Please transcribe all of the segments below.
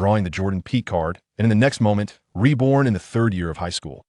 drawing the Jordan Peak card, and in the next moment, reborn in the third year of high school.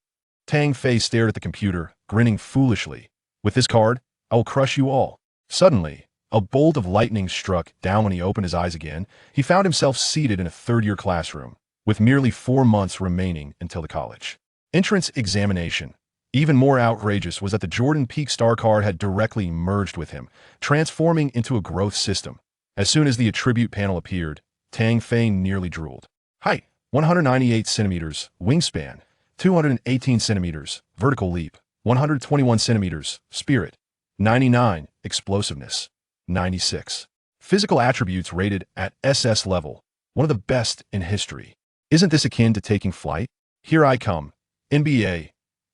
Tang Fei stared at the computer, grinning foolishly. With this card, I will crush you all. Suddenly, a bolt of lightning struck down when he opened his eyes again. He found himself seated in a third-year classroom, with merely 4 months remaining until the college entrance examination. Even more outrageous was that the Jordan Peak star card had directly merged with him, transforming into a growth system. As soon as the attribute panel appeared, Tang Fei nearly drooled. Height, 198 centimeters, wingspan, 218 centimeters, vertical leap, 121 centimeters, spirit, 99, explosiveness, 96. Physical attributes rated at SS level, one of the best in history. Isn't this akin to taking flight? Here I come. NBA.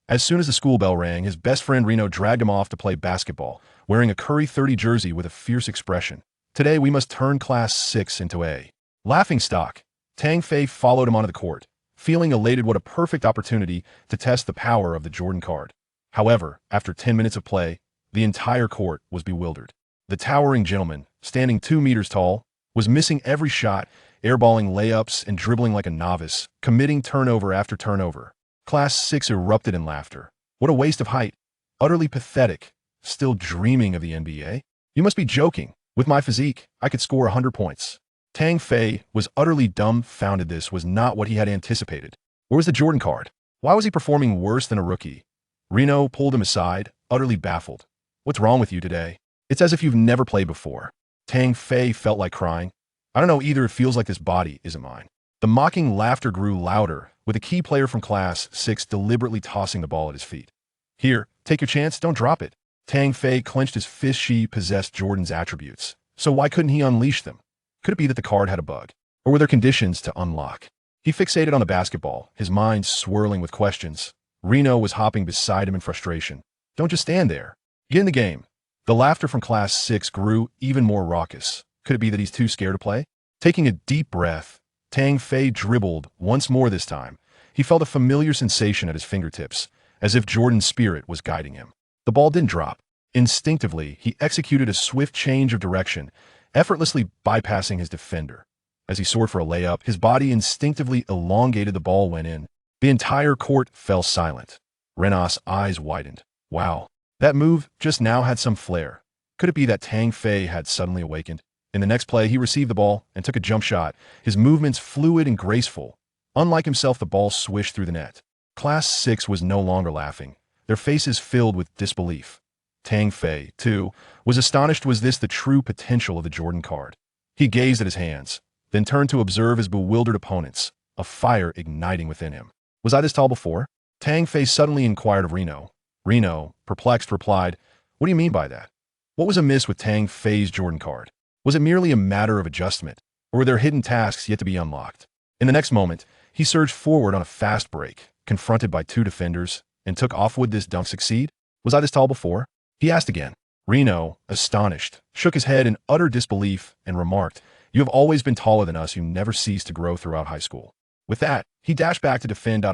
As soon as the school bell rang, his best friend Reno dragged him off to play basketball, wearing a Curry 30 jersey with a fierce expression. Today we must turn Class 6 into a laughingstock. Tang Fei followed him onto the court, feeling elated. What a perfect opportunity to test the power of the Jordan card. However, after 10 minutes of play, the entire court was bewildered. The towering gentleman, standing 2 meters tall, was missing every shot, airballing layups and dribbling like a novice, committing turnover after turnover. Class 6 erupted in laughter. What a waste of height. Utterly pathetic. Still dreaming of the NBA? You must be joking. With my physique, I could score 100 points. Tang Fei was utterly dumbfounded. This was not what he had anticipated. Where was the Jordan card? Why was he performing worse than a rookie? Reno pulled him aside, utterly baffled. What's wrong with you today? It's as if you've never played before. Tang Fei felt like crying. I don't know either. It feels like this body isn't mine. The mocking laughter grew louder, with a key player from Class 6 deliberately tossing the ball at his feet. Here, take your chance, don't drop it. Tang Fei clenched his fist. She possessed Jordan's attributes, so why couldn't he unleash them? Could it be that the card had a bug? Or were there conditions to unlock? He fixated on the basketball, his mind swirling with questions. Reno was hopping beside him in frustration. Don't just stand there. Get in the game. The laughter from Class 6 grew even more raucous. Could it be that he's too scared to play? Taking a deep breath, Tang Fei dribbled once more. This time, he felt a familiar sensation at his fingertips, as if Jordan's spirit was guiding him. The ball didn't drop. Instinctively, he executed a swift change of direction, effortlessly bypassing his defender. As he soared for a layup, his body instinctively elongated. The ball went in. The entire court fell silent. Rena's eyes widened. Wow, that move just now had some flair. Could it be that Tang Fei had suddenly awakened? In the next play, he received the ball and took a jump shot, his movements fluid and graceful. Unlike himself, the ball swished through the net. Class 6 was no longer laughing, their faces filled with disbelief. Tang Fei, too, was astonished. Was this the true potential of the Jordan card? He gazed at his hands, then turned to observe his bewildered opponents, a fire igniting within him. Was I this tall before? Tang Fei suddenly inquired of Reno. Reno, perplexed, replied, What do you mean by that? What was amiss with Tang Fei's Jordan card? Was it merely a matter of adjustment, or were there hidden tasks yet to be unlocked? In the next moment, he surged forward on a fast break, confronted by 2 defenders, and took off. Would this dunk succeed? Was I this tall before? He asked again. Reno, astonished, shook his head in utter disbelief and remarked, You have always been taller than us. You never ceased to grow throughout high school. With that, he dashed back to defend.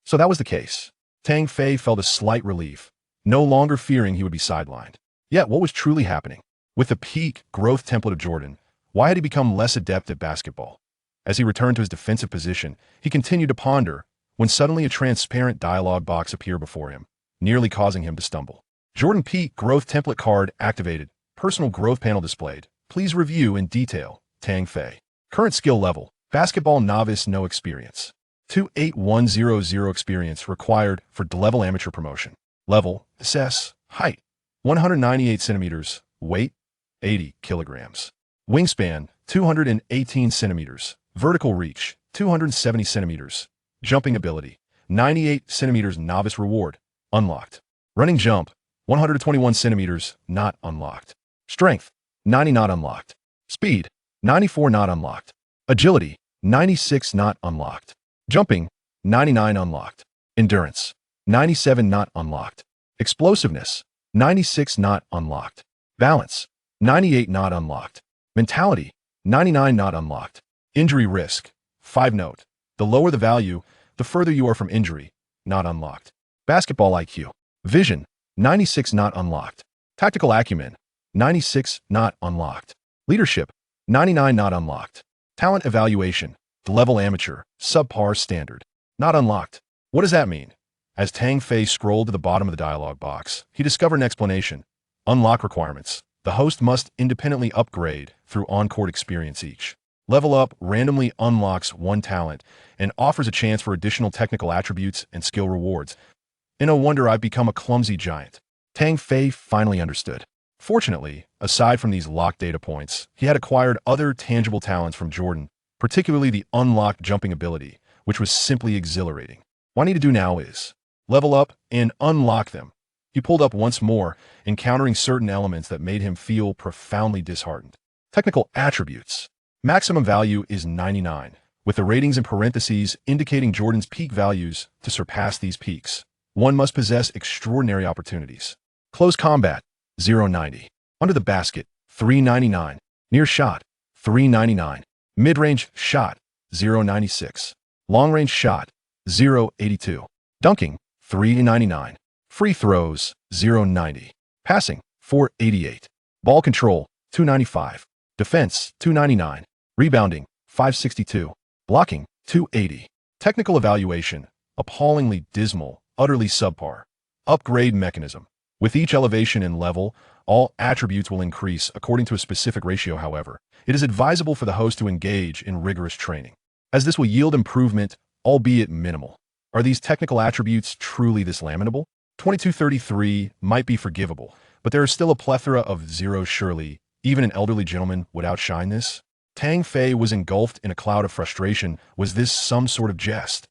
So that was the case. Tang Fei felt a slight relief, no longer fearing he would be sidelined. Yet what was truly happening? With the peak growth template of Jordan, why had he become less adept at basketball? As he returned to his defensive position, he continued to ponder, when suddenly a transparent dialog box appeared before him, nearly causing him to stumble. Jordan Peak growth template card activated. Personal growth panel displayed. Please review in detail. Tang Fei. Current skill level. Basketball novice, no experience. 28100 experience required for level amateur promotion. Level, assess, height, 198 centimeters, weight, 80 kilograms. Wingspan, 218 centimeters. Vertical reach, 270 centimeters. Jumping ability, 98 centimeters. Novice reward, unlocked. Running jump, 121 centimeters, not unlocked. Strength, 90 not unlocked. Speed, 94 not unlocked. Agility, 96 not unlocked. Jumping, 99 unlocked. Endurance, 97 not unlocked. Explosiveness, 96 not unlocked. Balance, 98 not unlocked. Mentality, 99 not unlocked. Injury risk, 5 note. The lower the value, the further you are from injury, not unlocked. Basketball IQ, vision, 96 not unlocked. Tactical acumen, 96 not unlocked. Leadership, 99 not unlocked. Talent evaluation, The level amateur, subpar standard. Not unlocked. What does that mean? As Tang Fei scrolled to the bottom of the dialog box, he discovered an explanation. Unlock requirements. The host must independently upgrade through on-court experience each. Level Up randomly unlocks one talent and offers a chance for additional technical attributes and skill rewards. And no wonder I've become a clumsy giant. Tang Fei finally understood. Fortunately, aside from these locked data points, he had acquired other tangible talents from Jordan, particularly the unlocked jumping ability, which was simply exhilarating. What I need to do now is level up and unlock them. He pulled up once more, encountering certain elements that made him feel profoundly disheartened. Technical attributes. Maximum value is 99, with the ratings in parentheses indicating Jordan's peak values. To surpass these peaks, one must possess extraordinary opportunities. Close combat, 0.90. Under the basket, 3.99. Near shot, 3.99. Mid-range shot, 0.96. Long-range shot, 0.82. Dunking, 3.99. Free throws, 0.90. Passing, 4.88. Ball control, 2.95. Defense, 2.99. Rebounding, 5.62. Blocking, 2.80. Technical evaluation, appallingly dismal, utterly subpar. Upgrade mechanism. With each elevation in level, all attributes will increase according to a specific ratio. However, it is advisable for the host to engage in rigorous training, as this will yield improvement, albeit minimal. Are these technical attributes truly this lamentable? 2233 might be forgivable, but there is still a plethora of zeros. Surely, even an elderly gentleman would outshine this. Tang Fei was engulfed in a cloud of frustration. Was this some sort of jest?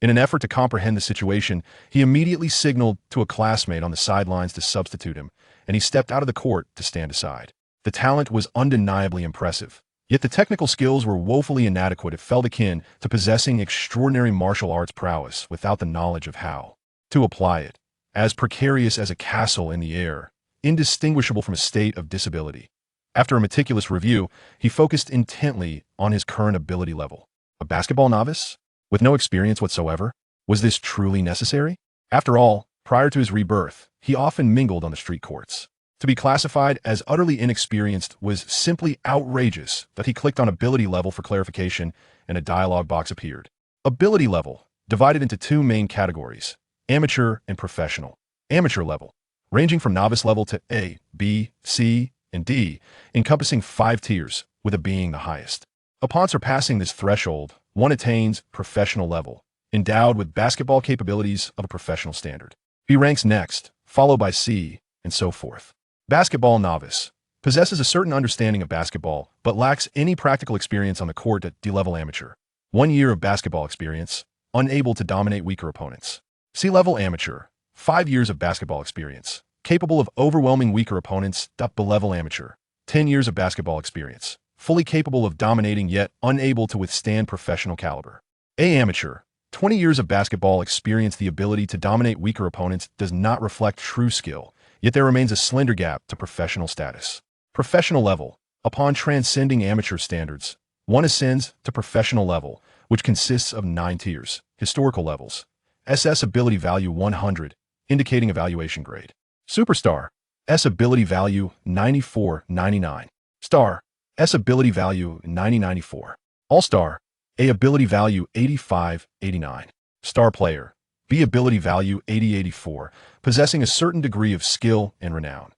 In an effort to comprehend the situation, he immediately signaled to a classmate on the sidelines to substitute him, and he stepped out of the court to stand aside. The talent was undeniably impressive, yet the technical skills were woefully inadequate. It felt akin to possessing extraordinary martial arts prowess without the knowledge of how to apply it. As precarious as a castle in the air, indistinguishable from a state of disability. After a meticulous review, he focused intently on his current ability level. A basketball novice? With no experience whatsoever? Was this truly necessary? After all, prior to his rebirth, he often mingled on the street courts. To be classified as utterly inexperienced was simply outrageous. That he clicked on ability level for clarification, and a dialog box appeared. Ability level, divided into two main categories: amateur and professional. Amateur level, ranging from novice level to A, B, C, and D, encompassing 5 tiers, with A being the highest. Upon surpassing this threshold, one attains professional level, endowed with basketball capabilities of a professional standard. B ranks next, followed by C, and so forth. Basketball novice, possesses a certain understanding of basketball, but lacks any practical experience on the court. At D-level amateur, 1 year of basketball experience, unable to dominate weaker opponents. C-level amateur, 5 years of basketball experience, capable of overwhelming weaker opponents. B-level amateur, 10 years of basketball experience, fully capable of dominating yet unable to withstand professional caliber. A amateur, 20 years of basketball experience. The ability to dominate weaker opponents does not reflect true skill, yet there remains a slender gap to professional status. Professional level, upon transcending amateur standards, one ascends to professional level, which consists of 9 tiers. Historical levels. SS ability value 100, indicating evaluation grade. Superstar, S ability value 94.99. Star, S ability value 90.94. All-Star, A ability value 85.89. Star Player, B ability value 80.84, possessing a certain degree of skill and renown.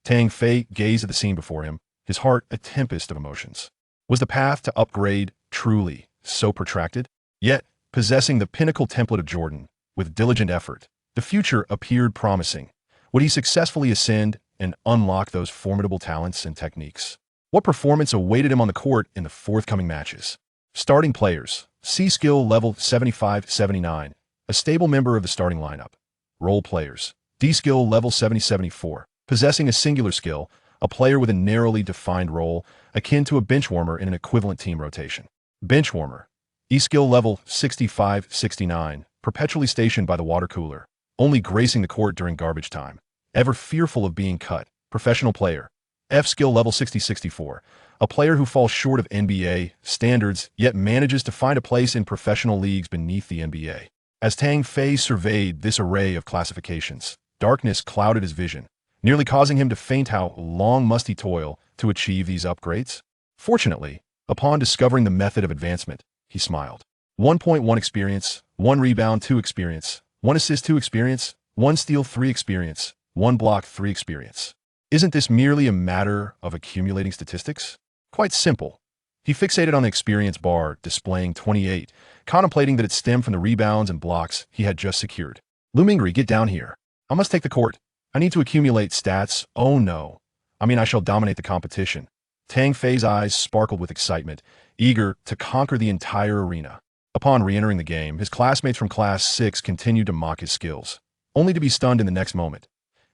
Tang Fei gazed at the scene before him, his heart a tempest of emotions. Was the path to upgrade truly so protracted? Yet, possessing the pinnacle template of Jordan, with diligent effort, the future appeared promising. Would he successfully ascend and unlock those formidable talents and techniques? What performance awaited him on the court in the forthcoming matches? Starting players, C skill level 75-79, a stable member of the starting lineup. Role players, D skill level 70-74, possessing a singular skill, a player with a narrowly defined role, akin to a benchwarmer in an equivalent team rotation. Benchwarmer, E skill level 65-69, perpetually stationed by the water cooler, only gracing the court during garbage time, ever fearful of being cut. Professional player, F skill level 60-64, a player who falls short of NBA standards yet manages to find a place in professional leagues beneath the NBA. As Tang Fei surveyed this array of classifications, darkness clouded his vision, nearly causing him to faint. How long must he toil to achieve these upgrades? Fortunately, upon discovering the method of advancement, he smiled. 1.1 experience, 1 rebound 2 experience, 1 assist 2 experience, 1 steal 3 experience, 1 block 3 experience. Isn't this merely a matter of accumulating statistics? Quite simple. He fixated on the experience bar, displaying 28, contemplating that it stemmed from the rebounds and blocks he had just secured. Lumingri, get down here. I must take the court. I need to accumulate stats. Oh no. I shall dominate the competition. Tang Fei's eyes sparkled with excitement, eager to conquer the entire arena. Upon re-entering the game, his classmates from Class 6 continued to mock his skills, only to be stunned in the next moment.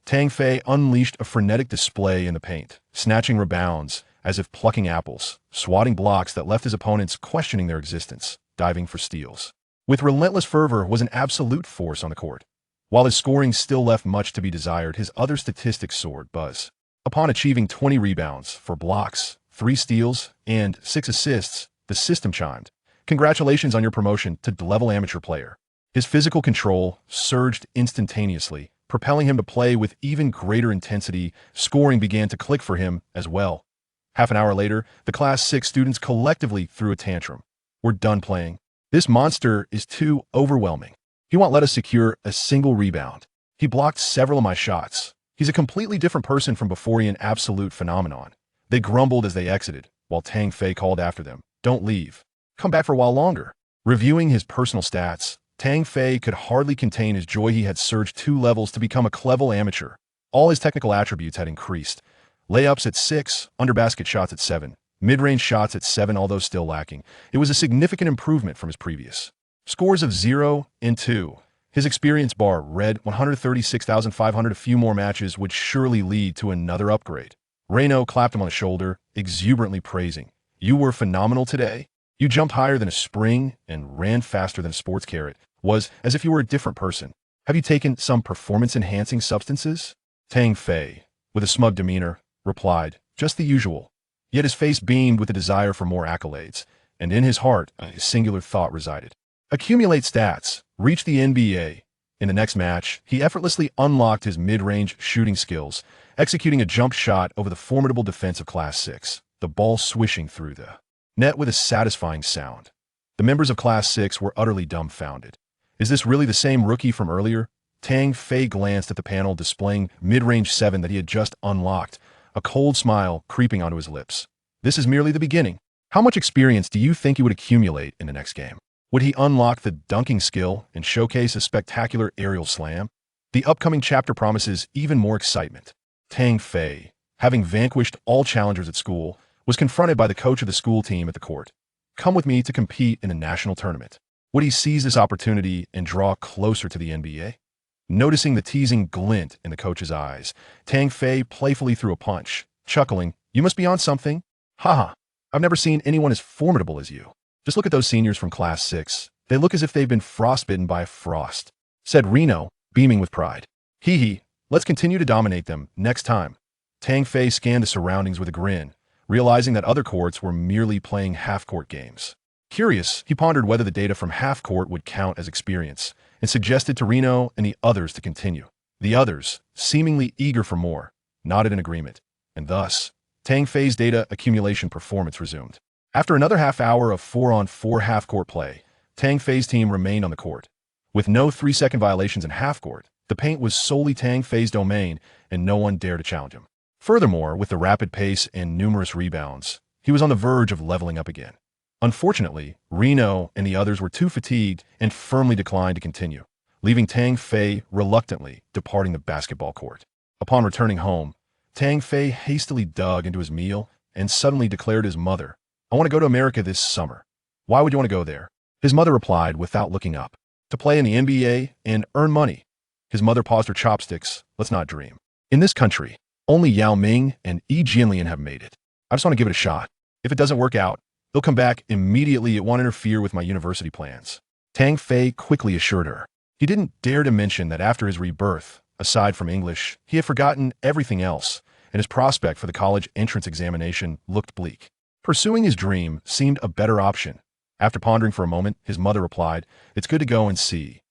Tang Fei unleashed a frenetic display in the paint, snatching rebounds as if plucking apples, swatting blocks that left his opponents questioning their existence, diving for steals. With relentless fervor, was an absolute force on the court. While his scoring still left much to be desired, his other statistics soared buzz. Upon achieving 20 rebounds, 4 blocks, 3 steals, and 6 assists, the system chimed. Congratulations on your promotion to level amateur player. His physical control surged instantaneously, propelling him to play with even greater intensity. Scoring began to click for him as well. Half an hour later, the Class 6 students collectively threw a tantrum. We're done playing. This monster is too overwhelming. He won't let us secure a single rebound. He blocked several of my shots. He's a completely different person from before, an absolute phenomenon. They grumbled as they exited, while Tang Fei called after them, don't leave. Come back for a while longer. Reviewing his personal stats, Tang Fei could hardly contain his joy. He had surged 2 levels to become a level amateur. All his technical attributes had increased. Layups at 6, under-basket shots at 7, mid-range shots at 7, although still lacking. It was a significant improvement from his previous scores of 0 and 2. His experience bar read 136,500. A few more matches would surely lead to another upgrade. Reno clapped him on the shoulder, exuberantly praising, "You were phenomenal today. You jumped higher than a spring and ran faster than a sports carrot. Was as if you were a different person. Have you taken some performance-enhancing substances?" Tang Fei, with a smug demeanor, replied, "Just the usual." Yet his face beamed with a desire for more accolades, and in his heart a singular thought resided. Accumulate stats, reach the NBA. In the next match, he effortlessly unlocked his mid-range shooting skills, executing a jump shot over the formidable defense of Class 6, the ball swishing through the net with a satisfying sound. The members of Class 6 were utterly dumbfounded. Is this really the same rookie from earlier? Tang Fei glanced at the panel displaying mid-range 7 that he had just unlocked, a cold smile creeping onto his lips. This is merely the beginning. How much experience do you think he would accumulate in the next game? Would he unlock the dunking skill and showcase a spectacular aerial slam? The upcoming chapter promises even more excitement. Tang Fei, having vanquished all challengers at school, was confronted by the coach of the school team at the court. Come with me to compete in the national tournament. Would he seize this opportunity and draw closer to the NBA? Noticing the teasing glint in the coach's eyes, Tang Fei playfully threw a punch, chuckling, "You must be on something. Haha, I've never seen anyone as formidable as you. Just look at those seniors from Class 6. They look as if they've been frostbitten by a frost," said Reno, beaming with pride. Hee hee, let's continue to dominate them next time. Tang Fei scanned the surroundings with a grin, realizing that other courts were merely playing half-court games. Curious, he pondered whether the data from half-court would count as experience, and suggested to Reno and the others to continue. The others, seemingly eager for more, nodded in agreement, and thus, Tang Fei's data accumulation performance resumed. After another half hour of 4-on-4 half-court play, Tang Fei's team remained on the court. With no 3-second violations in half-court, the paint was solely Tang Fei's domain, and no one dared to challenge him. Furthermore, with the rapid pace and numerous rebounds, he was on the verge of leveling up again. Unfortunately, Reno and the others were too fatigued and firmly declined to continue, leaving Tang Fei reluctantly departing the basketball court. Upon returning home, Tang Fei hastily dug into his meal and suddenly declared to his mother, "I want to go to America this summer." "Why would you want to go there?" His mother replied without looking up. "To play in the NBA and earn money." His mother paused her chopsticks. "Let's not dream. In this country, only Yao Ming and Yi Jianlian have made it. I just want to give it a shot. If it doesn't work out, they'll come back immediately. It won't interfere with my university plans." Tang Fei quickly assured her. He didn't dare to mention that after his rebirth, aside from English, he had forgotten everything else, and his prospect for the college entrance examination looked bleak. Pursuing his dream seemed a better option. After pondering for a moment, his mother replied, "It's good to go and see."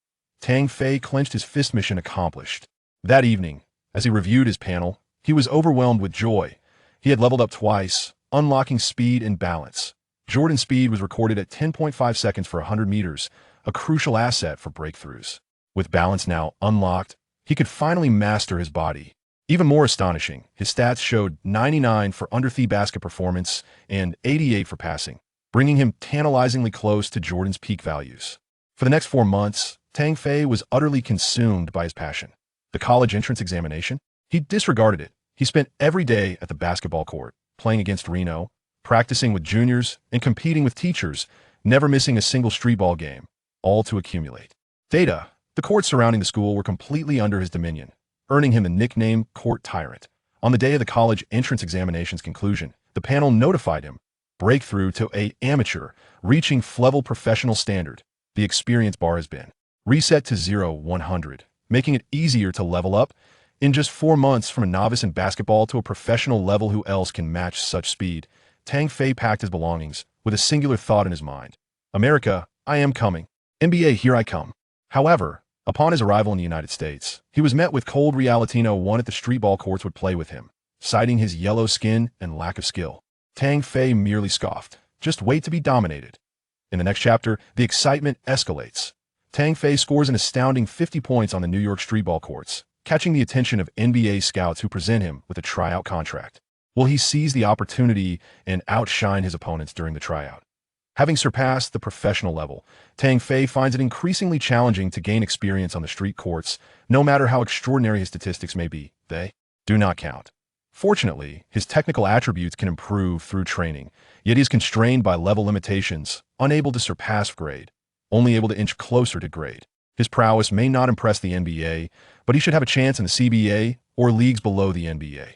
Tang Fei clenched his fist. Mission accomplished. That evening, as he reviewed his panel, he was overwhelmed with joy. He had leveled up twice, unlocking speed and balance. Jordan's speed was recorded at 10.5 seconds for 100 meters, a crucial asset for breakthroughs. With balance now unlocked, he could finally master his body. Even more astonishing, his stats showed 99 for under-thea basket performance and 88 for passing, bringing him tantalizingly close to Jordan's peak values. For the next 4 months, Tang Fei was utterly consumed by his passion. The college entrance examination? He disregarded it. He spent every day at the basketball court, playing against Reno, practicing with juniors, and competing with teachers, never missing a single street ball game, all to accumulate data. The courts surrounding the school were completely under his dominion, earning him the nickname Court Tyrant. On the day of the college entrance examination's conclusion, the panel notified him, breakthrough to a amateur, reaching level professional standard. The experience bar has been reset to 0-100, making it easier to level up. In just 4 months from a novice in basketball to a professional level, who else can match such speed? Tang Fei packed his belongings with a singular thought in his mind. America, I am coming. NBA, here I come. However, upon his arrival in the United States, he was met with cold reality. No one at the street ball courts would play with him, citing his yellow skin and lack of skill. Tang Fei merely scoffed. Just wait to be dominated. In the next chapter, the excitement escalates. Tang Fei scores an astounding 50 points on the New York street ball courts, catching the attention of NBA scouts who present him with a tryout contract. Will he seize the opportunity and outshine his opponents during the tryout? Having surpassed the professional level, Tang Fei finds it increasingly challenging to gain experience on the street courts. No matter how extraordinary his statistics may be, they do not count. Fortunately, his technical attributes can improve through training, yet he is constrained by level limitations, unable to surpass grade, only able to inch closer to grade. His prowess may not impress the NBA, but he should have a chance in the CBA or leagues below the NBA.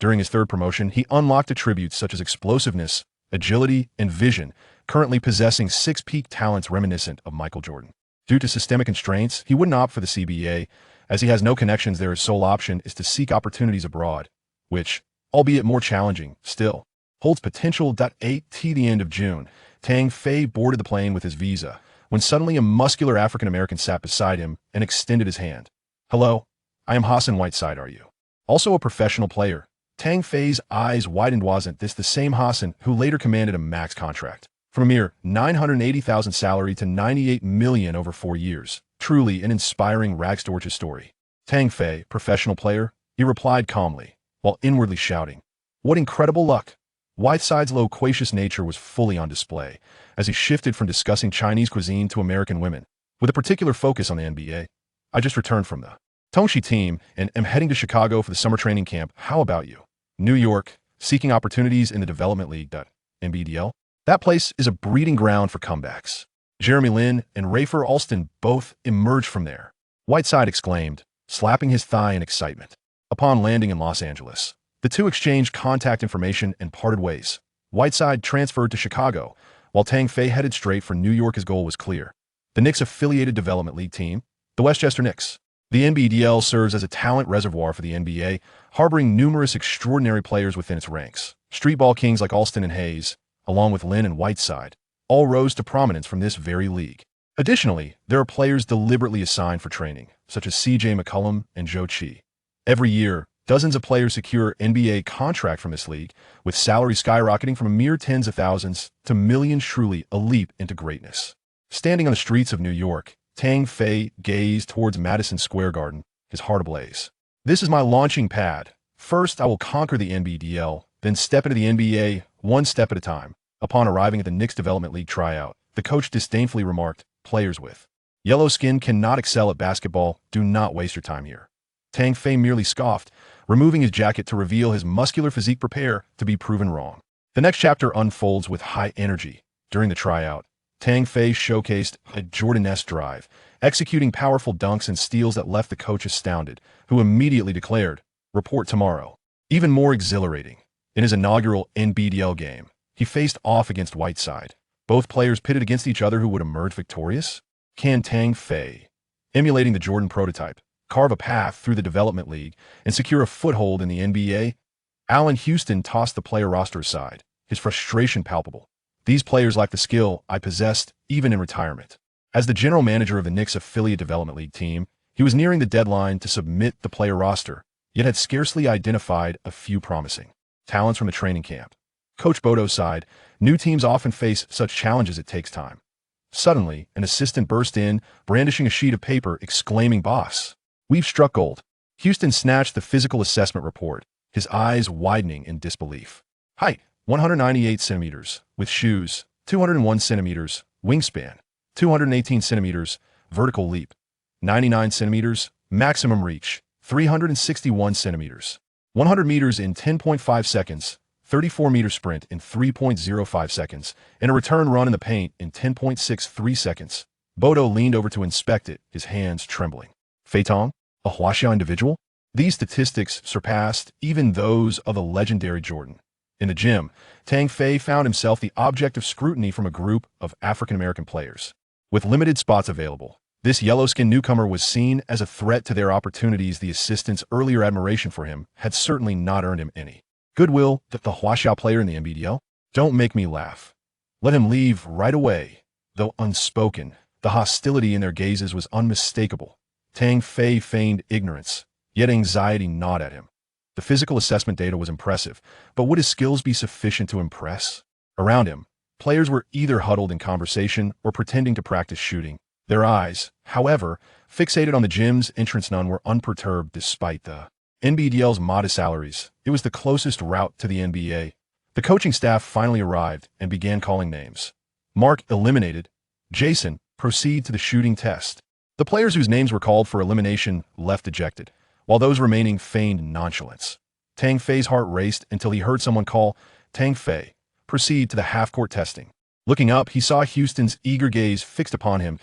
During his third promotion, he unlocked attributes such as explosiveness, agility, and vision, currently possessing 6 peak talents reminiscent of Michael Jordan. Due to systemic constraints, he wouldn't opt for the CBA, as he has no connections there. His sole option is to seek opportunities abroad, which, albeit more challenging, still holds potential. At the end of June, Tang Fei boarded the plane with his visa, when suddenly a muscular African-American sat beside him and extended his hand. Hello, I am Hassan Whiteside, are you? Also a professional player. Tang Fei's eyes widened. Wasn't this the same Hassan who later commanded a max contract? From a mere $980,000 salary to $98 million over 4 years. Truly an inspiring rags-to-riches story. Tang Fei, professional player, he replied calmly, while inwardly shouting, "What incredible luck!" Whiteside's loquacious nature was fully on display, as he shifted from discussing Chinese cuisine to American women, with a particular focus on the NBA. I just returned from the Tongshi team and am heading to Chicago for the summer training camp. How about you? New York, seeking opportunities in the development league. NBDL? That place is a breeding ground for comebacks. Jeremy Lin and Rafer Alston both emerged from there. Whiteside exclaimed, slapping his thigh in excitement. Upon landing in Los Angeles, the two exchanged contact information and parted ways. Whiteside transferred to Chicago, while Tang Fei headed straight for New York. His goal was clear. The Knicks-affiliated development league team, the Westchester Knicks. The NBDL serves as a talent reservoir for the NBA, harboring numerous extraordinary players within its ranks. Streetball kings like Alston and Hayes, along with Lin and Whiteside, all rose to prominence from this very league. Additionally, there are players deliberately assigned for training, such as CJ McCollum and Joe Chi. Every year, dozens of players secure NBA contract from this league, with salary skyrocketing from a mere tens of thousands to millions. Truly a leap into greatness. Standing on the streets of New York, Tang Fei gazed towards Madison Square Garden, his heart ablaze. This is my launching pad. First, I will conquer the NBDL, then step into the NBA, one step at a time. Upon arriving at the Knicks Development League tryout, the coach disdainfully remarked, players with yellow skin cannot excel at basketball. Do not waste your time here. Tang Fei merely scoffed, removing his jacket to reveal his muscular physique. Prepare to be proven wrong. The next chapter unfolds with high energy. During the tryout, Tang Fei showcased a Jordan-esque drive, executing powerful dunks and steals that left the coach astounded, who immediately declared, report tomorrow. Even more exhilarating, in his inaugural NBDL game, he faced off against Whiteside. Both players pitted against each other. Who would emerge victorious? Can Tang Fei, emulating the Jordan prototype, carve a path through the development league and secure a foothold in the NBA? Allen Houston tossed the player roster aside, his frustration palpable. These players lack the skill I possessed even in retirement. As the general manager of the Knicks affiliate development league team, he was nearing the deadline to submit the player roster, yet had scarcely identified a few promising talents from the training camp. Coach Bodo sighed. New teams often face such challenges. It takes time. Suddenly, an assistant burst in, brandishing a sheet of paper, exclaiming, "Boss, we've struck gold." Houston snatched the physical assessment report, his eyes widening in disbelief. Height, 198 centimeters, with shoes, 201 centimeters, wingspan, 218 centimeters, vertical leap, 99 centimeters, maximum reach, 361 centimeters, 100 meters in 10.5 seconds, 34-meter sprint in 3.05 seconds, and a return run in the paint in 10.63 seconds. Bodo leaned over to inspect it, his hands trembling. Feitong, a Huaxia individual? These statistics surpassed even those of the legendary Jordan. In the gym, Tang Fei found himself the object of scrutiny from a group of African-American players. With limited spots available, this yellow-skinned newcomer was seen as a threat to their opportunities. The assistant's earlier admiration for him had certainly not earned him any goodwill. The Huaxia player in the NBDL? Don't make me laugh. Let him leave right away. Though unspoken, the hostility in their gazes was unmistakable. Tang Fei feigned ignorance, yet anxiety gnawed at him. The physical assessment data was impressive, but would his skills be sufficient to impress? Around him, players were either huddled in conversation or pretending to practice shooting. Their eyes, however, fixated on the gym's entrance. None were unperturbed despite the NBDL's modest salaries. It was the closest route to the NBA. The coaching staff finally arrived and began calling names. Mark eliminated. Jason, proceed to the shooting test. The players whose names were called for elimination left dejected, while those remaining feigned nonchalance. Tang Fei's heart raced until he heard someone call, "Tang Fei, proceed to the half-court testing." Looking up, he saw Houston's eager gaze fixed upon him.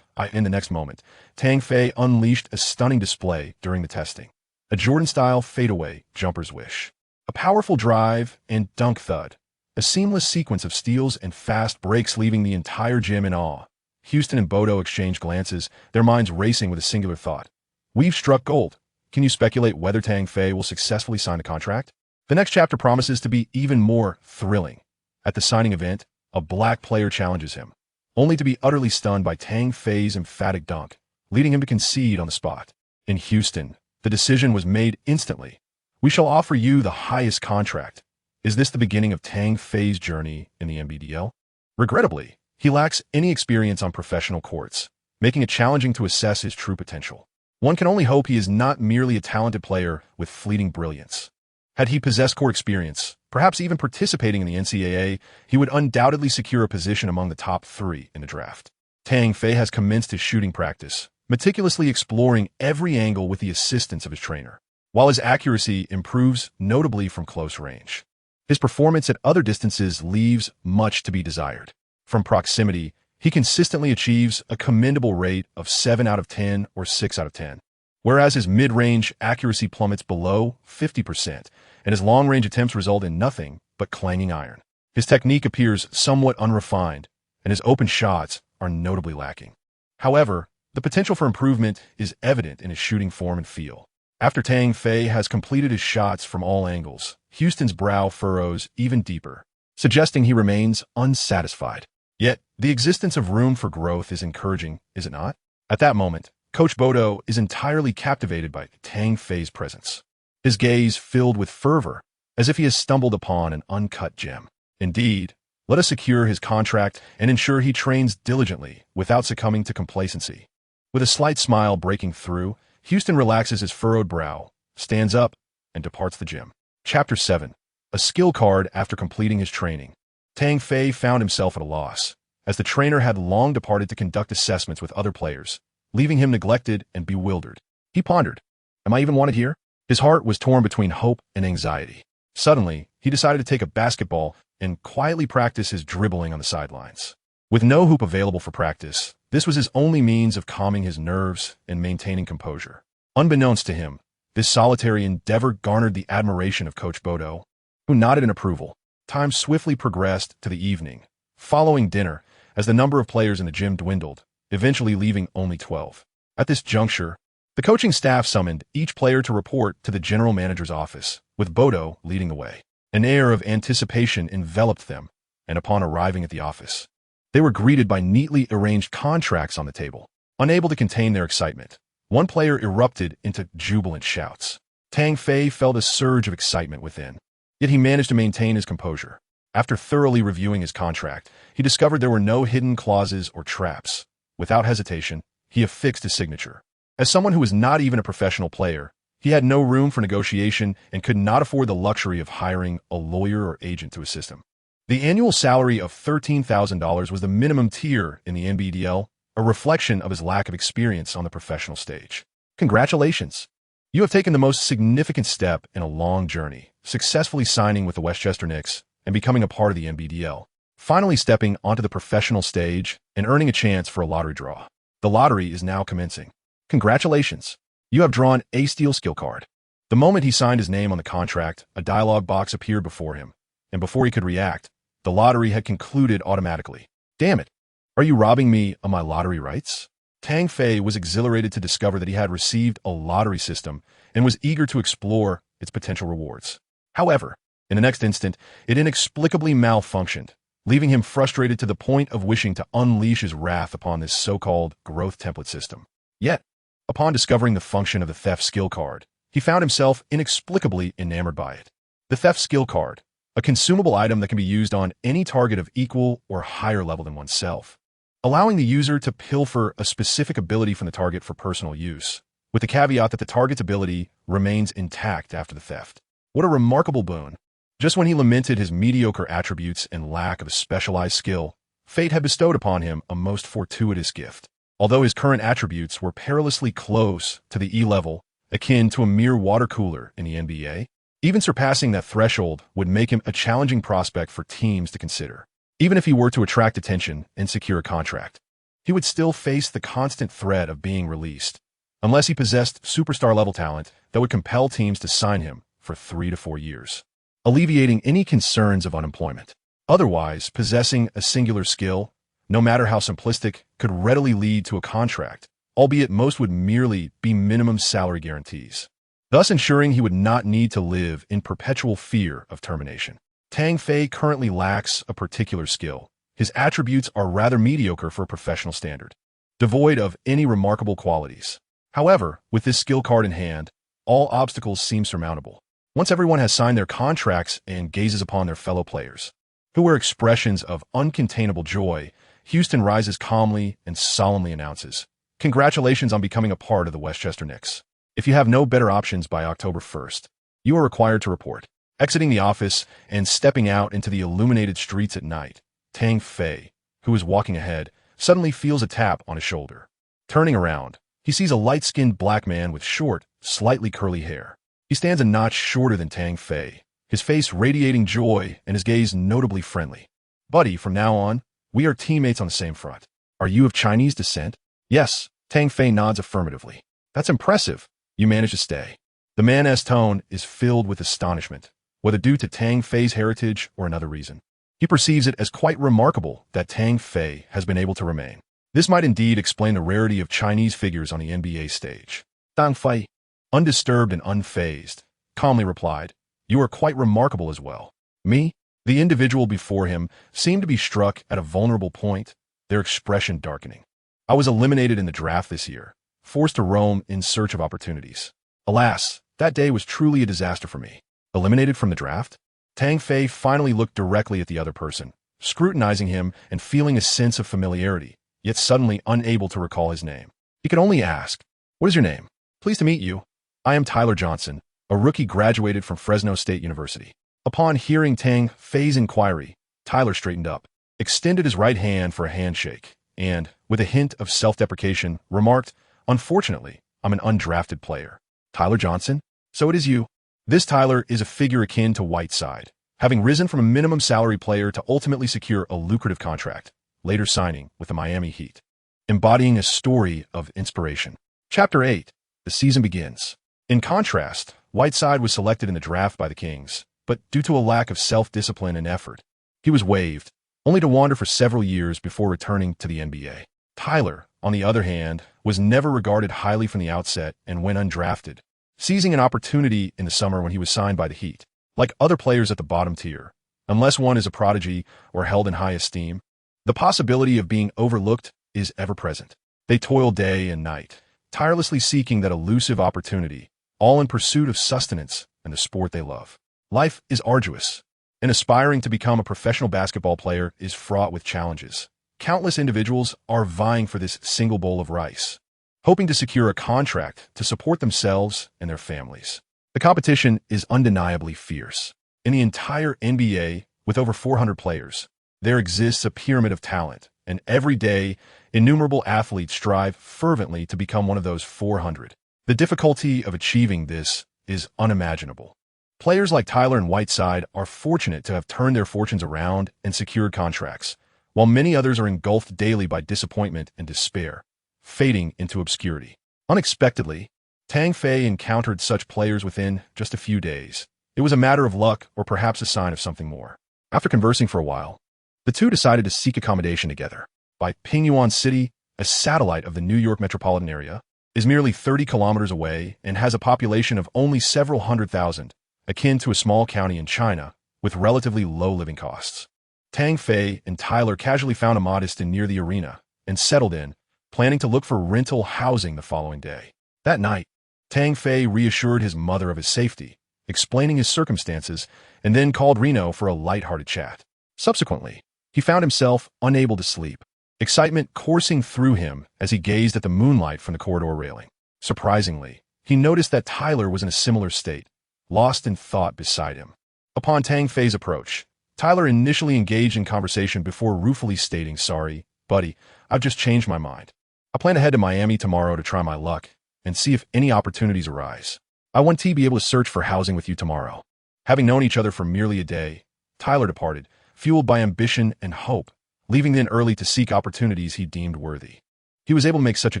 In the next moment, Tang Fei unleashed a stunning display during the testing. A Jordan-style fadeaway jumper's wish. A powerful drive and dunk thud. A seamless sequence of steals and fast breaks, leaving the entire gym in awe. Houston and Bodo exchanged glances, their minds racing with a singular thought. We've struck gold. Can you speculate whether Tang Fei will successfully sign a contract? The next chapter promises to be even more thrilling. At the signing event, a black player challenges him, only to be utterly stunned by Tang Fei's emphatic dunk, leading him to concede on the spot. In Houston, the decision was made instantly. We shall offer you the highest contract. Is this the beginning of Tang Fei's journey in the NBDL? Regrettably, he lacks any experience on professional courts, making it challenging to assess his true potential. One can only hope he is not merely a talented player with fleeting brilliance. Had he possessed court experience, perhaps even participating in the NCAA, he would undoubtedly secure a position among the top 3 in the draft. Tang Fei has commenced his shooting practice, meticulously exploring every angle with the assistance of his trainer. While his accuracy improves notably from close range, his performance at other distances leaves much to be desired. From proximity, he consistently achieves a commendable rate of 7 out of 10 or 6 out of 10, whereas his mid-range accuracy plummets below 50%, and his long-range attempts result in nothing but clanging iron. His technique appears somewhat unrefined, and his open shots are notably lacking. However, the potential for improvement is evident in his shooting form and feel. After Tang Fei has completed his shots from all angles, Houston's brow furrows even deeper, suggesting he remains unsatisfied. Yet, the existence of room for growth is encouraging, is it not? At that moment, Coach Bodo is entirely captivated by Tang Fei's presence. His gaze filled with fervor, as if he has stumbled upon an uncut gem. Indeed, let us secure his contract and ensure he trains diligently without succumbing to complacency. With a slight smile breaking through, Houston relaxes his furrowed brow, stands up, and departs the gym. Chapter 7. A skill card after completing his training. Tang Fei found himself at a loss, as the trainer had long departed to conduct assessments with other players, leaving him neglected and bewildered. He pondered, "Am I even wanted here?" His heart was torn between hope and anxiety. Suddenly, he decided to take a basketball and quietly practice his dribbling on the sidelines. With no hoop available for practice, this was his only means of calming his nerves and maintaining composure. Unbeknownst to him, this solitary endeavor garnered the admiration of Coach Bodo, who nodded in approval. Time swiftly progressed to the evening, following dinner, as the number of players in the gym dwindled, eventually leaving only 12. At this juncture, the coaching staff summoned each player to report to the general manager's office, with Bodo leading the way. An air of anticipation enveloped them, and upon arriving at the office, they were greeted by neatly arranged contracts on the table. Unable to contain their excitement, one player erupted into jubilant shouts. Tang Fei felt a surge of excitement within, yet he managed to maintain his composure. After thoroughly reviewing his contract, he discovered there were no hidden clauses or traps. Without hesitation, he affixed his signature. As someone who was not even a professional player, he had no room for negotiation and could not afford the luxury of hiring a lawyer or agent to assist him. The annual salary of $13,000 was the minimum tier in the NBDL, a reflection of his lack of experience on the professional stage. Congratulations! You have taken the most significant step in a long journey, successfully signing with the Westchester Knicks and becoming a part of the NBDL, finally stepping onto the professional stage and earning a chance for a lottery draw. The lottery is now commencing. Congratulations! You have drawn a steel skill card. The moment he signed his name on the contract, a dialog box appeared before him, and before he could react, the lottery had concluded automatically. Damn it! Are you robbing me of my lottery rights? Tang Fei was exhilarated to discover that he had received a lottery system and was eager to explore its potential rewards. However, in the next instant, it inexplicably malfunctioned, leaving him frustrated to the point of wishing to unleash his wrath upon this so-called growth template system. Yet, upon discovering the function of the theft skill card, he found himself inexplicably enamored by it. The theft skill card, a consumable item that can be used on any target of equal or higher level than oneself, allowing the user to pilfer a specific ability from the target for personal use, with the caveat that the target's ability remains intact after the theft. What a remarkable boon! Just when he lamented his mediocre attributes and lack of a specialized skill, fate had bestowed upon him a most fortuitous gift. Although his current attributes were perilously close to the E level, akin to a mere water cooler in the NBA, even surpassing that threshold would make him a challenging prospect for teams to consider. Even if he were to attract attention and secure a contract, he would still face the constant threat of being released, unless he possessed superstar-level talent that would compel teams to sign him for 3 to 4 years, alleviating any concerns of unemployment. Otherwise, possessing a singular skill, no matter how simplistic, could readily lead to a contract, albeit most would merely be minimum salary guarantees, thus ensuring he would not need to live in perpetual fear of termination. Tang Fei currently lacks a particular skill. His attributes are rather mediocre for a professional standard, devoid of any remarkable qualities. However, with this skill card in hand, all obstacles seem surmountable. Once everyone has signed their contracts and gazes upon their fellow players, who wear expressions of uncontainable joy, Houston rises calmly and solemnly announces, "Congratulations on becoming a part of the Westchester Knicks. If you have no better options by October 1st, you are required to report." Exiting the office and stepping out into the illuminated streets at night, Tang Fei, who is walking ahead, suddenly feels a tap on his shoulder. Turning around, he sees a light-skinned black man with short, slightly curly hair. He stands a notch shorter than Tang Fei, his face radiating joy and his gaze notably friendly. "Buddy, from now on, we are teammates on the same front. Are you of Chinese descent?" "Yes," Tang Fei nods affirmatively. "That's impressive. You managed to stay." The man's tone is filled with astonishment, whether due to Tang Fei's heritage or another reason. He perceives it as quite remarkable that Tang Fei has been able to remain. This might indeed explain the rarity of Chinese figures on the NBA stage. Tang Fei, undisturbed and unfazed, calmly replied, "You are quite remarkable as well." Me? The individual before him seemed to be struck at a vulnerable point, their expression darkening. "I was eliminated in the draft this year, forced to roam in search of opportunities. Alas, that day was truly a disaster for me." Eliminated from the draft? Tang Fei finally looked directly at the other person, scrutinizing him and feeling a sense of familiarity, yet suddenly unable to recall his name. He could only ask, "What is your name?" "Pleased to meet you. I am Tyler Johnson, a rookie graduated from Fresno State University." Upon hearing Tang Fei's inquiry, Tyler straightened up, extended his right hand for a handshake, and, with a hint of self-deprecation, remarked, "Unfortunately, I'm an undrafted player." "Tyler Johnson? So it is you." This Tyler is a figure akin to Whiteside, having risen from a minimum salary player to ultimately secure a lucrative contract, later signing with the Miami Heat, embodying a story of inspiration. Chapter 8. The season begins. In contrast, Whiteside was selected in the draft by the Kings, but due to a lack of self-discipline and effort, he was waived, only to wander for several years before returning to the NBA. Tyler, on the other hand, was never regarded highly from the outset and went undrafted, seizing an opportunity in the summer when he was signed by the Heat. Like other players at the bottom tier, unless one is a prodigy or held in high esteem, the possibility of being overlooked is ever present. They toil day and night, tirelessly seeking that elusive opportunity, all in pursuit of sustenance and the sport they love. Life is arduous. and aspiring to become a professional basketball player is fraught with challenges. Countless individuals are vying for this single bowl of rice, hoping to secure a contract to support themselves and their families. The competition is undeniably fierce. In the entire NBA, with over 400 players, there exists a pyramid of talent, and every day, innumerable athletes strive fervently to become one of those 400. The difficulty of achieving this is unimaginable. Players like Tyler and Whiteside are fortunate to have turned their fortunes around and secured contracts, while many others are engulfed daily by disappointment and despair, fading into obscurity. Unexpectedly, Tang Fei encountered such players within just a few days. It was a matter of luck or perhaps a sign of something more. After conversing for a while, the two decided to seek accommodation together. By Pingyuan City, a satellite of the New York metropolitan area, is merely 30 kilometers away and has a population of only several hundred thousand, akin to a small county in China, with relatively low living costs. Tang Fei and Tyler casually found a modest inn near the arena and settled in, planning to look for rental housing the following day. That night, Tang Fei reassured his mother of his safety, explaining his circumstances, and then called Reno for a light-hearted chat. Subsequently, he found himself unable to sleep, excitement coursing through him as he gazed at the moonlight from the corridor railing. Surprisingly, he noticed that Tyler was in a similar state, lost in thought beside him. Upon Tang Fei's approach, Tyler initially engaged in conversation before ruefully stating, "Sorry, buddy, I've just changed my mind. I plan to head to Miami tomorrow to try my luck and see if any opportunities arise. I want to be able to search for housing with you tomorrow." Having known each other for merely a day, Tyler departed, fueled by ambition and hope, leaving then early to seek opportunities he deemed worthy. He was able to make such a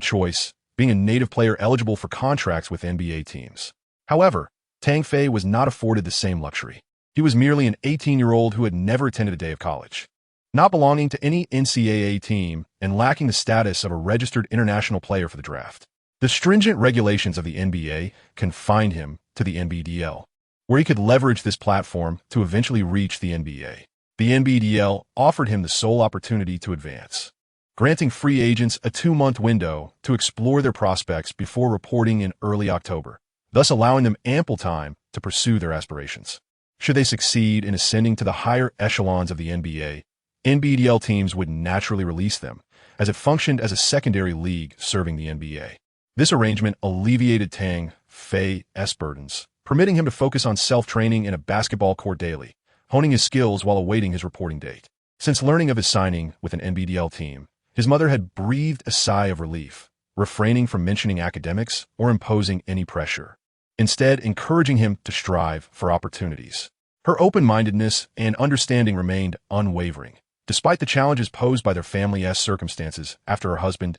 choice, being a native player eligible for contracts with NBA teams. However, Tang Fei was not afforded the same luxury. He was merely an 18-year-old who had never attended a day of college. Not belonging to any NCAA team and lacking the status of a registered international player for the draft. The stringent regulations of the NBA confined him to the NBDL, where he could leverage this platform to eventually reach the NBA. The NBDL offered him the sole opportunity to advance, granting free agents a 2-month window to explore their prospects before reporting in early October, thus allowing them ample time to pursue their aspirations. Should they succeed in ascending to the higher echelons of the NBA, NBDL teams would naturally release them, as it functioned as a secondary league serving the NBA. This arrangement alleviated Tang Fei's burdens, permitting him to focus on self-training in a basketball court daily, honing his skills while awaiting his reporting date. Since learning of his signing with an NBDL team, his mother had breathed a sigh of relief, refraining from mentioning academics or imposing any pressure, instead encouraging him to strive for opportunities. Her open-mindedness and understanding remained unwavering, despite the challenges posed by their family's circumstances after her husband's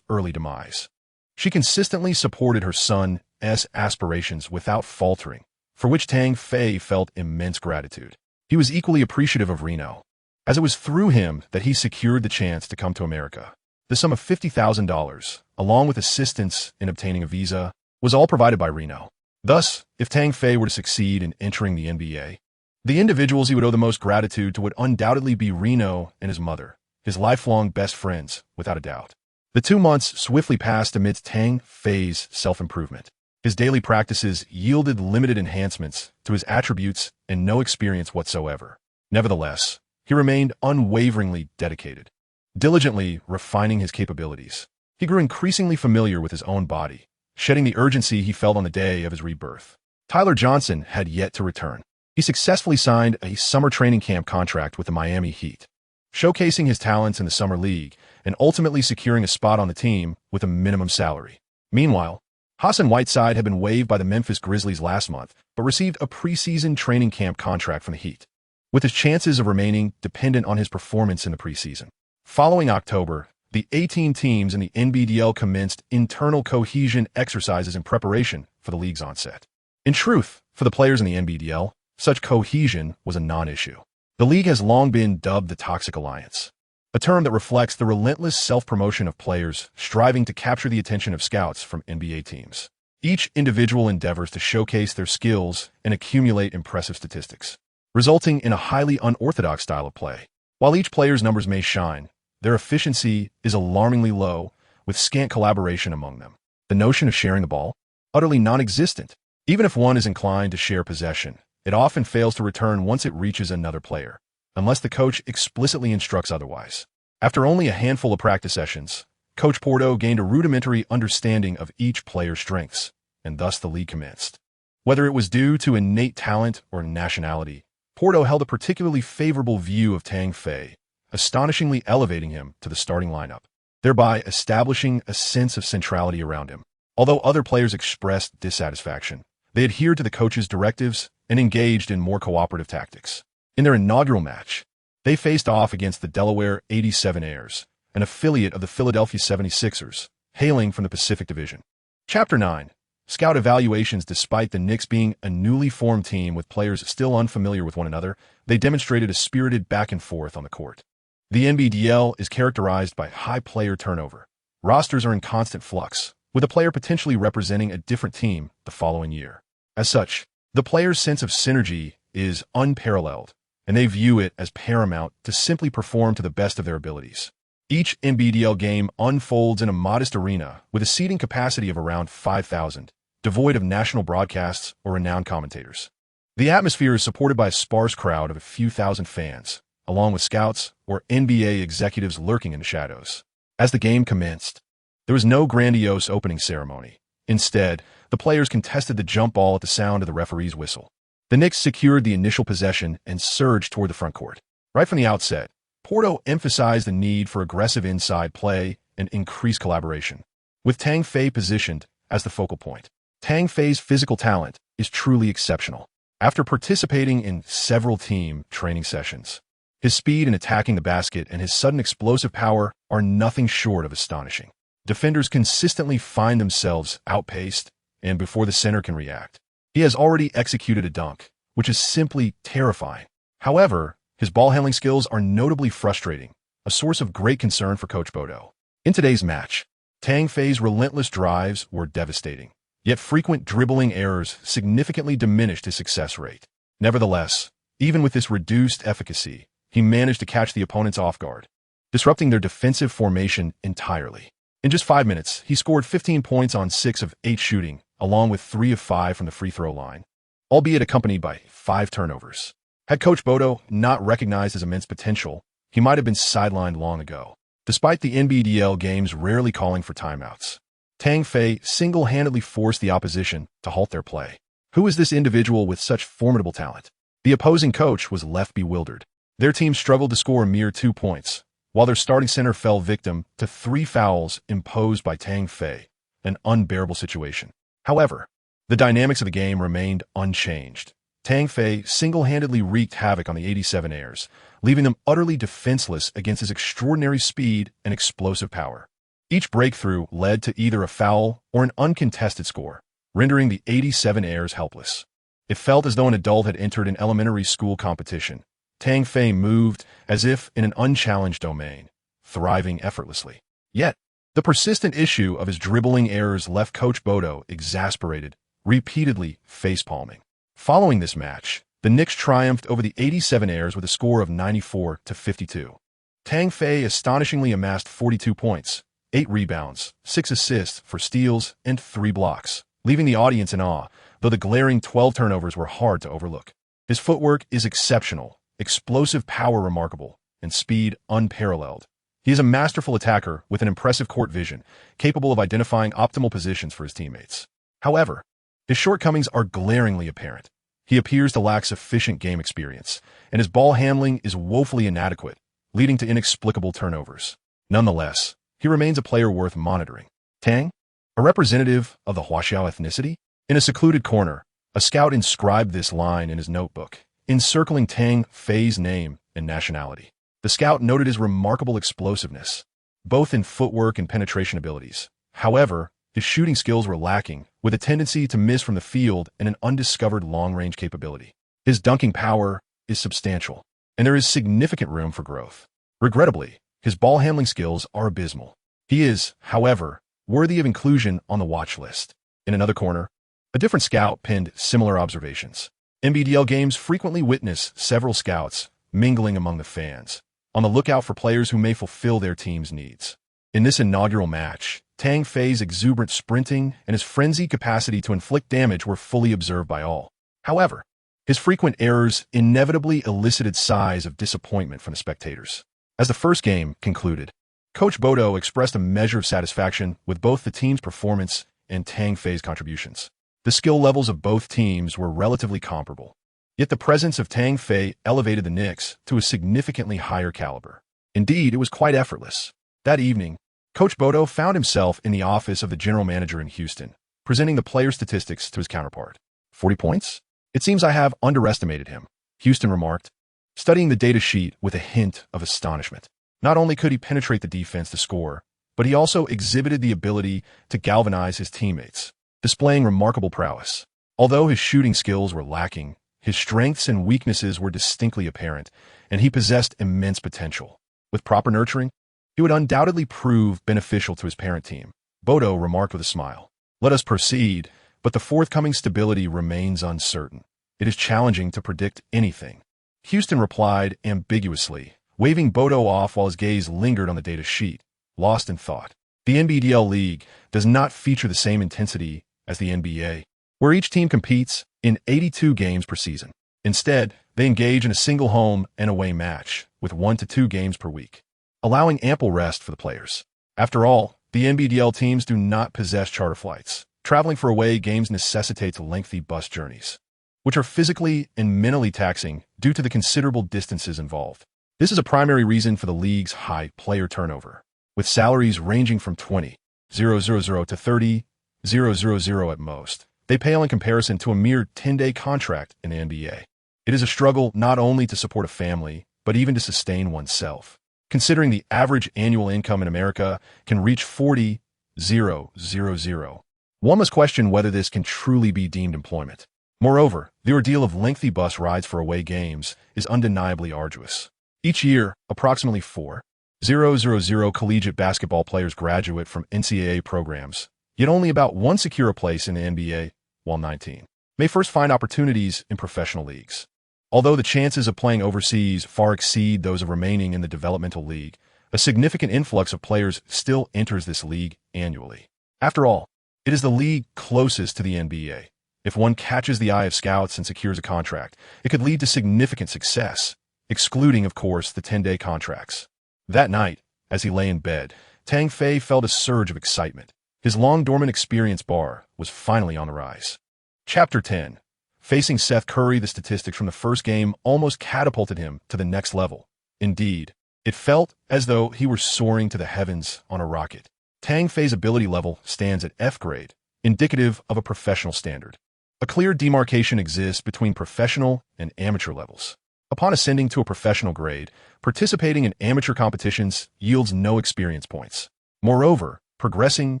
early demise. She consistently supported her son's aspirations without faltering, for which Tang Fei felt immense gratitude. He was equally appreciative of Reno, as it was through him that he secured the chance to come to America. The sum of $50,000, along with assistance in obtaining a visa, was all provided by Reno. Thus, if Tang Fei were to succeed in entering the NBA, the individuals he would owe the most gratitude to would undoubtedly be Reno and his mother, his lifelong best friends, without a doubt. The 2 months swiftly passed amidst Tang Fei's self-improvement. His daily practices yielded limited enhancements to his attributes and no experience whatsoever. Nevertheless, he remained unwaveringly dedicated, diligently refining his capabilities. He grew increasingly familiar with his own body, shedding the urgency he felt on the day of his rebirth. Tyler Johnson had yet to return. He successfully signed a summer training camp contract with the Miami Heat, showcasing his talents in the summer league and ultimately securing a spot on the team with a minimum salary. Meanwhile, Hassan Whiteside had been waived by the Memphis Grizzlies last month, but received a preseason training camp contract from the Heat, with his chances of remaining dependent on his performance in the preseason. Following October, the 18 teams in the NBDL commenced internal cohesion exercises in preparation for the league's onset. In truth, for the players in the NBDL, such cohesion was a non-issue. The league has long been dubbed the Toxic Alliance, a term that reflects the relentless self-promotion of players striving to capture the attention of scouts from NBA teams. Each individual endeavors to showcase their skills and accumulate impressive statistics, resulting in a highly unorthodox style of play. While each player's numbers may shine, their efficiency is alarmingly low, with scant collaboration among them. The notion of sharing the ball? Utterly non-existent. Even if one is inclined to share possession, it often fails to return once it reaches another player, unless the coach explicitly instructs otherwise. After only a handful of practice sessions, Coach Porto gained a rudimentary understanding of each player's strengths, and thus the league commenced. Whether it was due to innate talent or nationality, Porto held a particularly favorable view of Tang Fei, astonishingly elevating him to the starting lineup, thereby establishing a sense of centrality around him. Although other players expressed dissatisfaction, they adhered to the coach's directives and engaged in more cooperative tactics. In their inaugural match, they faced off against the Delaware 87ers, an affiliate of the Philadelphia 76ers, hailing from the Pacific Division. Chapter 9. Scout Evaluations. Despite the Knicks being a newly formed team with players still unfamiliar with one another, they demonstrated a spirited back and forth on the court. The NBDL is characterized by high player turnover. Rosters are in constant flux, with a player potentially representing a different team the following year. As such, the players' sense of synergy is unparalleled, and they view it as paramount to simply perform to the best of their abilities. Each NBDL game unfolds in a modest arena with a seating capacity of around 5,000, devoid of national broadcasts or renowned commentators. The atmosphere is supported by a sparse crowd of a few thousand fans, along with scouts or NBA executives lurking in the shadows. As the game commenced, there was no grandiose opening ceremony. Instead, the players contested the jump ball at the sound of the referee's whistle. The Knicks secured the initial possession and surged toward the front court. Right from the outset, Porto emphasized the need for aggressive inside play and increased collaboration, with Tang Fei positioned as the focal point. Tang Fei's physical talent is truly exceptional. After participating in several team training sessions, his speed in attacking the basket and his sudden explosive power are nothing short of astonishing. Defenders consistently find themselves outpaced, and before the center can react, he has already executed a dunk, which is simply terrifying. However, his ball handling skills are notably frustrating, a source of great concern for Coach Porto. In today's match, Tang Fei's relentless drives were devastating, yet frequent dribbling errors significantly diminished his success rate. Nevertheless, even with this reduced efficacy, he managed to catch the opponents off guard, disrupting their defensive formation entirely. In just 5 minutes, he scored 15 points on 6 of 8 shooting, along with 3 of 5 from the free throw line, albeit accompanied by 5 turnovers. Had Coach Porto not recognized his immense potential, he might have been sidelined long ago. Despite the NBDL games rarely calling for timeouts, Tang Fei single-handedly forced the opposition to halt their play. Who is this individual with such formidable talent? The opposing coach was left bewildered. Their team struggled to score a mere 2 points, while their starting center fell victim to 3 fouls imposed by Tang Fei, an unbearable situation. However, the dynamics of the game remained unchanged. Tang Fei single-handedly wreaked havoc on the 87ers, leaving them utterly defenseless against his extraordinary speed and explosive power. Each breakthrough led to either a foul or an uncontested score, rendering the 87ers helpless. It felt as though an adult had entered an elementary school competition. Tang Fei moved as if in an unchallenged domain, thriving effortlessly. Yet, the persistent issue of his dribbling errors left Coach Porto exasperated, repeatedly facepalming. Following this match, the Knicks triumphed over the 87ers with a score of 94-52. Tang Fei astonishingly amassed 42 points, 8 rebounds, 6 assists for steals, and 3 blocks, leaving the audience in awe, though the glaring 12 turnovers were hard to overlook. His footwork is exceptional, explosive power remarkable, and speed unparalleled. He is a masterful attacker with an impressive court vision, capable of identifying optimal positions for his teammates. However, his shortcomings are glaringly apparent. He appears to lack sufficient game experience, and his ball handling is woefully inadequate, leading to inexplicable turnovers. Nonetheless, he remains a player worth monitoring. Tang, a representative of the Huaxiao ethnicity? In a secluded corner, a scout inscribed this line in his notebook, encircling Tang Fei's name and nationality. The scout noted his remarkable explosiveness, both in footwork and penetration abilities. However, his shooting skills were lacking, with a tendency to miss from the field and an undiscovered long-range capability. His dunking power is substantial, and there is significant room for growth. Regrettably, his ball handling skills are abysmal. He is, however, worthy of inclusion on the watch list. In another corner, a different scout penned similar observations. NBDL games frequently witness several scouts mingling among the fans, on the lookout for players who may fulfill their team's needs. In this inaugural match, Tang Fei's exuberant sprinting and his frenzied capacity to inflict damage were fully observed by all. However, His frequent errors inevitably elicited sighs of disappointment from the spectators. As the first game concluded, Coach Bodo expressed a measure of satisfaction with both the team's performance and Tang Fei's contributions. The skill levels of both teams were relatively comparable, yet the presence of Tang Fei elevated the Knicks to a significantly higher caliber. Indeed, it was quite effortless. That evening, Coach Bodo found himself in the office of the general manager in Houston, presenting the player statistics to his counterpart. 40 points? It seems I have underestimated him, Houston remarked, studying the data sheet with a hint of astonishment. Not only could he penetrate the defense to score, but he also exhibited the ability to galvanize his teammates, displaying remarkable prowess. Although his shooting skills were lacking, his strengths and weaknesses were distinctly apparent, and he possessed immense potential. With proper nurturing, he would undoubtedly prove beneficial to his parent team, Bodo remarked with a smile. Let us proceed, but the forthcoming stability remains uncertain. It is challenging to predict anything. Houston replied ambiguously, waving Bodo off while his gaze lingered on the data sheet, lost in thought. The NBDL league does not feature the same intensity as the NBA, where each team competes in 82 games per season. Instead, they engage in a single home and away match with 1 to 2 games per week, allowing ample rest for the players. After all, the NBDL teams do not possess charter flights. Traveling for away games necessitates lengthy bus journeys, which are physically and mentally taxing due to the considerable distances involved. This is a primary reason for the league's high player turnover, with salaries ranging from $20,000 to $30,000 at most. They pale in comparison to a mere 10-day contract in the NBA. It is a struggle not only to support a family, but even to sustain oneself, considering the average annual income in America can reach $40,000. One must question whether this can truly be deemed employment. Moreover, the ordeal of lengthy bus rides for away games is undeniably arduous. Each year, approximately 4,000 collegiate basketball players graduate from NCAA programs, yet only about 1 secure a place in the NBA, while 19 may first find opportunities in professional leagues. Although the chances of playing overseas far exceed those of remaining in the developmental league, a significant influx of players still enters this league annually. After all, it is the league closest to the NBA. If one catches the eye of scouts and secures a contract, it could lead to significant success, excluding, of course, the 10-day contracts. That night, as he lay in bed, Tang Fei felt a surge of excitement. His long-dormant experience bar was finally on the rise. Chapter 10. Facing Seth Curry, the statistics from the first game almost catapulted him to the next level. Indeed, it felt as though he were soaring to the heavens on a rocket. Tang Fei's ability level stands at F grade, indicative of a professional standard. A clear demarcation exists between professional and amateur levels. Upon ascending to a professional grade, participating in amateur competitions yields no experience points. Moreover, progressing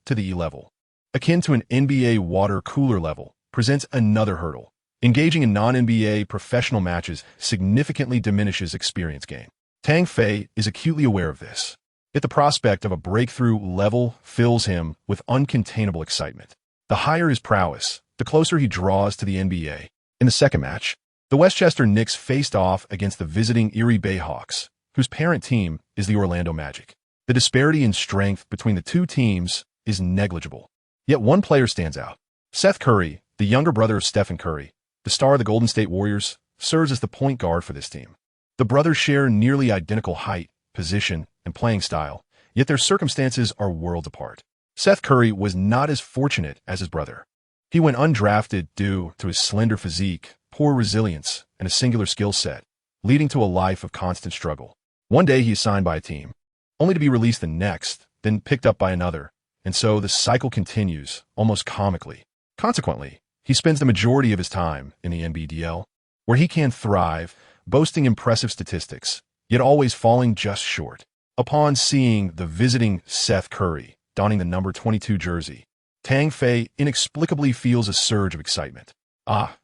to the E level, akin to an NBA water cooler level, presents another hurdle. Engaging in non-NBA professional matches significantly diminishes experience gain. Tang Fei is acutely aware of this, yet the prospect of a breakthrough level fills him with uncontainable excitement. The higher his prowess, the closer he draws to the NBA. In the second match, the Westchester Knicks faced off against the visiting Erie Bayhawks, whose parent team is the Orlando Magic. The disparity in strength between the two teams is negligible. Yet one player stands out. Seth Curry, the younger brother of Stephen Curry, the star of the Golden State Warriors, serves as the point guard for this team. The brothers share nearly identical height, position, and playing style, yet their circumstances are worlds apart. Seth Curry was not as fortunate as his brother. He went undrafted due to his slender physique, poor resilience, and a singular skill set, leading to a life of constant struggle. One day he is signed by a team, only to be released the next, then picked up by another, and so the cycle continues, almost comically. Consequently, he spends the majority of his time in the NBDL, where he can thrive, boasting impressive statistics, yet always falling just short. Upon seeing the visiting Seth Curry donning the number 22 jersey, Tang Fei inexplicably feels a surge of excitement.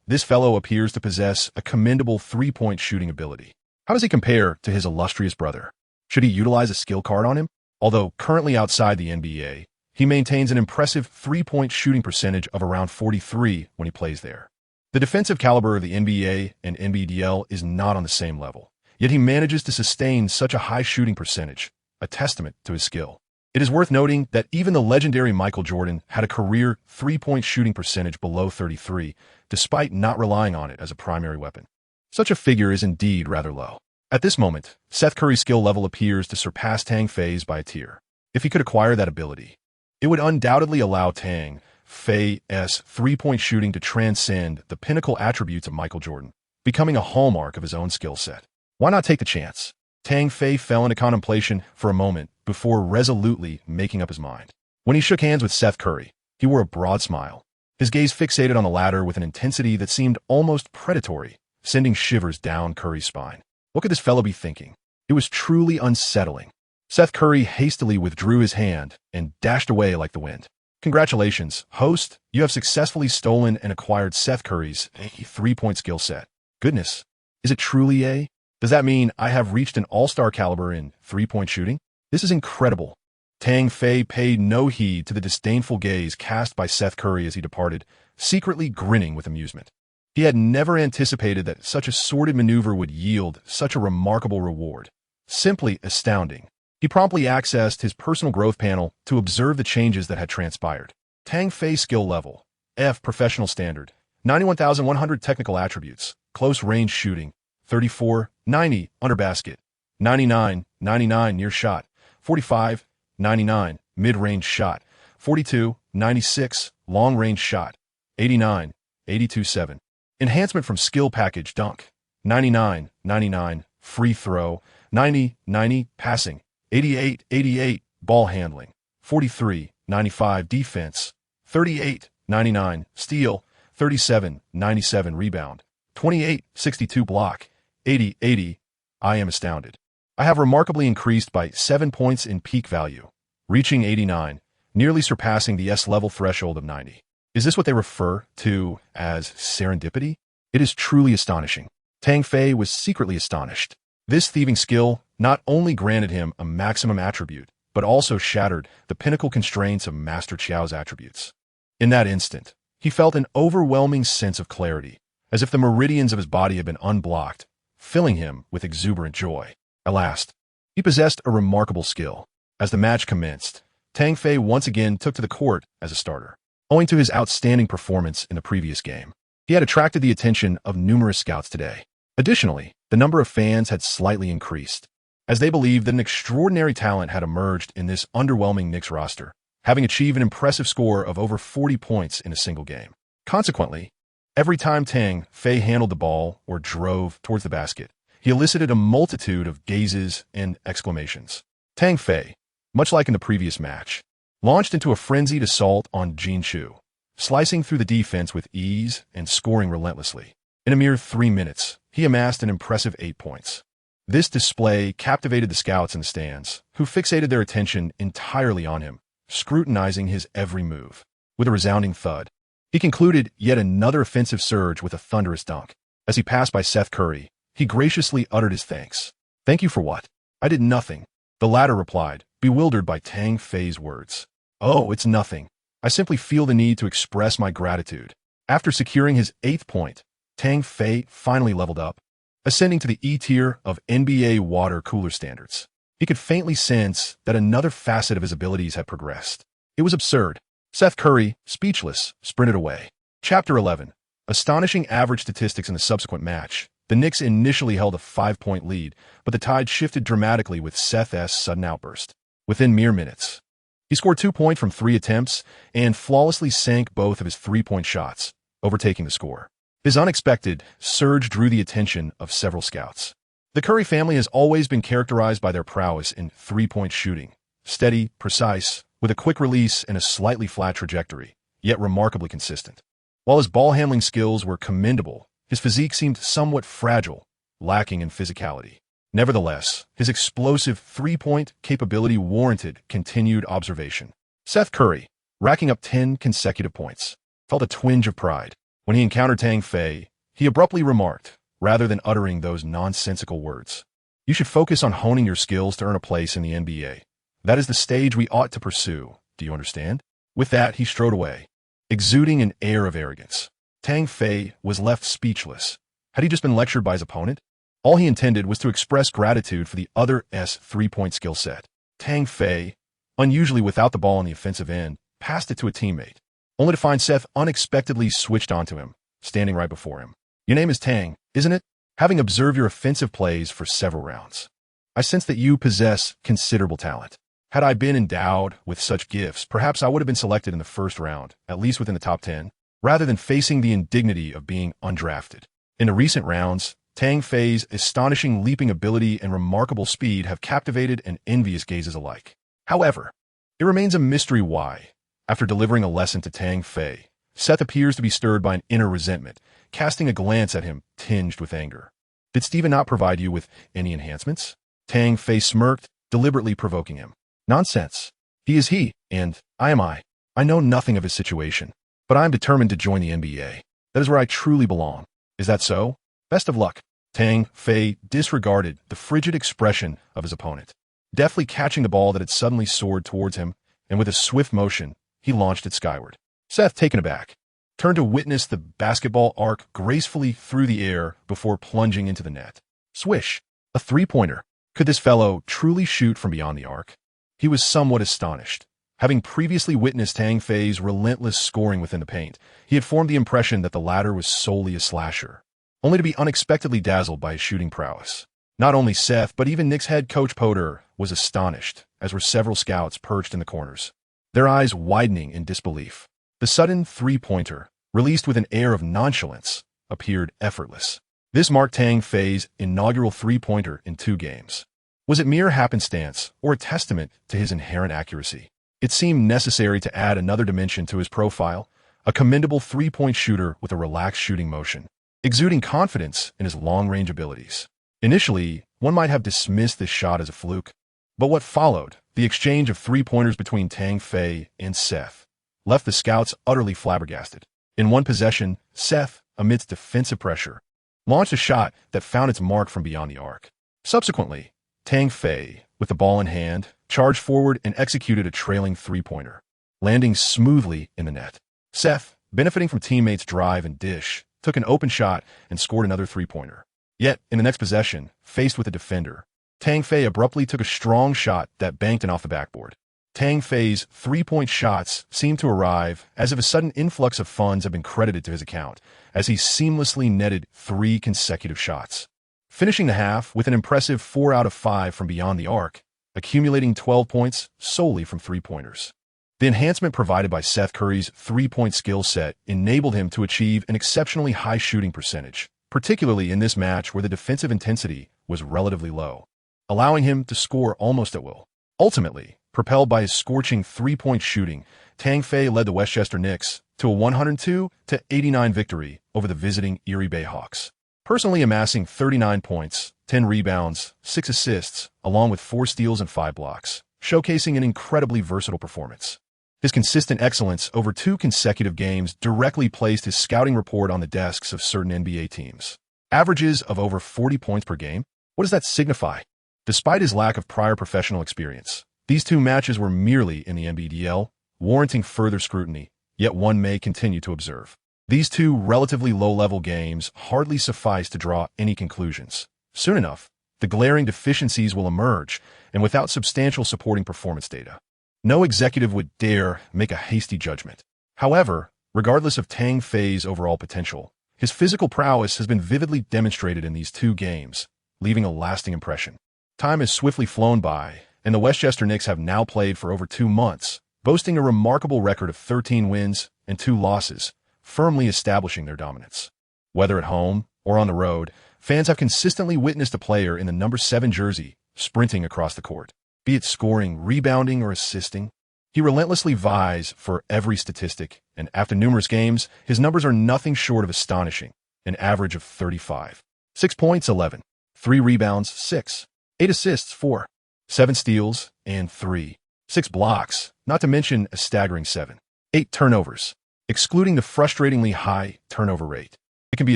This fellow appears to possess a commendable three-point shooting ability. How does he compare to his illustrious brother? Should he utilize a skill card on him? Although currently outside the NBA, he maintains an impressive three-point shooting percentage of around 43 when he plays there. The defensive caliber of the NBA and NBDL is not on the same level, yet he manages to sustain such a high shooting percentage, a testament to his skill. It is worth noting that even the legendary Michael Jordan had a career three-point shooting percentage below 33, despite not relying on it as a primary weapon. Such a figure is indeed rather low. At this moment, Seth Curry's skill level appears to surpass Tang Fei's by a tier. If he could acquire that ability, it would undoubtedly allow Tang Fei's three-point shooting to transcend the pinnacle attributes of Michael Jordan, becoming a hallmark of his own skill set. Why not take the chance? Tang Fei fell into contemplation for a moment before resolutely making up his mind. When he shook hands with Seth Curry, he wore a broad smile, his gaze fixated on the latter with an intensity that seemed almost predatory, sending shivers down Curry's spine. What could this fellow be thinking? It was truly unsettling. Seth Curry hastily withdrew his hand and dashed away like the wind. Congratulations, host. You have successfully stolen and acquired Seth Curry's three-point skill set. Goodness, is it truly a? Does that mean I have reached an all-star caliber in three-point shooting? This is incredible. Tang Fei paid no heed to the disdainful gaze cast by Seth Curry as he departed, secretly grinning with amusement. He had never anticipated that such a sordid maneuver would yield such a remarkable reward. Simply astounding. He promptly accessed his personal growth panel to observe the changes that had transpired. Tang Fei skill level, F professional standard, 91,100 technical attributes, close range shooting, 34, 90 under basket, 99, 99 near shot, 45, 99 mid-range shot, 42, 96 long-range shot, 89, 82, 7. Enhancement from skill package dunk, 99, 99 free throw, 90, 90 passing, 88, 88 ball handling, 43, 95 defense, 38, 99 steal, 37, 97 rebound, 28, 62 block, 80, 80. I am astounded. I have remarkably increased by 7 points in peak value, reaching 89, nearly surpassing the S-level threshold of 90. Is this what they refer to as serendipity? It is truly astonishing. Tang Fei was secretly astonished. This thieving skill not only granted him a maximum attribute, but also shattered the pinnacle constraints of Master Chiao's attributes. In that instant, he felt an overwhelming sense of clarity, as if the meridians of his body had been unblocked, filling him with exuberant joy. At last, he possessed a remarkable skill. As the match commenced, Tang Fei once again took to the court as a starter. Owing to his outstanding performance in the previous game, he had attracted the attention of numerous scouts today. Additionally, the number of fans had slightly increased, as they believed that an extraordinary talent had emerged in this underwhelming Knicks roster, having achieved an impressive score of over 40 points in a single game. Consequently, every time Tang Fei handled the ball or drove towards the basket, he elicited a multitude of gazes and exclamations. Tang Fei, much like in the previous match, launched into a frenzied assault on Jin Chu, slicing through the defense with ease and scoring relentlessly. In a mere 3 minutes, he amassed an impressive 8 points. This display captivated the scouts in the stands, who fixated their attention entirely on him, scrutinizing his every move. With a resounding thud, he concluded yet another offensive surge with a thunderous dunk. As he passed by Seth Curry, he graciously uttered his thanks. "Thank you for what?" "I did nothing," the latter replied, bewildered by Tang Fei's words. "Oh, it's nothing. I simply feel the need to express my gratitude." After securing his 8th point, Tang Fei finally leveled up, ascending to the E tier of NBA water cooler standards. He could faintly sense that another facet of his abilities had progressed. It was absurd. Seth Curry, speechless, sprinted away. Chapter 11. Astonishing average statistics in the subsequent match. The Knicks initially held a 5-point lead, but the tide shifted dramatically with Seth's sudden outburst. Within mere minutes, he scored 2 points from 3 attempts and flawlessly sank both of his 3-point shots, overtaking the score. His unexpected surge drew the attention of several scouts. The Curry family has always been characterized by their prowess in 3-point shooting, steady, precise, with a quick release and a slightly flat trajectory, yet remarkably consistent. While his ball handling skills were commendable, his physique seemed somewhat fragile, lacking in physicality. Nevertheless, his explosive 3-point capability warranted continued observation. Seth Curry, racking up 10 consecutive points, felt a twinge of pride. When he encountered Tang Fei, he abruptly remarked, rather than uttering those nonsensical words, "You should focus on honing your skills to earn a place in the NBA. That is the stage we ought to pursue. Do you understand?" With that, he strode away, exuding an air of arrogance. Tang Fei was left speechless. Had he just been lectured by his opponent? All he intended was to express gratitude for the other's 3-point skill set. Tang Fei, unusually without the ball on the offensive end, passed it to a teammate, only to find Seth unexpectedly switched onto him, standing right before him. Your name is Tang, isn't it? Having observed your offensive plays for several rounds, I sense that you possess considerable talent. Had I been endowed with such gifts, perhaps I would have been selected in the first round, at least within the top 10, rather than facing the indignity of being undrafted. In the recent rounds, Tang Fei's astonishing leaping ability and remarkable speed have captivated and envious gazes alike. However, it remains a mystery why, after delivering a lesson to Tang Fei, Seth appears to be stirred by an inner resentment, casting a glance at him tinged with anger. Did Steven not provide you with any enhancements? Tang Fei smirked, deliberately provoking him. Nonsense. He is he, and I am I. I know nothing of his situation, but I am determined to join the NBA. That is where I truly belong. Is that so? Best of luck. Tang Fei disregarded the frigid expression of his opponent, deftly catching the ball that had suddenly soared towards him, and with a swift motion, he launched it skyward. Seth, taken aback, turned to witness the basketball arc gracefully through the air before plunging into the net. Swish! A three-pointer. Could this fellow truly shoot from beyond the arc? He was somewhat astonished. Having previously witnessed Tang Fei's relentless scoring within the paint, he had formed the impression that the latter was solely a slasher, only to be unexpectedly dazzled by his shooting prowess. Not only Seth, but even Knicks head coach Potter was astonished, as were several scouts perched in the corners, their eyes widening in disbelief. The sudden three-pointer, released with an air of nonchalance, appeared effortless. This marked Tang Fei's inaugural three-pointer in 2 games. Was it mere happenstance or a testament to his inherent accuracy? It seemed necessary to add another dimension to his profile, a commendable three-point shooter with a relaxed shooting motion, exuding confidence in his long-range abilities. Initially, one might have dismissed this shot as a fluke, but what followed, the exchange of three-pointers between Tang Fei and Seth, left the scouts utterly flabbergasted. In one possession, Seth, amidst defensive pressure, launched a shot that found its mark from beyond the arc. Subsequently, Tang Fei, with the ball in hand, charged forward and executed a trailing three-pointer, landing smoothly in the net. Seth, benefiting from teammates' drive and dish, took an open shot and scored another three-pointer. Yet, in the next possession, faced with a defender, Tang Fei abruptly took a strong shot that banked and off the backboard. Tang Fei's three-point shots seemed to arrive as if a sudden influx of funds had been credited to his account, as he seamlessly netted 3 consecutive shots, finishing the half with an impressive 4 out of 5 from beyond the arc, accumulating 12 points solely from three-pointers. The enhancement provided by Seth Curry's three-point skill set enabled him to achieve an exceptionally high shooting percentage, particularly in this match where the defensive intensity was relatively low, allowing him to score almost at will. Ultimately, propelled by his scorching three-point shooting, Tang Fei led the Westchester Knicks to a 102-89 victory over the visiting Erie Bayhawks, personally amassing 39 points, 10 rebounds, 6 assists, along with 4 steals and 5 blocks, showcasing an incredibly versatile performance. His consistent excellence over 2 consecutive games directly placed his scouting report on the desks of certain NBA teams. Averages of over 40 points per game? What does that signify? Despite his lack of prior professional experience, these 2 matches were merely in the NBDL, warranting further scrutiny, yet one may continue to observe. These 2 relatively low-level games hardly suffice to draw any conclusions. Soon enough, the glaring deficiencies will emerge, and without substantial supporting performance data, no executive would dare make a hasty judgment. However, regardless of Tang Fei's overall potential, his physical prowess has been vividly demonstrated in these 2 games, leaving a lasting impression. Time has swiftly flown by, and the Westchester Knicks have now played for over 2 months, boasting a remarkable record of 13 wins and 2 losses, firmly establishing their dominance. Whether at home or on the road, fans have consistently witnessed a player in the number 7 jersey sprinting across the court. Be it scoring, rebounding, or assisting, he relentlessly vies for every statistic, and after numerous games, his numbers are nothing short of astonishing, an average of 35. 6 points, 11. 3 rebounds, 6. 8 assists, 4. 7 steals, and 3. 6 blocks, not to mention a staggering 7. 8 turnovers, excluding the frustratingly high turnover rate. It can be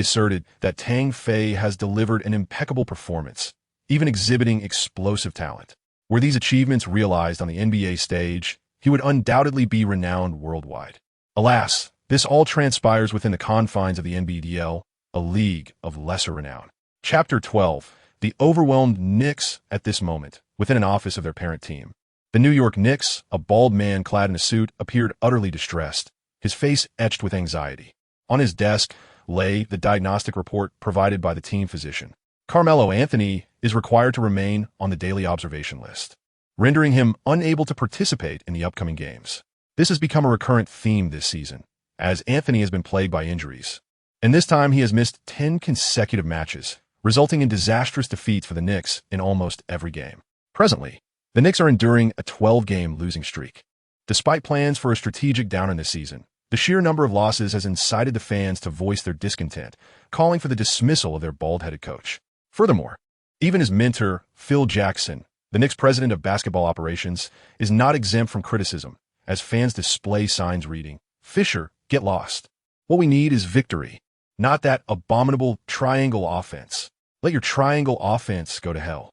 asserted that Tang Fei has delivered an impeccable performance, even exhibiting explosive talent. Were these achievements realized on the NBA stage, he would undoubtedly be renowned worldwide. Alas, this all transpires within the confines of the NBDL, a league of lesser renown. Chapter 12. The overwhelmed Knicks at this moment, within an office of their parent team. The New York Knicks, a bald man clad in a suit, appeared utterly distressed, his face etched with anxiety. On his desk lay the diagnostic report provided by the team physician. Carmelo Anthony is required to remain on the daily observation list, rendering him unable to participate in the upcoming games. This has become a recurrent theme this season, as Anthony has been plagued by injuries. And this time he has missed 10 consecutive matches, resulting in disastrous defeats for the Knicks in almost every game. Presently, the Knicks are enduring a 12-game losing streak. Despite plans for a strategic downer this season, the sheer number of losses has incited the fans to voice their discontent, calling for the dismissal of their bald-headed coach. Furthermore, even his mentor, Phil Jackson, the Knicks president of basketball operations, is not exempt from criticism, as fans display signs reading, "Fisher, get lost. What we need is victory, not that abominable triangle offense. Let your triangle offense go to hell."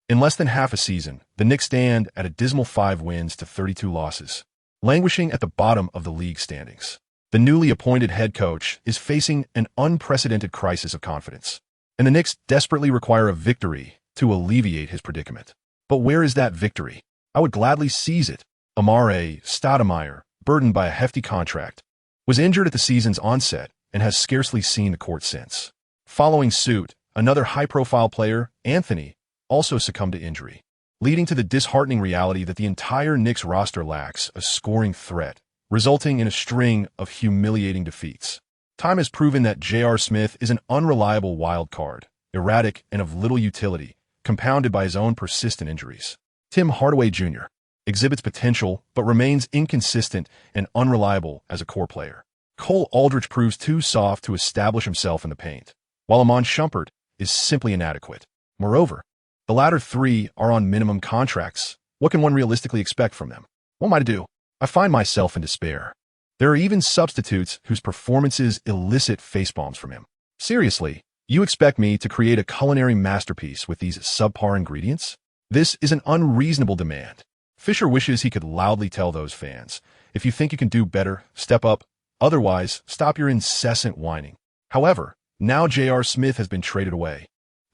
In less than half a season, the Knicks stand at a dismal 5 wins to 32 losses, languishing at the bottom of the league standings. The newly appointed head coach is facing an unprecedented crisis of confidence, and the Knicks desperately require a victory to alleviate his predicament. But where is that victory? I would gladly seize it. Amare Stoudemire, burdened by a hefty contract, was injured at the season's onset and has scarcely seen the court since. Following suit, another high-profile player, Anthony, also succumbed to injury, leading to the disheartening reality that the entire Knicks roster lacks a scoring threat, resulting in a string of humiliating defeats. Time has proven that J.R. Smith is an unreliable wild card, erratic and of little utility, compounded by his own persistent injuries. Tim Hardaway Jr. exhibits potential but remains inconsistent and unreliable as a core player. Cole Aldrich proves too soft to establish himself in the paint, while Iman Shumpert is simply inadequate. Moreover, the latter three are on minimum contracts. What can one realistically expect from them? What am I to do? I find myself in despair. There are even substitutes whose performances elicit facepalms from him. Seriously, you expect me to create a culinary masterpiece with these subpar ingredients? This is an unreasonable demand. Fisher wishes he could loudly tell those fans, if you think you can do better, step up. Otherwise, stop your incessant whining. However, now J.R. Smith has been traded away.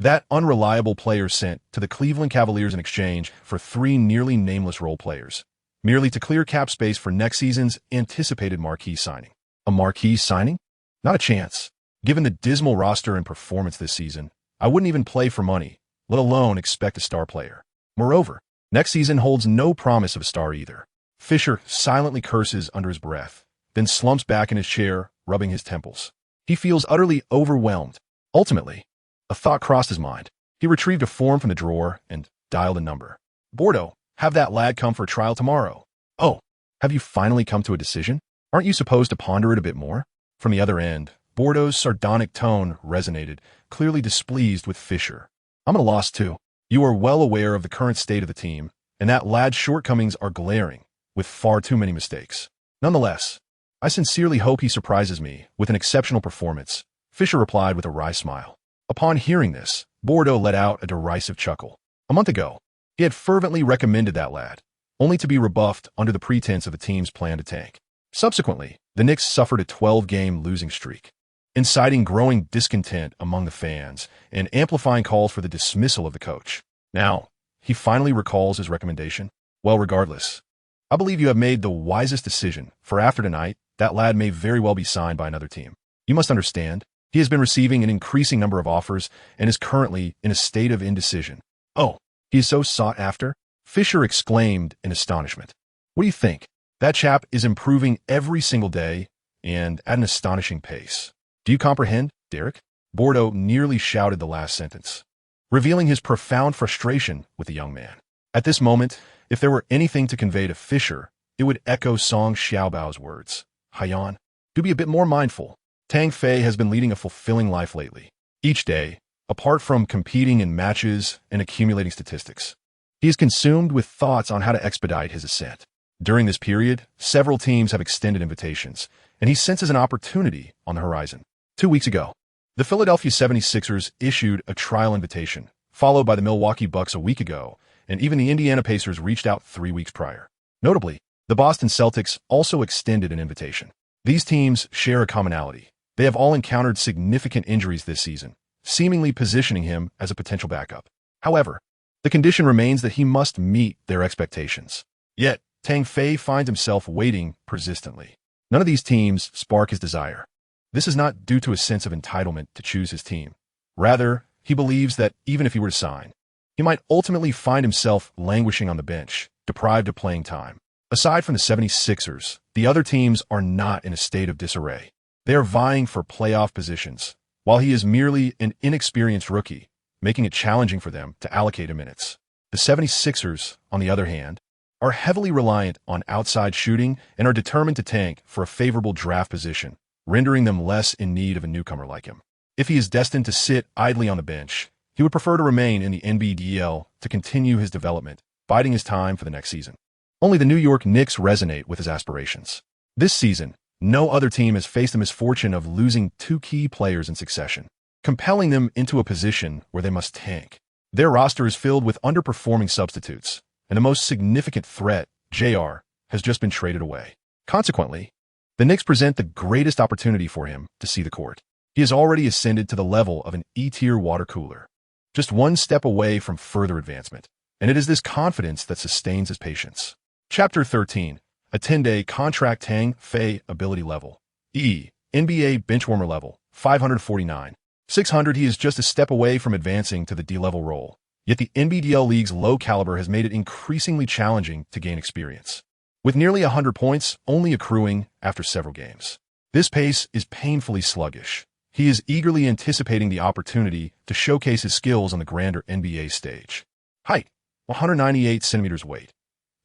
That unreliable player sent to the Cleveland Cavaliers in exchange for 3 nearly nameless role players, merely to clear cap space for next season's anticipated marquee signing. A marquee signing? Not a chance. Given the dismal roster and performance this season, I wouldn't even play for money, let alone expect a star player. Moreover, next season holds no promise of a star either. Fisher silently curses under his breath, then slumps back in his chair, rubbing his temples. He feels utterly overwhelmed. Ultimately, a thought crossed his mind. He retrieved a form from the drawer and dialed a number. "Bordeaux, have that lad come for a trial tomorrow." "Oh, have you finally come to a decision? Aren't you supposed to ponder it a bit more?" From the other end, Bordeaux's sardonic tone resonated, clearly displeased with Fisher. "I'm at a loss too. You are well aware of the current state of the team, and that lad's shortcomings are glaring, with far too many mistakes. Nonetheless, I sincerely hope he surprises me with an exceptional performance," Fisher replied with a wry smile. Upon hearing this, Bordeaux let out a derisive chuckle. A month ago, he had fervently recommended that lad, only to be rebuffed under the pretense of the team's plan to tank. Subsequently, the Knicks suffered a 12-game losing streak, inciting growing discontent among the fans and amplifying calls for the dismissal of the coach. Now, he finally recalls his recommendation. Well, regardless, I believe you have made the wisest decision, for after tonight, that lad may very well be signed by another team. You must understand, he has been receiving an increasing number of offers and is currently in a state of indecision. "Oh, he is so sought after?" Fisher exclaimed in astonishment. "What do you think? That chap is improving every single day and at an astonishing pace. Do you comprehend, Derek?" Bordeaux nearly shouted the last sentence, revealing his profound frustration with the young man. At this moment, if there were anything to convey to Fisher, it would echo Song Xiaobao's words. "Haiyan, do be a bit more mindful." Tang Fei has been leading a fulfilling life lately. Each day, apart from competing in matches and accumulating statistics, he is consumed with thoughts on how to expedite his ascent. During this period, several teams have extended invitations, and he senses an opportunity on the horizon. 2 weeks ago, the Philadelphia 76ers issued a trial invitation, followed by the Milwaukee Bucks a week ago, and even the Indiana Pacers reached out 3 weeks prior. Notably, the Boston Celtics also extended an invitation. These teams share a commonality. They have all encountered significant injuries this season, seemingly positioning him as a potential backup. However, the condition remains that he must meet their expectations. Yet, Tang Fei finds himself waiting persistently. None of these teams spark his desire. This is not due to a sense of entitlement to choose his team. Rather, he believes that even if he were to sign, he might ultimately find himself languishing on the bench, deprived of playing time. Aside from the 76ers, the other teams are not in a state of disarray. They are vying for playoff positions, while he is merely an inexperienced rookie, making it challenging for them to allocate him minutes. The 76ers, on the other hand, are heavily reliant on outside shooting and are determined to tank for a favorable draft position, rendering them less in need of a newcomer like him. If he is destined to sit idly on the bench, he would prefer to remain in the NBDL to continue his development, biding his time for the next season. Only the New York Knicks resonate with his aspirations. This season, no other team has faced the misfortune of losing two key players in succession, compelling them into a position where they must tank. Their roster is filled with underperforming substitutes, and the most significant threat, JR, has just been traded away. Consequently, the Knicks present the greatest opportunity for him to see the court. He has already ascended to the level of an E-tier water cooler, just one step away from further advancement, and it is this confidence that sustains his patience. Chapter 13, a 10-day contract. Tang Fei ability level. E. NBA benchwarmer level, 549. 600. He is just a step away from advancing to the D-level role, yet the NBDL League's low caliber has made it increasingly challenging to gain experience. With nearly 100 points only accruing after several games, this pace is painfully sluggish. He is eagerly anticipating the opportunity to showcase his skills on the grander NBA stage. Height, 198 centimeters. Weight,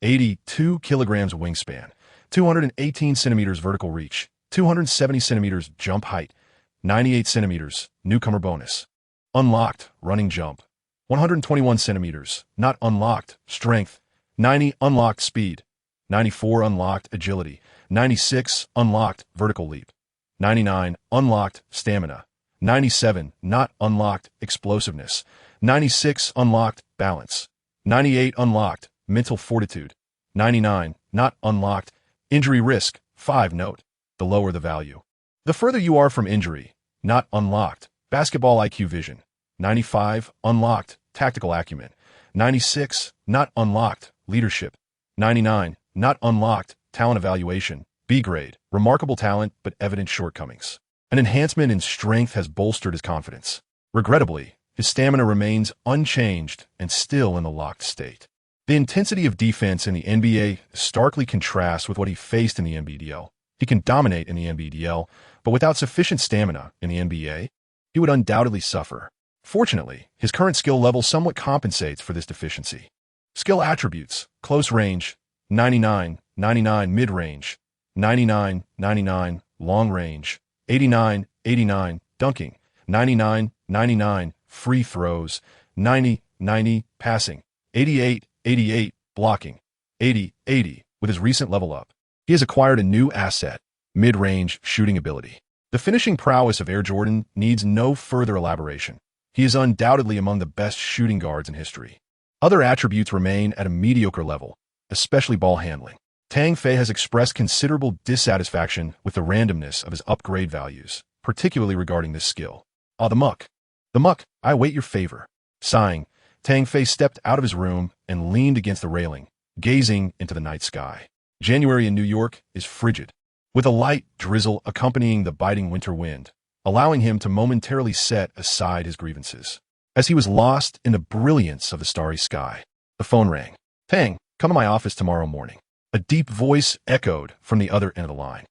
82 kilograms. Wingspan, 218 centimeters. Vertical reach, 270 centimeters. Jump height, 98 centimeters. Newcomer bonus. Unlocked, running jump, 121 centimeters. Not unlocked, strength, 90. Unlocked speed, 94. Unlocked agility, 96. Unlocked vertical leap, 99. Unlocked stamina, 97. Not unlocked explosiveness, 96. Unlocked balance, 98. Unlocked mental fortitude, 99. Not unlocked injury risk, 5. Note, the lower the value, the further you are from injury. Not unlocked basketball IQ vision, 95. Unlocked tactical acumen, 96. Not unlocked leadership, 99. Not unlocked talent evaluation, B grade, remarkable talent but evident shortcomings. An enhancement in strength has bolstered his confidence. Regrettably, his stamina remains unchanged and still in the locked state. The intensity of defense in the NBA starkly contrasts with what he faced in the NBDL. He can dominate in the NBDL, but without sufficient stamina in the NBA, he would undoubtedly suffer. Fortunately, his current skill level somewhat compensates for this deficiency. Skill attributes: close range, 99, 99. Mid-range, 99, 99. Long range, 89, 89. Dunking, 99, 99. Free throws, 90, 90. Passing, 88, 88. Blocking, 80, 80. With his recent level up, he has acquired a new asset, mid-range shooting ability. The finishing prowess of Air Jordan needs no further elaboration. He is undoubtedly among the best shooting guards in history. Other attributes remain at a mediocre level, especially ball handling. Tang Fei has expressed considerable dissatisfaction with the randomness of his upgrade values, particularly regarding this skill. Ah, the muck. The muck, I await your favor. Sighing, Tang Fei stepped out of his room and leaned against the railing, gazing into the night sky. January in New York is frigid, with a light drizzle accompanying the biting winter wind, allowing him to momentarily set aside his grievances. As he was lost in the brilliance of the starry sky, the phone rang. Tang, come to my office tomorrow morning. A deep voice echoed from the other end of the line.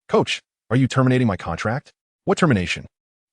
Coach, are you terminating my contract? What termination?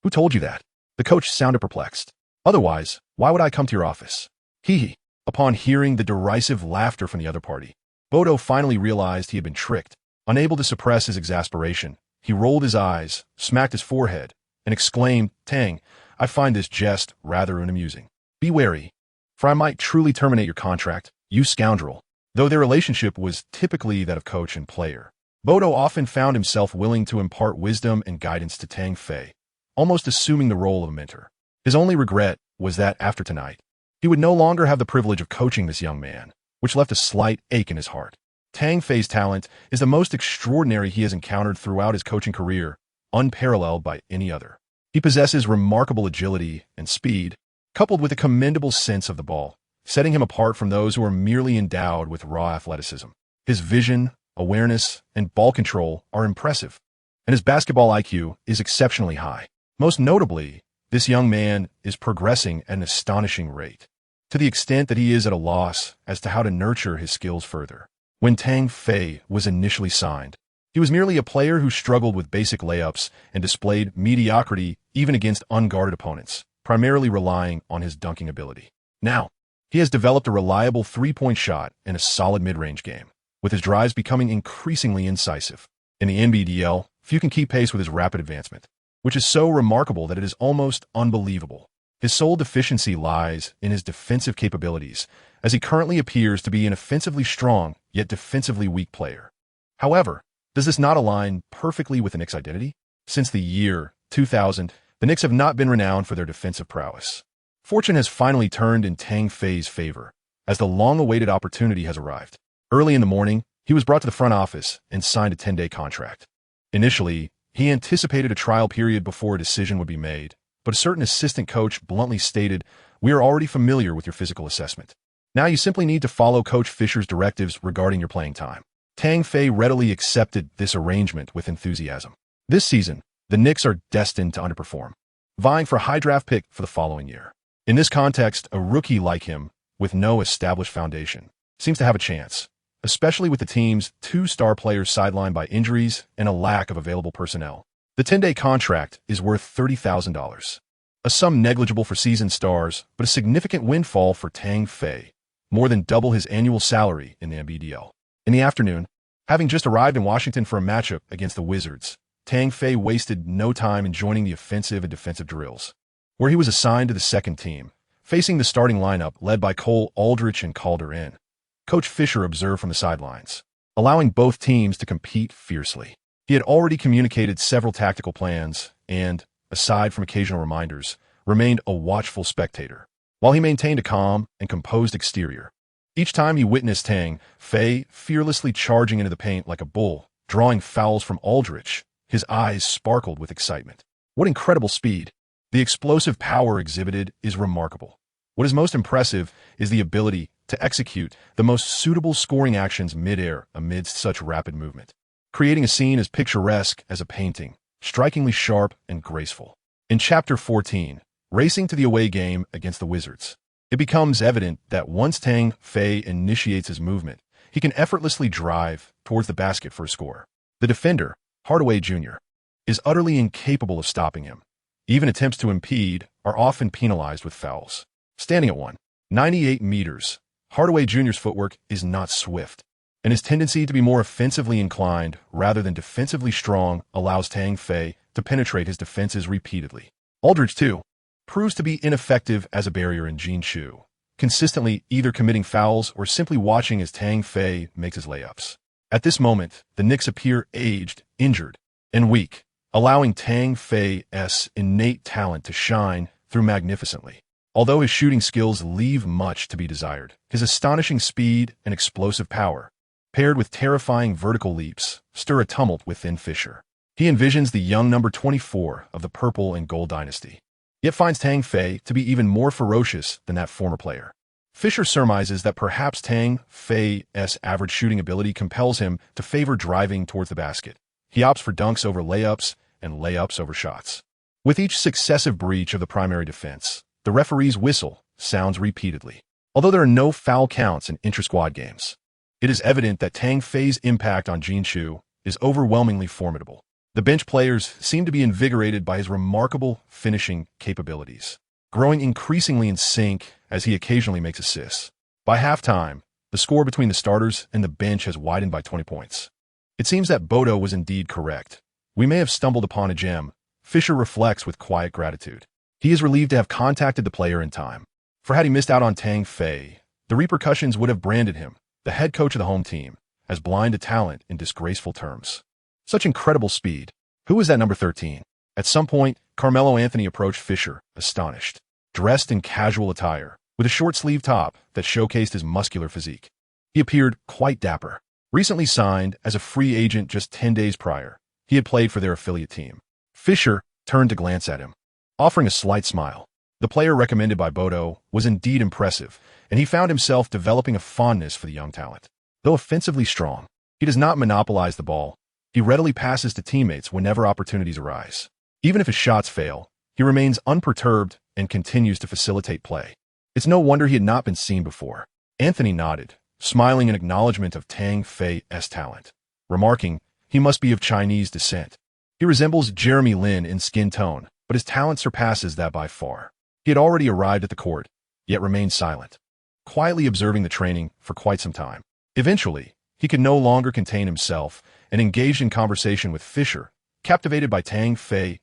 Who told you that? The coach sounded perplexed. Otherwise, why would I come to your office? Hee. Upon hearing the derisive laughter from the other party, Bodo finally realized he had been tricked. Unable to suppress his exasperation, he rolled his eyes, smacked his forehead, and exclaimed, Tang, I find this jest rather unamusing. Be wary, for I might truly terminate your contract, you scoundrel. Though their relationship was typically that of coach and player, Bodo often found himself willing to impart wisdom and guidance to Tang Fei, almost assuming the role of a mentor. His only regret was that after tonight, he would no longer have the privilege of coaching this young man, which left a slight ache in his heart. Tang Fei's talent is the most extraordinary he has encountered throughout his coaching career, unparalleled by any other. He possesses remarkable agility and speed, coupled with a commendable sense of the ball, setting him apart from those who are merely endowed with raw athleticism. His vision, awareness, and ball control are impressive, and his basketball IQ is exceptionally high. Most notably, this young man is progressing at an astonishing rate, to the extent that he is at a loss as to how to nurture his skills further. When Tang Fei was initially signed, he was merely a player who struggled with basic layups and displayed mediocrity even against unguarded opponents, primarily relying on his dunking ability. Now, he has developed a reliable three-point shot and a solid mid-range game, with his drives becoming increasingly incisive. In the NBDL, few can keep pace with his rapid advancement, which is so remarkable that it is almost unbelievable. His sole deficiency lies in his defensive capabilities, as he currently appears to be an offensively strong yet defensively weak player. However, does this not align perfectly with the Knicks' identity? Since the year 2000, the Knicks have not been renowned for their defensive prowess. Fortune has finally turned in Tang Fei's favor, as the long-awaited opportunity has arrived. Early in the morning, he was brought to the front office and signed a 10-day contract. Initially, he anticipated a trial period before a decision would be made, but a certain assistant coach bluntly stated, "We are already familiar with your physical assessment. Now you simply need to follow Coach Fisher's directives regarding your playing time." Tang Fei readily accepted this arrangement with enthusiasm. This season, the Knicks are destined to underperform, vying for a high draft pick for the following year. In this context, a rookie like him, with no established foundation, seems to have a chance, especially with the team's two star players sidelined by injuries and a lack of available personnel. The 10-day contract is worth $30,000, a sum negligible for seasoned stars, but a significant windfall for Tang Fei, more than double his annual salary in the NBDL. In the afternoon, having just arrived in Washington for a matchup against the Wizards, Tang Fei wasted no time in joining the offensive and defensive drills, where he was assigned to the second team, facing the starting lineup led by Cole Aldrich and Calder in. Coach Fisher observed from the sidelines, allowing both teams to compete fiercely. He had already communicated several tactical plans and, aside from occasional reminders, remained a watchful spectator, while he maintained a calm and composed exterior. Each time he witnessed Tang Fei fearlessly charging into the paint like a bull, drawing fouls from Aldrich, his eyes sparkled with excitement. What incredible speed! The explosive power exhibited is remarkable. What is most impressive is the ability to execute the most suitable scoring actions mid-air amidst such rapid movement, creating a scene as picturesque as a painting, strikingly sharp and graceful. In Chapter 14, Racing to the Away Game against the Wizards, it becomes evident that once Tang Fei initiates his movement, he can effortlessly drive towards the basket for a score. The defender, Hardaway Jr., is utterly incapable of stopping him. Even attempts to impede are often penalized with fouls. Standing at 198 meters, Hardaway Jr.'s footwork is not swift, and his tendency to be more offensively inclined rather than defensively strong allows Tang Fei to penetrate his defenses repeatedly. Aldridge, too, proves to be ineffective as a barrier in Jin Shu, consistently either committing fouls or simply watching as Tang Fei makes his layups. At this moment, the Knicks appear aged, injured, and weak, allowing Tang Fei's innate talent to shine through magnificently. Although his shooting skills leave much to be desired, his astonishing speed and explosive power, paired with terrifying vertical leaps, stir a tumult within Fisher. He envisions the young number 24 of the Purple and Gold dynasty, yet finds Tang Fei to be even more ferocious than that former player. Fisher surmises that perhaps Tang Fei's average shooting ability compels him to favor driving towards the basket. He opts for dunks over layups and layups over shots. With each successive breach of the primary defense, the referee's whistle sounds repeatedly. Although there are no foul counts in intra-squad games, it is evident that Tang Fei's impact on Jin Shu is overwhelmingly formidable. The bench players seem to be invigorated by his remarkable finishing capabilities, growing increasingly in sync as he occasionally makes assists. By halftime, the score between the starters and the bench has widened by 20 points. It seems that Bodo was indeed correct. We may have stumbled upon a gem. Fisher reflects with quiet gratitude. He is relieved to have contacted the player in time. For had he missed out on Tang Fei, the repercussions would have branded him, the head coach of the home team, as blind to talent in disgraceful terms. Such incredible speed. Who is that number 13? At some point, Carmelo Anthony approached Fisher, astonished, dressed in casual attire, with a short-sleeved top that showcased his muscular physique. He appeared quite dapper. Recently signed as a free agent just 10 days prior, he had played for their affiliate team. Fisher turned to glance at him, offering a slight smile. The player recommended by Bodo was indeed impressive, and he found himself developing a fondness for the young talent. Though offensively strong, he does not monopolize the ball. He readily passes to teammates whenever opportunities arise. Even if his shots fail, he remains unperturbed and continues to facilitate play. It's no wonder he had not been seen before. Anthony nodded, smiling in acknowledgement of Tang Fei's talent, remarking, "He must be of Chinese descent. He resembles Jeremy Lin in skin tone, but his talent surpasses that by far." He had already arrived at the court, yet remained silent, quietly observing the training for quite some time. Eventually, he could no longer contain himself and engaged in conversation with Fisher, captivated by Tang Fei's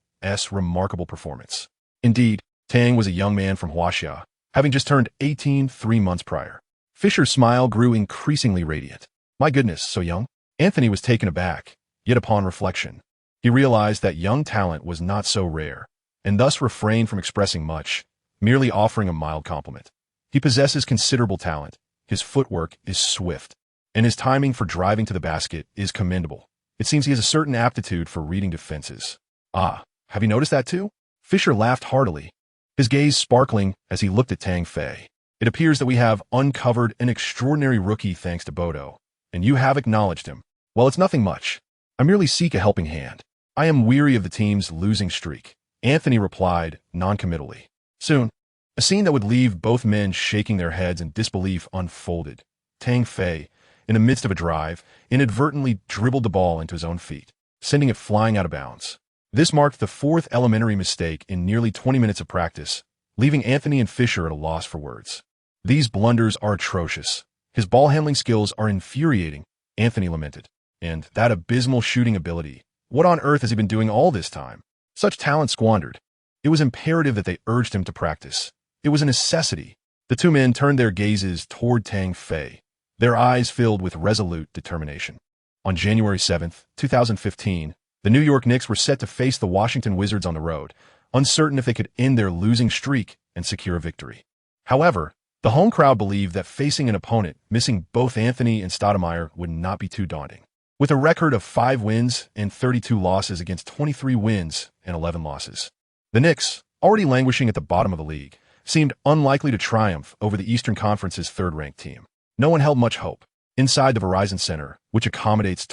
remarkable performance. Indeed, Tang was a young man from Huaxia, having just turned 18 3 months prior. Fisher's smile grew increasingly radiant. "My goodness, so young?" Anthony was taken aback, yet upon reflection, he realized that young talent was not so rare, and thus refrained from expressing much, merely offering a mild compliment. He possesses considerable talent, his footwork is swift, and his timing for driving to the basket is commendable. It seems he has a certain aptitude for reading defenses. "Ah, have you noticed that too?" Fisher laughed heartily, his gaze sparkling as he looked at Tang Fei. "It appears that we have uncovered an extraordinary rookie thanks to Bodo, and you have acknowledged him. Well, it's nothing much. I merely seek a helping hand. I am weary of the team's losing streak," Anthony replied noncommittally. Soon, a scene that would leave both men shaking their heads in disbelief unfolded. Tang Fei, in the midst of a drive, inadvertently dribbled the ball into his own feet, sending it flying out of bounds. This marked the fourth elementary mistake in nearly 20 minutes of practice, leaving Anthony and Fisher at a loss for words. "These blunders are atrocious. His ball handling skills are infuriating," Anthony lamented. "And that abysmal shooting ability. What on earth has he been doing all this time? Such talent squandered." It was imperative that they urged him to practice. It was a necessity. The two men turned their gazes toward Tang Fei, their eyes filled with resolute determination. On January 7, 2015, the New York Knicks were set to face the Washington Wizards on the road, uncertain if they could end their losing streak and secure a victory. However, the home crowd believed that facing an opponent missing both Anthony and Stoudemire would not be too daunting. With a record of 5 wins and 32 losses against 23 wins and 11 losses, the Knicks, already languishing at the bottom of the league, seemed unlikely to triumph over the Eastern Conference's third-ranked team. No one held much hope. Inside the Verizon Center, which accommodates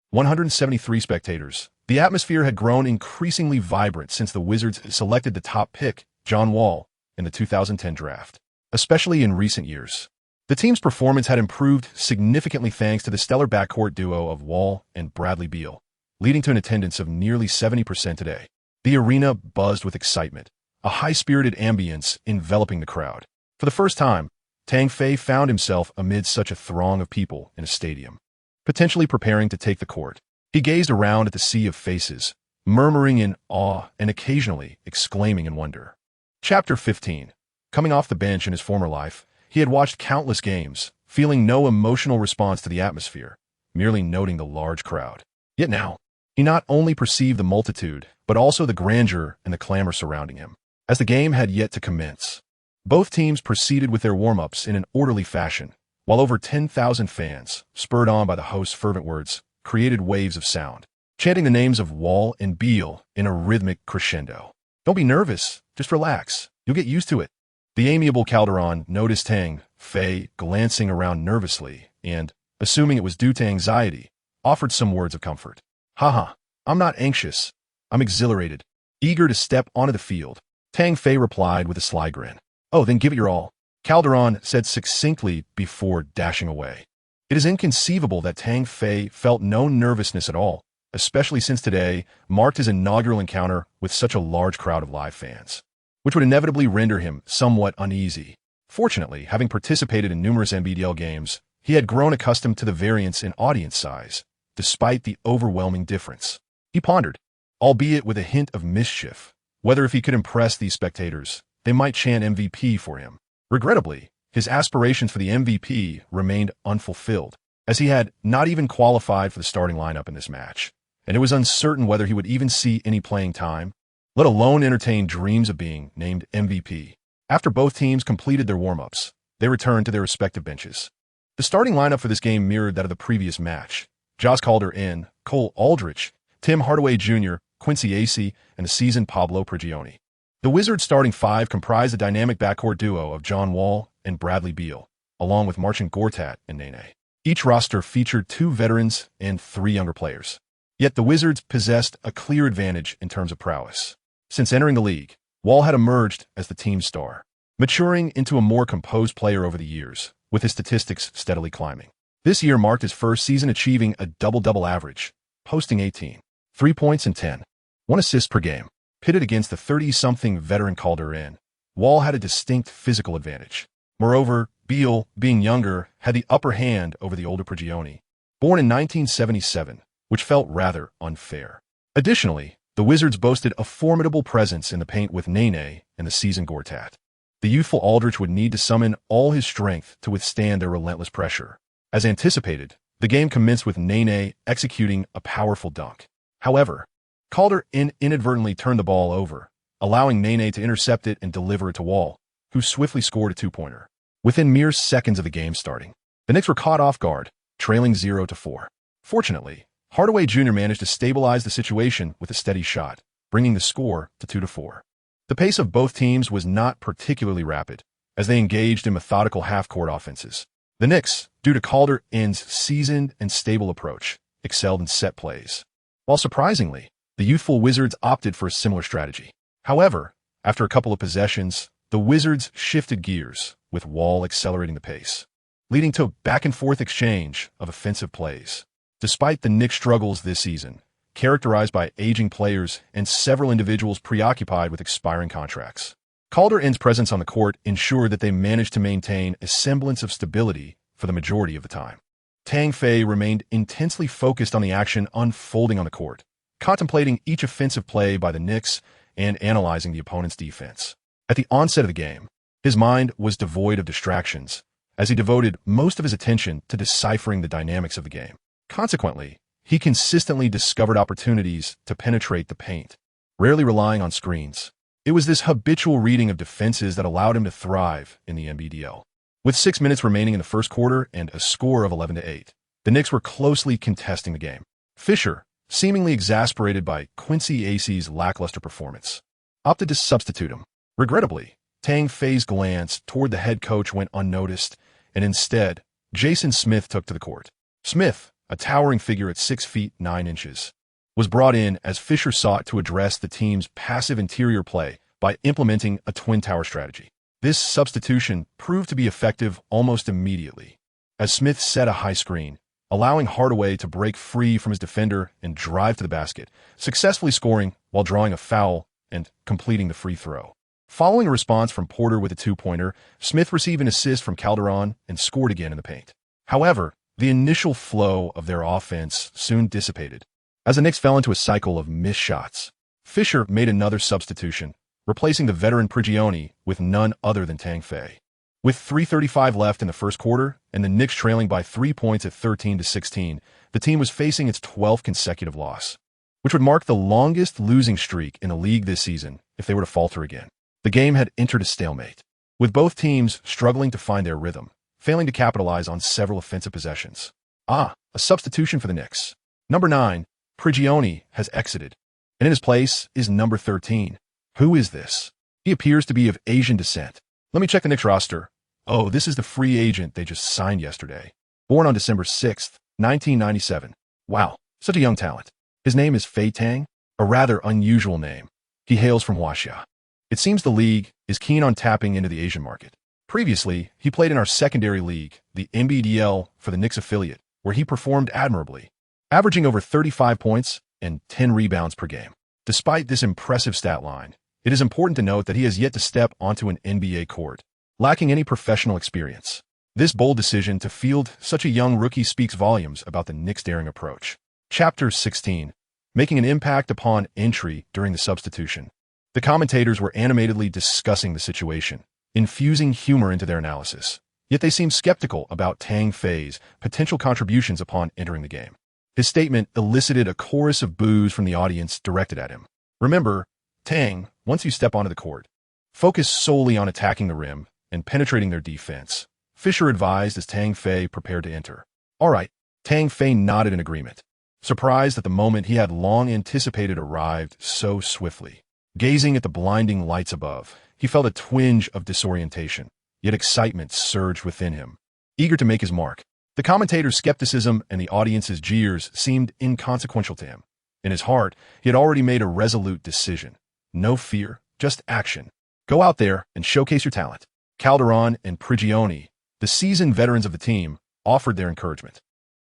173 spectators, the atmosphere had grown increasingly vibrant since the Wizards selected the top pick, John Wall, in the 2010 draft. Especially in recent years, the team's performance had improved significantly thanks to the stellar backcourt duo of Wall and Bradley Beal, leading to an attendance of nearly 70% today. The arena buzzed with excitement, a high-spirited ambience enveloping the crowd. For the first time, Tang Fei found himself amid such a throng of people in a stadium, potentially preparing to take the court. He gazed around at the sea of faces, murmuring in awe and occasionally exclaiming in wonder. Chapter 15. Coming off the bench in his former life, he had watched countless games, feeling no emotional response to the atmosphere, merely noting the large crowd. Yet now, he not only perceived the multitude, but also the grandeur and the clamor surrounding him. As the game had yet to commence, both teams proceeded with their warm-ups in an orderly fashion, while over 10,000 fans, spurred on by the host's fervent words, created waves of sound, chanting the names of Wall and Beal in a rhythmic crescendo. "Don't be nervous, just relax, you'll get used to it." The amiable Calderon noticed Tang Fei glancing around nervously and, assuming it was due to anxiety, offered some words of comfort. "Haha, I'm not anxious. I'm exhilarated, eager to step onto the field," Tang Fei replied with a sly grin. "Oh, then give it your all," Calderon said succinctly before dashing away. It is inconceivable that Tang Fei felt no nervousness at all, especially since today marked his inaugural encounter with such a large crowd of live fans, which would inevitably render him somewhat uneasy. Fortunately, having participated in numerous NBDL games, he had grown accustomed to the variance in audience size, despite the overwhelming difference. He pondered, albeit with a hint of mischief, whether if he could impress these spectators, they might chant MVP for him. Regrettably, his aspirations for the MVP remained unfulfilled, as he had not even qualified for the starting lineup in this match, and it was uncertain whether he would even see any playing time, let alone entertain dreams of being named MVP. After both teams completed their warm-ups, they returned to their respective benches. The starting lineup for this game mirrored that of the previous match. Josh Calder in, Cole Aldrich, Tim Hardaway Jr., Quincy Acey, and the seasoned Pablo Prigioni. The Wizards' starting five comprised the dynamic backcourt duo of John Wall and Bradley Beal, along with Marcin Gortat and Nene. Each roster featured 2 veterans and 3 younger players. Yet the Wizards possessed a clear advantage in terms of prowess. Since entering the league, Wall had emerged as the team's star, maturing into a more composed player over the years, with his statistics steadily climbing. This year marked his first season achieving a double-double average, posting 18, 3 points and 10, 1 assist per game. Pitted against the 30-something veteran Calder, Wall had a distinct physical advantage. Moreover, Beal, being younger, had the upper hand over the older Prigioni, born in 1977, which felt rather unfair. Additionally, the Wizards boasted a formidable presence in the paint with Nene and the seasoned Gortat. The youthful Aldrich would need to summon all his strength to withstand their relentless pressure. As anticipated, the game commenced with Nene executing a powerful dunk. However, Calder inadvertently turned the ball over, allowing Nene to intercept it and deliver it to Wall, who swiftly scored a 2-pointer. Within mere seconds of the game starting, the Knicks were caught off guard, trailing 0-4. Fortunately, Hardaway Jr. managed to stabilize the situation with a steady shot, bringing the score to 2-4. The pace of both teams was not particularly rapid, as they engaged in methodical half-court offenses. The Knicks, due to Calder's seasoned and stable approach, excelled in set plays, while surprisingly, the youthful Wizards opted for a similar strategy. However, after a couple of possessions, the Wizards shifted gears, with Wall accelerating the pace, leading to a back-and-forth exchange of offensive plays. Despite the Knicks' struggles this season, characterized by aging players and several individuals preoccupied with expiring contracts, Calder's presence on the court ensured that they managed to maintain a semblance of stability for the majority of the time. Tang Fei remained intensely focused on the action unfolding on the court, contemplating each offensive play by the Knicks and analyzing the opponent's defense. At the onset of the game, his mind was devoid of distractions, as he devoted most of his attention to deciphering the dynamics of the game. Consequently, he consistently discovered opportunities to penetrate the paint, rarely relying on screens. It was this habitual reading of defenses that allowed him to thrive in the NBDL. With 6 minutes remaining in the first quarter and a score of 11-8, the Knicks were closely contesting the game. Fisher, seemingly exasperated by Quincy Acey's lackluster performance, opted to substitute him. Regrettably, Tang Fei's glance toward the head coach went unnoticed, and instead, Jason Smith took to the court. Smith, a towering figure at 6 feet 9 inches, was brought in as Fisher sought to address the team's passive interior play by implementing a twin tower strategy. This substitution proved to be effective almost immediately, as Smith set a high screen, allowing Hardaway to break free from his defender and drive to the basket, successfully scoring while drawing a foul and completing the free throw. Following a response from Porter with a 2-pointer, Smith received an assist from Calderon and scored again in the paint. However, the initial flow of their offense soon dissipated, as the Knicks fell into a cycle of missed shots. Fisher made another substitution, replacing the veteran Prigioni with none other than Tang Fei. With 3:35 left in the first quarter and the Knicks trailing by 3 points at 13-16, the team was facing its 12th consecutive loss, which would mark the longest losing streak in the league this season if they were to falter again. The game had entered a stalemate, with both teams struggling to find their rhythm, failing to capitalize on several offensive possessions. A substitution for the Knicks. Number 9, Prigioni, has exited, and in his place is number 13. Who is this? He appears to be of Asian descent. Let me check the Knicks roster. Oh, this is the free agent they just signed yesterday. Born on December 6th, 1997. Wow, such a young talent. His name is Fei Tang, a rather unusual name. He hails from Huaxia. It seems the league is keen on tapping into the Asian market. Previously, he played in our secondary league, the NBDL, for the Knicks affiliate, where he performed admirably, averaging over 35 points and 10 rebounds per game. Despite this impressive stat line, it is important to note that he has yet to step onto an NBA court, lacking any professional experience. This bold decision to field such a young rookie speaks volumes about the Knicks' daring approach. Chapter 16. Making an impact upon entry during the substitution. The commentators were animatedly discussing the situation, infusing humor into their analysis. Yet they seemed skeptical about Tang Fei's potential contributions upon entering the game. His statement elicited a chorus of boos from the audience directed at him. Remember, Tang, once you step onto the court, focus solely on attacking the rim and penetrating their defense, Fisher advised as Tang Fei prepared to enter. All right, Tang Fei nodded in agreement, surprised that the moment he had long anticipated arrived so swiftly. Gazing at the blinding lights above, he felt a twinge of disorientation, yet excitement surged within him. Eager to make his mark, the commentator's skepticism and the audience's jeers seemed inconsequential to him. In his heart, he had already made a resolute decision. No fear, just action. Go out there and showcase your talent. Calderon and Prigioni, the seasoned veterans of the team, offered their encouragement.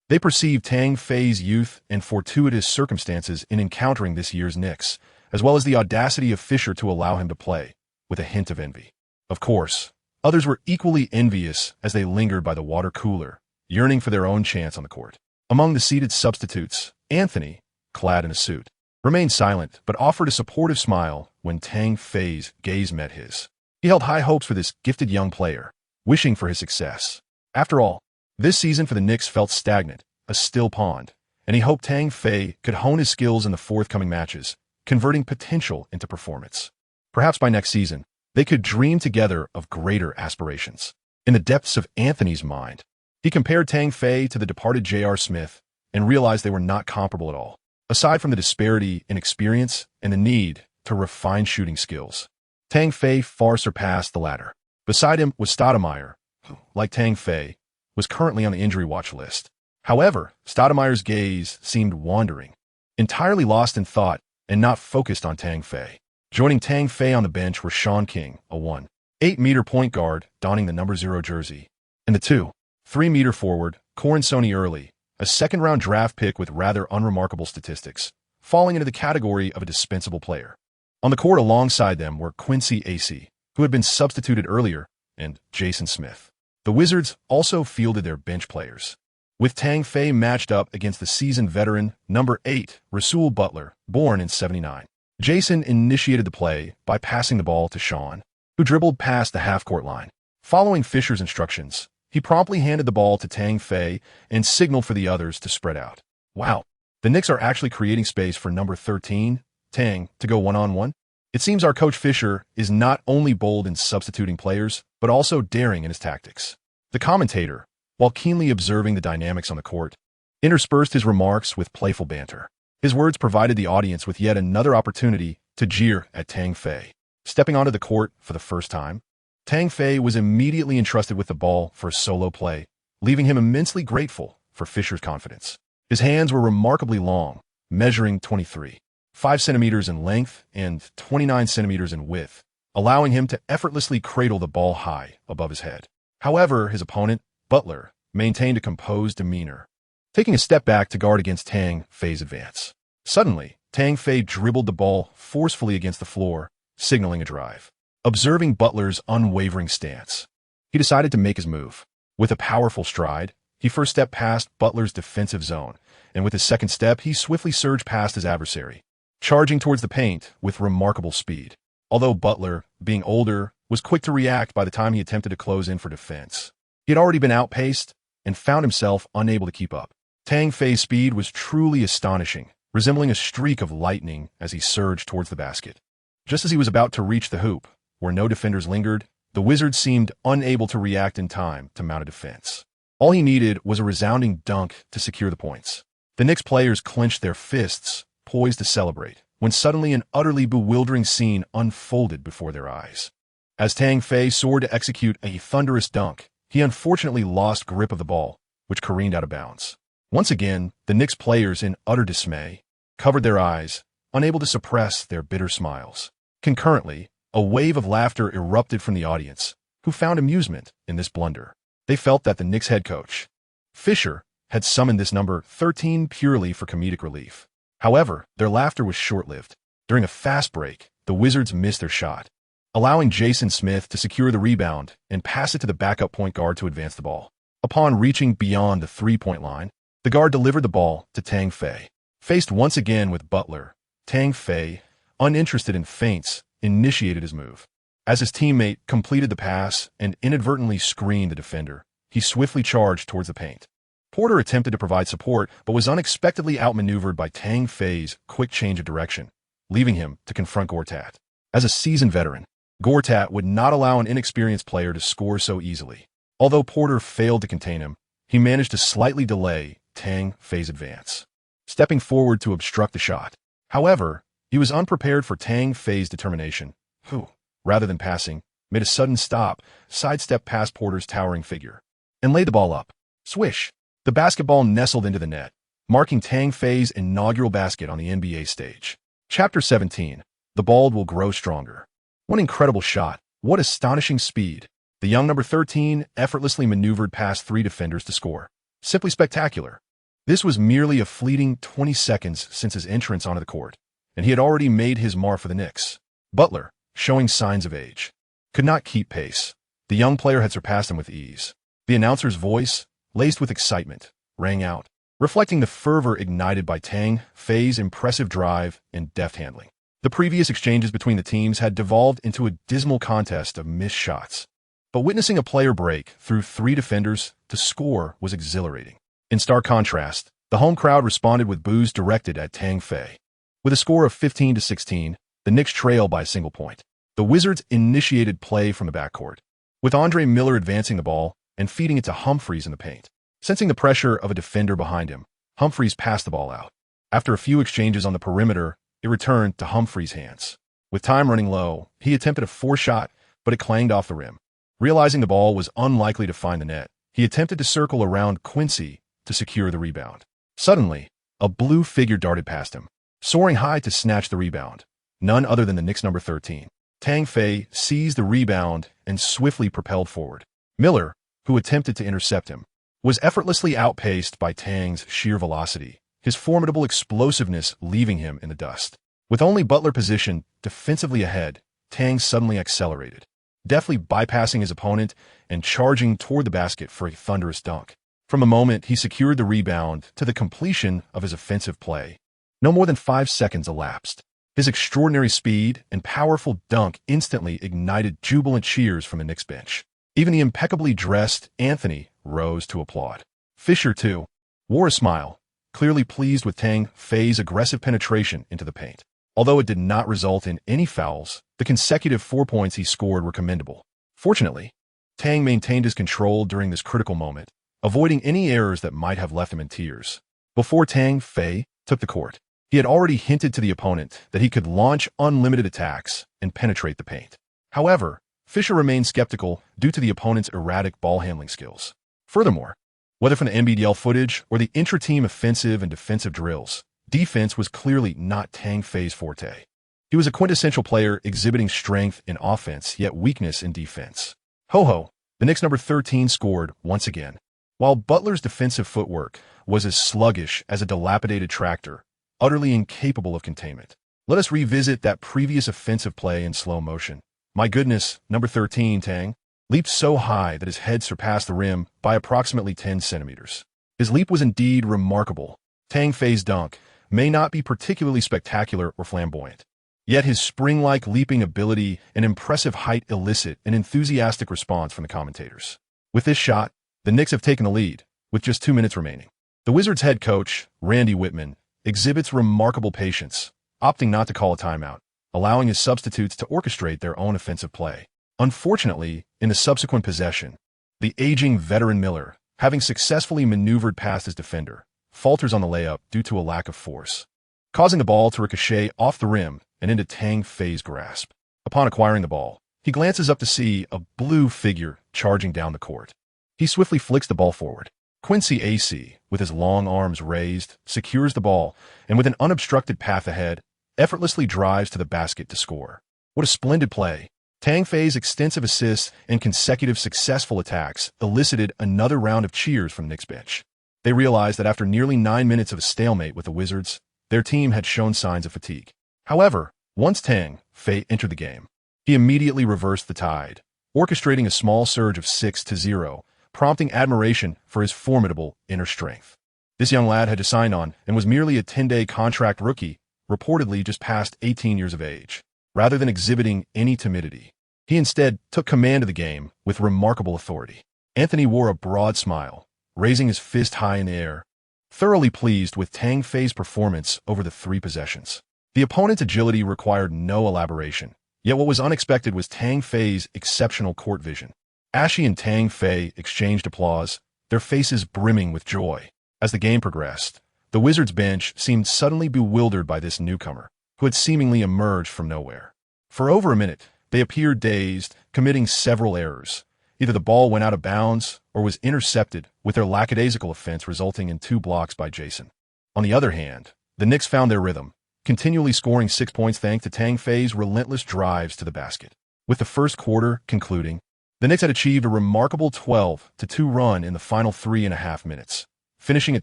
They perceived Tang Fei's youth and fortuitous circumstances in encountering this year's Knicks, as well as the audacity of Fisher to allow him to play, with a hint of envy. Of course, others were equally envious as they lingered by the water cooler, yearning for their own chance on the court. Among the seated substitutes, Anthony, clad in a suit, remained silent but offered a supportive smile when Tang Fei's gaze met his. He held high hopes for this gifted young player, wishing for his success. After all, this season for the Knicks felt stagnant, a still pond, and he hoped Tang Fei could hone his skills in the forthcoming matches, converting potential into performance. Perhaps by next season, they could dream together of greater aspirations. In the depths of Anthony's mind, he compared Tang Fei to the departed J.R. Smith and realized they were not comparable at all, aside from the disparity in experience and the need to refine shooting skills. Tang Fei far surpassed the latter. Beside him was Stoudemire, who, like Tang Fei, was currently on the injury watch list. However, Stoudemire's gaze seemed wandering, entirely lost in thought and not focused on Tang Fei. Joining Tang Fei on the bench were Sean King, a 1'8" point guard donning the number 0 jersey, and the 2'3" forward, Corin Sony Early, a second-round draft pick with rather unremarkable statistics, falling into the category of a dispensable player. On the court alongside them were Quincy Acee, who had been substituted earlier, and Jason Smith. The Wizards also fielded their bench players, with Tang Fei matched up against the seasoned veteran number 8, Rasul Butler, born in '79. Jason initiated the play by passing the ball to Sean, who dribbled past the half-court line. Following Fisher's instructions, he promptly handed the ball to Tang Fei and signaled for the others to spread out. Wow, the Knicks are actually creating space for number 13, Tang, to go one-on-one? It seems our coach Fisher is not only bold in substituting players, but also daring in his tactics. The commentator, while keenly observing the dynamics on the court, interspersed his remarks with playful banter. His words provided the audience with yet another opportunity to jeer at Tang Fei. Stepping onto the court for the first time, Tang Fei was immediately entrusted with the ball for a solo play, leaving him immensely grateful for Fisher's confidence. His hands were remarkably long, measuring 23.5 centimeters in length and 29 centimeters in width, allowing him to effortlessly cradle the ball high above his head. However, his opponent, Butler, maintained a composed demeanor, taking a step back to guard against Tang Fei's advance. Suddenly, Tang Fei dribbled the ball forcefully against the floor, signaling a drive. Observing Butler's unwavering stance, he decided to make his move. With a powerful stride, he first stepped past Butler's defensive zone, and with his second step, he swiftly surged past his adversary, charging towards the paint with remarkable speed. Although Butler, being older, was quick to react by the time he attempted to close in for defense, he had already been outpaced and found himself unable to keep up. Tang Fei's speed was truly astonishing, resembling a streak of lightning as he surged towards the basket. Just as he was about to reach the hoop, where no defenders lingered, the Wizards seemed unable to react in time to mount a defense. All he needed was a resounding dunk to secure the points. The Knicks players clenched their fists, poised to celebrate, when suddenly an utterly bewildering scene unfolded before their eyes. As Tang Fei soared to execute a thunderous dunk, he unfortunately lost grip of the ball, which careened out of bounds. Once again, the Knicks players, in utter dismay, covered their eyes, unable to suppress their bitter smiles. Concurrently, a wave of laughter erupted from the audience, who found amusement in this blunder. They felt that the Knicks head coach, Fisher, had summoned this number 13 purely for comedic relief. However, their laughter was short-lived. During a fast break, the Wizards missed their shot, allowing Jason Smith to secure the rebound and pass it to the backup point guard to advance the ball. Upon reaching beyond the three-point line, the guard delivered the ball to Tang Fei. Faced once again with Butler, Tang Fei, uninterested in feints, initiated his move. As his teammate completed the pass and inadvertently screened the defender, he swiftly charged towards the paint. Porter attempted to provide support, but was unexpectedly outmaneuvered by Tang Fei's quick change of direction, leaving him to confront Gortat. As a seasoned veteran, Gortat would not allow an inexperienced player to score so easily. Although Porter failed to contain him, he managed to slightly delay Tang Fei's advance, stepping forward to obstruct the shot. However, He was unprepared for Tang Fei's determination, who, rather than passing, made a sudden stop, sidestepped past Porter's towering figure, and laid the ball up. Swish! The basketball nestled into the net, marking Tang Fei's inaugural basket on the NBA stage. Chapter 17. The ball will grow stronger. What incredible shot. What astonishing speed. The young number 13 effortlessly maneuvered past 3 defenders to score. Simply spectacular. This was merely a fleeting 20 seconds since his entrance onto the court, and he had already made his mark for the Knicks. Butler, showing signs of age, could not keep pace. The young player had surpassed him with ease. The announcer's voice, laced with excitement, rang out, reflecting the fervor ignited by Tang Fei's impressive drive and deft handling. The previous exchanges between the teams had devolved into a dismal contest of missed shots. But witnessing a player break through 3 defenders to score was exhilarating. In stark contrast, the home crowd responded with boos directed at Tang Fei. With a score of 15-16, the Knicks trailed by a single point. The Wizards initiated play from the backcourt, with Andre Miller advancing the ball and feeding it to Humphries in the paint. Sensing the pressure of a defender behind him, Humphries passed the ball out. After a few exchanges on the perimeter, it returned to Humphries' hands. With time running low, he attempted a 4-shot, but it clanged off the rim. Realizing the ball was unlikely to find the net, he attempted to circle around Quincy to secure the rebound. Suddenly, a blue figure darted past him, soaring high to snatch the rebound. None other than the Knicks number 13. Tang Fei seized the rebound and swiftly propelled forward. Miller, who attempted to intercept him, was effortlessly outpaced by Tang's sheer velocity, his formidable explosiveness leaving him in the dust. With only Butler positioned defensively ahead, Tang suddenly accelerated, deftly bypassing his opponent and charging toward the basket for a thunderous dunk. From the moment he secured the rebound to the completion of his offensive play, no more than 5 seconds elapsed. His extraordinary speed and powerful dunk instantly ignited jubilant cheers from the Knicks bench. Even the impeccably dressed Anthony rose to applaud. Fisher, too, wore a smile, clearly pleased with Tang Fei's aggressive penetration into the paint. Although it did not result in any fouls, the consecutive 4 points he scored were commendable. Fortunately, Tang maintained his control during this critical moment, avoiding any errors that might have left him in tears. Before Tang Fei took the court, he had already hinted to the opponent that he could launch unlimited attacks and penetrate the paint. However, Fisher remained skeptical due to the opponent's erratic ball handling skills. Furthermore, whether from the NBDL footage or the intra-team offensive and defensive drills, defense was clearly not Tang Fei's forte. He was a quintessential player exhibiting strength in offense yet weakness in defense. Ho-ho, the Knicks number 13 scored once again. While Butler's defensive footwork was as sluggish as a dilapidated tractor, utterly incapable of containment. Let us revisit that previous offensive play in slow motion. My goodness, number 13, Tang, leaped so high that his head surpassed the rim by approximately 10 centimeters. His leap was indeed remarkable. Tang Fei's dunk may not be particularly spectacular or flamboyant, yet his spring-like leaping ability and impressive height elicit an enthusiastic response from the commentators. With this shot, the Knicks have taken the lead, with just 2 minutes remaining. The Wizards' head coach, Randy Whitman, exhibits remarkable patience, opting not to call a timeout, allowing his substitutes to orchestrate their own offensive play. Unfortunately, in the subsequent possession, the aging veteran Miller, having successfully maneuvered past his defender, falters on the layup due to a lack of force, causing the ball to ricochet off the rim and into Tang Fei's grasp. Upon acquiring the ball, he glances up to see a blue figure charging down the court. He swiftly flicks the ball forward. Quincy AC, with his long arms raised, secures the ball, and with an unobstructed path ahead, effortlessly drives to the basket to score. What a splendid play. Tang Fei's extensive assists and consecutive successful attacks elicited another round of cheers from the Knicks bench. They realized that after nearly 9 minutes of a stalemate with the Wizards, their team had shown signs of fatigue. However, once Tang Fei entered the game, he immediately reversed the tide, orchestrating a small surge of 6-0, prompting admiration for his formidable inner strength. This young lad had just signed on and was merely a 10-day contract rookie, reportedly just past 18 years of age. Rather than exhibiting any timidity, he instead took command of the game with remarkable authority. Anthony wore a broad smile, raising his fist high in the air, thoroughly pleased with Tang Fei's performance over the 3 possessions. The opponent's agility required no elaboration, yet what was unexpected was Tang Fei's exceptional court vision. Ashy and Tang Fei exchanged applause, their faces brimming with joy. As the game progressed, the Wizards bench seemed suddenly bewildered by this newcomer, who had seemingly emerged from nowhere. For over a minute, they appeared dazed, committing several errors. Either the ball went out of bounds or was intercepted, with their lackadaisical offense resulting in 2 blocks by Jason. On the other hand, the Knicks found their rhythm, continually scoring 6 points thanks to Tang Fei's relentless drives to the basket. With the first quarter concluding, the Knicks had achieved a remarkable 12-2 run in the final 3.5 minutes, finishing at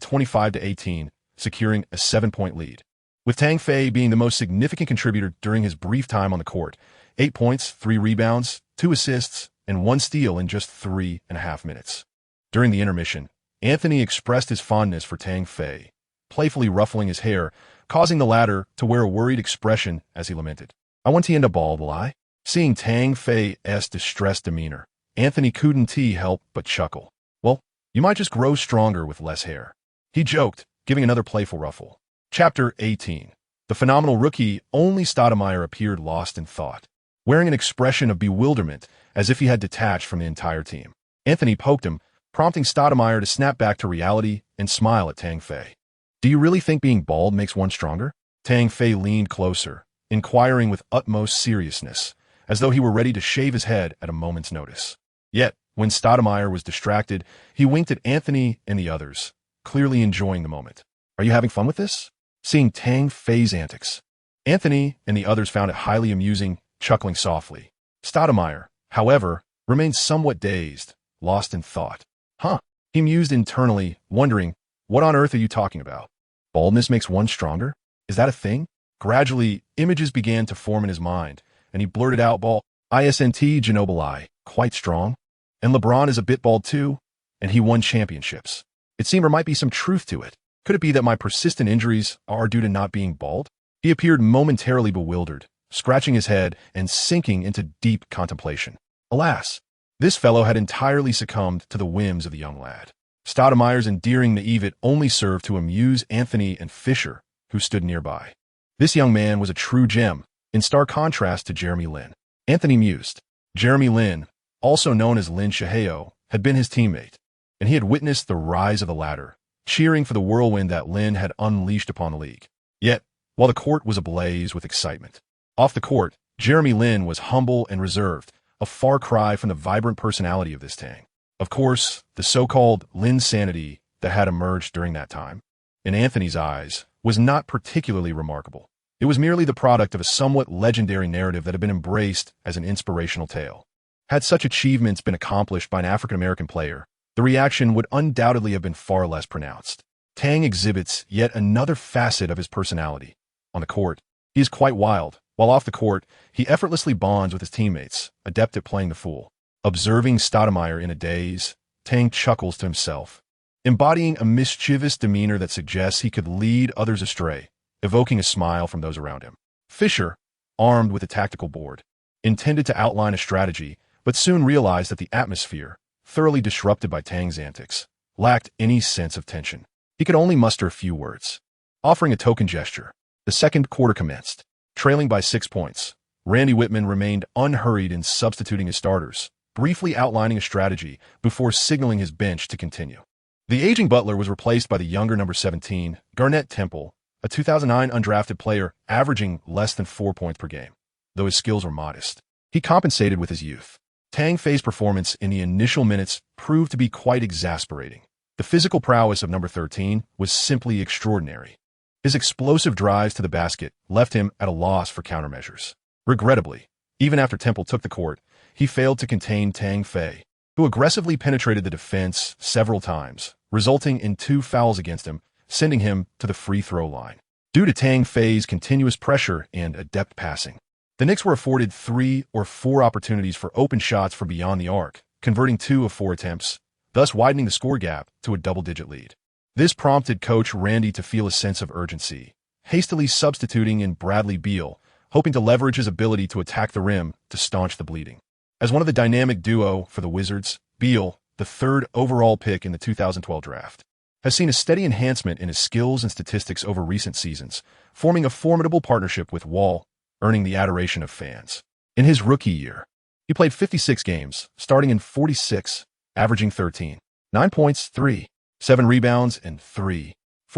25-18, securing a 7-point lead. With Tang Fei being the most significant contributor during his brief time on the court, 8 points, 3 rebounds, 2 assists, and 1 steal in just 3.5 minutes. During the intermission, Anthony expressed his fondness for Tang Fei, playfully ruffling his hair, causing the latter to wear a worried expression as he lamented, "I want to end a ball, will I?" Seeing Tang Fei's distressed demeanor, Anthony couldn't help but chuckle. "Well, you might just grow stronger with less hair," he joked, giving another playful ruffle. Chapter 18. The phenomenal rookie only Stoudemire appeared lost in thought, wearing an expression of bewilderment as if he had detached from the entire team. Anthony poked him, prompting Stoudemire to snap back to reality and smile at Tang Fei. "Do you really think being bald makes one stronger?" Tang Fei leaned closer, inquiring with utmost seriousness, as though he were ready to shave his head at a moment's notice. Yet, when Stoudemire was distracted, he winked at Anthony and the others, clearly enjoying the moment. "Are you having fun with this?" Seeing Tang Fei's antics, Anthony and the others found it highly amusing, chuckling softly. Stoudemire, however, remained somewhat dazed, lost in thought. "Huh," he mused internally, wondering, "What on earth are you talking about? Baldness makes one stronger? Is that a thing?" Gradually, images began to form in his mind, and he blurted out, "Ball, isn't Ginobili quite strong? And LeBron is a bit bald too, and he won championships. It seemed there might be some truth to it. Could it be that my persistent injuries are due to not being bald?" He appeared momentarily bewildered, scratching his head and sinking into deep contemplation. Alas, this fellow had entirely succumbed to the whims of the young lad. Stoudemire's endearing naivete only served to amuse Anthony and Fisher, who stood nearby. This young man was a true gem, in stark contrast to Jeremy Lin. Anthony mused. Jeremy Lin, also known as Lin Shaheo, had been his teammate, and he had witnessed the rise of the latter, cheering for the whirlwind that Lin had unleashed upon the league. Yet, while the court was ablaze with excitement, off the court, Jeremy Lin was humble and reserved, a far cry from the vibrant personality of this Tang. Of course, the so-called Linsanity that had emerged during that time, in Anthony's eyes, was not particularly remarkable. It was merely the product of a somewhat legendary narrative that had been embraced as an inspirational tale. Had such achievements been accomplished by an African-American player, the reaction would undoubtedly have been far less pronounced. Tang exhibits yet another facet of his personality. On the court, he is quite wild, while off the court, he effortlessly bonds with his teammates, adept at playing the fool. Observing Stoudemire in a daze, Tang chuckles to himself, embodying a mischievous demeanor that suggests he could lead others astray, evoking a smile from those around him. Fisher, armed with a tactical board, intended to outline a strategy, but soon realized that the atmosphere, thoroughly disrupted by Tang's antics, lacked any sense of tension. He could only muster a few words. Offering a token gesture, the second quarter commenced. Trailing by 6 points, Randy Whitman remained unhurried in substituting his starters, briefly outlining a strategy before signaling his bench to continue. The aging Butler was replaced by the younger number 17, Garnett Temple, a 2009 undrafted player averaging less than 4 points per game, though his skills were modest. He compensated with his youth. Tang Fei's performance in the initial minutes proved to be quite exasperating. The physical prowess of number 13 was simply extraordinary. His explosive drives to the basket left him at a loss for countermeasures. Regrettably, even after Temple took the court, he failed to contain Tang Fei, who aggressively penetrated the defense several times, resulting in 2 fouls against him, sending him to the free throw line. Due to Tang Fei's continuous pressure and adept passing, the Knicks were afforded 3 or 4 opportunities for open shots from beyond the arc, converting 2 of 4 attempts, thus widening the score gap to a double-digit lead. This prompted coach Randy to feel a sense of urgency, hastily substituting in Bradley Beal, hoping to leverage his ability to attack the rim to staunch the bleeding. As one of the dynamic duo for the Wizards, Beal, the 3rd overall pick in the 2012 draft, has seen a steady enhancement in his skills and statistics over recent seasons, forming a formidable partnership with Wall, earning the adoration of fans. In his rookie year, he played 56 games, starting in 46, averaging 13, 9 points, 3, 7 rebounds, and 4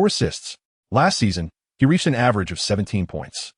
assists. Last season, he reached an average of 17 points,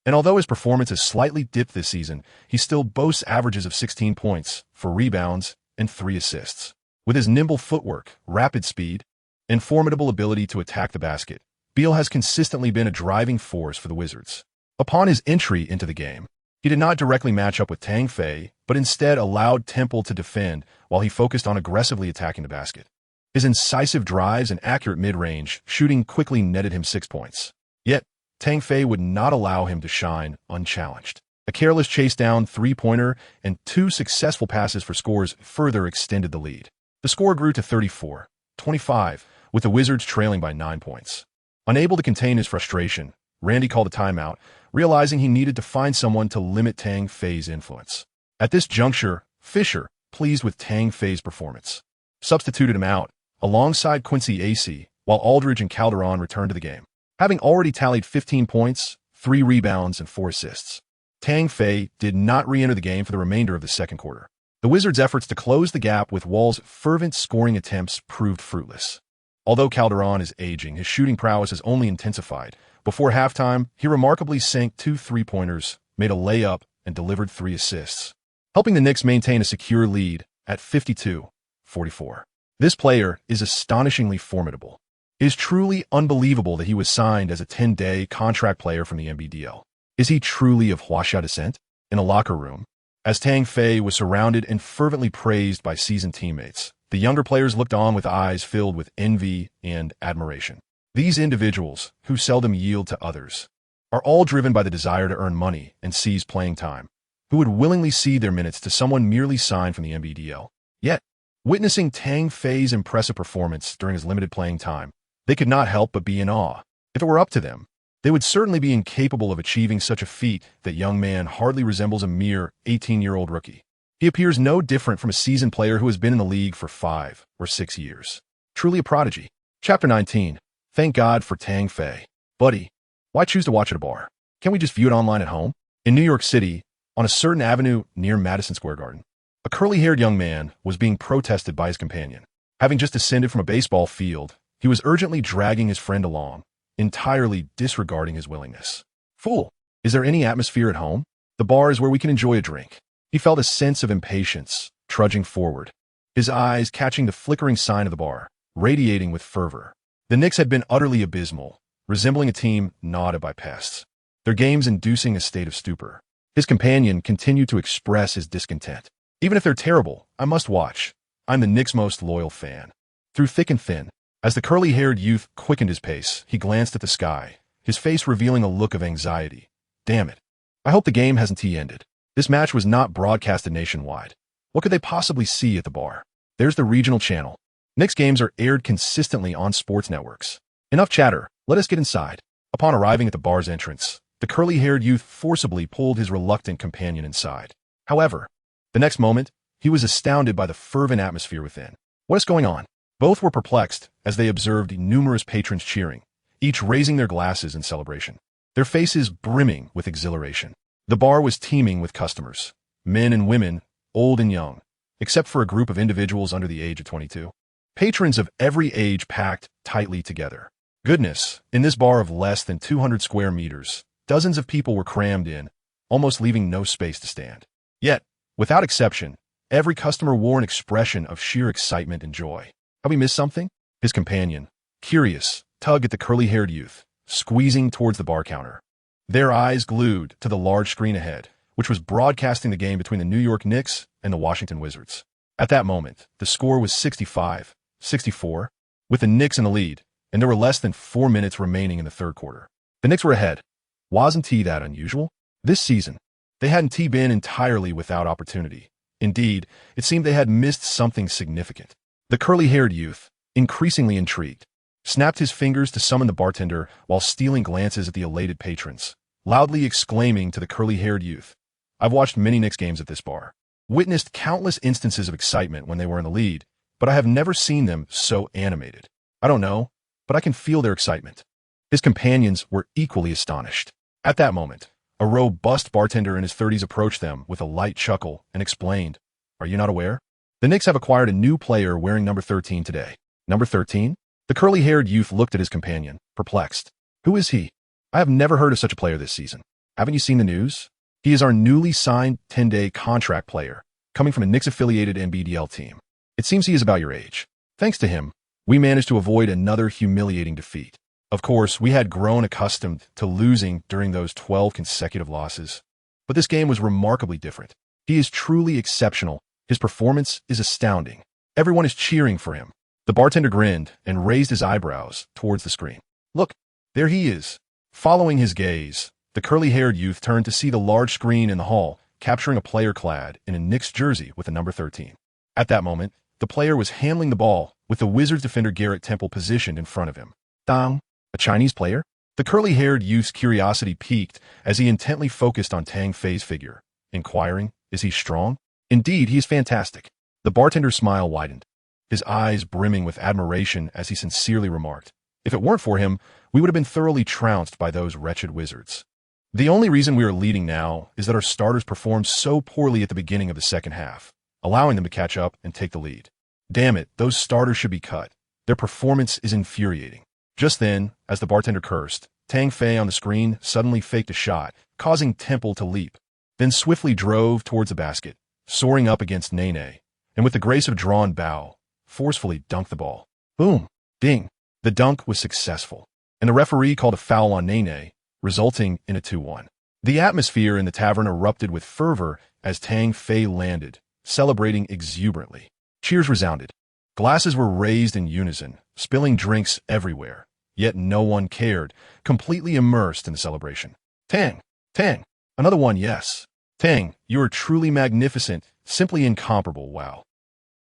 And although his performance has slightly dipped this season, he still boasts averages of 16 points, 4 rebounds, and 3 assists. With his nimble footwork, rapid speed, and formidable ability to attack the basket, Beal has consistently been a driving force for the Wizards. Upon his entry into the game, he did not directly match up with Tang Fei, but instead allowed Temple to defend while he focused on aggressively attacking the basket. His incisive drives and accurate mid-range shooting quickly netted him 6 points. Yet, Tang Fei would not allow him to shine unchallenged. A careless chase-down three-pointer and 2 successful passes for scores further extended the lead. The score grew to 34-25, with the Wizards trailing by 9 points. Unable to contain his frustration, Randy called a timeout, realizing he needed to find someone to limit Tang Fei's influence. At this juncture, Fisher, pleased with Tang Fei's performance, substituted him out, alongside Quincy Acee, while Aldridge and Calderon returned to the game. Having already tallied 15 points, 3 rebounds, and 4 assists, Tang Fei did not re-enter the game for the remainder of the second quarter. The Wizards' efforts to close the gap with Wall's fervent scoring attempts proved fruitless. Although Calderon is aging, his shooting prowess has only intensified. Before halftime, he remarkably sank 2 three-pointers, made a layup, and delivered 3 assists, helping the Knicks maintain a secure lead at 52-44. This player is astonishingly formidable. It is truly unbelievable that he was signed as a 10-day contract player from the NBDL. Is he truly of Hwaxia descent? In a locker room, as Tang Fei was surrounded and fervently praised by seasoned teammates, the younger players looked on with eyes filled with envy and admiration. These individuals, who seldom yield to others, are all driven by the desire to earn money and seize playing time, who would willingly cede their minutes to someone merely signed from the NBDL. Yet, witnessing Tang Fei's impressive performance during his limited playing time, they could not help but be in awe. If it were up to them, they would certainly be incapable of achieving such a feat. That young man hardly resembles a mere 18-year-old rookie. He appears no different from a seasoned player who has been in the league for 5 or 6 years. Truly a prodigy. Chapter 19. Thank God for Tang Fei. Buddy, why choose to watch at a bar? Can't we just view it online at home? In New York City, on a certain avenue near Madison Square Garden, a curly-haired young man was being protested by his companion. Having just descended from a baseball field, he was urgently dragging his friend along, entirely disregarding his willingness. Fool, is there any atmosphere at home? The bar is where we can enjoy a drink. He felt a sense of impatience, trudging forward, his eyes catching the flickering sign of the bar, radiating with fervor. The Knicks had been utterly abysmal, resembling a team gnawed by pests, their games inducing a state of stupor. His companion continued to express his discontent. Even if they're terrible, I must watch. I'm the Knicks' most loyal fan. Through thick and thin, as the curly-haired youth quickened his pace, he glanced at the sky, his face revealing a look of anxiety. Damn it. I hope the game hasn't ended. This match was not broadcasted nationwide. What could they possibly see at the bar? There's the regional channel. Knicks games are aired consistently on sports networks. Enough chatter, let us get inside. Upon arriving at the bar's entrance, the curly-haired youth forcibly pulled his reluctant companion inside. However, the next moment, he was astounded by the fervent atmosphere within. What is going on? Both were perplexed as they observed numerous patrons cheering, each raising their glasses in celebration, their faces brimming with exhilaration. The bar was teeming with customers, men and women, old and young, except for a group of individuals under the age of 22. Patrons of every age packed tightly together. Goodness, in this bar of less than 200 square meters, dozens of people were crammed in, almost leaving no space to stand. Yet, without exception, every customer wore an expression of sheer excitement and joy. Have we missed something? His companion, curious, tugged at the curly-haired youth, squeezing towards the bar counter. Their eyes glued to the large screen ahead, which was broadcasting the game between the New York Knicks and the Washington Wizards. At that moment, the score was 65-64, with the Knicks in the lead, and there were less than 4 minutes remaining in the third quarter. The Knicks were ahead. Wasn't that unusual? This season, they hadn't been entirely without opportunity. Indeed, it seemed they had missed something significant. The curly-haired youth, increasingly intrigued, snapped his fingers to summon the bartender while stealing glances at the elated patrons, loudly exclaiming to the curly-haired youth, I've watched many Knicks games at this bar, witnessed countless instances of excitement when they were in the lead, but I have never seen them so animated. I don't know, but I can feel their excitement. His companions were equally astonished. At that moment, a robust bartender in his 30s approached them with a light chuckle and explained, Are you not aware? The Knicks have acquired a new player wearing number 13 today. Number 13? The curly-haired youth looked at his companion, perplexed. Who is he? I have never heard of such a player this season. Haven't you seen the news? He is our newly signed 10-day contract player, coming from a Knicks-affiliated NBDL team. It seems he is about your age. Thanks to him, we managed to avoid another humiliating defeat. Of course, we had grown accustomed to losing during those 12 consecutive losses. But this game was remarkably different. He is truly exceptional. His performance is astounding. Everyone is cheering for him. The bartender grinned and raised his eyebrows towards the screen. Look, there he is. Following his gaze, the curly-haired youth turned to see the large screen in the hall, capturing a player clad in a Knicks jersey with the number 13. At that moment, the player was handling the ball, with the Wizards defender Garrett Temple positioned in front of him. Dang, a Chinese player? The curly-haired youth's curiosity piqued as he intently focused on Tang Fei's figure, inquiring, is he strong? Indeed, he is fantastic. The bartender's smile widened, his eyes brimming with admiration as he sincerely remarked, if it weren't for him, we would have been thoroughly trounced by those wretched Wizards. The only reason we are leading now is that our starters performed so poorly at the beginning of the second half, allowing them to catch up and take the lead. Damn it, those starters should be cut. Their performance is infuriating. Just then, as the bartender cursed, Tang Fei on the screen suddenly faked a shot, causing Temple to leap, then swiftly drove towards the basket, soaring up against Nene, and with the grace of drawn bow, forcefully dunked the ball. Boom! Ding! The dunk was successful, and the referee called a foul on Nene, resulting in a 2-1. The atmosphere in the tavern erupted with fervor as Tang Fei landed, celebrating exuberantly. Cheers resounded. Glasses were raised in unison, spilling drinks everywhere, yet no one cared, completely immersed in the celebration. Tang! Tang! Another one, yes. Tang, you are truly magnificent, simply incomparable, wow.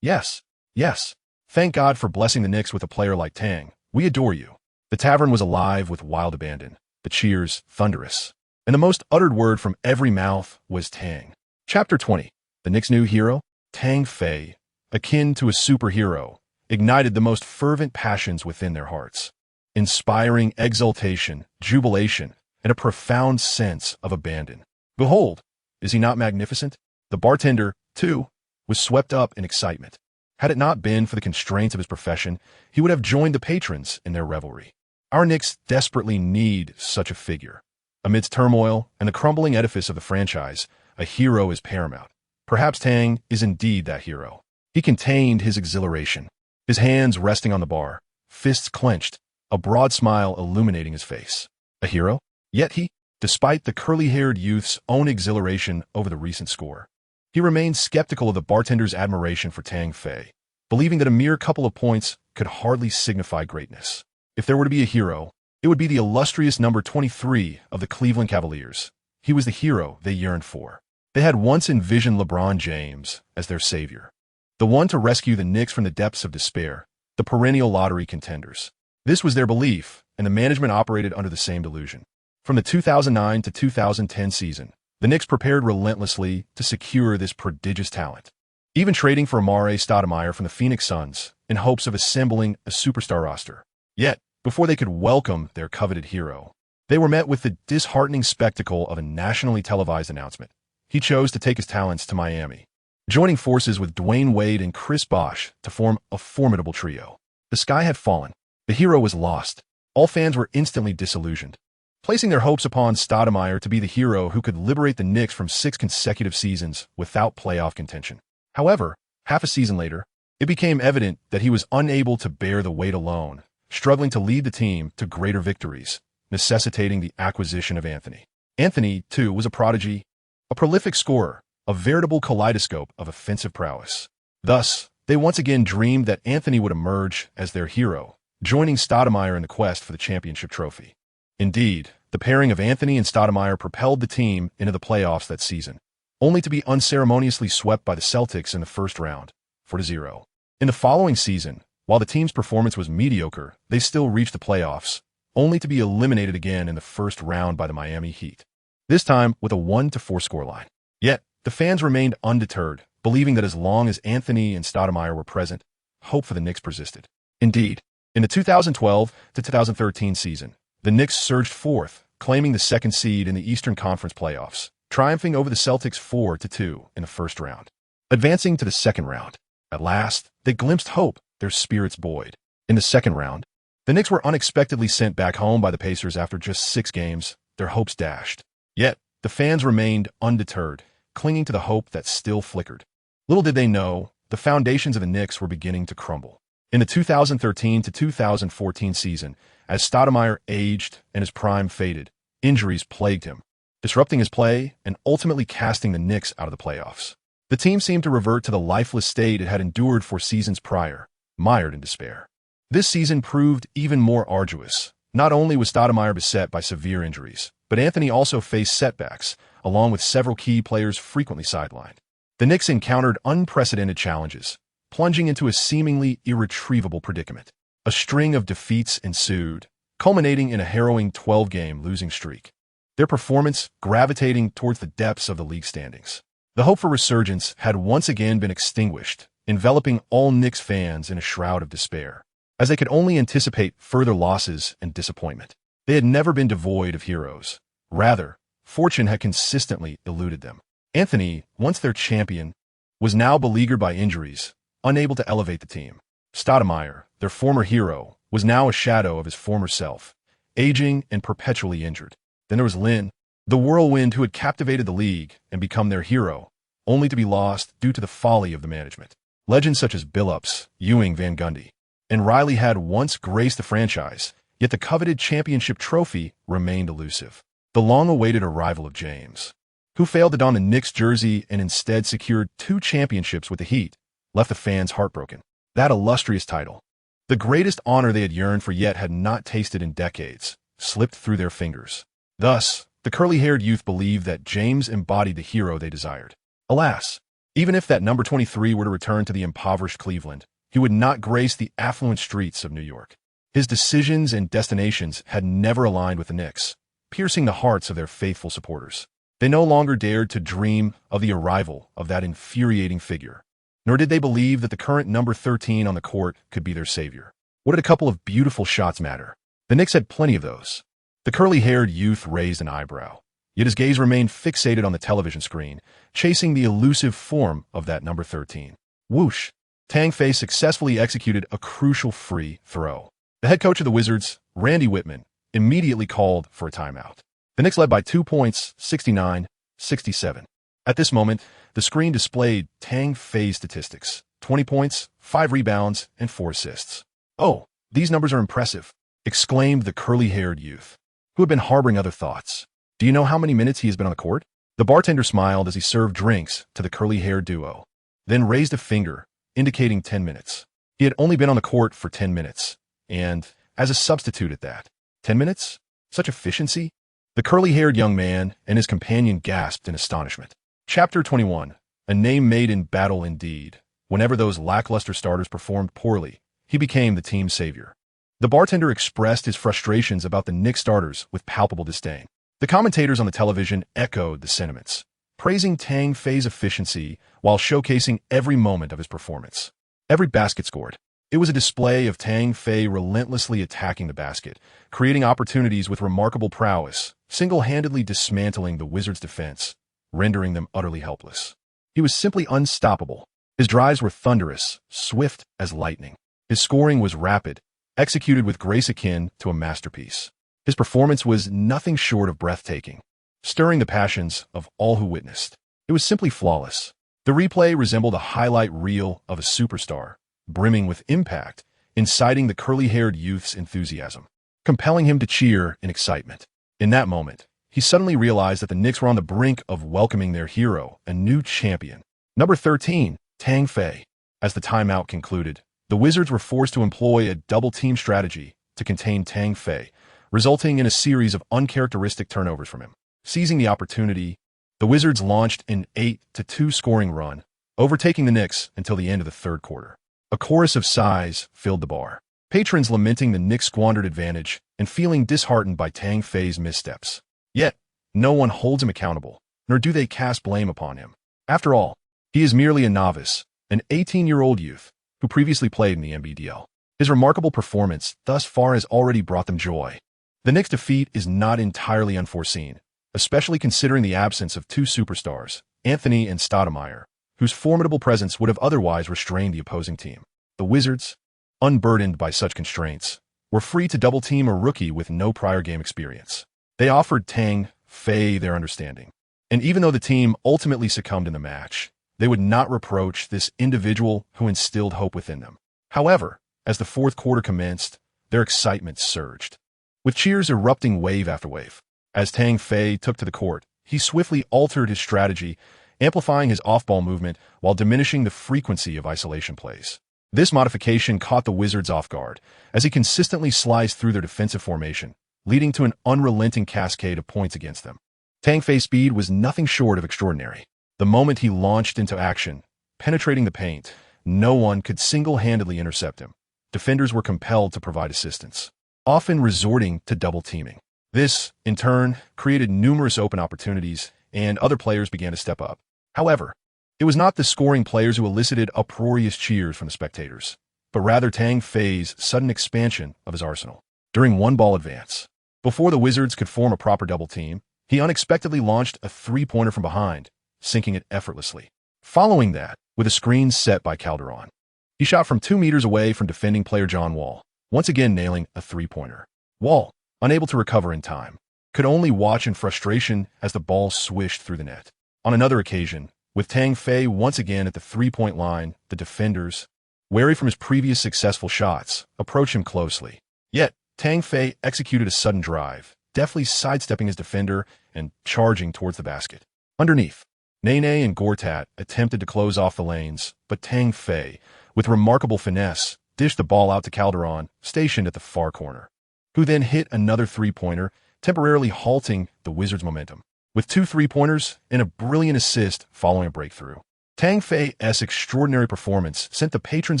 Yes, yes. Thank God for blessing the Knicks with a player like Tang. We adore you. The tavern was alive with wild abandon, the cheers thunderous, and the most uttered word from every mouth was Tang. Chapter 20. The Knicks' new hero, Tang Fei, akin to a superhero, ignited the most fervent passions within their hearts, inspiring exultation, jubilation, and a profound sense of abandon. Behold, is he not magnificent? The bartender, too, was swept up in excitement. Had it not been for the constraints of his profession, he would have joined the patrons in their revelry. Our Knicks desperately need such a figure. Amidst turmoil and the crumbling edifice of the franchise, a hero is paramount. Perhaps Tang is indeed that hero. He contained his exhilaration, his hands resting on the bar, fists clenched, a broad smile illuminating his face. A hero? Yet he, despite the curly-haired youth's own exhilaration over the recent score, he remained skeptical of the bartender's admiration for Tang Fei, believing that a mere couple of points could hardly signify greatness. If there were to be a hero, it would be the illustrious number 23 of the Cleveland Cavaliers. He was the hero they yearned for. They had once envisioned LeBron James as their savior, the one to rescue the Knicks from the depths of despair, the perennial lottery contenders. This was their belief, and the management operated under the same delusion. From the 2009 to 2010 season, the Knicks prepared relentlessly to secure this prodigious talent, even trading for Amare Stoudemire from the Phoenix Suns in hopes of assembling a superstar roster. Yet, before they could welcome their coveted hero, they were met with the disheartening spectacle of a nationally televised announcement. He chose to take his talents to Miami, joining forces with Dwayne Wade and Chris Bosh to form a formidable trio. The sky had fallen. The hero was lost. All fans were instantly disillusioned, placing their hopes upon Stoudemire to be the hero who could liberate the Knicks from 6 consecutive seasons without playoff contention. However, half a season later, it became evident that he was unable to bear the weight alone, struggling to lead the team to greater victories, necessitating the acquisition of Anthony. Anthony, too, was a prodigy, a prolific scorer, a veritable kaleidoscope of offensive prowess. Thus, they once again dreamed that Anthony would emerge as their hero, joining Stoudemire in the quest for the championship trophy. Indeed, the pairing of Anthony and Stoudemire propelled the team into the playoffs that season, only to be unceremoniously swept by the Celtics in the first round, 4-0. In the following season, while the team's performance was mediocre, they still reached the playoffs, only to be eliminated again in the first round by the Miami Heat, this time with a 1-4 scoreline. Yet, the fans remained undeterred, believing that as long as Anthony and Stoudemire were present, hope for the Knicks persisted. Indeed, in the 2012 to 2013 season, the Knicks surged fourth, claiming the second seed in the Eastern Conference playoffs, triumphing over the Celtics 4-2 in the first round. Advancing to the second round, at last, they glimpsed hope, their spirits buoyed. In the second round, the Knicks were unexpectedly sent back home by the Pacers after just 6 games, their hopes dashed. Yet, the fans remained undeterred, clinging to the hope that still flickered. Little did they know, the foundations of the Knicks were beginning to crumble. In the 2013 to 2014 season, as Stoudemire aged and his prime faded, injuries plagued him, disrupting his play and ultimately casting the Knicks out of the playoffs. The team seemed to revert to the lifeless state it had endured 4 seasons prior, mired in despair. This season proved even more arduous. Not only was Stoudemire beset by severe injuries, but Anthony also faced setbacks, along with several key players frequently sidelined. The Knicks encountered unprecedented challenges, plunging into a seemingly irretrievable predicament. A string of defeats ensued, culminating in a harrowing 12-game losing streak, their performance gravitating towards the depths of the league standings. The hope for resurgence had once again been extinguished, enveloping all Knicks fans in a shroud of despair, as they could only anticipate further losses and disappointment. They had never been devoid of heroes. Rather, fortune had consistently eluded them. Anthony, once their champion, was now beleaguered by injuries, unable to elevate the team. Stoudemire, their former hero, was now a shadow of his former self, aging and perpetually injured. Then there was Lin, the whirlwind who had captivated the league and become their hero, only to be lost due to the folly of the management. Legends such as Billups, Ewing, Van Gundy, and Riley had once graced the franchise, yet the coveted championship trophy remained elusive. The long-awaited arrival of James, who failed to don a Knicks jersey and instead secured 2 championships with the Heat, left the fans heartbroken. That illustrious title, the greatest honor they had yearned for yet had not tasted in decades, slipped through their fingers. Thus, the curly-haired youth believed that James embodied the hero they desired. Alas, even if that number 23 were to return to the impoverished Cleveland, he would not grace the affluent streets of New York. His decisions and destinations had never aligned with the Knicks, piercing the hearts of their faithful supporters. They no longer dared to dream of the arrival of that infuriating figure, nor did they believe that the current number 13 on the court could be their savior. What did a couple of beautiful shots matter? The Knicks had plenty of those. The curly-haired youth raised an eyebrow, yet his gaze remained fixated on the television screen, chasing the elusive form of that number 13. Whoosh! Tang Fei successfully executed a crucial free throw. The head coach of the Wizards, Randy Whitman, immediately called for a timeout. The Knicks led by 2 points, 69-67. At this moment, the screen displayed Tang Fei's statistics: 20 points, 5 rebounds, and 4 assists. "Oh, these numbers are impressive," exclaimed the curly-haired youth, who had been harboring other thoughts. "Do you know how many minutes he has been on the court?" The bartender smiled as he served drinks to the curly-haired duo, then raised a finger, indicating 10 minutes. He had only been on the court for 10 minutes, and, as a substitute at that, 10 minutes? Such efficiency? The curly-haired young man and his companion gasped in astonishment. Chapter 21. A name made in battle indeed. Whenever those lackluster starters performed poorly, he became the team's savior. The bartender expressed his frustrations about the Knicks starters with palpable disdain. The commentators on the television echoed the sentiments, praising Tang Fei's efficiency while showcasing every moment of his performance. Every basket scored. It was a display of Tang Fei relentlessly attacking the basket, creating opportunities with remarkable prowess, single-handedly dismantling the Wizards' defense, rendering them utterly helpless. He was simply unstoppable. His drives were thunderous, swift as lightning. His scoring was rapid, executed with grace akin to a masterpiece. His performance was nothing short of breathtaking, stirring the passions of all who witnessed. It was simply flawless. The replay resembled a highlight reel of a superstar, brimming with impact, inciting the curly-haired youth's enthusiasm, compelling him to cheer in excitement. In that moment, he suddenly realized that the Knicks were on the brink of welcoming their hero, a new champion. Number 13, Tang Fei. As the timeout concluded, the Wizards were forced to employ a double-team strategy to contain Tang Fei, resulting in a series of uncharacteristic turnovers from him. Seizing the opportunity, the Wizards launched an 8-2 scoring run, overtaking the Knicks until the end of the third quarter. A chorus of sighs filled the bar, patrons lamenting the Knicks' squandered advantage and feeling disheartened by Tang Fei's missteps. Yet, no one holds him accountable, nor do they cast blame upon him. After all, he is merely a novice, an 18-year-old youth who previously played in the NBDL. His remarkable performance thus far has already brought them joy. The Knicks' defeat is not entirely unforeseen, especially considering the absence of 2 superstars, Anthony and Stoudemire, whose formidable presence would have otherwise restrained the opposing team. The Wizards, unburdened by such constraints, were free to double-team a rookie with no prior game experience. They offered Tang Fei their understanding. And even though the team ultimately succumbed in the match, they would not reproach this individual who instilled hope within them. However, as the fourth quarter commenced, their excitement surged, with cheers erupting wave after wave. As Tang Fei took to the court, he swiftly altered his strategy, amplifying his off-ball movement while diminishing the frequency of isolation plays. This modification caught the Wizards off guard, as he consistently sliced through their defensive formation, leading to an unrelenting cascade of points against them. Tang Fei's speed was nothing short of extraordinary. The moment he launched into action, penetrating the paint, no one could single-handedly intercept him. Defenders were compelled to provide assistance, often resorting to double teaming. This, in turn, created numerous open opportunities, and other players began to step up. However, it was not the scoring players who elicited uproarious cheers from the spectators, but rather Tang Fei's sudden expansion of his arsenal. During one ball advance, before the Wizards could form a proper double team, he unexpectedly launched a three-pointer from behind, sinking it effortlessly. Following that, with a screen set by Calderon, he shot from 2 meters away from defending player John Wall, once again nailing a three-pointer. Wall, unable to recover in time, could only watch in frustration as the ball swished through the net. On another occasion, with Tang Fei once again at the three-point line, the defenders, wary from his previous successful shots, approached him closely. Yet, Tang Fei executed a sudden drive, deftly sidestepping his defender and charging towards the basket. Underneath, Nene and Gortat attempted to close off the lanes, but Tang Fei, with remarkable finesse, dished the ball out to Calderon, stationed at the far corner, who then hit another three-pointer, temporarily halting the Wizards' momentum. With 2 three-pointers and a brilliant assist following a breakthrough, Tang Fei's extraordinary performance sent the patrons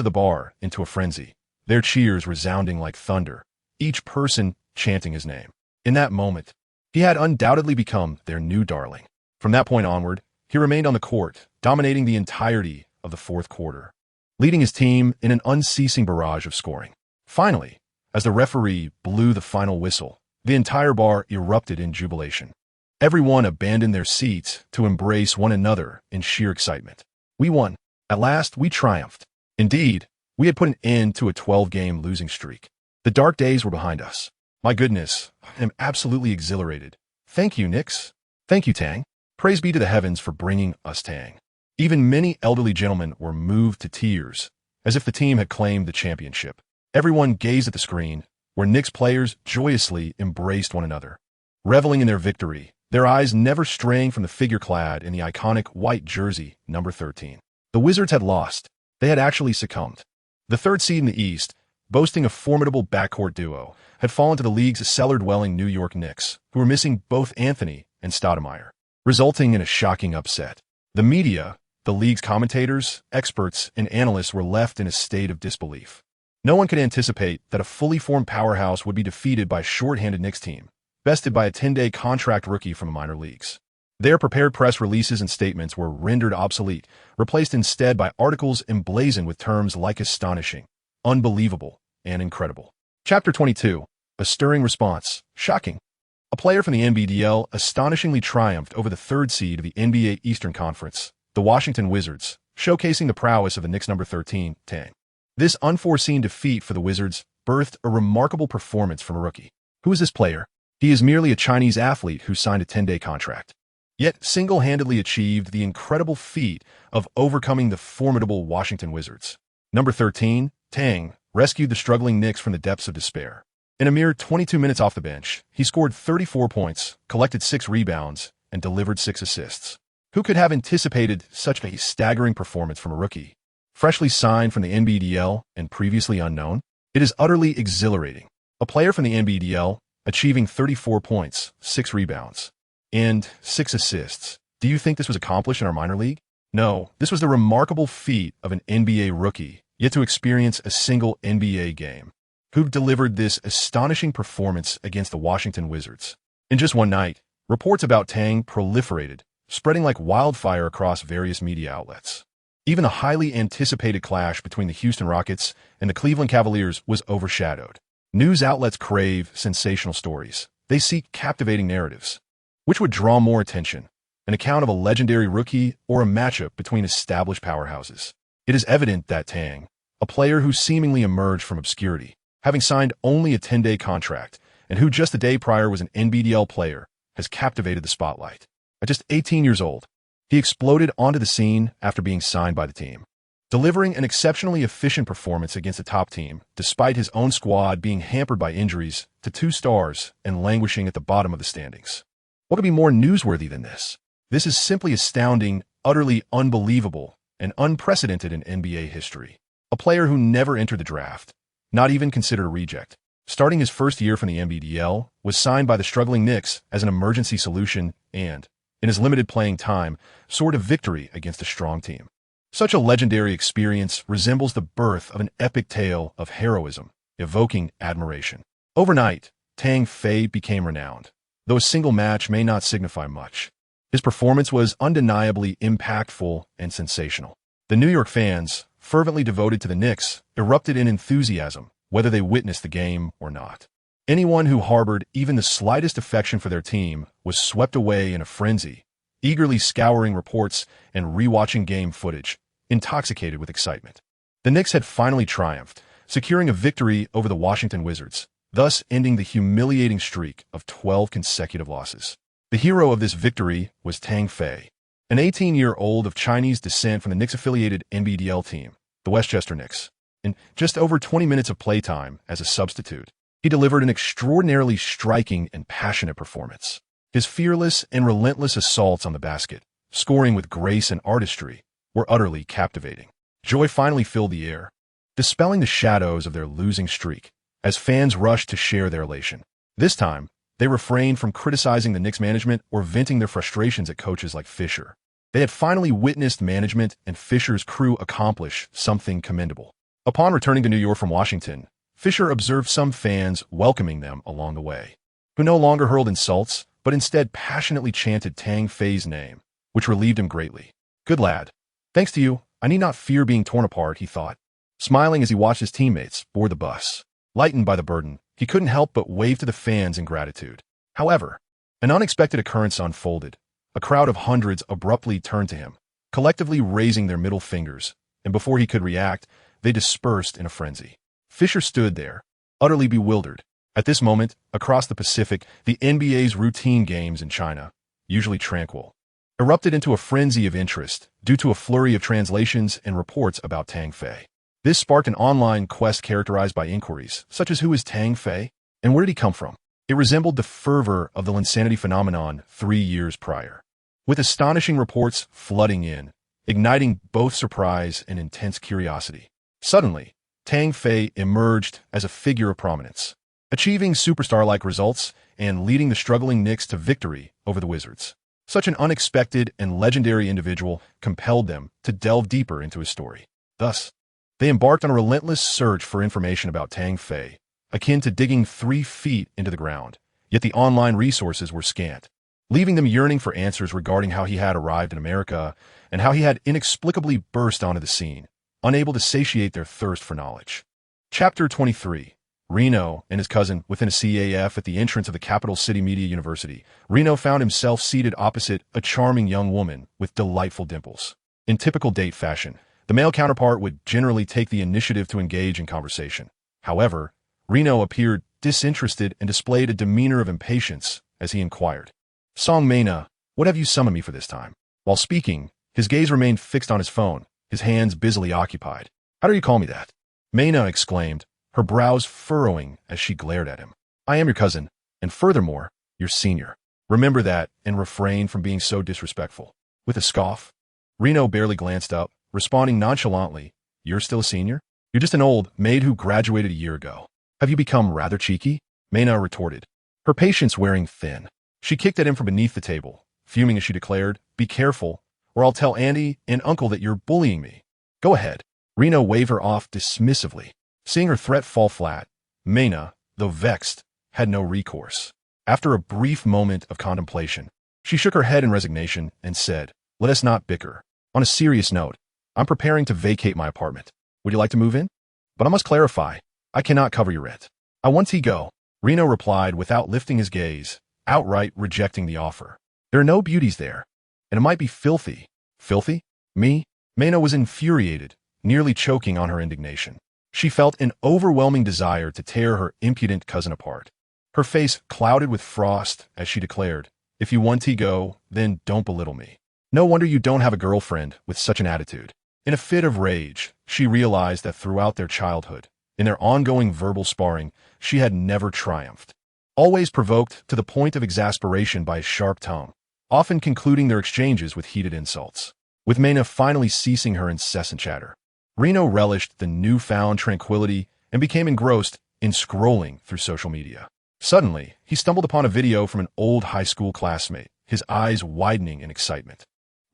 of the bar into a frenzy, their cheers resounding like thunder, each person chanting his name. In that moment, he had undoubtedly become their new darling. From that point onward, he remained on the court, dominating the entirety of the fourth quarter, leading his team in an unceasing barrage of scoring. Finally, as the referee blew the final whistle, the entire bar erupted in jubilation. Everyone abandoned their seats to embrace one another in sheer excitement. We won. At last, we triumphed. Indeed, we had put an end to a 12-game losing streak. The dark days were behind us. My goodness, I am absolutely exhilarated. Thank you, Knicks. Thank you, Tang. Praise be to the heavens for bringing us Tang. Even many elderly gentlemen were moved to tears, as if the team had claimed the championship. Everyone gazed at the screen, where Knicks players joyously embraced one another, reveling in their victory, their eyes never straying from the figure clad in the iconic white jersey, number 13. The Wizards had lost. They had actually succumbed. The third seed in the East, boasting a formidable backcourt duo, had fallen to the league's cellar-dwelling New York Knicks, who were missing both Anthony and Stoudemire, resulting in a shocking upset. The media, the league's commentators, experts, and analysts were left in a state of disbelief. No one could anticipate that a fully formed powerhouse would be defeated by a short-handed Knicks team, bested by a 10-day contract rookie from the minor leagues. Their prepared press releases and statements were rendered obsolete, replaced instead by articles emblazoned with terms like astonishing, unbelievable, and incredible. Chapter 22. A stirring response. Shocking. A player from the NBDL astonishingly triumphed over the third seed of the NBA Eastern Conference, the Washington Wizards, showcasing the prowess of the Knicks number 13, Tang. This unforeseen defeat for the Wizards birthed a remarkable performance from a rookie. Who is this player? He is merely a Chinese athlete who signed a 10-day contract, yet single-handedly achieved the incredible feat of overcoming the formidable Washington Wizards. Number 13, Tang, rescued the struggling Knicks from the depths of despair. In a mere 22 minutes off the bench, he scored 34 points, collected 6 rebounds, and delivered 6 assists. Who could have anticipated such a staggering performance from a rookie, freshly signed from the NBDL and previously unknown? It is utterly exhilarating. A player from the NBDL achieving 34 points, 6 rebounds, and 6 assists. Do you think this was accomplished in our minor league? No, this was the remarkable feat of an NBA rookie, yet to experience a single NBA game, who delivered this astonishing performance against the Washington Wizards. In just one night, reports about Tang proliferated, spreading like wildfire across various media outlets. Even the highly anticipated clash between the Houston Rockets and the Cleveland Cavaliers was overshadowed. News outlets crave sensational stories. They seek captivating narratives. Which would draw more attention, an account of a legendary rookie or a matchup between established powerhouses? It is evident that Tang, a player who seemingly emerged from obscurity, having signed only a 10-day contract, and who just a day prior was an NBDL player, has captivated the spotlight. At just 18 years old, he exploded onto the scene after being signed by the team, delivering an exceptionally efficient performance against a top team, despite his own squad being hampered by injuries to 2 stars and languishing at the bottom of the standings. What could be more newsworthy than this? This is simply astounding, utterly unbelievable, and unprecedented in NBA history. A player who never entered the draft, not even considered a reject, starting his first year from the NBDL, was signed by the struggling Knicks as an emergency solution and, in his limited playing time, soared to victory against a strong team. Such a legendary experience resembles the birth of an epic tale of heroism, evoking admiration. Overnight, Tang Fei became renowned, though a single match may not signify much. His performance was undeniably impactful and sensational. The New York fans, fervently devoted to the Knicks, erupted in enthusiasm, whether they witnessed the game or not. Anyone who harbored even the slightest affection for their team was swept away in a frenzy, eagerly scouring reports and rewatching game footage, intoxicated with excitement. The Knicks had finally triumphed, securing a victory over the Washington Wizards, thus ending the humiliating streak of 12 consecutive losses. The hero of this victory was Tang Fei, an 18-year-old of Chinese descent from the Knicks-affiliated NBDL team, the Westchester Knicks. In just over 20 minutes of playtime as a substitute, he delivered an extraordinarily striking and passionate performance. His fearless and relentless assaults on the basket, scoring with grace and artistry, were utterly captivating. Joy finally filled the air, dispelling the shadows of their losing streak, as fans rushed to share their elation. This time, they refrained from criticizing the Knicks management or venting their frustrations at coaches like Fisher. They had finally witnessed management and Fisher's crew accomplish something commendable. Upon returning to New York from Washington, Fisher observed some fans welcoming them along the way, who no longer hurled insults, but instead passionately chanted Tang Fei's name, which relieved him greatly. "Good lad. Thanks to you, I need not fear being torn apart," he thought, smiling as he watched his teammates board the bus. Lightened by the burden, he couldn't help but wave to the fans in gratitude. However, an unexpected occurrence unfolded. A crowd of hundreds abruptly turned to him, collectively raising their middle fingers, and before he could react, they dispersed in a frenzy. Fisher stood there, utterly bewildered. At this moment, across the Pacific, the NBA's routine games in China, usually tranquil, erupted into a frenzy of interest due to a flurry of translations and reports about Tang Fei. This sparked an online quest characterized by inquiries, such as who is Tang Fei, and where did he come from? It resembled the fervor of the Linsanity phenomenon 3 years prior, with astonishing reports flooding in, igniting both surprise and intense curiosity. Suddenly, Tang Fei emerged as a figure of prominence, achieving superstar-like results and leading the struggling Knicks to victory over the Wizards. Such an unexpected and legendary individual compelled them to delve deeper into his story. Thus, they embarked on a relentless search for information about Tang Fei, akin to digging 3 feet into the ground, yet the online resources were scant, leaving them yearning for answers regarding how he had arrived in America and how he had inexplicably burst onto the scene, unable to satiate their thirst for knowledge. Chapter 23. Reno and his cousin within a CAF at the entrance of the capital city media university. Reno found himself seated opposite a charming young woman with delightful dimples. In typical date fashion, the male counterpart would generally take the initiative to engage in conversation. However, Reno appeared disinterested and displayed a demeanor of impatience as he inquired, "Song Mena, what have you summoned me for this time?" While speaking, his gaze remained fixed on his phone, his hands busily occupied. "How do you call me that?" Mena exclaimed, her brows furrowing as she glared at him. "I am your cousin, and furthermore, your senior. Remember that and refrain from being so disrespectful." With a scoff, Reno barely glanced up, responding nonchalantly, "You're still a senior? You're just an old maid who graduated a year ago. Have you become rather cheeky?" Mena retorted, her patience wearing thin. She kicked at him from beneath the table, fuming as she declared, "Be careful, or I'll tell Andy and Uncle that you're bullying me." "Go ahead." Reno waved her off dismissively. Seeing her threat fall flat, Mena, though vexed, had no recourse. After a brief moment of contemplation, she shook her head in resignation and said, "Let us not bicker. On a serious note, I'm preparing to vacate my apartment. Would you like to move in? But I must clarify, I cannot cover your rent." "I want to go," Reno replied without lifting his gaze, outright rejecting the offer. "There are no beauties there, and it might be filthy." "Filthy? Me?" Mena was infuriated, nearly choking on her indignation. She felt an overwhelming desire to tear her impudent cousin apart. Her face clouded with frost as she declared, If you want to go, then don't belittle me. No wonder you don't have a girlfriend with such an attitude. In a fit of rage, she realized that throughout their childhood, in their ongoing verbal sparring, she had never triumphed. Always provoked to the point of exasperation by his sharp tone, often concluding their exchanges with heated insults. With Mena finally ceasing her incessant chatter, Reno relished the newfound tranquility and became engrossed in scrolling through social media. Suddenly, he stumbled upon a video from an old high school classmate, his eyes widening in excitement.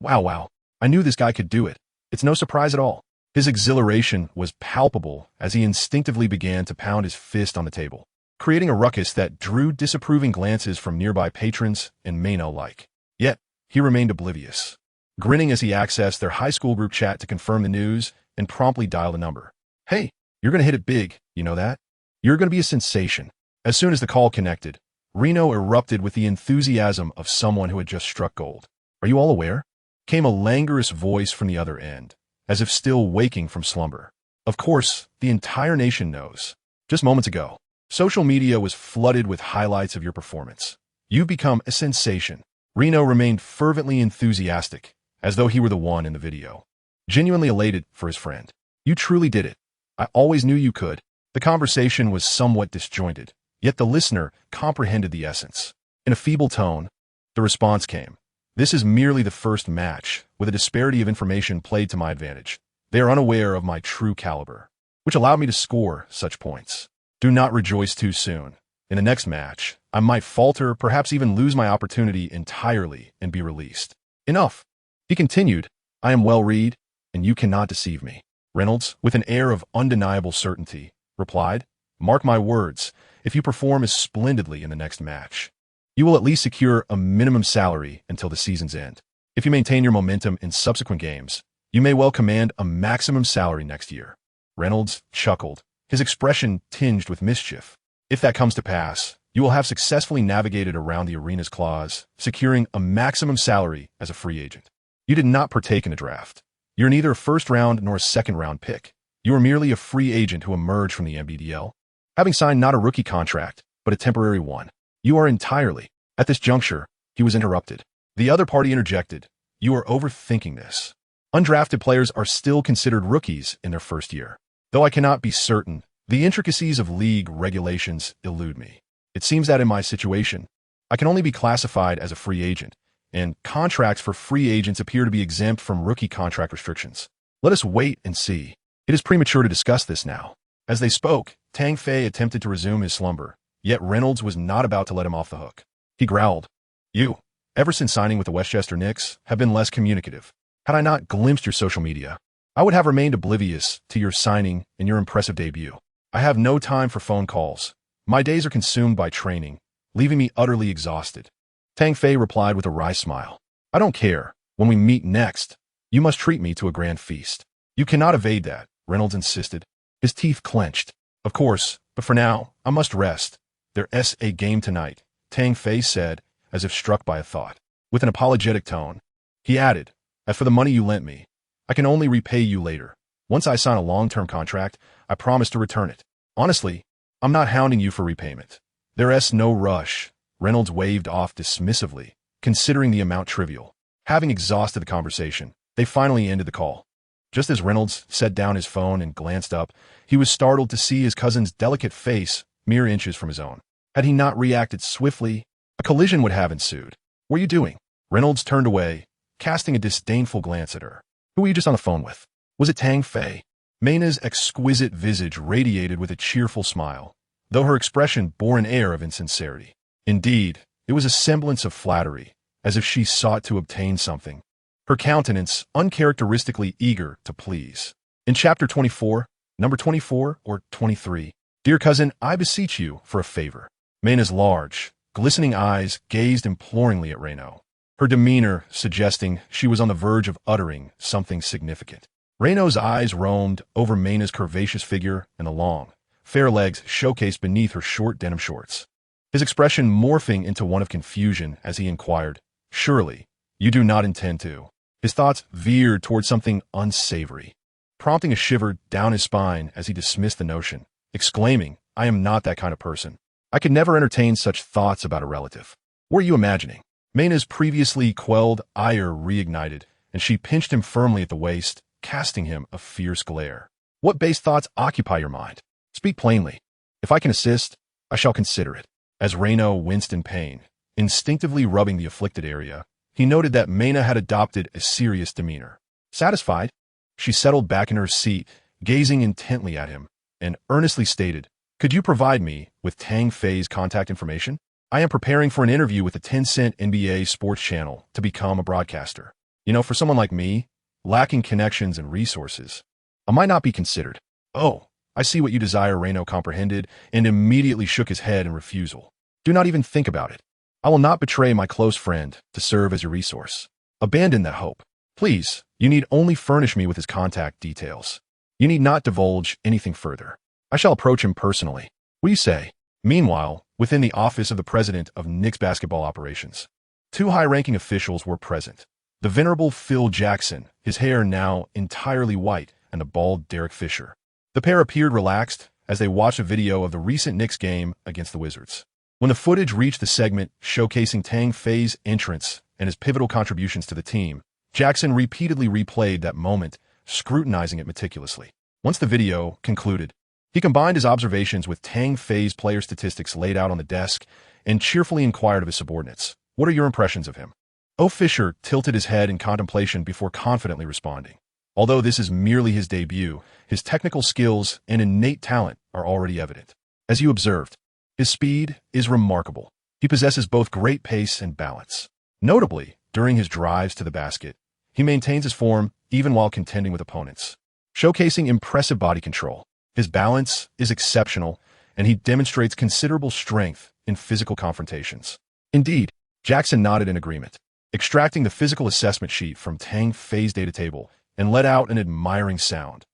Wow, I knew this guy could do it. It's no surprise at all. His exhilaration was palpable as he instinctively began to pound his fist on the table, creating a ruckus that drew disapproving glances from nearby patrons and Mena alike. Yet, he remained oblivious, grinning as he accessed their high school group chat to confirm the news and promptly dialed a number. Hey, you're going to hit it big, you know that? You're going to be a sensation. As soon as the call connected, Reno erupted with the enthusiasm of someone who had just struck gold. Are you all aware? Came a languorous voice from the other end, as if still waking from slumber. Of course, the entire nation knows. Just moments ago, social media was flooded with highlights of your performance. You've become a sensation. Reno remained fervently enthusiastic, as though he were the one in the video. Genuinely elated for his friend. You truly did it. I always knew you could. The conversation was somewhat disjointed, yet the listener comprehended the essence. In a feeble tone, the response came. This is merely the first match, with a disparity of information played to my advantage. They are unaware of my true caliber, which allowed me to score such points. Do not rejoice too soon. In the next match, I might falter, perhaps even lose my opportunity entirely and be released. Enough. He continued, I am well read, and you cannot deceive me. Reynolds, with an air of undeniable certainty, replied, Mark my words, if you perform as splendidly in the next match, you will at least secure a minimum salary until the season's end. If you maintain your momentum in subsequent games, you may well command a maximum salary next year. Reynolds chuckled, his expression tinged with mischief. If that comes to pass, you will have successfully navigated around the arena's clause, securing a maximum salary as a free agent. You did not partake in a draft. You're neither a first-round nor a second-round pick. You are merely a free agent who emerged from the NBDL, having signed not a rookie contract, but a temporary one. You are entirely. At this juncture, he was interrupted. The other party interjected. You are overthinking this. Undrafted players are still considered rookies in their first year. Though I cannot be certain, the intricacies of league regulations elude me. It seems that in my situation, I can only be classified as a free agent, and contracts for free agents appear to be exempt from rookie contract restrictions. Let us wait and see. It is premature to discuss this now. As they spoke, Tang Fei attempted to resume his slumber, yet Reynolds was not about to let him off the hook. He growled, You, ever since signing with the Westchester Knicks, have been less communicative. Had I not glimpsed your social media, I would have remained oblivious to your signing and your impressive debut. I have no time for phone calls. My days are consumed by training, leaving me utterly exhausted. Tang Fei replied with a wry smile. I don't care. When we meet next, you must treat me to a grand feast. You cannot evade that, Reynolds insisted, his teeth clenched. Of course, but for now, I must rest. There's a game tonight, Tang Fei said, as if struck by a thought. With an apologetic tone, he added, As for the money you lent me, I can only repay you later. Once I sign a long-term contract, I promise to return it. Honestly, I'm not hounding you for repayment. There's no rush. Reynolds waved off dismissively, considering the amount trivial. Having exhausted the conversation, they finally ended the call. Just as Reynolds set down his phone and glanced up, he was startled to see his cousin's delicate face mere inches from his own. Had he not reacted swiftly, a collision would have ensued. What are you doing? Reynolds turned away, casting a disdainful glance at her. Who were you just on the phone with? Was it Tang Fei? Mena's exquisite visage radiated with a cheerful smile, though her expression bore an air of insincerity. Indeed, it was a semblance of flattery, as if she sought to obtain something. Her countenance uncharacteristically eager to please. In chapter 24, number 24 or 23, Dear cousin, I beseech you for a favor. Mena's large, glistening eyes gazed imploringly at Reno, her demeanor suggesting she was on the verge of uttering something significant. Reno's eyes roamed over Mena's curvaceous figure and the long, fair legs showcased beneath her short denim shorts. His expression morphing into one of confusion as he inquired, Surely, you do not intend to. His thoughts veered toward something unsavory, prompting a shiver down his spine as he dismissed the notion, exclaiming, I am not that kind of person. I could never entertain such thoughts about a relative. What are you imagining? Maina's previously quelled ire reignited, and she pinched him firmly at the waist, casting him a fierce glare. What base thoughts occupy your mind? Speak plainly. If I can assist, I shall consider it. As Reno winced in pain, instinctively rubbing the afflicted area, he noted that Maina had adopted a serious demeanor. Satisfied, she settled back in her seat, gazing intently at him, and earnestly stated, "Could you provide me with Tang Fei's contact information? I am preparing for an interview with the 10-cent NBA sports channel to become a broadcaster. For someone like me, lacking connections and resources, I might not be considered." "Oh, I see what you desire," Reno comprehended, and immediately shook his head in refusal. "Do not even think about it. I will not betray my close friend to serve as your resource. Abandon that hope. Please, you need only furnish me with his contact details. You need not divulge anything further. I shall approach him personally. What do you say?" Meanwhile, within the office of the president of Knicks basketball operations, two high-ranking officials were present. The venerable Phil Jackson, his hair now entirely white, and the bald Derek Fisher. The pair appeared relaxed as they watched a video of the recent Knicks game against the Wizards. When the footage reached the segment showcasing Tang Fei's entrance and his pivotal contributions to the team, Jackson repeatedly replayed that moment, scrutinizing it meticulously. Once the video concluded, he combined his observations with Tang Fei's player statistics laid out on the desk and cheerfully inquired of his subordinates, "What are your impressions of him?" O. Fisher tilted his head in contemplation before confidently responding. Although this is merely his debut, his technical skills and innate talent are already evident. As you observed, his speed is remarkable. He possesses both great pace and balance. Notably, during his drives to the basket, he maintains his form even while contending with opponents, showcasing impressive body control. His balance is exceptional, and he demonstrates considerable strength in physical confrontations. Indeed, Jackson nodded in agreement, extracting the physical assessment sheet from Tang Fei's data table and let out an admiring sound.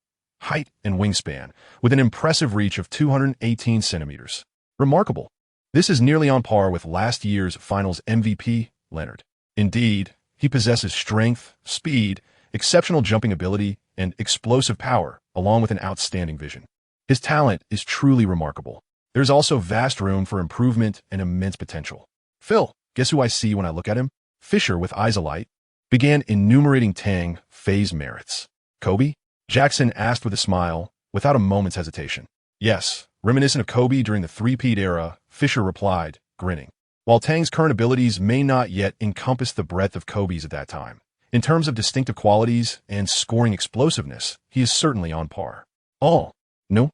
Height and wingspan, with an impressive reach of 218 centimeters. Remarkable. This is nearly on par with last year's Finals MVP, Leonard. Indeed, he possesses strength, speed, exceptional jumping ability, and explosive power, along with an outstanding vision. His talent is truly remarkable. There's also vast room for improvement and immense potential. "Phil, guess who I see when I look at him?" Fisher, with eyes alight, began enumerating Tang Fei's merits. "Kobe?" Jackson asked with a smile, without a moment's hesitation. "Yes, reminiscent of Kobe during the three-peat era," Fisher replied, grinning. While Tang's current abilities may not yet encompass the breadth of Kobe's at that time, in terms of distinctive qualities and scoring explosiveness, he is certainly on par. "Oh, no.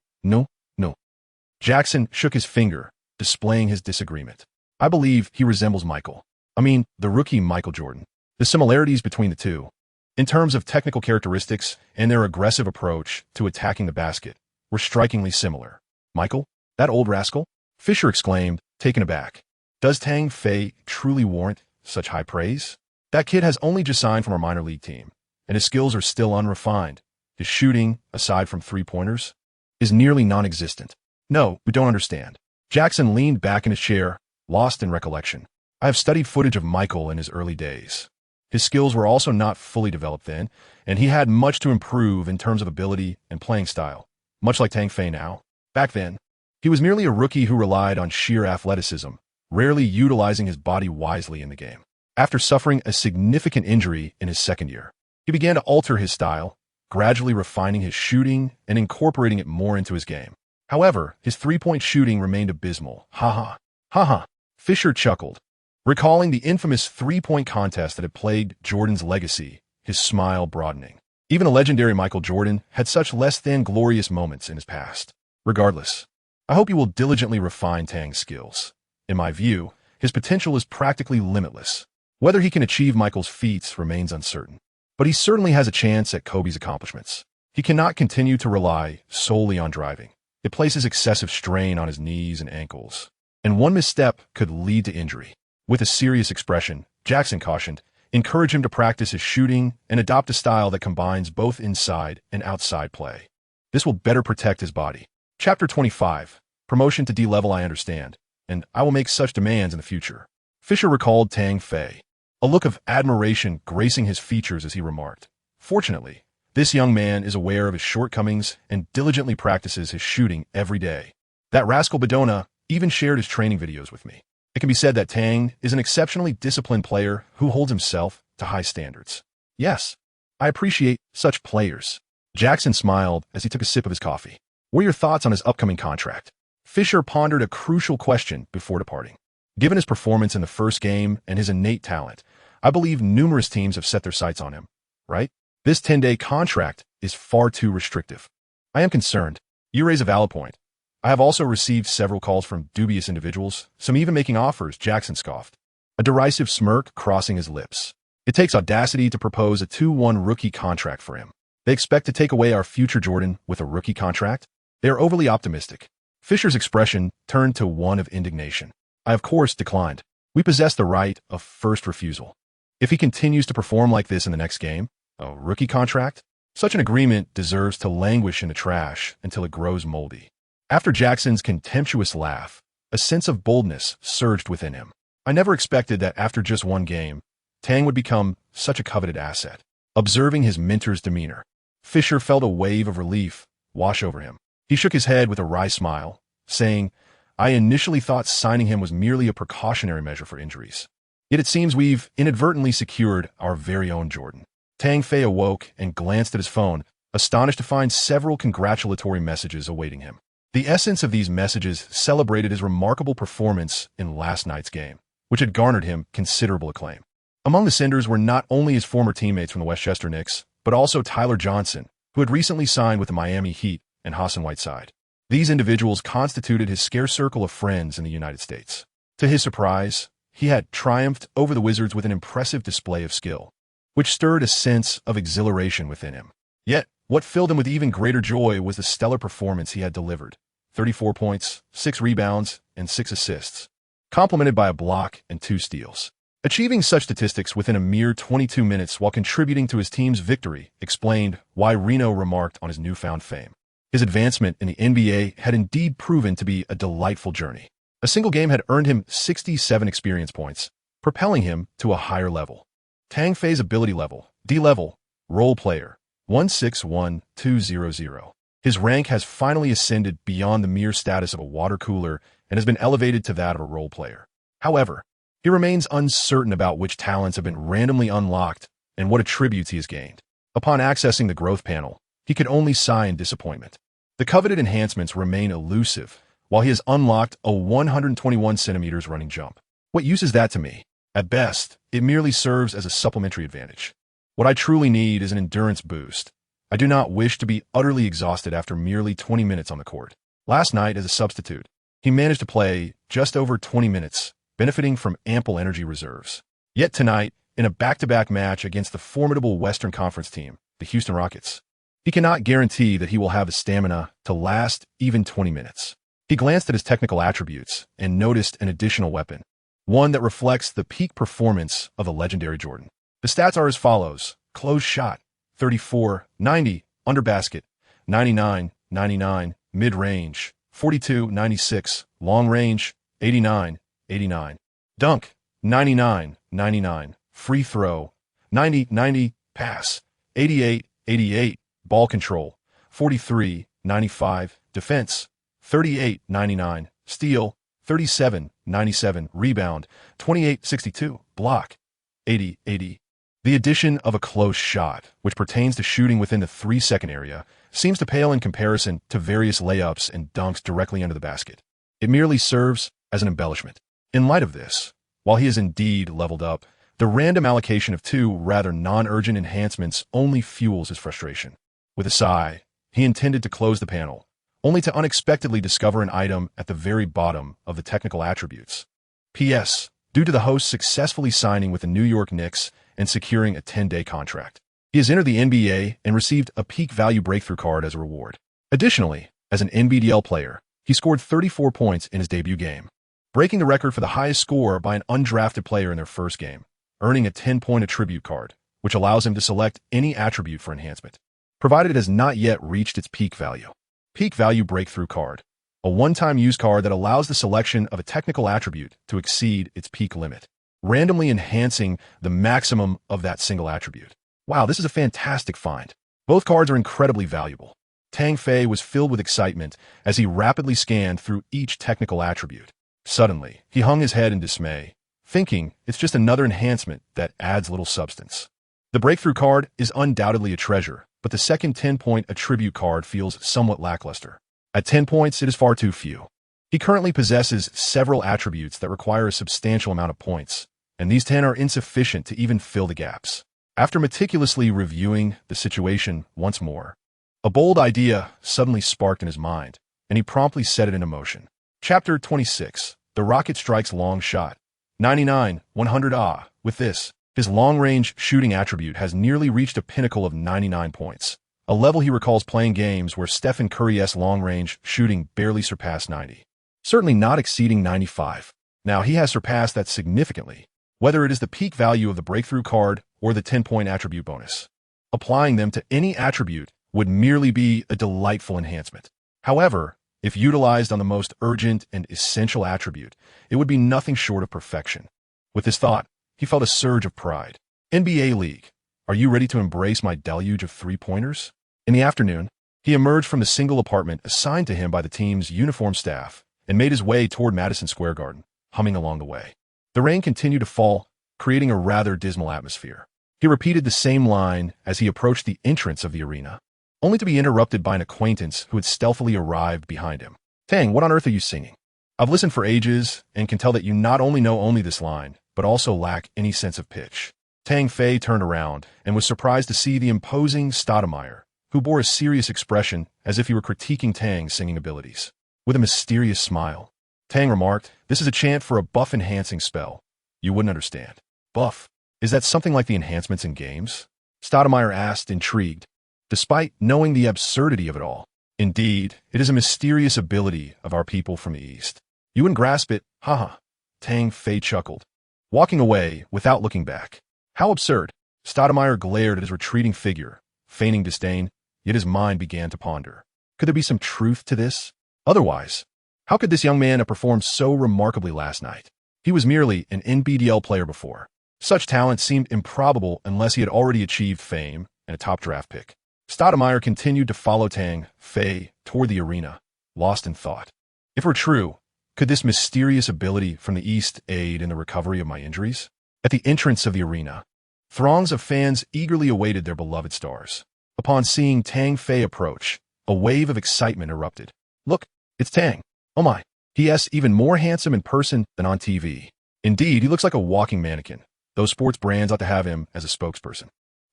Jackson shook his finger, displaying his disagreement. "I believe he resembles the rookie Michael Jordan. The similarities between the two, in terms of technical characteristics and their aggressive approach to attacking the basket, were strikingly similar." "Michael? That old rascal?" Fisher exclaimed, taken aback. "Does Tang Fei truly warrant such high praise? That kid has only just signed from our minor league team, and his skills are still unrefined. His shooting, aside from three-pointers, is nearly non-existent." "No, we don't understand." Jackson leaned back in his chair, lost in recollection. "I have studied footage of Michael in his early days. His skills were also not fully developed then, and he had much to improve in terms of ability and playing style, much like Tang Fei now. Back then, he was merely a rookie who relied on sheer athleticism, rarely utilizing his body wisely in the game. After suffering a significant injury in his second year, he began to alter his style, gradually refining his shooting and incorporating it more into his game. However, his three-point shooting remained abysmal. Ha ha. Fisher chuckled, recalling the infamous three-point contest that had plagued Jordan's legacy, his smile broadening. Even the legendary Michael Jordan had such less than glorious moments in his past. Regardless, I hope you will diligently refine Tang's skills. In my view, his potential is practically limitless. Whether he can achieve Michael's feats remains uncertain, but he certainly has a chance at Kobe's accomplishments. He cannot continue to rely solely on driving. It places excessive strain on his knees and ankles, and one misstep could lead to injury. With a serious expression, Jackson cautioned, encourage him to practice his shooting and adopt a style that combines both inside and outside play. This will better protect his body. Chapter 25. Promotion to D-level. I understand, and I will make such demands in the future. Fisher recalled Tang Fei, a look of admiration gracing his features as he remarked, "Fortunately, this young man is aware of his shortcomings and diligently practices his shooting every day. That rascal Bedona even shared his training videos with me." It can be said that Tang is an exceptionally disciplined player who holds himself to high standards. Yes, I appreciate such players. Jackson smiled as he took a sip of his coffee. What are your thoughts on his upcoming contract? Fisher pondered a crucial question before departing. Given his performance in the first game and his innate talent, I believe numerous teams have set their sights on him, right? This 10-day contract is far too restrictive. I am concerned. You raise a valid point. I have also received several calls from dubious individuals, some even making offers, Jackson scoffed, a derisive smirk crossing his lips. It takes audacity to propose a 2-1 rookie contract for him. They expect to take away our future Jordan with a rookie contract? They are overly optimistic. Fisher's expression turned to one of indignation. I, of course, declined. We possess the right of first refusal. If he continues to perform like this in the next game, a rookie contract? Such an agreement deserves to languish in the trash until it grows moldy. After Jackson's contemptuous laugh, a sense of boldness surged within him. I never expected that after just one game, Tang would become such a coveted asset. Observing his mentor's demeanor, Fisher felt a wave of relief wash over him. He shook his head with a wry smile, saying, I initially thought signing him was merely a precautionary measure for injuries. Yet it seems we've inadvertently secured our very own Jordan. Tang Fei awoke and glanced at his phone, astonished to find several congratulatory messages awaiting him. The essence of these messages celebrated his remarkable performance in last night's game, which had garnered him considerable acclaim. Among the senders were not only his former teammates from the Westchester Knicks, but also Tyler Johnson, who had recently signed with the Miami Heat, and Hassan Whiteside. These individuals constituted his scarce circle of friends in the United States. To his surprise, he had triumphed over the Wizards with an impressive display of skill, which stirred a sense of exhilaration within him. Yet, what filled him with even greater joy was the stellar performance he had delivered. 34 points, 6 rebounds, and 6 assists, complemented by a block and 2 steals. Achieving such statistics within a mere 22 minutes while contributing to his team's victory explained why Reno remarked on his newfound fame. His advancement in the NBA had indeed proven to be a delightful journey. A single game had earned him 67 experience points, propelling him to a higher level. Tang Fei's ability level, D level, role player, 161200. His rank has finally ascended beyond the mere status of a water cooler and has been elevated to that of a role player. However, he remains uncertain about which talents have been randomly unlocked and what attributes he has gained. Upon accessing the growth panel, he could only sigh in disappointment. The coveted enhancements remain elusive, while he has unlocked a 121 centimeters running jump. What use is that to me? At best, it merely serves as a supplementary advantage. What I truly need is an endurance boost. I do not wish to be utterly exhausted after merely 20 minutes on the court. Last night, as a substitute, he managed to play just over 20 minutes, benefiting from ample energy reserves. Yet tonight, in a back-to-back match against the formidable Western Conference team, the Houston Rockets, he cannot guarantee that he will have the stamina to last even 20 minutes. He glanced at his technical attributes and noticed an additional weapon, one that reflects the peak performance of the legendary Jordan. The stats are as follows: close shot, 34, 90, under basket, 99, 99, mid-range, 42, 96, long range, 89, 89, dunk, 99, 99, free throw, 90, 90, pass, 88, 88, ball control, 43, 95, defense, 38, 99, steal, 37, 97, rebound, 28, 62, block, 80, 80. The addition of a close shot, which pertains to shooting within the 3-second area, seems to pale in comparison to various layups and dunks directly under the basket. It merely serves as an embellishment. In light of this, while he has indeed leveled up, the random allocation of 2 rather non-urgent enhancements only fuels his frustration. With a sigh, he intended to close the panel, only to unexpectedly discover an item at the very bottom of the technical attributes. P.S. Due to the host successfully signing with the New York Knicks and securing a 10-day contract, he has entered the NBA and received a peak value breakthrough card as a reward. Additionally, as an NBDL player, he scored 34 points in his debut game, breaking the record for the highest score by an undrafted player in their first game, earning a 10-point attribute card, which allows him to select any attribute for enhancement, provided it has not yet reached its peak value. Peak Value Breakthrough Card, a one-time use card that allows the selection of a technical attribute to exceed its peak limit, randomly enhancing the maximum of that single attribute. Wow, this is a fantastic find. Both cards are incredibly valuable. Tang Fei was filled with excitement as he rapidly scanned through each technical attribute. Suddenly, he hung his head in dismay, thinking it's just another enhancement that adds little substance. The breakthrough card is undoubtedly a treasure, but the second 10-point attribute card feels somewhat lackluster. At 10 points, it is far too few. He currently possesses several attributes that require a substantial amount of points, and these 10 are insufficient to even fill the gaps. After meticulously reviewing the situation once more, a bold idea suddenly sparked in his mind, and he promptly set it into motion. Chapter 26. The Rocket Strikes Long Shot. 99, 100 With this, his long-range shooting attribute has nearly reached a pinnacle of 99 points, a level he recalls playing games where Stephen Curry's long-range shooting barely surpassed 90. Certainly not exceeding 95. Now he has surpassed that significantly, whether it is the peak value of the breakthrough card or the 10-point attribute bonus. Applying them to any attribute would merely be a delightful enhancement. However, if utilized on the most urgent and essential attribute, it would be nothing short of perfection. With this thought, he felt a surge of pride. NBA League, are you ready to embrace my deluge of three-pointers? In the afternoon, he emerged from the single apartment assigned to him by the team's uniform staff and made his way toward Madison Square Garden, humming along the way. The rain continued to fall, creating a rather dismal atmosphere. He repeated the same line as he approached the entrance of the arena, only to be interrupted by an acquaintance who had stealthily arrived behind him. "Tang, what on earth are you singing? I've listened for ages and can tell that you not only know only this line, but also lack any sense of pitch." Tang Fei turned around and was surprised to see the imposing Stoudemire, who bore a serious expression as if he were critiquing Tang's singing abilities. With a mysterious smile, Tang remarked, "This is a chant for a buff-enhancing spell. You wouldn't understand." "Buff? Is that something like the enhancements in games?" Stoudemire asked, intrigued, despite knowing the absurdity of it all. "Indeed, it is a mysterious ability of our people from the East. You wouldn't grasp it, haha." Tang Fei chuckled, walking away without looking back. How absurd! Stoudemire glared at his retreating figure, feigning disdain, yet his mind began to ponder. Could there be some truth to this? Otherwise, how could this young man have performed so remarkably last night? He was merely an NBDL player before. Such talent seemed improbable unless he had already achieved fame and a top draft pick. Stoudemire continued to follow Tang Fei toward the arena, lost in thought. If it were true, could this mysterious ability from the East aid in the recovery of my injuries? At the entrance of the arena, throngs of fans eagerly awaited their beloved stars. Upon seeing Tang Fei approach, a wave of excitement erupted. "Look, it's Tang. Oh my, he is even more handsome in person than on TV. Indeed, he looks like a walking mannequin. Those sports brands ought to have him as a spokesperson."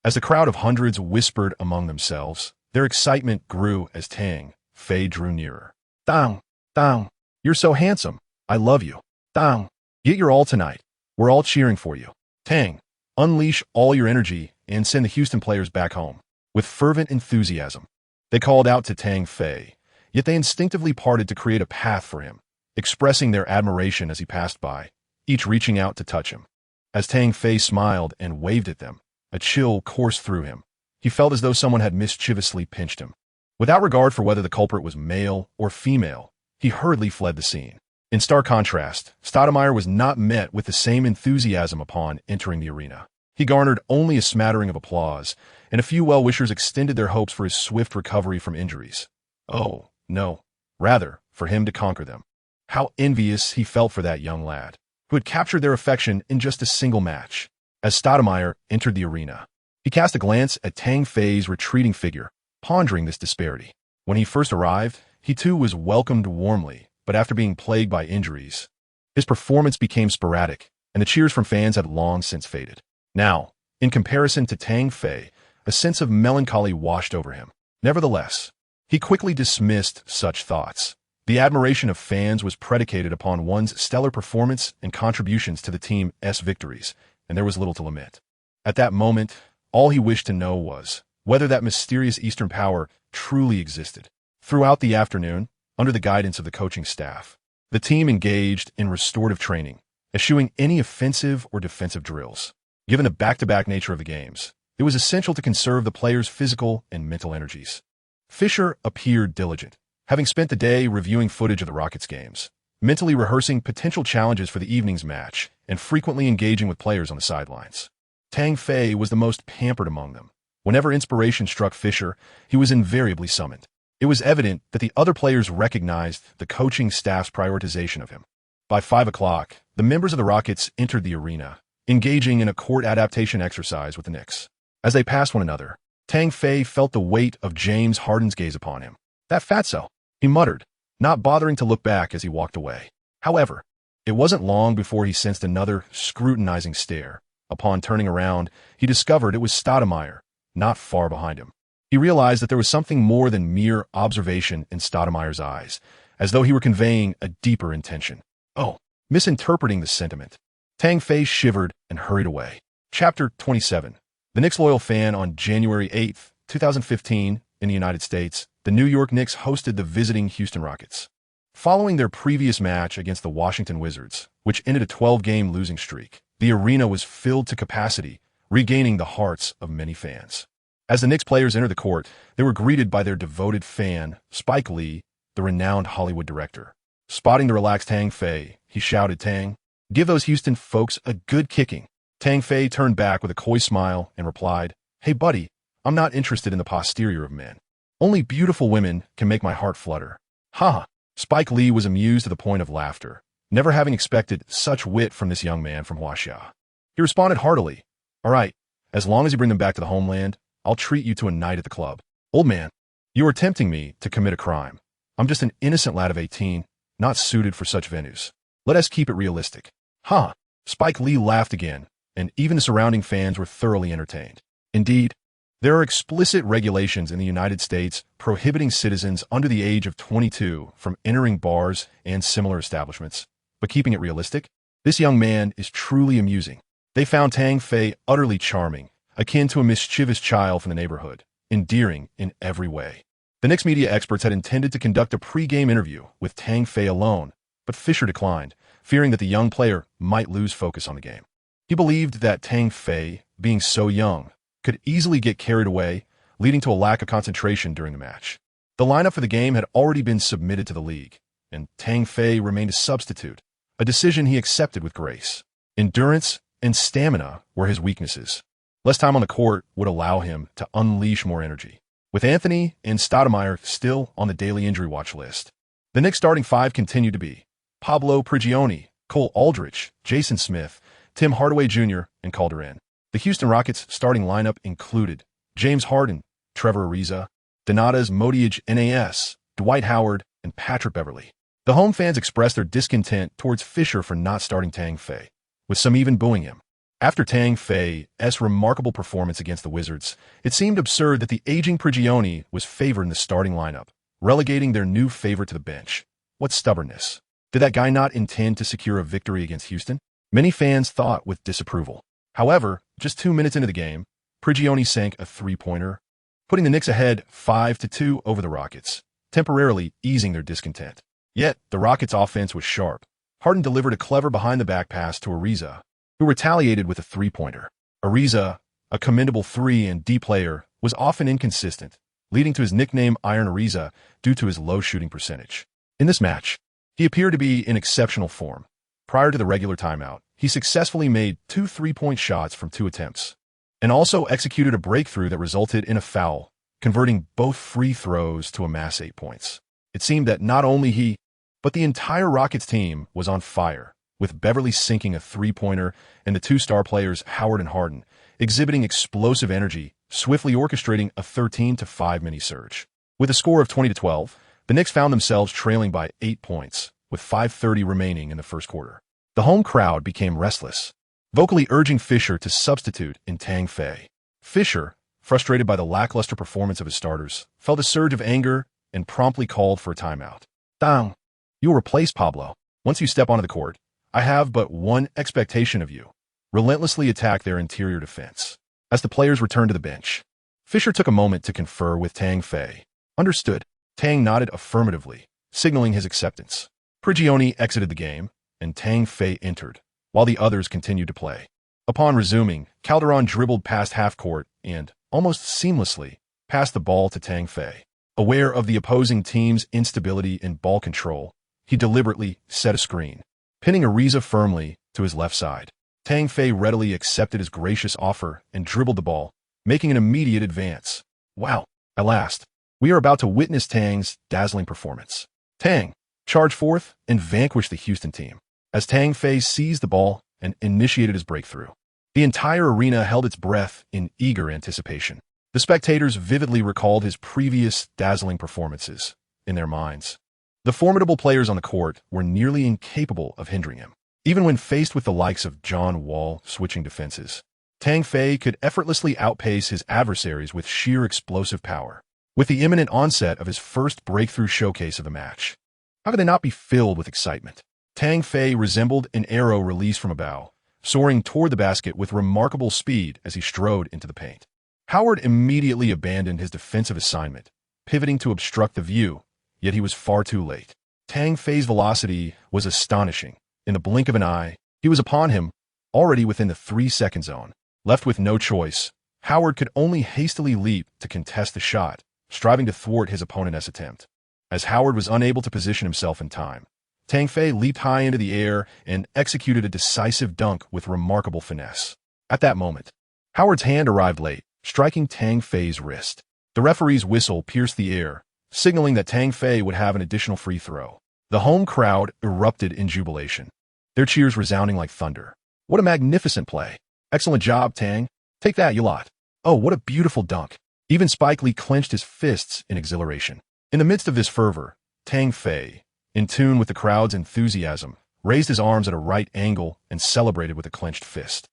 As the crowd of hundreds whispered among themselves, their excitement grew as Tang Fei drew nearer. "Tang, Tang, you're so handsome. I love you. Tang, get your all tonight. We're all cheering for you. Tang, unleash all your energy and send the Houston players back home." With fervent enthusiasm, they called out to Tang Fei, yet they instinctively parted to create a path for him, expressing their admiration as he passed by, each reaching out to touch him. As Tang Fei smiled and waved at them, a chill coursed through him. He felt as though someone had mischievously pinched him. Without regard for whether the culprit was male or female, he hurriedly fled the scene. In stark contrast, Stoudemire was not met with the same enthusiasm upon entering the arena. He garnered only a smattering of applause, and a few well-wishers extended their hopes for his swift recovery from injuries. Oh, no, rather, for him to conquer them. How envious he felt for that young lad, who had captured their affection in just a single match. As Stoudemire entered the arena, he cast a glance at Tang Fei's retreating figure, pondering this disparity. When he first arrived, he too was welcomed warmly, but after being plagued by injuries, his performance became sporadic, and the cheers from fans had long since faded. Now, in comparison to Tang Fei, a sense of melancholy washed over him. Nevertheless, he quickly dismissed such thoughts. The admiration of fans was predicated upon one's stellar performance and contributions to the team's victories, and there was little to lament. At that moment, all he wished to know was whether that mysterious Eastern power truly existed. Throughout the afternoon, under the guidance of the coaching staff, the team engaged in restorative training, eschewing any offensive or defensive drills. Given the back-to-back nature of the games, it was essential to conserve the players' physical and mental energies. Fisher appeared diligent, having spent the day reviewing footage of the Rockets games, mentally rehearsing potential challenges for the evening's match, and frequently engaging with players on the sidelines. Tang Fei was the most pampered among them. Whenever inspiration struck Fisher, he was invariably summoned. It was evident that the other players recognized the coaching staff's prioritization of him. By 5 o'clock, the members of the Rockets entered the arena, engaging in a court adaptation exercise with the Knicks. As they passed one another, Tang Fei felt the weight of James Harden's gaze upon him. "That fatso," he muttered, not bothering to look back as he walked away. However, it wasn't long before he sensed another scrutinizing stare. Upon turning around, he discovered it was Stoudemire, not far behind him. He realized that there was something more than mere observation in Stoudemire's eyes, as though he were conveying a deeper intention. Oh, misinterpreting the sentiment. Tang Fei shivered and hurried away. Chapter 27. The Knicks loyal fan. On January 8, 2015, in the United States, the New York Knicks hosted the visiting Houston Rockets. Following their previous match against the Washington Wizards, which ended a 12-game losing streak, the arena was filled to capacity, regaining the hearts of many fans. As the Knicks players entered the court, they were greeted by their devoted fan, Spike Lee, the renowned Hollywood director. Spotting the relaxed Tang Fei, he shouted, "Tang, give those Houston folks a good kicking." Tang Fei turned back with a coy smile and replied, "Hey buddy, I'm not interested in the posterior of men. Only beautiful women can make my heart flutter." Ha! Spike Lee was amused to the point of laughter, never having expected such wit from this young man from Huaxia. He responded heartily, "All right, as long as you bring them back to the homeland, I'll treat you to a night at the club." "Old man, you are tempting me to commit a crime. I'm just an innocent lad of 18, not suited for such venues. Let us keep it realistic." Ha! Spike Lee laughed again, and even the surrounding fans were thoroughly entertained. Indeed, there are explicit regulations in the United States prohibiting citizens under the age of 22 from entering bars and similar establishments. But keeping it realistic, this young man is truly amusing. They found Tang Fei utterly charming, akin to a mischievous child from the neighborhood, endearing in every way. The Knicks media experts had intended to conduct a pre-game interview with Tang Fei alone, but Fisher declined, fearing that the young player might lose focus on the game. He believed that Tang Fei, being so young, could easily get carried away, leading to a lack of concentration during the match. The lineup for the game had already been submitted to the league, and Tang Fei remained a substitute, a decision he accepted with grace. Endurance and stamina were his weaknesses. Less time on the court would allow him to unleash more energy. With Anthony and Stoudemire still on the daily injury watch list, the Knicks starting five continued to be Pablo Prigioni, Cole Aldrich, Jason Smith, Tim Hardaway Jr., and Calderon. The Houston Rockets starting lineup included James Harden, Trevor Ariza, Donatas Modiage Nas, Dwight Howard, and Patrick Beverley. The home fans expressed their discontent towards Fisher for not starting Tang Fei, with some even booing him. After Tang Fei's remarkable performance against the Wizards, it seemed absurd that the aging Prigioni was favored in the starting lineup, relegating their new favorite to the bench. What stubbornness. Did that guy not intend to secure a victory against Houston? Many fans thought with disapproval. However, just 2 minutes into the game, Prigioni sank a three-pointer, putting the Knicks ahead 5-2 over the Rockets, temporarily easing their discontent. Yet, the Rockets' offense was sharp. Harden delivered a clever behind-the-back pass to Ariza, who retaliated with a three-pointer. Ariza, a commendable 3-and-D player, was often inconsistent, leading to his nickname Iron Ariza due to his low shooting percentage. In this match, he appeared to be in exceptional form. Prior to the regular timeout, he successfully made 2 three-point shots from 2 attempts, and also executed a breakthrough that resulted in a foul, converting both free throws to amass 8 points. It seemed that not only he, but the entire Rockets team was on fire, with Beverley sinking a three-pointer and the 2 star players Howard and Harden exhibiting explosive energy, swiftly orchestrating a 13-5 mini-surge. With a score of 20-12, the Knicks found themselves trailing by 8 points, with 5:30 remaining in the first quarter. The home crowd became restless, vocally urging Fisher to substitute in Tang Fei. Fisher, frustrated by the lackluster performance of his starters, felt a surge of anger and promptly called for a timeout. "Tang, you will replace Pablo. Once you step onto the court, I have but one expectation of you: relentlessly attack their interior defense." As the players returned to the bench, Fisher took a moment to confer with Tang Fei. "Understood." Tang nodded affirmatively, signaling his acceptance. Prigioni exited the game, and Tang Fei entered, while the others continued to play. Upon resuming, Calderon dribbled past half-court and, almost seamlessly, passed the ball to Tang Fei. Aware of the opposing team's instability in ball control, he deliberately set a screen, pinning Ariza firmly to his left side. Tang Fei readily accepted his gracious offer and dribbled the ball, making an immediate advance. Wow, at last, we are about to witness Tang's dazzling performance. Tang, charge forth and vanquish the Houston team. as Tang Fei seized the ball and initiated his breakthrough. The entire arena held its breath in eager anticipation. The spectators vividly recalled his previous dazzling performances in their minds. The formidable players on the court were nearly incapable of hindering him. Even when faced with the likes of John Wall switching defenses, Tang Fei could effortlessly outpace his adversaries with sheer explosive power. With the imminent onset of his first breakthrough showcase of the match, how could they not be filled with excitement? Tang Fei resembled an arrow released from a bow, soaring toward the basket with remarkable speed as he strode into the paint. Howard immediately abandoned his defensive assignment, pivoting to obstruct the view, yet he was far too late. Tang Fei's velocity was astonishing. In the blink of an eye, he was upon him, already within the 3-second zone. Left with no choice, Howard could only hastily leap to contest the shot, striving to thwart his opponent's attempt. As Howard was unable to position himself in time, Tang Fei leaped high into the air and executed a decisive dunk with remarkable finesse. At that moment, Howard's hand arrived late, striking Tang Fei's wrist. The referee's whistle pierced the air, signaling that Tang Fei would have an additional free throw. The home crowd erupted in jubilation, their cheers resounding like thunder. What a magnificent play! Excellent job, Tang. Take that, you lot. Oh, what a beautiful dunk. Even Spike Lee clenched his fists in exhilaration. In the midst of this fervor, Tang Fei, in tune with the crowd's enthusiasm, raised his arms at a right angle and celebrated with a clenched fist.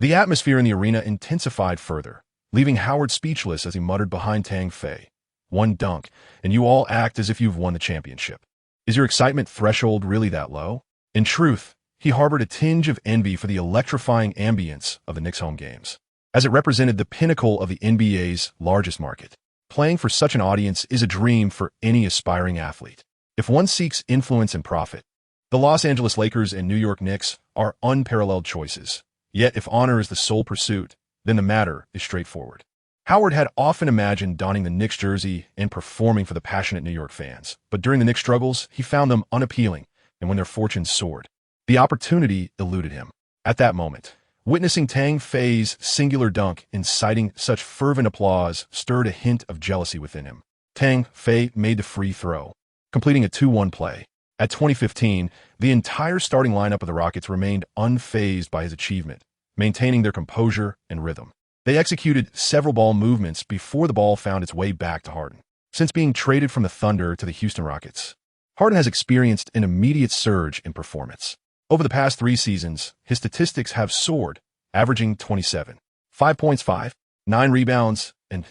The atmosphere in the arena intensified further, leaving Howard speechless as he muttered behind Tang Fei. One dunk, and you all act as if you've won the championship. Is your excitement threshold really that low? In truth, he harbored a tinge of envy for the electrifying ambience of the Knicks' home games, as it represented the pinnacle of the NBA's largest market. Playing for such an audience is a dream for any aspiring athlete. If one seeks influence and profit, the Los Angeles Lakers and New York Knicks are unparalleled choices. Yet if honor is the sole pursuit, then the matter is straightforward. Howard had often imagined donning the Knicks jersey and performing for the passionate New York fans, but during the Knicks' struggles, he found them unappealing, and when their fortunes soared, the opportunity eluded him. At that moment, witnessing Tang Fei's singular dunk inciting such fervent applause stirred a hint of jealousy within him. Tang Fei made the free throw, completing a 2-1 play. At 2015, the entire starting lineup of the Rockets remained unfazed by his achievement, maintaining their composure and rhythm. They executed several ball movements before the ball found its way back to Harden. Since being traded from the Thunder to the Houston Rockets, Harden has experienced an immediate surge in performance. Over the past 3 seasons, his statistics have soared, averaging 27, 5 points, 9 rebounds, and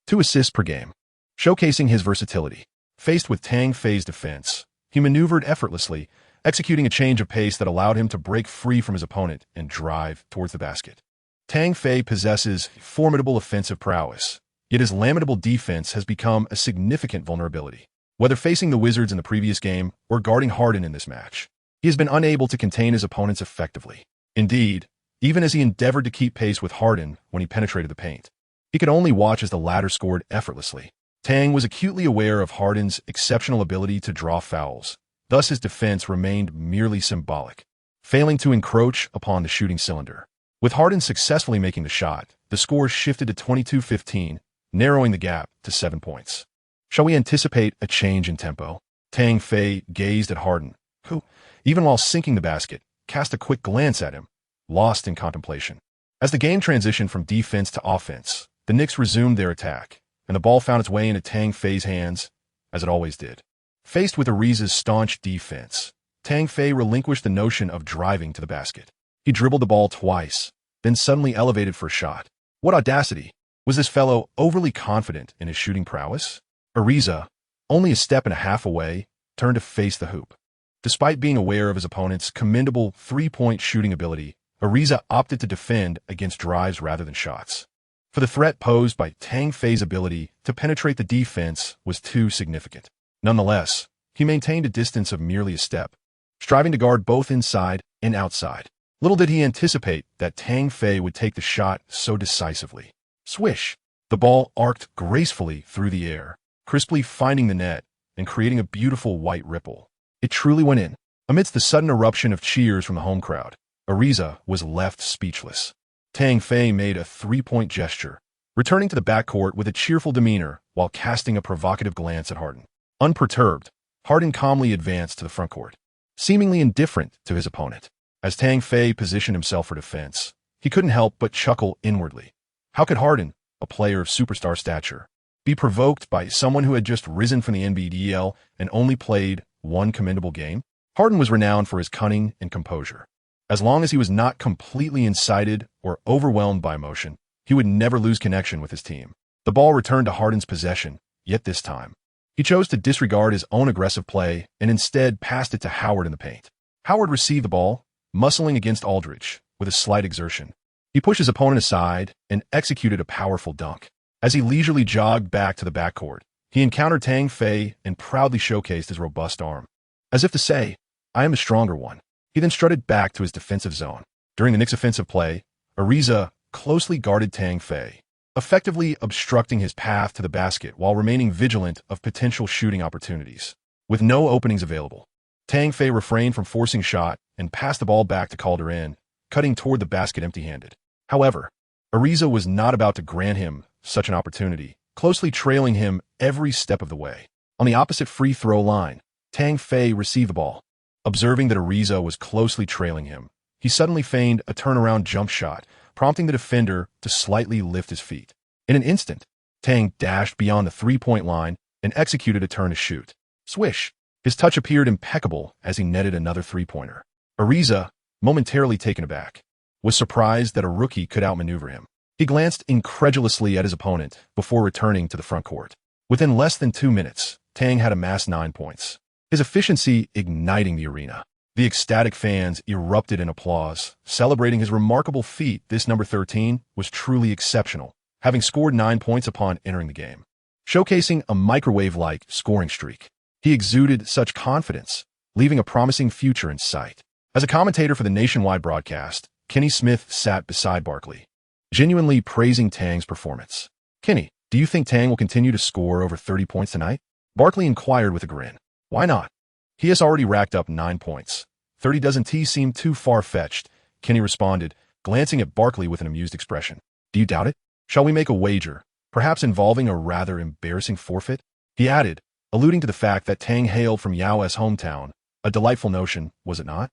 2 assists per game. Showcasing his versatility, faced with Tang Fei's defense, he maneuvered effortlessly, executing a change of pace that allowed him to break free from his opponent and drive towards the basket. Tang Fei possesses formidable offensive prowess, yet his lamentable defense has become a significant vulnerability. Whether facing the Wizards in the previous game or guarding Harden in this match, he has been unable to contain his opponents effectively. Indeed, even as he endeavored to keep pace with Harden when he penetrated the paint, he could only watch as the latter scored effortlessly. Tang was acutely aware of Harden's exceptional ability to draw fouls, thus his defense remained merely symbolic, failing to encroach upon the shooting cylinder. With Harden successfully making the shot, the score shifted to 22-15, narrowing the gap to 7 points. Shall we anticipate a change in tempo? Tang Fei gazed at Harden, who, even while sinking the basket, cast a quick glance at him, lost in contemplation. As the game transitioned from defense to offense, the Knicks resumed their attack, and the ball found its way into Tang Fei's hands, as it always did. Faced with Ariza's staunch defense, Tang Fei relinquished the notion of driving to the basket. He dribbled the ball twice, then suddenly elevated for a shot. What audacity! Was this fellow overly confident in his shooting prowess? Ariza, only a step and a half away, turned to face the hoop. Despite being aware of his opponent's commendable 3-point shooting ability, Ariza opted to defend against drives rather than shots. For the threat posed by Tang Fei's ability to penetrate the defense was too significant. Nonetheless, he maintained a distance of merely a step, striving to guard both inside and outside. Little did he anticipate that Tang Fei would take the shot so decisively. Swish! The ball arced gracefully through the air, crisply finding the net and creating a beautiful white ripple. It truly went in. Amidst the sudden eruption of cheers from the home crowd, Ariza was left speechless. Tang Fei made a 3-point gesture, returning to the backcourt with a cheerful demeanor while casting a provocative glance at Harden. Unperturbed, Harden calmly advanced to the frontcourt. seemingly indifferent to his opponent. As Tang Fei positioned himself for defense, he couldn't help but chuckle inwardly. How could Harden, a player of superstar stature, be provoked by someone who had just risen from the NBDL and only played one commendable game? Harden was renowned for his cunning and composure. As long as he was not completely incited or overwhelmed by emotion, he would never lose connection with his team. The ball returned to Harden's possession, yet this time, he chose to disregard his own aggressive play and instead passed it to Howard in the paint. Howard received the ball, muscling against Aldridge with a slight exertion. He pushed his opponent aside and executed a powerful dunk. As he leisurely jogged back to the backcourt, he encountered Tang Fei and proudly showcased his robust arm. As if to say, I am the stronger one. He then strutted back to his defensive zone. During the Knicks' offensive play, Ariza closely guarded Tang Fei, effectively obstructing his path to the basket while remaining vigilant of potential shooting opportunities. With no openings available, Tang Fei refrained from forcing a shot and passed the ball back to Calderon, cutting toward the basket empty-handed. However, Ariza was not about to grant him such an opportunity, closely trailing him every step of the way. On the opposite free throw line, Tang Fei received the ball. Observing that Ariza was closely trailing him, he suddenly feigned a turnaround jump shot, prompting the defender to slightly lift his feet. In an instant, Tang dashed beyond the three-point line and executed a turn to shoot. Swish! His touch appeared impeccable as he netted another three-pointer. Ariza, momentarily taken aback, was surprised that a rookie could outmaneuver him. He glanced incredulously at his opponent before returning to the front court. Within less than 2 minutes, Tang had amassed 9 points, his efficiency igniting the arena. The ecstatic fans erupted in applause, celebrating his remarkable feat. This number 13 was truly exceptional, having scored 9 points upon entering the game, showcasing a microwave-like scoring streak. He exuded such confidence, leaving a promising future in sight. As a commentator for the nationwide broadcast, Kenny Smith sat beside Barkley, genuinely praising Tang's performance. Kenny, do you think Tang will continue to score over 30 points tonight? Barkley inquired with a grin. Why not? He has already racked up 9 points. 30 doesn't seem too far-fetched, Kenny responded, glancing at Barkley with an amused expression. Do you doubt it? Shall we make a wager, perhaps involving a rather embarrassing forfeit? He added, alluding to the fact that Tang hailed from Yao's hometown. A delightful notion, was it not?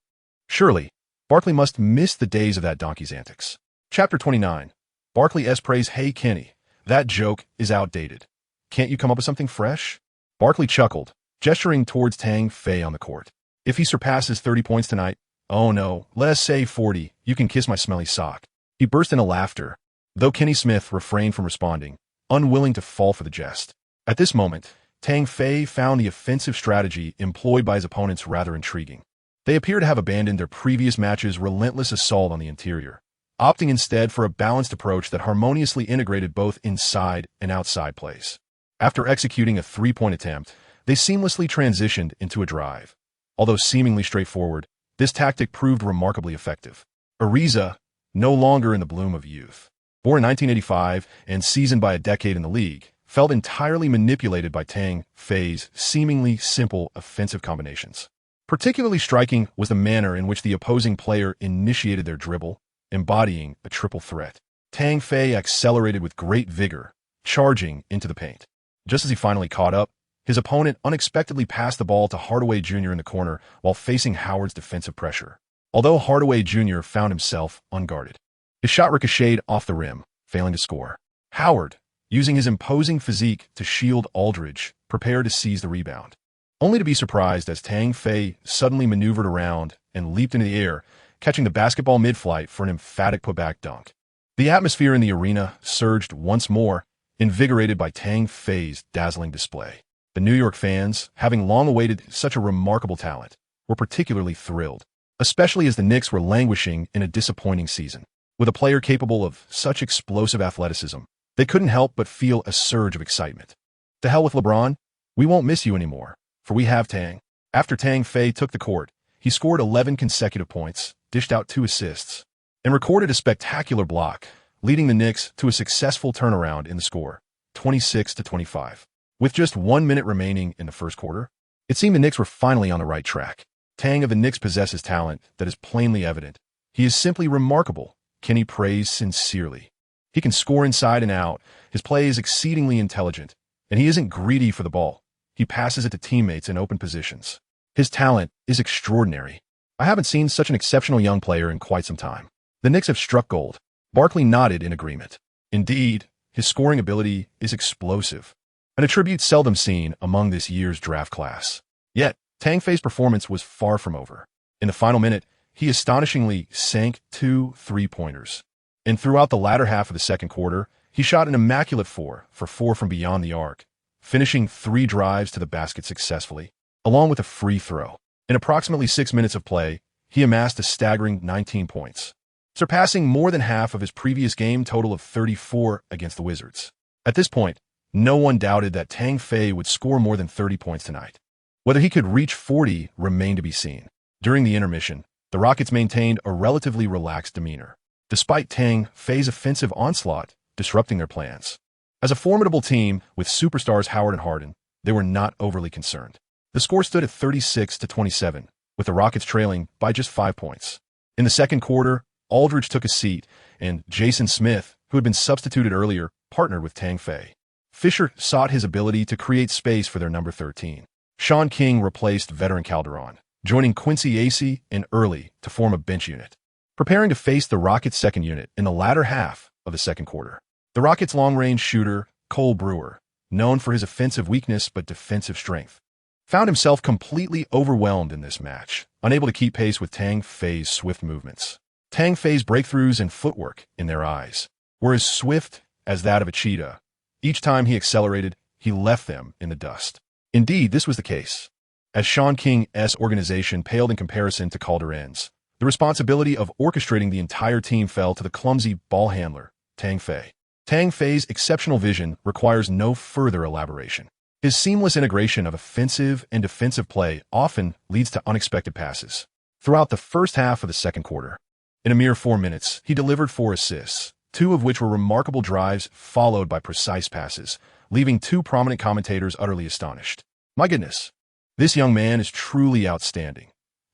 Surely, Barkley must miss the days of that donkey's antics. Chapter 29. Barkley prays, hey Kenny, that joke is outdated. Can't you come up with something fresh? Barkley chuckled, gesturing towards Tang Fei on the court. If he surpasses 30 points tonight, oh no, let us say 40, you can kiss my smelly sock. He burst into laughter, though Kenny Smith refrained from responding, unwilling to fall for the jest. At this moment, Tang Fei found the offensive strategy employed by his opponents rather intriguing. They appear to have abandoned their previous match's relentless assault on the interior, opting instead for a balanced approach that harmoniously integrated both inside and outside plays. After executing a three-point attempt, they seamlessly transitioned into a drive. Although seemingly straightforward, this tactic proved remarkably effective. Ariza, no longer in the bloom of youth, born in 1985 and seasoned by a decade in the league, felt entirely manipulated by Tang Fei's seemingly simple offensive combinations. Particularly striking was the manner in which the opposing player initiated their dribble, embodying a triple threat. Tang Fei accelerated with great vigor, charging into the paint. Just as he finally caught up, his opponent unexpectedly passed the ball to Hardaway Jr. in the corner while facing Howard's defensive pressure. Although Hardaway Jr. found himself unguarded, his shot ricocheted off the rim, failing to score. Howard, using his imposing physique to shield Aldridge, prepared to seize the rebound, only to be surprised as Tang Fei suddenly maneuvered around and leaped into the air, catching the basketball mid-flight for an emphatic putback dunk. The atmosphere in the arena surged once more, invigorated by Tang Fei's dazzling display. The New York fans, having long awaited such a remarkable talent, were particularly thrilled, especially as the Knicks were languishing in a disappointing season. With a player capable of such explosive athleticism, they couldn't help but feel a surge of excitement. To hell with LeBron, we won't miss you anymore, for we have Tang. After Tang Fei took the court, he scored 11 consecutive points, dished out 2 assists, and recorded a spectacular block, leading the Knicks to a successful turnaround in the score, 26-25. With just 1 minute remaining in the first quarter, it seemed the Knicks were finally on the right track. Tang of the Knicks possesses talent that is plainly evident. He is simply remarkable, Kenny praised sincerely. He can score inside and out, his play is exceedingly intelligent, and he isn't greedy for the ball. He passes it to teammates in open positions. His talent is extraordinary. I haven't seen such an exceptional young player in quite some time. The Knicks have struck gold. Barkley nodded in agreement. Indeed, his scoring ability is explosive, an attribute seldom seen among this year's draft class. Yet, Tang Fei's performance was far from over. In the final minute, he astonishingly sank 2 3-pointers. And throughout the latter half of the second quarter, he shot an immaculate 4 for 4 from beyond the arc, finishing 3 drives to the basket successfully, along with a free throw. In approximately 6 minutes of play, he amassed a staggering 19 points, surpassing more than half of his previous game total of 34 against the Wizards. At this point, no one doubted that Tang Fei would score more than 30 points tonight. Whether he could reach 40 remained to be seen. During the intermission, the Rockets maintained a relatively relaxed demeanor, despite Tang Fei's offensive onslaught disrupting their plans. As a formidable team with superstars Howard and Harden, they were not overly concerned. The score stood at 36-27, with the Rockets trailing by just 5 points. In the second quarter, Aldridge took a seat, and Jason Smith, who had been substituted earlier, partnered with Tang Fei. Fisher sought his ability to create space for their number 13. Sean King replaced veteran Calderon, joining Quincy Acey and Early to form a bench unit, preparing to face the Rockets' second unit in the latter half of the second quarter. The Rockets' long-range shooter, Cole Brewer, known for his offensive weakness but defensive strength, found himself completely overwhelmed in this match, unable to keep pace with Tang Fei's swift movements. Tang Fei's breakthroughs and footwork, in their eyes, were as swift as that of a cheetah. Each time he accelerated, he left them in the dust. Indeed, this was the case. As Sean King's organization paled in comparison to Calderon's, the responsibility of orchestrating the entire team fell to the clumsy ball handler, Tang Fei. Tang Fei's exceptional vision requires no further elaboration. His seamless integration of offensive and defensive play often leads to unexpected passes. Throughout the first half of the second quarter, in a mere 4 minutes, he delivered 4 assists, 2 of which were remarkable drives followed by precise passes, leaving 2 prominent commentators utterly astonished. My goodness, this young man is truly outstanding.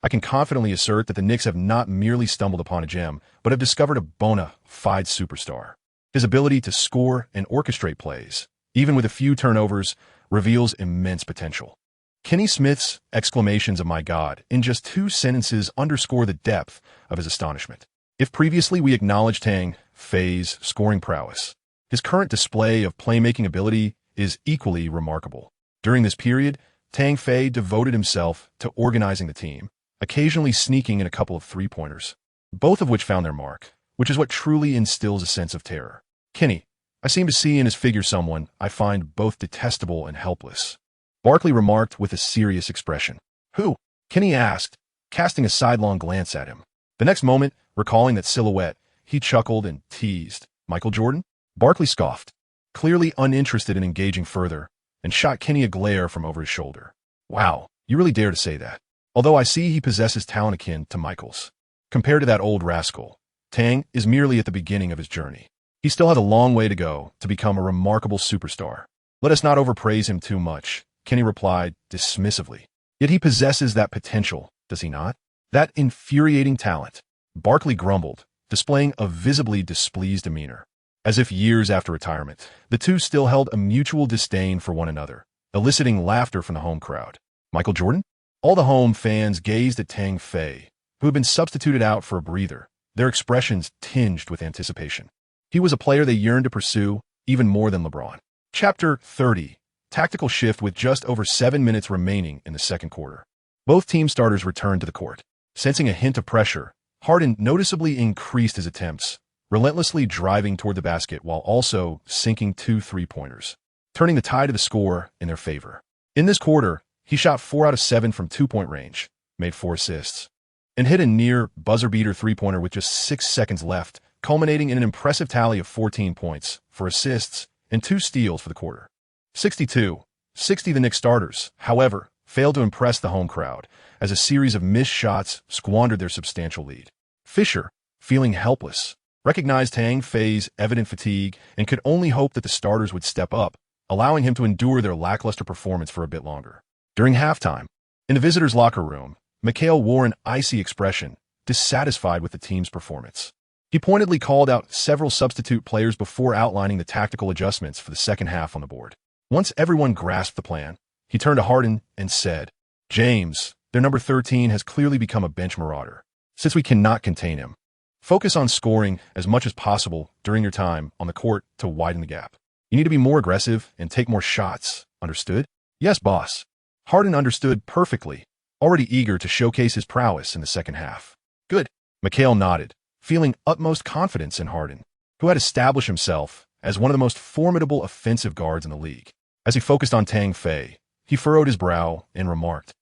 I can confidently assert that the Knicks have not merely stumbled upon a gem, but have discovered a bona fide superstar. His ability to score and orchestrate plays, even with a few turnovers, reveals immense potential. Kenny Smith's exclamations of "my God" in just 2 sentences underscore the depth of his astonishment. If previously we acknowledged Tang Fei's scoring prowess, his current display of playmaking ability is equally remarkable. During this period, Tang Fei devoted himself to organizing the team, occasionally sneaking in a couple of 3-pointers, both of which found their mark, which is what truly instills a sense of terror. Kenny, I seem to see in his figure someone I find both detestable and helpless, Barkley remarked with a serious expression. Who? Kenny asked, casting a sidelong glance at him. The next moment, recalling that silhouette, he chuckled and teased. Michael Jordan? Barkley scoffed, clearly uninterested in engaging further, and shot Kenny a glare from over his shoulder. Wow, you really dare to say that. Although I see he possesses talent akin to Michael's. Compared to that old rascal, Tang is merely at the beginning of his journey. He still has a long way to go to become a remarkable superstar. Let us not overpraise him too much, Kenny replied dismissively. Yet he possesses that potential, does he not? That infuriating talent. Barkley grumbled, displaying a visibly displeased demeanor. As if years after retirement, the two still held a mutual disdain for one another, eliciting laughter from the home crowd. Michael Jordan? All the home fans gazed at Tang Fei, who had been substituted out for a breather, their expressions tinged with anticipation. He was a player they yearned to pursue, even more than LeBron. Chapter 30. Tactical shift with just over 7 minutes remaining in the second quarter. Both team starters returned to the court. Sensing a hint of pressure, Harden noticeably increased his attempts, relentlessly driving toward the basket while also sinking 2 3-pointers, turning the tide of the score in their favor. In this quarter, he shot 4 out of 7 from 2-point range, made 4 assists, and hit a near buzzer-beater 3-pointer with just 6 seconds left, culminating in an impressive tally of 14 points, 4 assists, and 2 steals for the quarter. 62-60 the Knicks starters, however, failed to impress the home crowd, as a series of missed shots squandered their substantial lead. Fisher, feeling helpless, recognized Tang Fei's evident fatigue and could only hope that the starters would step up, allowing him to endure their lackluster performance for a bit longer. During halftime, in the visitors' locker room, McHale wore an icy expression, dissatisfied with the team's performance. He pointedly called out several substitute players before outlining the tactical adjustments for the second half on the board. Once everyone grasped the plan, he turned to Harden and said, "James, Their number 13 has clearly become a bench marauder. Since we cannot contain him, focus on scoring as much as possible during your time on the court to widen the gap. You need to be more aggressive and take more shots. Understood? Yes, boss. Harden understood perfectly, already eager to showcase his prowess in the second half. Good. Mikhail nodded, feeling utmost confidence in Harden, who had established himself as one of the most formidable offensive guards in the league. As he focused on Tang Fei, he furrowed his brow and remarked,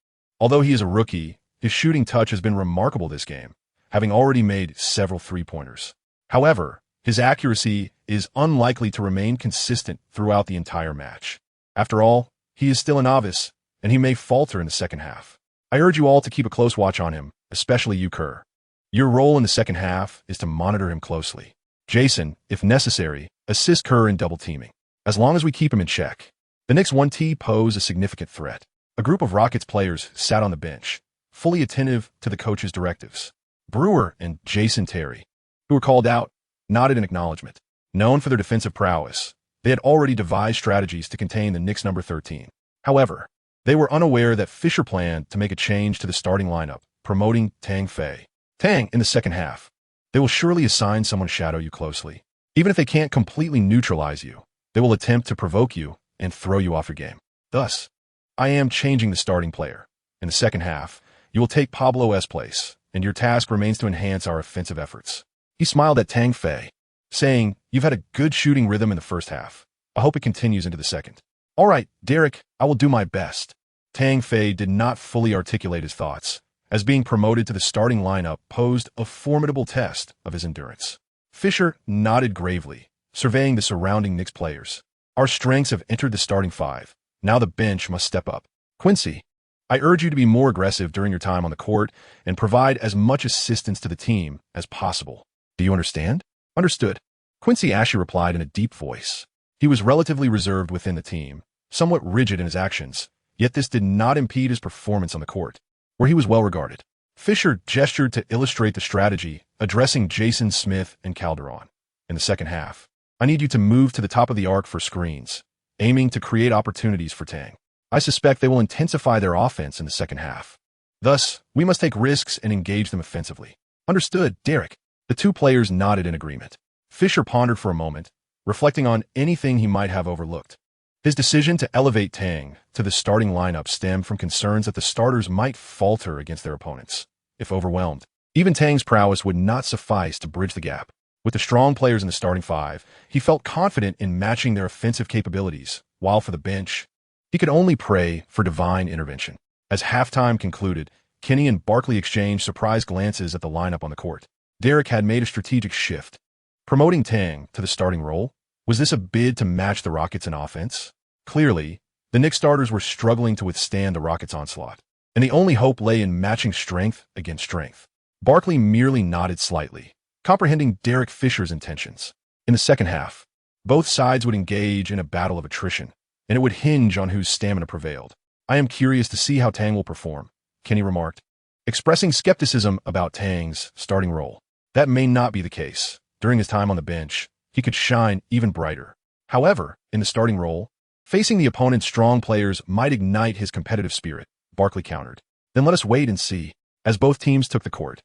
although he is a rookie, his shooting touch has been remarkable this game, having already made several three-pointers. However, his accuracy is unlikely to remain consistent throughout the entire match. After all, he is still a novice, and he may falter in the second half. I urge you all to keep a close watch on him, especially you, Kerr. Your role in the second half is to monitor him closely. Jason, if necessary, assist Kerr in double-teaming. As long as we keep him in check. The Knicks 1T pose a significant threat. A group of Rockets players sat on the bench, fully attentive to the coach's directives. Brewer and Jason Terry, who were called out, nodded in acknowledgement. Known for their defensive prowess, they had already devised strategies to contain the Knicks number 13. However, they were unaware that Fisher planned to make a change to the starting lineup, promoting Tang Fei. Tang, in the second half, they will surely assign someone to shadow you closely. Even if they can't completely neutralize you, they will attempt to provoke you and throw you off your game. Thus, I am changing the starting player. In the second half, you will take Pablo's place, and your task remains to enhance our offensive efforts. He smiled at Tang Fei, saying, you've had a good shooting rhythm in the first half. I hope it continues into the second. All right, Derek, I will do my best. Tang Fei did not fully articulate his thoughts, as being promoted to the starting lineup posed a formidable test of his endurance. Fisher nodded gravely, surveying the surrounding Knicks players. Our strengths have entered the starting five. Now the bench must step up. Quincy, I urge you to be more aggressive during your time on the court and provide as much assistance to the team as possible. Do you understand? Understood. Quincy Ashe replied in a deep voice. He was relatively reserved within the team, somewhat rigid in his actions, yet this did not impede his performance on the court, where he was well regarded. Fisher gestured to illustrate the strategy, addressing Jason Smith and Calderon. In the second half, I need you to move to the top of the arc for screens, aiming to create opportunities for Tang. I suspect they will intensify their offense in the second half. Thus, we must take risks and engage them offensively. Understood, Derek. The two players nodded in agreement. Fisher pondered for a moment, reflecting on anything he might have overlooked. His decision to elevate Tang to the starting lineup stemmed from concerns that the starters might falter against their opponents, if overwhelmed. Even Tang's prowess would not suffice to bridge the gap. With the strong players in the starting five, he felt confident in matching their offensive capabilities, while for the bench, he could only pray for divine intervention. As halftime concluded, Kenny and Barkley exchanged surprised glances at the lineup on the court. Derek had made a strategic shift, promoting Tang to the starting role. Was this a bid to match the Rockets in offense? Clearly, the Knicks starters were struggling to withstand the Rockets' onslaught, and the only hope lay in matching strength against strength. Barkley merely nodded slightly, comprehending Derek Fisher's intentions. In the second half, both sides would engage in a battle of attrition, and it would hinge on whose stamina prevailed. I am curious to see how Tang will perform, Kenny remarked, expressing skepticism about Tang's starting role. That may not be the case. During his time on the bench, he could shine even brighter. However, in the starting role, facing the opponent's strong players might ignite his competitive spirit, Barkley countered. Then let us wait and see. As both teams took the court,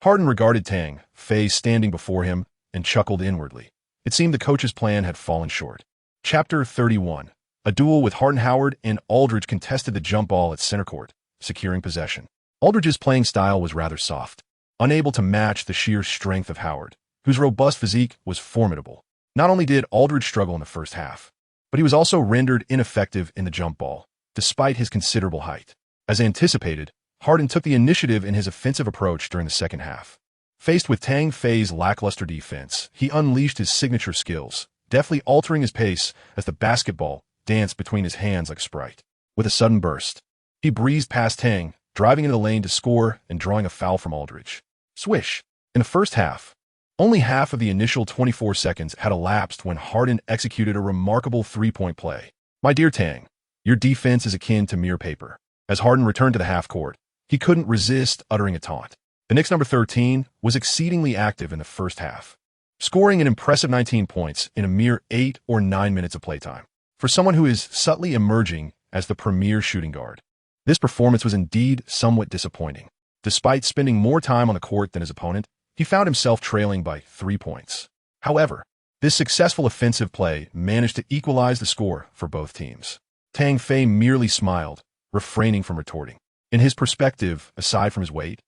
Harden regarded Tang Fei standing before him and chuckled inwardly. It seemed the coach's plan had fallen short. Chapter 31. A duel with Harden. Howard and Aldridge contested the jump ball at center court, securing possession. Aldridge's playing style was rather soft, unable to match the sheer strength of Howard, whose robust physique was formidable. Not only did Aldridge struggle in the first half, but he was also rendered ineffective in the jump ball, despite his considerable height. As anticipated, Harden took the initiative in his offensive approach during the second half. Faced with Tang Fei's lackluster defense, he unleashed his signature skills, deftly altering his pace as the basketball danced between his hands like a sprite. With a sudden burst, he breezed past Tang, driving into the lane to score and drawing a foul from Aldridge. Swish! In the first half, only half of the initial 24 seconds had elapsed when Harden executed a remarkable three-point play. My dear Tang, your defense is akin to mere paper. As Harden returned to the half court, he couldn't resist uttering a taunt. The Knicks number 13 was exceedingly active in the first half, scoring an impressive 19 points in a mere 8 or 9 minutes of playtime. For someone who is subtly emerging as the premier shooting guard, This performance was indeed somewhat disappointing. Despite spending more time on the court than his opponent, he found himself trailing by 3 points. However, this successful offensive play managed to equalize the score for both teams. Tang Fei merely smiled, refraining from retorting. In his perspective, aside from his weight,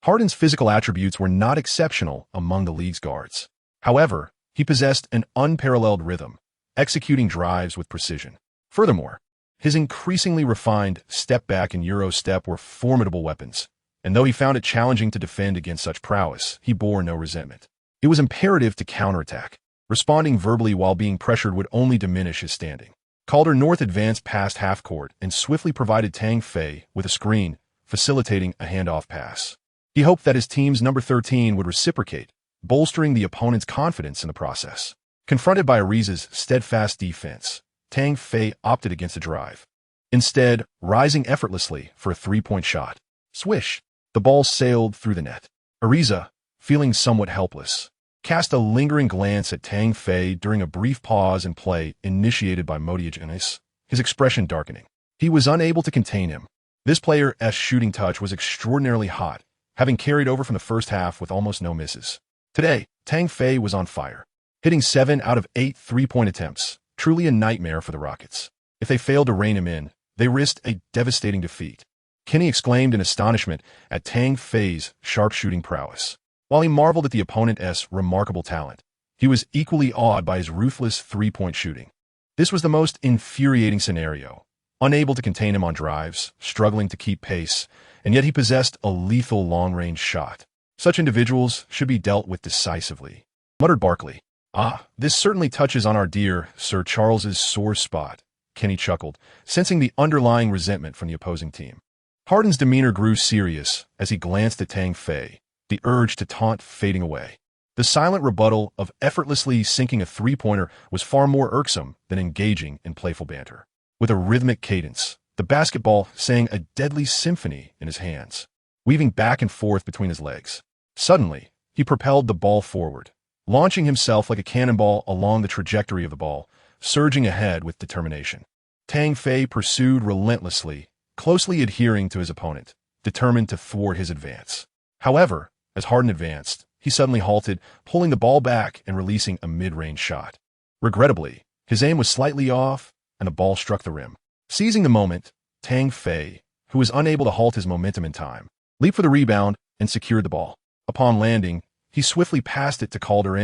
Harden's physical attributes were not exceptional among the league's guards. However, he possessed an unparalleled rhythm, executing drives with precision. Furthermore, his increasingly refined step-back and Euro step were formidable weapons, and though he found it challenging to defend against such prowess, he bore no resentment. It was imperative to counterattack. Responding verbally while being pressured would only diminish his standing. Calder North advanced past half-court and swiftly provided Tang Fei with a screen, facilitating a handoff pass. He hoped that his team's number 13 would reciprocate, bolstering the opponent's confidence in the process. Confronted by Ariza's steadfast defense, Tang Fei opted against a drive, instead rising effortlessly for a three-point shot. Swish! The ball sailed through the net. Ariza, feeling somewhat helpless, cast a lingering glance at Tang Fei during a brief pause in play initiated by Resurgence, his expression darkening. He was unable to contain him. This player's shooting touch was extraordinarily hot, having carried over from the first half with almost no misses. Today, Tang Fei was on fire, hitting 7 out of 8 three-point attempts, truly a nightmare for the Rockets. If they failed to rein him in, they risked a devastating defeat. Kenny exclaimed in astonishment at Tang Fei's sharpshooting prowess. While he marveled at the opponent's remarkable talent, he was equally awed by his ruthless three-point shooting. This was the most infuriating scenario. Unable to contain him on drives, struggling to keep pace, and yet he possessed a lethal long-range shot. Such individuals should be dealt with decisively, muttered Barkley. This certainly touches on our dear Sir Charles's sore spot, Kenny chuckled, sensing the underlying resentment from the opposing team. Harden's demeanor grew serious as he glanced at Tang Fei, the urge to taunt fading away. The silent rebuttal of effortlessly sinking a three-pointer was far more irksome than engaging in playful banter. With a rhythmic cadence, the basketball sang a deadly symphony in his hands, weaving back and forth between his legs. Suddenly, he propelled the ball forward, launching himself like a cannonball along the trajectory of the ball, surging ahead with determination. Tang Fei pursued relentlessly, closely adhering to his opponent, determined to thwart his advance. However, as Harden advanced, he suddenly halted, pulling the ball back and releasing a mid-range shot. Regrettably, his aim was slightly off, and the ball struck the rim. Seizing the moment, Tang Fei, who was unable to halt his momentum in time, leaped for the rebound and secured the ball. Upon landing, he swiftly passed it to Calder,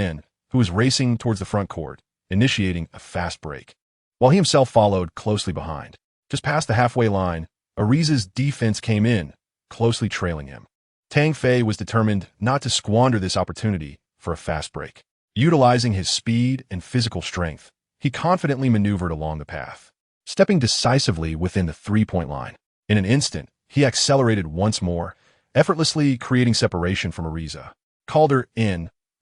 who was racing towards the front court, initiating a fast break, while he himself followed closely behind. Just past the halfway line, Ariza's defense came in, closely trailing him. Tang Fei was determined not to squander this opportunity for a fast break. Utilizing his speed and physical strength, he confidently maneuvered along the path, stepping decisively within the three-point line. In an instant, he accelerated once more, effortlessly creating separation from Ariza. Calder,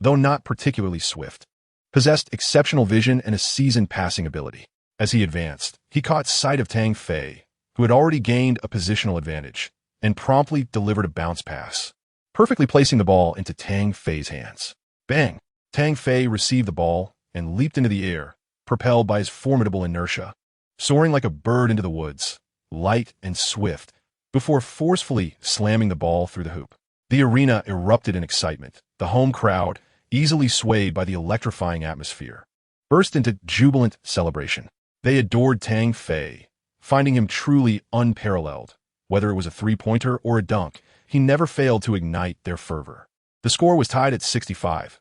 though not particularly swift, possessed exceptional vision and a seasoned passing ability. As he advanced, he caught sight of Tang Fei, who had already gained a positional advantage, and promptly delivered a bounce pass, perfectly placing the ball into Tang Fei's hands. Bang! Tang Fei received the ball and leaped into the air, propelled by his formidable inertia, soaring like a bird into the woods, light and swift, before forcefully slamming the ball through the hoop. The arena erupted in excitement. The home crowd, easily swayed by the electrifying atmosphere, burst into jubilant celebration. They adored Tang Fei, finding him truly unparalleled. Whether it was a three-pointer or a dunk, he never failed to ignite their fervor. The score was tied at 65-65,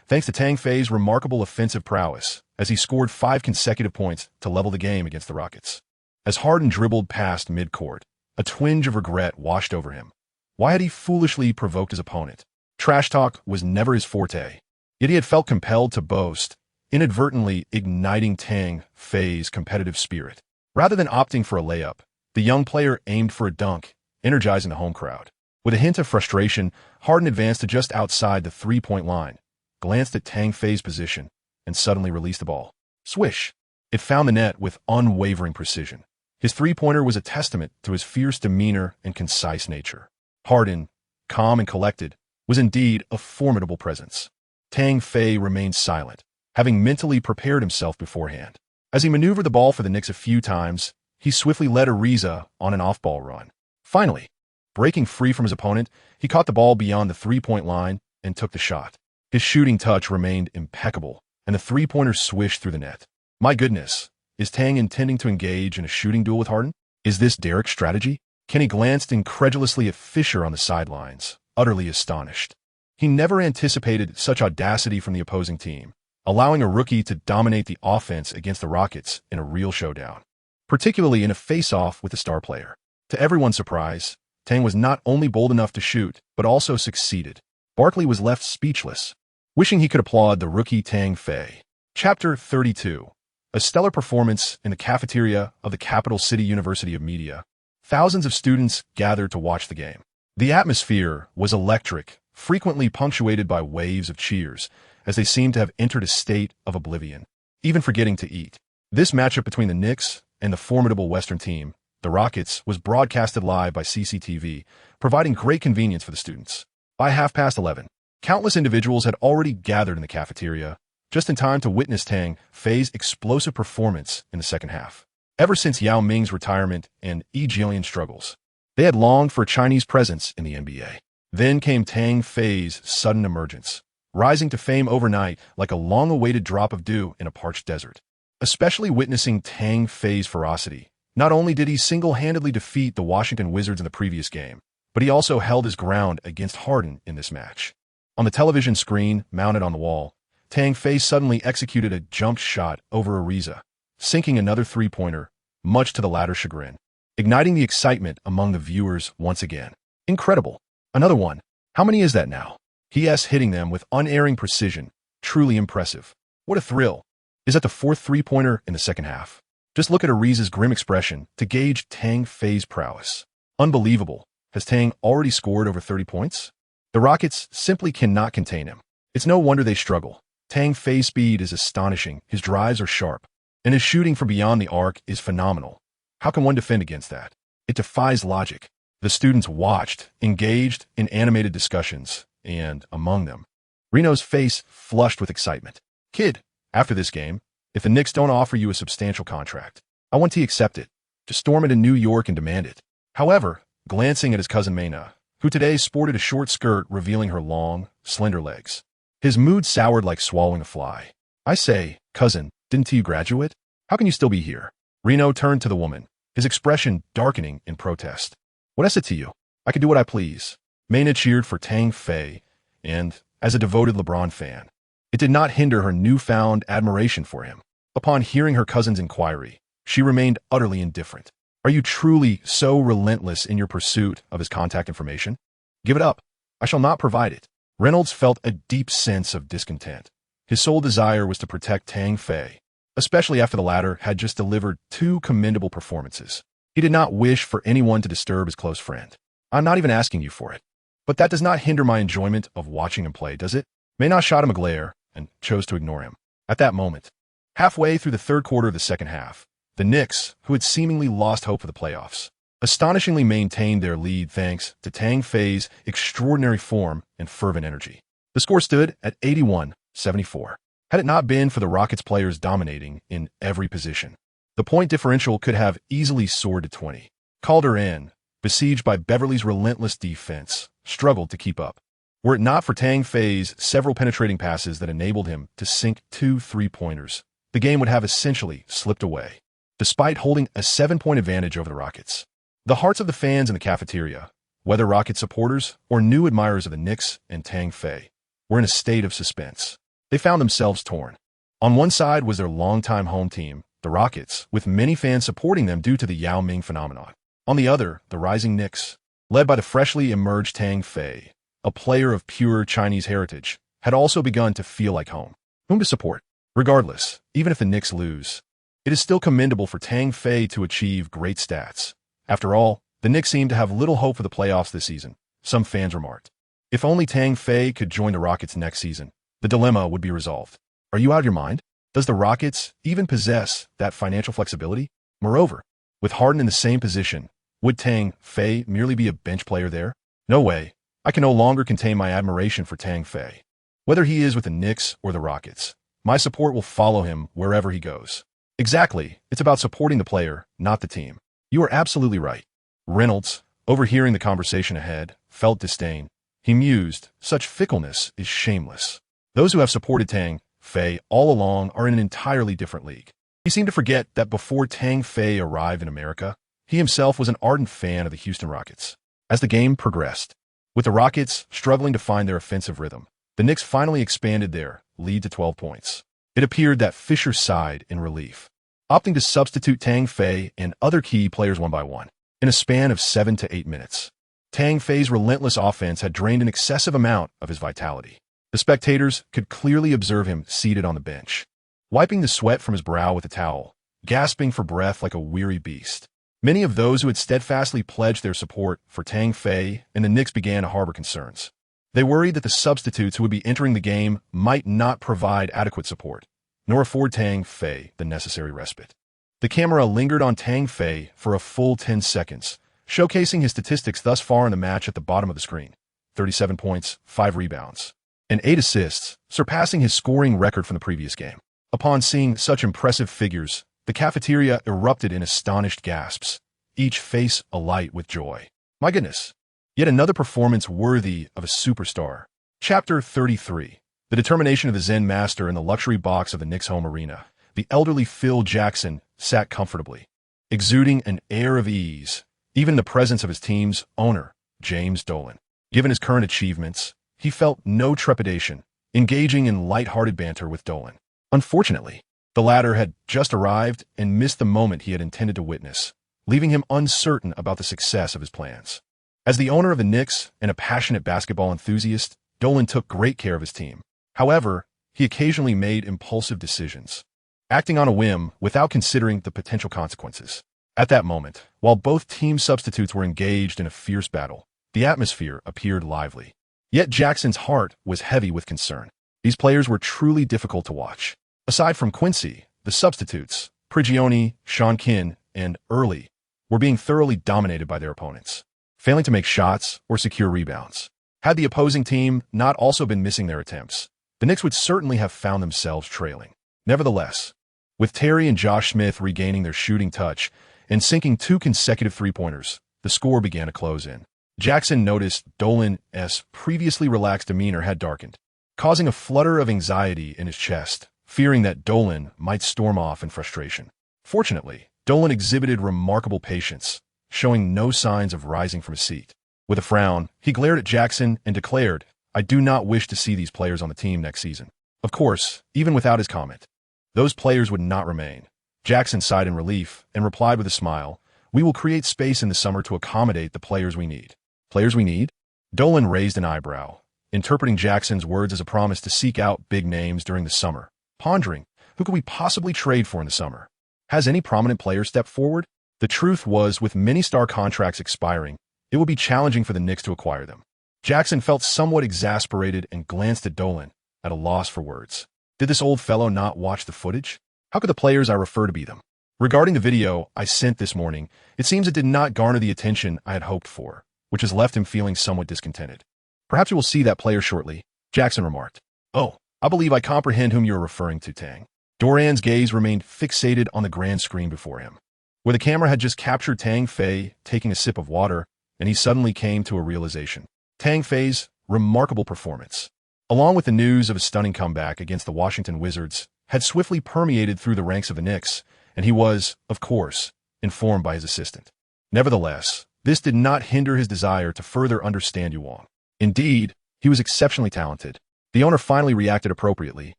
thanks to Tang Fei's remarkable offensive prowess, as he scored 5 consecutive points to level the game against the Rockets. As Harden dribbled past midcourt, a twinge of regret washed over him. Why had he foolishly provoked his opponent? Trash talk was never his forte, yet he had felt compelled to boast, inadvertently igniting Tang Fei's competitive spirit. Rather than opting for a layup, the young player aimed for a dunk, energizing the home crowd. With a hint of frustration, Harden advanced to just outside the three-point line, glanced at Tang Fei's position, and suddenly released the ball. Swish! It found the net with unwavering precision. His three-pointer was a testament to his fierce demeanor and concise nature. Harden, calm and collected, was indeed a formidable presence. Tang Fei remained silent, having mentally prepared himself beforehand. As he maneuvered the ball for the Knicks a few times, he swiftly led Ariza on an off-ball run. Finally, breaking free from his opponent, he caught the ball beyond the three-point line and took the shot. His shooting touch remained impeccable, and the three-pointer swished through the net. My goodness, is Tang intending to engage in a shooting duel with Harden? Is this Derek's strategy? Kenny glanced incredulously at Fisher on the sidelines, utterly astonished. He never anticipated such audacity from the opposing team, allowing a rookie to dominate the offense against the Rockets in a real showdown, particularly in a face-off with the star player. To everyone's surprise, Tang was not only bold enough to shoot, but also succeeded. Barkley was left speechless, wishing he could applaud the rookie Tang Fei. Chapter 32. A stellar performance in the cafeteria of the Capital City University of Media. Thousands of students gathered to watch the game. The atmosphere was electric, frequently punctuated by waves of cheers, as they seemed to have entered a state of oblivion, even forgetting to eat. This matchup between the Knicks and the formidable Western team, the Rockets, was broadcasted live by CCTV, providing great convenience for the students. By 11:30, countless individuals had already gathered in the cafeteria, just in time to witness Tang Fei's explosive performance in the second half. Ever since Yao Ming's retirement and Yi Jianlian's struggles, they had longed for a Chinese presence in the NBA. Then came Tang Fei's sudden emergence, rising to fame overnight like a long-awaited drop of dew in a parched desert. Especially witnessing Tang Fei's ferocity, not only did he single-handedly defeat the Washington Wizards in the previous game, but he also held his ground against Harden in this match. On the television screen mounted on the wall, Tang Fei suddenly executed a jump shot over Ariza, sinking another three-pointer, much to the latter's chagrin, igniting the excitement among the viewers once again. Incredible. Another one. How many is that now? He.S. hitting them with unerring precision. Truly impressive. What a thrill. Is that the fourth three-pointer in the second half? Just look at Ariza's grim expression to gauge Tang Fei's prowess. Unbelievable. Has Tang already scored over 30 points? The Rockets simply cannot contain him. It's no wonder they struggle. Tang Fei's speed is astonishing, his drives are sharp, and his shooting from beyond the arc is phenomenal. How can one defend against that? It defies logic. The students watched, engaged in animated discussions, and, among them, Reno's face flushed with excitement. Kid, after this game, if the Knicks don't offer you a substantial contract, I want to accept it. Just storm into New York and demand it. However, glancing at his cousin Mena, who today sported a short skirt revealing her long, slender legs, his mood soured like swallowing a fly. I say, cousin, didn't you graduate? How can you still be here? Reno turned to the woman, his expression darkening in protest. What I said to you? I can do what I please. Mena cheered for Tang Fei, and, as a devoted LeBron fan, it did not hinder her newfound admiration for him. Upon hearing her cousin's inquiry, she remained utterly indifferent. Are you truly so relentless in your pursuit of his contact information? Give it up. I shall not provide it. Reynolds felt a deep sense of discontent. His sole desire was to protect Tang Fei, especially after the latter had just delivered two commendable performances. He did not wish for anyone to disturb his close friend. I'm not even asking you for it. But that does not hinder my enjoyment of watching him play, does it? Mena shot him a glare and chose to ignore him. At that moment, halfway through the third quarter of the second half, the Knicks, who had seemingly lost hope for the playoffs, astonishingly maintained their lead thanks to Tang Fei's extraordinary form and fervent energy. The score stood at 81-74. Had it not been for the Rockets players dominating in every position, the point differential could have easily soared to 20. Calder N, besieged by Beverly's relentless defense, struggled to keep up. Were it not for Tang Fei's several penetrating passes that enabled him to sink two three-pointers, the game would have essentially slipped away. Despite holding a 7-point advantage over the Rockets, the hearts of the fans in the cafeteria, whether Rocket supporters or new admirers of the Knicks and Tang Fei, were in a state of suspense. They found themselves torn. On one side was their longtime home team, the Rockets, with many fans supporting them due to the Yao Ming phenomenon. On the other, the rising Knicks, led by the freshly emerged Tang Fei, a player of pure Chinese heritage, had also begun to feel like home. Whom to support? Regardless, even if the Knicks lose, it is still commendable for Tang Fei to achieve great stats. After all, the Knicks seem to have little hope for the playoffs this season, some fans remarked. If only Tang Fei could join the Rockets next season, the dilemma would be resolved. Are you out of your mind? Does the Rockets even possess that financial flexibility? Moreover, with Harden in the same position, would Tang Fei merely be a bench player there? No way. I can no longer contain my admiration for Tang Fei. Whether he is with the Knicks or the Rockets, my support will follow him wherever he goes. Exactly. It's about supporting the player, not the team. You are absolutely right. Reynolds, overhearing the conversation ahead, felt disdain. He mused, such fickleness is shameless. Those who have supported Tang Fei all along are in an entirely different league. He seemed to forget that before Tang Fei arrived in America, he himself was an ardent fan of the Houston Rockets. As the game progressed, with the Rockets struggling to find their offensive rhythm, the Knicks finally expanded their lead to 12 points. It appeared that Fisher sighed in relief, opting to substitute Tang Fei and other key players one by one. In a span of 7 to 8 minutes, Tang Fei's relentless offense had drained an excessive amount of his vitality. The spectators could clearly observe him seated on the bench, wiping the sweat from his brow with a towel, gasping for breath like a weary beast. Many of those who had steadfastly pledged their support for Tang Fei and the Knicks began to harbor concerns. They worried that the substitutes who would be entering the game might not provide adequate support, nor afford Tang Fei the necessary respite. The camera lingered on Tang Fei for a full 10 seconds, showcasing his statistics thus far in the match at the bottom of the screen. 37 points, 5 rebounds, and 8 assists, surpassing his scoring record from the previous game. Upon seeing such impressive figures, the cafeteria erupted in astonished gasps, each face alight with joy. My goodness! Yet another performance worthy of a superstar. Chapter 33. The determination of the Zen master in the luxury box of the Knicks home arena. The elderly Phil Jackson sat comfortably, exuding an air of ease, even in the presence of his team's owner, James Dolan. Given his current achievements, he felt no trepidation, engaging in light-hearted banter with Dolan. Unfortunately, the latter had just arrived and missed the moment he had intended to witness, leaving him uncertain about the success of his plans. As the owner of the Knicks and a passionate basketball enthusiast, Dolan took great care of his team. However, he occasionally made impulsive decisions, acting on a whim without considering the potential consequences. At that moment, while both team substitutes were engaged in a fierce battle, the atmosphere appeared lively. Yet Jackson's heart was heavy with concern. These players were truly difficult to watch. Aside from Quincy, the substitutes, Prigioni, Sean Kinn, and Early, were being thoroughly dominated by their opponents, failing to make shots or secure rebounds. Had the opposing team not also been missing their attempts, the Knicks would certainly have found themselves trailing. Nevertheless, with Terry and Josh Smith regaining their shooting touch and sinking 2 consecutive three-pointers, the score began to close in. Jackson noticed Dolan's previously relaxed demeanor had darkened, causing a flutter of anxiety in his chest, fearing that Dolan might storm off in frustration. Fortunately, Dolan exhibited remarkable patience, showing no signs of rising from his seat. With a frown, he glared at Jackson and declared, "I do not wish to see these players on the team next season." Of course, even without his comment, those players would not remain. Jackson sighed in relief and replied with a smile, "We will create space in the summer to accommodate the players we need." Players we need? Dolan raised an eyebrow, interpreting Jackson's words as a promise to seek out big names during the summer, pondering, who could we possibly trade for in the summer? Has any prominent player stepped forward? The truth was, with many star contracts expiring, it would be challenging for the Knicks to acquire them. Jackson felt somewhat exasperated and glanced at Dolan, at a loss for words. Did this old fellow not watch the footage? How could the players I refer to be them? Regarding the video I sent this morning, it seems it did not garner the attention I had hoped for, which has left him feeling somewhat discontented. Perhaps you will see that player shortly, Jackson remarked. Oh, I believe I comprehend whom you are referring to, Tang. Doran's gaze remained fixated on the grand screen before him, where the camera had just captured Tang Fei taking a sip of water, and he suddenly came to a realization. Tang Fei's remarkable performance, along with the news of a stunning comeback against the Washington Wizards, had swiftly permeated through the ranks of the Knicks, and he was, of course, informed by his assistant. Nevertheless, this did not hinder his desire to further understand Yuang. Indeed, he was exceptionally talented. The owner finally reacted appropriately.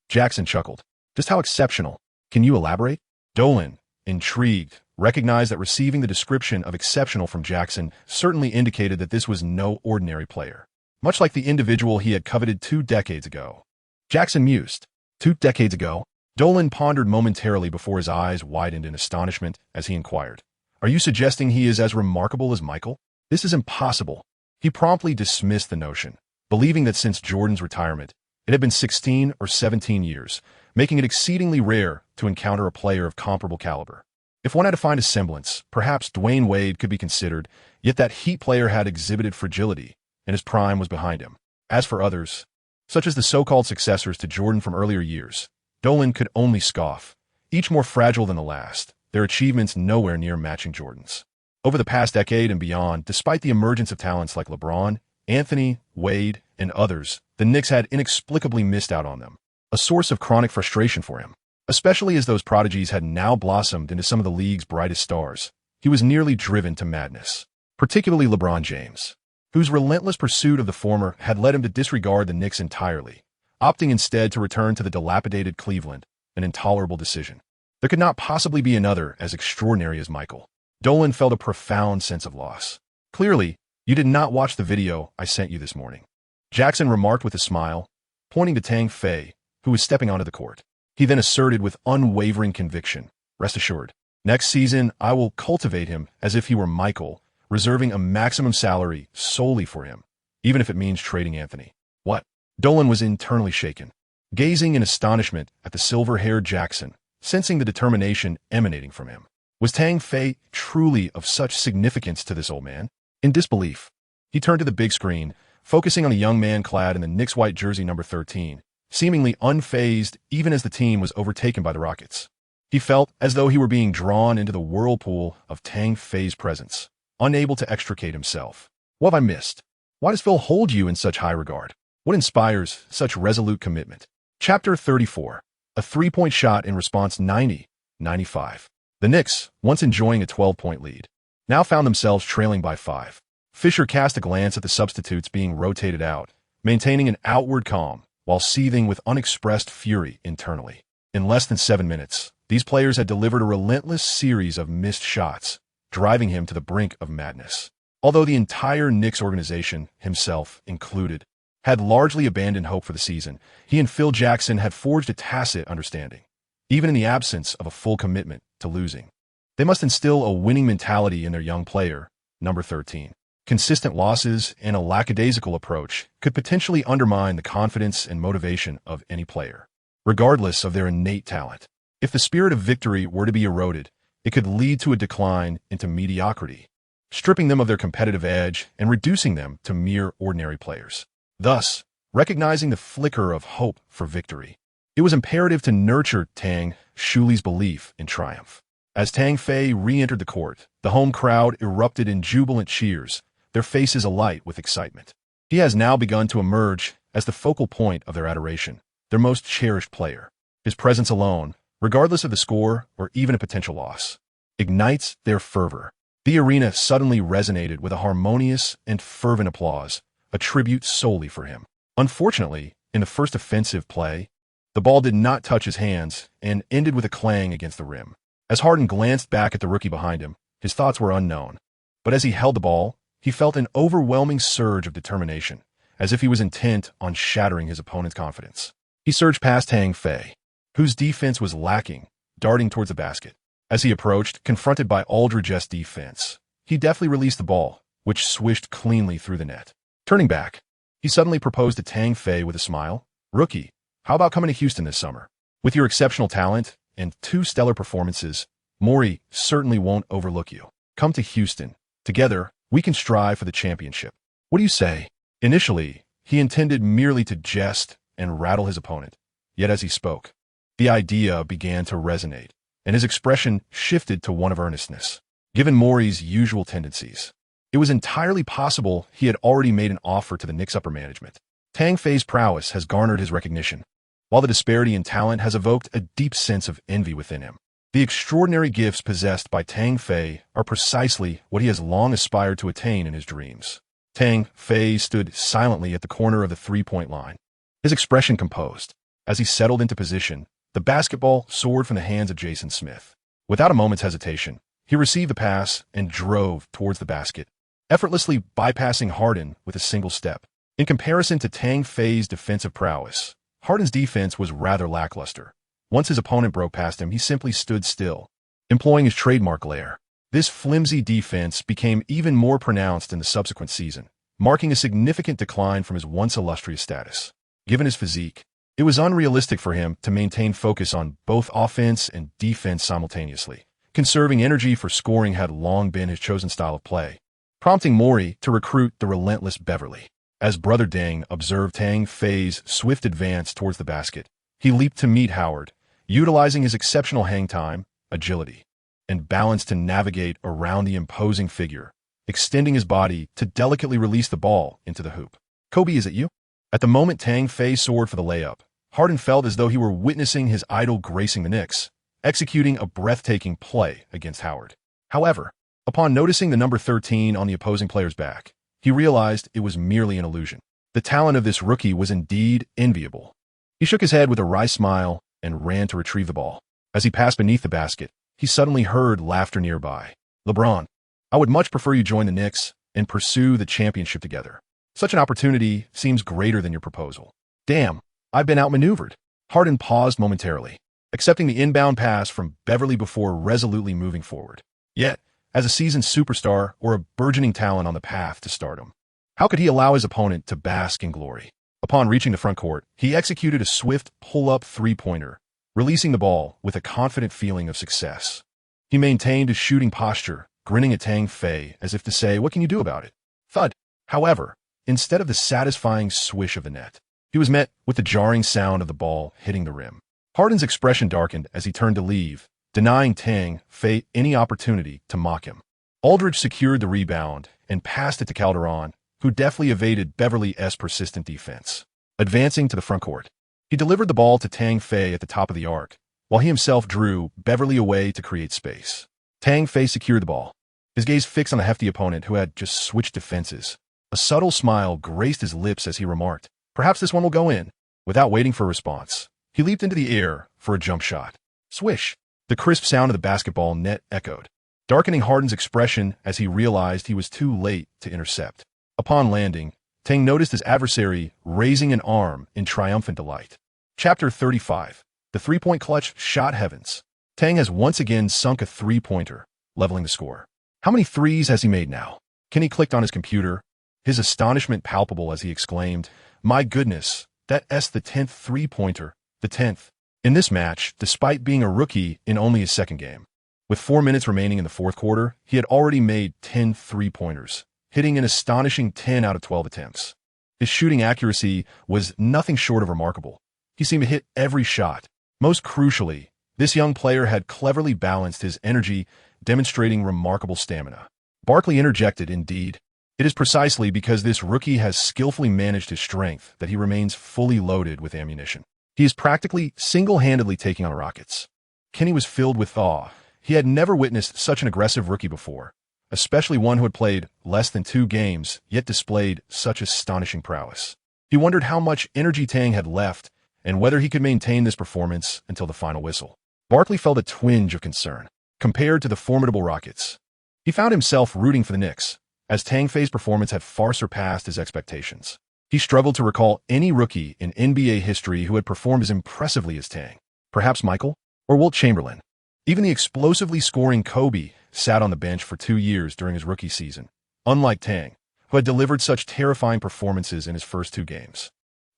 Jackson chuckled. Just how exceptional? Can you elaborate? Dolan, intrigued, recognized that receiving the description of exceptional from Jackson certainly indicated that this was no ordinary player, much like the individual he had coveted 2 decades ago. Jackson mused. 2 decades ago? Dolan pondered momentarily before his eyes widened in astonishment as he inquired. Are you suggesting he is as remarkable as Michael? This is impossible. He promptly dismissed the notion, believing that since Jordan's retirement, it had been 16 or 17 years, making it exceedingly rare to encounter a player of comparable caliber. If one had to find a semblance, perhaps Dwayne Wade could be considered, yet that Heat player had exhibited fragility, and his prime was behind him. As for others, such as the so-called successors to Jordan from earlier years, Dolan could only scoff. each more fragile than the last, their achievements nowhere near matching Jordan's. Over the past decade and beyond, despite the emergence of talents like LeBron, Anthony, Wade, and others, the Knicks had inexplicably missed out on them, a source of chronic frustration for him. Especially as those prodigies had now blossomed into some of the league's brightest stars, he was nearly driven to madness. Particularly LeBron James, whose relentless pursuit of the former had led him to disregard the Knicks entirely, opting instead to return to the dilapidated Cleveland, an intolerable decision. There could not possibly be another as extraordinary as Michael. Dolan felt a profound sense of loss. Clearly, you did not watch the video I sent you this morning, Jackson remarked with a smile, pointing to Tang Fei, who was stepping onto the court. He then asserted with unwavering conviction, "Rest assured, next season I will cultivate him as if he were Michael, reserving a maximum salary solely for him, even if it means trading Anthony." What? Dolan was internally shaken, gazing in astonishment at the silver-haired Jackson, sensing the determination emanating from him. Was Tang Fei truly of such significance to this old man? In disbelief, he turned to the big screen, focusing on a young man clad in the Knicks white jersey number 13, seemingly unfazed even as the team was overtaken by the Rockets. He felt as though he were being drawn into the whirlpool of Tang Fei's presence, unable to extricate himself. What have I missed? Why does Phil hold you in such high regard? What inspires such resolute commitment? Chapter 34. A three-point shot in response 90-95. The Knicks, once enjoying a 12-point lead, now found themselves trailing by 5. Fisher cast a glance at the substitutes being rotated out, maintaining an outward calm while seething with unexpressed fury internally. In less than 7 minutes, these players had delivered a relentless series of missed shots, driving him to the brink of madness. Although the entire Knicks organization, himself included, had largely abandoned hope for the season, he and Phil Jackson had forged a tacit understanding. Even in the absence of a full commitment to losing, they must instill a winning mentality in their young player, number 13. Consistent losses and a lackadaisical approach could potentially undermine the confidence and motivation of any player, regardless of their innate talent. If the spirit of victory were to be eroded, it could lead to a decline into mediocrity, stripping them of their competitive edge and reducing them to mere ordinary players. Thus, recognizing the flicker of hope for victory, it was imperative to nurture Tang Shuli's belief in triumph. As Tang Fei re-entered the court, the home crowd erupted in jubilant cheers, their faces alight with excitement. He has now begun to emerge as the focal point of their adoration, their most cherished player. His presence alone, regardless of the score or even a potential loss, ignites their fervor. The arena suddenly resonated with a harmonious and fervent applause, a tribute solely for him. Unfortunately, in the first offensive play, the ball did not touch his hands and ended with a clang against the rim. As Harden glanced back at the rookie behind him, his thoughts were unknown. But as he held the ball, he felt an overwhelming surge of determination, as if he was intent on shattering his opponent's confidence. He surged past Tang Fei, whose defense was lacking, darting towards the basket. As he approached, confronted by Aldridge's defense, he deftly released the ball, which swished cleanly through the net. Turning back, he suddenly proposed to Tang Fei with a smile, "Rookie, how about coming to Houston this summer? With your exceptional talent and 2 stellar performances, Morey certainly won't overlook you. Come to Houston. Together, we can strive for the championship. What do you say?" Initially, he intended merely to jest and rattle his opponent. Yet as he spoke, the idea began to resonate, and his expression shifted to one of earnestness. Given Morey's usual tendencies, it was entirely possible he had already made an offer to the Knicks upper management. Tang Fei's prowess has garnered his recognition, while the disparity in talent has evoked a deep sense of envy within him. The extraordinary gifts possessed by Tang Fei are precisely what he has long aspired to attain in his dreams. Tang Fei stood silently at the corner of the three-point line, his expression composed. As he settled into position, the basketball soared from the hands of Jason Smith. Without a moment's hesitation, he received the pass and drove towards the basket, effortlessly bypassing Harden with a single step. In comparison to Tang Fei's defensive prowess, Harden's defense was rather lackluster. Once his opponent broke past him, he simply stood still, employing his trademark glare. This flimsy defense became even more pronounced in the subsequent season, marking a significant decline from his once illustrious status. Given his physique, it was unrealistic for him to maintain focus on both offense and defense simultaneously. Conserving energy for scoring had long been his chosen style of play, prompting Morey to recruit the relentless Beverly. As Brother Deng observed Tang Fei's swift advance towards the basket, he leaped to meet Howard, utilizing his exceptional hang time, agility, and balance to navigate around the imposing figure, extending his body to delicately release the ball into the hoop. Kobe, is it you? At the moment Tang Fei soared for the layup, Harden felt as though he were witnessing his idol gracing the Knicks, executing a breathtaking play against Howard. However, upon noticing the number 13 on the opposing player's back, he realized it was merely an illusion. The talent of this rookie was indeed enviable. He shook his head with a wry smile and ran to retrieve the ball. As he passed beneath the basket, he suddenly heard laughter nearby. "LeBron, I would much prefer you join the Knicks and pursue the championship together. Such an opportunity seems greater than your proposal." "Damn, I've been outmaneuvered." Harden paused momentarily, accepting the inbound pass from Beverly before resolutely moving forward. Yet, as a seasoned superstar or a burgeoning talent on the path to stardom, how could he allow his opponent to bask in glory? Upon reaching the front court, he executed a swift pull-up three-pointer, releasing the ball with a confident feeling of success. He maintained his shooting posture, grinning at Tang Fei as if to say, "What can you do about it?" Thud. However, instead of the satisfying swish of the net, he was met with the jarring sound of the ball hitting the rim. Harden's expression darkened as he turned to leave, denying Tang Fei any opportunity to mock him. Aldridge secured the rebound and passed it to Calderon, who deftly evaded Beverly's persistent defense. Advancing to the front court, he delivered the ball to Tang Fei at the top of the arc, while he himself drew Beverly away to create space. Tang Fei secured the ball, his gaze fixed on the hefty opponent who had just switched defenses. A subtle smile graced his lips as he remarked, "Perhaps this one will go in." Without waiting for a response, he leaped into the air for a jump shot. Swish! The crisp sound of the basketball net echoed, darkening Harden's expression as he realized he was too late to intercept. Upon landing, Tang noticed his adversary raising an arm in triumphant delight. Chapter 35. The three-point clutch shot heavens. Tang has once again sunk a three-pointer, leveling the score. How many threes has he made now? Kenny clicked on his computer, his astonishment palpable as he exclaimed, "My goodness, that's the 10th three-pointer, the 10th. In this match, despite being a rookie in only his second game. With 4 minutes remaining in the fourth quarter, he had already made 10 three-pointers, hitting an astonishing 10 out of 12 attempts. His shooting accuracy was nothing short of remarkable. He seemed to hit every shot. Most crucially, this young player had cleverly balanced his energy, demonstrating remarkable stamina. Barkley interjected, "Indeed. It is precisely because this rookie has skillfully managed his strength that he remains fully loaded with ammunition. He is practically single-handedly taking on the Rockets." Kenny was filled with awe. He had never witnessed such an aggressive rookie before, especially one who had played less than 2 games, yet displayed such astonishing prowess. He wondered how much energy Tang had left and whether he could maintain this performance until the final whistle. Barkley felt a twinge of concern. Compared to the formidable Rockets, he found himself rooting for the Knicks, as Tang Fei's performance had far surpassed his expectations. He struggled to recall any rookie in NBA history who had performed as impressively as Tang. Perhaps Michael or Wilt Chamberlain. Even the explosively scoring Kobe sat on the bench for 2 years during his rookie season, unlike Tang, who had delivered such terrifying performances in his first 2 games.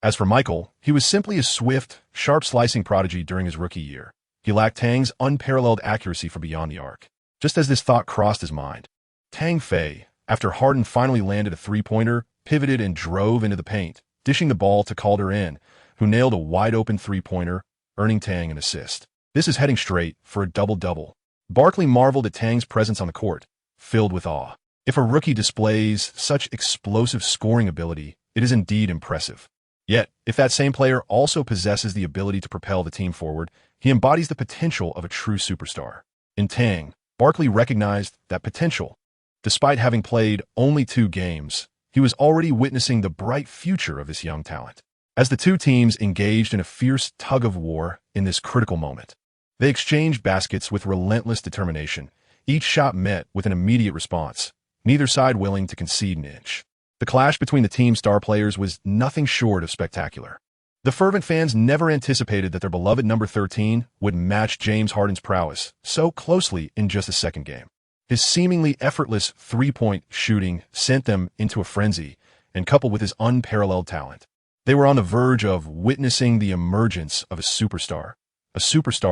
As for Michael, he was simply a swift, sharp-slicing prodigy during his rookie year. He lacked Tang's unparalleled accuracy from beyond the arc. Just as this thought crossed his mind, Tang Fei, after Harden finally landed a three-pointer, pivoted and drove into the paint, dishing the ball to Calderon, who nailed a wide-open three-pointer, earning Tang an assist. This is heading straight for a double-double. Barkley marveled at Tang's presence on the court, filled with awe. If a rookie displays such explosive scoring ability, it is indeed impressive. Yet, if that same player also possesses the ability to propel the team forward, he embodies the potential of a true superstar. In Tang, Barkley recognized that potential. Despite having played only 2 games, he was already witnessing the bright future of this young talent. As the 2 teams engaged in a fierce tug-of-war in this critical moment, they exchanged baskets with relentless determination, each shot met with an immediate response, neither side willing to concede an inch. The clash between the team's star players was nothing short of spectacular. The fervent fans never anticipated that their beloved number 13 would match James Harden's prowess so closely in just a second game. His seemingly effortless three-point shooting sent them into a frenzy, and coupled with his unparalleled talent, they were on the verge of witnessing the emergence of a superstar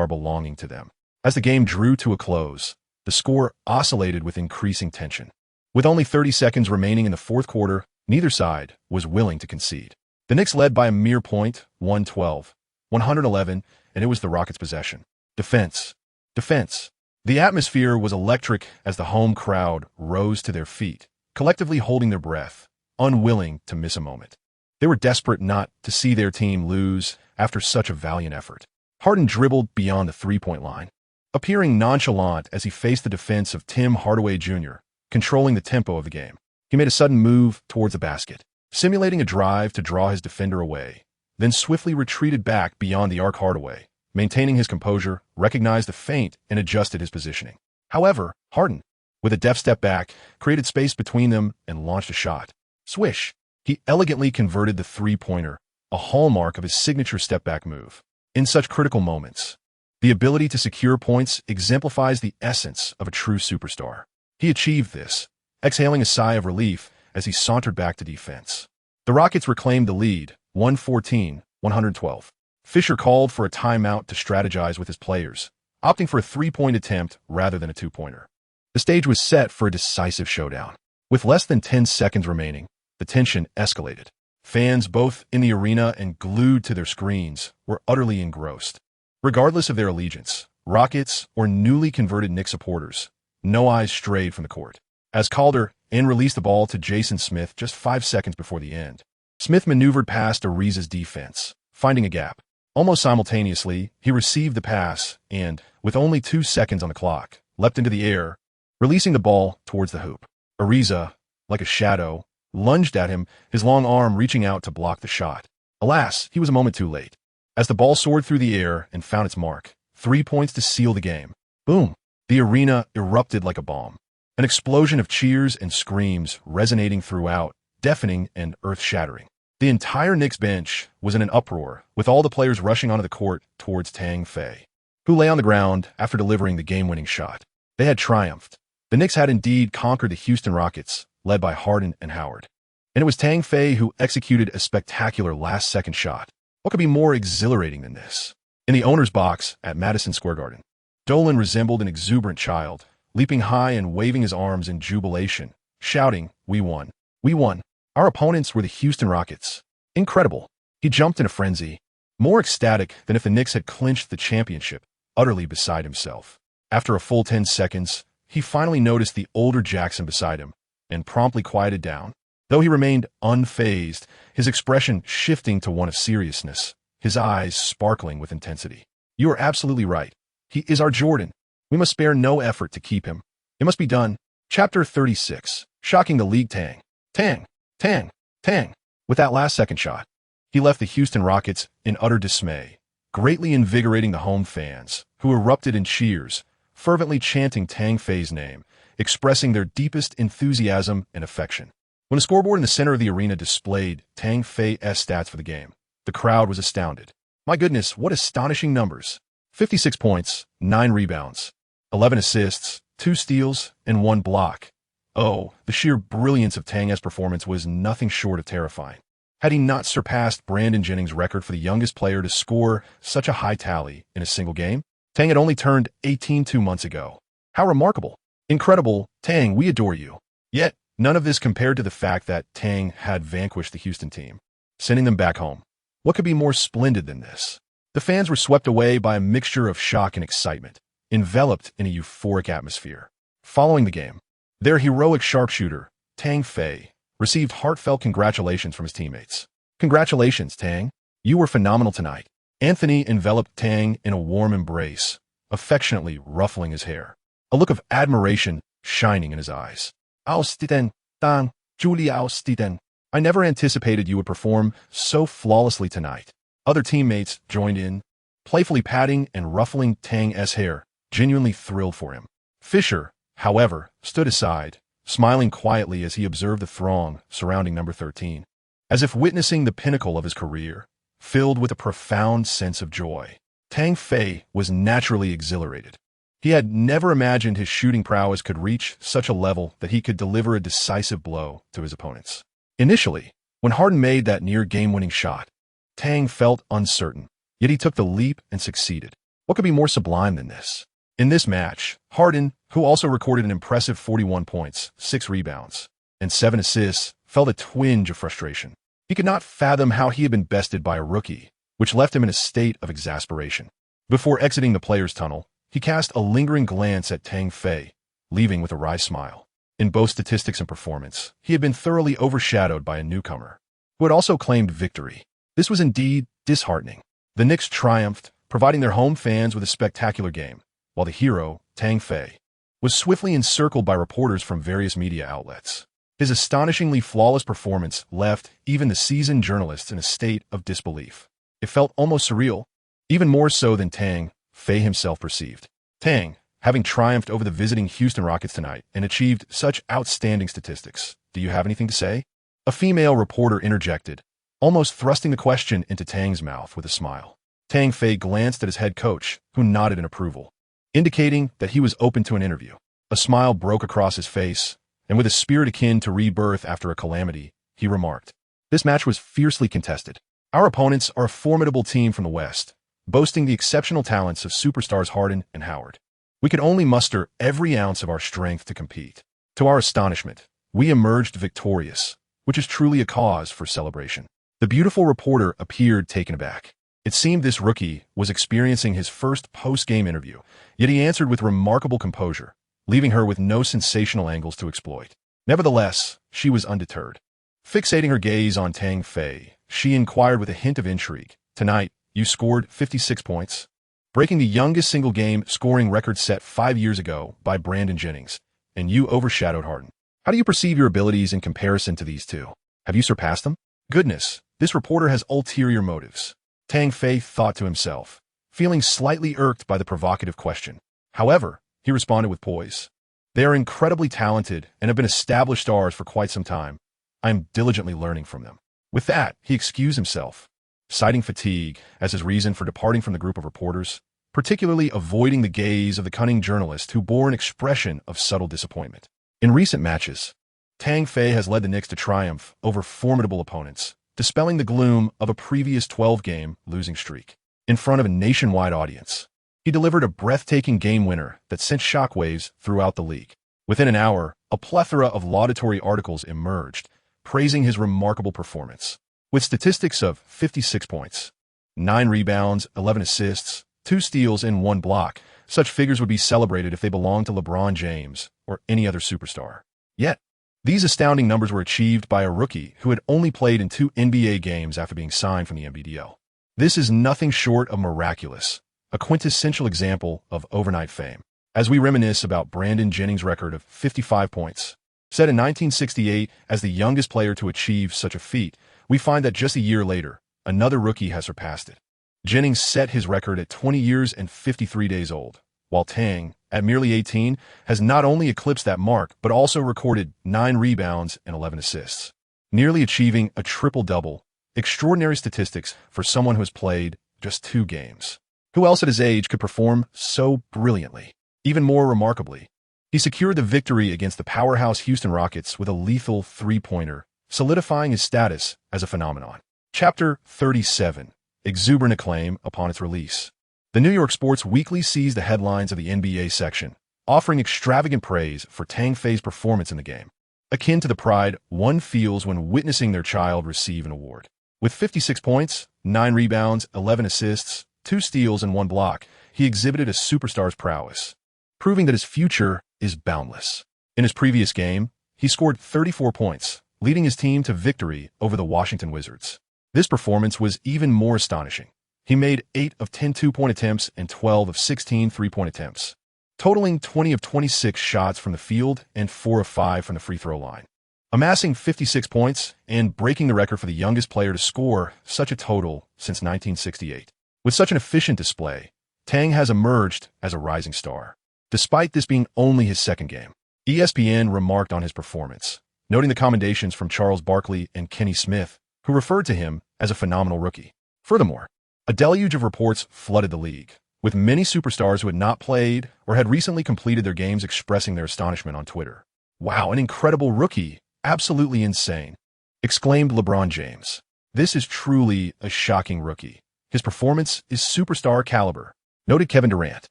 belonging to them. As the game drew to a close, the score oscillated with increasing tension. With only 30 seconds remaining in the fourth quarter, neither side was willing to concede. The Knicks led by a mere point, 112, 111, and it was the Rockets' possession. Defense. Defense. The atmosphere was electric as the home crowd rose to their feet, collectively holding their breath, unwilling to miss a moment. They were desperate not to see their team lose after such a valiant effort. Harden dribbled beyond the three-point line, appearing nonchalant as he faced the defense of Tim Hardaway Jr., controlling the tempo of the game. He made a sudden move towards the basket, simulating a drive to draw his defender away, then swiftly retreated back beyond the arc. Hardaway, maintaining his composure, recognized the feint and adjusted his positioning. However, Harden, with a deft step back, created space between them and launched a shot. Swish! He elegantly converted the three-pointer, a hallmark of his signature step-back move. In such critical moments, the ability to secure points exemplifies the essence of a true superstar. He achieved this, exhaling a sigh of relief as he sauntered back to defense. The Rockets reclaimed the lead, 114-112. Fisher called for a timeout to strategize with his players, opting for a three-point attempt rather than a two-pointer. The stage was set for a decisive showdown. With less than 10 seconds remaining, the tension escalated. Fans, both in the arena and glued to their screens, were utterly engrossed. Regardless of their allegiance, Rockets or newly converted Knicks supporters, no eyes strayed from the court. As Calder released the ball to Jason Smith just 5 seconds before the end, Smith maneuvered past Ariza's defense, finding a gap. Almost simultaneously, he received the pass and, with only 2 seconds on the clock, leapt into the air, releasing the ball towards the hoop. Ariza, like a shadow, lunged at him, his long arm reaching out to block the shot. Alas, he was a moment too late. As the ball soared through the air and found its mark, 3 points to seal the game. Boom! The arena erupted like a bomb. An explosion of cheers and screams resonating throughout, deafening and earth-shattering. The entire Knicks bench was in an uproar, with all the players rushing onto the court towards Tang Fei, who lay on the ground after delivering the game-winning shot. They had triumphed. The Knicks had indeed conquered the Houston Rockets, led by Harden and Howard. And it was Tang Fei who executed a spectacular last-second shot. What could be more exhilarating than this? In the owner's box at Madison Square Garden, Dolan resembled an exuberant child, leaping high and waving his arms in jubilation, shouting, "We won! We won! Our opponents were the Houston Rockets. Incredible!" He jumped in a frenzy, more ecstatic than if the Knicks had clinched the championship, utterly beside himself. After a full 10 seconds, he finally noticed the older Jackson beside him, and promptly quieted down. Though he remained unfazed, his expression shifting to one of seriousness, his eyes sparkling with intensity. "You are absolutely right. He is our Jordan. We must spare no effort to keep him. It must be done." Chapter 36. Shocking the league. Tang. Tang. Tang. Tang. With that last second shot, he left the Houston Rockets in utter dismay, greatly invigorating the home fans, who erupted in cheers, fervently chanting Tang Fei's name, expressing their deepest enthusiasm and affection. When the scoreboard in the center of the arena displayed Tang Fei's stats for the game, the crowd was astounded. My goodness, what astonishing numbers. 56 points, 9 rebounds, 11 assists, 2 steals, and 1 block. Oh, the sheer brilliance of Tang's performance was nothing short of terrifying. Had he not surpassed Brandon Jennings' record for the youngest player to score such a high tally in a single game? Tang had only turned 18 2 months ago. How remarkable. Incredible, Tang, we adore you. Yet, none of this compared to the fact that Tang had vanquished the Houston team, sending them back home. What could be more splendid than this? The fans were swept away by a mixture of shock and excitement, enveloped in a euphoric atmosphere. Following the game, their heroic sharpshooter, Tang Fei, received heartfelt congratulations from his teammates. "Congratulations, Tang. You were phenomenal tonight." Anthony enveloped Tang in a warm embrace, affectionately ruffling his hair, a look of admiration shining in his eyes. "Ausstiten, Tang, Julie Ausstiten. I never anticipated you would perform so flawlessly tonight." Other teammates joined in, playfully patting and ruffling Tang's hair, genuinely thrilled for him. Fisher, however, stood aside, smiling quietly as he observed the throng surrounding number 13, as if witnessing the pinnacle of his career, filled with a profound sense of joy. Tang Fei was naturally exhilarated. He had never imagined his shooting prowess could reach such a level that he could deliver a decisive blow to his opponents. Initially, when Harden made that near game-winning shot, Tang felt uncertain, yet he took the leap and succeeded. What could be more sublime than this? In this match, Harden, who also recorded an impressive 41 points, 6 rebounds, and 7 assists, felt a twinge of frustration. He could not fathom how he had been bested by a rookie, which left him in a state of exasperation. Before exiting the players' tunnel, he cast a lingering glance at Tang Fei, leaving with a wry smile. In both statistics and performance, he had been thoroughly overshadowed by a newcomer, who had also claimed victory. This was indeed disheartening. The Knicks triumphed, providing their home fans with a spectacular game, while the hero, Tang Fei, was swiftly encircled by reporters from various media outlets. His astonishingly flawless performance left even the seasoned journalists in a state of disbelief. It felt almost surreal, even more so than Tang Fei himself perceived. Tang, having triumphed over the visiting Houston Rockets tonight and achieved such outstanding statistics, do you have anything to say? A female reporter interjected, almost thrusting the question into Tang's mouth with a smile. Tang Fei glanced at his head coach, who nodded in approval, indicating that he was open to an interview. A smile broke across his face, and with a spirit akin to rebirth after a calamity, he remarked, "This match was fiercely contested. Our opponents are a formidable team from the West, boasting the exceptional talents of superstars Harden and Howard. We could only muster every ounce of our strength to compete. To our astonishment, we emerged victorious, which is truly a cause for celebration." The beautiful reporter appeared taken aback. It seemed this rookie was experiencing his first post-game interview, yet he answered with remarkable composure, leaving her with no sensational angles to exploit. Nevertheless, she was undeterred. Fixating her gaze on Tang Fei, she inquired with a hint of intrigue, "Tonight, you scored 56 points, breaking the youngest single-game scoring record set 5 years ago by Brandon Jennings, and you overshadowed Harden. How do you perceive your abilities in comparison to these two? Have you surpassed them?" Goodness, this reporter has ulterior motives, Tang Fei thought to himself, feeling slightly irked by the provocative question. However, he responded with poise, "They are incredibly talented and have been established stars for quite some time. I am diligently learning from them." With that, he excused himself, citing fatigue as his reason for departing from the group of reporters, particularly avoiding the gaze of the cunning journalist who bore an expression of subtle disappointment. In recent matches, Tang Fei has led the Knicks to triumph over formidable opponents, dispelling the gloom of a previous 12-game losing streak. In front of a nationwide audience, he delivered a breathtaking game winner that sent shockwaves throughout the league. Within an hour, a plethora of laudatory articles emerged, praising his remarkable performance. With statistics of 56 points, 9 rebounds, 11 assists, 2 steals, and 1 block, such figures would be celebrated if they belonged to LeBron James or any other superstar. Yet, these astounding numbers were achieved by a rookie who had only played in 2 NBA games after being signed from the NBDL. This is nothing short of miraculous, a quintessential example of overnight fame. As we reminisce about Brandon Jennings' record of 55 points, set in 1968 as the youngest player to achieve such a feat, we find that just a year later, another rookie has surpassed it. Jennings set his record at 20 years and 53 days old, while Tang, at merely 18, has not only eclipsed that mark, but also recorded 9 rebounds and 11 assists, nearly achieving a triple-double. Extraordinary statistics for someone who has played just 2 games. Who else at his age could perform so brilliantly? Even more remarkably, he secured the victory against the powerhouse Houston Rockets with a lethal 3-pointer, solidifying his status as a phenomenon. Chapter 37. Exuberant acclaim upon its release. The New York Sports Weekly seized the headlines of the NBA section, offering extravagant praise for Tang Fei's performance in the game, akin to the pride one feels when witnessing their child receive an award. With 56 points, 9 rebounds, 11 assists, 2 steals, and 1 block, he exhibited a superstar's prowess, proving that his future is boundless. In his previous game, he scored 34 points, leading his team to victory over the Washington Wizards. This performance was even more astonishing. He made 8 of 10 two-point attempts and 12 of 16 three-point attempts, totaling 20 of 26 shots from the field and 4 of 5 from the free throw line, amassing 56 points and breaking the record for the youngest player to score such a total since 1968. With such an efficient display, Tang has emerged as a rising star. Despite this being only his second game, ESPN remarked on his performance, noting the commendations from Charles Barkley and Kenny Smith, who referred to him as a phenomenal rookie. Furthermore, a deluge of reports flooded the league, with many superstars who had not played or had recently completed their games expressing their astonishment on Twitter. "Wow, an incredible rookie! Absolutely insane!" exclaimed LeBron James. "This is truly a shocking rookie. His performance is superstar caliber," noted Kevin Durant.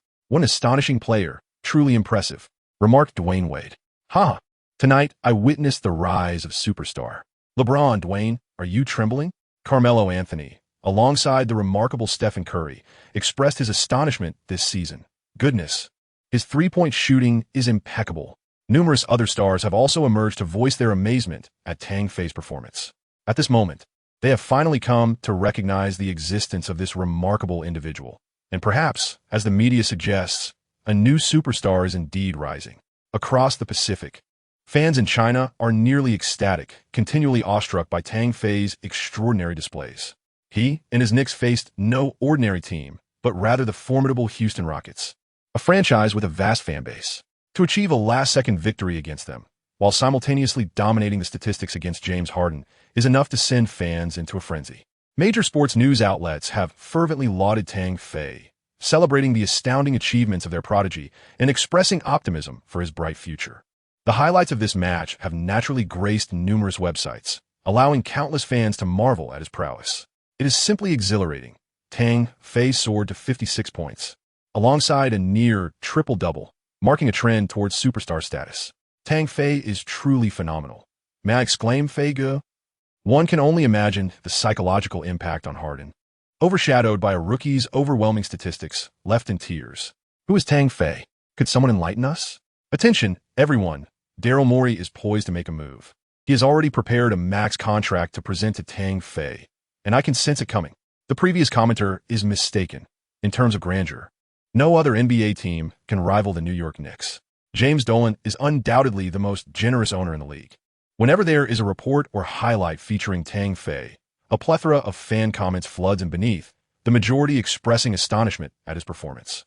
"What an astonishing player, truly impressive," remarked Dwayne Wade. "Huh, tonight I witnessed the rise of superstar. LeBron, Dwayne, are you trembling?" Carmelo Anthony, alongside the remarkable Stephen Curry, expressed his astonishment this season. Goodness, his three-point shooting is impeccable. Numerous other stars have also emerged to voice their amazement at Tang Fei's performance. At this moment, they have finally come to recognize the existence of this remarkable individual. And perhaps, as the media suggests, a new superstar is indeed rising. Across the Pacific, fans in China are nearly ecstatic, continually awestruck by Tang Fei's extraordinary displays. He and his Knicks faced no ordinary team, but rather the formidable Houston Rockets, a franchise with a vast fan base. To achieve a last-second victory against them, while simultaneously dominating the statistics against James Harden, is enough to send fans into a frenzy. Major sports news outlets have fervently lauded Tang Fei, celebrating the astounding achievements of their prodigy and expressing optimism for his bright future. The highlights of this match have naturally graced numerous websites, allowing countless fans to marvel at his prowess. It is simply exhilarating. Tang Fei soared to 56 points, alongside a near triple-double, marking a trend towards superstar status. Tang Fei is truly phenomenal. May I exclaim, Fei Ge? One can only imagine the psychological impact on Harden, overshadowed by a rookie's overwhelming statistics, left in tears. Who is Tang Fei? Could someone enlighten us? Attention, everyone. Daryl Morey is poised to make a move. He has already prepared a max contract to present to Tang Fei, and I can sense it coming. The previous commenter is mistaken. In terms of grandeur, no other NBA team can rival the New York Knicks. James Dolan is undoubtedly the most generous owner in the league. Whenever there is a report or highlight featuring Tang Fei, a plethora of fan comments floods in beneath, the majority expressing astonishment at his performance.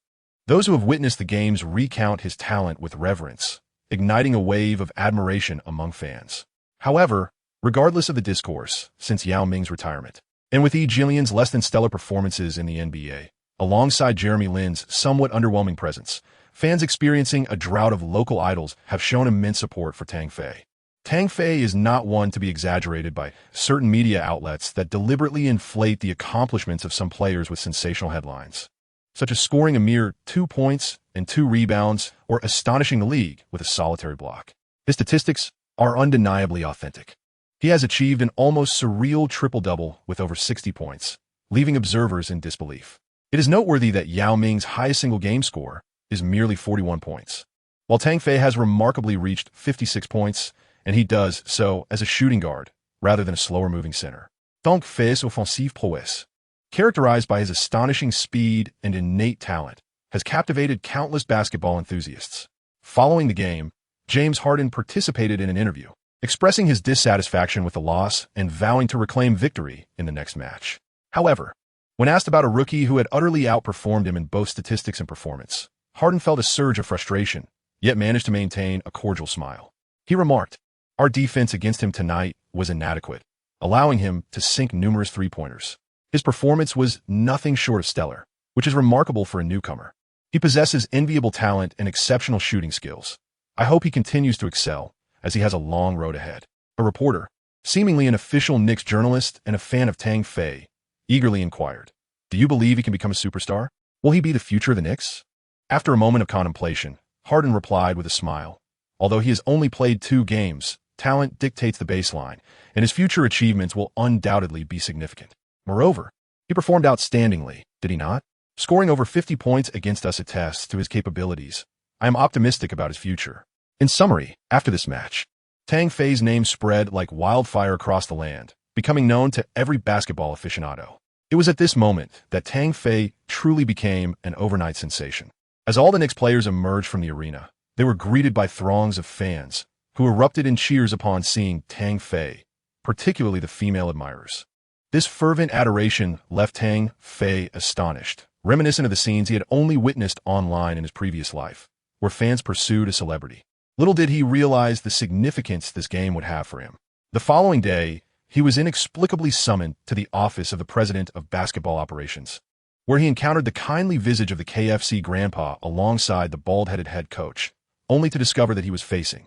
Those who have witnessed the games recount his talent with reverence, igniting a wave of admiration among fans. However, regardless of the discourse, since Yao Ming's retirement, and with E. Jillian's less-than-stellar performances in the NBA, alongside Jeremy Lin's somewhat underwhelming presence, fans experiencing a drought of local idols have shown immense support for Tang Fei. Tang Fei is not one to be exaggerated by certain media outlets that deliberately inflate the accomplishments of some players with sensational headlines, such as scoring a mere 2 points and 2 rebounds or astonishing the league with a solitary block. His statistics are undeniably authentic. He has achieved an almost surreal triple-double with over 60 points, leaving observers in disbelief. It is noteworthy that Yao Ming's highest single-game score is merely 41 points, while Tang Fei has remarkably reached 56 points, and he does so as a shooting guard rather than a slower-moving center. Tang Fei's offensive prowess, characterized by his astonishing speed and innate talent, has captivated countless basketball enthusiasts. Following the game, James Harden participated in an interview, expressing his dissatisfaction with the loss and vowing to reclaim victory in the next match. However, when asked about a rookie who had utterly outperformed him in both statistics and performance, Harden felt a surge of frustration, yet managed to maintain a cordial smile. He remarked, "Our defense against him tonight was inadequate, allowing him to sink numerous three-pointers. His performance was nothing short of stellar, which is remarkable for a newcomer. He possesses enviable talent and exceptional shooting skills. I hope he continues to excel, as he has a long road ahead." A reporter, seemingly an official Knicks journalist and a fan of Tang Fei, eagerly inquired, "Do you believe he can become a superstar? Will he be the future of the Knicks?" After a moment of contemplation, Harden replied with a smile, "Although he has only played 2 games, talent dictates the baseline, and his future achievements will undoubtedly be significant. Moreover, he performed outstandingly, did he not? Scoring over 50 points against us attests to his capabilities. I am optimistic about his future." In summary, after this match, Tang Fei's name spread like wildfire across the land, becoming known to every basketball aficionado. It was at this moment that Tang Fei truly became an overnight sensation. As all the Knicks players emerged from the arena, they were greeted by throngs of fans who erupted in cheers upon seeing Tang Fei, particularly the female admirers. This fervent adoration left Tang Fei astonished, reminiscent of the scenes he had only witnessed online in his previous life, where fans pursued a celebrity. Little did he realize the significance this game would have for him. The following day, he was inexplicably summoned to the office of the president of basketball operations, where he encountered the kindly visage of the KFC grandpa alongside the bald-headed head coach, only to discover that he was facing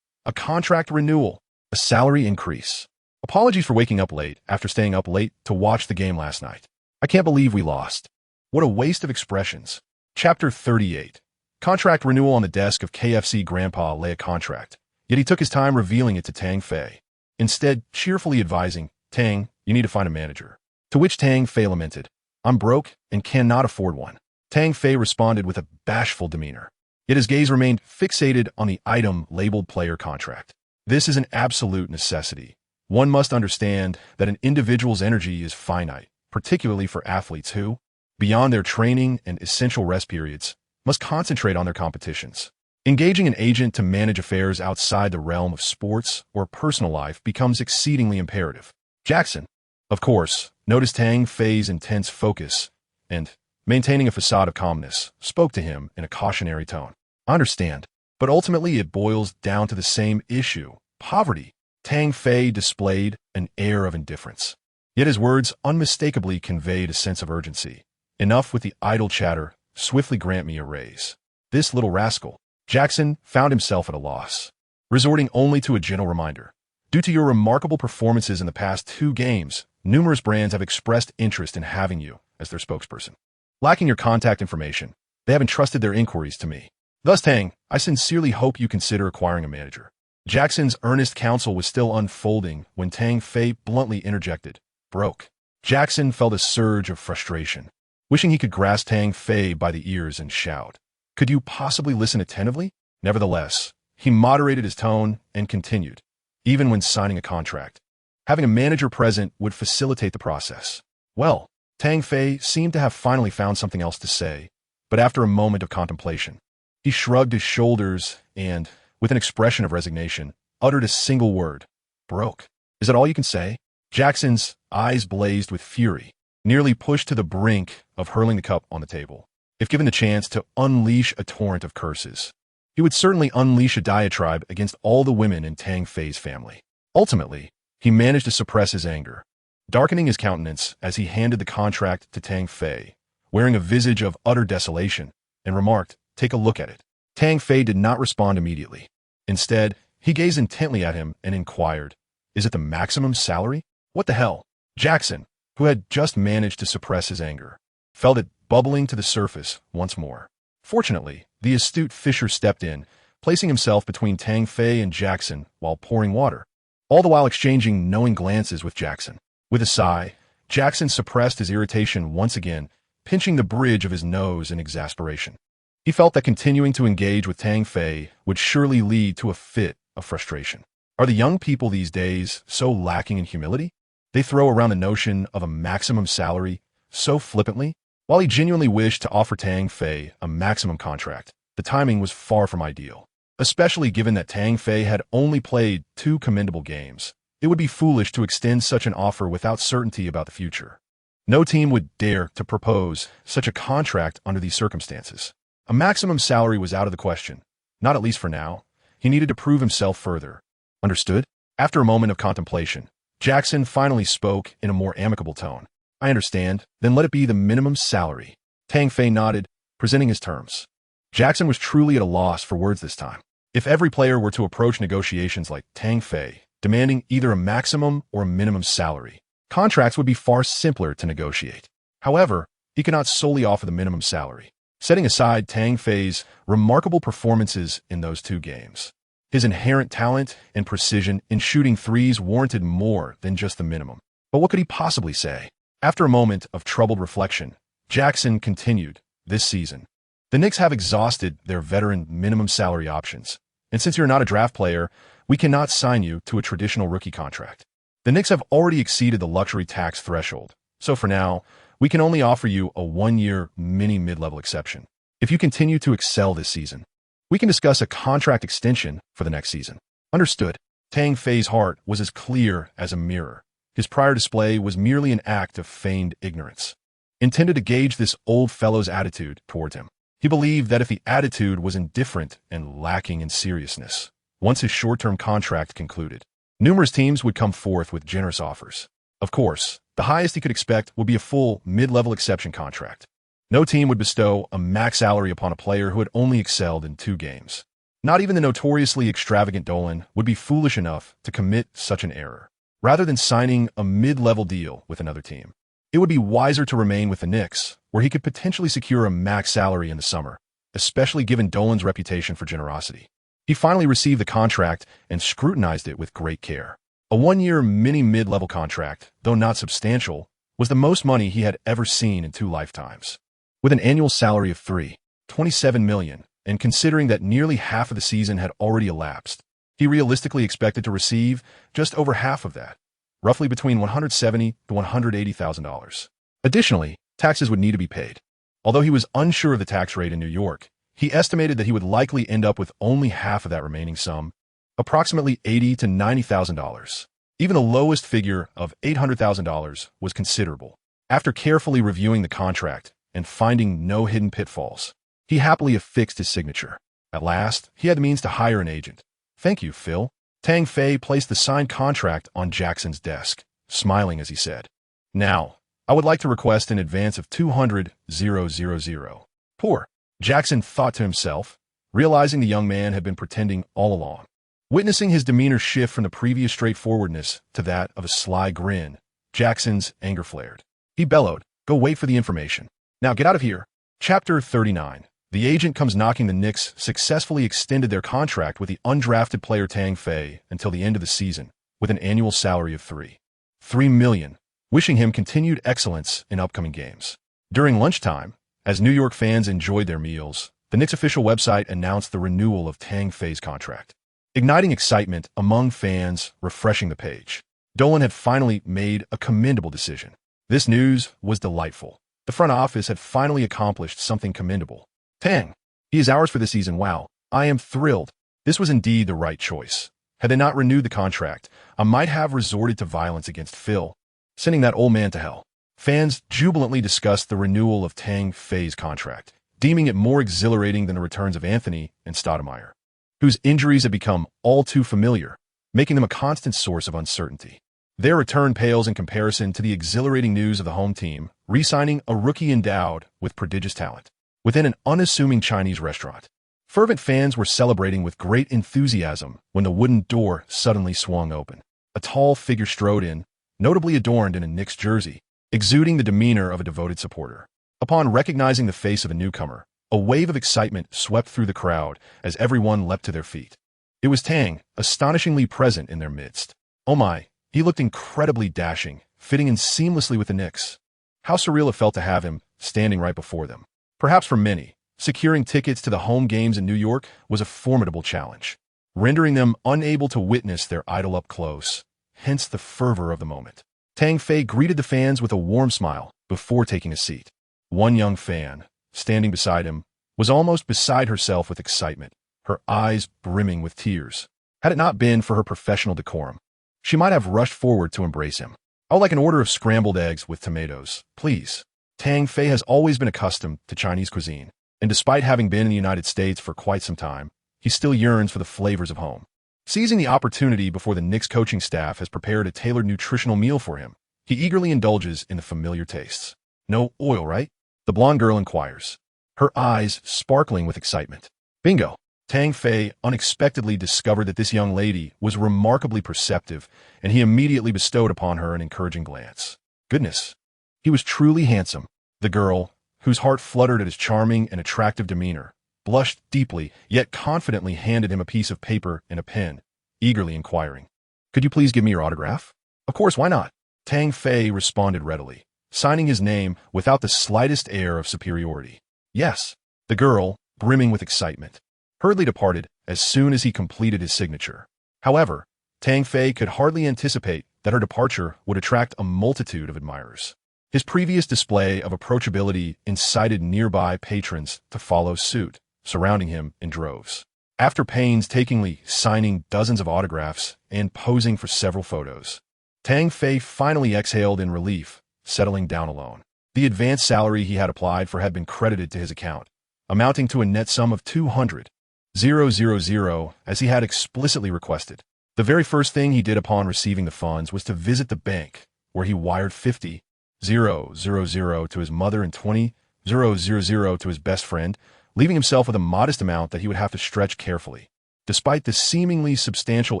a contract renewal, a salary increase. Apologies for waking up late after staying up late to watch the game last night. I can't believe we lost. What a waste of expressions. Chapter 38. Contract renewal. On the desk of KFC grandpa lay a contract, yet he took his time revealing it to Tang Fei, instead cheerfully advising, "Tang, you need to find a manager. To which Tang Fei lamented, "I'm broke and cannot afford one." Tang Fei responded with a bashful demeanor. Yet his gaze remained fixated on the item labeled player contract. This is an absolute necessity. One must understand that an individual's energy is finite, particularly for athletes who, beyond their training and essential rest periods, must concentrate on their competitions. Engaging an agent to manage affairs outside the realm of sports or personal life becomes exceedingly imperative. Jackson, of course, noticed Tang Fei's intense focus and, maintaining a facade of calmness, spoke to him in a cautionary tone. "I understand, but ultimately it boils down to the same issue, poverty." Tang Fei displayed an air of indifference. Yet his words unmistakably conveyed a sense of urgency. "Enough with the idle chatter. Swiftly grant me a raise." This little rascal. Jackson found himself at a loss, resorting only to a gentle reminder. "Due to your remarkable performances in the past 2 games, numerous brands have expressed interest in having you as their spokesperson. Lacking your contact information, they have entrusted their inquiries to me. Thus, Tang, I sincerely hope you consider acquiring a manager." Jackson's earnest counsel was still unfolding when Tang Fei bluntly interjected, "Broke." Jackson felt a surge of frustration, wishing he could grasp Tang Fei by the ears and shout, "Could you possibly listen attentively?" Nevertheless, he moderated his tone and continued, "Even when signing a contract, having a manager present would facilitate the process." Well, Tang Fei seemed to have finally found something else to say, but after a moment of contemplation, he shrugged his shoulders and, with an expression of resignation, uttered a single word, "Broke." "Is that all you can say?" Jackson's eyes blazed with fury, nearly pushed to the brink of hurling the cup on the table. If given the chance to unleash a torrent of curses, he would certainly unleash a diatribe against all the women in Tang Fei's family. Ultimately, he managed to suppress his anger, darkening his countenance as he handed the contract to Tang Fei, wearing a visage of utter desolation, and remarked, "Take a look at it." Tang Fei did not respond immediately. Instead, he gazed intently at him and inquired, "Is it the maximum salary?" "What the hell?" Jackson, who had just managed to suppress his anger, felt it bubbling to the surface once more. Fortunately, the astute Fisher stepped in, placing himself between Tang Fei and Jackson while pouring water, all the while exchanging knowing glances with Jackson. With a sigh, Jackson suppressed his irritation once again, pinching the bridge of his nose in exasperation. He felt that continuing to engage with Tang Fei would surely lead to a fit of frustration. Are the young people these days so lacking in humility? They throw around the notion of a maximum salary so flippantly. While he genuinely wished to offer Tang Fei a maximum contract, the timing was far from ideal, especially given that Tang Fei had only played 2 commendable games. It would be foolish to extend such an offer without certainty about the future. No team would dare to propose such a contract under these circumstances. A maximum salary was out of the question, not at least for now. He needed to prove himself further. Understood? After a moment of contemplation, Jackson finally spoke in a more amicable tone. "I understand. Then let it be the minimum salary." Tang Fei nodded, presenting his terms. Jackson was truly at a loss for words this time. If every player were to approach negotiations like Tang Fei, demanding either a maximum or a minimum salary, contracts would be far simpler to negotiate. However, he could not solely offer the minimum salary, setting aside Tang Fei's remarkable performances in those 2 games. His inherent talent and precision in shooting threes warranted more than just the minimum. But what could he possibly say? After a moment of troubled reflection, Jackson continued, "This season, the Knicks have exhausted their veteran minimum salary options, and since you're not a draft player, we cannot sign you to a traditional rookie contract. The Knicks have already exceeded the luxury tax threshold, so for now, we can only offer you a 1-year mid-level exception. If you continue to excel this season, we can discuss a contract extension for the next season." Understood. Tang Fei's heart was as clear as a mirror. His prior display was merely an act of feigned ignorance, intended to gauge this old fellow's attitude toward him. He believed that if the attitude was indifferent and lacking in seriousness, once his short-term contract concluded, numerous teams would come forth with generous offers. Of course, the highest he could expect would be a full mid-level exception contract. No team would bestow a max salary upon a player who had only excelled in 2 games. Not even the notoriously extravagant Dolan would be foolish enough to commit such an error. Rather than signing a mid-level deal with another team, it would be wiser to remain with the Knicks, where he could potentially secure a max salary in the summer, especially given Dolan's reputation for generosity. He finally received the contract and scrutinized it with great care. A 1-year mid-level contract, though not substantial, was the most money he had ever seen in 2 lifetimes. With an annual salary of $27 million, and considering that nearly half of the season had already elapsed, he realistically expected to receive just over half of that, roughly between $170,000 to $180,000. Additionally, taxes would need to be paid. Although he was unsure of the tax rate in New York, he estimated that he would likely end up with only half of that remaining sum, approximately $80,000 to $90,000. Even the lowest figure of $800,000 was considerable. After carefully reviewing the contract and finding no hidden pitfalls, he happily affixed his signature. At last, he had the means to hire an agent. "Thank you, Phil." Tang Fei placed the signed contract on Jackson's desk, smiling as he said, "Now, I would like to request an advance of $200,000. Poor Jackson thought to himself, realizing the young man had been pretending all along. Witnessing his demeanor shift from the previous straightforwardness to that of a sly grin, Jackson's anger flared. He bellowed, "Go wait for the information. Now get out of here." Chapter 39. The agent comes knocking. The Knicks successfully extended their contract with the undrafted player Tang Fei until the end of the season, with an annual salary of $3 million, wishing him continued excellence in upcoming games. During lunchtime, as New York fans enjoyed their meals, the Knicks official website announced the renewal of Tang Fei's contract, igniting excitement among fans, refreshing the page. Dolan had finally made a commendable decision. This news was delightful. The front office had finally accomplished something commendable. "Tang, he is ours for the season. Wow, I am thrilled." This was indeed the right choice. Had they not renewed the contract, I might have resorted to violence against Phil, sending that old man to hell. Fans jubilantly discussed the renewal of Tang Fei's contract, deeming it more exhilarating than the returns of Anthony and Stoudemire, whose injuries had become all too familiar, making them a constant source of uncertainty. Their return pales in comparison to the exhilarating news of the home team re-signing a rookie endowed with prodigious talent within an unassuming Chinese restaurant. Fervent fans were celebrating with great enthusiasm when the wooden door suddenly swung open. A tall figure strode in, notably adorned in a Knicks jersey, exuding the demeanor of a devoted supporter. Upon recognizing the face of a newcomer, a wave of excitement swept through the crowd as everyone leapt to their feet. It was Tang, astonishingly present in their midst. Oh my, he looked incredibly dashing, fitting in seamlessly with the Knicks. How surreal it felt to have him standing right before them. Perhaps for many, securing tickets to the home games in New York was a formidable challenge, rendering them unable to witness their idol up close, hence the fervor of the moment. Tang Fei greeted the fans with a warm smile before taking a seat. One young fan, standing beside him, was almost beside herself with excitement, her eyes brimming with tears. Had it not been for her professional decorum, she might have rushed forward to embrace him. "I would like an order of scrambled eggs with tomatoes, please." Tang Fei has always been accustomed to Chinese cuisine, and despite having been in the United States for quite some time, he still yearns for the flavors of home. Seizing the opportunity before the Knicks coaching staff has prepared a tailored nutritional meal for him, he eagerly indulges in the familiar tastes. "No oil, right?" the blonde girl inquires, her eyes sparkling with excitement. Bingo! Tang Fei unexpectedly discovered that this young lady was remarkably perceptive, and he immediately bestowed upon her an encouraging glance. Goodness! He was truly handsome. The girl, whose heart fluttered at his charming and attractive demeanor, blushed deeply, yet confidently handed him a piece of paper and a pen, eagerly inquiring, "Could you please give me your autograph?" "Of course, why not?" Tang Fei responded readily, signing his name without the slightest air of superiority. "Yes." The girl, brimming with excitement, hurriedly departed as soon as he completed his signature. However, Tang Fei could hardly anticipate that her departure would attract a multitude of admirers. His previous display of approachability incited nearby patrons to follow suit, surrounding him in droves. After painstakingly signing dozens of autographs and posing for several photos, Tang Fei finally exhaled in relief, settling down alone. The advanced salary he had applied for had been credited to his account, amounting to a net sum of $200,000 as he had explicitly requested. The very first thing he did upon receiving the funds was to visit the bank, where he wired $50,000 to his mother and $20,000 to his best friend, leaving himself with a modest amount that he would have to stretch carefully. Despite the seemingly substantial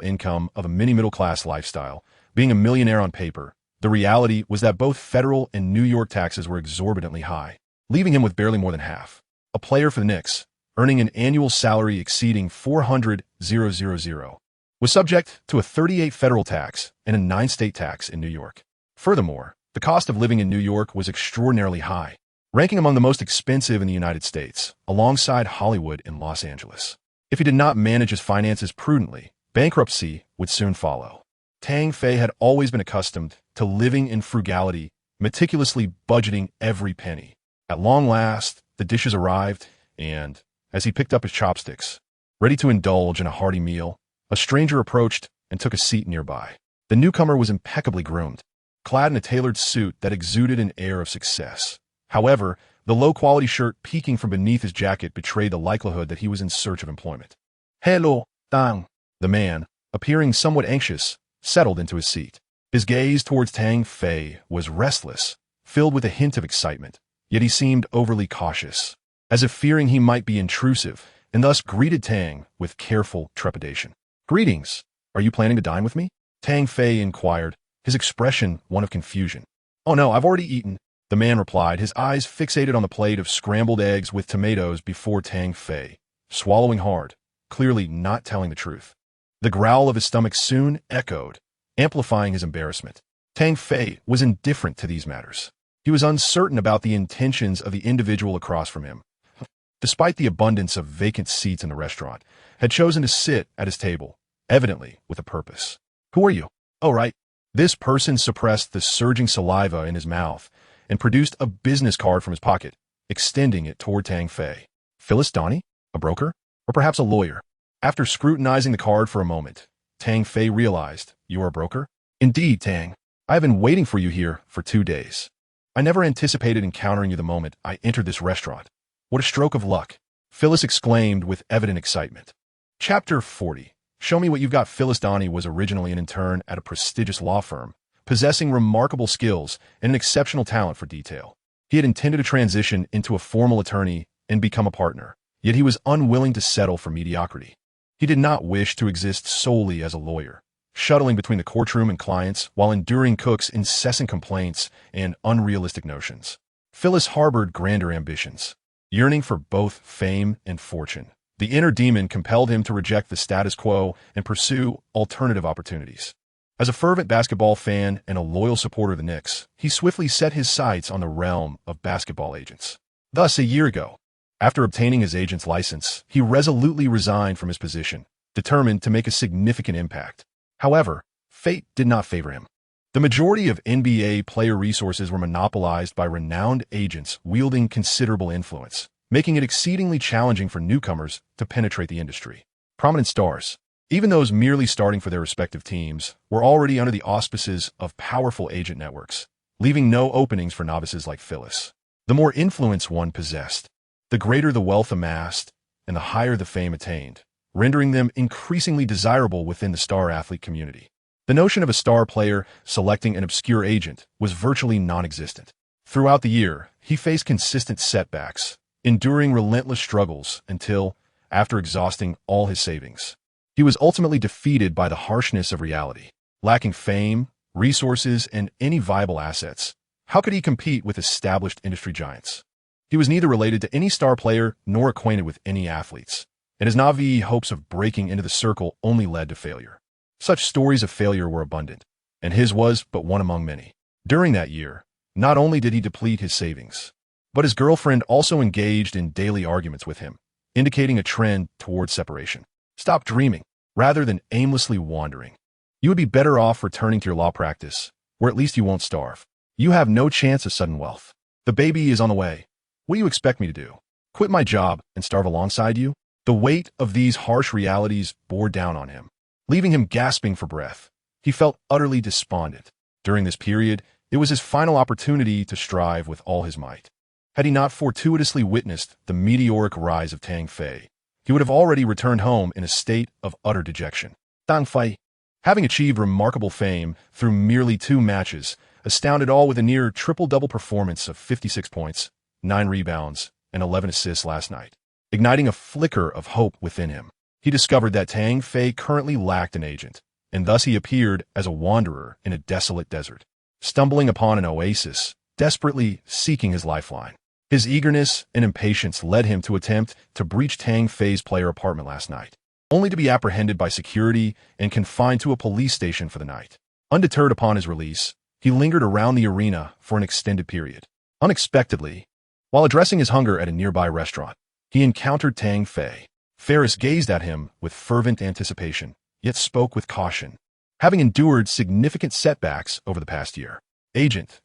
income of a mini-middle-class lifestyle, being a millionaire on paper, the reality was that both federal and New York taxes were exorbitantly high, leaving him with barely more than half. A player for the Knicks, earning an annual salary exceeding $400,000, was subject to a 38 federal tax and a 9 state tax in New York. Furthermore, The cost of living in New York was extraordinarily high, ranking among the most expensive in the United States, alongside Hollywood and Los Angeles. If he did not manage his finances prudently, bankruptcy would soon follow. Tang Fei had always been accustomed to living in frugality, meticulously budgeting every penny. At long last, the dishes arrived, and, as he picked up his chopsticks, ready to indulge in a hearty meal, a stranger approached and took a seat nearby. The newcomer was impeccably groomed, clad in a tailored suit that exuded an air of success. However, the low-quality shirt peeking from beneath his jacket betrayed the likelihood that he was in search of employment. "Hello, Tang." The man, appearing somewhat anxious, settled into his seat. His gaze towards Tang Fei was restless, filled with a hint of excitement, yet he seemed overly cautious, as if fearing he might be intrusive, and thus greeted Tang with careful trepidation. "Greetings. Are you planning to dine with me?" Tang Fei inquired, his expression one of confusion. "Oh no, I've already eaten," the man replied, his eyes fixated on the plate of scrambled eggs with tomatoes before Tang Fei, swallowing hard, clearly not telling the truth. The growl of his stomach soon echoed, amplifying his embarrassment. Tang Fei was indifferent to these matters. He was uncertain about the intentions of the individual across from him. Despite the abundance of vacant seats in the restaurant, had chosen to sit at his table, evidently with a purpose. "Who are you?" "Oh, right." This person suppressed the surging saliva in his mouth and produced a business card from his pocket, extending it toward Tang Fei. "Phyllis Donnie? A broker? Or perhaps a lawyer?" After scrutinizing the card for a moment, Tang Fei realized, "You are a broker?" "Indeed, Tang. I have been waiting for you here for 2 days. I never anticipated encountering you the moment I entered this restaurant. What a stroke of luck," Phyllis exclaimed with evident excitement. Chapter 40. Show me what you've got. Phyllis Donnie was originally an intern at a prestigious law firm, possessing remarkable skills and an exceptional talent for detail. He had intended to transition into a formal attorney and become a partner, yet he was unwilling to settle for mediocrity. He did not wish to exist solely as a lawyer, shuttling between the courtroom and clients while enduring Cook's incessant complaints and unrealistic notions. Phyllis harbored grander ambitions, yearning for both fame and fortune. The inner demon compelled him to reject the status quo and pursue alternative opportunities. As a fervent basketball fan and a loyal supporter of the Knicks, he swiftly set his sights on the realm of basketball agents. Thus, a year ago, after obtaining his agent's license, he resolutely resigned from his position, determined to make a significant impact. However, fate did not favor him. The majority of NBA player resources were monopolized by renowned agents wielding considerable influence, making it exceedingly challenging for newcomers to penetrate the industry. Prominent stars, even those merely starting for their respective teams, were already under the auspices of powerful agent networks, leaving no openings for novices like Phyllis. The more influence one possessed, the greater the wealth amassed and the higher the fame attained, rendering them increasingly desirable within the star athlete community. The notion of a star player selecting an obscure agent was virtually non-existent. Throughout the year, he faced consistent setbacks, enduring relentless struggles until, after exhausting all his savings, he was ultimately defeated by the harshness of reality. Lacking fame, resources, and any viable assets, how could he compete with established industry giants? He was neither related to any star player nor acquainted with any athletes, and his naive hopes of breaking into the circle only led to failure. Such stories of failure were abundant, and his was but one among many. During that year, not only did he deplete his savings, but his girlfriend also engaged in daily arguments with him, indicating a trend toward separation. Stop dreaming, rather than aimlessly wandering. You would be better off returning to your law practice, where at least you won't starve. You have no chance of sudden wealth. The baby is on the way. What do you expect me to do? Quit my job and starve alongside you? The weight of these harsh realities bore down on him, leaving him gasping for breath. He felt utterly despondent. During this period, it was his final opportunity to strive with all his might. Had he not fortuitously witnessed the meteoric rise of Tang Fei, he would have already returned home in a state of utter dejection. Tang Fei, having achieved remarkable fame through merely 2 matches, astounded all with a near triple-double performance of 56 points, 9 rebounds, and 11 assists last night. Igniting a flicker of hope within him, he discovered that Tang Fei currently lacked an agent, and thus he appeared as a wanderer in a desolate desert, stumbling upon an oasis, desperately seeking his lifeline. His eagerness and impatience led him to attempt to breach Tang Fei's player apartment last night, only to be apprehended by security and confined to a police station for the night. Undeterred upon his release, he lingered around the arena for an extended period. Unexpectedly, while addressing his hunger at a nearby restaurant, he encountered Tang Fei. Ferris gazed at him with fervent anticipation, yet spoke with caution. Having endured significant setbacks over the past year, "Agent,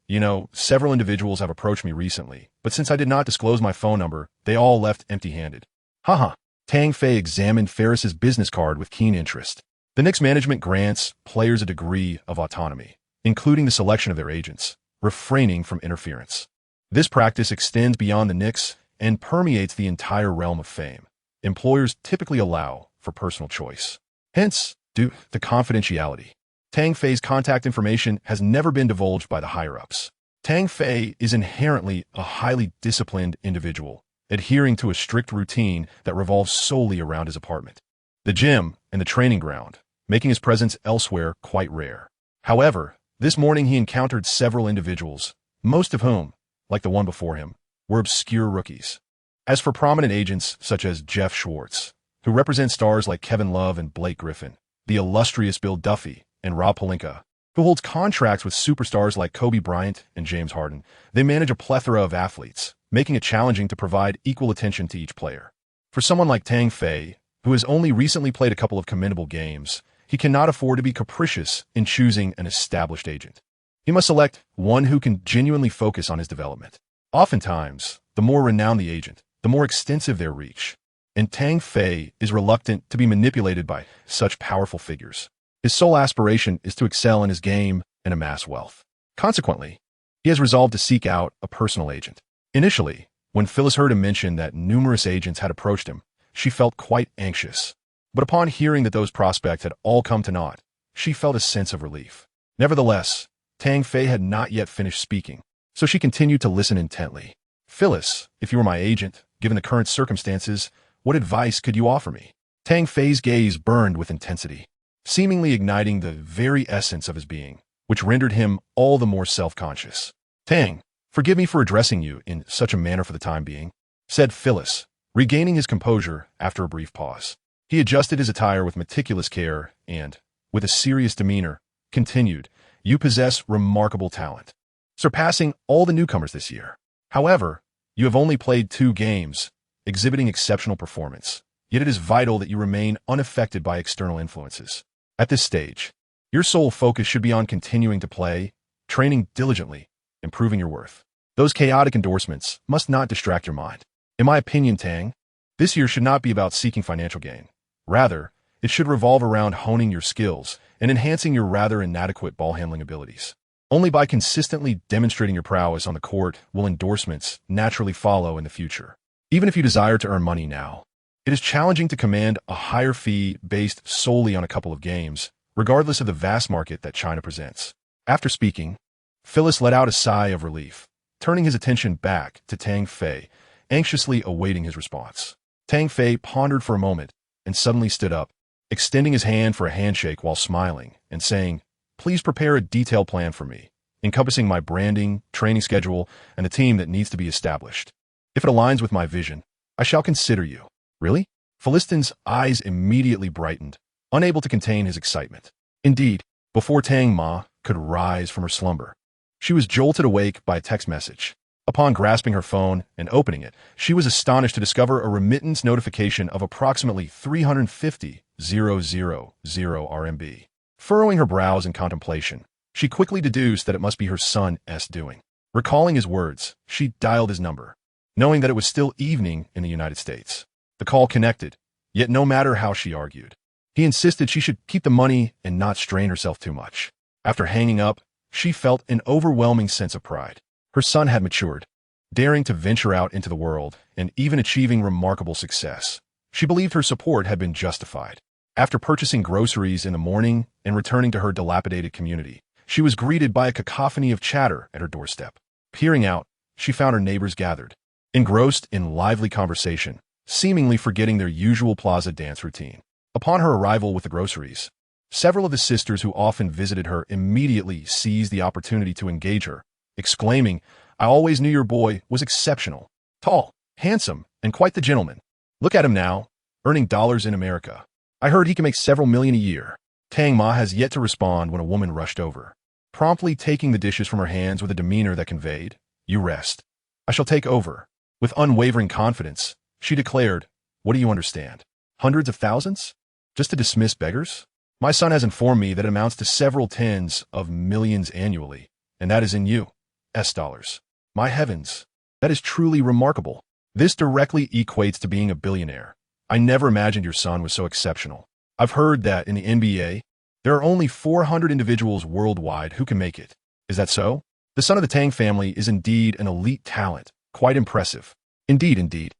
several individuals have approached me recently, but since I did not disclose my phone number, they all left empty-handed." Haha. Tang Fei examined Ferris's business card with keen interest. The Knicks management grants players a degree of autonomy, including the selection of their agents, refraining from interference. This practice extends beyond the Knicks and permeates the entire realm of fame. Employers typically allow for personal choice. Hence, due to confidentiality, Tang Fei's contact information has never been divulged by the higher-ups. Tang Fei is inherently a highly disciplined individual, adhering to a strict routine that revolves solely around his apartment, the gym, and the training ground, making his presence elsewhere quite rare. However, this morning he encountered several individuals, most of whom, like the one before him, were obscure rookies. As for prominent agents such as Jeff Schwartz, who represent stars like Kevin Love and Blake Griffin, the illustrious Bill Duffy and Rob Pelinka, who holds contracts with superstars like Kobe Bryant and James Harden, they manage a plethora of athletes, making it challenging to provide equal attention to each player. For someone like Tang Fei, who has only recently played a couple of commendable games, he cannot afford to be capricious in choosing an established agent. He must select one who can genuinely focus on his development. Oftentimes, the more renowned the agent, the more extensive their reach, and Tang Fei is reluctant to be manipulated by such powerful figures. His sole aspiration is to excel in his game and amass wealth. Consequently, he has resolved to seek out a personal agent. Initially, when Phyllis heard him mention that numerous agents had approached him, she felt quite anxious. But upon hearing that those prospects had all come to naught, she felt a sense of relief. Nevertheless, Tang Fei had not yet finished speaking, so she continued to listen intently. "Phyllis, if you were my agent, given the current circumstances, what advice could you offer me?" Tang Fei's gaze burned with intensity, seemingly igniting the very essence of his being, which rendered him all the more self-conscious. "Tang, forgive me for addressing you in such a manner for the time being," said Phyllis, regaining his composure after a brief pause. He adjusted his attire with meticulous care and, with a serious demeanor, continued, "You possess remarkable talent, surpassing all the newcomers this year. However, you have only played 2 games, exhibiting exceptional performance, yet it is vital that you remain unaffected by external influences. At this stage, your sole focus should be on continuing to play, training diligently, improving your worth. Those chaotic endorsements must not distract your mind. In my opinion, Tang, this year should not be about seeking financial gain. Rather, it should revolve around honing your skills and enhancing your rather inadequate ball handling abilities. Only by consistently demonstrating your prowess on the court will endorsements naturally follow in the future. Even if you desire to earn money now, it is challenging to command a higher fee based solely on a couple of games, regardless of the vast market that China presents." After speaking, Phyllis let out a sigh of relief, turning his attention back to Tang Fei, anxiously awaiting his response. Tang Fei pondered for a moment and suddenly stood up, extending his hand for a handshake while smiling and saying, "Please prepare a detailed plan for me, encompassing my branding, training schedule, and the team that needs to be established. If it aligns with my vision, I shall consider you." "Really?" Philistin's eyes immediately brightened, unable to contain his excitement. Indeed, before Tang Ma could rise from her slumber, she was jolted awake by a text message. Upon grasping her phone and opening it, she was astonished to discover a remittance notification of approximately 350,000 RMB. Furrowing her brows in contemplation, she quickly deduced that it must be her son's doing. Recalling his words, she dialed his number, knowing that it was still evening in the United States. The call connected, yet no matter how she argued, he insisted she should keep the money and not strain herself too much. After hanging up, she felt an overwhelming sense of pride. Her son had matured, daring to venture out into the world and even achieving remarkable success. She believed her support had been justified. After purchasing groceries in the morning and returning to her dilapidated community, she was greeted by a cacophony of chatter at her doorstep. Peering out, she found her neighbors gathered, engrossed in lively conversation, seemingly forgetting their usual plaza dance routine. Upon her arrival with the groceries, several of the sisters who often visited her immediately seized the opportunity to engage her, exclaiming, "I always knew your boy was exceptional. Tall, handsome, and quite the gentleman. Look at him now, earning dollars in America. I heard he can make several million a year." Tang Ma has yet to respond when a woman rushed over, promptly taking the dishes from her hands with a demeanor that conveyed, "You rest. I shall take over." With unwavering confidence, she declared, "What do you understand? Hundreds of thousands? Just to dismiss beggars? My son has informed me that it amounts to several tens of millions annually, and that is in U.S. dollars. My heavens, that is truly remarkable. This directly equates to being a billionaire. I never imagined your son was so exceptional. I've heard that in the NBA, there are only 400 individuals worldwide who can make it. Is that so? The son of the Tang family is indeed an elite talent. Quite impressive. Indeed.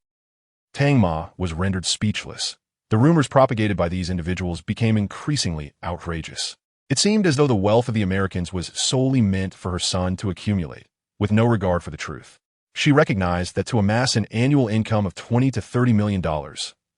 Tang Ma was rendered speechless. The rumors propagated by these individuals became increasingly outrageous. It seemed as though the wealth of the Americans was solely meant for her son to accumulate, with no regard for the truth. She recognized that to amass an annual income of $20 to $30 million,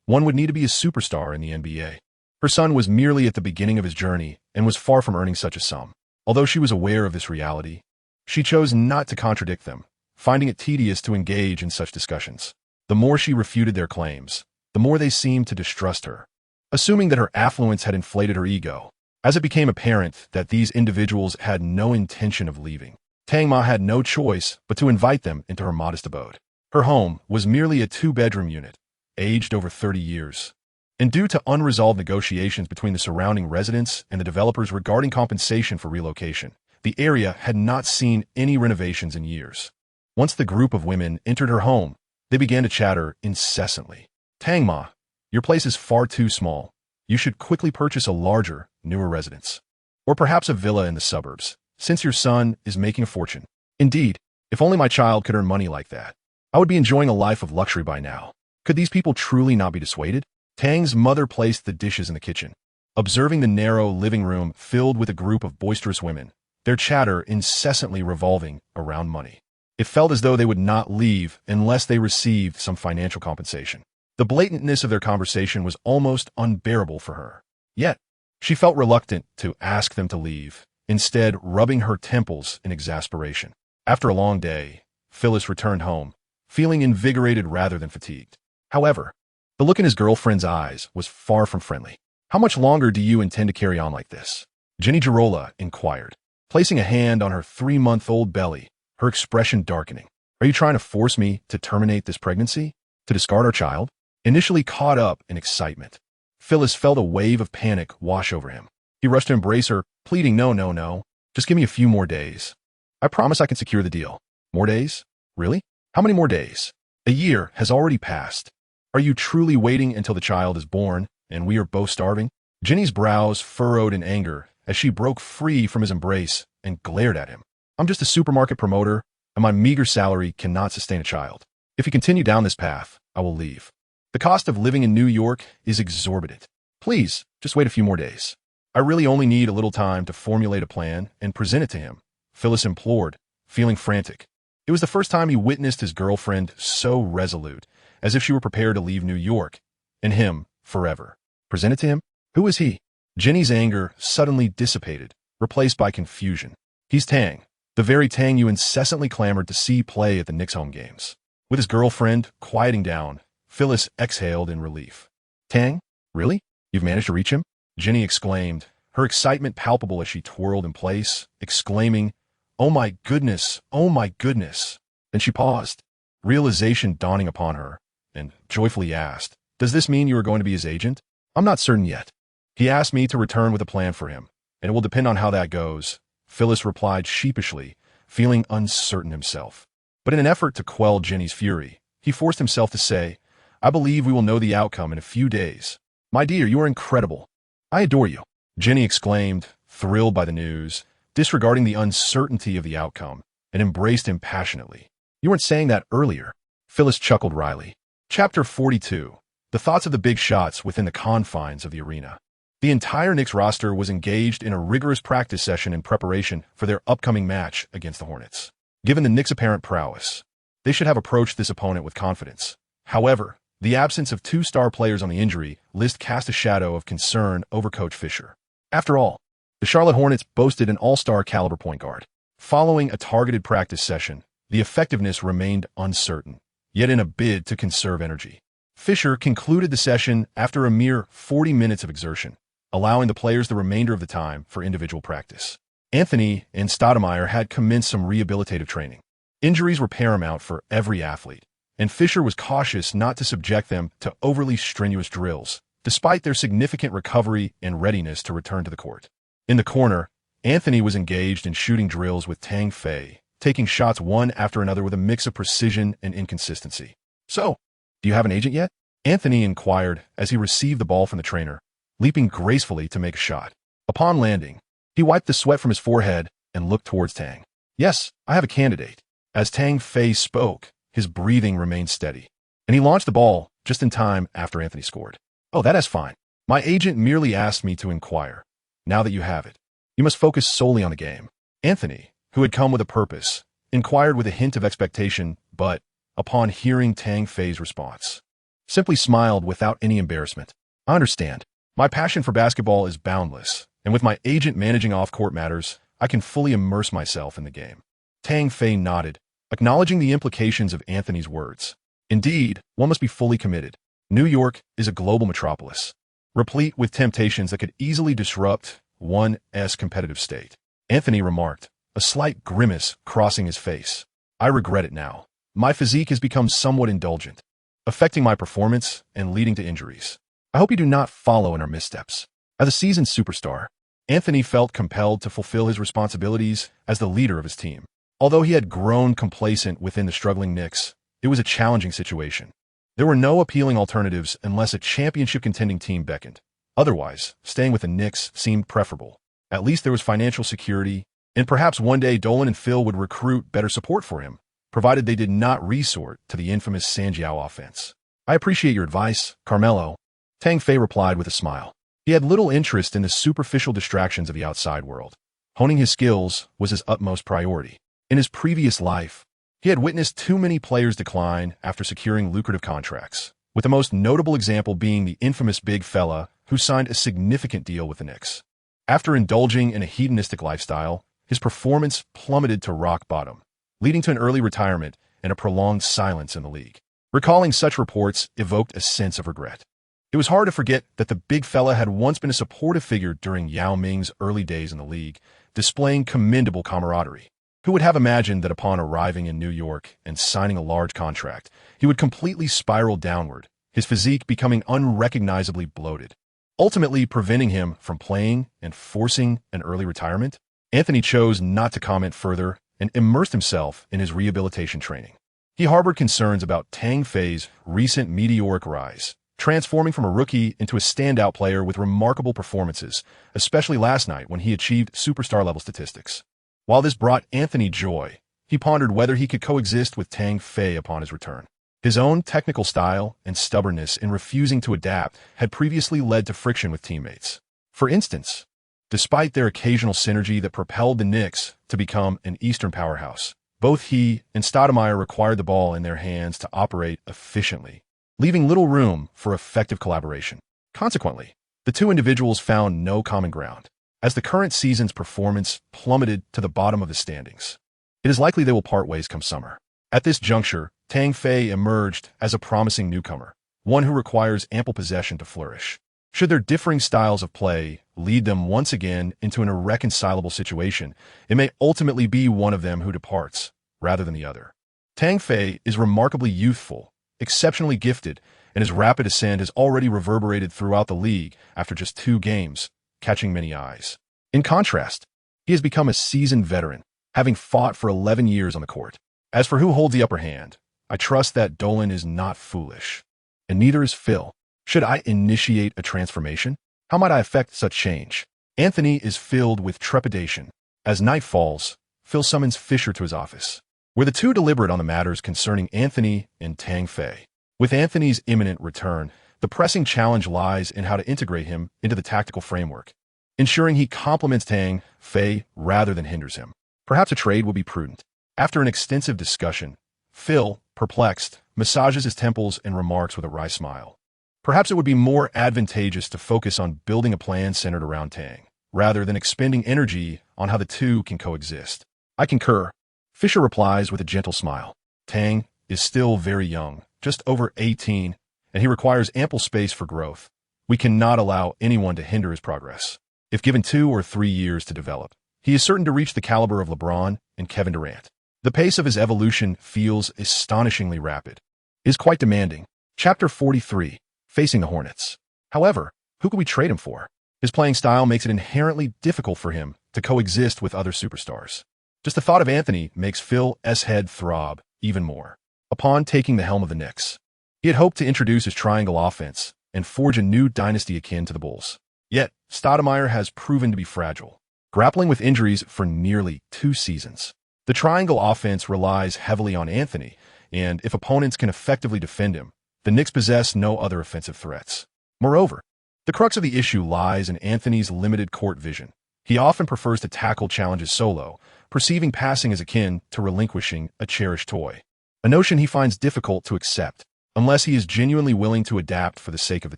one would need to be a superstar in the NBA. Her son was merely at the beginning of his journey and was far from earning such a sum. Although she was aware of this reality, she chose not to contradict them, finding it tedious to engage in such discussions. The more she refuted their claims, the more they seemed to distrust her, assuming that her affluence had inflated her ego. As it became apparent that these individuals had no intention of leaving, Tang Ma had no choice but to invite them into her modest abode. Her home was merely a two-bedroom unit, aged over 30 years. And due to unresolved negotiations between the surrounding residents and the developers regarding compensation for relocation, the area had not seen any renovations in years. Once the group of women entered her home, they began to chatter incessantly. "Tang Ma, your place is far too small. You should quickly purchase a larger, newer residence. Or perhaps a villa in the suburbs, since your son is making a fortune. Indeed, if only my child could earn money like that, I would be enjoying a life of luxury by now." Could these people truly not be dissuaded? Tang's mother placed the dishes in the kitchen. Observing the narrow living room filled with a group of boisterous women, their chatter incessantly revolving around money. It felt as though they would not leave unless they received some financial compensation. The blatantness of their conversation was almost unbearable for her. Yet, she felt reluctant to ask them to leave, instead rubbing her temples in exasperation. After a long day, Phyllis returned home, feeling invigorated rather than fatigued. However, the look in his girlfriend's eyes was far from friendly. "How much longer do you intend to carry on like this?" Jenny Girola inquired, placing a hand on her 3-month-old belly, her expression darkening. "Are you trying to force me to terminate this pregnancy? To discard our child?" Initially caught up in excitement, Phyllis felt a wave of panic wash over him. He rushed to embrace her, pleading, No. Just give me a few more days. I promise I can secure the deal." "More days? Really? How many more days? A year has already passed. Are you truly waiting until the child is born and we are both starving?" Jenny's brows furrowed in anger as she broke free from his embrace and glared at him. "I'm just a supermarket promoter, and my meager salary cannot sustain a child. If you continue down this path, I will leave. The cost of living in New York is exorbitant. Please, just wait a few more days. I really only need a little time to formulate a plan and present it to him," Phyllis implored, feeling frantic. It was the first time he witnessed his girlfriend so resolute, as if she were prepared to leave New York, and him, forever. Present it to him? Who is he? Jenny's anger suddenly dissipated, replaced by confusion. "He's Tang, the very Tang you incessantly clamored to see play at the Knicks home games." With his girlfriend quieting down, Phyllis exhaled in relief. "Tang? Really? You've managed to reach him?" Jenny exclaimed, her excitement palpable as she twirled in place, exclaiming, "Oh my goodness, oh my goodness." Then she paused, realization dawning upon her, and joyfully asked, "Does this mean you are going to be his agent?" "I'm not certain yet. He asked me to return with a plan for him, and it will depend on how that goes," Phyllis replied sheepishly, feeling uncertain himself. But in an effort to quell Jenny's fury, he forced himself to say, "I believe we will know the outcome in a few days." "My dear, you are incredible. I adore you," Jenny exclaimed, thrilled by the news, disregarding the uncertainty of the outcome, and embraced him passionately. "You weren't saying that earlier." Phyllis chuckled wryly. Chapter 42. The thoughts of the big shots within the confines of the arena. The entire Knicks roster was engaged in a rigorous practice session in preparation for their upcoming match against the Hornets. Given the Knicks' apparent prowess, they should have approached this opponent with confidence. However, the absence of 2 star players on the injury list cast a shadow of concern over Coach Fisher. After all, the Charlotte Hornets boasted an all-star caliber point guard. Following a targeted practice session, the effectiveness remained uncertain, yet in a bid to conserve energy, Fisher concluded the session after a mere 40 minutes of exertion, allowing the players the remainder of the time for individual practice. Anthony and Stoudemire had commenced some rehabilitative training. Injuries were paramount for every athlete, and Fisher was cautious not to subject them to overly strenuous drills, despite their significant recovery and readiness to return to the court. In the corner, Anthony was engaged in shooting drills with Tang Fei, taking shots one after another with a mix of precision and inconsistency. "So, do you have an agent yet?" Anthony inquired as he received the ball from the trainer, leaping gracefully to make a shot. Upon landing, he wiped the sweat from his forehead and looked towards Tang. "Yes, I have a candidate." As Tang Fei spoke, his breathing remained steady, and he launched the ball just in time after Anthony scored. "Oh, that is fine. My agent merely asked me to inquire. Now that you have it, you must focus solely on the game." Anthony, who had come with a purpose, inquired with a hint of expectation, but, upon hearing Tang Fei's response, simply smiled without any embarrassment. "I understand. My passion for basketball is boundless, and with my agent managing off-court matters, I can fully immerse myself in the game." Tang Fei nodded, acknowledging the implications of Anthony's words. Indeed, one must be fully committed. New York is a global metropolis, replete with temptations that could easily disrupt one's competitive state. Anthony remarked, a slight grimace crossing his face. "I regret it now. My physique has become somewhat indulgent, affecting my performance and leading to injuries. I hope you do not follow in our missteps." As a seasoned superstar, Anthony felt compelled to fulfill his responsibilities as the leader of his team. Although he had grown complacent within the struggling Knicks, it was a challenging situation. There were no appealing alternatives unless a championship-contending team beckoned. Otherwise, staying with the Knicks seemed preferable. At least there was financial security, and perhaps one day Dolan and Phil would recruit better support for him, provided they did not resort to the infamous Sanjiao offense. "I appreciate your advice, Carmelo," Tang Fei replied with a smile. He had little interest in the superficial distractions of the outside world. Honing his skills was his utmost priority. In his previous life, he had witnessed too many players decline after securing lucrative contracts, with the most notable example being the infamous big fella who signed a significant deal with the Knicks. After indulging in a hedonistic lifestyle, his performance plummeted to rock bottom, leading to an early retirement and a prolonged silence in the league. Recalling such reports evoked a sense of regret. It was hard to forget that the big fella had once been a supportive figure during Yao Ming's early days in the league, displaying commendable camaraderie. Who would have imagined that upon arriving in New York and signing a large contract, he would completely spiral downward, his physique becoming unrecognizably bloated, ultimately preventing him from playing and forcing an early retirement? Anthony chose not to comment further and immersed himself in his rehabilitation training. He harbored concerns about Tang Fei's recent meteoric rise, transforming from a rookie into a standout player with remarkable performances, especially last night when he achieved superstar-level statistics. While this brought Anthony joy, he pondered whether he could coexist with Tang Fei upon his return. His own technical style and stubbornness in refusing to adapt had previously led to friction with teammates. For instance, despite their occasional synergy that propelled the Knicks to become an Eastern powerhouse, both he and Stoudemire required the ball in their hands to operate efficiently, leaving little room for effective collaboration. Consequently, the two individuals found no common ground, as the current season's performance plummeted to the bottom of the standings. It is likely they will part ways come summer. At this juncture, Tang Fei emerged as a promising newcomer, one who requires ample possession to flourish. Should their differing styles of play lead them once again into an irreconcilable situation, it may ultimately be one of them who departs, rather than the other. Tang Fei is remarkably youthful, exceptionally gifted, and his rapid ascent has already reverberated throughout the league after just 2 games, catching many eyes. In contrast, he has become a seasoned veteran, having fought for 11 years on the court. As for who holds the upper hand, I trust that Dolan is not foolish, and neither is Phil. Should I initiate a transformation? How might I effect such change? Anthony is filled with trepidation. As night falls, Phil summons Fisher to his office, where the two deliberate on the matters concerning Anthony and Tang Fei. With Anthony's imminent return, the pressing challenge lies in how to integrate him into the tactical framework, ensuring he complements Tang Fei rather than hinders him. Perhaps a trade will be prudent. After an extensive discussion, Phil, perplexed, massages his temples and remarks with a wry smile. Perhaps it would be more advantageous to focus on building a plan centered around Tang, rather than expending energy on how the two can coexist. I concur. Fisher replies with a gentle smile. Tang is still very young, just over 18, and he requires ample space for growth. We cannot allow anyone to hinder his progress. If given 2 or 3 years to develop, he is certain to reach the caliber of LeBron and Kevin Durant. The pace of his evolution feels astonishingly rapid. It is quite demanding. Chapter 43, Facing the Hornets. However, who could we trade him for? His playing style makes it inherently difficult for him to coexist with other superstars. Just the thought of Anthony makes Phil's head throb even more. Upon taking the helm of the Knicks, he had hoped to introduce his triangle offense and forge a new dynasty akin to the Bulls. Yet, Stoudemire has proven to be fragile, grappling with injuries for nearly 2 seasons. The triangle offense relies heavily on Anthony, and if opponents can effectively defend him, the Knicks possess no other offensive threats. Moreover, the crux of the issue lies in Anthony's limited court vision. He often prefers to tackle challenges solo, perceiving passing as akin to relinquishing a cherished toy, a notion he finds difficult to accept unless he is genuinely willing to adapt for the sake of the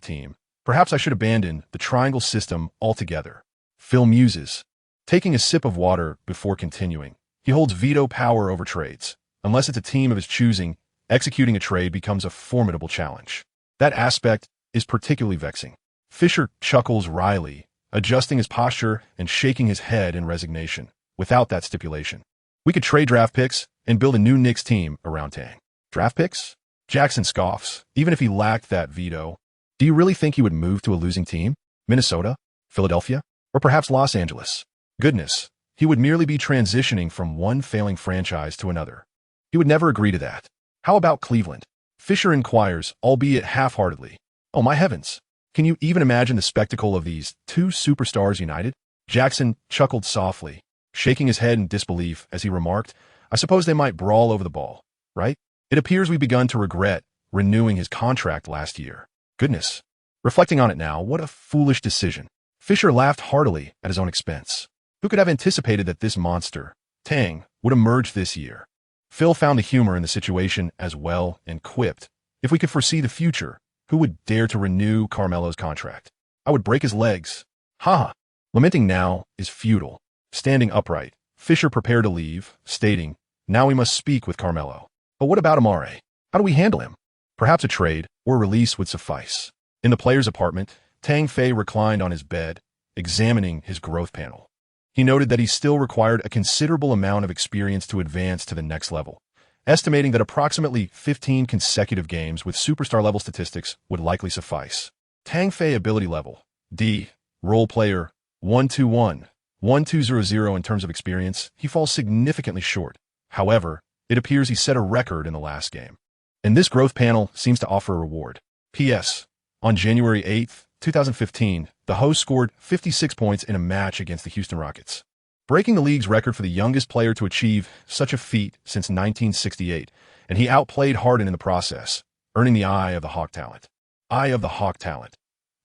team. Perhaps I should abandon the triangle system altogether. Phil muses, taking a sip of water before continuing. He holds veto power over trades. Unless it's a team of his choosing, executing a trade becomes a formidable challenge. That aspect is particularly vexing. Fisher chuckles wryly, adjusting his posture and shaking his head in resignation. Without that stipulation, we could trade draft picks and build a new Knicks team around Tang. Draft picks? Jackson scoffs. Even if he lacked that veto, do you really think he would move to a losing team? Minnesota? Philadelphia? Or perhaps Los Angeles? Goodness, he would merely be transitioning from one failing franchise to another. He would never agree to that. How about Cleveland? Fisher inquires, albeit half-heartedly. Oh my heavens! Can you even imagine the spectacle of these 2 superstars united? Jackson chuckled softly, shaking his head in disbelief as he remarked, I suppose they might brawl over the ball, right? It appears we've begun to regret renewing his contract last year. Goodness. Reflecting on it now, what a foolish decision. Fisher laughed heartily at his own expense. Who could have anticipated that this monster, Tang, would emerge this year? Phil found the humor in the situation as well and quipped, if we could foresee the future, who would dare to renew Carmelo's contract? I would break his legs. Ha! Lamenting now is futile. Standing upright, Fisher prepared to leave, stating, now we must speak with Carmelo. But what about Amare? How do we handle him? Perhaps a trade or release would suffice. In the player's apartment, Tang Fei reclined on his bed, examining his growth panel. He noted that he still required a considerable amount of experience to advance to the next level, estimating that approximately 15 consecutive games with superstar-level statistics would likely suffice. Tang Fei ability level, D, role player, 121, 1200 in terms of experience, he falls significantly short. However, it appears he set a record in the last game. And this growth panel seems to offer a reward. P.S. On January 8th, 2015, the host scored 56 points in a match against the Houston Rockets, breaking the league's record for the youngest player to achieve such a feat since 1968, and he outplayed Harden in the process, earning the Eye of the Hawk talent. Eye of the Hawk talent.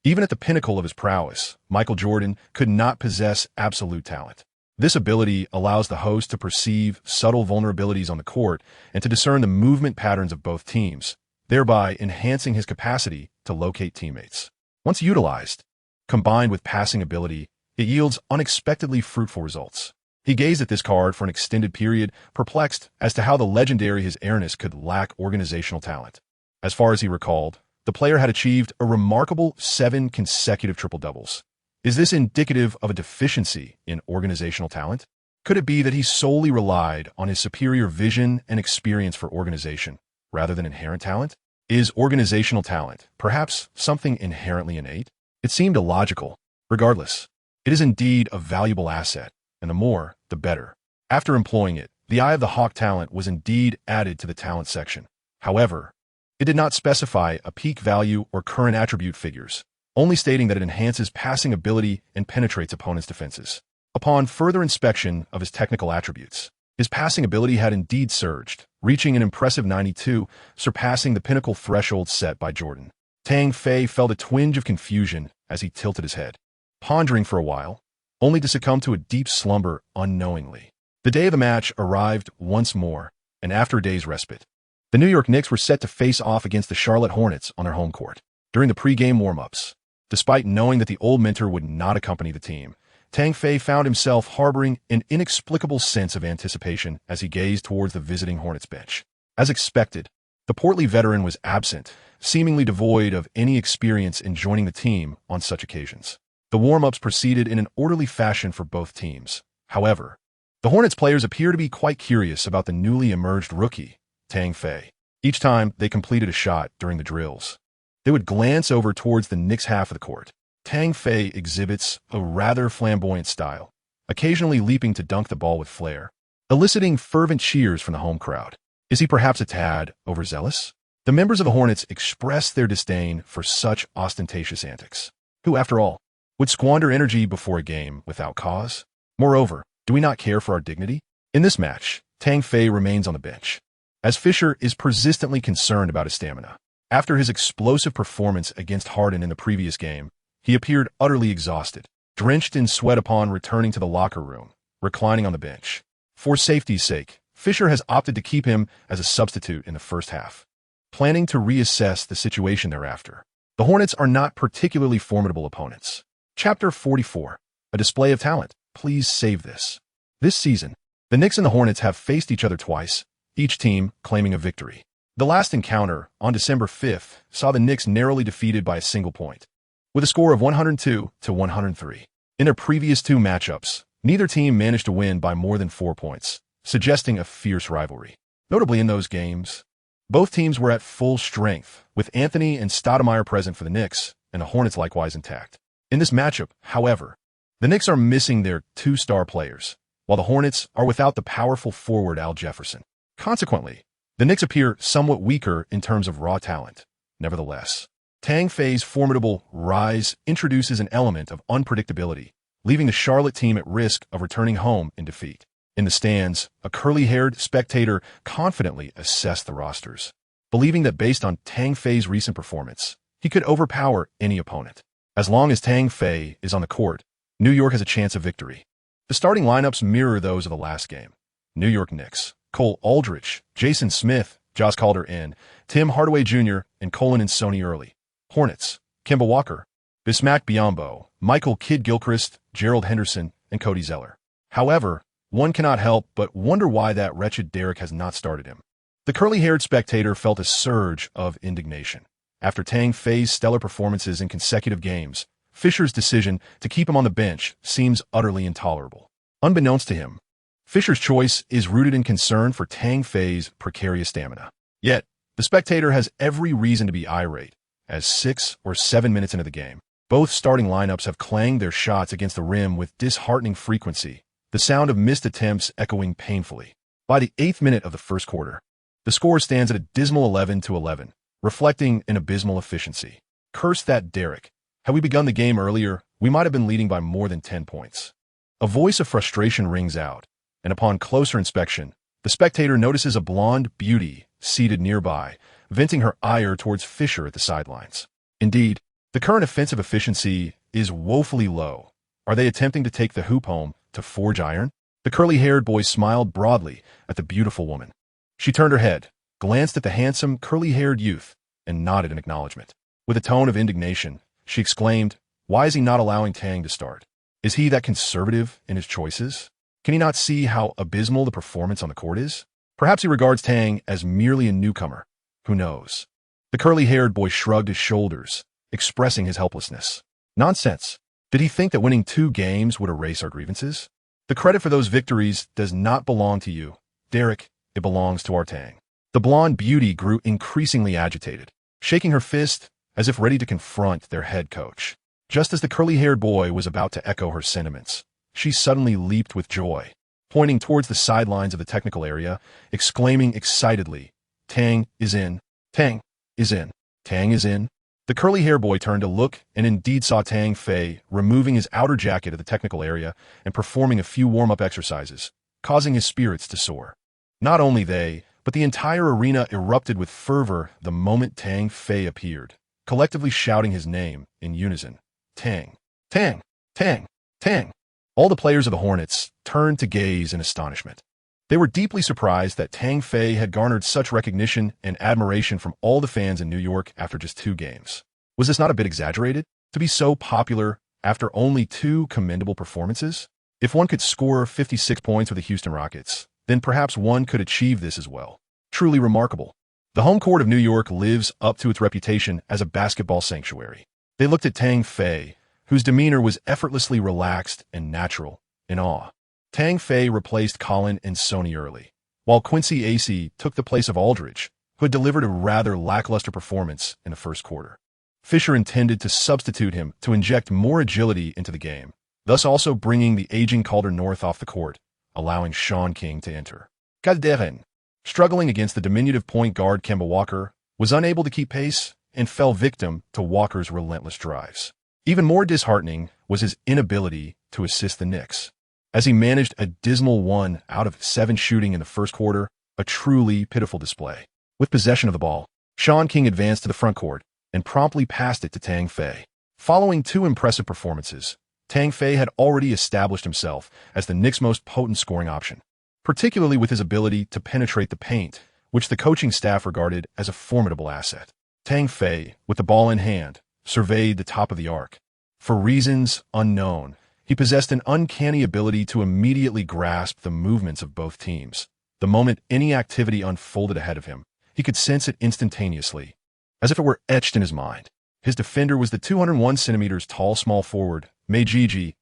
Even at the pinnacle of his prowess, Michael Jordan could not possess absolute talent. This ability allows the host to perceive subtle vulnerabilities on the court and to discern the movement patterns of both teams, thereby enhancing his capacity to locate teammates. Once utilized, combined with passing ability, it yields unexpectedly fruitful results. He gazed at this card for an extended period, perplexed as to how the legendary his airness could lack organizational talent. As far as he recalled, the player had achieved a remarkable 7 consecutive triple-doubles. Is this indicative of a deficiency in organizational talent? Could it be that he solely relied on his superior vision and experience for organization, rather than inherent talent? Is organizational talent perhaps something inherently innate? It seemed illogical. Regardless, it is indeed a valuable asset, and the more, the better. After employing it, the Eye of the Hawk talent was indeed added to the talent section. However, it did not specify a peak value or current attribute figures, only stating that it enhances passing ability and penetrates opponents' defenses. Upon further inspection of his technical attributes, his passing ability had indeed surged, reaching an impressive 92, surpassing the pinnacle threshold set by Jordan. Tang Fei felt a twinge of confusion as he tilted his head, pondering for a while, only to succumb to a deep slumber unknowingly. The day of the match arrived once more, and after a day's respite, the New York Knicks were set to face off against the Charlotte Hornets on their home court. During the pre-game warm-ups, despite knowing that the old mentor would not accompany the team, Tang Fei found himself harboring an inexplicable sense of anticipation as he gazed towards the visiting Hornets bench. As expected, the portly veteran was absent, seemingly devoid of any experience in joining the team on such occasions. The warm-ups proceeded in an orderly fashion for both teams. However, the Hornets players appear to be quite curious about the newly emerged rookie, Tang Fei. Each time they completed a shot during the drills, they would glance over towards the Knicks half of the court. Tang Fei exhibits a rather flamboyant style, occasionally leaping to dunk the ball with flair, eliciting fervent cheers from the home crowd. Is he perhaps a tad overzealous? The members of the Hornets expressed their disdain for such ostentatious antics. Who, after all, would squander energy before a game without cause? Moreover, do we not care for our dignity? In this match, Tang Fei remains on the bench, as Fisher is persistently concerned about his stamina. After his explosive performance against Harden in the previous game, he appeared utterly exhausted, drenched in sweat upon returning to the locker room, reclining on the bench. For safety's sake, Fisher has opted to keep him as a substitute in the first half, planning to reassess the situation thereafter. The Hornets are not particularly formidable opponents. Chapter 44. A display of talent. Please save this. This season, the Knicks and the Hornets have faced each other twice, each team claiming a victory. The last encounter, on December 5th, saw the Knicks narrowly defeated by a single point, with a score of 102-103. In their previous two matchups, neither team managed to win by more than 4 points, suggesting a fierce rivalry. Notably in those games, both teams were at full strength, with Anthony and Stoudemire present for the Knicks, and the Hornets likewise intact. In this matchup, however, the Knicks are missing their two-star players, while the Hornets are without the powerful forward Al Jefferson. Consequently, the Knicks appear somewhat weaker in terms of raw talent. Nevertheless, Tang Fei's formidable rise introduces an element of unpredictability, leaving the Charlotte team at risk of returning home in defeat. In the stands, a curly-haired spectator confidently assessed the rosters, believing that based on Tang Fei's recent performance, he could overpower any opponent. As long as Tang Fei is on the court, New York has a chance of victory. The starting lineups mirror those of the last game. New York Knicks: Cole Aldrich, Jason Smith, Josh Calder and Tim Hardaway Jr., and Colin and Sonny Early. Hornets: Kemba Walker, Bismack Biyombo, Michael Kidd-Gilchrist, Gerald Henderson, and Cody Zeller. However, one cannot help but wonder why that wretched Derek has not started him. The curly-haired spectator felt a surge of indignation. After Tang Fei's stellar performances in consecutive games, Fisher's decision to keep him on the bench seems utterly intolerable. Unbeknownst to him, Fisher's choice is rooted in concern for Tang Fei's precarious stamina. Yet, the spectator has every reason to be irate, as 6 or 7 minutes into the game, both starting lineups have clanged their shots against the rim with disheartening frequency, the sound of missed attempts echoing painfully. By the 8th minute of the first quarter, the score stands at a dismal 11-11, reflecting an abysmal efficiency. Curse that Derek. Had we begun the game earlier, we might have been leading by more than 10 points. A voice of frustration rings out, and upon closer inspection, the spectator notices a blonde beauty seated nearby, venting her ire towards Fisher at the sidelines. Indeed, the current offensive efficiency is woefully low. Are they attempting to take the hoop home to forge iron? The curly-haired boy smiled broadly at the beautiful woman. She turned her head, glanced at the handsome, curly-haired youth, and nodded in acknowledgement. With a tone of indignation, she exclaimed, "Why is he not allowing Tang to start? Is he that conservative in his choices? Can he not see how abysmal the performance on the court is? Perhaps he regards Tang as merely a newcomer. Who knows?" The curly-haired boy shrugged his shoulders, expressing his helplessness. Nonsense. Did he think that winning 2 games would erase our grievances? The credit for those victories does not belong to you, Derek. It belongs to our Tang. The blonde beauty grew increasingly agitated, shaking her fist as if ready to confront their head coach. Just as the curly-haired boy was about to echo her sentiments, she suddenly leaped with joy, pointing towards the sidelines of the technical area, exclaiming excitedly, "Tang is in! Tang is in! Tang is in!" The curly-haired boy turned to look and indeed saw Tang Fei removing his outer jacket at the technical area and performing a few warm-up exercises, causing his spirits to soar. Not only they, but the entire arena erupted with fervor the moment Tang Fei appeared, collectively shouting his name in unison. Tang! Tang! Tang! Tang! All the players of the Hornets turned to gaze in astonishment. They were deeply surprised that Tang Fei had garnered such recognition and admiration from all the fans in New York after just 2 games. Was this not a bit exaggerated? To be so popular after only 2 commendable performances? If one could score 56 points with the Houston Rockets, then perhaps one could achieve this as well. Truly remarkable. The home court of New York lives up to its reputation as a basketball sanctuary. They looked at Tang Fei, whose demeanor was effortlessly relaxed and natural, in awe. Tang Fei replaced Colin and Sony early, while Quincy Acey took the place of Aldridge, who had delivered a rather lackluster performance in the first quarter. Fisher intended to substitute him to inject more agility into the game, thus also bringing the aging Calder North off the court, allowing Sean King to enter. Endearing, struggling against the diminutive point guard Kemba Walker, was unable to keep pace and fell victim to Walker's relentless drives. Even more disheartening was his inability to assist the Knicks, as he managed a dismal 1 out of 7 shooting in the first quarter, a truly pitiful display. With possession of the ball, Sean King advanced to the front court and promptly passed it to Tang Fei. Following 2 impressive performances, Tang Fei had already established himself as the Knicks' most potent scoring option, particularly with his ability to penetrate the paint, which the coaching staff regarded as a formidable asset. Tang Fei, with the ball in hand, surveyed the top of the arc. For reasons unknown, he possessed an uncanny ability to immediately grasp the movements of both teams. The moment any activity unfolded ahead of him, he could sense it instantaneously, as if it were etched in his mind. His defender was the 201 centimeters tall small forward, Meijiji.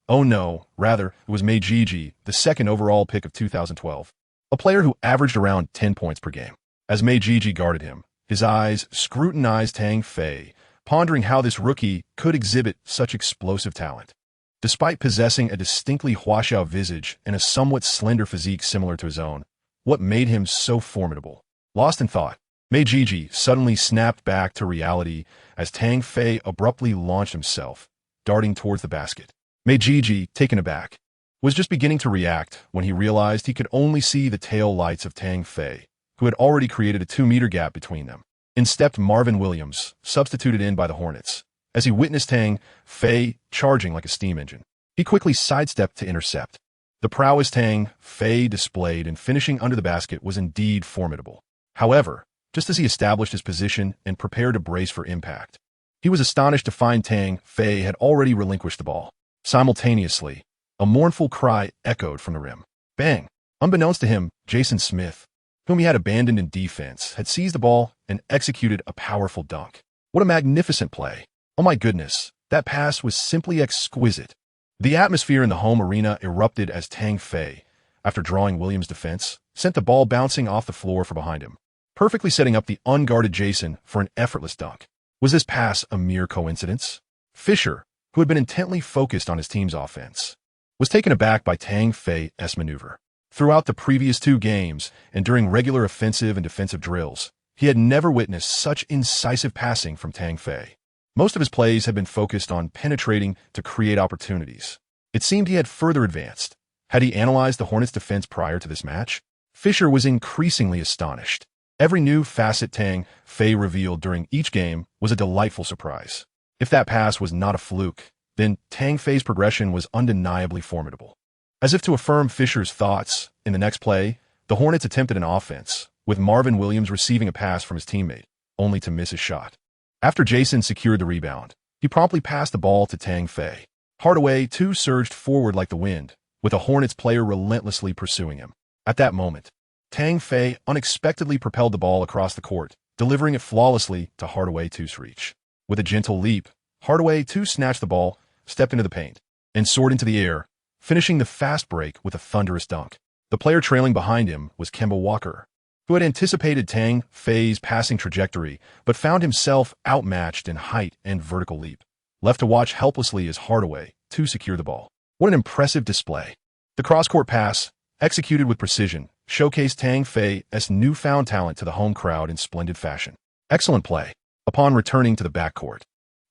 Oh no, rather, it was Meijiji, the 2nd overall pick of 2012, a player who averaged around 10 points per game. As Meijiji guarded him, his eyes scrutinized Tang Fei, pondering how this rookie could exhibit such explosive talent. Despite possessing a distinctly Huaxiao visage and a somewhat slender physique similar to his own, what made him so formidable? Lost in thought, Meijiji suddenly snapped back to reality as Tang Fei abruptly launched himself, darting towards the basket. Meijiji, taken aback, was just beginning to react when he realized he could only see the tail lights of Tang Fei, who had already created a 2-meter gap between them. In stepped Marvin Williams, substituted in by the Hornets. As he witnessed Tang Fei charging like a steam engine, he quickly sidestepped to intercept. The prowess Tang Fei displayed in finishing under the basket was indeed formidable. However, just as he established his position and prepared to brace for impact, he was astonished to find Tang Fei had already relinquished the ball. Simultaneously, a mournful cry echoed from the rim. Bang! Unbeknownst to him, Jason Smith, whom he had abandoned in defense, had seized the ball and executed a powerful dunk. What a magnificent play! Oh my goodness, that pass was simply exquisite. The atmosphere in the home arena erupted as Tang Fei, after drawing Williams' defense, sent the ball bouncing off the floor from behind him, perfectly setting up the unguarded Jason for an effortless dunk. Was this pass a mere coincidence? Fisher, who had been intently focused on his team's offense, was taken aback by Tang Fei's maneuver. Throughout the previous 2 games and during regular offensive and defensive drills, he had never witnessed such incisive passing from Tang Fei. Most of his plays had been focused on penetrating to create opportunities. It seemed he had further advanced. Had he analyzed the Hornets' defense prior to this match? Fisher was increasingly astonished. Every new facet Tang Fei revealed during each game was a delightful surprise. If that pass was not a fluke, then Tang Fei's progression was undeniably formidable. As if to affirm Fisher's thoughts, in the next play, the Hornets attempted an offense, with Marvin Williams receiving a pass from his teammate, only to miss his shot. After Jason secured the rebound, he promptly passed the ball to Tang Fei. Hardaway, too, surged forward like the wind, with a Hornets player relentlessly pursuing him. At that moment, Tang Fei unexpectedly propelled the ball across the court, delivering it flawlessly to Hardaway 2's reach. With a gentle leap, Hardaway 2 snatched the ball, stepped into the paint, and soared into the air, finishing the fast break with a thunderous dunk. The player trailing behind him was Kemba Walker, who had anticipated Tang Fei's passing trajectory, but found himself outmatched in height and vertical leap, left to watch helplessly as Hardaway 2 secured the ball. What an impressive display! The cross-court pass, executed with precision, showcased Tang Fei's newfound talent to the home crowd in splendid fashion. Excellent play. Upon returning to the backcourt,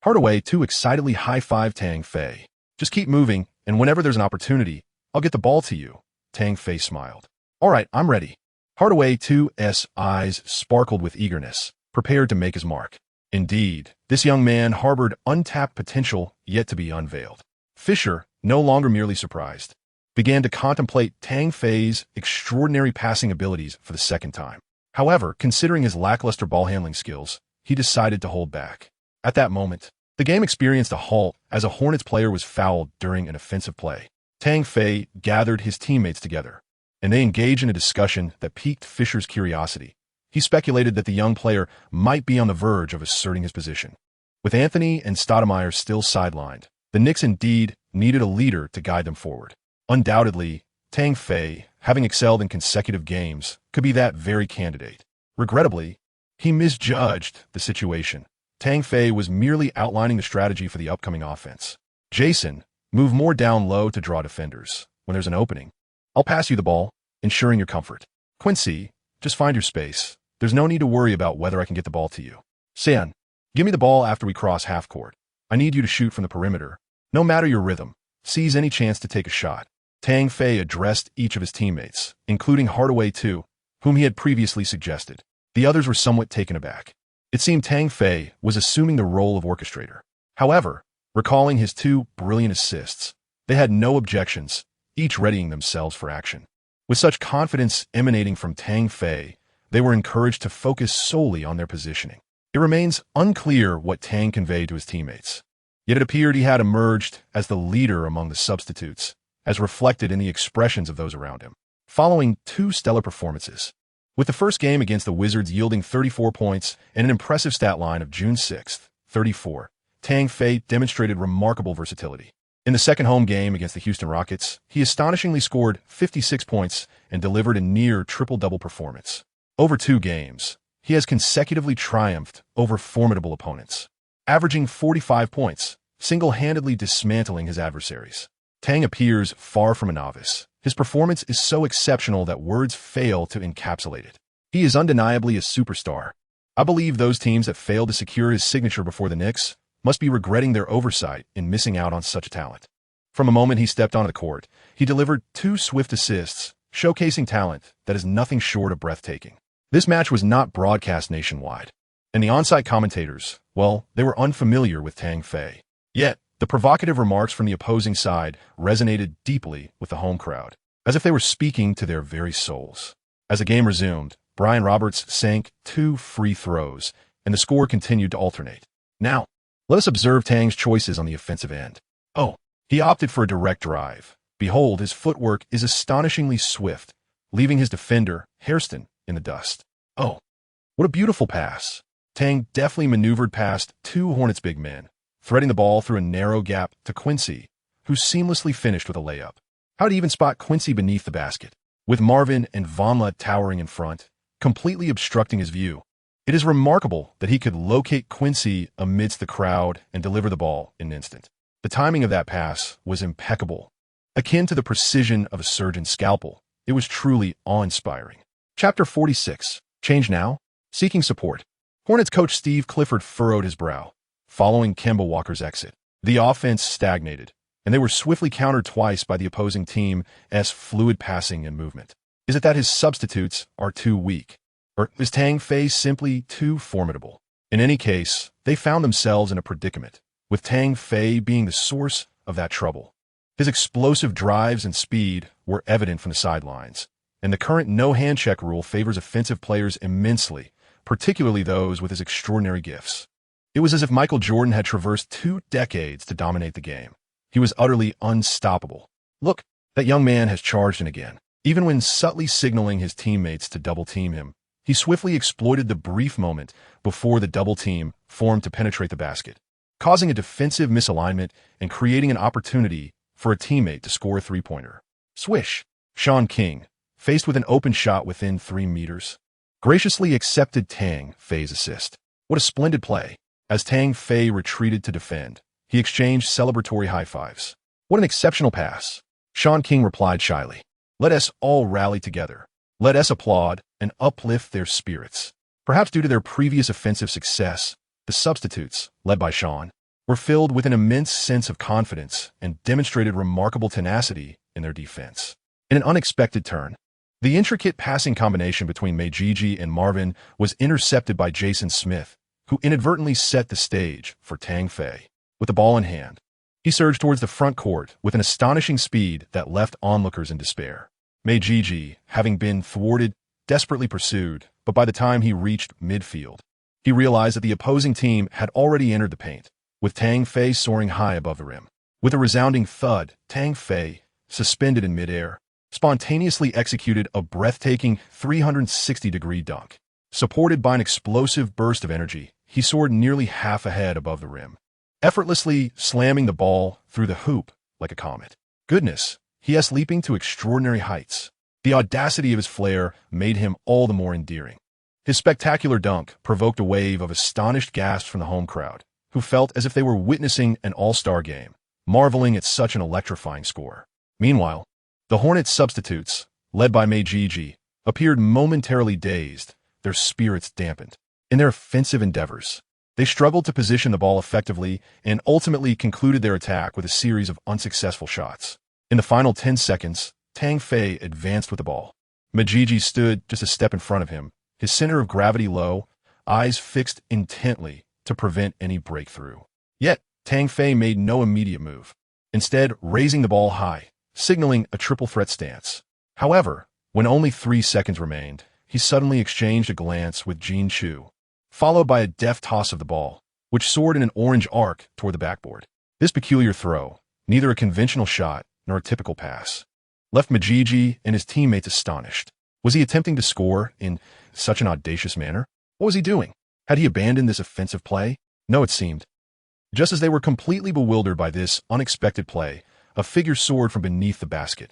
Hardaway 2 excitedly high-fived Tang Fei. Just keep moving, and whenever there's an opportunity, I'll get the ball to you. Tang Fei smiled. All right, I'm ready. Hardaway 2's eyes sparkled with eagerness, prepared to make his mark. Indeed, this young man harbored untapped potential yet to be unveiled. Fisher, no longer merely surprised, began to contemplate Tang Fei's extraordinary passing abilities for the second time. However, considering his lackluster ball-handling skills, he decided to hold back. At that moment, the game experienced a halt as a Hornets player was fouled during an offensive play. Tang Fei gathered his teammates together, and they engaged in a discussion that piqued Fisher's curiosity. He speculated that the young player might be on the verge of asserting his position. With Anthony and Stoudemire still sidelined, the Knicks indeed needed a leader to guide them forward. Undoubtedly, Tang Fei, having excelled in consecutive games, could be that very candidate. Regrettably, he misjudged the situation. Tang Fei was merely outlining the strategy for the upcoming offense. Jason, move more down low to draw defenders. When there's an opening, I'll pass you the ball, ensuring your comfort. Quincy, just find your space. There's no need to worry about whether I can get the ball to you. San, give me the ball after we cross half court. I need you to shoot from the perimeter. No matter your rhythm, seize any chance to take a shot. Tang Fei addressed each of his teammates, including Hardaway too, whom he had previously suggested. The others were somewhat taken aback. It seemed Tang Fei was assuming the role of orchestrator. However, recalling his 2 brilliant assists, they had no objections, each readying themselves for action. With such confidence emanating from Tang Fei, they were encouraged to focus solely on their positioning. It remains unclear what Tang conveyed to his teammates, yet it appeared he had emerged as the leader among the substitutes, as reflected in the expressions of those around him. Following 2 stellar performances, with the first game against the Wizards yielding 34 points and an impressive stat line of June 6th, 34, Tang Fei demonstrated remarkable versatility. In the second home game against the Houston Rockets, he astonishingly scored 56 points and delivered a near triple-double performance. Over 2 games, he has consecutively triumphed over formidable opponents, averaging 45 points, single-handedly dismantling his adversaries. Tang appears far from a novice. His performance is so exceptional that words fail to encapsulate it. He is undeniably a superstar. I believe those teams that failed to secure his signature before the Knicks must be regretting their oversight in missing out on such a talent. From the moment he stepped onto the court, he delivered 2 swift assists, showcasing talent that is nothing short of breathtaking. This match was not broadcast nationwide, and the on-site commentators, well, they were unfamiliar with Tang Fei. Yet, the provocative remarks from the opposing side resonated deeply with the home crowd, as if they were speaking to their very souls. As the game resumed, Brian Roberts sank 2 free throws, and the score continued to alternate. Now, let us observe Tang's choices on the offensive end. Oh, he opted for a direct drive. Behold, his footwork is astonishingly swift, leaving his defender, Hairston, in the dust. Oh, what a beautiful pass. Tang deftly maneuvered past 2 Hornets big men, threading the ball through a narrow gap to Quincy, who seamlessly finished with a layup. How'd he even spot Quincy beneath the basket? With Marvin and Vonleh towering in front, completely obstructing his view. It is remarkable that he could locate Quincy amidst the crowd and deliver the ball in an instant. The timing of that pass was impeccable. Akin to the precision of a surgeon's scalpel, it was truly awe-inspiring. Chapter 46. Change now? Seeking support. Hornets coach Steve Clifford furrowed his brow. Following Kemba Walker's exit, the offense stagnated, and they were swiftly countered twice by the opposing team's fluid passing and movement. Is it that his substitutes are too weak? Or is Tang Fei simply too formidable? In any case, they found themselves in a predicament, with Tang Fei being the source of that trouble. His explosive drives and speed were evident from the sidelines, and the current no-hand-check rule favors offensive players immensely, particularly those with his extraordinary gifts. It was as if Michael Jordan had traversed 2 decades to dominate the game. He was utterly unstoppable. Look, that young man has charged in again. Even when subtly signaling his teammates to double-team him, he swiftly exploited the brief moment before the double team formed to penetrate the basket, causing a defensive misalignment and creating an opportunity for a teammate to score a 3-pointer. Swish! Sean King, faced with an open shot within 3 meters, graciously accepted Tang Fei's assist. What a splendid play! As Tang Fei retreated to defend, he exchanged celebratory high-fives. What an exceptional pass! Sean King replied shyly. Let us all rally together. Let us applaud and uplift their spirits. Perhaps due to their previous offensive success, the substitutes, led by Sean, were filled with an immense sense of confidence and demonstrated remarkable tenacity in their defense. In an unexpected turn, the intricate passing combination between Majiji and Marvin was intercepted by Jason Smith, who inadvertently set the stage for Tang Fei. With the ball in hand, he surged towards the front court with an astonishing speed that left onlookers in despair. Majiji, having been thwarted, desperately pursued, but by the time he reached midfield, he realized that the opposing team had already entered the paint, with Tang Fei soaring high above the rim. With a resounding thud, Tang Fei, suspended in midair, spontaneously executed a breathtaking 360-degree dunk. Supported by an explosive burst of energy, he soared nearly half a head above the rim, effortlessly slamming the ball through the hoop like a comet. Goodness, Yes, leaping to extraordinary heights. The audacity of his flair made him all the more endearing. His spectacular dunk provoked a wave of astonished gasps from the home crowd, who felt as if they were witnessing an all-star game, marveling at such an electrifying score. Meanwhile, the Hornets' substitutes, led by Majiji, appeared momentarily dazed, their spirits dampened. In their offensive endeavors, they struggled to position the ball effectively and ultimately concluded their attack with a series of unsuccessful shots. In the final 10 seconds, Tang Fei advanced with the ball. Majiji stood just a step in front of him, his center of gravity low, eyes fixed intently to prevent any breakthrough. Yet, Tang Fei made no immediate move, instead raising the ball high, signaling a triple threat stance. However, when only 3 seconds remained, he suddenly exchanged a glance with Jin Chu, followed by a deft toss of the ball, which soared in an orange arc toward the backboard. This peculiar throw, neither a conventional shot nor a typical pass, left Majiji and his teammates astonished. Was he attempting to score in such an audacious manner? What was he doing? Had he abandoned this offensive play? No, it seemed. Just as they were completely bewildered by this unexpected play, a figure soared from beneath the basket.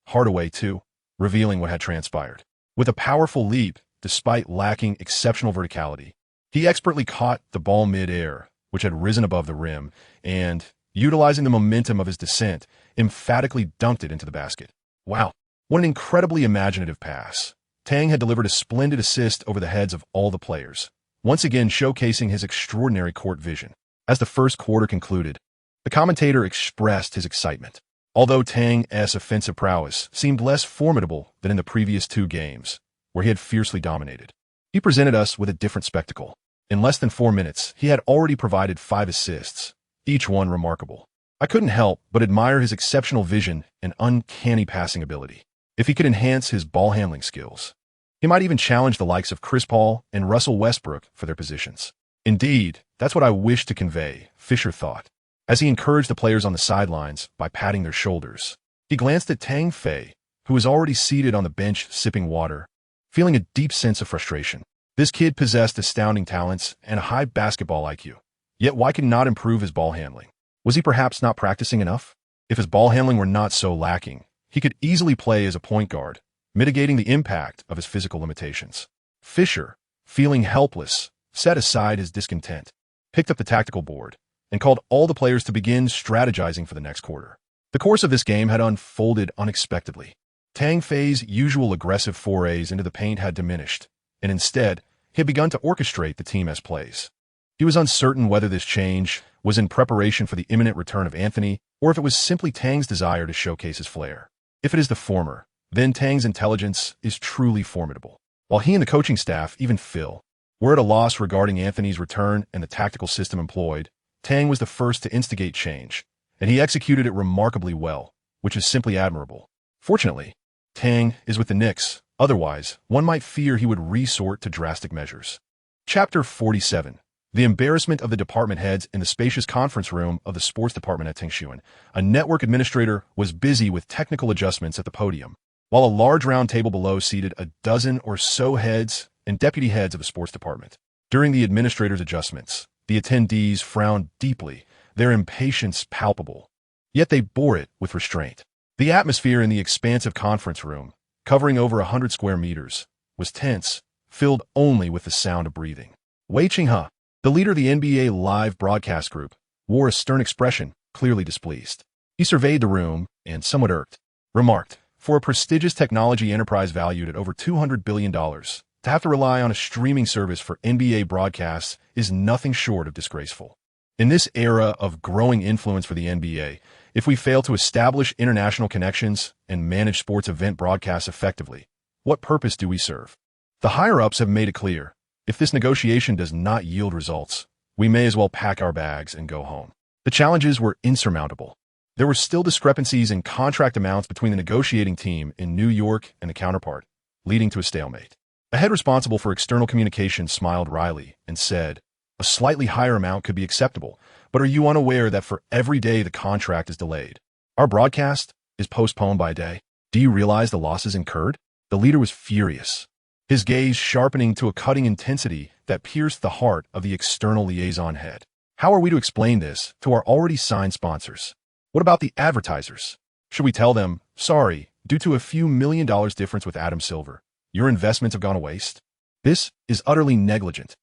Hardaway, too, revealing what had transpired. With a powerful leap, despite lacking exceptional verticality, he expertly caught the ball mid-air, which had risen above the rim, and, utilizing the momentum of his descent, emphatically dunked it into the basket. Wow, what an incredibly imaginative pass. Tang had delivered a splendid assist over the heads of all the players, once again showcasing his extraordinary court vision. As the first quarter concluded, the commentator expressed his excitement. Although Tang's offensive prowess seemed less formidable than in the previous 2 games, where he had fiercely dominated, he presented us with a different spectacle. In less than 4 minutes, he had already provided 5 assists, each one remarkable. I couldn't help but admire his exceptional vision and uncanny passing ability. If he could enhance his ball handling skills, he might even challenge the likes of Chris Paul and Russell Westbrook for their positions. Indeed, that's what I wish to convey, Fisher thought, as he encouraged the players on the sidelines by patting their shoulders. He glanced at Tang Fei, who was already seated on the bench sipping water, feeling a deep sense of frustration. This kid possessed astounding talents and a high basketball IQ. Yet why could he not improve his ball handling? Was he perhaps not practicing enough? If his ball handling were not so lacking, he could easily play as a point guard, mitigating the impact of his physical limitations. Fisher, feeling helpless, set aside his discontent, picked up the tactical board, and called all the players to begin strategizing for the next quarter. The course of this game had unfolded unexpectedly. Tang Fei's usual aggressive forays into the paint had diminished, and instead, he had begun to orchestrate the team's plays. He was uncertain whether this change was in preparation for the imminent return of Anthony, or if it was simply Tang's desire to showcase his flair. If it is the former, then Tang's intelligence is truly formidable. While he and the coaching staff, even Phil, were at a loss regarding Anthony's return and the tactical system employed, Tang was the first to instigate change, and he executed it remarkably well, which is simply admirable. Fortunately, Tang is with the Knicks, otherwise, one might fear he would resort to drastic measures. Chapter 47. The embarrassment of the department heads in the spacious conference room of the sports department at Tingshuan. A network administrator was busy with technical adjustments at the podium, while a large round table below seated a dozen or so heads and deputy heads of the sports department. During the administrator's adjustments, the attendees frowned deeply, their impatience palpable. Yet they bore it with restraint. The atmosphere in the expansive conference room, covering over 100 square meters, was tense, filled only with the sound of breathing. Wei Qinghe, the leader of the NBA live broadcast group, wore a stern expression, clearly displeased. He surveyed the room and, somewhat irked, remarked, "For a prestigious technology enterprise valued at over $200 billion, to have to rely on a streaming service for NBA broadcasts is nothing short of disgraceful. In this era of growing influence for the NBA, if we fail to establish international connections and manage sports event broadcasts effectively, what purpose do we serve?" The higher-ups have made it clear, if this negotiation does not yield results, we may as well pack our bags and go home. The challenges were insurmountable. There were still discrepancies in contract amounts between the negotiating team in New York and the counterpart, leading to a stalemate. A head responsible for external communications smiled wryly and said, "A slightly higher amount could be acceptable, but are you unaware that for every day the contract is delayed, our broadcast is postponed by a day? Do you realize the losses incurred?" The leader was furious, his gaze sharpening to a cutting intensity that pierced the heart of the external liaison head. How are we to explain this to our already signed sponsors? What about the advertisers? Should we tell them, sorry, due to a few $1 million difference with Adam Silver, your investments have gone to waste? This is utterly negligent.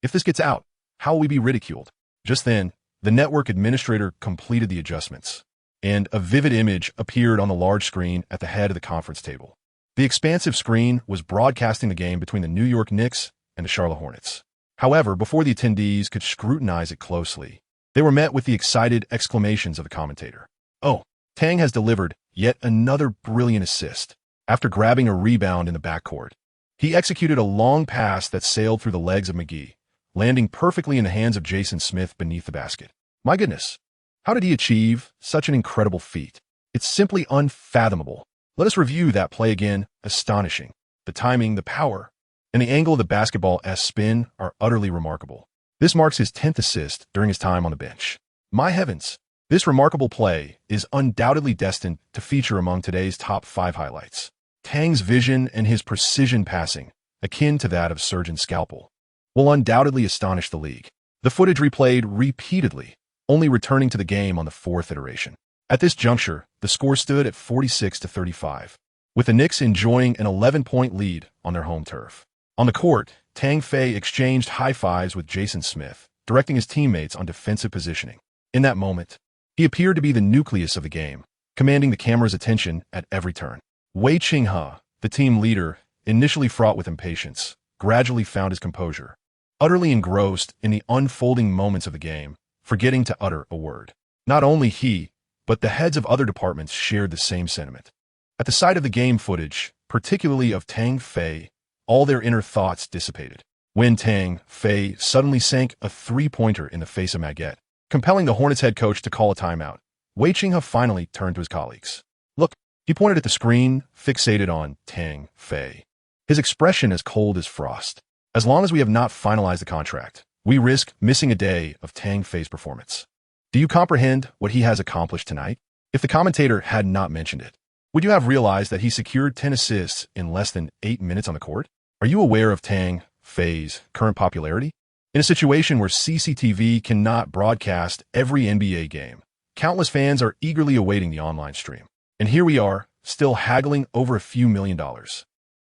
If this gets out, how will we be ridiculed? Just then, the network administrator completed the adjustments, and a vivid image appeared on the large screen at the head of the conference table. The expansive screen was broadcasting the game between the New York Knicks and the Charlotte Hornets. However, before the attendees could scrutinize it closely, they were met with the excited exclamations of the commentator. Oh, Tang has delivered yet another brilliant assist. After grabbing a rebound in the backcourt, he executed a long pass that sailed through the legs of McGee, landing perfectly in the hands of Jason Smith beneath the basket. My goodness, how did he achieve such an incredible feat? It's simply unfathomable. Let us review that play again. Astonishing. The timing, the power, and the angle of the basketball's spin are utterly remarkable. This marks his 10th assist during his time on the bench. My heavens, this remarkable play is undoubtedly destined to feature among today's top 5 highlights. Tang's vision and his precision passing, akin to that of Surgeon's scalpel, will undoubtedly astonish the league. The footage replayed repeatedly, only returning to the game on the 4th iteration. At this juncture, the score stood at 46-35, with the Knicks enjoying an 11-point lead on their home turf. On the court, Tang Fei exchanged high fives with Jason Smith, directing his teammates on defensive positioning. In that moment, he appeared to be the nucleus of the game, commanding the camera's attention at every turn. Wei Qinghe, the team leader, initially fraught with impatience, gradually found his composure, utterly engrossed in the unfolding moments of the game, forgetting to utter a word. Not only he, but the heads of other departments shared the same sentiment. At the sight of the game footage, particularly of Tang Fei, all their inner thoughts dissipated. When Tang Fei suddenly sank a three-pointer in the face of Maggette, compelling the Hornets head coach to call a timeout, Wei Qinghe finally turned to his colleagues. Look, he pointed at the screen, fixated on Tang Fei. His expression as cold as frost. As long as we have not finalized the contract, we risk missing a day of Tang Fei's performance. Do you comprehend what he has accomplished tonight? If the commentator had not mentioned it, would you have realized that he secured 10 assists in less than 8 minutes on the court? Are you aware of Tang Fei's current popularity? In a situation where CCTV cannot broadcast every NBA game, countless fans are eagerly awaiting the online stream. And here we are, still haggling over a few $1 million.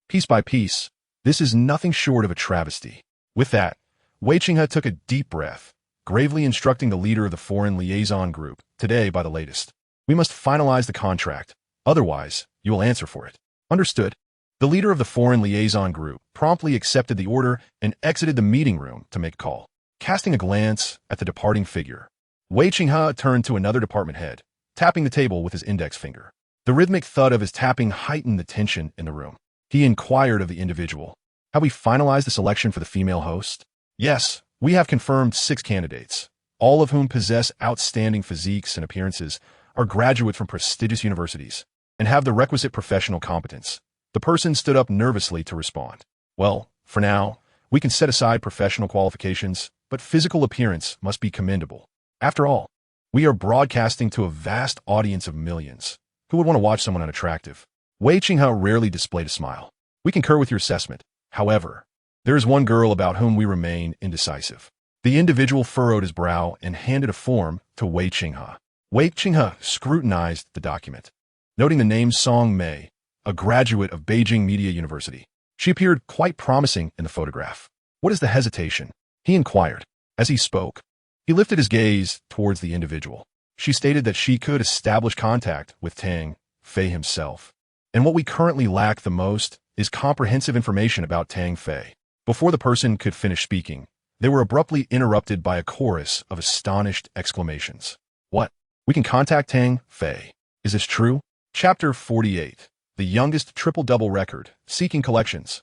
Piece by piece, this is nothing short of a travesty. With that, Wei Qinghe took a deep breath, gravely instructing the leader of the foreign liaison group, today by the latest. We must finalize the contract, otherwise you will answer for it. Understood? The leader of the foreign liaison group promptly accepted the order and exited the meeting room to make a call. Casting a glance at the departing figure, Wei Qinghe turned to another department head, tapping the table with his index finger. The rhythmic thud of his tapping heightened the tension in the room. He inquired of the individual, "Have we finalized the selection for the female host?" "Yes, we have confirmed 6 candidates, all of whom possess outstanding physiques and appearances, are graduates from prestigious universities, and have the requisite professional competence." The person stood up nervously to respond. "Well, for now, we can set aside professional qualifications, but physical appearance must be commendable. After all, we are broadcasting to a vast audience of millions. Who would want to watch someone unattractive?" Wei Qinghe rarely displayed a smile. "We concur with your assessment. However, there is one girl about whom we remain indecisive." The individual furrowed his brow and handed a form to Wei Qinghe. Wei Qinghe scrutinized the document, noting the name Song Mei, a graduate of Beijing Media University. She appeared quite promising in the photograph. "What is the hesitation?" he inquired. As he spoke, he lifted his gaze towards the individual. She stated that she could establish contact with Tang Fei himself. And what we currently lack the most is comprehensive information about Tang Fei. Before the person could finish speaking, they were abruptly interrupted by a chorus of astonished exclamations. "What? We can contact Tang Fei? Is this true?" Chapter 48. The youngest triple-double record, seeking collections.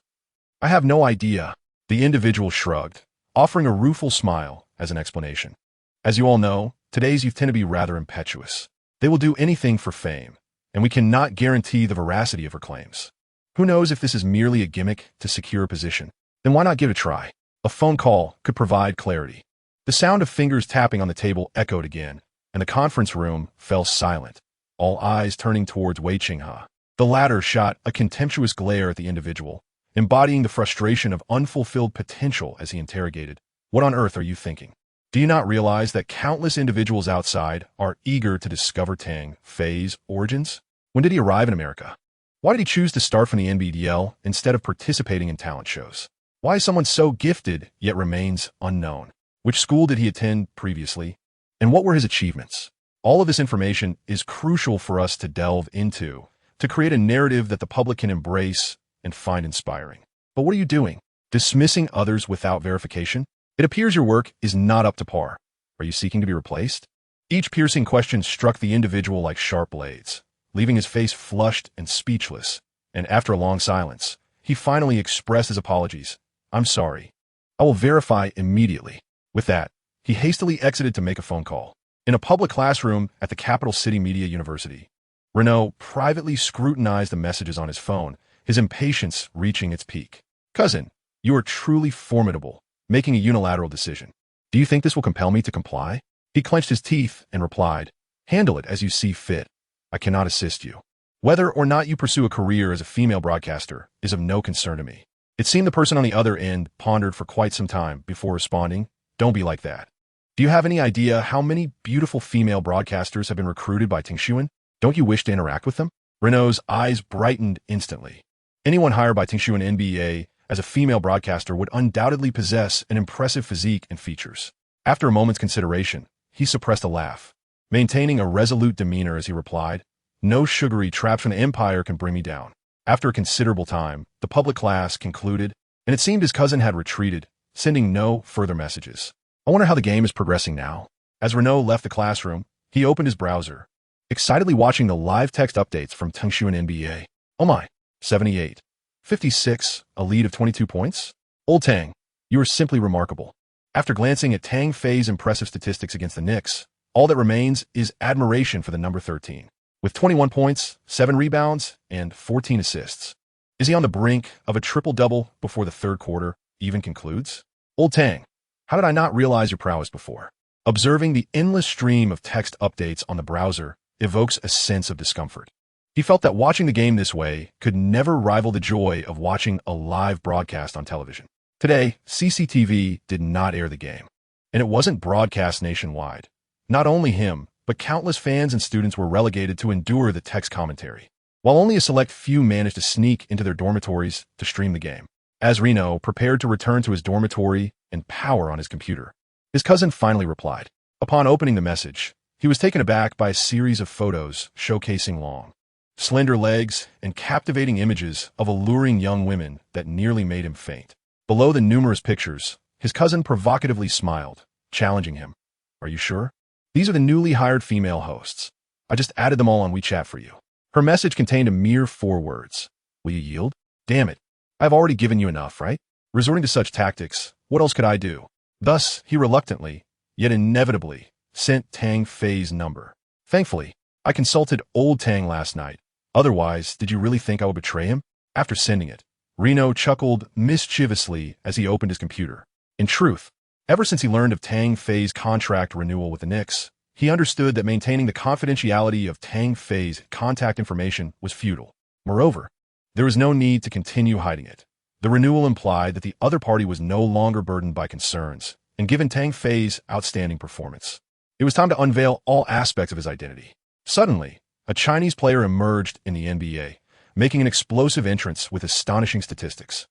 "I have no idea." The individual shrugged, offering a rueful smile as an explanation. "As you all know, today's youth tend to be rather impetuous. They will do anything for fame, and we cannot guarantee the veracity of her claims. Who knows if this is merely a gimmick to secure a position? Then why not give it a try? A phone call could provide clarity." The sound of fingers tapping on the table echoed again, and the conference room fell silent, all eyes turning towards Wei Qinghe. The latter shot a contemptuous glare at the individual, embodying the frustration of unfulfilled potential as he interrogated, "What on earth are you thinking? Do you not realize that countless individuals outside are eager to discover Tang Fei's origins? When did he arrive in America? Why did he choose to start from the NBDL instead of participating in talent shows? Why is someone so gifted yet remains unknown? Which school did he attend previously? And what were his achievements? All of this information is crucial for us to delve into, to create a narrative that the public can embrace and find inspiring. But what are you doing? Dismissing others without verification? It appears your work is not up to par. Are you seeking to be replaced? Each piercing question struck the individual like sharp blades, leaving his face flushed and speechless. And after a long silence, he finally expressed his apologies. "I'm sorry. I will verify immediately." With that, he hastily exited to make a phone call. In a public classroom at the Capital City Media University, Renaud privately scrutinized the messages on his phone, his impatience reaching its peak. "Cousin, you are truly formidable, making a unilateral decision. Do you think this will compel me to comply?" He clenched his teeth and replied, "Handle it as you see fit. I cannot assist you. Whether or not you pursue a career as a female broadcaster is of no concern to me." It seemed the person on the other end pondered for quite some time before responding, "Don't be like that. Do you have any idea how many beautiful female broadcasters have been recruited by Tingshuan? Don't you wish to interact with them?" Renaud's eyes brightened instantly. Anyone hired by Tingshuan NBA as a female broadcaster would undoubtedly possess an impressive physique and features. After a moment's consideration, he suppressed a laugh, maintaining a resolute demeanor as he replied, "No sugary traps from the empire can bring me down." After a considerable time, the public class concluded, and it seemed his cousin had retreated, sending no further messages. I wonder how the game is progressing now. As Renaud left the classroom, he opened his browser, excitedly watching the live text updates from Tingshuan NBA. "Oh my, 78. 56, a lead of 22 points? Old Tang, you are simply remarkable." After glancing at Tang Fei's impressive statistics against the Knicks, all that remains is admiration for the number 13. With 21 points, 7 rebounds, and 14 assists. Is he on the brink of a triple-double before the third quarter even concludes? Old Tang, how did I not realize your prowess before? Observing the endless stream of text updates on the browser evokes a sense of discomfort. He felt that watching the game this way could never rival the joy of watching a live broadcast on television. Today, CCTV did not air the game, and it wasn't broadcast nationwide. Not only him, but countless fans and students were relegated to endure the text commentary, while only a select few managed to sneak into their dormitories to stream the game. As Renaud prepared to return to his dormitory and power on his computer, his cousin finally replied. Upon opening the message, he was taken aback by a series of photos showcasing long, slender legs and captivating images of alluring young women that nearly made him faint. Below the numerous pictures, his cousin provocatively smiled, challenging him. "Are you sure? These are the newly hired female hosts. I just added them all on WeChat for you." Her message contained a mere 4 words. "Will you yield? Damn it. I've already given you enough, right?" Resorting to such tactics, what else could I do? Thus, he reluctantly, yet inevitably, sent Tang Fei's number. "Thankfully, I consulted old Tang last night. Otherwise, did you really think I would betray him?" After sending it, Renaud chuckled mischievously as he opened his computer. In truth, ever since he learned of Tang Fei's contract renewal with the Knicks, he understood that maintaining the confidentiality of Tang Fei's contact information was futile. Moreover, there was no need to continue hiding it. The renewal implied that the other party was no longer burdened by concerns, and given Tang Fei's outstanding performance, it was time to unveil all aspects of his identity. Suddenly, a Chinese player emerged in the NBA, making an explosive entrance with astonishing statistics,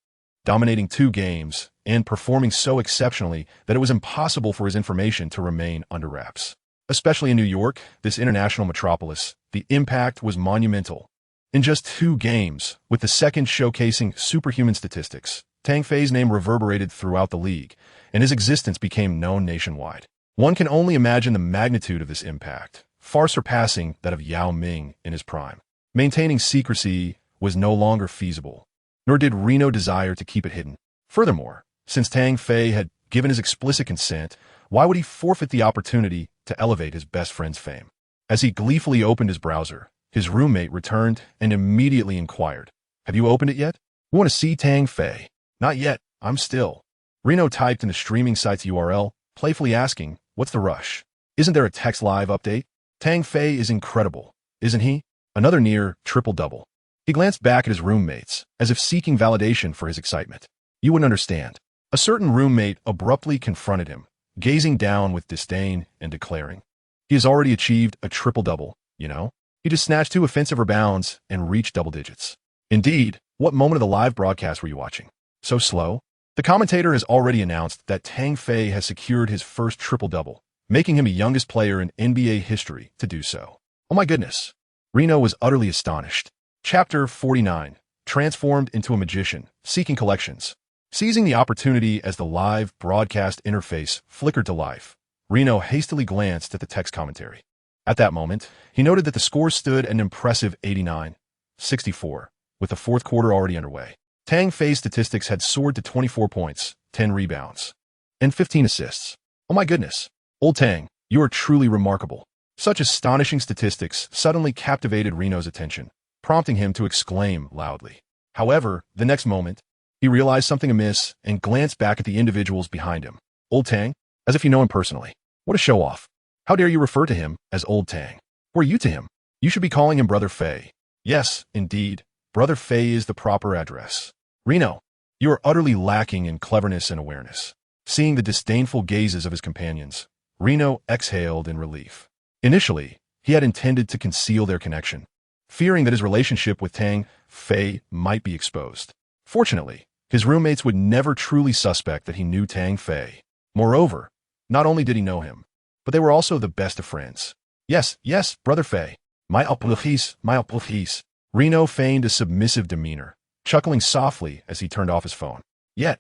dominating 2 games and performing so exceptionally that it was impossible for his information to remain under wraps. Especially in New York, this international metropolis, the impact was monumental. In just 2 games, with the second showcasing superhuman statistics, Tang Fei's name reverberated throughout the league, and his existence became known nationwide. One can only imagine the magnitude of this impact, far surpassing that of Yao Ming in his prime. Maintaining secrecy was no longer feasible, nor did Renaud desire to keep it hidden. Furthermore, since Tang Fei had given his explicit consent, why would he forfeit the opportunity to elevate his best friend's fame? As he gleefully opened his browser, his roommate returned and immediately inquired, "Have you opened it yet? We want to see Tang Fei." "Not yet, I'm still." Renaud typed in the streaming site's URL, playfully asking, "What's the rush? Isn't there a text live update? Tang Fei is incredible, isn't he? Another near triple-double." He glanced back at his roommates, as if seeking validation for his excitement. "You wouldn't understand." A certain roommate abruptly confronted him, gazing down with disdain and declaring, "He has already achieved a triple-double, you know? He just snatched 2 offensive rebounds and reached double digits. Indeed, what moment of the live broadcast were you watching? So slow? The commentator has already announced that Tang Fei has secured his first triple-double, making him the youngest player in NBA history to do so. Oh my goodness. Reno was utterly astonished. Chapter 49. Transformed into a magician, seeking collections. Seizing the opportunity as the live broadcast interface flickered to life, Reno hastily glanced at the text commentary. At that moment, he noted that the score stood at an impressive 89-64, with the fourth quarter already underway. Tang Fei's statistics had soared to 24 points, 10 rebounds, and 15 assists. Oh my goodness. Old Tang, you are truly remarkable. Such astonishing statistics suddenly captivated Reno's attention, prompting him to exclaim loudly. However, the next moment, he realized something amiss and glanced back at the individuals behind him. Old Tang? As if you know him personally. What a show-off. How dare you refer to him as Old Tang? Who are you to him? You should be calling him Brother Fei. Yes, indeed. Brother Fei is the proper address. Reno, you are utterly lacking in cleverness and awareness. Seeing the disdainful gazes of his companions, Reno exhaled in relief. Initially, he had intended to conceal their connection, fearing that his relationship with Tang Fei might be exposed. Fortunately, his roommates would never truly suspect that he knew Tang Fei. Moreover, not only did he know him, but they were also the best of friends. Yes, Brother Fei. My apologies. Reno feigned a submissive demeanor, chuckling softly as he turned off his phone. Yet,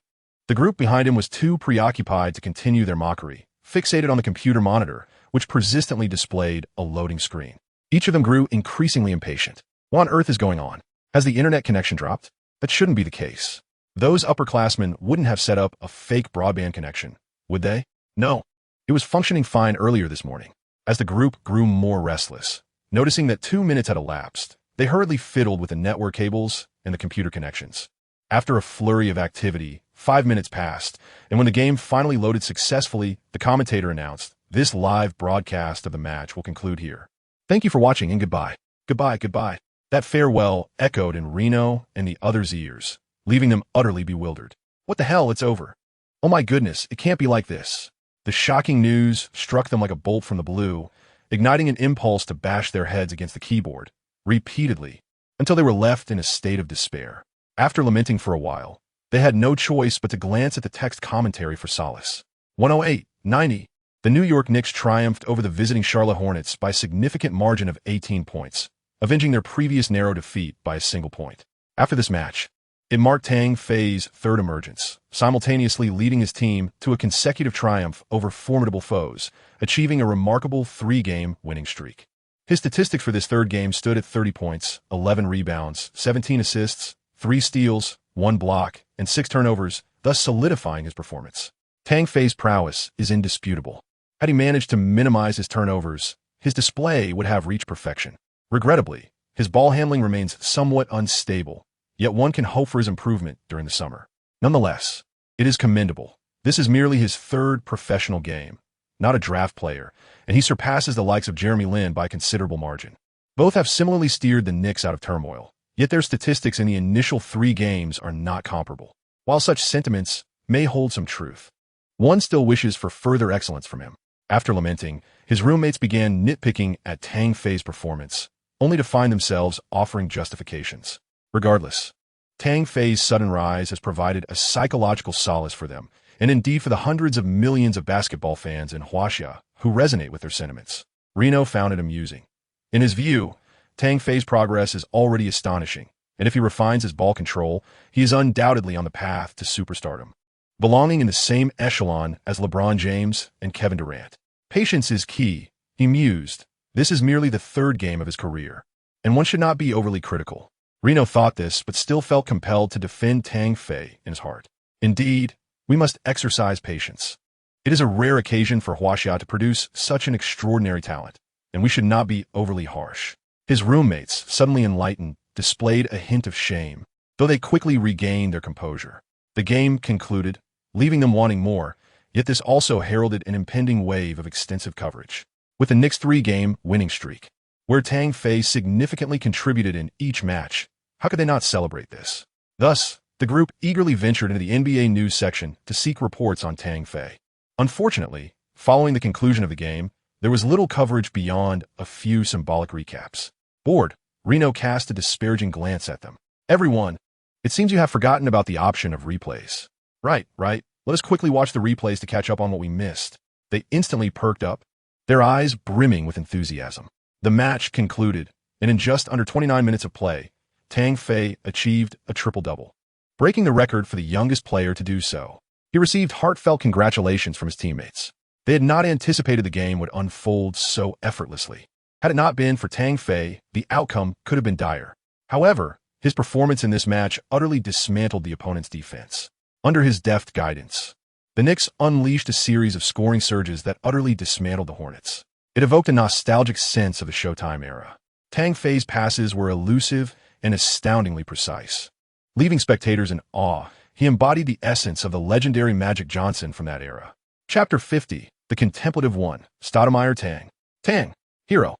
the group behind him was too preoccupied to continue their mockery, fixated on the computer monitor, which persistently displayed a loading screen. Each of them grew increasingly impatient. What on earth is going on? Has the internet connection dropped? That shouldn't be the case. Those upperclassmen wouldn't have set up a fake broadband connection, would they? No. It was functioning fine earlier this morning. As the group grew more restless, noticing that 2 minutes had elapsed, they hurriedly fiddled with the network cables and the computer connections. After a flurry of activity, 5 minutes passed, and when the game finally loaded successfully, the commentator announced, "This live broadcast of the match will conclude here. Thank you for watching and goodbye." Goodbye. That farewell echoed in Reno and the others' ears, leaving them utterly bewildered. What the hell, it's over. Oh my goodness, it can't be like this. The shocking news struck them like a bolt from the blue, igniting an impulse to bash their heads against the keyboard, repeatedly, until they were left in a state of despair. After lamenting for a while, they had no choice but to glance at the text commentary for solace. 108-90. The New York Knicks triumphed over the visiting Charlotte Hornets by a significant margin of 18 points, avenging their previous narrow defeat by a single point. After this match, it marked Tang Fei's third emergence, simultaneously leading his team to a consecutive triumph over formidable foes, achieving a remarkable 3-game winning streak. His statistics for this third game stood at 30 points, 11 rebounds, 17 assists, 3 steals, 1 block, and 6 turnovers, thus solidifying his performance. Tang Fei's prowess is indisputable. Had he managed to minimize his turnovers, his display would have reached perfection. Regrettably, his ball handling remains somewhat unstable, yet one can hope for his improvement during the summer. Nonetheless, it is commendable. This is merely his third professional game, not a draft player, and he surpasses the likes of Jeremy Lin by a considerable margin. Both have similarly steered the Knicks out of turmoil, yet their statistics in the initial 3 games are not comparable. While such sentiments may hold some truth, one still wishes for further excellence from him. After lamenting, his roommates began nitpicking at Tang Fei's performance, only to find themselves offering justifications. Regardless, Tang Fei's sudden rise has provided a psychological solace for them, and indeed for the hundreds of millions of basketball fans in Huaxia who resonate with their sentiments. Reno found it amusing. In his view, Tang Fei's progress is already astonishing, and if he refines his ball control, he is undoubtedly on the path to superstardom, belonging in the same echelon as LeBron James and Kevin Durant. Patience is key, he mused. This is merely the 3rd game of his career, and one should not be overly critical. Reno thought this, but still felt compelled to defend Tang Fei in his heart. Indeed, we must exercise patience. It is a rare occasion for Huaxia to produce such an extraordinary talent, and we should not be overly harsh. His roommates, suddenly enlightened, displayed a hint of shame, though they quickly regained their composure. The game concluded, leaving them wanting more, yet this also heralded an impending wave of extensive coverage. With the Knicks' 3-game winning streak, where Tang Fei significantly contributed in each match, how could they not celebrate this? Thus, the group eagerly ventured into the NBA news section to seek reports on Tang Fei. Unfortunately, following the conclusion of the game, there was little coverage beyond a few symbolic recaps. Bored, Reno cast a disparaging glance at them. Everyone, it seems you have forgotten about the option of replays. Right. Let us quickly watch the replays to catch up on what we missed. They instantly perked up, their eyes brimming with enthusiasm. The match concluded, and in just under 29 minutes of play, Tang Fei achieved a triple-double, breaking the record for the youngest player to do so. He received heartfelt congratulations from his teammates. They had not anticipated the game would unfold so effortlessly. Had it not been for Tang Fei, the outcome could have been dire. However, his performance in this match utterly dismantled the opponent's defense. Under his deft guidance, the Knicks unleashed a series of scoring surges that utterly dismantled the Hornets. It evoked a nostalgic sense of the Showtime era. Tang Fei's passes were elusive and astoundingly precise. Leaving spectators in awe, he embodied the essence of the legendary Magic Johnson from that era. Chapter 50, The Contemplative One, Stoudemire Tang. Tang, hero.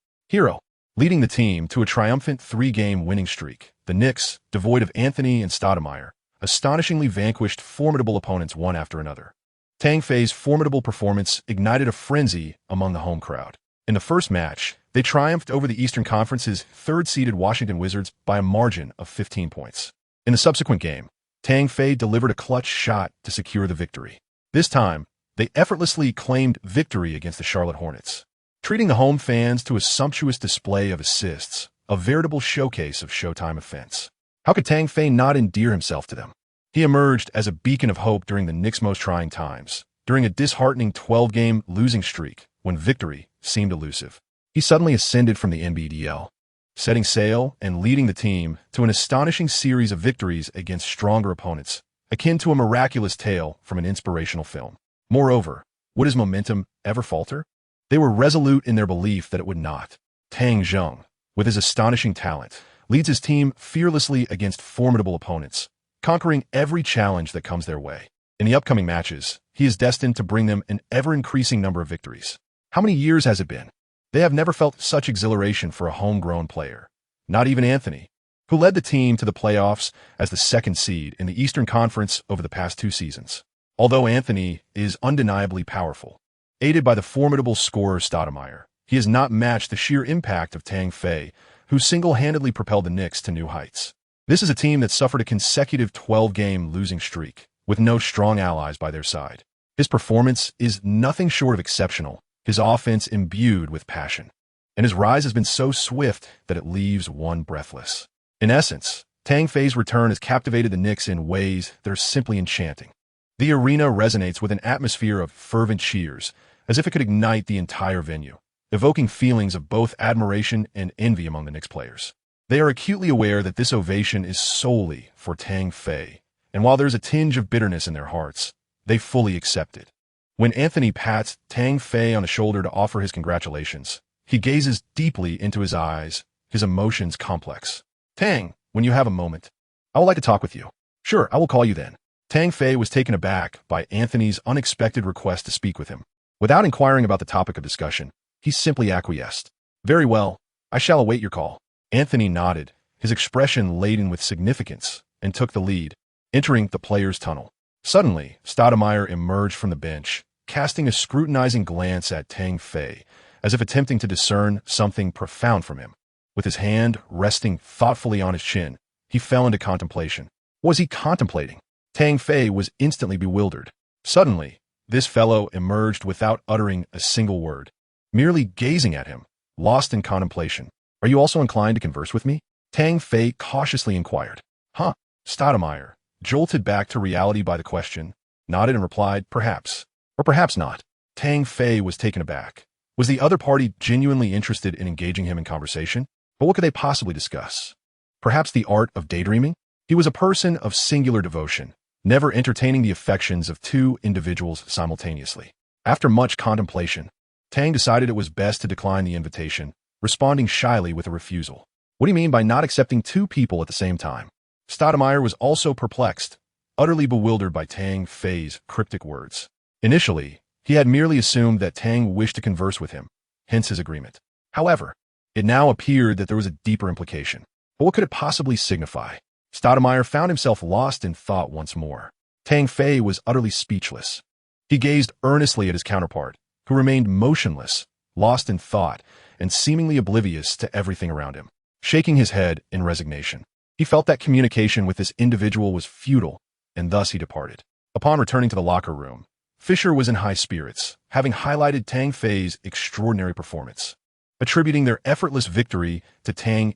Leading the team to a triumphant 3-game winning streak, the Knicks, devoid of Anthony and Stoudemire, astonishingly vanquished formidable opponents one after another. Tang Fei's formidable performance ignited a frenzy among the home crowd. In the first match, they triumphed over the Eastern Conference's third-seeded Washington Wizards by a margin of 15 points. In the subsequent game, Tang Fei delivered a clutch shot to secure the victory. This time, they effortlessly claimed victory against the Charlotte Hornets, treating the home fans to a sumptuous display of assists, a veritable showcase of Showtime offense. How could Tang Fei not endear himself to them? He emerged as a beacon of hope during the Knicks' most trying times, during a disheartening 12-game losing streak when victory seemed elusive. He suddenly ascended from the NBDL, setting sail and leading the team to an astonishing series of victories against stronger opponents, akin to a miraculous tale from an inspirational film. Moreover, would his momentum ever falter? They were resolute in their belief that it would not. Tang Zheng, with his astonishing talent, leads his team fearlessly against formidable opponents, conquering every challenge that comes their way. In the upcoming matches, he is destined to bring them an ever-increasing number of victories. How many years has it been? They have never felt such exhilaration for a homegrown player. Not even Anthony, who led the team to the playoffs as the second seed in the Eastern Conference over the past 2 seasons. Although Anthony is undeniably powerful, aided by the formidable scorer Stoudemire, he has not matched the sheer impact of Tang Fei, who single-handedly propelled the Knicks to new heights. This is a team that suffered a consecutive 12-game losing streak, with no strong allies by their side. His performance is nothing short of exceptional, his offense imbued with passion, and his rise has been so swift that it leaves one breathless. In essence, Tang Fei's return has captivated the Knicks in ways that are simply enchanting. The arena resonates with an atmosphere of fervent cheers, as if it could ignite the entire venue, evoking feelings of both admiration and envy among the Knicks players. They are acutely aware that this ovation is solely for Tang Fei, and while there's a tinge of bitterness in their hearts, they fully accept it. When Anthony pats Tang Fei on the shoulder to offer his congratulations, he gazes deeply into his eyes, his emotions complex. Tang, when you have a moment, I would like to talk with you. Sure, I will call you then. Tang Fei was taken aback by Anthony's unexpected request to speak with him. Without inquiring about the topic of discussion, he simply acquiesced. Very well, I shall await your call. Anthony nodded, his expression laden with significance, and took the lead, entering the players' tunnel. Suddenly, Stoudemire emerged from the bench, casting a scrutinizing glance at Tang Fei, as if attempting to discern something profound from him. With his hand resting thoughtfully on his chin, he fell into contemplation. What was he contemplating? Tang Fei was instantly bewildered. Suddenly, this fellow emerged without uttering a single word, merely gazing at him, lost in contemplation. Are you also inclined to converse with me? Tang Fei cautiously inquired. Huh? Stoudemire, jolted back to reality by the question, nodded and replied, perhaps, or perhaps not. Tang Fei was taken aback. Was the other party genuinely interested in engaging him in conversation? But what could they possibly discuss? Perhaps the art of daydreaming? He was a person of singular devotion, never entertaining the affections of 2 individuals simultaneously. After much contemplation, Tang decided it was best to decline the invitation, responding shyly with a refusal. What do you mean by not accepting 2 people at the same time? Stoudemire was also perplexed, utterly bewildered by Tang Fei's cryptic words. Initially, he had merely assumed that Tang wished to converse with him, hence his agreement. However, it now appeared that there was a deeper implication. But what could it possibly signify? Stoudemire found himself lost in thought once more. Tang Fei was utterly speechless. He gazed earnestly at his counterpart, who remained motionless, lost in thought, and seemingly oblivious to everything around him. shaking his head in resignation. He felt that communication with this individual was futile, and thus he departed. Upon returning to the locker room, Fisher was in high spirits, having highlighted Tang Fei's extraordinary performance, attributing their effortless victory to Tang's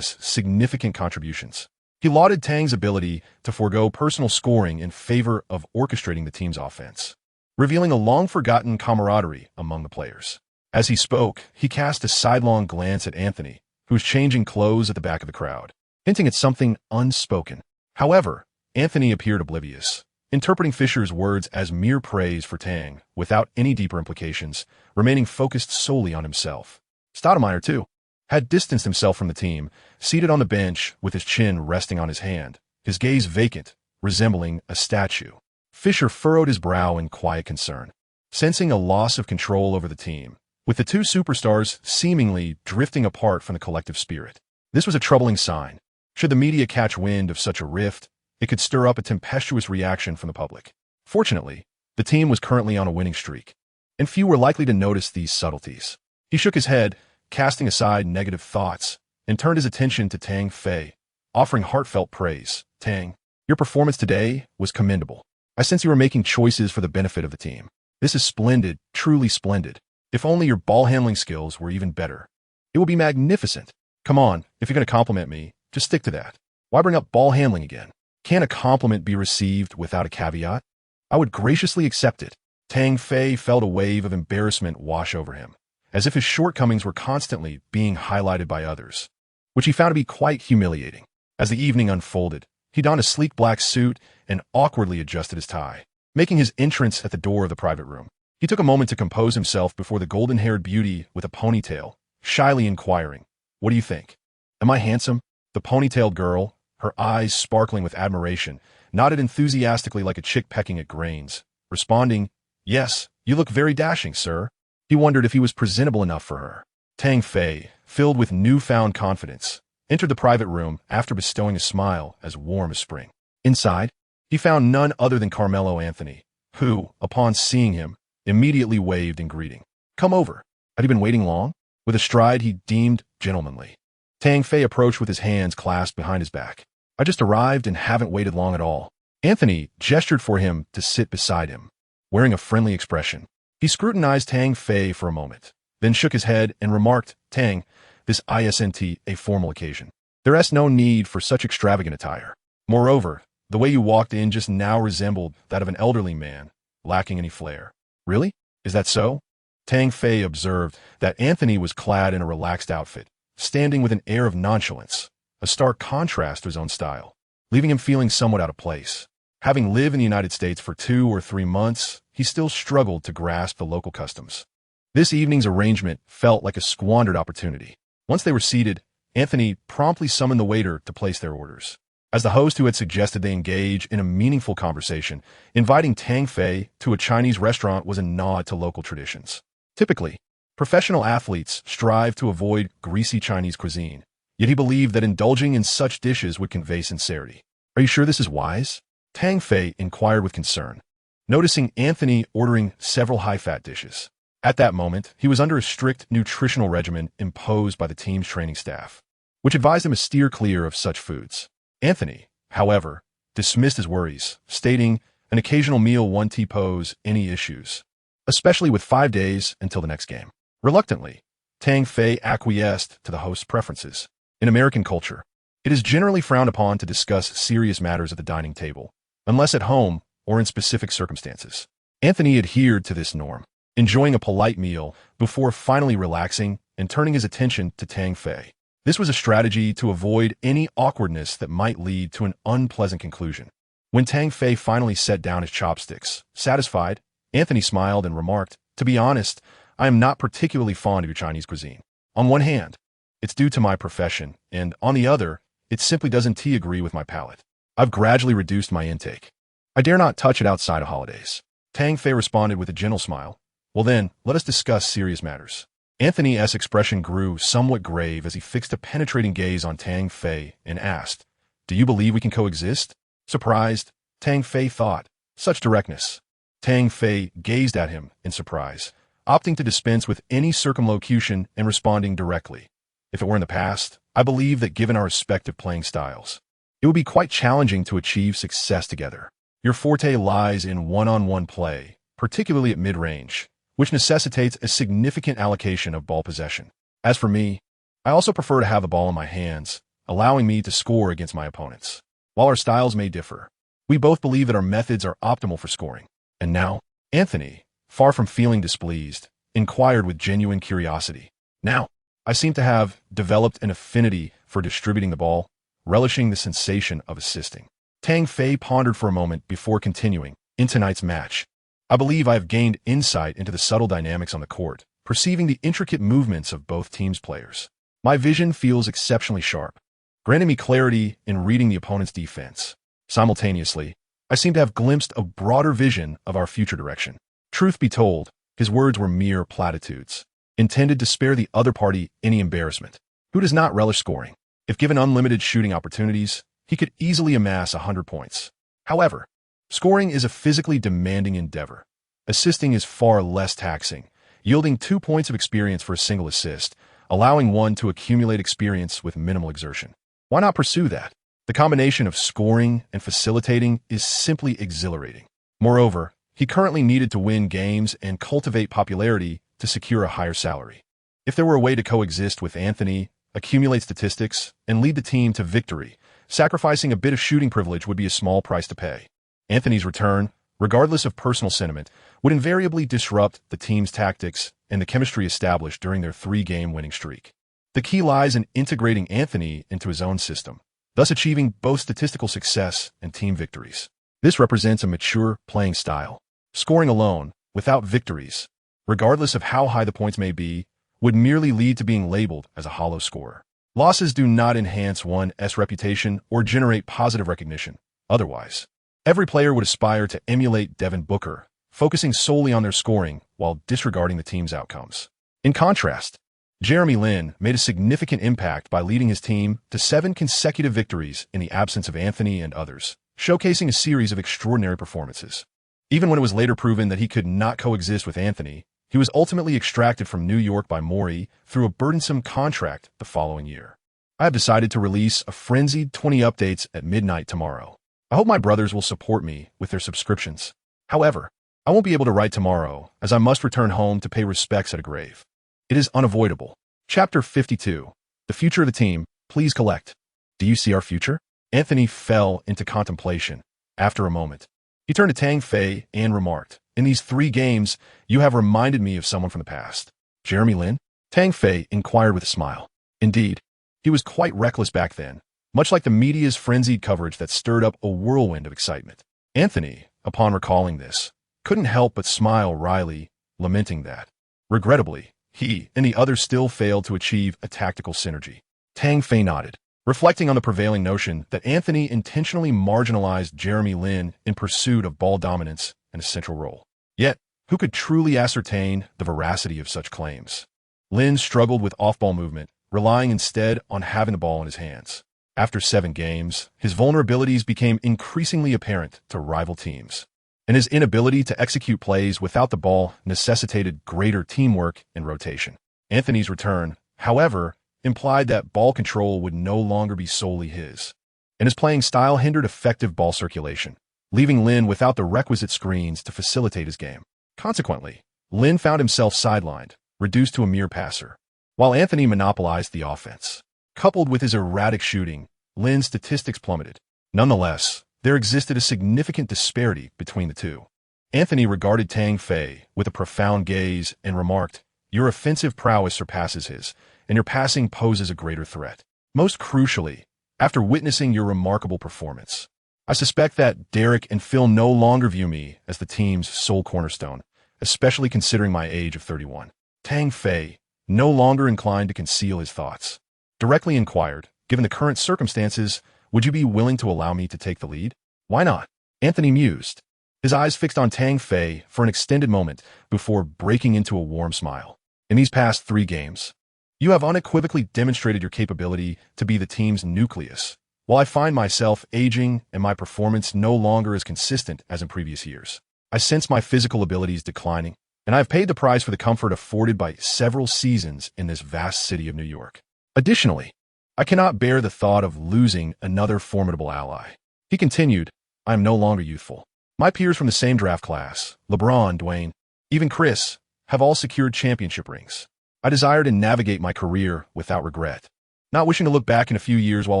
significant contributions. He lauded Tang's ability to forego personal scoring in favor of orchestrating the team's offense, revealing a long-forgotten camaraderie among the players. As he spoke, he cast a sidelong glance at Anthony, who was changing clothes at the back of the crowd, hinting at something unspoken. However, Anthony appeared oblivious, interpreting Fisher's words as mere praise for Tang without any deeper implications, remaining focused solely on himself. Stoudemire, too, had distanced himself from the team, seated on the bench with his chin resting on his hand, his gaze vacant, resembling a statue. Fisher furrowed his brow in quiet concern, sensing a loss of control over the team, with the two superstars seemingly drifting apart from the collective spirit. This was a troubling sign. Should the media catch wind of such a rift, it could stir up a tempestuous reaction from the public. Fortunately, the team was currently on a winning streak, and few were likely to notice these subtleties. He shook his head, casting aside negative thoughts, and turned his attention to Tang Fei, offering heartfelt praise. Tang, your performance today was commendable. I sense you are making choices for the benefit of the team. This is splendid, truly splendid. If only your ball handling skills were even better. It would be magnificent. Come on, if you're going to compliment me, just stick to that. Why bring up ball handling again? Can a compliment be received without a caveat? I would graciously accept it. Tang Fei felt a wave of embarrassment wash over him, as if his shortcomings were constantly being highlighted by others, which he found to be quite humiliating. As the evening unfolded, he donned a sleek black suit and awkwardly adjusted his tie, making his entrance at the door of the private room. He took a moment to compose himself before the golden-haired beauty with a ponytail, shyly inquiring, "What do you think? Am I handsome?" The ponytailed girl, her eyes sparkling with admiration, nodded enthusiastically like a chick pecking at grains, responding, "Yes, you look very dashing, sir." He wondered if he was presentable enough for her. Tang Fei, filled with newfound confidence, entered the private room after bestowing a smile as warm as spring. Inside, he found none other than Carmelo Anthony, who, upon seeing him, immediately waved in greeting. "Come over. Had he been waiting long?" With a stride he deemed gentlemanly, Tang Fei approached with his hands clasped behind his back. "I just arrived and haven't waited long at all." Anthony gestured for him to sit beside him, wearing a friendly expression. He scrutinized Tang Fei for a moment, then shook his head and remarked, "Tang, this isn't a formal occasion. There's no need for such extravagant attire. Moreover, the way you walked in just now resembled that of an elderly man, lacking any flair." "Really? Is that so?" Tang Fei observed that Anthony was clad in a relaxed outfit, standing with an air of nonchalance, a stark contrast to his own style, leaving him feeling somewhat out of place. Having lived in the United States for 2 or 3 months, he still struggled to grasp the local customs. This evening's arrangement felt like a squandered opportunity. Once they were seated, Anthony promptly summoned the waiter to place their orders. As the host who had suggested they engage in a meaningful conversation, inviting Tang Fei to a Chinese restaurant was a nod to local traditions. Typically, professional athletes strive to avoid greasy Chinese cuisine, yet he believed that indulging in such dishes would convey sincerity. "Are you sure this is wise?" Tang Fei inquired with concern, noticing Anthony ordering several high-fat dishes. At that moment, he was under a strict nutritional regimen imposed by the team's training staff, which advised him to steer clear of such foods. Anthony, however, dismissed his worries, stating an occasional meal won't pose any issues, especially with 5 days until the next game. Reluctantly, Tang Fei acquiesced to the host's preferences. In American culture, it is generally frowned upon to discuss serious matters at the dining table, unless at home or in specific circumstances. Anthony adhered to this norm, enjoying a polite meal before finally relaxing and turning his attention to Tang Fei. This was a strategy to avoid any awkwardness that might lead to an unpleasant conclusion. When Tang Fei finally set down his chopsticks, satisfied, Anthony smiled and remarked, "To be honest, I am not particularly fond of your Chinese cuisine. On one hand, it's due to my profession, and on the other, it simply doesn't agree with my palate. I've gradually reduced my intake. I dare not touch it outside of holidays." Tang Fei responded with a gentle smile. "Well then, let us discuss serious matters." Anthony's expression grew somewhat grave as he fixed a penetrating gaze on Tang Fei and asked, "Do you believe we can coexist?" Surprised, Tang Fei thought, "Such directness." Tang Fei gazed at him in surprise, opting to dispense with any circumlocution and responding directly, If it were in the past, I believe that given our respective playing styles, it would be quite challenging to achieve success together. Your forte lies in one-on-one play, particularly at mid-range, which necessitates a significant allocation of ball possession. As for me, I also prefer to have the ball in my hands, allowing me to score against my opponents. While our styles may differ, we both believe that our methods are optimal for scoring. And now, Anthony, far from feeling displeased, inquired with genuine curiosity. Now, I seem to have developed an affinity for distributing the ball, relishing the sensation of assisting. Tang Fei pondered for a moment before continuing. In tonight's match, I believe I have gained insight into the subtle dynamics on the court, perceiving the intricate movements of both teams' players. My vision feels exceptionally sharp, granting me clarity in reading the opponent's defense. Simultaneously, I seem to have glimpsed a broader vision of our future direction. Truth be told, his words were mere platitudes, intended to spare the other party any embarrassment. Who does not relish scoring? If given unlimited shooting opportunities, he could easily amass 100 points. However, scoring is a physically demanding endeavor. Assisting is far less taxing, yielding 2 points of experience for a single assist, allowing one to accumulate experience with minimal exertion. Why not pursue that? The combination of scoring and facilitating is simply exhilarating. Moreover, he currently needed to win games and cultivate popularity to secure a higher salary. If there were a way to coexist with Anthony, accumulate statistics, and lead the team to victory, sacrificing a bit of shooting privilege would be a small price to pay. Anthony's return, regardless of personal sentiment, would invariably disrupt the team's tactics and the chemistry established during their 3-game winning streak. The key lies in integrating Anthony into his own system, thus achieving both statistical success and team victories. This represents a mature playing style. Scoring alone, without victories, regardless of how high the points may be, would merely lead to being labeled as a hollow scorer. Losses do not enhance one's reputation or generate positive recognition. Otherwise, every player would aspire to emulate Devin Booker, focusing solely on their scoring while disregarding the team's outcomes. In contrast, Jeremy Lin made a significant impact by leading his team to 7 consecutive victories in the absence of Anthony and others, showcasing a series of extraordinary performances. Even when it was later proven that he could not coexist with Anthony, he was ultimately extracted from New York by Morey through a burdensome contract the following year. I have decided to release a frenzied 20 updates at midnight tomorrow. I hope my brothers will support me with their subscriptions. However, I won't be able to write tomorrow, as I must return home to pay respects at a grave. It is unavoidable. Chapter 52. The future of the team. Please collect. Do you see our future? Anthony fell into contemplation. After a moment, he turned to Tang Fei and remarked, "In these 3 games, you have reminded me of someone from the past." Jeremy Lin? Tang Fei inquired with a smile. Indeed, he was quite reckless back then, much like the media's frenzied coverage that stirred up a whirlwind of excitement. Anthony, upon recalling this, couldn't help but smile wryly, lamenting that, regrettably, he and the others still failed to achieve a tactical synergy. Tang Fei nodded, reflecting on the prevailing notion that Anthony intentionally marginalized Jeremy Lin in pursuit of ball dominance and a central role. Yet, who could truly ascertain the veracity of such claims? Lin struggled with off-ball movement, relying instead on having the ball in his hands. After 7 games, his vulnerabilities became increasingly apparent to rival teams, and his inability to execute plays without the ball necessitated greater teamwork and rotation. Anthony's return, however, implied that ball control would no longer be solely his, and his playing style hindered effective ball circulation, leaving Lin without the requisite screens to facilitate his game. Consequently, Lin found himself sidelined, reduced to a mere passer, while Anthony monopolized the offense. Coupled with his erratic shooting, Lin's statistics plummeted. Nonetheless, there existed a significant disparity between the two. Anthony regarded Tang Fei with a profound gaze and remarked, "Your offensive prowess surpasses his, and your passing poses a greater threat. Most crucially, after witnessing your remarkable performance, I suspect that Derek and Phil no longer view me as the team's sole cornerstone, especially considering my age of 31. Tang Fei, no longer inclined to conceal his thoughts, directly inquired, "Given the current circumstances, would you be willing to allow me to take the lead?" "Why not?" Anthony mused, his eyes fixed on Tang Fei for an extended moment before breaking into a warm smile. "In these past 3 games, you have unequivocally demonstrated your capability to be the team's nucleus, while I find myself aging and my performance no longer as consistent as in previous years. I sense my physical abilities declining, and I have paid the price for the comfort afforded by several seasons in this vast city of New York. Additionally, I cannot bear the thought of losing another formidable ally. He continued, I am no longer youthful. My peers from the same draft class, LeBron, Dwayne, even Chris, have all secured championship rings. I desire to navigate my career without regret, not wishing to look back in a few years while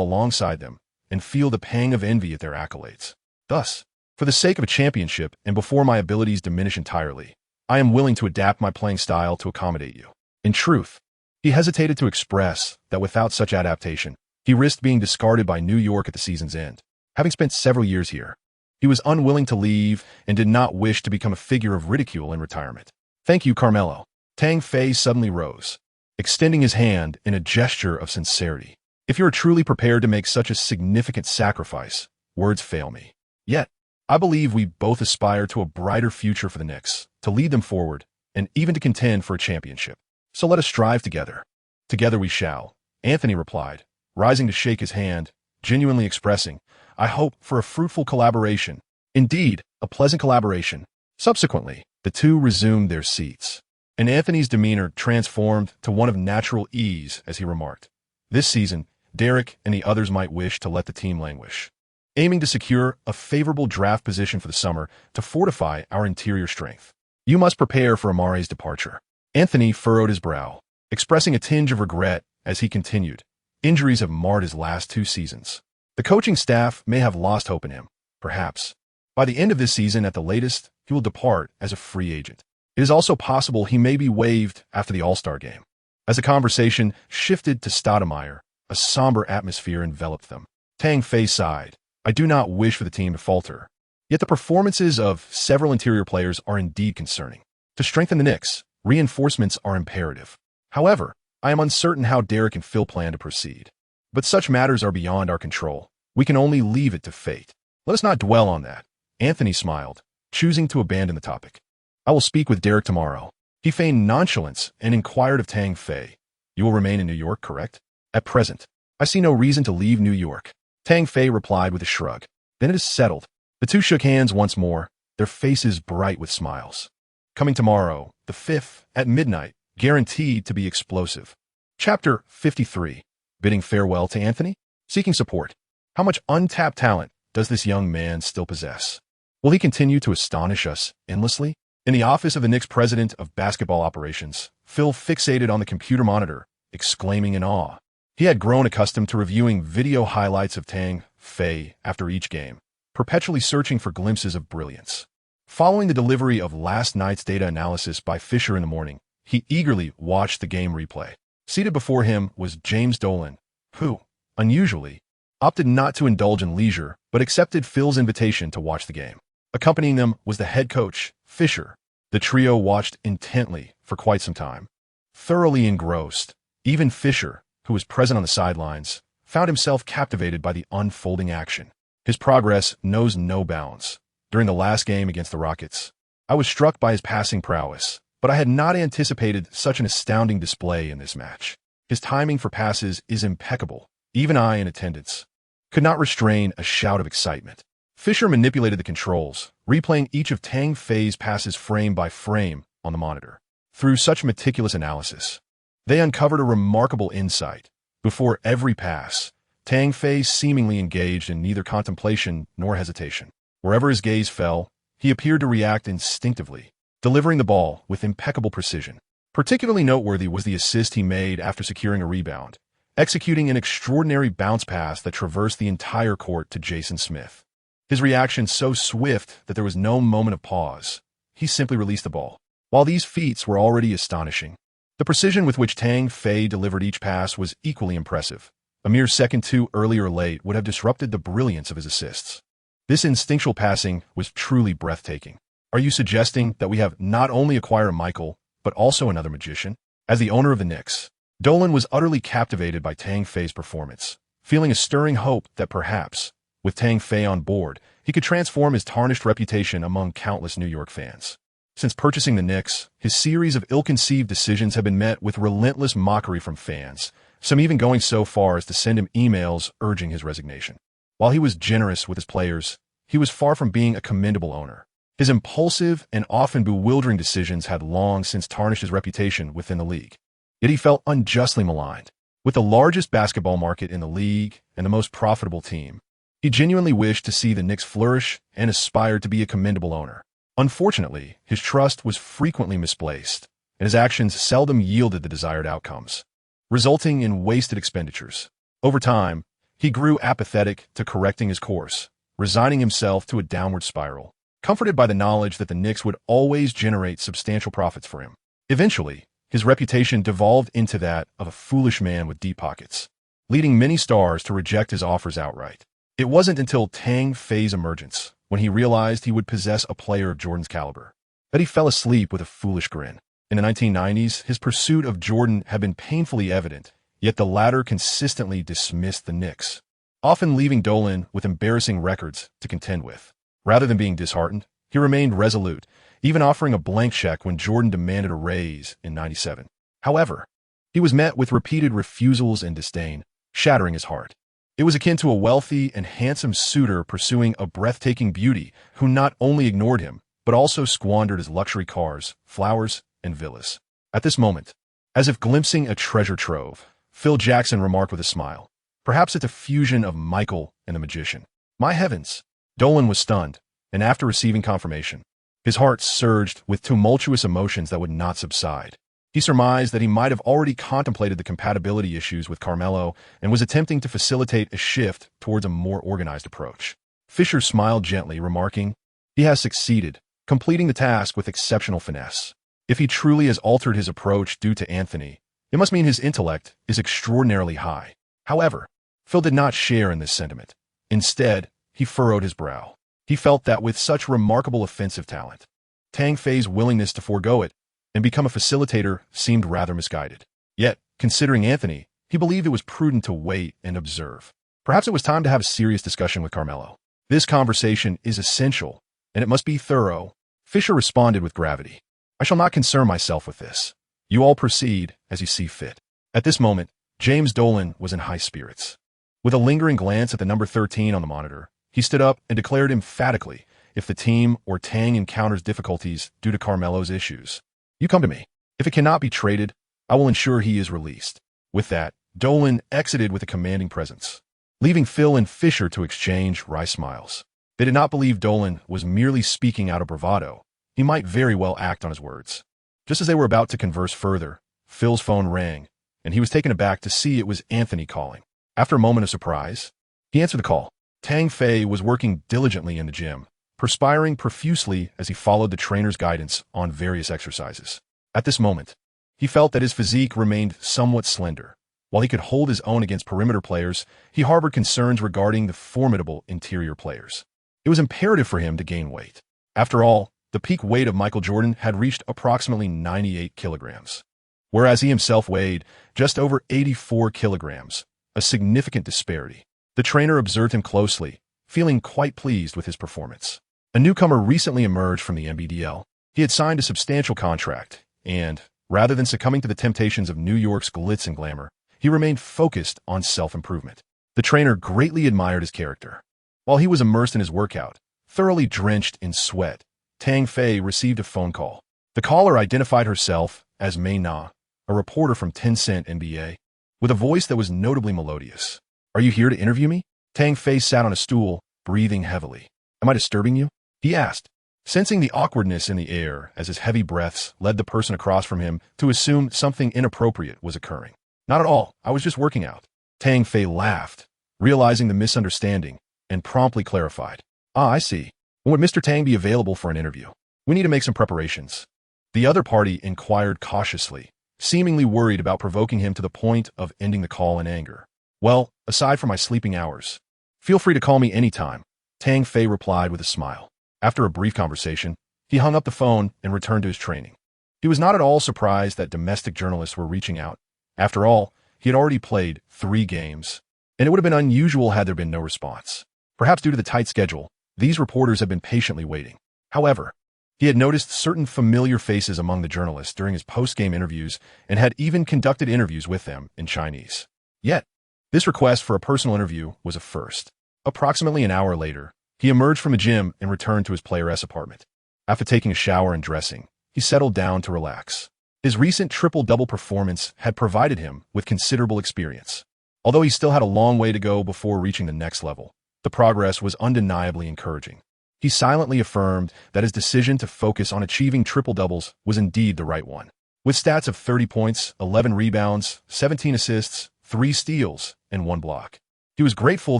alongside them and feel the pang of envy at their accolades. Thus, for the sake of a championship and before my abilities diminish entirely, I am willing to adapt my playing style to accommodate you. In truth, he hesitated to express that without such adaptation, he risked being discarded by New York at the season's end. Having spent several years here, he was unwilling to leave and did not wish to become a figure of ridicule in retirement. Thank you, Carmelo. Tang Fei suddenly rose, extending his hand in a gesture of sincerity. If you are truly prepared to make such a significant sacrifice, words fail me. Yet, I believe we both aspire to a brighter future for the Knicks, to lead them forward, and even to contend for a championship. So let us strive together. Together we shall, Anthony replied, rising to shake his hand, genuinely expressing, I hope for a fruitful collaboration. Indeed, a pleasant collaboration. Subsequently, the two resumed their seats, and Anthony's demeanor transformed to one of natural ease as he remarked, this season, Derek and the others might wish to let the team languish, aiming to secure a favorable draft position for the summer to fortify our interior strength. You must prepare for Amare's departure. Anthony furrowed his brow, expressing a tinge of regret as he continued. Injuries have marred his last 2 seasons. The coaching staff may have lost hope in him, perhaps. By the end of this season at the latest, he will depart as a free agent. It is also possible he may be waived after the All-Star game. As the conversation shifted to Stoudemire, a somber atmosphere enveloped them. Tang Fei sighed. I do not wish for the team to falter. Yet the performances of several interior players are indeed concerning. To strengthen the Knicks, reinforcements are imperative. However, I am uncertain how Derek and Phil plan to proceed. But such matters are beyond our control. We can only leave it to fate. Let us not dwell on that. Anthony smiled, choosing to abandon the topic. I will speak with Derek tomorrow. He feigned nonchalance and inquired of Tang Fei. You will remain in New York, correct? At present, I see no reason to leave New York. Tang Fei replied with a shrug. Then it is settled. The two shook hands once more, their faces bright with smiles. Coming tomorrow, the 5th, at midnight, guaranteed to be explosive. Chapter 53. Bidding farewell to Anthony? Seeking support. How much untapped talent does this young man still possess? Will he continue to astonish us endlessly? In the office of the Knicks president of basketball operations, Phil fixated on the computer monitor, exclaiming in awe. He had grown accustomed to reviewing video highlights of Tang Fei after each game, perpetually searching for glimpses of brilliance. Following the delivery of last night's data analysis by Fisher in the morning, he eagerly watched the game replay. Seated before him was James Dolan, who, unusually, opted not to indulge in leisure but accepted Phil's invitation to watch the game. Accompanying them was the head coach, Fisher. The trio watched intently for quite some time. Thoroughly engrossed, even Fisher, who was present on the sidelines, found himself captivated by the unfolding action. His progress knows no bounds. During the last game against the Rockets, I was struck by his passing prowess, but I had not anticipated such an astounding display in this match. His timing for passes is impeccable. Even I, in attendance, could not restrain a shout of excitement. Fisher manipulated the controls, replaying each of Tang Fei's passes frame by frame on the monitor. Through such meticulous analysis, they uncovered a remarkable insight. Before every pass, Tang Fei seemingly engaged in neither contemplation nor hesitation. Wherever his gaze fell, he appeared to react instinctively, delivering the ball with impeccable precision. Particularly noteworthy was the assist he made after securing a rebound, executing an extraordinary bounce pass that traversed the entire court to Jason Smith. His reaction so swift that there was no moment of pause. He simply released the ball. While these feats were already astonishing, the precision with which Tang Fei delivered each pass was equally impressive. A mere second too early or late would have disrupted the brilliance of his assists. This instinctual passing was truly breathtaking. Are you suggesting that we have not only acquired a Michael, but also another magician? As the owner of the Knicks, Dolan was utterly captivated by Tang Fei's performance, feeling a stirring hope that perhaps, with Tang Fei on board, he could transform his tarnished reputation among countless New York fans. Since purchasing the Knicks, his series of ill-conceived decisions have been met with relentless mockery from fans, some even going so far as to send him emails urging his resignation. While he was generous with his players, he was far from being a commendable owner. His impulsive and often bewildering decisions had long since tarnished his reputation within the league. Yet he felt unjustly maligned. With the largest basketball market in the league and the most profitable team, he genuinely wished to see the Knicks flourish and aspired to be a commendable owner. Unfortunately, his trust was frequently misplaced, and his actions seldom yielded the desired outcomes, resulting in wasted expenditures. Over time, he grew apathetic to correcting his course, resigning himself to a downward spiral, comforted by the knowledge that the Knicks would always generate substantial profits for him. Eventually, his reputation devolved into that of a foolish man with deep pockets, leading many stars to reject his offers outright. It wasn't until Tang Fei's emergence, when he realized he would possess a player of Jordan's caliber, that he fell asleep with a foolish grin. In the 1990s, his pursuit of Jordan had been painfully evident, yet the latter consistently dismissed the Knicks, often leaving Dolan with embarrassing records to contend with. Rather than being disheartened, he remained resolute, even offering a blank check when Jordan demanded a raise in '97. However, he was met with repeated refusals and disdain, shattering his heart. It was akin to a wealthy and handsome suitor pursuing a breathtaking beauty who not only ignored him, but also squandered his luxury cars, flowers, and villas. At this moment, as if glimpsing a treasure trove, Phil Jackson remarked with a smile, perhaps at the fusion of Michael and the magician. My heavens! Dolan was stunned, and after receiving confirmation, his heart surged with tumultuous emotions that would not subside. He surmised that he might have already contemplated the compatibility issues with Carmelo and was attempting to facilitate a shift towards a more organized approach. Fisher smiled gently, remarking, he has succeeded, completing the task with exceptional finesse. If he truly has altered his approach due to Anthony, it must mean his intellect is extraordinarily high. However, Phil did not share in this sentiment. Instead, he furrowed his brow. He felt that with such remarkable offensive talent, Tang Fei's willingness to forego it and become a facilitator seemed rather misguided. Yet, considering Anthony, he believed it was prudent to wait and observe. Perhaps it was time to have a serious discussion with Carmelo. This conversation is essential, and it must be thorough. Fisher responded with gravity. I shall not concern myself with this. You all proceed as you see fit. At this moment, James Dolan was in high spirits. With a lingering glance at the number 13 on the monitor, he stood up and declared emphatically if the team or Tang encounters difficulties due to Carmelo's issues, you come to me. If it cannot be traded, I will ensure he is released. With that, Dolan exited with a commanding presence, leaving Phil and Fisher to exchange wry smiles. They did not believe Dolan was merely speaking out of bravado. He might very well act on his words. Just as they were about to converse further, Phil's phone rang, and he was taken aback to see it was Anthony calling. After a moment of surprise, he answered the call. Tang Fei was working diligently in the gym, perspiring profusely as he followed the trainer's guidance on various exercises. At this moment, he felt that his physique remained somewhat slender. While he could hold his own against perimeter players, he harbored concerns regarding the formidable interior players. It was imperative for him to gain weight. After all, the peak weight of Michael Jordan had reached approximately 98 kilograms, whereas he himself weighed just over 84 kilograms, a significant disparity. The trainer observed him closely, feeling quite pleased with his performance. A newcomer recently emerged from the NBDL. He had signed a substantial contract, and, rather than succumbing to the temptations of New York's glitz and glamour, he remained focused on self-improvement. The trainer greatly admired his character. While he was immersed in his workout, thoroughly drenched in sweat, Tang Fei received a phone call. The caller identified herself as Mei Na, a reporter from Tencent NBA, with a voice that was notably melodious. Are you here to interview me? Tang Fei sat on a stool, breathing heavily. Am I disturbing you? He asked, sensing the awkwardness in the air as his heavy breaths led the person across from him to assume something inappropriate was occurring. Not at all. I was just working out. Tang Fei laughed, realizing the misunderstanding, and promptly clarified. Ah, I see. When would Mr. Tang be available for an interview? We need to make some preparations. The other party inquired cautiously, seemingly worried about provoking him to the point of ending the call in anger. Well, aside from my sleeping hours, feel free to call me anytime, Tang Fei replied with a smile. After a brief conversation, he hung up the phone and returned to his training. He was not at all surprised that domestic journalists were reaching out. After all, he had already played 3 games, and it would have been unusual had there been no response. Perhaps due to the tight schedule, these reporters had been patiently waiting. However, he had noticed certain familiar faces among the journalists during his post-game interviews and had even conducted interviews with them in Chinese. Yet, this request for a personal interview was a first. Approximately an hour later, he emerged from the gym and returned to his Player S apartment. After taking a shower and dressing, he settled down to relax. His recent triple-double performance had provided him with considerable experience. Although he still had a long way to go before reaching the next level, the progress was undeniably encouraging. He silently affirmed that his decision to focus on achieving triple-doubles was indeed the right one. With stats of 30 points, 11 rebounds, 17 assists, 3 steals, and 1 block. He was grateful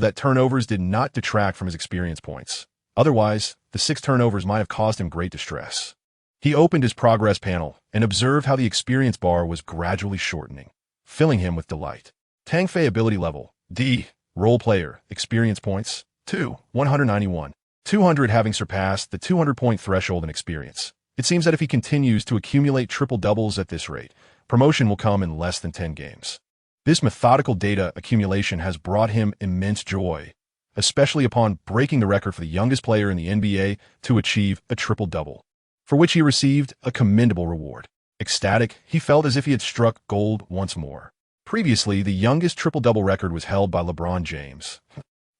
that turnovers did not detract from his experience points. Otherwise, the 6 turnovers might have caused him great distress. He opened his progress panel and observed how the experience bar was gradually shortening, filling him with delight. Tang Fei ability level, D, role player, experience points, 2, 191. 200 having surpassed the 200-point threshold in experience. It seems that if he continues to accumulate triple-doubles at this rate, promotion will come in less than 10 games. This methodical data accumulation has brought him immense joy, especially upon breaking the record for the youngest player in the NBA to achieve a triple-double, for which he received a commendable reward. Ecstatic, he felt as if he had struck gold once more. Previously, the youngest triple-double record was held by LeBron James.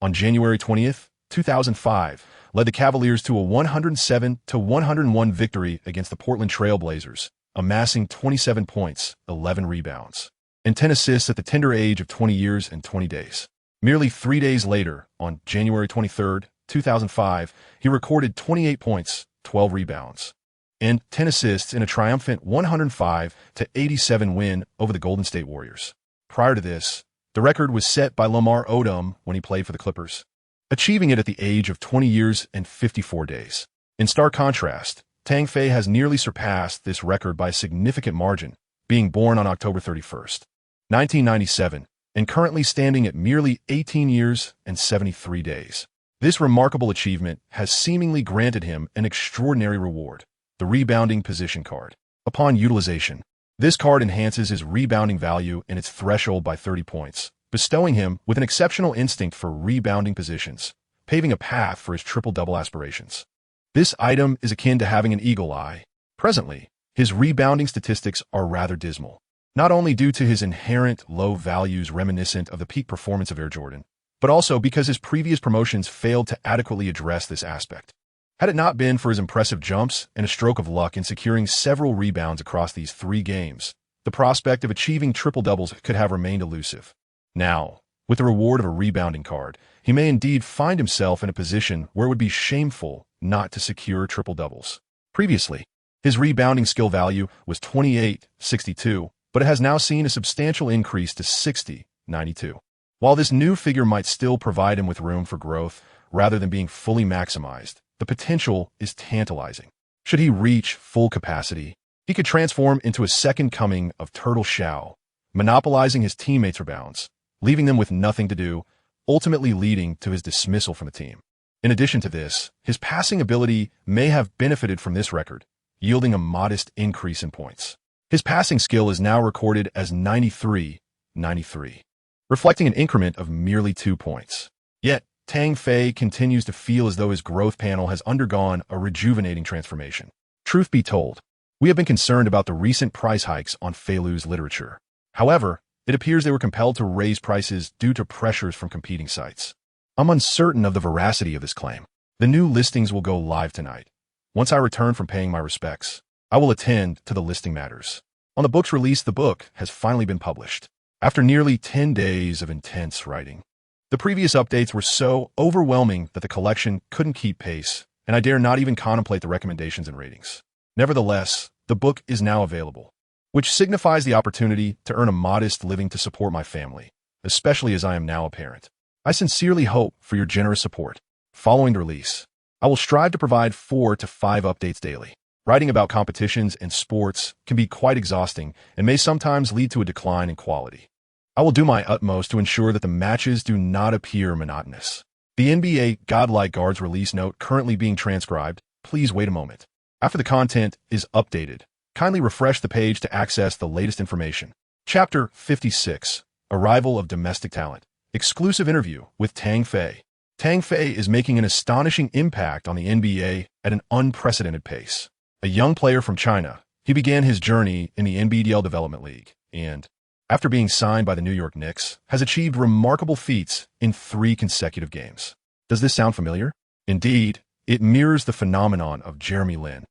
On January 20th, 2005, led the Cavaliers to a 107-101 victory against the Portland Trail Blazers, amassing 27 points, 11 rebounds, and 10 assists at the tender age of 20 years and 20 days. Merely 3 days later, on January 23, 2005, he recorded 28 points, 12 rebounds, and 10 assists in a triumphant 105-87 win over the Golden State Warriors. Prior to this, the record was set by Lamar Odom when he played for the Clippers, achieving it at the age of 20 years and 54 days. In stark contrast, Tang Fei has nearly surpassed this record by a significant margin, being born on October 31st, 1997, and currently standing at merely 18 years and 73 days. This remarkable achievement has seemingly granted him an extraordinary reward, the rebounding position card. Upon utilization, this card enhances his rebounding value and its threshold by 30 points, bestowing him with an exceptional instinct for rebounding positions, paving a path for his triple-double aspirations. This item is akin to having an eagle eye. Presently, his rebounding statistics are rather dismal, not only due to his inherent low values reminiscent of the peak performance of Air Jordan, but also because his previous promotions failed to adequately address this aspect. Had it not been for his impressive jumps and a stroke of luck in securing several rebounds across these 3 games, the prospect of achieving triple-doubles could have remained elusive. Now, with the reward of a rebounding card, he may indeed find himself in a position where it would be shameful not to secure triple-doubles. Previously, his rebounding skill value was 28.62, but it has now seen a substantial increase to 60.92. While this new figure might still provide him with room for growth rather than being fully maximized, the potential is tantalizing. Should he reach full capacity, he could transform into a second coming of Turtle Xiao, monopolizing his teammates' rebounds, leaving them with nothing to do, ultimately leading to his dismissal from the team. In addition to this, his passing ability may have benefited from this record, yielding a modest increase in points. His passing skill is now recorded as 93.93, reflecting an increment of merely 2 points. Yet, Tang Fei continues to feel as though his growth panel has undergone a rejuvenating transformation. Truth be told, we have been concerned about the recent price hikes on Feilu's literature. However, it appears they were compelled to raise prices due to pressures from competing sites. I'm uncertain of the veracity of this claim. The new listings will go live tonight. Once I return from paying my respects, I will attend to the listing matters. On the book's release, the book has finally been published. After nearly 10 days of intense writing, the previous updates were so overwhelming that the collection couldn't keep pace, and I dare not even contemplate the recommendations and ratings. Nevertheless, the book is now available, which signifies the opportunity to earn a modest living to support my family, especially as I am now a parent. I sincerely hope for your generous support. Following the release, I will strive to provide 4 to 5 updates daily. Writing about competitions and sports can be quite exhausting and may sometimes lead to a decline in quality. I will do my utmost to ensure that the matches do not appear monotonous. The NBA Godlike Guards release note currently being transcribed. Please wait a moment. After the content is updated, kindly refresh the page to access the latest information. Chapter 56, Arrival of Domestic Talent. Exclusive interview with Tang Fei. Tang Fei is making an astonishing impact on the NBA at an unprecedented pace. A young player from China, he began his journey in the NBDL Development League and, after being signed by the New York Knicks, has achieved remarkable feats in 3 consecutive games. Does this sound familiar? Indeed, it mirrors the phenomenon of Jeremy Lin.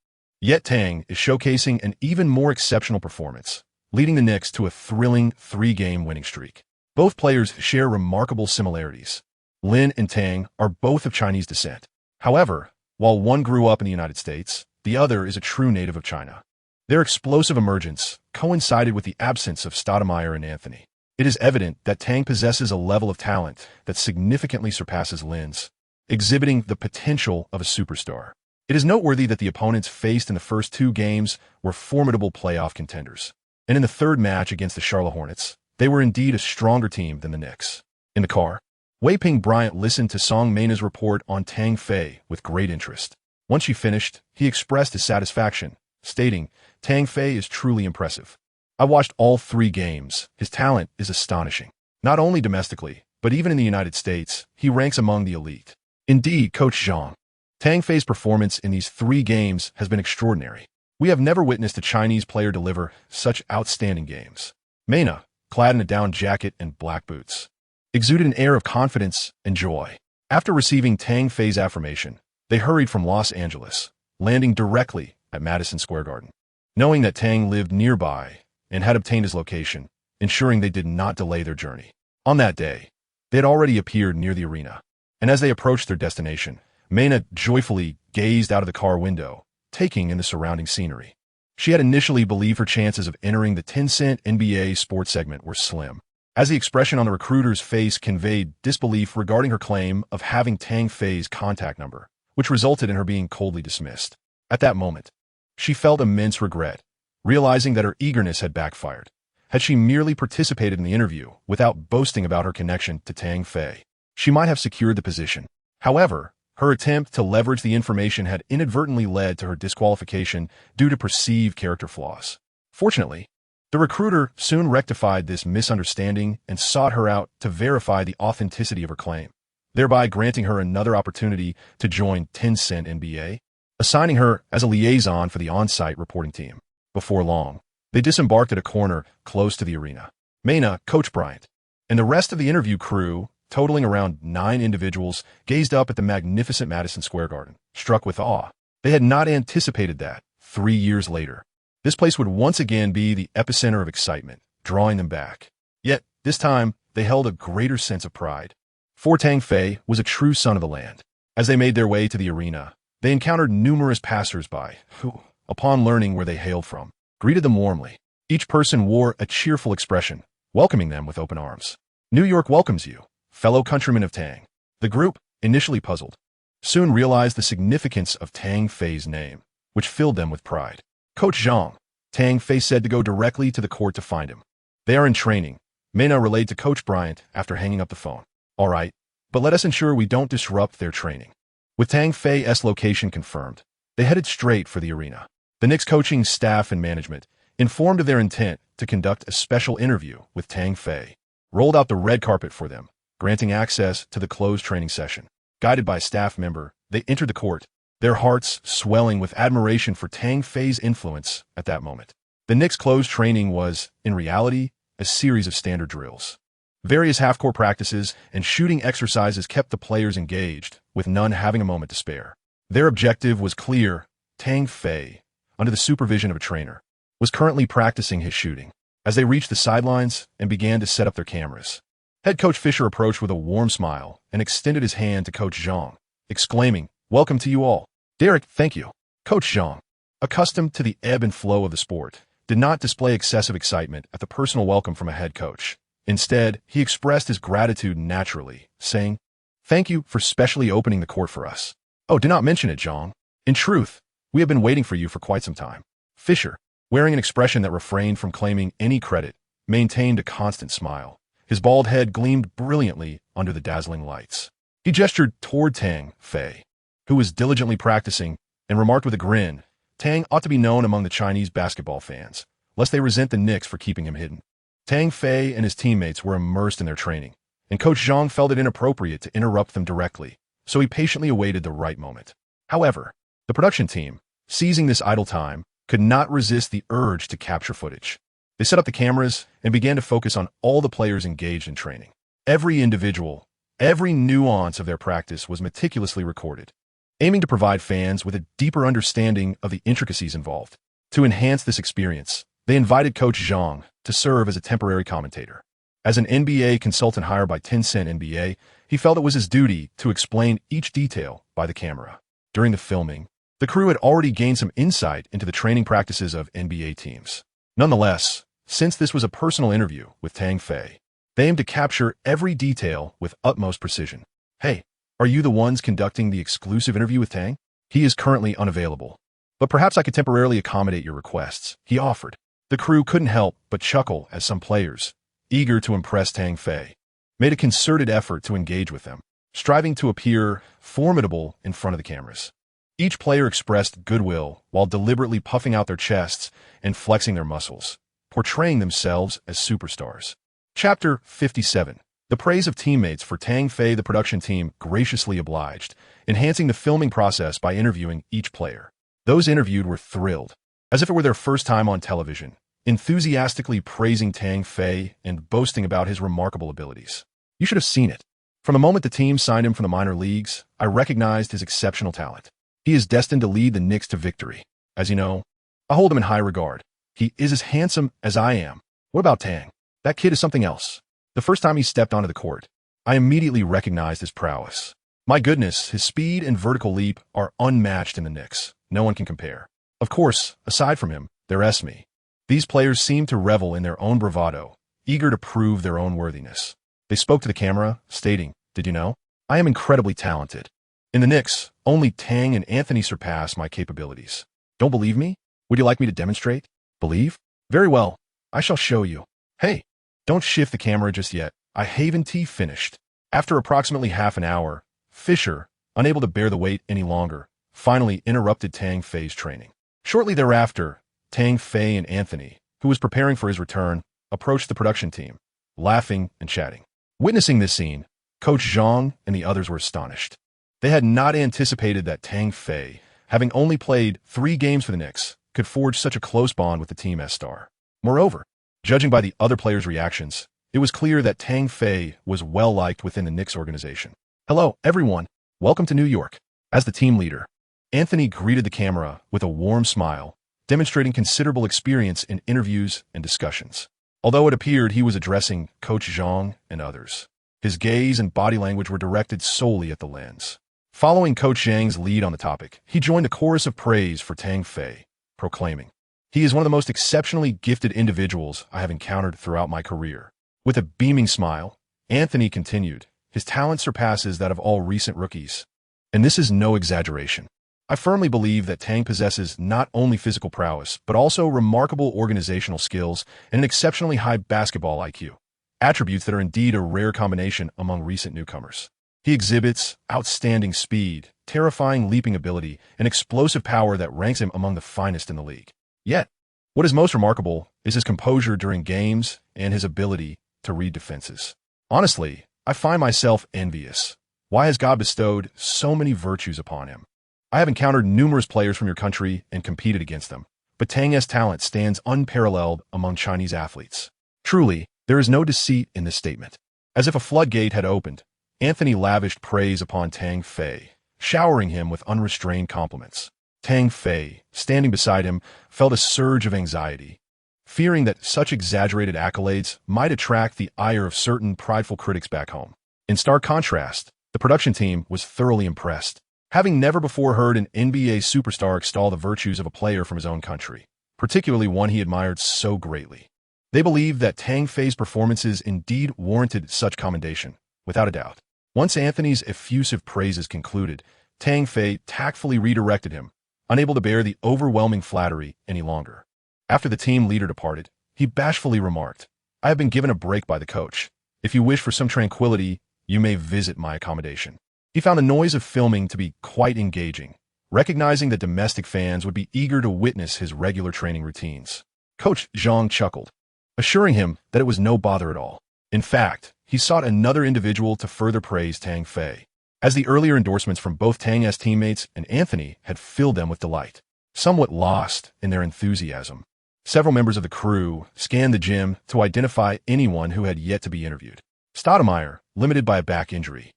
Yet Tang is showcasing an even more exceptional performance, leading the Knicks to a thrilling 3-game winning streak. Both players share remarkable similarities. Lin and Tang are both of Chinese descent. However, while one grew up in the United States, the other is a true native of China. Their explosive emergence coincided with the absence of Stoudemire and Anthony. It is evident that Tang possesses a level of talent that significantly surpasses Lin's, exhibiting the potential of a superstar. It is noteworthy that the opponents faced in the first 2 games were formidable playoff contenders. And in the third match against the Charlotte Hornets, they were indeed a stronger team than the Knicks. In the car, Wei Ping Bryant listened to Song Meina's report on Tang Fei with great interest. Once she finished, he expressed his satisfaction, stating, "Tang Fei is truly impressive. I watched all 3 games. His talent is astonishing. Not only domestically, but even in the United States, he ranks among the elite." Indeed, Coach Zhang. Tang Fei's performance in these 3 games has been extraordinary. We have never witnessed a Chinese player deliver such outstanding games. Meina, clad in a down jacket and black boots, exuded an air of confidence and joy. After receiving Tang Fei's affirmation, they hurried from Los Angeles, landing directly at Madison Square Garden. Knowing that Tang lived nearby and had obtained his location, ensuring they did not delay their journey. On that day, they had already appeared near the arena, and as they approached their destination, Meina joyfully gazed out of the car window, taking in the surrounding scenery. She had initially believed her chances of entering the 10-cent NBA sports segment were slim, as the expression on the recruiter's face conveyed disbelief regarding her claim of having Tang Fei's contact number, which resulted in her being coldly dismissed. At that moment, she felt immense regret, realizing that her eagerness had backfired. Had she merely participated in the interview without boasting about her connection to Tang Fei, she might have secured the position. However, her attempt to leverage the information had inadvertently led to her disqualification due to perceived character flaws. Fortunately, the recruiter soon rectified this misunderstanding and sought her out to verify the authenticity of her claim, thereby granting her another opportunity to join 10-cent NBA, assigning her as a liaison for the on-site reporting team. Before long, they disembarked at a corner close to the arena. Meina, Coach Bryant, and the rest of the interview crew, totaling around 9 individuals, gazed up at the magnificent Madison Square Garden, struck with awe. They had not anticipated that, 3 years later, this place would once again be the epicenter of excitement, drawing them back. Yet, this time, they held a greater sense of pride. For Tang Fei was a true son of the land. As they made their way to the arena, they encountered numerous passers-by who, upon learning where they hailed from, greeted them warmly. Each person wore a cheerful expression, welcoming them with open arms. "New York welcomes you, fellow countrymen of Tang." The group, initially puzzled, soon realized the significance of Tang Fei's name, which filled them with pride. "Coach Zhang," Tang Fei said to go directly to the court to find him. "They are in training," Meina relayed to Coach Bryant after hanging up the phone. "All right, but let us ensure we don't disrupt their training." With Tang Fei's location confirmed, they headed straight for the arena. The Knicks coaching staff and management, informed of their intent to conduct a special interview with Tang Fei, rolled out the red carpet for them, granting access to the closed training session. Guided by a staff member, they entered the court, their hearts swelling with admiration for Tang Fei's influence at that moment. The Knicks' closed training was, in reality, a series of standard drills. Various half-court practices and shooting exercises kept the players engaged, with none having a moment to spare. Their objective was clear. Tang Fei, under the supervision of a trainer, was currently practicing his shooting. As they reached the sidelines and began to set up their cameras, head coach Fisher approached with a warm smile and extended his hand to Coach Zhang, exclaiming, "Welcome to you all." "Derek, thank you." Coach Zhang, accustomed to the ebb and flow of the sport, did not display excessive excitement at the personal welcome from a head coach. Instead, he expressed his gratitude naturally, saying, "Thank you for specially opening the court for us." "Oh, do not mention it, Zhang. In truth, we have been waiting for you for quite some time." Fisher, wearing an expression that refrained from claiming any credit, maintained a constant smile. His bald head gleamed brilliantly under the dazzling lights. He gestured toward Tang Fei, who was diligently practicing, and remarked with a grin, "Tang ought to be known among the Chinese basketball fans, lest they resent the Knicks for keeping him hidden." Tang Fei and his teammates were immersed in their training, and Coach Zhang felt it inappropriate to interrupt them directly, so he patiently awaited the right moment. However, the production team, seizing this idle time, could not resist the urge to capture footage. They set up the cameras and began to focus on all the players engaged in training. Every individual, every nuance of their practice was meticulously recorded. aiming to provide fans with a deeper understanding of the intricacies involved. To enhance this experience, they invited Coach Zhang to serve as a temporary commentator. As an NBA consultant hired by Tencent NBA, he felt it was his duty to explain each detail by the camera. During the filming, the crew had already gained some insight into the training practices of NBA teams. Nonetheless, since this was a personal interview with Tang Fei, they aimed to capture every detail with utmost precision. "Hey, are you the ones conducting the exclusive interview with Tang? He is currently unavailable, but perhaps I could temporarily accommodate your requests," he offered. The crew couldn't help but chuckle as some players, eager to impress Tang Fei, made a concerted effort to engage with them, striving to appear formidable in front of the cameras. Each player expressed goodwill while deliberately puffing out their chests and flexing their muscles, portraying themselves as superstars. Chapter 57. The praise of teammates for Tang Fei. The production team graciously obliged, enhancing the filming process by interviewing each player. Those interviewed were thrilled, as if it were their first time on television, enthusiastically praising Tang Fei and boasting about his remarkable abilities. "You should have seen it. From the moment the team signed him from the minor leagues, I recognized his exceptional talent. He is destined to lead the Knicks to victory. As you know, I hold him in high regard. He is as handsome as I am. What about Tang? That kid is something else. The first time he stepped onto the court, I immediately recognized his prowess. My goodness, his speed and vertical leap are unmatched in the Knicks. No one can compare. Of course, aside from him, there's me." These players seemed to revel in their own bravado, eager to prove their own worthiness. They spoke to the camera, stating, "Did you know? I am incredibly talented. In the Knicks, only Tang and Anthony surpass my capabilities. Don't believe me? Would you like me to demonstrate? Believe? Very well. I shall show you. Hey, don't shift the camera just yet. I haven't finished." After approximately half an hour, Fisher, unable to bear the weight any longer, finally interrupted Tang Fei's training. Shortly thereafter, Tang Fei and Anthony, who was preparing for his return, approached the production team, laughing and chatting. Witnessing this scene, Coach Zhang and the others were astonished. They had not anticipated that Tang Fei, having only played 3 games for the Knicks, could forge such a close bond with the team as star. Moreover, judging by the other players' reactions, it was clear that Tang Fei was well-liked within the Knicks organization. "Hello, everyone. Welcome to New York." As the team leader, Anthony greeted the camera with a warm smile, demonstrating considerable experience in interviews and discussions. Although it appeared he was addressing Coach Zhang and others, his gaze and body language were directed solely at the lens. Following Coach Zhang's lead on the topic, he joined the chorus of praise for Tang Fei, proclaiming, "He is one of the most exceptionally gifted individuals I have encountered throughout my career." With a beaming smile, Anthony continued, "His talent surpasses that of all recent rookies. And this is no exaggeration. I firmly believe that Tang possesses not only physical prowess, but also remarkable organizational skills and an exceptionally high basketball IQ, attributes that are indeed a rare combination among recent newcomers. He exhibits outstanding speed, terrifying leaping ability, and explosive power that ranks him among the finest in the league. Yet, what is most remarkable is his composure during games and his ability to read defenses. Honestly, I find myself envious. Why has God bestowed so many virtues upon him? I have encountered numerous players from your country and competed against them, but Tang's talent stands unparalleled among Chinese athletes. Truly, there is no deceit in this statement." As if a floodgate had opened, Anthony lavished praise upon Tang Fei, showering him with unrestrained compliments. Tang Fei, standing beside him, felt a surge of anxiety, fearing that such exaggerated accolades might attract the ire of certain prideful critics back home. In stark contrast, the production team was thoroughly impressed, having never before heard an NBA superstar extol the virtues of a player from his own country, particularly one he admired so greatly. They believed that Tang Fei's performances indeed warranted such commendation, without a doubt. Once Anthony's effusive praises concluded, Tang Fei tactfully redirected him, unable to bear the overwhelming flattery any longer. After the team leader departed, he bashfully remarked, "I have been given a break by the coach. If you wish for some tranquility, you may visit my accommodation." He found the noise of filming to be quite engaging, recognizing that domestic fans would be eager to witness his regular training routines. Coach Zhang chuckled, assuring him that it was no bother at all. In fact, he sought another individual to further praise Tang Fei, as the earlier endorsements from both Tang's teammates and Anthony had filled them with delight. Somewhat lost in their enthusiasm, several members of the crew scanned the gym to identify anyone who had yet to be interviewed. Stoudemire, limited by a back injury,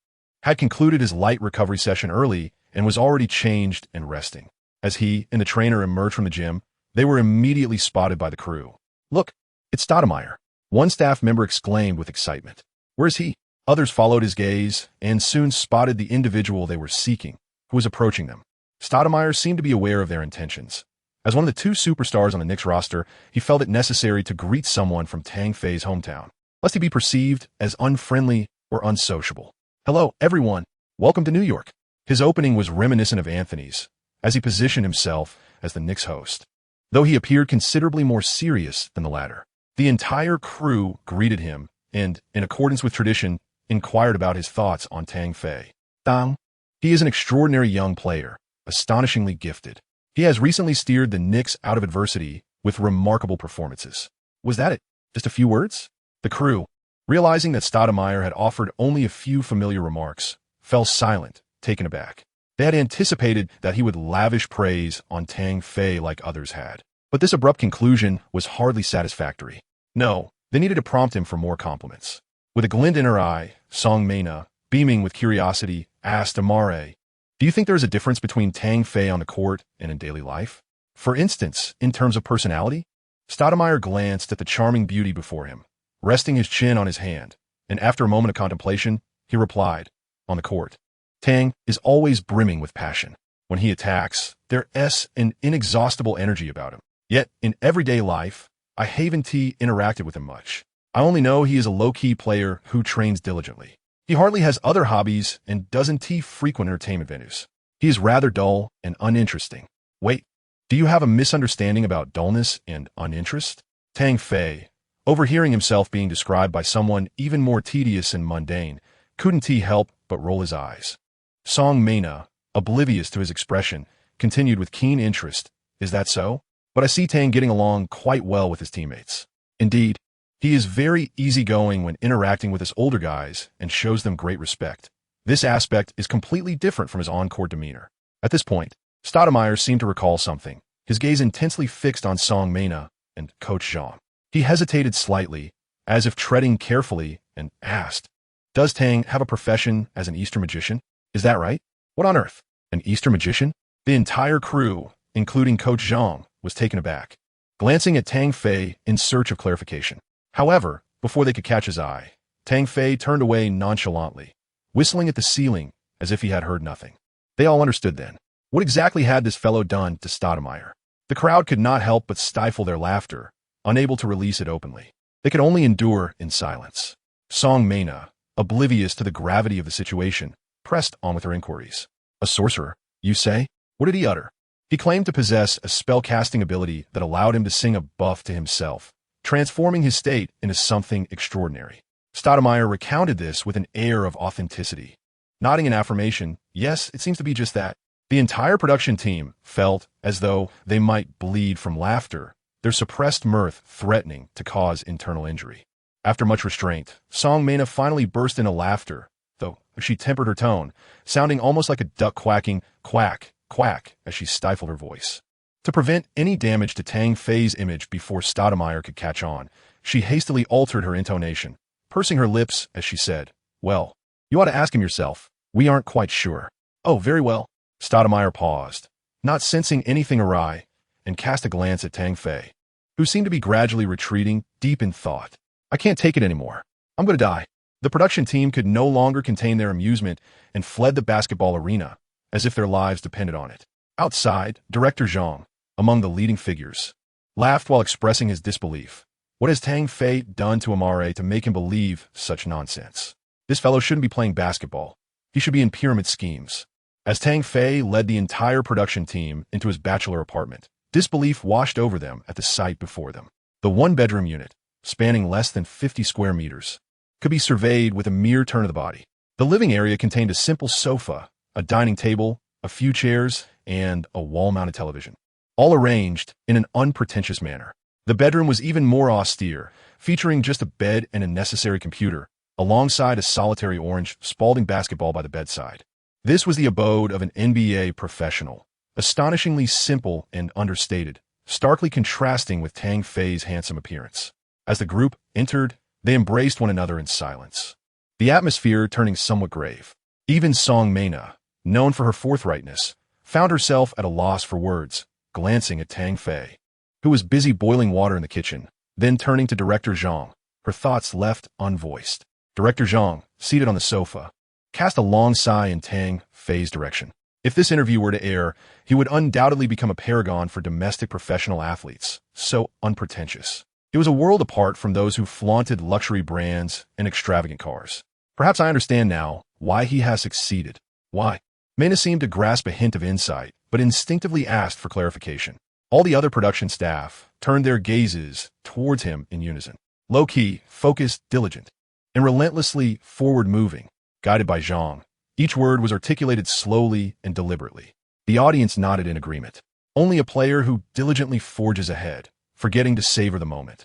had concluded his light recovery session early and was already changed and resting. As he and the trainer emerged from the gym, they were immediately spotted by the crew. "Look, it's Stoudemire," one staff member exclaimed with excitement. "Where is he?" Others followed his gaze and soon spotted the individual they were seeking, who was approaching them. Stoudemire seemed to be aware of their intentions. As one of the two superstars on the Knicks roster, he felt it necessary to greet someone from Tang Fei's hometown, lest he be perceived as unfriendly or unsociable. "Hello, everyone. Welcome to New York." His opening was reminiscent of Anthony's, as he positioned himself as the Knicks host, though he appeared considerably more serious than the latter. The entire crew greeted him and, in accordance with tradition, inquired about his thoughts on Tang Fei. "Tang, he is an extraordinary young player, astonishingly gifted. He has recently steered the Knicks out of adversity with remarkable performances." Was that it? Just a few words? The crew, realizing that Stoudemire had offered only a few familiar remarks, fell silent, taken aback. They had anticipated that he would lavish praise on Tang Fei like others had. But this abrupt conclusion was hardly satisfactory. No, they needed to prompt him for more compliments. With a glint in her eye, Song Mena, beaming with curiosity, asked Amare, "Do you think there is a difference between Tang Fei on the court and in daily life? For instance, in terms of personality?" Stoudemire glanced at the charming beauty before him, resting his chin on his hand, and after a moment of contemplation, he replied, "On the court, Tang is always brimming with passion. When he attacks, there's an inexhaustible energy about him. Yet, in everyday life, I haven't interacted with him much. I only know he is a low-key player who trains diligently. He hardly has other hobbies and doesn't frequent entertainment venues. He is rather dull and uninteresting." Wait, do you have a misunderstanding about dullness and uninterest? Tang Fei, overhearing himself being described by someone even more tedious and mundane, couldn't help but roll his eyes. Song Mena, oblivious to his expression, continued with keen interest, "Is that so? But I see Tang getting along quite well with his teammates. Indeed, he is very easygoing when interacting with his older guys and shows them great respect. This aspect is completely different from his on-court demeanor." At this point, Stoudemire seemed to recall something, his gaze intensely fixed on Song Mena and Coach Zhang. He hesitated slightly, as if treading carefully, and asked, "Does Tang have a profession as an Eastern magician? Is that right?" "What on earth? An Eastern magician?" The entire crew, including Coach Zhang, was taken aback, glancing at Tang Fei in search of clarification. However, before they could catch his eye, Tang Fei turned away nonchalantly, whistling at the ceiling as if he had heard nothing. They all understood then. What exactly had this fellow done to Stoudemire? The crowd could not help but stifle their laughter, unable to release it openly. They could only endure in silence. Song Mena, oblivious to the gravity of the situation, pressed on with her inquiries. "A sorcerer, you say? What did he utter?" He claimed to possess a spell-casting ability that allowed him to sing a buff to himself, transforming his state into something extraordinary. Stoudemire recounted this with an air of authenticity. Nodding in affirmation, "Yes, it seems to be just that." The entire production team felt as though they might bleed from laughter, their suppressed mirth threatening to cause internal injury. After much restraint, Song Mena finally burst into laughter, though she tempered her tone, sounding almost like a duck quacking quack, quack, as she stifled her voice. To prevent any damage to Tang Fei's image before Stoudemire could catch on, she hastily altered her intonation, pursing her lips as she said, "Well, you ought to ask him yourself. We aren't quite sure." "Oh, very well." Stoudemire paused, not sensing anything awry, and cast a glance at Tang Fei, who seemed to be gradually retreating deep in thought. "I can't take it anymore. I'm going to die." The production team could no longer contain their amusement and fled the basketball arena, as if their lives depended on it. Outside, Director Zhang, among the leading figures, laughed while expressing his disbelief. What has Tang Fei done to Amare to make him believe such nonsense? This fellow shouldn't be playing basketball. He should be in pyramid schemes. As Tang Fei led the entire production team into his bachelor apartment, disbelief washed over them at the sight before them. The one-bedroom unit, spanning less than 50 square meters, could be surveyed with a mere turn of the body. The living area contained a simple sofa, a dining table, a few chairs, and a wall-mounted television, all arranged in an unpretentious manner. The bedroom was even more austere, featuring just a bed and a necessary computer, alongside a solitary orange Spalding basketball by the bedside. This was the abode of an NBA professional, astonishingly simple and understated, starkly contrasting with Tang Fei's handsome appearance. As the group entered, they embraced one another in silence, the atmosphere turning somewhat grave. Even Song Mena, known for her forthrightness, found herself at a loss for words, glancing at Tang Fei, who was busy boiling water in the kitchen, then turning to Director Zhang, her thoughts left unvoiced. Director Zhang, seated on the sofa, cast a long sigh in Tang Fei's direction. If this interview were to air, he would undoubtedly become a paragon for domestic professional athletes, so unpretentious. It was a world apart from those who flaunted luxury brands and extravagant cars. Perhaps I understand now why he has succeeded. Why? Mena seemed to grasp a hint of insight, but instinctively asked for clarification. All the other production staff turned their gazes towards him in unison. Low-key, focused, diligent, and relentlessly forward-moving, guided by Zhang. Each word was articulated slowly and deliberately. The audience nodded in agreement. Only a player who diligently forges ahead, forgetting to savor the moment,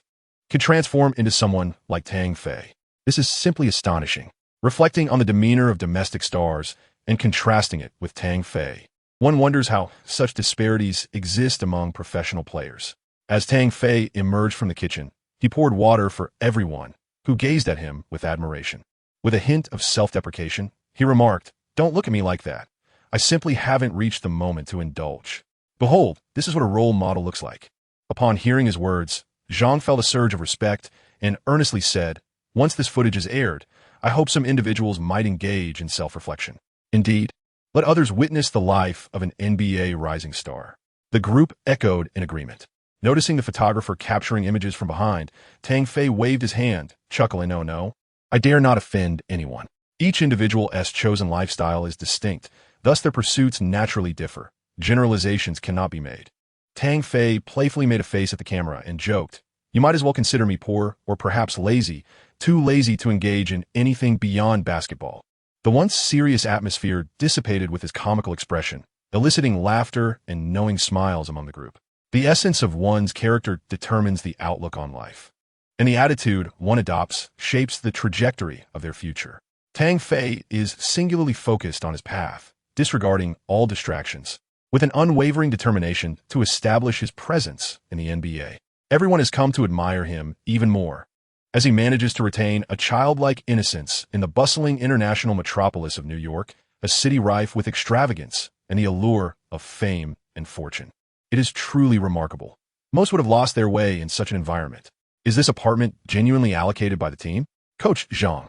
could transform into someone like Tang Fei. This is simply astonishing. Reflecting on the demeanor of domestic stars and contrasting it with Tang Fei, one wonders how such disparities exist among professional players. As Tang Fei emerged from the kitchen, he poured water for everyone, who gazed at him with admiration. With a hint of self-deprecation, he remarked, "Don't look at me like that. I simply haven't reached the moment to indulge. Behold, this is what a role model looks like." Upon hearing his words, Zhang felt a surge of respect and earnestly said, "Once this footage is aired, I hope some individuals might engage in self-reflection. Indeed, let others witness the life of an NBA rising star." The group echoed in agreement. Noticing the photographer capturing images from behind, Tang Fei waved his hand, chuckling, "Oh no, I dare not offend anyone. Each individual's chosen lifestyle is distinct, thus their pursuits naturally differ. Generalizations cannot be made." Tang Fei playfully made a face at the camera and joked, "You might as well consider me poor or perhaps lazy, too lazy to engage in anything beyond basketball." The once serious atmosphere dissipated with his comical expression, eliciting laughter and knowing smiles among the group. The essence of one's character determines the outlook on life, and the attitude one adopts shapes the trajectory of their future. Tang Fei is singularly focused on his path, disregarding all distractions, with an unwavering determination to establish his presence in the NBA. Everyone has come to admire him even more, as he manages to retain a childlike innocence in the bustling international metropolis of New York, a city rife with extravagance and the allure of fame and fortune. It is truly remarkable. Most would have lost their way in such an environment. Is this apartment genuinely allocated by the team? Coach Zhang,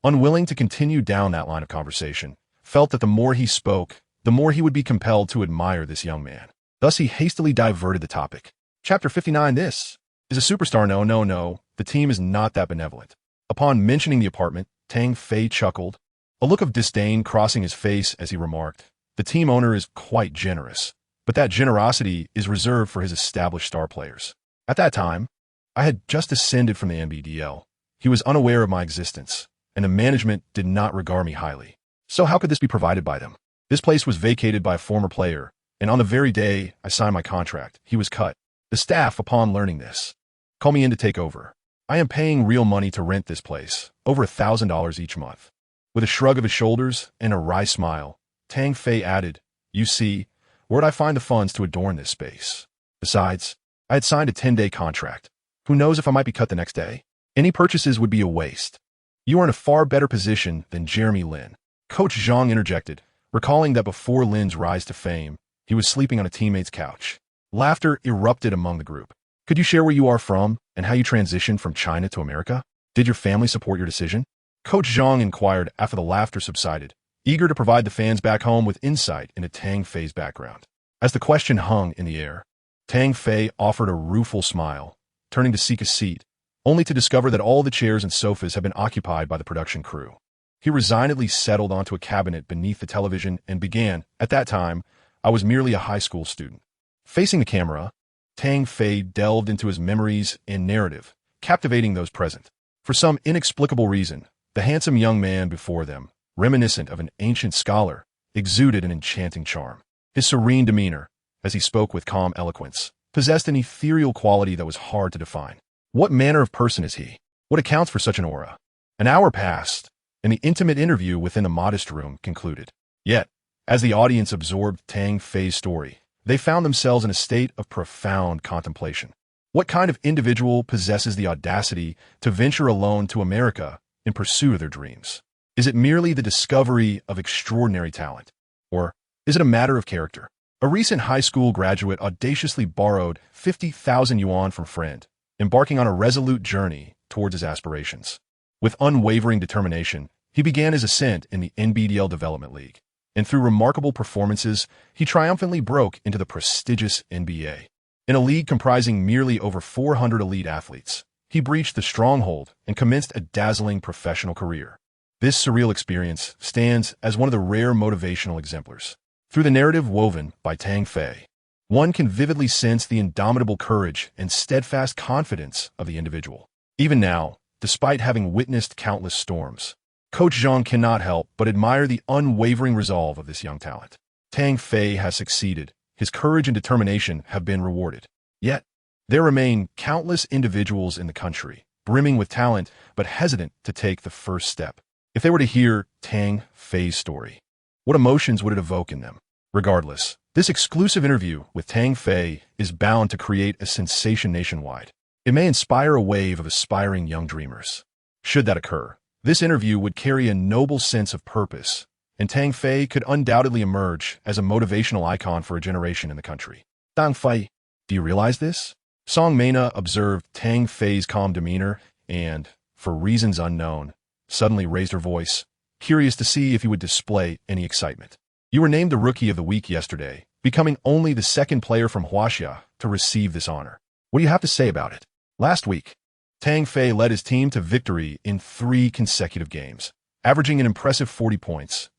unwilling to continue down that line of conversation, felt that the more he spoke, the more he would be compelled to admire this young man. Thus he hastily diverted the topic. Chapter 59. This is a superstar. No, the team is not that benevolent. Upon mentioning the apartment, Tang Fei chuckled, a look of disdain crossing his face as he remarked, "The team owner is quite generous, but that generosity is reserved for his established star players." At that time, I had just ascended from the NBDL. He was unaware of my existence, and the management did not regard me highly. So how could this be provided by them? This place was vacated by a former player, and on the very day I signed my contract, he was cut. The staff, upon learning this, called me in to take over. I am paying real money to rent this place, over $1,000 each month. With a shrug of his shoulders and a wry smile, Tang Fei added, "You see, where'd I find the funds to adorn this space? Besides, I had signed a 10-day contract. Who knows if I might be cut the next day? Any purchases would be a waste. You are in a far better position than Jeremy Lin." Coach Zhang interjected, recalling that before Lin's rise to fame, he was sleeping on a teammate's couch. Laughter erupted among the group. "Could you share where you are from and how you transitioned from China to America? Did your family support your decision?" Coach Zhang inquired after the laughter subsided, eager to provide the fans back home with insight into Tang Fei's background. As the question hung in the air, Tang Fei offered a rueful smile, turning to seek a seat, only to discover that all the chairs and sofas had been occupied by the production crew. He resignedly settled onto a cabinet beneath the television and began, at that time, I was merely a high school student. Facing the camera, Tang Fei delved into his memories and narrative, captivating those present. For some inexplicable reason, the handsome young man before them, reminiscent of an ancient scholar, exuded an enchanting charm. His serene demeanor, as he spoke with calm eloquence, possessed an ethereal quality that was hard to define. What manner of person is he? What accounts for such an aura? An hour passed, and the intimate interview within the modest room concluded. Yet, as the audience absorbed Tang Fei's story, they found themselves in a state of profound contemplation. What kind of individual possesses the audacity to venture alone to America in pursuit of their dreams? Is it merely the discovery of extraordinary talent? Or is it a matter of character? A recent high school graduate audaciously borrowed 50,000 yuan from a friend, embarking on a resolute journey towards his aspirations. With unwavering determination, he began his ascent in the NBDL Development League, and through remarkable performances, he triumphantly broke into the prestigious NBA. In a league comprising merely over 400 elite athletes, he breached the stronghold and commenced a dazzling professional career. This surreal experience stands as one of the rare motivational exemplars. Through the narrative woven by Tang Fei, one can vividly sense the indomitable courage and steadfast confidence of the individual. Even now, despite having witnessed countless storms, Coach Zhang cannot help but admire the unwavering resolve of this young talent. Tang Fei has succeeded. His courage and determination have been rewarded. Yet, there remain countless individuals in the country, brimming with talent but hesitant to take the first step. If they were to hear Tang Fei's story, what emotions would it evoke in them? Regardless, this exclusive interview with Tang Fei is bound to create a sensation nationwide. It may inspire a wave of aspiring young dreamers. Should that occur, this interview would carry a noble sense of purpose, and Tang Fei could undoubtedly emerge as a motivational icon for a generation in the country. Tang Fei, do you realize this? Song Mena observed Tang Fei's calm demeanor and, for reasons unknown, suddenly raised her voice, curious to see if he would display any excitement. You were named the Rookie of the Week yesterday, becoming only the second player from Huaxia to receive this honor. What do you have to say about it? Last week, Tang Fei led his team to victory in 3 consecutive games, averaging an impressive 40 points,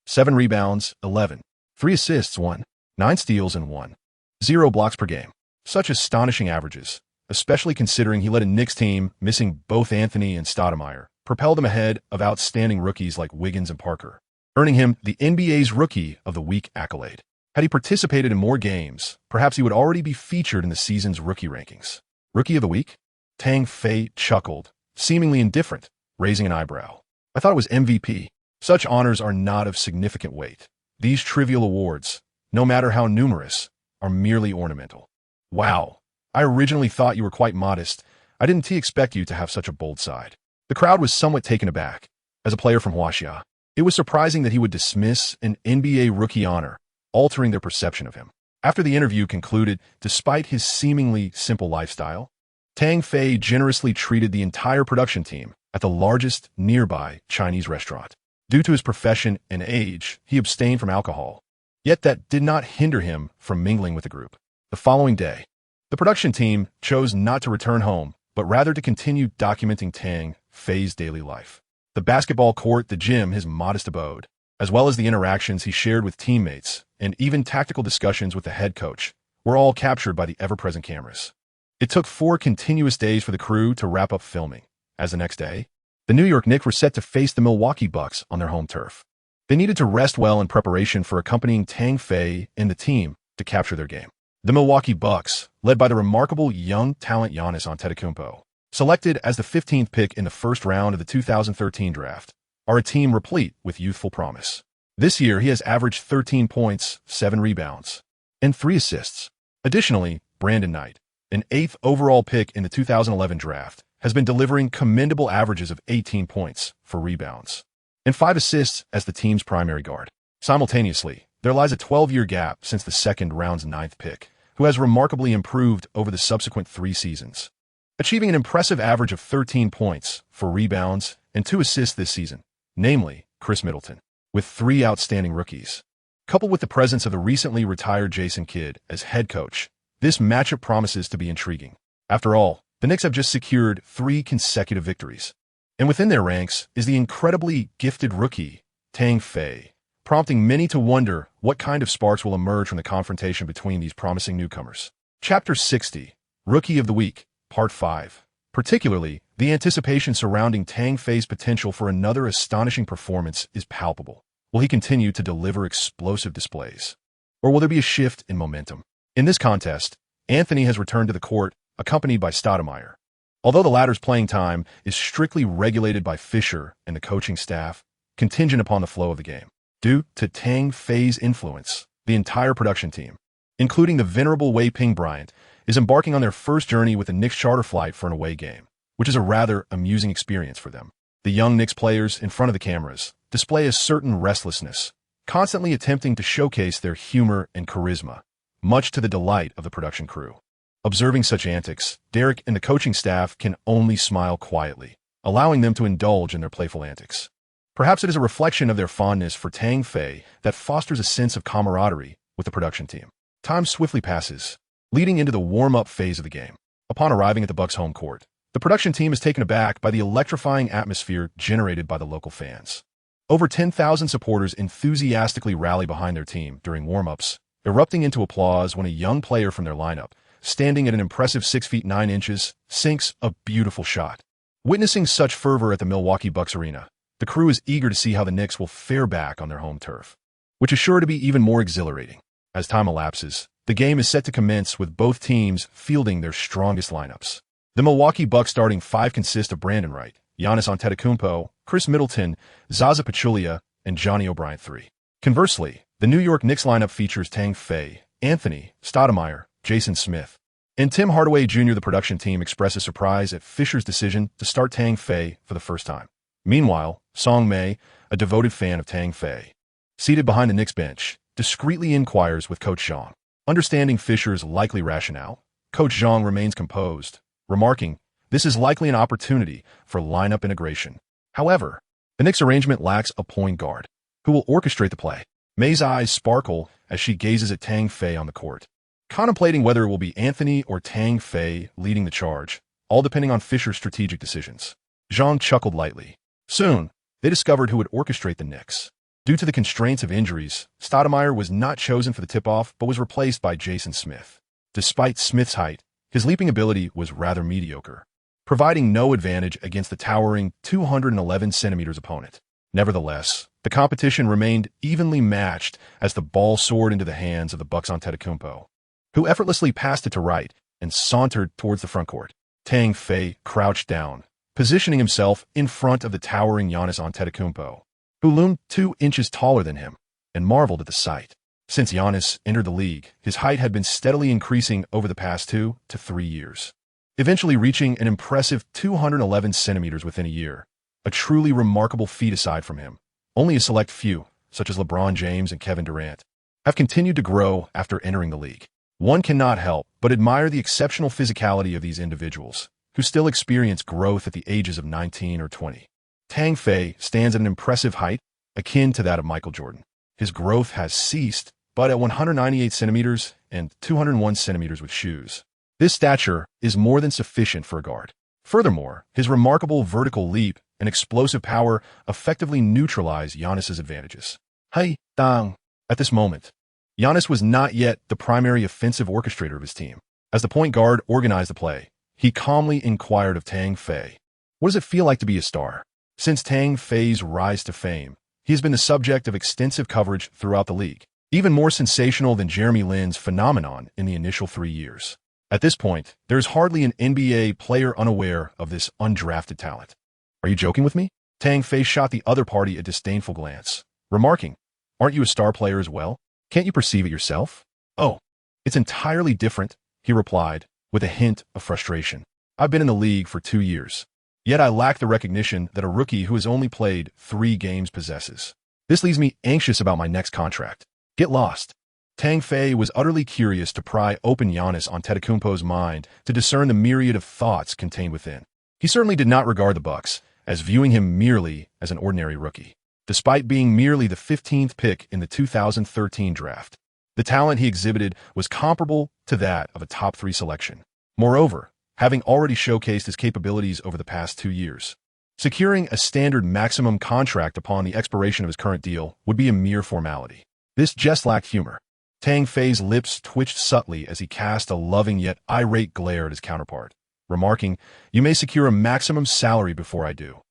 7 rebounds, 11, 3 assists, 9 steals, and 0 blocks per game. Such astonishing averages, especially considering he led a Knicks team missing both Anthony and Stoudemire, propelled him ahead of outstanding rookies like Wiggins and Parker, earning him the NBA's Rookie of the Week accolade. Had he participated in more games, perhaps he would already be featured in the season's rookie rankings. Rookie of the Week? Tang Fei chuckled, seemingly indifferent, raising an eyebrow. I thought it was MVP. Such honors are not of significant weight. These trivial awards, no matter how numerous, are merely ornamental. Wow, I originally thought you were quite modest. I didn't expect you to have such a bold side. The crowd was somewhat taken aback. As a player from Huaxia, it was surprising that he would dismiss an NBA rookie honor, altering their perception of him. After the interview concluded, despite his seemingly simple lifestyle, Tang Fei generously treated the entire production team at the largest nearby Chinese restaurant. Due to his profession and age, he abstained from alcohol. Yet that did not hinder him from mingling with the group. The following day, the production team chose not to return home, but rather to continue documenting Tang Fei's daily life. The basketball court, the gym, his modest abode, as well as the interactions he shared with teammates, and even tactical discussions with the head coach, were all captured by the ever-present cameras. It took 4 continuous days for the crew to wrap up filming, as the next day, the New York Knicks were set to face the Milwaukee Bucks on their home turf. They needed to rest well in preparation for accompanying Tang Fei and the team to capture their game. The Milwaukee Bucks, led by the remarkable young talent Giannis Antetokounmpo, selected as the 15th pick in the first round of the 2013 draft, are a team replete with youthful promise. This year, he has averaged 13 points, 7 rebounds, and 3 assists. Additionally, Brandon Knight, an 8th overall pick in the 2011 draft, has been delivering commendable averages of 18 points, 4 rebounds, and 5 assists as the team's primary guard. Simultaneously, there lies a 12-year gap since the second round's 9th pick, who has remarkably improved over the subsequent 3 seasons, achieving an impressive average of 13 points, 4 rebounds, and 2 assists this season, namely Chris Middleton, with 3 outstanding rookies. Coupled with the presence of the recently retired Jason Kidd as head coach, this matchup promises to be intriguing. After all, the Knicks have just secured 3 consecutive victories, and within their ranks is the incredibly gifted rookie, Tang Fei, prompting many to wonder what kind of sparks will emerge from the confrontation between these promising newcomers. Chapter 60, Rookie of the Week, Part 5. Particularly, the anticipation surrounding Tang Fei's potential for another astonishing performance is palpable. Will he continue to deliver explosive displays? Or will there be a shift in momentum? In this contest, Anthony has returned to the court, accompanied by Stoudemire. Although the latter's playing time is strictly regulated by Fisher and the coaching staff, contingent upon the flow of the game. Due to Tang Fei's influence, the entire production team, including the venerable Wei Ping Bryant, is embarking on their first journey with a Knicks charter flight for an away game, which is a rather amusing experience for them. The young Knicks players in front of the cameras display a certain restlessness, constantly attempting to showcase their humor and charisma, much to the delight of the production crew. Observing such antics, Derek and the coaching staff can only smile quietly, allowing them to indulge in their playful antics. Perhaps it is a reflection of their fondness for Tang Fei that fosters a sense of camaraderie with the production team. Time swiftly passes, leading into the warm-up phase of the game. Upon arriving at the Bucks' home court, the production team is taken aback by the electrifying atmosphere generated by the local fans. Over 10,000 supporters enthusiastically rally behind their team during warm-ups, erupting into applause when a young player from their lineup, standing at an impressive 6 feet 9 inches, sinks a beautiful shot. Witnessing such fervor at the Milwaukee Bucks arena, the crew is eager to see how the Knicks will fare back on their home turf, which is sure to be even more exhilarating. As time elapses, the game is set to commence with both teams fielding their strongest lineups. The Milwaukee Bucks starting five consist of Brandon Wright, Giannis Antetokounmpo, Chris Middleton, Zaza Pachulia, and Johnny O'Bryant III. Conversely, the New York Knicks lineup features Tang Fei, Anthony Stoudemire, Jason Smith, and Tim Hardaway Jr. The production team expresses surprise at Fisher's decision to start Tang Fei for the first time. Meanwhile, Song Mei, a devoted fan of Tang Fei, seated behind the Knicks bench, discreetly inquires with Coach Zhang. Understanding Fisher's likely rationale, Coach Zhang remains composed, remarking, "This is likely an opportunity for lineup integration." However, the Knicks arrangement lacks a point guard who will orchestrate the play. Mei's eyes sparkle as she gazes at Tang Fei on the court, contemplating whether it will be Anthony or Tang Fei leading the charge, all depending on Fisher's strategic decisions. Zhang chuckled lightly. Soon, they discovered who would orchestrate the Knicks. Due to the constraints of injuries, Stoudemire was not chosen for the tip-off but was replaced by Jason Smith. Despite Smith's height, his leaping ability was rather mediocre, providing no advantage against the towering 211 centimeters opponent. Nevertheless, the competition remained evenly matched as the ball soared into the hands of the Bucks' Antetokounmpo, who effortlessly passed it to Wright and sauntered towards the frontcourt. Tang Fei crouched down, positioning himself in front of the towering Giannis Antetokounmpo, who loomed 2 inches taller than him, and marveled at the sight. Since Giannis entered the league, his height had been steadily increasing over the past 2 to 3 years, eventually reaching an impressive 211 centimeters within a year, a truly remarkable feat. Aside from him, only a select few, such as LeBron James and Kevin Durant, have continued to grow after entering the league. One cannot help but admire the exceptional physicality of these individuals, who still experience growth at the ages of 19 or 20. Tang Fei stands at an impressive height, akin to that of Michael Jordan. His growth has ceased, but at 198 centimeters and 201 centimeters with shoes, this stature is more than sufficient for a guard. Furthermore, his remarkable vertical leap and explosive power effectively neutralize Giannis's advantages. Hey, Dang! At this moment, Giannis was not yet the primary offensive orchestrator of his team. As the point guard organized the play, he calmly inquired of Tang Fei, "What does it feel like to be a star?" Since Tang Fei's rise to fame, he has been the subject of extensive coverage throughout the league, even more sensational than Jeremy Lin's phenomenon in the initial 3 years. At this point, there is hardly an NBA player unaware of this undrafted talent. "Are you joking with me?" Tang Fei shot the other party a disdainful glance, remarking, "Aren't you a star player as well? Can't you perceive it yourself?" "Oh, it's entirely different," he replied, with a hint of frustration. "I've been in the league for 2 years. Yet I lack the recognition that a rookie who has only played 3 games possesses. This leaves me anxious about my next contract. Get lost." Tang Fei was utterly curious to pry open Giannis Antetokounmpo's mind to discern the myriad of thoughts contained within. He certainly did not regard the Bucks as viewing him merely as an ordinary rookie. Despite being merely the 15th pick in the 2013 draft, the talent he exhibited was comparable to that of a top 3 selection. Moreover, having already showcased his capabilities over the past 2 years, securing a standard maximum contract upon the expiration of his current deal would be a mere formality. This just lacked humor. Tang Fei's lips twitched subtly as he cast a loving yet irate glare at his counterpart, remarking, "You may secure a maximum salary before I do.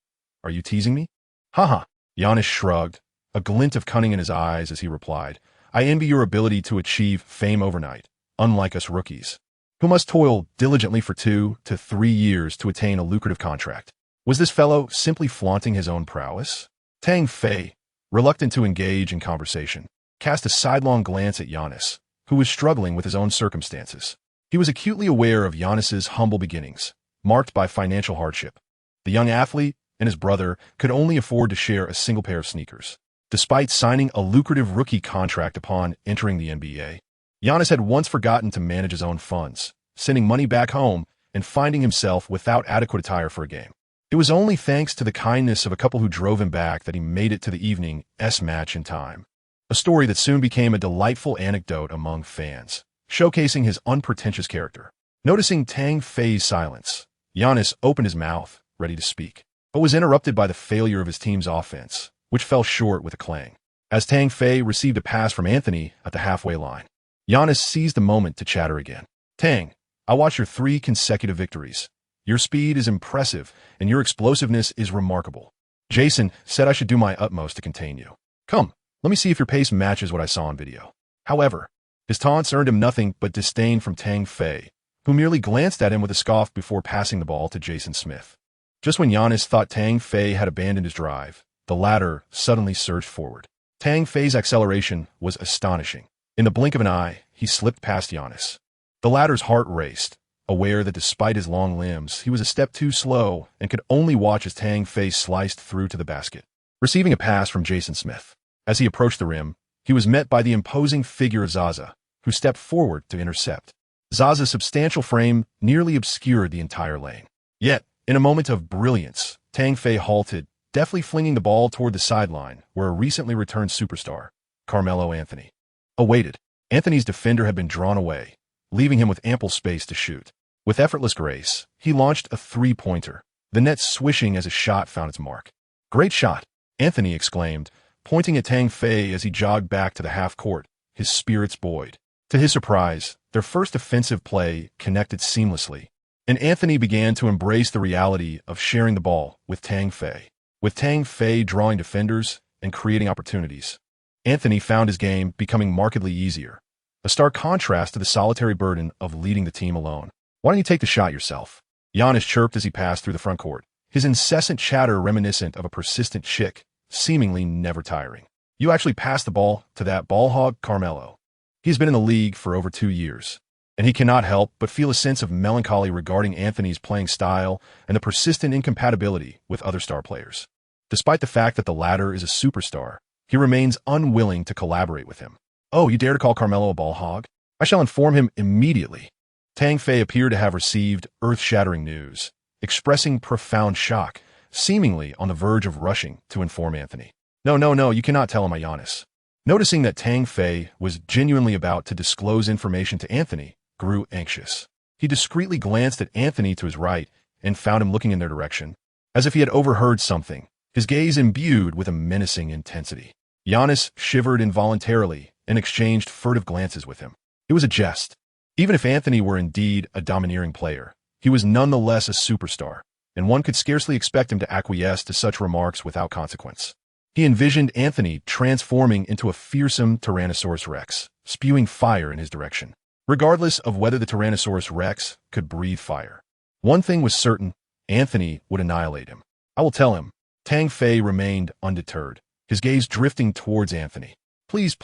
Are you teasing me?" "Haha." Giannis shrugged, a glint of cunning in his eyes as he replied, "I envy your ability to achieve fame overnight, unlike us rookies, who must toil diligently for 2 to 3 years to attain a lucrative contract." Was this fellow simply flaunting his own prowess? Tang Fei, reluctant to engage in conversation, cast a sidelong glance at Giannis, who was struggling with his own circumstances. He was acutely aware of Giannis's humble beginnings, marked by financial hardship. The young athlete and his brother could only afford to share a single pair of sneakers. Despite signing a lucrative rookie contract upon entering the NBA, Giannis had once forgotten to manage his own funds, sending money back home and finding himself without adequate attire for a game. It was only thanks to the kindness of a couple who drove him back that he made it to the evening's match in time. A story that soon became a delightful anecdote among fans, showcasing his unpretentious character. Noticing Tang Fei's silence, Giannis opened his mouth, ready to speak, but was interrupted by the failure of his team's offense, which fell short with a clang. As Tang Fei received a pass from Anthony at the halfway line, Giannis seized the moment to chatter again. "Tang, I watched your 3 consecutive victories. Your speed is impressive, and your explosiveness is remarkable. Jason said I should do my utmost to contain you. Come, let me see if your pace matches what I saw on video." However, his taunts earned him nothing but disdain from Tang Fei, who merely glanced at him with a scoff before passing the ball to Jason Smith. Just when Giannis thought Tang Fei had abandoned his drive, the latter suddenly surged forward. Tang Fei's acceleration was astonishing. In the blink of an eye, he slipped past Giannis. The latter's heart raced, aware that despite his long limbs, he was a step too slow and could only watch as Tang Fei sliced through to the basket. Receiving a pass from Jason Smith, as he approached the rim, he was met by the imposing figure of Zaza, who stepped forward to intercept. Zaza's substantial frame nearly obscured the entire lane. Yet, in a moment of brilliance, Tang Fei halted, deftly flinging the ball toward the sideline, where a recently returned superstar, Carmelo Anthony, awaited. Anthony's defender had been drawn away, leaving him with ample space to shoot. With effortless grace, he launched a three-pointer, the net swishing as his shot found its mark. "Great shot," Anthony exclaimed, pointing at Tang Fei as he jogged back to the half-court, his spirits buoyed. To his surprise, their first offensive play connected seamlessly, and Anthony began to embrace the reality of sharing the ball with Tang Fei. With Tang Fei drawing defenders and creating opportunities, Anthony found his game becoming markedly easier, a stark contrast to the solitary burden of leading the team alone. "Why don't you take the shot yourself?" Giannis chirped as he passed through the front court, his incessant chatter reminiscent of a persistent chick, seemingly never tiring. "You actually passed the ball to that ball hog, Carmelo. He's been in the league for over 2 years, and he cannot help but feel a sense of melancholy regarding Anthony's playing style and the persistent incompatibility with other star players. Despite the fact that the latter is a superstar, he remains unwilling to collaborate with him. Oh, you dare to call Carmelo a ball hog? I shall inform him immediately." Tang Fei appeared to have received earth-shattering news, expressing profound shock, seemingly on the verge of rushing to inform Anthony. No, you cannot tell him, Giannis." Noticing that Tang Fei was genuinely about to disclose information to Anthony, grew anxious. He discreetly glanced at Anthony to his right and found him looking in their direction, as if he had overheard something, his gaze imbued with a menacing intensity. Giannis shivered involuntarily and exchanged furtive glances with him. It was a jest. Even if Anthony were indeed a domineering player, he was nonetheless a superstar, and one could scarcely expect him to acquiesce to such remarks without consequence. He envisioned Anthony transforming into a fearsome Tyrannosaurus Rex, spewing fire in his direction, regardless of whether the Tyrannosaurus Rex could breathe fire. One thing was certain, Anthony would annihilate him. "I will tell him." Tang Fei remained undeterred, his gaze drifting towards Anthony. Please,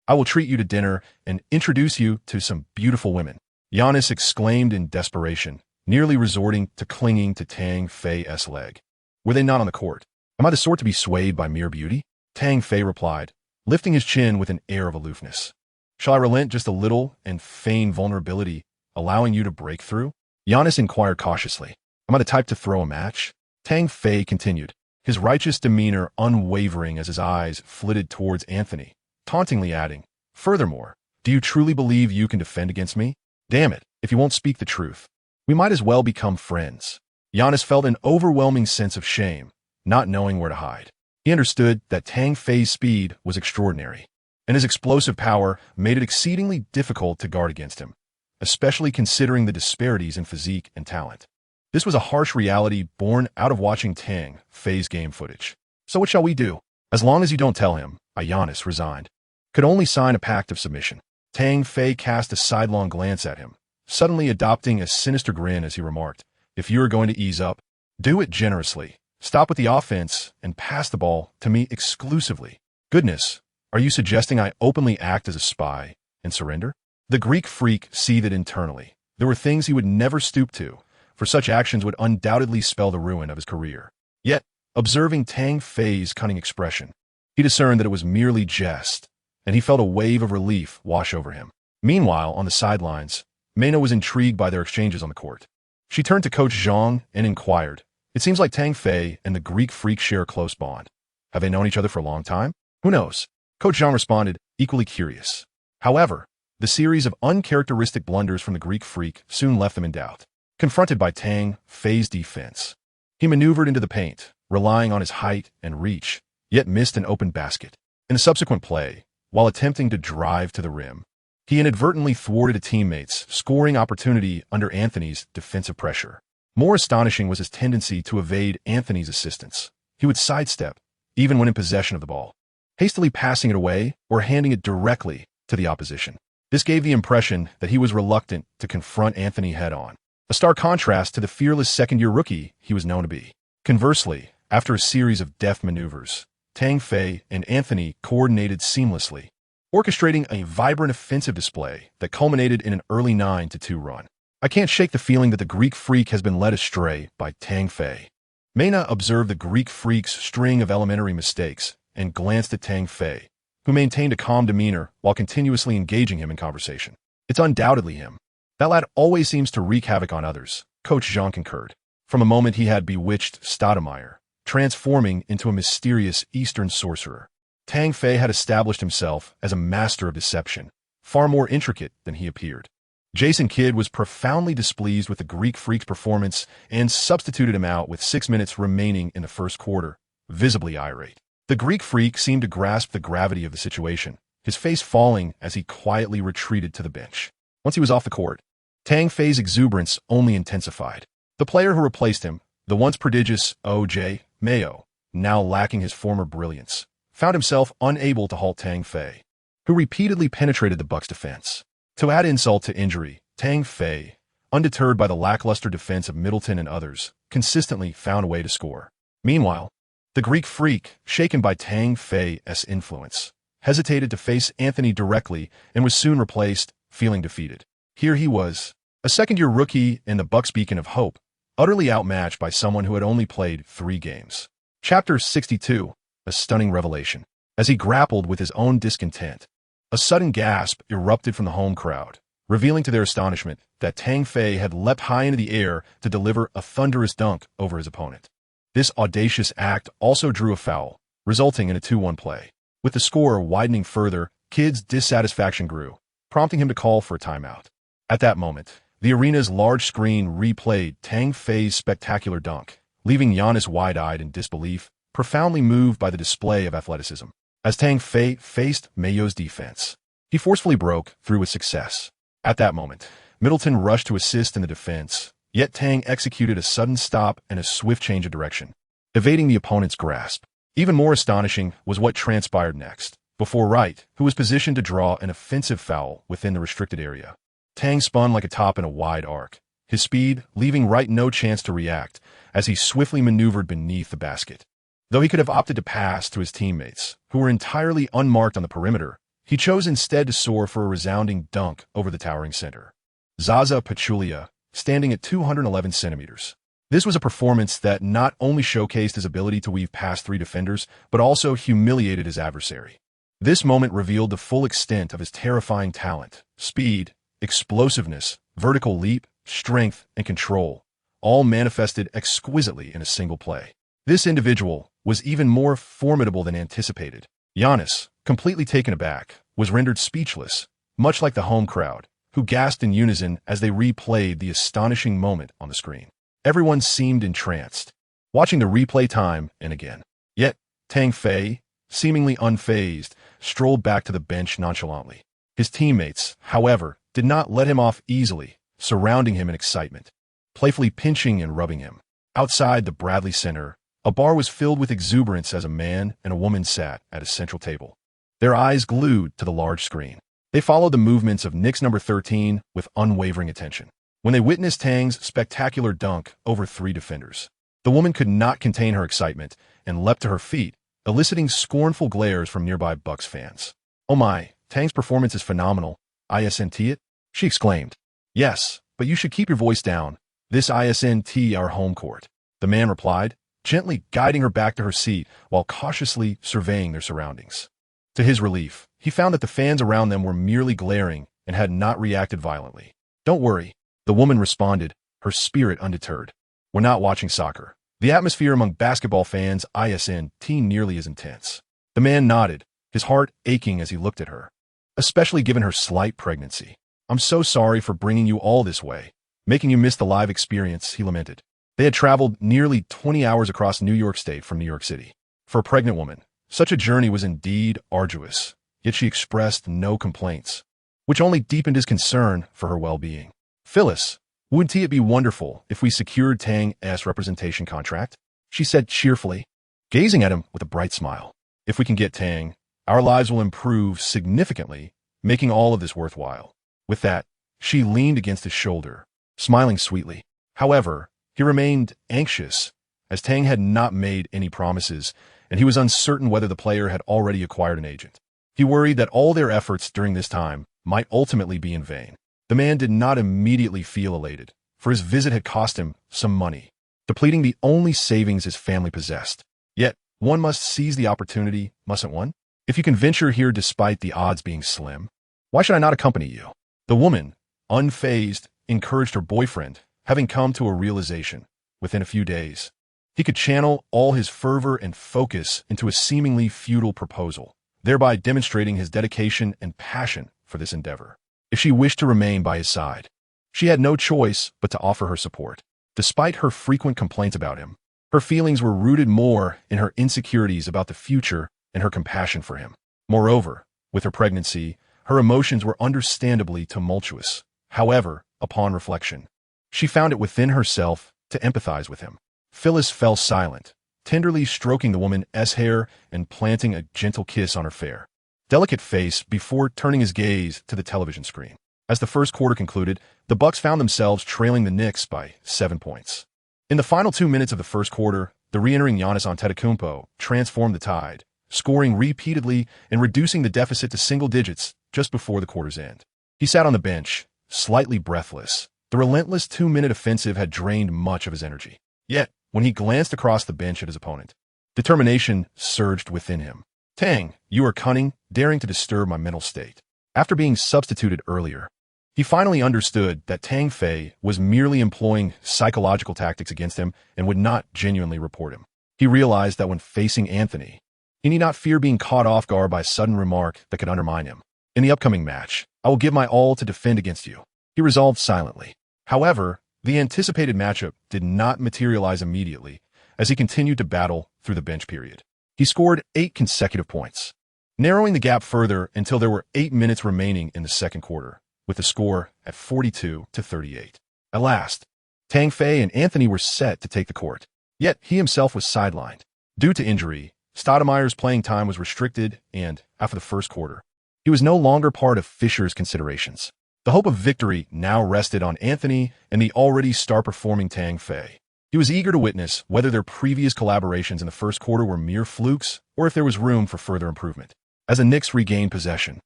I will treat you to dinner and introduce you to some beautiful women," Giannis exclaimed in desperation, nearly resorting to clinging to Tang Fei's leg. "Were they not on the court? Am I the sort to be swayed by mere beauty?" Tang Fei replied, lifting his chin with an air of aloofness. "Shall I relent just a little and feign vulnerability, allowing you to break through?" Giannis inquired cautiously. "Am I the type to throw a match?" Tang Fei continued, his righteous demeanor unwavering as his eyes flitted towards Anthony, tauntingly adding, "Furthermore, do you truly believe you can defend against me? Damn it, if you won't speak the truth, we might as well become friends." Giannis felt an overwhelming sense of shame, not knowing where to hide. He understood that Tang Fei's speed was extraordinary, and his explosive power made it exceedingly difficult to guard against him, especially considering the disparities in physique and talent. This was a harsh reality born out of watching Tang Fei's game footage. "So what shall we do?" "As long as you don't tell him," Giannis resigned. Could only sign a pact of submission. Tang Fei cast a sidelong glance at him, suddenly adopting a sinister grin as he remarked, "If you are going to ease up, do it generously. Stop with the offense and pass the ball to me exclusively." "Goodness, are you suggesting I openly act as a spy and surrender?" The Greek freak seethed internally. There were things he would never stoop to, for such actions would undoubtedly spell the ruin of his career. Yet, observing Tang Fei's cunning expression, He discerned that it was merely jest, and he felt a wave of relief wash over him. Meanwhile, on the sidelines, Meina was intrigued by their exchanges on the court. She turned to Coach Zhang and inquired, "It seems like Tang Fei and the Greek freak share a close bond. Have they known each other for a long time? Who knows?" Coach Zhang responded, equally curious. However, the series of uncharacteristic blunders from the Greek freak soon left them in doubt. Confronted by Tang Fei's defense, he maneuvered into the paint, relying on his height and reach, yet missed an open basket. In a subsequent play, while attempting to drive to the rim, he inadvertently thwarted a teammate's scoring opportunity under Anthony's defensive pressure. More astonishing was his tendency to evade Anthony's assistance. He would sidestep, even when in possession of the ball, hastily passing it away or handing it directly to the opposition. This gave the impression that he was reluctant to confront Anthony head-on, a stark contrast to the fearless second-year rookie he was known to be. Conversely, after a series of deft maneuvers, Tang Fei and Anthony coordinated seamlessly, orchestrating a vibrant offensive display that culminated in an early 9-2 run. I can't shake the feeling that the Greek freak has been led astray by Tang Fei. Meina observed the Greek freak's string of elementary mistakes and glanced at Tang Fei, who maintained a calm demeanor while continuously engaging him in conversation. "It's undoubtedly him. That lad always seems to wreak havoc on others," Coach Zhang concurred. From a moment he had bewitched Stoudemire, transforming into a mysterious Eastern sorcerer. Tang Fei had established himself as a master of deception, far more intricate than he appeared. Jason Kidd was profoundly displeased with the Greek freak's performance and substituted him out with 6 minutes remaining in the first quarter, visibly irate. The Greek freak seemed to grasp the gravity of the situation, his face falling as he quietly retreated to the bench. Once he was off the court, Tang Fei's exuberance only intensified. The player who replaced him, the once prodigious O.J. Mayo, now lacking his former brilliance, found himself unable to halt Tang Fei, who repeatedly penetrated the Bucks' defense. To add insult to injury, Tang Fei, undeterred by the lackluster defense of Middleton and others, consistently found a way to score. Meanwhile, the Greek freak, shaken by Tang Fei's influence, hesitated to face Anthony directly and was soon replaced, feeling defeated. Here he was, a second-year rookie and the Bucks' beacon of hope, utterly outmatched by someone who had only played 3 games. Chapter 62, a stunning revelation. As he grappled with his own discontent, a sudden gasp erupted from the home crowd, revealing to their astonishment that Tang Fei had leapt high into the air to deliver a thunderous dunk over his opponent. This audacious act also drew a foul, resulting in a 2-1 play. With the score widening further, Kidd's dissatisfaction grew, prompting him to call for a timeout. At that moment, the arena's large screen replayed Tang Fei's spectacular dunk, leaving Giannis wide-eyed in disbelief, profoundly moved by the display of athleticism. As Tang Fei faced Mayo's defense, he forcefully broke through with success. At that moment, Middleton rushed to assist in the defense, yet Tang executed a sudden stop and a swift change of direction, evading the opponent's grasp. Even more astonishing was what transpired next. Before Wright, who was positioned to draw an offensive foul within the restricted area, Tang spun like a top in a wide arc, his speed leaving Wright no chance to react as he swiftly maneuvered beneath the basket. Though he could have opted to pass to his teammates, who were entirely unmarked on the perimeter, he chose instead to soar for a resounding dunk over the towering center, Zaza Pachulia, standing at 211 centimeters. This was a performance that not only showcased his ability to weave past 3 defenders, but also humiliated his adversary. This moment revealed the full extent of his terrifying talent, speed, explosiveness, vertical leap, strength, and control, all manifested exquisitely in a single play. This individual was even more formidable than anticipated. Giannis, completely taken aback, was rendered speechless, much like the home crowd, who gasped in unison as they replayed the astonishing moment on the screen. Everyone seemed entranced, watching the replay time and again. Yet, Tang Fei, seemingly unfazed, strolled back to the bench nonchalantly. His teammates, however, did not let him off easily, surrounding him in excitement, playfully pinching and rubbing him. Outside the Bradley Center, a bar was filled with exuberance as a man and a woman sat at a central table, their eyes glued to the large screen. They followed the movements of Knicks number 13 with unwavering attention. When they witnessed Tang's spectacular dunk over 3 defenders, the woman could not contain her excitement and leapt to her feet, eliciting scornful glares from nearby Bucks fans. "Oh my, Tang's performance is phenomenal. Isn't it?" she exclaimed. "Yes, but you should keep your voice down. This isn't our home court," the man replied, gently guiding her back to her seat while cautiously surveying their surroundings. To his relief, he found that the fans around them were merely glaring and had not reacted violently. "Don't worry," the woman responded, her spirit undeterred. "We're not watching soccer. The atmosphere among basketball fans isn't nearly as intense." The man nodded, his heart aching as he looked at her, especially given her slight pregnancy. "I'm so sorry for bringing you all this way, making you miss the live experience," he lamented. They had traveled nearly 20 hours across New York State from New York City. For a pregnant woman, such a journey was indeed arduous, yet she expressed no complaints, which only deepened his concern for her well-being. "Phyllis, wouldn't it be wonderful if we secured Tang's representation contract?" she said cheerfully, gazing at him with a bright smile. "If we can get Tang, our lives will improve significantly, making all of this worthwhile." With that, she leaned against his shoulder, smiling sweetly. However, he remained anxious, as Tang had not made any promises, and he was uncertain whether the player had already acquired an agent. He worried that all their efforts during this time might ultimately be in vain. The man did not immediately feel elated, for his visit had cost him some money, depleting the only savings his family possessed. Yet, one must seize the opportunity, mustn't one? "If you can venture here despite the odds being slim, why should I not accompany you?" The woman, unfazed, encouraged her boyfriend, having come to a realization within a few days. He could channel all his fervor and focus into a seemingly futile proposal, thereby demonstrating his dedication and passion for this endeavor. If she wished to remain by his side, she had no choice but to offer her support. Despite her frequent complaints about him, her feelings were rooted more in her insecurities about the future and her compassion for him. Moreover, with her pregnancy, her emotions were understandably tumultuous. However, upon reflection, she found it within herself to empathize with him. Phyllis fell silent, tenderly stroking the woman's hair and planting a gentle kiss on her fair, delicate face before turning his gaze to the television screen. As the first quarter concluded, the Bucks found themselves trailing the Knicks by 7 points. In the final 2 minutes of the first quarter, the re-entering Giannis Antetokounmpo transformed the tide, scoring repeatedly and reducing the deficit to single digits just before the quarter's end. He sat on the bench, slightly breathless. The relentless 2-minute offensive had drained much of his energy. Yet, when he glanced across the bench at his opponent, determination surged within him. "Tang, you are cunning, daring to disturb my mental state." After being substituted earlier, he finally understood that Tang Fei was merely employing psychological tactics against him and would not genuinely report him. He realized that when facing Anthony, he need not fear being caught off guard by a sudden remark that could undermine him. "In the upcoming match, I will give my all to defend against you," he resolved silently. However, the anticipated matchup did not materialize immediately as he continued to battle through the bench period. He scored 8 consecutive points, narrowing the gap further until there were 8 minutes remaining in the second quarter, with the score at 42-38. At last, Tang Fei and Anthony were set to take the court, yet he himself was sidelined. Due to injury, Stoudemire's playing time was restricted and, after the first quarter, he was no longer part of Fisher's considerations. The hope of victory now rested on Anthony and the already star-performing Tang Fei. He was eager to witness whether their previous collaborations in the first quarter were mere flukes or if there was room for further improvement. As the Knicks regained possession,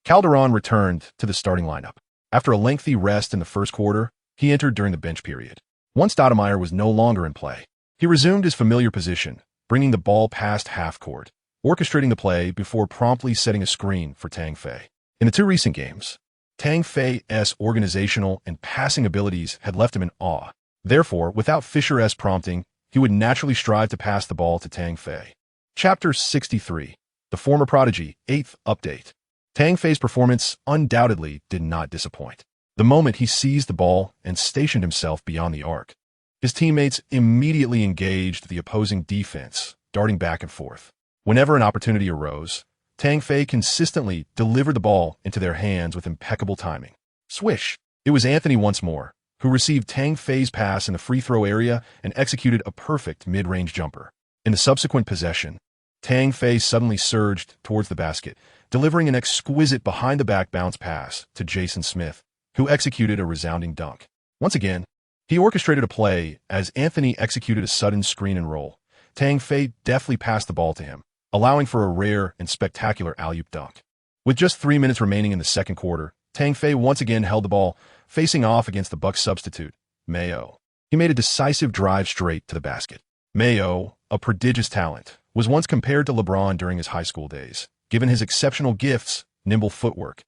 Calderon returned to the starting lineup. After a lengthy rest in the first quarter, he entered during the bench period. Once Stoudemire was no longer in play, he resumed his familiar position, bringing the ball past half-court, orchestrating the play before promptly setting a screen for Tang Fei. In the 2 recent games, Tang Fei's organizational and passing abilities had left him in awe. Therefore, without Fisher's prompting, he would naturally strive to pass the ball to Tang Fei. Chapter 63. The Former Prodigy, 8th Update. Tang Fei's performance undoubtedly did not disappoint. The moment he seized the ball and stationed himself beyond the arc, his teammates immediately engaged the opposing defense, darting back and forth. Whenever an opportunity arose, Tang Fei consistently delivered the ball into their hands with impeccable timing. Swish! It was Anthony once more, who received Tang Fei's pass in the free throw area and executed a perfect mid-range jumper. In the subsequent possession, Tang Fei suddenly surged towards the basket, delivering an exquisite behind-the-back bounce pass to Jason Smith, who executed a resounding dunk. Once again, he orchestrated a play as Anthony executed a sudden screen and roll. Tang Fei deftly passed the ball to him, allowing for a rare and spectacular alley-oop dunk. With just 3 minutes remaining in the second quarter, Tang Fei once again held the ball, facing off against the Bucks substitute, Mayo. He made a decisive drive straight to the basket. Mayo, a prodigious talent, was once compared to LeBron during his high school days, given his exceptional gifts, nimble footwork,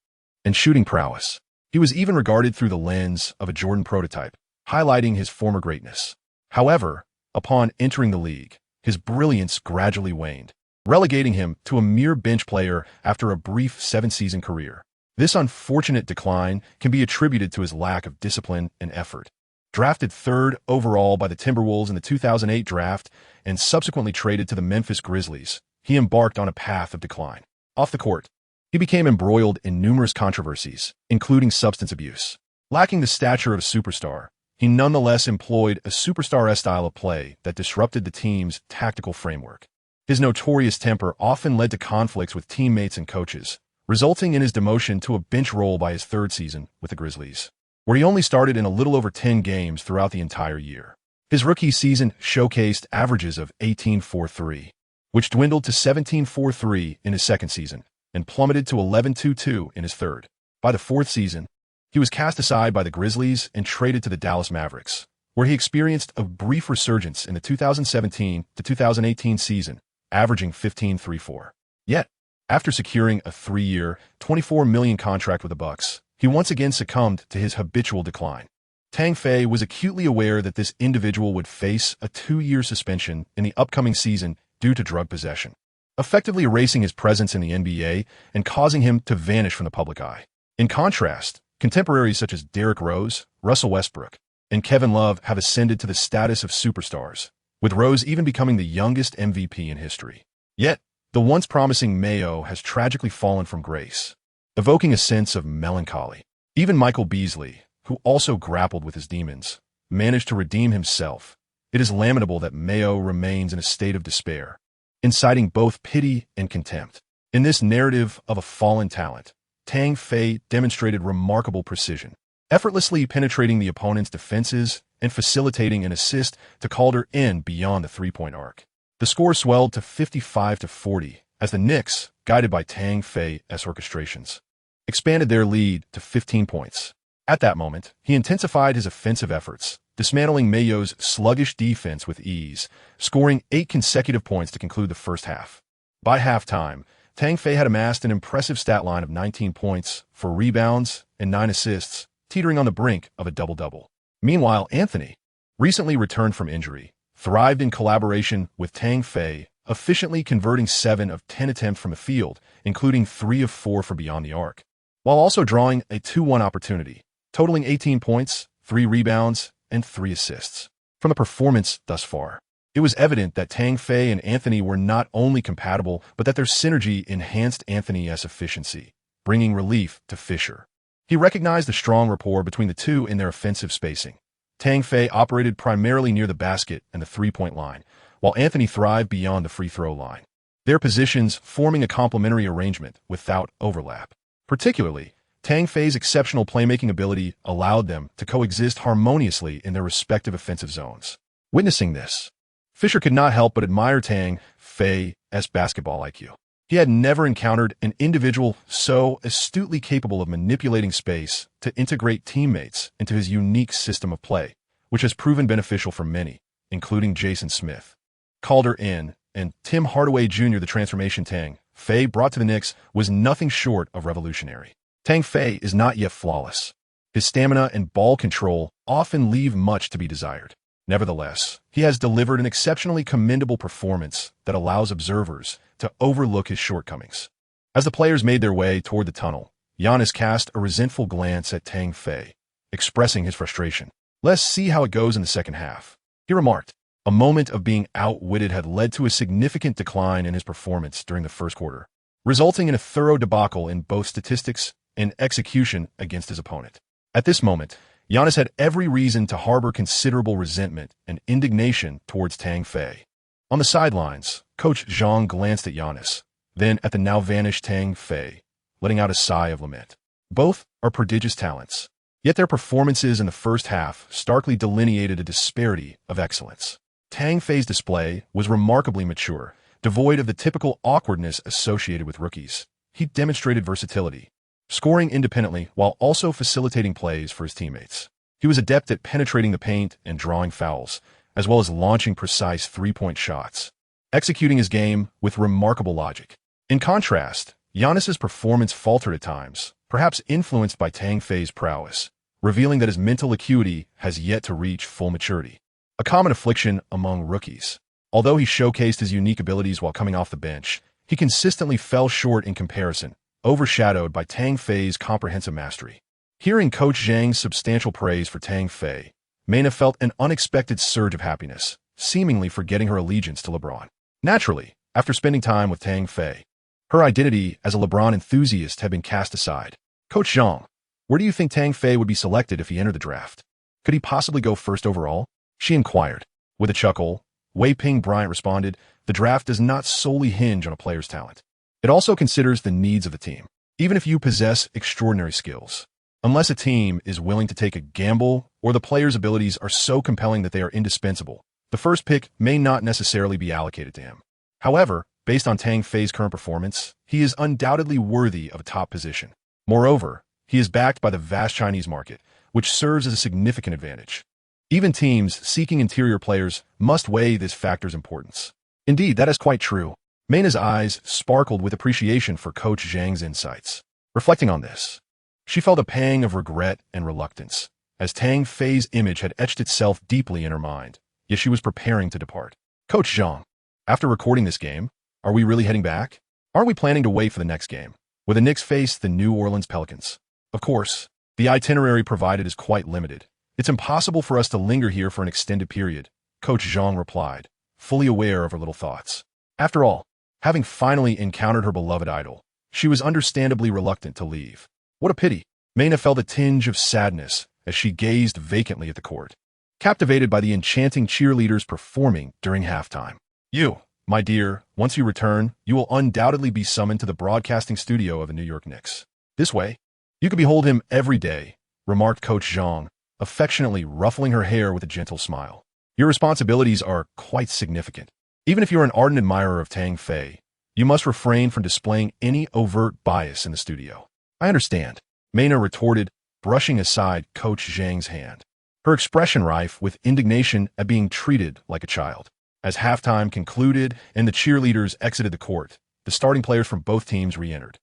and shooting prowess. He was even regarded through the lens of a Jordan prototype, highlighting his former greatness. However, upon entering the league, his brilliance gradually waned, relegating him to a mere bench player after a brief 7-season career. This unfortunate decline can be attributed to his lack of discipline and effort. Drafted 3rd overall by the Timberwolves in the 2008 draft and subsequently traded to the Memphis Grizzlies, he embarked on a path of decline. Off the court, he became embroiled in numerous controversies, including substance abuse. Lacking the stature of a superstar, he nonetheless employed a superstar style of play that disrupted the team's tactical framework. His notorious temper often led to conflicts with teammates and coaches, resulting in his demotion to a bench role by his 3rd season with the Grizzlies, where he only started in a little over 10 games throughout the entire year. His rookie season showcased averages of 18.43, which dwindled to 17.43 in his 2nd season and plummeted to 11.22 in his 3rd. By the 4th season, he was cast aside by the Grizzlies and traded to the Dallas Mavericks, where he experienced a brief resurgence in the 2017 to 2018 season, averaging 15.34. Yet, after securing a 3-year, $24 million contract with the Bucks, he once again succumbed to his habitual decline. Tang Fei was acutely aware that this individual would face a 2-year suspension in the upcoming season due to drug possession, effectively erasing his presence in the NBA and causing him to vanish from the public eye. In contrast, contemporaries such as Derrick Rose, Russell Westbrook, and Kevin Love have ascended to the status of superstars, with Rose even becoming the youngest MVP in history. Yet, the once promising Mayo has tragically fallen from grace, evoking a sense of melancholy. Even Michael Beasley, who also grappled with his demons, managed to redeem himself. It is lamentable that Mayo remains in a state of despair, inciting both pity and contempt. In this narrative of a fallen talent, Tang Fei demonstrated remarkable precision, effortlessly penetrating the opponent's defenses and facilitating an assist to Calder in beyond the 3-point arc. The score swelled to 55-40 as the Knicks, guided by Tang Fei's orchestrations, expanded their lead to 15 points. At that moment, he intensified his offensive efforts, dismantling Mayo's sluggish defense with ease, scoring 8 consecutive points to conclude the first half. By halftime, Tang Fei had amassed an impressive stat line of 19 points, 4 rebounds, and 9 assists, teetering on the brink of a double-double. Meanwhile, Anthony, recently returned from injury, thrived in collaboration with Tang Fei, efficiently converting 7 of 10 attempts from the field, including 3 of 4 for beyond the arc, while also drawing a 2-1 opportunity, totaling 18 points, 3 rebounds, and 3 assists. From the performance thus far, it was evident that Tang Fei and Anthony were not only compatible, but that their synergy enhanced Anthony's efficiency, bringing relief to Fisher. He recognized the strong rapport between the two in their offensive spacing. Tang Fei operated primarily near the basket and the 3-point line, while Anthony thrived beyond the free throw line, their positions forming a complementary arrangement without overlap. Particularly, Tang Fei's exceptional playmaking ability allowed them to coexist harmoniously in their respective offensive zones. Witnessing this, Fisher could not help but admire Tang Fei's basketball IQ. He had never encountered an individual so astutely capable of manipulating space to integrate teammates into his unique system of play, which has proven beneficial for many, including Jason Smith, Calder in, and Tim Hardaway Jr. The transformation Tang Fei brought to the Knicks was nothing short of revolutionary. Tang Fei is not yet flawless. His stamina and ball control often leave much to be desired. Nevertheless, he has delivered an exceptionally commendable performance that allows observers to overlook his shortcomings. As the players made their way toward the tunnel, Giannis cast a resentful glance at Tang Fei, expressing his frustration. "Let's see how it goes in the second half," he remarked. A moment of being outwitted had led to a significant decline in his performance during the first quarter, resulting in a thorough debacle in both statistics and execution against his opponent. At this moment, Giannis had every reason to harbor considerable resentment and indignation towards Tang Fei. On the sidelines, Coach Zhang glanced at Giannis, then at the now-vanished Tang Fei, letting out a sigh of lament. Both are prodigious talents, yet their performances in the first half starkly delineated a disparity of excellence. Tang Fei's display was remarkably mature, devoid of the typical awkwardness associated with rookies. He demonstrated versatility, scoring independently while also facilitating plays for his teammates. He was adept at penetrating the paint and drawing fouls, as well as launching precise three-point shots, executing his game with remarkable logic. In contrast, Giannis's performance faltered at times, perhaps influenced by Tang Fei's prowess, revealing that his mental acuity has yet to reach full maturity, a common affliction among rookies. Although he showcased his unique abilities while coming off the bench, he consistently fell short in comparison, overshadowed by Tang Fei's comprehensive mastery. Hearing Coach Zhang's substantial praise for Tang Fei, Mena felt an unexpected surge of happiness, seemingly forgetting her allegiance to LeBron. Naturally, after spending time with Tang Fei, her identity as a LeBron enthusiast had been cast aside. Coach Zhang, where do you think Tang Fei would be selected if he entered the draft? Could he possibly go first overall? She inquired. With a chuckle, Wei Ping Bryant responded, the draft does not solely hinge on a player's talent. It also considers the needs of the team, even if you possess extraordinary skills. Unless a team is willing to take a gamble or the player's abilities are so compelling that they are indispensable, the first pick may not necessarily be allocated to him. However, based on Tang Fei's current performance, he is undoubtedly worthy of a top position. Moreover, he is backed by the vast Chinese market, which serves as a significant advantage. Even teams seeking interior players must weigh this factor's importance. Indeed, that is quite true. Mena's eyes sparkled with appreciation for Coach Zhang's insights. Reflecting on this, she felt a pang of regret and reluctance, as Tang Fei's image had etched itself deeply in her mind, yet she was preparing to depart. Coach Zhang, after recording this game, are we really heading back? Aren't we planning to wait for the next game, where the Knicks face the New Orleans Pelicans? Of course, the itinerary provided is quite limited. It's impossible for us to linger here for an extended period, Coach Zhang replied, fully aware of her little thoughts. After all, having finally encountered her beloved idol, she was understandably reluctant to leave. What a pity. Mena felt a tinge of sadness as she gazed vacantly at the court, captivated by the enchanting cheerleaders performing during halftime. You, my dear, once you return, you will undoubtedly be summoned to the broadcasting studio of the New York Knicks. This way, you can behold him every day, remarked Coach Zhang, affectionately ruffling her hair with a gentle smile. Your responsibilities are quite significant. Even if you're an ardent admirer of Tang Fei, you must refrain from displaying any overt bias in the studio. I understand, Mena retorted, brushing aside Coach Zhang's hand, her expression rife with indignation at being treated like a child. As halftime concluded and the cheerleaders exited the court, the starting players from both teams re-entered.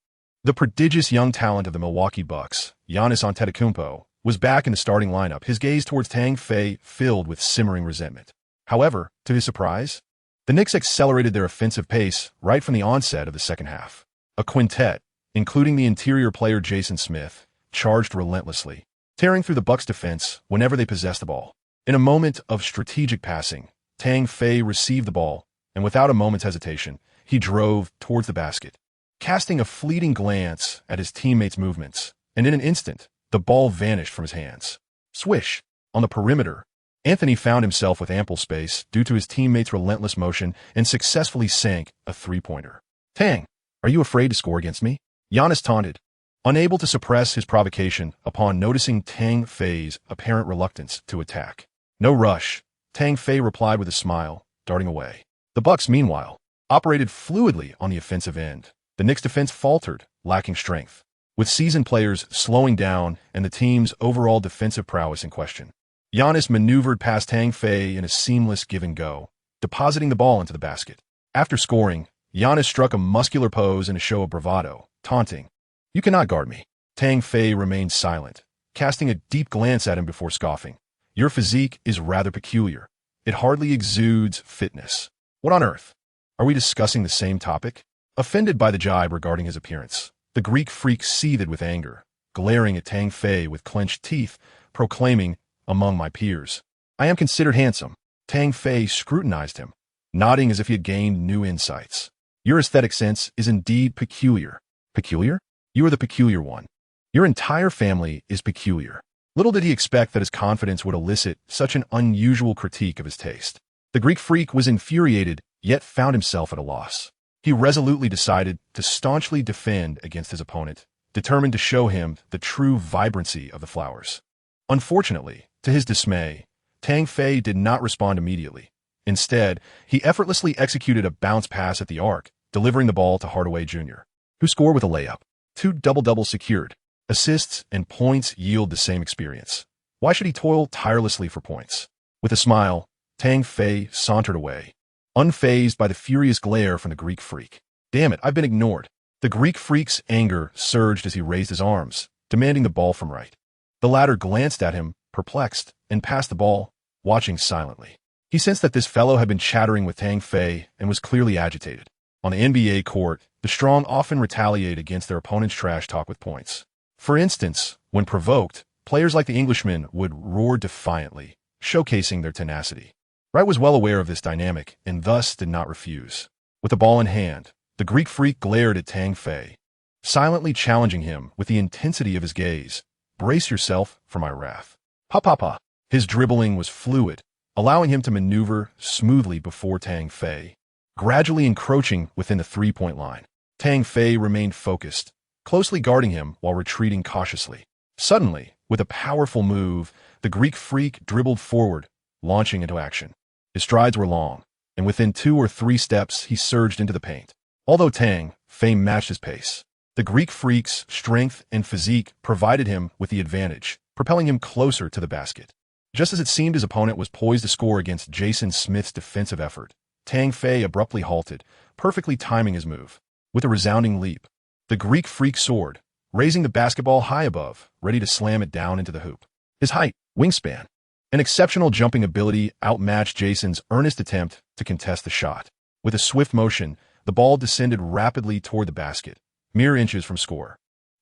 The prodigious young talent of the Milwaukee Bucks, Giannis Antetokounmpo, was back in the starting lineup, his gaze towards Tang Fei filled with simmering resentment. However, to his surprise, the Knicks accelerated their offensive pace right from the onset of the second half. A quintet, including the interior player Jason Smith, charged relentlessly, tearing through the Bucks' defense whenever they possessed the ball. In a moment of strategic passing, Tang Fei received the ball, and without a moment's hesitation, he drove towards the basket, casting a fleeting glance at his teammates' movements, and in an instant, the ball vanished from his hands. Swish! On the perimeter, Anthony found himself with ample space due to his teammates' relentless motion and successfully sank a three-pointer. Tang, are you afraid to score against me? Giannis taunted, unable to suppress his provocation upon noticing Tang Fei's apparent reluctance to attack. No rush, Tang Fei replied with a smile, darting away. The Bucks, meanwhile, operated fluidly on the offensive end. The Knicks' defense faltered, lacking strength, with seasoned players slowing down and the team's overall defensive prowess in question. Giannis maneuvered past Tang Fei in a seamless give-and-go, depositing the ball into the basket. After scoring, Giannis struck a muscular pose in a show of bravado, taunting, "You cannot guard me." Tang Fei remained silent, casting a deep glance at him before scoffing. "Your physique is rather peculiar. It hardly exudes fitness." What on earth? Are we discussing the same topic? Offended by the jibe regarding his appearance, the Greek freak seethed with anger, glaring at Tang Fei with clenched teeth, proclaiming, "Among my peers, I am considered handsome." Tang Fei scrutinized him, nodding as if he had gained new insights. "Your aesthetic sense is indeed peculiar." Peculiar? You are the peculiar one. Your entire family is peculiar. Little did he expect that his confidence would elicit such an unusual critique of his taste. The Greek freak was infuriated, yet found himself at a loss. He resolutely decided to staunchly defend against his opponent, determined to show him the true vibrancy of the flowers. Unfortunately, to his dismay, Tang Fei did not respond immediately. Instead, he effortlessly executed a bounce pass at the arc, delivering the ball to Hardaway Jr., who scored with a layup. 2 double-doubles secured. Assists and points yield the same experience. Why should he toil tirelessly for points? With a smile, Tang Fei sauntered away, unfazed by the furious glare from the Greek freak. Damn it, I've been ignored. The Greek freak's anger surged as he raised his arms, demanding the ball from right. The latter glanced at him, perplexed, and passed the ball, watching silently. He sensed that this fellow had been chattering with Tang Fei and was clearly agitated. On the NBA court, the strong often retaliate against their opponent's trash talk with points. For instance, when provoked, players like the Englishman would roar defiantly, showcasing their tenacity. Wright was well aware of this dynamic and thus did not refuse. With the ball in hand, the Greek freak glared at Tang Fei, silently challenging him with the intensity of his gaze. Brace yourself for my wrath. Pa pa pa. His dribbling was fluid, allowing him to maneuver smoothly before Tang Fei, gradually encroaching within the three-point line. Tang Fei remained focused, closely guarding him while retreating cautiously. Suddenly, with a powerful move, the Greek freak dribbled forward, launching into action. His strides were long, and within 2 or 3 steps he surged into the paint. Although Tang Fei matched his pace, the Greek freak's strength and physique provided him with the advantage, propelling him closer to the basket. Just as it seemed his opponent was poised to score against Jason Smith's defensive effort, Tang Fei abruptly halted, perfectly timing his move. With a resounding leap, the Greek freak soared, raising the basketball high above, ready to slam it down into the hoop. His height, wingspan, and exceptional jumping ability outmatched Jason's earnest attempt to contest the shot. With a swift motion, the ball descended rapidly toward the basket, mere inches from score.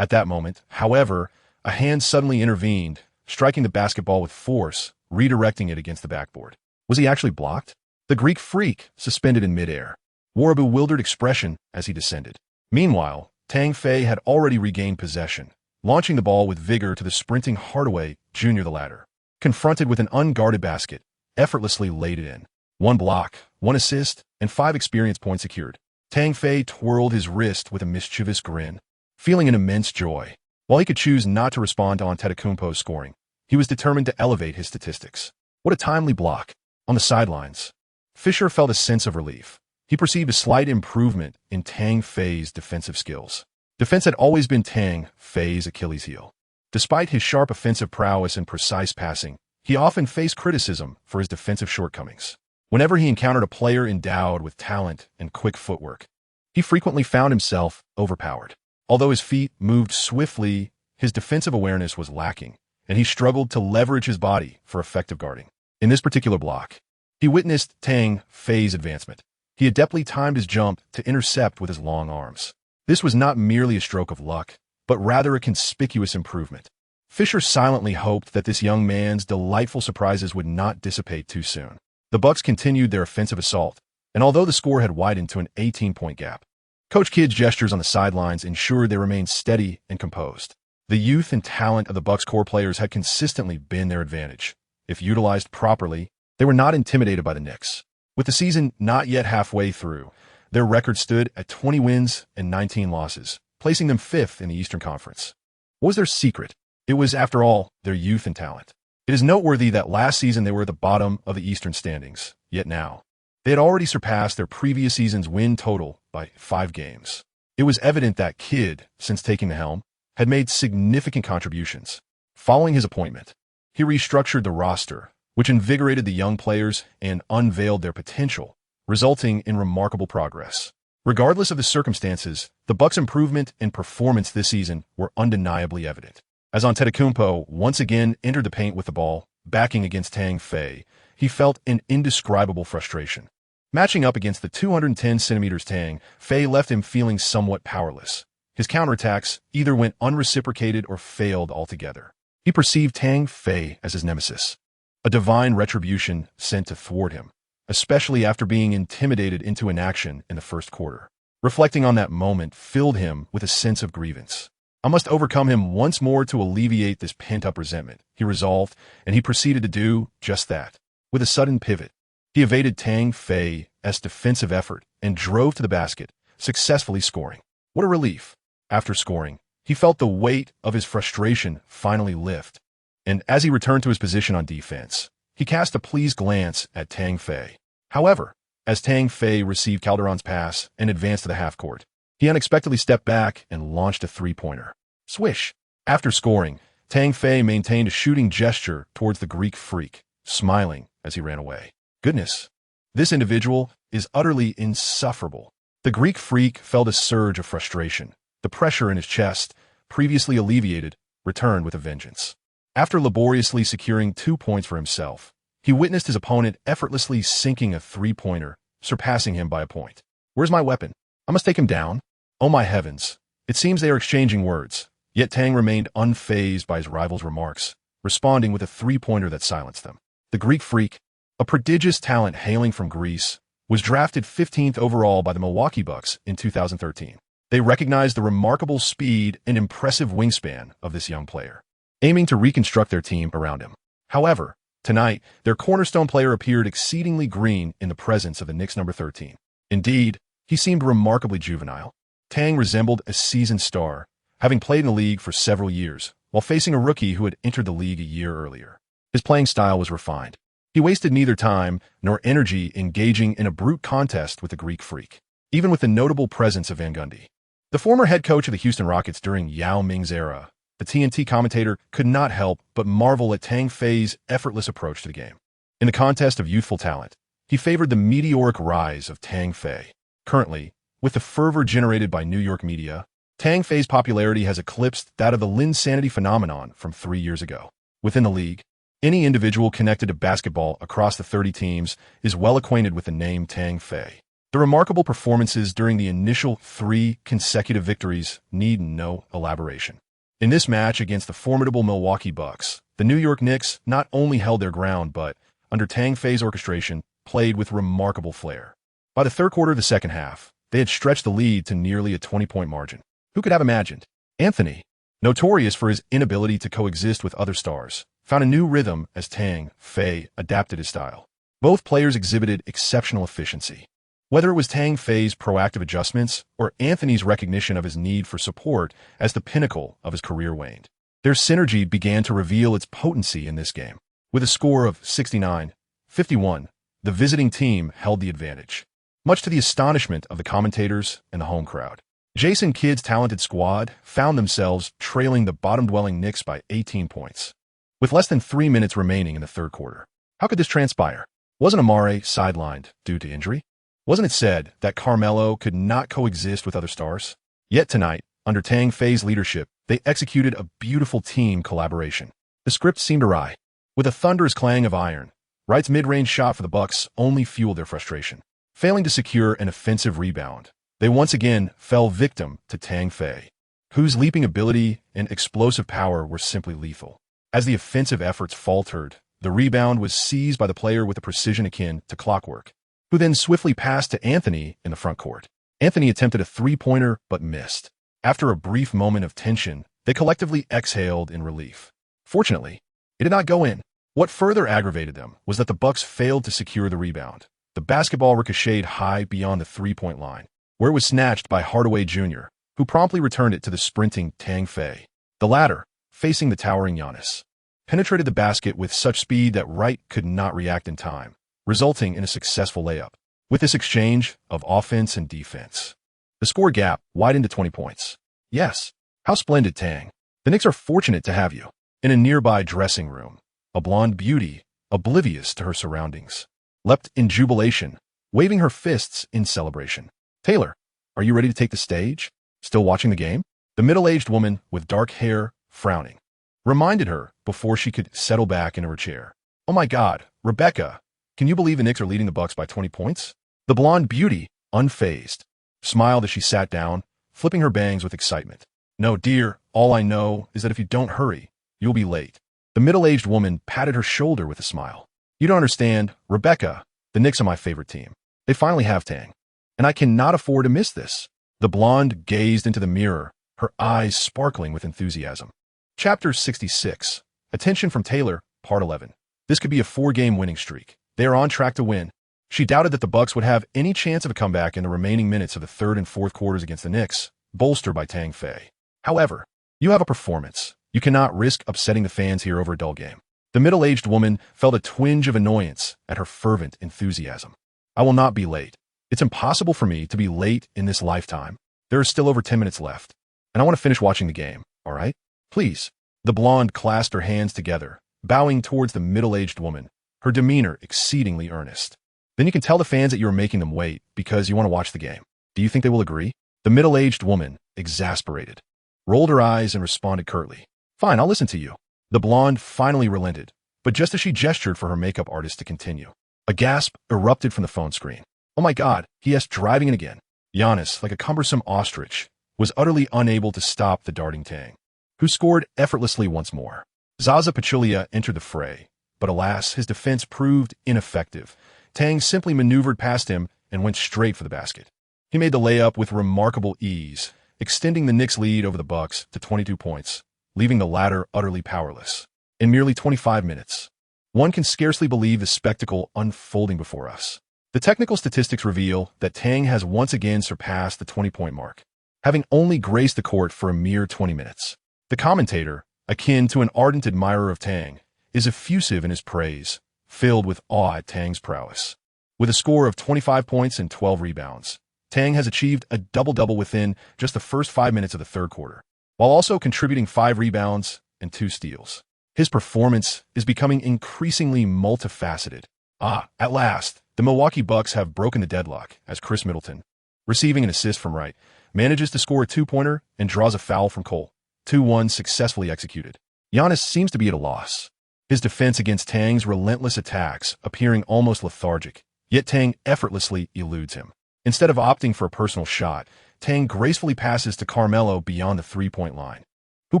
At that moment, however, a hand suddenly intervened, striking the basketball with force, redirecting it against the backboard. Was he actually blocked? The Greek freak, suspended in midair, wore a bewildered expression as he descended. Meanwhile, Tang Fei had already regained possession, launching the ball with vigor to the sprinting Hardaway Jr. The latter, confronted with an unguarded basket, effortlessly laid it in. 1 block, 1 assist, and 5 experience points secured. Tang Fei twirled his wrist with a mischievous grin, feeling an immense joy. While he could choose not to respond to Antetokounmpo's scoring, he was determined to elevate his statistics. What a timely block. On the sidelines, Fisher felt a sense of relief. He perceived a slight improvement in Tang Fei's defensive skills. Defense had always been Tang Fei's Achilles heel. Despite his sharp offensive prowess and precise passing, he often faced criticism for his defensive shortcomings. Whenever he encountered a player endowed with talent and quick footwork, he frequently found himself overpowered. Although his feet moved swiftly, his defensive awareness was lacking, and he struggled to leverage his body for effective guarding. In this particular block, he witnessed Tang Fei's advancement. He adeptly timed his jump to intercept with his long arms. This was not merely a stroke of luck, but rather a conspicuous improvement. Fisher silently hoped that this young man's delightful surprises would not dissipate too soon. The Bucks continued their offensive assault, and although the score had widened to an 18-point gap, Coach Kidd's gestures on the sidelines ensured they remained steady and composed. The youth and talent of the Bucks' core players had consistently been their advantage. If utilized properly, they were not intimidated by the Knicks. With the season not yet halfway through, their record stood at 20 wins and 19 losses, placing them 5th in the Eastern Conference. What was their secret? It was, after all, their youth and talent. It is noteworthy that last season they were at the bottom of the Eastern standings, yet now, they had already surpassed their previous season's win total by 5 games. It was evident that Kidd, since taking the helm, had made significant contributions. Following his appointment, he restructured the roster, which invigorated the young players and unveiled their potential, resulting in remarkable progress. Regardless of the circumstances, the Bucks' improvement and performance this season were undeniably evident. As Antetokounmpo once again entered the paint with the ball, backing against Tang Fei, he felt an indescribable frustration. Matching up against the 210cm Tang Fei left him feeling somewhat powerless. His counterattacks either went unreciprocated or failed altogether. He perceived Tang Fei as his nemesis, a divine retribution sent to thwart him, especially after being intimidated into inaction in the first quarter. Reflecting on that moment filled him with a sense of grievance. I must overcome him once more to alleviate this pent-up resentment, he resolved, and he proceeded to do just that. With a sudden pivot, he evaded Tang Fei's defensive effort and drove to the basket, successfully scoring. What a relief. After scoring, he felt the weight of his frustration finally lift, and as he returned to his position on defense, he cast a pleased glance at Tang Fei. However, as Tang Fei received Calderon's pass and advanced to the half-court, he unexpectedly stepped back and launched a three-pointer. Swish! After scoring, Tang Fei maintained a shooting gesture towards the Greek freak, smiling as he ran away. Goodness, this individual is utterly insufferable. The Greek freak felt a surge of frustration. The pressure in his chest, previously alleviated, returned with a vengeance. After laboriously securing 2 points for himself, he witnessed his opponent effortlessly sinking a three-pointer, surpassing him by a point. Where's my weapon? I must take him down. Oh my heavens. It seems they are exchanging words, yet Tang remained unfazed by his rival's remarks, responding with a three-pointer that silenced them. The Greek freak, a prodigious talent hailing from Greece, was drafted 15th overall by the Milwaukee Bucks in 2013. They recognized the remarkable speed and impressive wingspan of this young player, aiming to reconstruct their team around him. However, tonight, their cornerstone player appeared exceedingly green in the presence of the Knicks number 13. Indeed, he seemed remarkably juvenile. Tang resembled a seasoned star, having played in the league for several years, while facing a rookie who had entered the league a year earlier. His playing style was refined. He wasted neither time nor energy engaging in a brute contest with the Greek freak, even with the notable presence of Van Gundy. The former head coach of the Houston Rockets during Yao Ming's era, the TNT commentator could not help but marvel at Tang Fei's effortless approach to the game. In the contest of youthful talent, he favored the meteoric rise of Tang Fei. Currently, with the fervor generated by New York media, Tang Fei's popularity has eclipsed that of the Linsanity phenomenon from 3 years ago. Within the league, any individual connected to basketball across the 30 teams is well acquainted with the name Tang Fei. The remarkable performances during the initial 3 consecutive victories need no elaboration. In this match against the formidable Milwaukee Bucks, the New York Knicks not only held their ground but, under Tang Fei's orchestration, played with remarkable flair. By the third quarter of the second half, they had stretched the lead to nearly a 20-point margin. Who could have imagined? Anthony, notorious for his inability to coexist with other stars, found a new rhythm as Tang Fei adapted his style. Both players exhibited exceptional efficiency. Whether it was Tang Fei's proactive adjustments or Anthony's recognition of his need for support as the pinnacle of his career waned, their synergy began to reveal its potency in this game. With a score of 69-51, the visiting team held the advantage, much to the astonishment of the commentators and the home crowd. Jason Kidd's talented squad found themselves trailing the bottom-dwelling Knicks by 18 points, with less than 3 minutes remaining in the third quarter. How could this transpire? Wasn't Amare sidelined due to injury? Wasn't it said that Carmelo could not coexist with other stars? Yet tonight, under Tang Fei's leadership, they executed a beautiful team collaboration. The script seemed awry. With a thunderous clang of iron, Wright's mid-range shot for the Bucks only fueled their frustration. Failing to secure an offensive rebound, they once again fell victim to Tang Fei, whose leaping ability and explosive power were simply lethal. As the offensive efforts faltered, the rebound was seized by the player with a precision akin to clockwork, who then swiftly passed to Anthony in the front court. Anthony attempted a three-pointer but missed. After a brief moment of tension, they collectively exhaled in relief. Fortunately, it did not go in. What further aggravated them was that the Bucks failed to secure the rebound. The basketball ricocheted high beyond the three-point line, where it was snatched by Hardaway Jr., who promptly returned it to the sprinting Tang Fei. The latter, facing the towering Giannis, penetrated the basket with such speed that Wright could not react in time, resulting in a successful layup. With this exchange of offense and defense, the score gap widened to 20 points. Yes, how splendid, Tang. The Knicks are fortunate to have you. In a nearby dressing room, a blonde beauty, oblivious to her surroundings, leapt in jubilation, waving her fists in celebration. Taylor, are you ready to take the stage? Still watching the game? The middle-aged woman with dark hair, frowning, reminded her before she could settle back into her chair. Oh my God, Rebecca, can you believe the Knicks are leading the Bucks by 20 points? The blonde beauty, unfazed, smiled as she sat down, flipping her bangs with excitement. No, dear, all I know is that if you don't hurry, you'll be late. The middle-aged woman patted her shoulder with a smile. You don't understand, Rebecca, the Knicks are my favorite team. They finally have Tang, and I cannot afford to miss this. The blonde gazed into the mirror, her eyes sparkling with enthusiasm. Chapter 66. Attention from Taylor, Part 11. This could be a 4-game winning streak. They are on track to win. She doubted that the Bucks would have any chance of a comeback in the remaining minutes of the third and fourth quarters against the Knicks, bolstered by Tang Fei. However, you have a performance. You cannot risk upsetting the fans here over a dull game. The middle-aged woman felt a twinge of annoyance at her fervent enthusiasm. I will not be late. It's impossible for me to be late in this lifetime. There are still over 10 minutes left, and I want to finish watching the game, all right? Please. The blonde clasped her hands together, bowing towards the middle-aged woman, her demeanor exceedingly earnest. Then you can tell the fans that you are making them wait because you want to watch the game. Do you think they will agree? The middle-aged woman, exasperated, rolled her eyes and responded curtly. Fine, I'll listen to you. The blonde finally relented, but just as she gestured for her makeup artist to continue, a gasp erupted from the phone screen. Oh my God, he asked, driving in again. Giannis, like a cumbersome ostrich, was utterly unable to stop the darting Tang, who scored effortlessly once more. Zaza Pachulia entered the fray, but alas, his defense proved ineffective. Tang simply maneuvered past him and went straight for the basket. He made the layup with remarkable ease, extending the Knicks' lead over the Bucks to 22 points, leaving the latter utterly powerless. In merely 25 minutes, one can scarcely believe the spectacle unfolding before us. The technical statistics reveal that Tang has once again surpassed the 20-point mark, having only graced the court for a mere 20 minutes. The commentator, akin to an ardent admirer of Tang, is effusive in his praise, filled with awe at Tang's prowess. With a score of 25 points and 12 rebounds, Tang has achieved a double-double within just the first 5 minutes of the third quarter, while also contributing 5 rebounds and 2 steals. His performance is becoming increasingly multifaceted. At last, the Milwaukee Bucks have broken the deadlock as Chris Middleton, receiving an assist from Wright, manages to score a 2-pointer and draws a foul from Cole. 2-1 successfully executed. Giannis seems to be at a loss, his defense against Tang's relentless attacks appearing almost lethargic, yet Tang effortlessly eludes him. Instead of opting for a personal shot, Tang gracefully passes to Carmelo beyond the 3-point line, who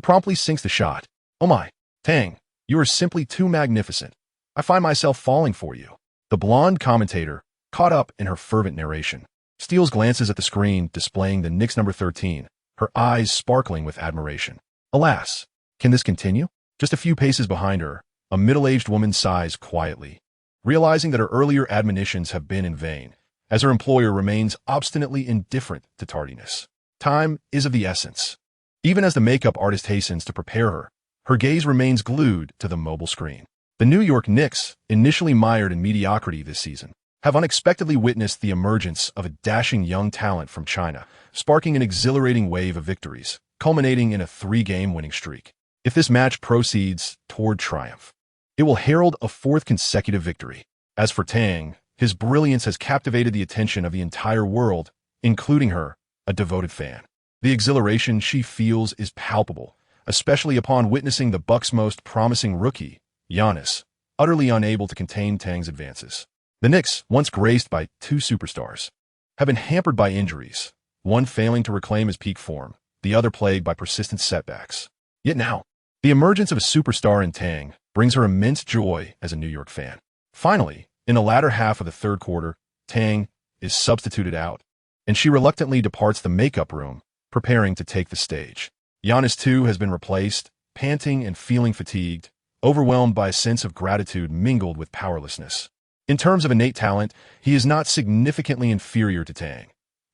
promptly sinks the shot. Oh my, Tang, you are simply too magnificent. I find myself falling for you. The blonde commentator, caught up in her fervent narration, steals glances at the screen displaying the Knicks number 13, her eyes sparkling with admiration. Alas, can this continue? Just a few paces behind her, a middle-aged woman sighs quietly, realizing that her earlier admonitions have been in vain, as her employer remains obstinately indifferent to tardiness. Time is of the essence. Even as the makeup artist hastens to prepare her, her gaze remains glued to the mobile screen. The New York Knicks, initially mired in mediocrity this season, have unexpectedly witnessed the emergence of a dashing young talent from China, sparking an exhilarating wave of victories, culminating in a 3-game winning streak. If this match proceeds toward triumph, it will herald a 4th consecutive victory. As for Tang, his brilliance has captivated the attention of the entire world, including her, a devoted fan. The exhilaration she feels is palpable, especially upon witnessing the Bucks' most promising rookie, Giannis, utterly unable to contain Tang's advances. The Knicks, once graced by 2 superstars, have been hampered by injuries, one failing to reclaim his peak form, the other plagued by persistent setbacks. Yet now, the emergence of a superstar in Tang brings her immense joy as a New York fan. Finally, in the latter half of the third quarter, Tang is substituted out, and she reluctantly departs the makeup room, preparing to take the stage. Giannis, too, has been replaced, panting and feeling fatigued, overwhelmed by a sense of gratitude mingled with powerlessness. In terms of innate talent, he is not significantly inferior to Tang.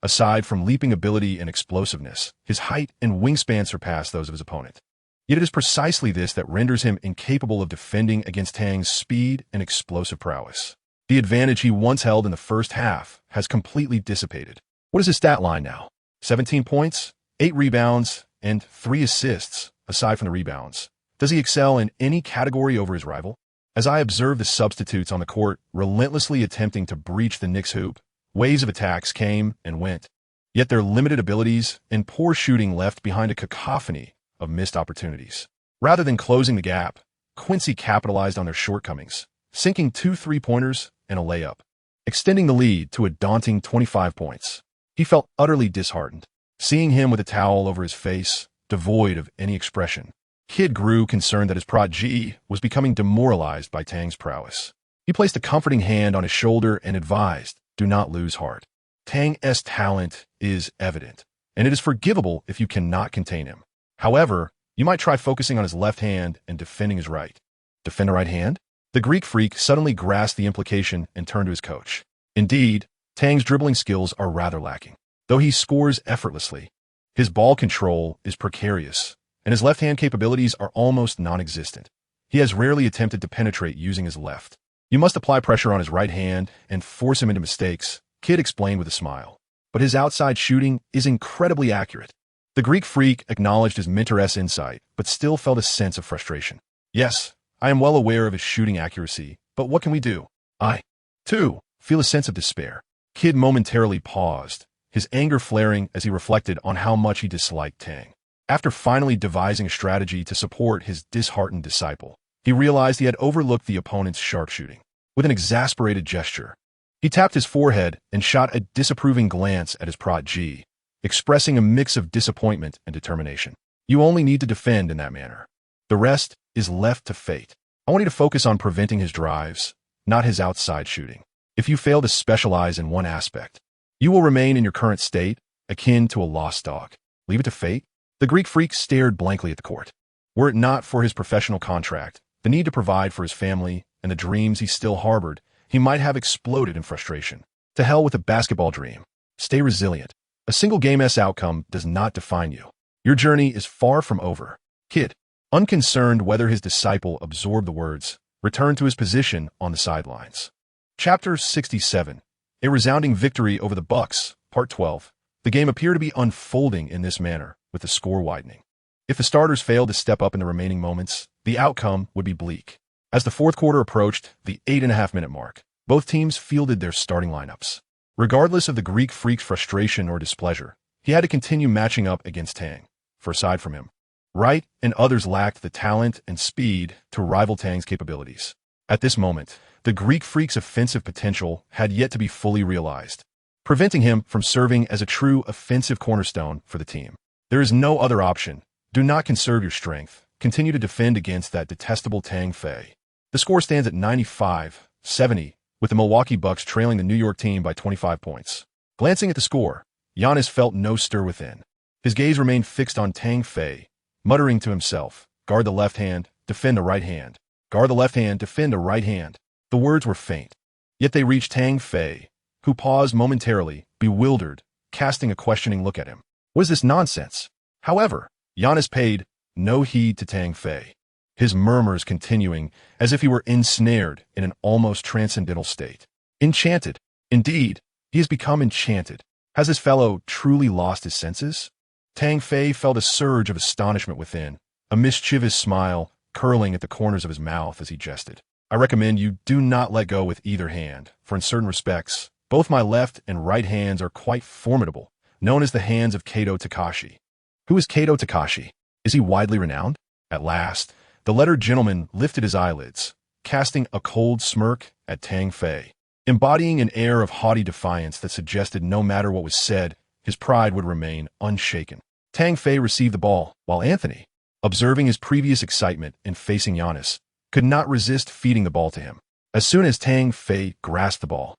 Aside from leaping ability and explosiveness, his height and wingspan surpass those of his opponent. Yet it is precisely this that renders him incapable of defending against Tang's speed and explosive prowess. The advantage he once held in the first half has completely dissipated. What is his stat line now? 17 points, 8 rebounds, and 3 assists, aside from the rebounds. Does he excel in any category over his rival? As I observed the substitutes on the court relentlessly attempting to breach the Knicks' hoop, waves of attacks came and went. Yet their limited abilities and poor shooting left behind a cacophony of missed opportunities. Rather than closing the gap, Quincy capitalized on their shortcomings, sinking 2 3-pointers and a layup, extending the lead to a daunting 25 points. He felt utterly disheartened, seeing him with a towel over his face, devoid of any expression. Kid grew concerned that his prodigy was becoming demoralized by Tang's prowess. He placed a comforting hand on his shoulder and advised, "Do not lose heart. Tang's talent is evident, and it is forgivable if you cannot contain him. However, you might try focusing on his left hand and defending his right." Defend a right hand? The Greek freak suddenly grasped the implication and turned to his coach. Indeed, Tang's dribbling skills are rather lacking. Though he scores effortlessly, his ball control is precarious, and his left-hand capabilities are almost non-existent. He has rarely attempted to penetrate using his left. "You must apply pressure on his right hand and force him into mistakes," Kid explained with a smile. "But his outside shooting is incredibly accurate." The Greek freak acknowledged his mentor's insight, but still felt a sense of frustration. "Yes, I am well aware of his shooting accuracy," But what can we do? I, too, feel a sense of despair. Kid momentarily paused, his anger flaring as he reflected on how much he disliked Tang. After finally devising a strategy to support his disheartened disciple, he realized he had overlooked the opponent's sharpshooting. With an exasperated gesture, he tapped his forehead and shot a disapproving glance at his protege, expressing a mix of disappointment and determination. You only need to defend in that manner. The rest is left to fate. I want you to focus on preventing his drives, not his outside shooting. If you fail to specialize in one aspect, you will remain in your current state, akin to a lost dog. Leave it to fate? The Greek freak stared blankly at the court. Were it not for his professional contract, the need to provide for his family, and the dreams he still harbored, he might have exploded in frustration. To hell with a basketball dream. Stay resilient. A single game-S outcome does not define you. Your journey is far from over. Kid, unconcerned whether his disciple absorbed the words, returned to his position on the sidelines. Chapter 67. A resounding victory over the Bucks, Part 12. The game appeared to be unfolding in this manner, with the score widening. If the starters failed to step up in the remaining moments, the outcome would be bleak. As the fourth quarter approached the 8.5-minute mark, both teams fielded their starting lineups. Regardless of the Greek freak's frustration or displeasure, he had to continue matching up against Tang. For aside from him, Wright and others lacked the talent and speed to rival Tang's capabilities. At this moment, the Greek freak's offensive potential had yet to be fully realized, preventing him from serving as a true offensive cornerstone for the team. There is no other option. Do not conserve your strength. Continue to defend against that detestable Tang Fei. The score stands at 95-70, with the Milwaukee Bucks trailing the New York team by 25 points. Glancing at the score, Giannis felt no stir within. His gaze remained fixed on Tang Fei, muttering to himself, guard the left hand, defend the right hand. Guard the left hand, defend the right hand. The words were faint, yet they reached Tang Fei, who paused momentarily, bewildered, casting a questioning look at him. What is this nonsense? However, Giannis paid no heed to Tang Fei, his murmurs continuing as if he were ensnared in an almost transcendental state. Enchanted. Indeed, he has become enchanted. Has this fellow truly lost his senses? Tang Fei felt a surge of astonishment within, a mischievous smile curling at the corners of his mouth as he jested. I recommend you do not let go with either hand, for in certain respects, both my left and right hands are quite formidable, known as the hands of Kato Takashi. Who is Kato Takashi? Is he widely renowned? At last, the lettered gentleman lifted his eyelids, casting a cold smirk at Tang Fei, embodying an air of haughty defiance that suggested no matter what was said, his pride would remain unshaken. Tang Fei received the ball, while Anthony, observing his previous excitement in facing Giannis, could not resist feeding the ball to him. As soon as Tang Fei grasped the ball,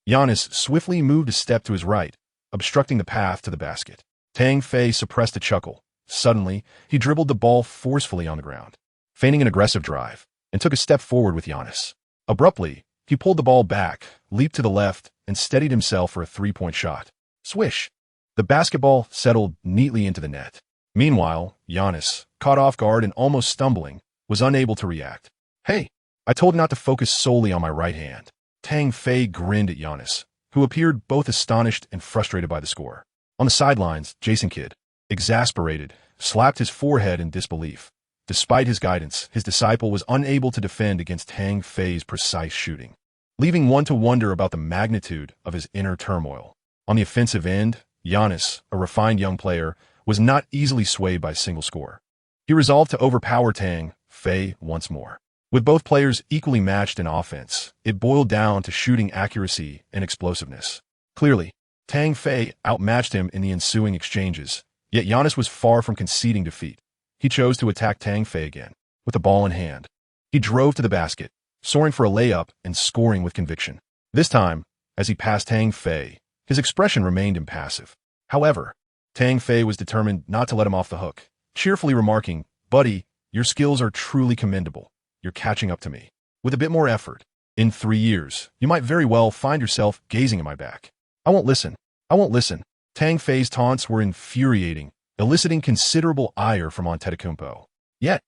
Giannis swiftly moved a step to his right, obstructing the path to the basket. Tang Fei suppressed a chuckle. Suddenly, he dribbled the ball forcefully on the ground, feigning an aggressive drive, and took a step forward with Giannis. Abruptly, he pulled the ball back, leaped to the left, and steadied himself for a three-point shot. Swish! The basketball settled neatly into the net. Meanwhile, Giannis, caught off guard and almost stumbling, was unable to react. Hey, I told you not to focus solely on my right hand. Tang Fei grinned at Giannis, who appeared both astonished and frustrated by the score. On the sidelines, Jason Kidd, exasperated, slapped his forehead in disbelief. Despite his guidance, his disciple was unable to defend against Tang Fei's precise shooting, leaving one to wonder about the magnitude of his inner turmoil. On the offensive end, Giannis, a refined young player, was not easily swayed by a single score. He resolved to overpower Tang Fei once more. With both players equally matched in offense, it boiled down to shooting accuracy and explosiveness. Clearly, Tang Fei outmatched him in the ensuing exchanges, yet Giannis was far from conceding defeat. He chose to attack Tang Fei again, with the ball in hand. He drove to the basket, soaring for a layup and scoring with conviction. This time, as he passed Tang Fei, his expression remained impassive. However, Tang Fei was determined not to let him off the hook, cheerfully remarking, "Buddy, your skills are truly commendable. You're catching up to me. With a bit more effort, in 3 years, you might very well find yourself gazing at my back." I won't listen. I won't listen. Tang Fei's taunts were infuriating, eliciting considerable ire from Antetokounmpo. Yet,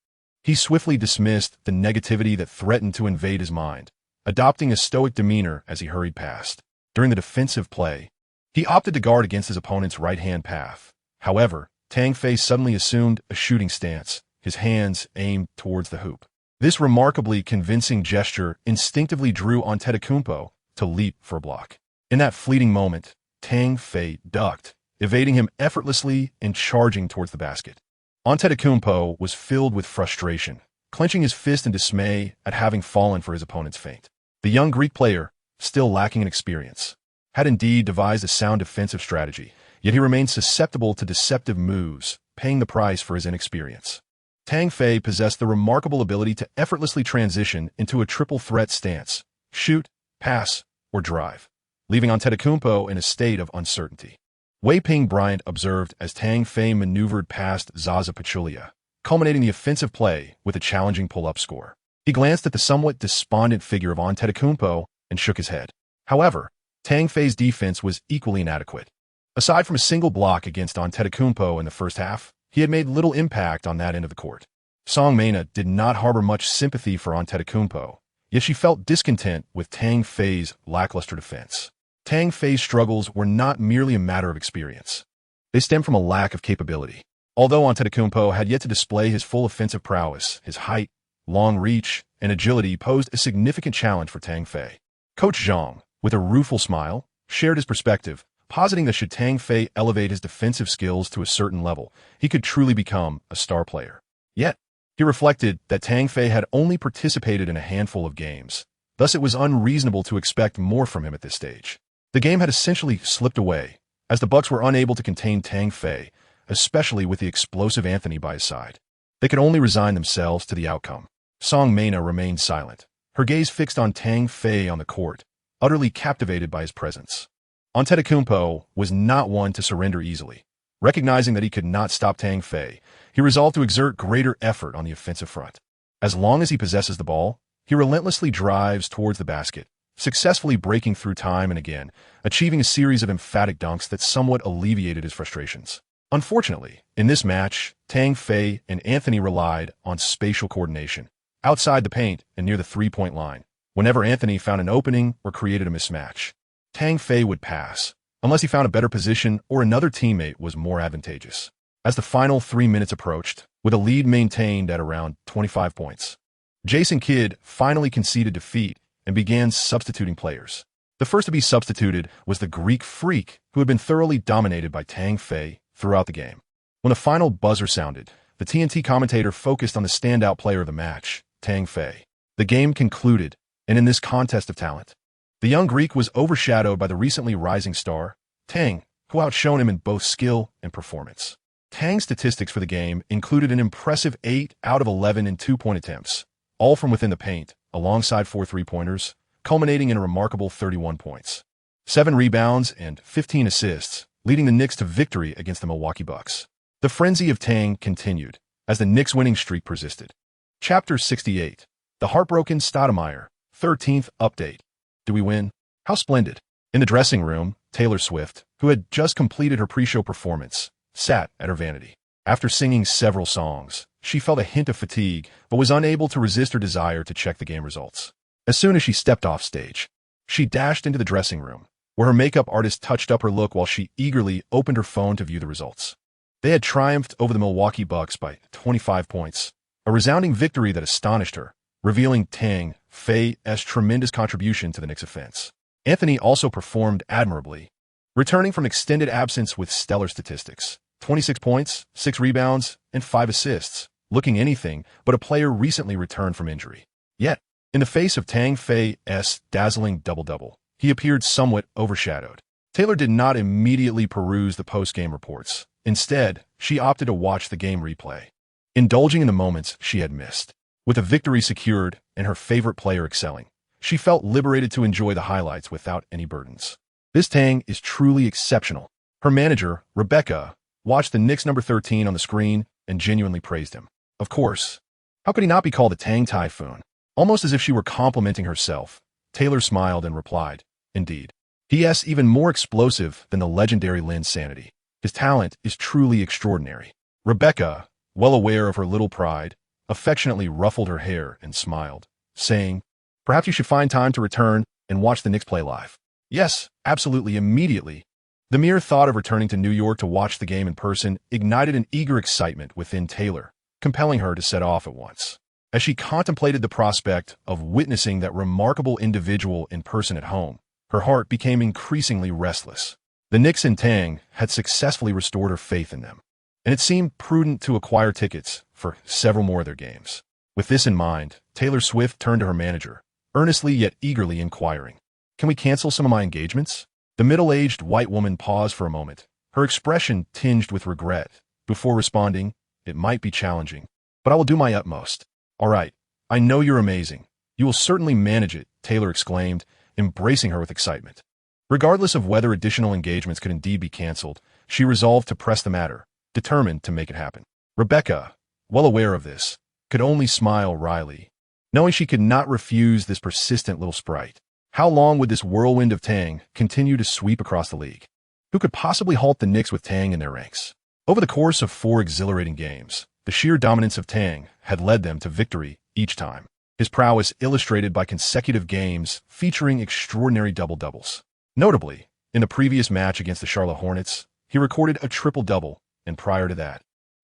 he swiftly dismissed the negativity that threatened to invade his mind, adopting a stoic demeanor as he hurried past. During the defensive play, he opted to guard against his opponent's right-hand path. However, Tang Fei suddenly assumed a shooting stance, his hands aimed towards the hoop. This remarkably convincing gesture instinctively drew Antetokounmpo to leap for a block. In that fleeting moment, Tang Fei ducked, evading him effortlessly and charging towards the basket. Antetokounmpo was filled with frustration, clenching his fist in dismay at having fallen for his opponent's feint. The young Greek player, still lacking in experience, had indeed devised a sound defensive strategy, yet he remained susceptible to deceptive moves, paying the price for his inexperience. Tang Fei possessed the remarkable ability to effortlessly transition into a triple threat stance: shoot, pass, or drive, leaving Antetokounmpo in a state of uncertainty. Wei Ping Bryant observed as Tang Fei maneuvered past Zaza Pachulia, culminating the offensive play with a challenging pull-up score. He glanced at the somewhat despondent figure of Antetokounmpo and shook his head. However, Tang Fei's defense was equally inadequate. Aside from a single block against Antetokounmpo in the first half, he had made little impact on that end of the court. Song Mena did not harbor much sympathy for Antetokounmpo, yet she felt discontent with Tang Fei's lackluster defense. Tang Fei's struggles were not merely a matter of experience. They stemmed from a lack of capability. Although Antetokounmpo had yet to display his full offensive prowess, his height, long reach, and agility posed a significant challenge for Tang Fei. Coach Zhang, with a rueful smile, shared his perspective, positing that should Tang Fei elevate his defensive skills to a certain level, he could truly become a star player. Yet, he reflected that Tang Fei had only participated in a handful of games, thus it was unreasonable to expect more from him at this stage. The game had essentially slipped away, as the Bucks were unable to contain Tang Fei, especially with the explosive Anthony by his side. They could only resign themselves to the outcome. Song Mena remained silent, her gaze fixed on Tang Fei on the court, utterly captivated by his presence. Antetokounmpo was not one to surrender easily. Recognizing that he could not stop Tang Fei, he resolved to exert greater effort on the offensive front. As long as he possesses the ball, he relentlessly drives towards the basket, successfully breaking through time and again, achieving a series of emphatic dunks that somewhat alleviated his frustrations. Unfortunately, in this match, Tang Fei and Anthony relied on spatial coordination, outside the paint and near the three-point line. Whenever Anthony found an opening or created a mismatch, Tang Fei would pass, unless he found a better position or another teammate was more advantageous. As the final 3 minutes approached, with a lead maintained at around 25 points, Jason Kidd finally conceded defeat and began substituting players. The first to be substituted was the Greek freak who had been thoroughly dominated by Tang Fei throughout the game. When the final buzzer sounded, the TNT commentator focused on the standout player of the match, Tang Fei. The game concluded, and in this contest of talent, the young Greek was overshadowed by the recently rising star, Tang, who outshone him in both skill and performance. Tang's statistics for the game included an impressive 8 out of 11 in two-point attempts, all from within the paint, alongside 4 three-pointers, culminating in a remarkable 31 points, 7 rebounds, and 15 assists, leading the Knicks to victory against the Milwaukee Bucks. The frenzy of Tang continued, as the Knicks' winning streak persisted. Chapter 68. The Heartbroken Stoudemire, 13th Update. Do we win? How splendid. In the dressing room, Taylor Swift, who had just completed her pre-show performance, sat at her vanity. After singing several songs, she felt a hint of fatigue, but was unable to resist her desire to check the game results. As soon as she stepped off stage, she dashed into the dressing room, where her makeup artist touched up her look while she eagerly opened her phone to view the results. They had triumphed over the Milwaukee Bucks by 25 points, a resounding victory that astonished her, revealing Tang Fei's tremendous contribution to the Knicks' offense. Anthony also performed admirably, returning from extended absence with stellar statistics: 26 points, 6 rebounds, and 5 assists, looking anything but a player recently returned from injury. Yet, in the face of Tang Fei's dazzling double-double, he appeared somewhat overshadowed. Taylor did not immediately peruse the post-game reports. Instead, she opted to watch the game replay, indulging in the moments she had missed. With a victory secured and her favorite player excelling, she felt liberated to enjoy the highlights without any burdens. This Tang is truly exceptional. Her manager, Rebecca, watched the Knicks number 13 on the screen and genuinely praised him. Of course, how could he not be called a Tang Typhoon? Almost as if she were complimenting herself, Taylor smiled and replied, "Indeed. He is even more explosive than the legendary Lynn Sanity. His talent is truly extraordinary." Rebecca, well aware of her little pride, affectionately ruffled her hair and smiled, saying, "Perhaps you should find time to return and watch the Knicks play live." "Yes, absolutely, immediately." The mere thought of returning to New York to watch the game in person ignited an eager excitement within Taylor, compelling her to set off at once. As she contemplated the prospect of witnessing that remarkable individual in person at home, her heart became increasingly restless. The Knicks and Tang had successfully restored her faith in them, and it seemed prudent to acquire tickets for several more of their games. With this in mind, Taylor Swift turned to her manager, earnestly yet eagerly inquiring, "Can we cancel some of my engagements?" The middle-aged white woman paused for a moment, her expression tinged with regret, before responding, "It might be challenging, but I will do my utmost." "All right, I know you're amazing. You will certainly manage it," Taylor exclaimed, embracing her with excitement. Regardless of whether additional engagements could indeed be canceled, she resolved to press the matter, determined to make it happen. Rebecca, well aware of this, could only smile wryly, knowing she could not refuse this persistent little sprite. How long would this whirlwind of Tang continue to sweep across the league? Who could possibly halt the Knicks with Tang in their ranks? Over the course of 4 exhilarating games, the sheer dominance of Tang had led them to victory each time, his prowess illustrated by consecutive games featuring extraordinary double-doubles. Notably, in the previous match against the Charlotte Hornets, he recorded a triple-double, and prior to that,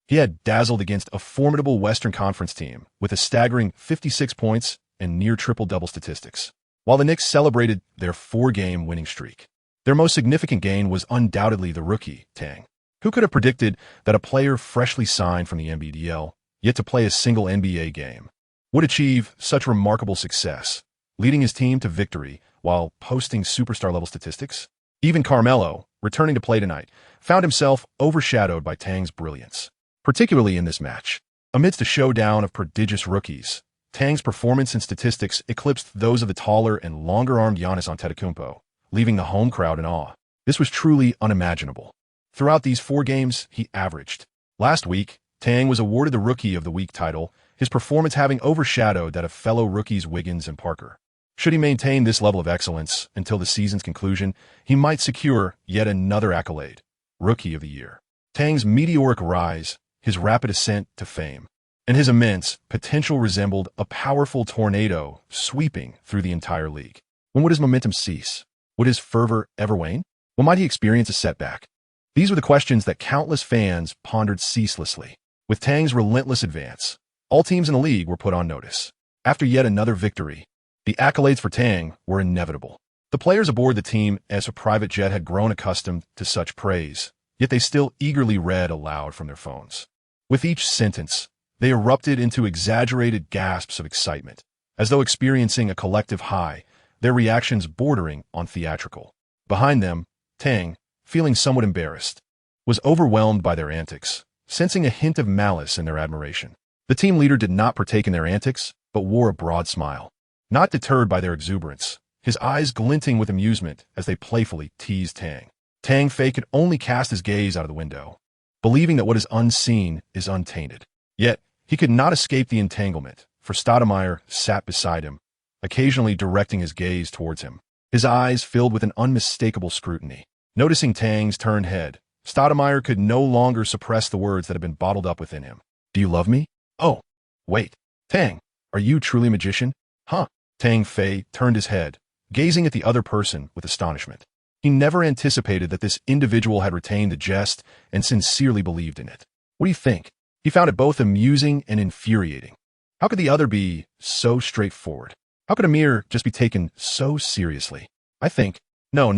he had dazzled against a formidable Western Conference team with a staggering 56 points and near triple-double statistics. While the Knicks celebrated their 4-game winning streak, their most significant gain was undoubtedly the rookie, Tang. Who could have predicted that a player freshly signed from the NBDL, yet to play a single NBA game, would achieve such remarkable success, leading his team to victory while posting superstar-level statistics? Even Carmelo, returning to play tonight, found himself overshadowed by Tang's brilliance, particularly in this match. Amidst a showdown of prodigious rookies, Tang's performance and statistics eclipsed those of the taller and longer-armed Giannis Antetokounmpo, leaving the home crowd in awe. This was truly unimaginable. Throughout these 4 games, he averaged. Last week, Tang was awarded the Rookie of the Week title, his performance having overshadowed that of fellow rookies Wiggins and Parker. Should he maintain this level of excellence until the season's conclusion, he might secure yet another accolade, Rookie of the Year. Tang's meteoric rise, his rapid ascent to fame, and his immense potential resembled a powerful tornado sweeping through the entire league. When would his momentum cease? Would his fervor ever wane? When might he experience a setback? These were the questions that countless fans pondered ceaselessly. With Tang's relentless advance, all teams in the league were put on notice. After yet another victory, the accolades for Tang were inevitable. The players aboard the team as a private jet had grown accustomed to such praise, yet they still eagerly read aloud from their phones. With each sentence, they erupted into exaggerated gasps of excitement, as though experiencing a collective high, their reactions bordering on theatrical. Behind them, Tang, feeling somewhat embarrassed, was overwhelmed by their antics, sensing a hint of malice in their admiration. The team leader did not partake in their antics, but wore a broad smile. Not deterred by their exuberance, his eyes glinting with amusement as they playfully teased Tang. Tang Fei could only cast his gaze out of the window, believing that what is unseen is untainted. Yet, he could not escape the entanglement, for Stoudemire sat beside him, occasionally directing his gaze towards him, his eyes filled with an unmistakable scrutiny. Noticing Tang's turned head, Stoudemire could no longer suppress the words that had been bottled up within him. "Do you love me? Oh, wait. Tang, are you truly a magician? Huh?" Tang Fei turned his head, gazing at the other person with astonishment. He never anticipated that this individual had retained the jest and sincerely believed in it. "What do you think?" He found it both amusing and infuriating. How could the other be so straightforward? How could Amir just be taken so seriously? "I think, no,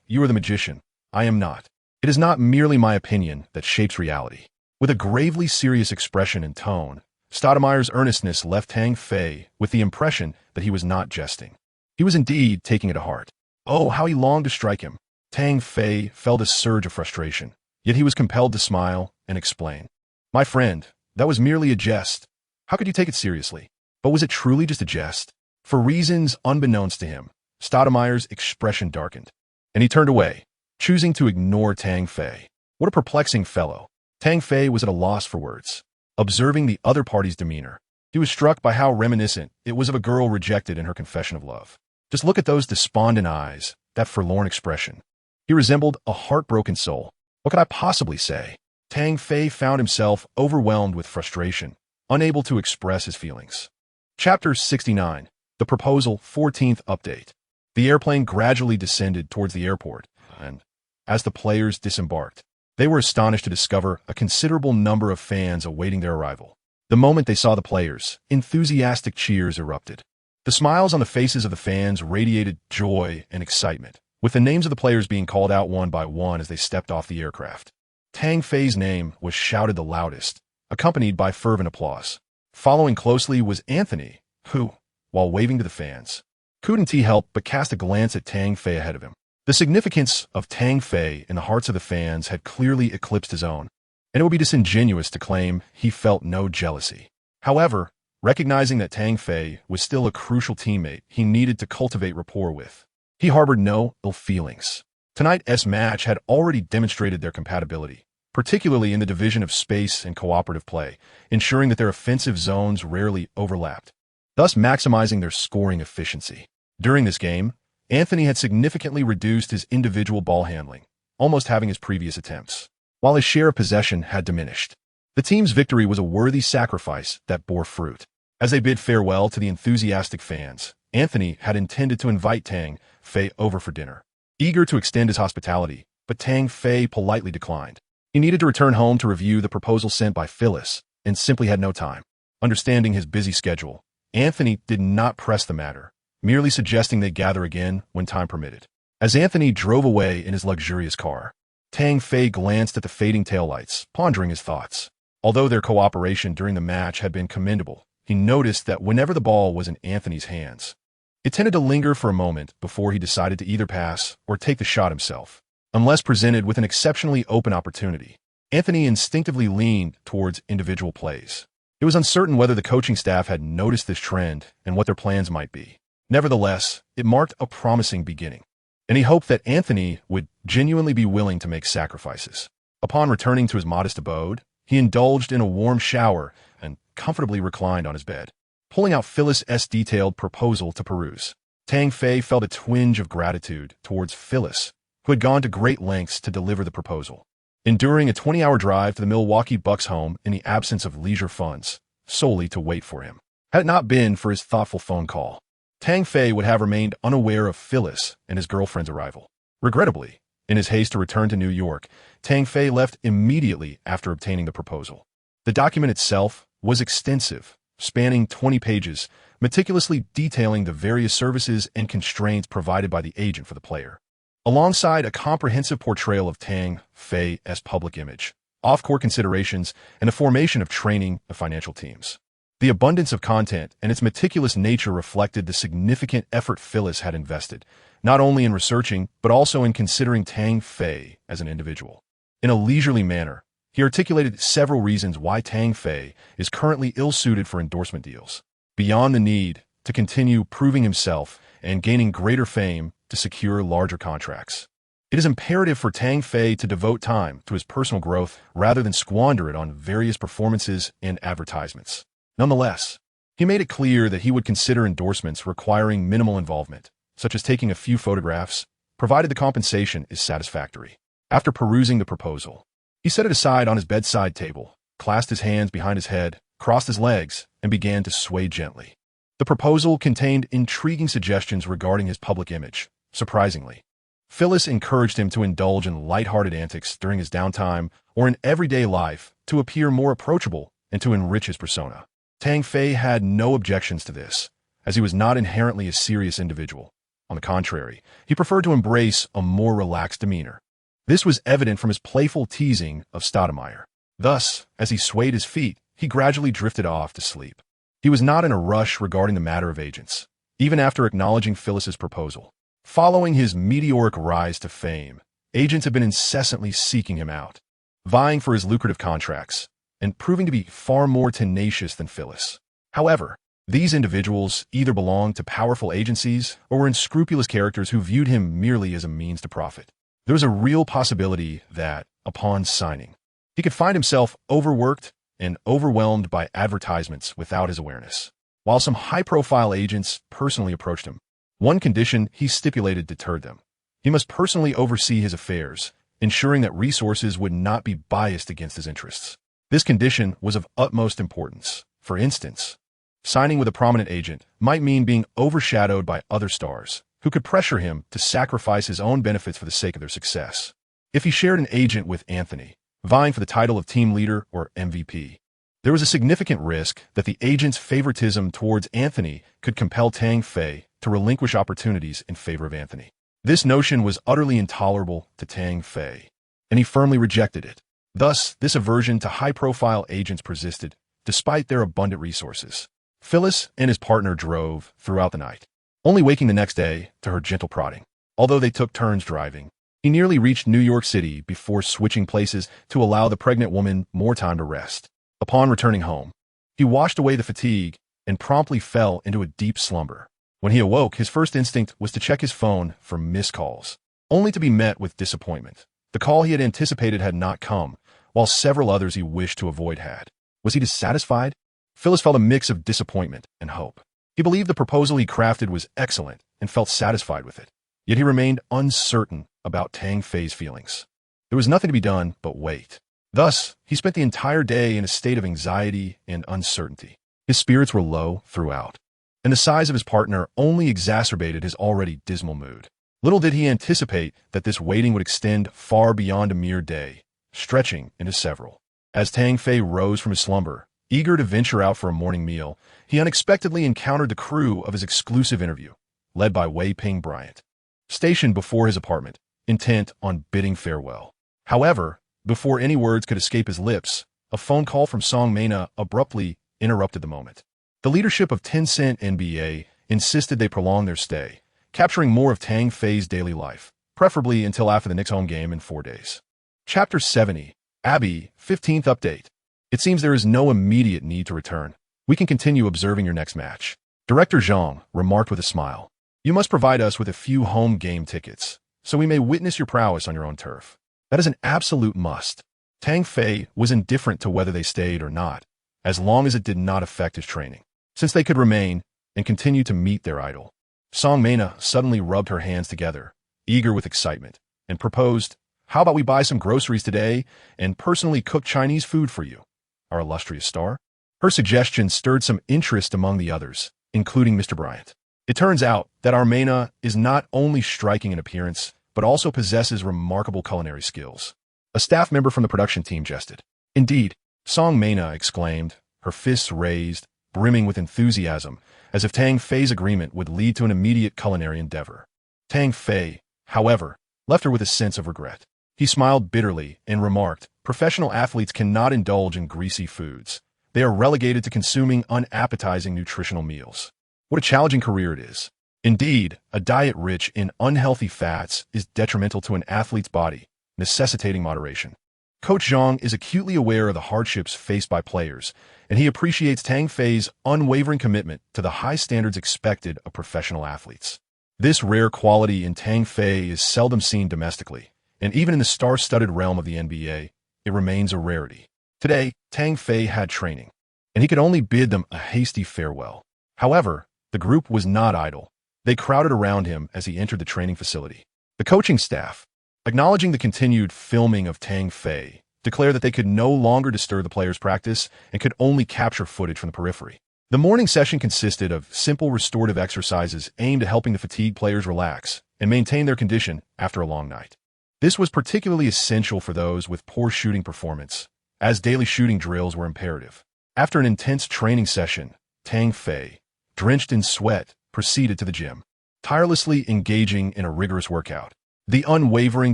you are the magician. I am not. It is not merely my opinion that shapes reality." With a gravely serious expression and tone, Stoudemire's earnestness left Tang Fei with the impression that he was not jesting. He was indeed taking it to heart. Oh, how he longed to strike him. Tang Fei felt a surge of frustration, yet he was compelled to smile and explain. "My friend, that was merely a jest. How could you take it seriously?" But was it truly just a jest? For reasons unbeknownst to him, Stoudemire's expression darkened, and he turned away, choosing to ignore Tang Fei. What a perplexing fellow. Tang Fei was at a loss for words. Observing the other party's demeanor, he was struck by how reminiscent it was of a girl rejected in her confession of love. Just look at those despondent eyes, that forlorn expression. He resembled a heartbroken soul. What could I possibly say? Tang Fei found himself overwhelmed with frustration, unable to express his feelings. Chapter 69, The Proposal 14th Update. The airplane gradually descended towards the airport, and, as the players disembarked, they were astonished to discover a considerable number of fans awaiting their arrival. The moment they saw the players, enthusiastic cheers erupted. The smiles on the faces of the fans radiated joy and excitement, with the names of the players being called out one by one as they stepped off the aircraft. Tang Fei's name was shouted the loudest, accompanied by fervent applause. Following closely was Anthony, who, while waving to the fans, couldn't help but cast a glance at Tang Fei ahead of him. The significance of Tang Fei in the hearts of the fans had clearly eclipsed his own, and it would be disingenuous to claim he felt no jealousy. However, recognizing that Tang Fei was still a crucial teammate he needed to cultivate rapport with, he harbored no ill feelings. Tonight's match had already demonstrated their compatibility, particularly in the division of space and cooperative play, ensuring that their offensive zones rarely overlapped, thus maximizing their scoring efficiency. During this game, Anthony had significantly reduced his individual ball handling, almost having his previous attempts, while his share of possession had diminished. The team's victory was a worthy sacrifice that bore fruit. As they bid farewell to the enthusiastic fans, Anthony had intended to invite Tang Fei over for dinner, eager to extend his hospitality, but Tang Fei politely declined. He needed to return home to review the proposal sent by Phyllis and simply had no time. Understanding his busy schedule, Anthony did not press the matter, merely suggesting they gather again when time permitted. As Anthony drove away in his luxurious car, Tang Fei glanced at the fading taillights, pondering his thoughts. Although their cooperation during the match had been commendable, he noticed that whenever the ball was in Anthony's hands, it tended to linger for a moment before he decided to either pass or take the shot himself. Unless presented with an exceptionally open opportunity, Anthony instinctively leaned towards individual plays. It was uncertain whether the coaching staff had noticed this trend and what their plans might be. Nevertheless, it marked a promising beginning, and he hoped that Anthony would genuinely be willing to make sacrifices. Upon returning to his modest abode, he indulged in a warm shower and comfortably reclined on his bed, pulling out Phyllis' detailed proposal to peruse. Tang Fei felt a twinge of gratitude towards Phyllis, who had gone to great lengths to deliver the proposal, enduring a 20-hour drive to the Milwaukee Bucks home in the absence of leisure funds, solely to wait for him. Had it not been for his thoughtful phone call, Tang Fei would have remained unaware of Phyllis and his girlfriend's arrival. Regrettably, in his haste to return to New York, Tang Fei left immediately after obtaining the proposal. The document itself was extensive, spanning 20 pages, meticulously detailing the various services and constraints provided by the agent for the player, alongside a comprehensive portrayal of Tang Fei's public image, off-court considerations, and the formation of training and financial teams. The abundance of content and its meticulous nature reflected the significant effort Phyllis had invested, not only in researching, but also in considering Tang Fei as an individual. In a leisurely manner, he articulated several reasons why Tang Fei is currently ill-suited for endorsement deals, beyond the need to continue proving himself and gaining greater fame to secure larger contracts. It is imperative for Tang Fei to devote time to his personal growth rather than squander it on various performances and advertisements. Nonetheless, he made it clear that he would consider endorsements requiring minimal involvement, such as taking a few photographs, provided the compensation is satisfactory. After perusing the proposal, he set it aside on his bedside table, clasped his hands behind his head, crossed his legs, and began to sway gently. The proposal contained intriguing suggestions regarding his public image. Surprisingly, Phyllis encouraged him to indulge in lighthearted antics during his downtime or in everyday life to appear more approachable and to enrich his persona. Tang Fei had no objections to this, as he was not inherently a serious individual. On the contrary, he preferred to embrace a more relaxed demeanor. This was evident from his playful teasing of Stoudemire. Thus, as he swayed his feet, he gradually drifted off to sleep. He was not in a rush regarding the matter of agents, even after acknowledging Phyllis's proposal. Following his meteoric rise to fame, agents have been incessantly seeking him out, vying for his lucrative contracts, and proving to be far more tenacious than Phyllis. However, these individuals either belonged to powerful agencies or were unscrupulous characters who viewed him merely as a means to profit. There was a real possibility that, upon signing, he could find himself overworked and overwhelmed by advertisements without his awareness. While some high-profile agents personally approached him, one condition he stipulated deterred them. He must personally oversee his affairs, ensuring that resources would not be biased against his interests. This condition was of utmost importance. For instance, signing with a prominent agent might mean being overshadowed by other stars who could pressure him to sacrifice his own benefits for the sake of their success. If he shared an agent with Anthony, vying for the title of team leader or MVP, There was a significant risk that the agent's favoritism towards Anthony could compel Tang Fei to relinquish opportunities in favor of Anthony. This notion was utterly intolerable to Tang Fei, and he firmly rejected it. Thus, this aversion to high-profile agents persisted, despite their abundant resources. Phyllis and his partner drove throughout the night, only waking the next day to her gentle prodding. Although they took turns driving, he nearly reached New York City before switching places to allow the pregnant woman more time to rest. Upon returning home, he washed away the fatigue and promptly fell into a deep slumber. When he awoke, his first instinct was to check his phone for missed calls, only to be met with disappointment. The call he had anticipated had not come, while several others he wished to avoid had. Was he dissatisfied? Phyllis felt a mix of disappointment and hope. He believed the proposal he crafted was excellent and felt satisfied with it. Yet he remained uncertain about Tang Fei's feelings. There was nothing to be done but wait. Thus, he spent the entire day in a state of anxiety and uncertainty. His spirits were low throughout, and the size of his partner only exacerbated his already dismal mood. Little did he anticipate that this waiting would extend far beyond a mere day, stretching into several. As Tang Fei rose from his slumber, eager to venture out for a morning meal, he unexpectedly encountered the crew of his exclusive interview, led by Wei Ping Bryant, stationed before his apartment, intent on bidding farewell. However, before any words could escape his lips, a phone call from Song Mena abruptly interrupted the moment. The leadership of Tencent NBA insisted they prolong their stay, capturing more of Tang Fei's daily life, preferably until after the Knicks home game in 4 days. Chapter 70, Abby, 15th update. It seems there is no immediate need to return. We can continue observing your next match. Director Zhang remarked with a smile. You must provide us with a few home game tickets, so we may witness your prowess on your own turf. That is an absolute must. Tang Fei was indifferent to whether they stayed or not, as long as it did not affect his training, since they could remain and continue to meet their idol. Song Mena suddenly rubbed her hands together, eager with excitement, and proposed, how about we buy some groceries today and personally cook Chinese food for you, our illustrious star? Her suggestion stirred some interest among the others, including Mr. Bryant. It turns out that our Mena is not only striking in appearance, but also possesses remarkable culinary skills. A staff member from the production team jested. Indeed, Song Mena exclaimed, her fists raised, brimming with enthusiasm, as if Tang Fei's agreement would lead to an immediate culinary endeavor. Tang Fei, however, left her with a sense of regret. He smiled bitterly and remarked, professional athletes cannot indulge in greasy foods. They are relegated to consuming unappetizing nutritional meals. What a challenging career it is. Indeed, a diet rich in unhealthy fats is detrimental to an athlete's body, necessitating moderation. Coach Zhang is acutely aware of the hardships faced by players, and he appreciates Tang Fei's unwavering commitment to the high standards expected of professional athletes. This rare quality in Tang Fei is seldom seen domestically, and even in the star-studded realm of the NBA, it remains a rarity. Today, Tang Fei had training, and he could only bid them a hasty farewell. However, the group was not idle. They crowded around him as he entered the training facility. The coaching staff, acknowledging the continued filming of Tang Fei, declared that they could no longer disturb the players' practice and could only capture footage from the periphery. The morning session consisted of simple restorative exercises aimed at helping the fatigued players relax and maintain their condition after a long night. This was particularly essential for those with poor shooting performance, as daily shooting drills were imperative. After an intense training session, Tang Fei, drenched in sweat, proceeded to the gym, tirelessly engaging in a rigorous workout. The unwavering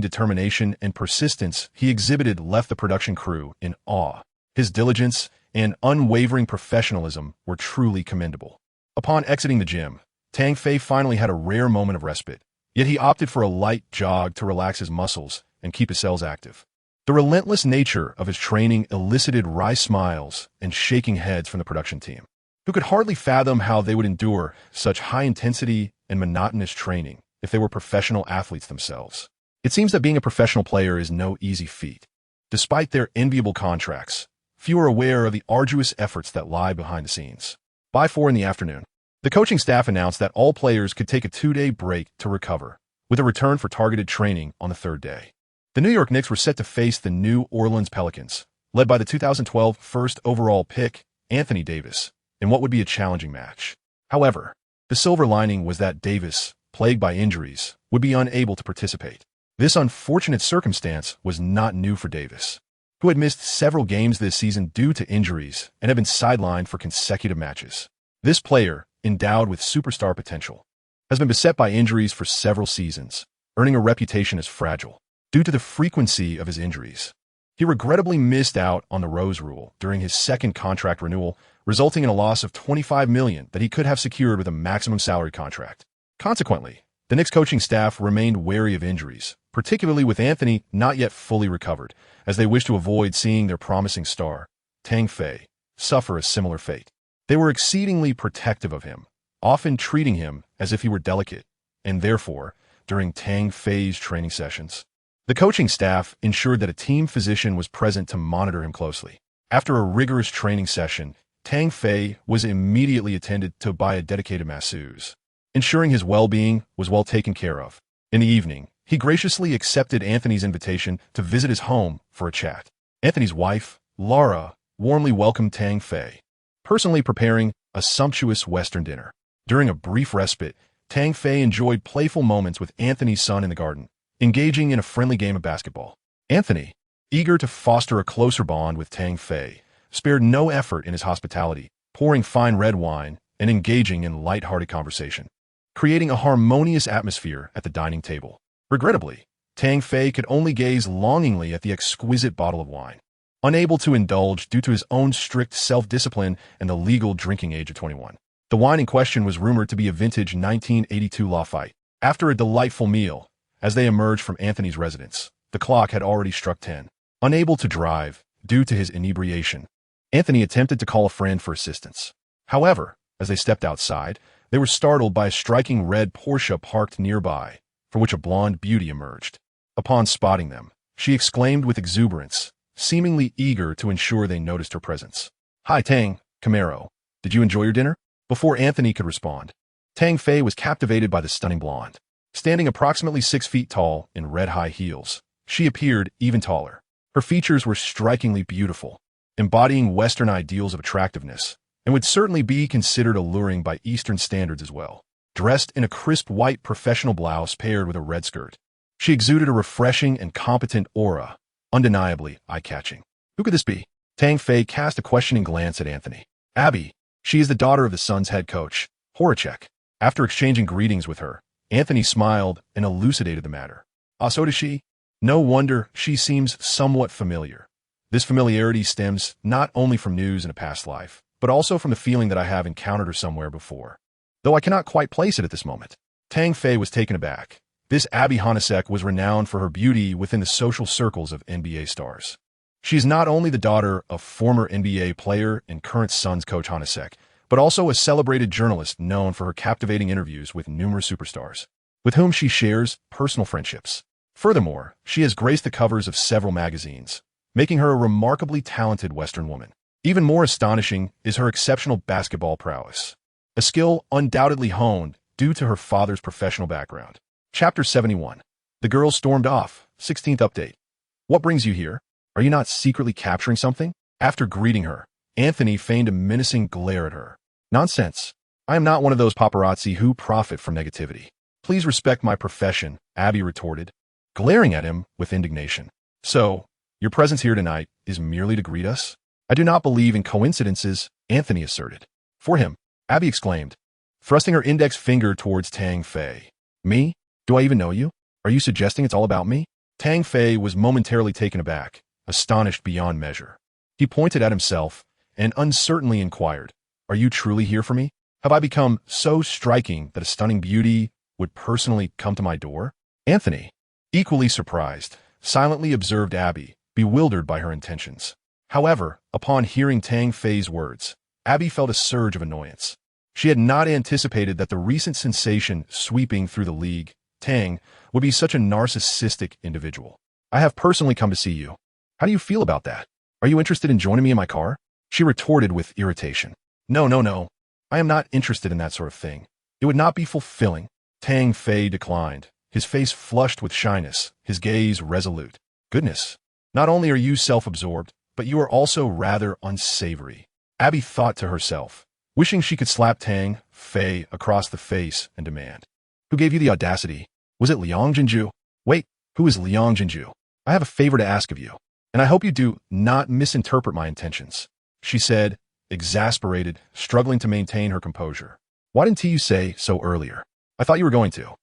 determination and persistence he exhibited left the production crew in awe. His diligence and unwavering professionalism were truly commendable. Upon exiting the gym, Tang Fei finally had a rare moment of respite, yet he opted for a light jog to relax his muscles and keep his cells active. The relentless nature of his training elicited wry smiles and shaking heads from the production team, who could hardly fathom how they would endure such high-intensity and monotonous training if they were professional athletes themselves. It seems that being a professional player is no easy feat. Despite their enviable contracts, few are aware of the arduous efforts that lie behind the scenes. By 4 p.m, the coaching staff announced that all players could take a 2-day break to recover, with a return for targeted training on the 3rd day. The New York Knicks were set to face the New Orleans Pelicans, led by the 2012 first overall pick, Anthony Davis, in what would be a challenging match. However, the silver lining was that Davis, plagued by injuries, would be unable to participate. This unfortunate circumstance was not new for Davis. who had missed several games this season due to injuries and had been sidelined for consecutive matches. This player, endowed with superstar potential, has been beset by injuries for several seasons, earning a reputation as fragile. Due to the frequency of his injuries, he regrettably missed out on the Rose Rule during his second contract renewal, resulting in a loss of $25 million that he could have secured with a maximum salary contract. Consequently, the Knicks coaching staff remained wary of injuries, particularly with Anthony not yet fully recovered, as they wished to avoid seeing their promising star, Tang Fei, suffer a similar fate. They were exceedingly protective of him, often treating him as if he were delicate, and therefore, during Tang Fei's training sessions, the coaching staff ensured that a team physician was present to monitor him closely. After a rigorous training session, Tang Fei was immediately attended to by a dedicated masseuse, ensuring his well-being was well taken care of. In the evening, he graciously accepted Anthony's invitation to visit his home for a chat. Anthony's wife, Laura, warmly welcomed Tang Fei, personally preparing a sumptuous Western dinner. During a brief respite, Tang Fei enjoyed playful moments with Anthony's son in the garden, engaging in a friendly game of basketball. Anthony, eager to foster a closer bond with Tang Fei, spared no effort in his hospitality, pouring fine red wine and engaging in light-hearted conversation, creating a harmonious atmosphere at the dining table. Regrettably, Tang Fei could only gaze longingly at the exquisite bottle of wine, unable to indulge due to his own strict self-discipline and the legal drinking age of 21. The wine in question was rumored to be a vintage 1982 Lafite. After a delightful meal, as they emerged from Anthony's residence, the clock had already struck 10. Unable to drive, due to his inebriation, Anthony attempted to call a friend for assistance. However, as they stepped outside, they were startled by a striking red Porsche parked nearby, from which a blonde beauty emerged. Upon spotting them, she exclaimed with exuberance, seemingly eager to ensure they noticed her presence. "Hi Tang, Camaro. Did you enjoy your dinner?" Before Anthony could respond, Tang Fei was captivated by the stunning blonde. Standing approximately 6 feet tall in red high heels, she appeared even taller. Her features were strikingly beautiful, embodying Western ideals of attractiveness, and would certainly be considered alluring by Eastern standards as well. Dressed in a crisp white professional blouse paired with a red skirt, she exuded a refreshing and competent aura, undeniably eye-catching. Who could this be? Tang Fei cast a questioning glance at Anthony. "Abby. She is the daughter of the Suns' head coach, Horacek." After exchanging greetings with her, Anthony smiled and elucidated the matter. "Ah, so does she? No wonder she seems somewhat familiar. This familiarity stems not only from news in a past life, but also from the feeling that I have encountered her somewhere before, though I cannot quite place it at this moment." Tang Fei was taken aback. This Abby Horacek was renowned for her beauty within the social circles of NBA stars. She is not only the daughter of former NBA player and current Suns coach Horacek, but also a celebrated journalist known for her captivating interviews with numerous superstars, with whom she shares personal friendships. Furthermore, she has graced the covers of several magazines, making her a remarkably talented Western woman. Even more astonishing is her exceptional basketball prowess, a skill undoubtedly honed due to her father's professional background. Chapter 71. The girls stormed off. 16th update. "What brings you here? Are you not secretly capturing something?" After greeting her, Anthony feigned a menacing glare at her. "Nonsense. I am not one of those paparazzi who profit from negativity. Please respect my profession," Abby retorted, glaring at him with indignation. "So, your presence here tonight is merely to greet us?" "I do not believe in coincidences," Anthony asserted. "For him," Abby exclaimed, thrusting her index finger towards Tang Fei. "Me? Do I even know you? Are you suggesting it's all about me?" Tang Fei was momentarily taken aback, astonished beyond measure. He pointed at himself and uncertainly inquired, "Are you truly here for me? Have I become so striking that a stunning beauty would personally come to my door?" Anthony, equally surprised, silently observed Abby, bewildered by her intentions. However, upon hearing Tang Fei's words, Abby felt a surge of annoyance. She had not anticipated that the recent sensation sweeping through the league, Tang, would be such a narcissistic individual. "I have personally come to see you. How do you feel about that? Are you interested in joining me in my car?" She retorted with irritation. No. I am not interested in that sort of thing. It would not be fulfilling." Tang Fei declined, his face flushed with shyness, his gaze resolute. "Goodness. Not only are you self-absorbed, but you are also rather unsavory," Abby thought to herself, wishing she could slap Tang Fei across the face and demand, "Who gave you the audacity? Was it Liang Jinju?" "Wait, who is Liang Jinju? I have a favor to ask of you." And I hope you do not misinterpret my intentions, she said, exasperated, struggling to maintain her composure. Why didn't you say so earlier? I thought you were going to.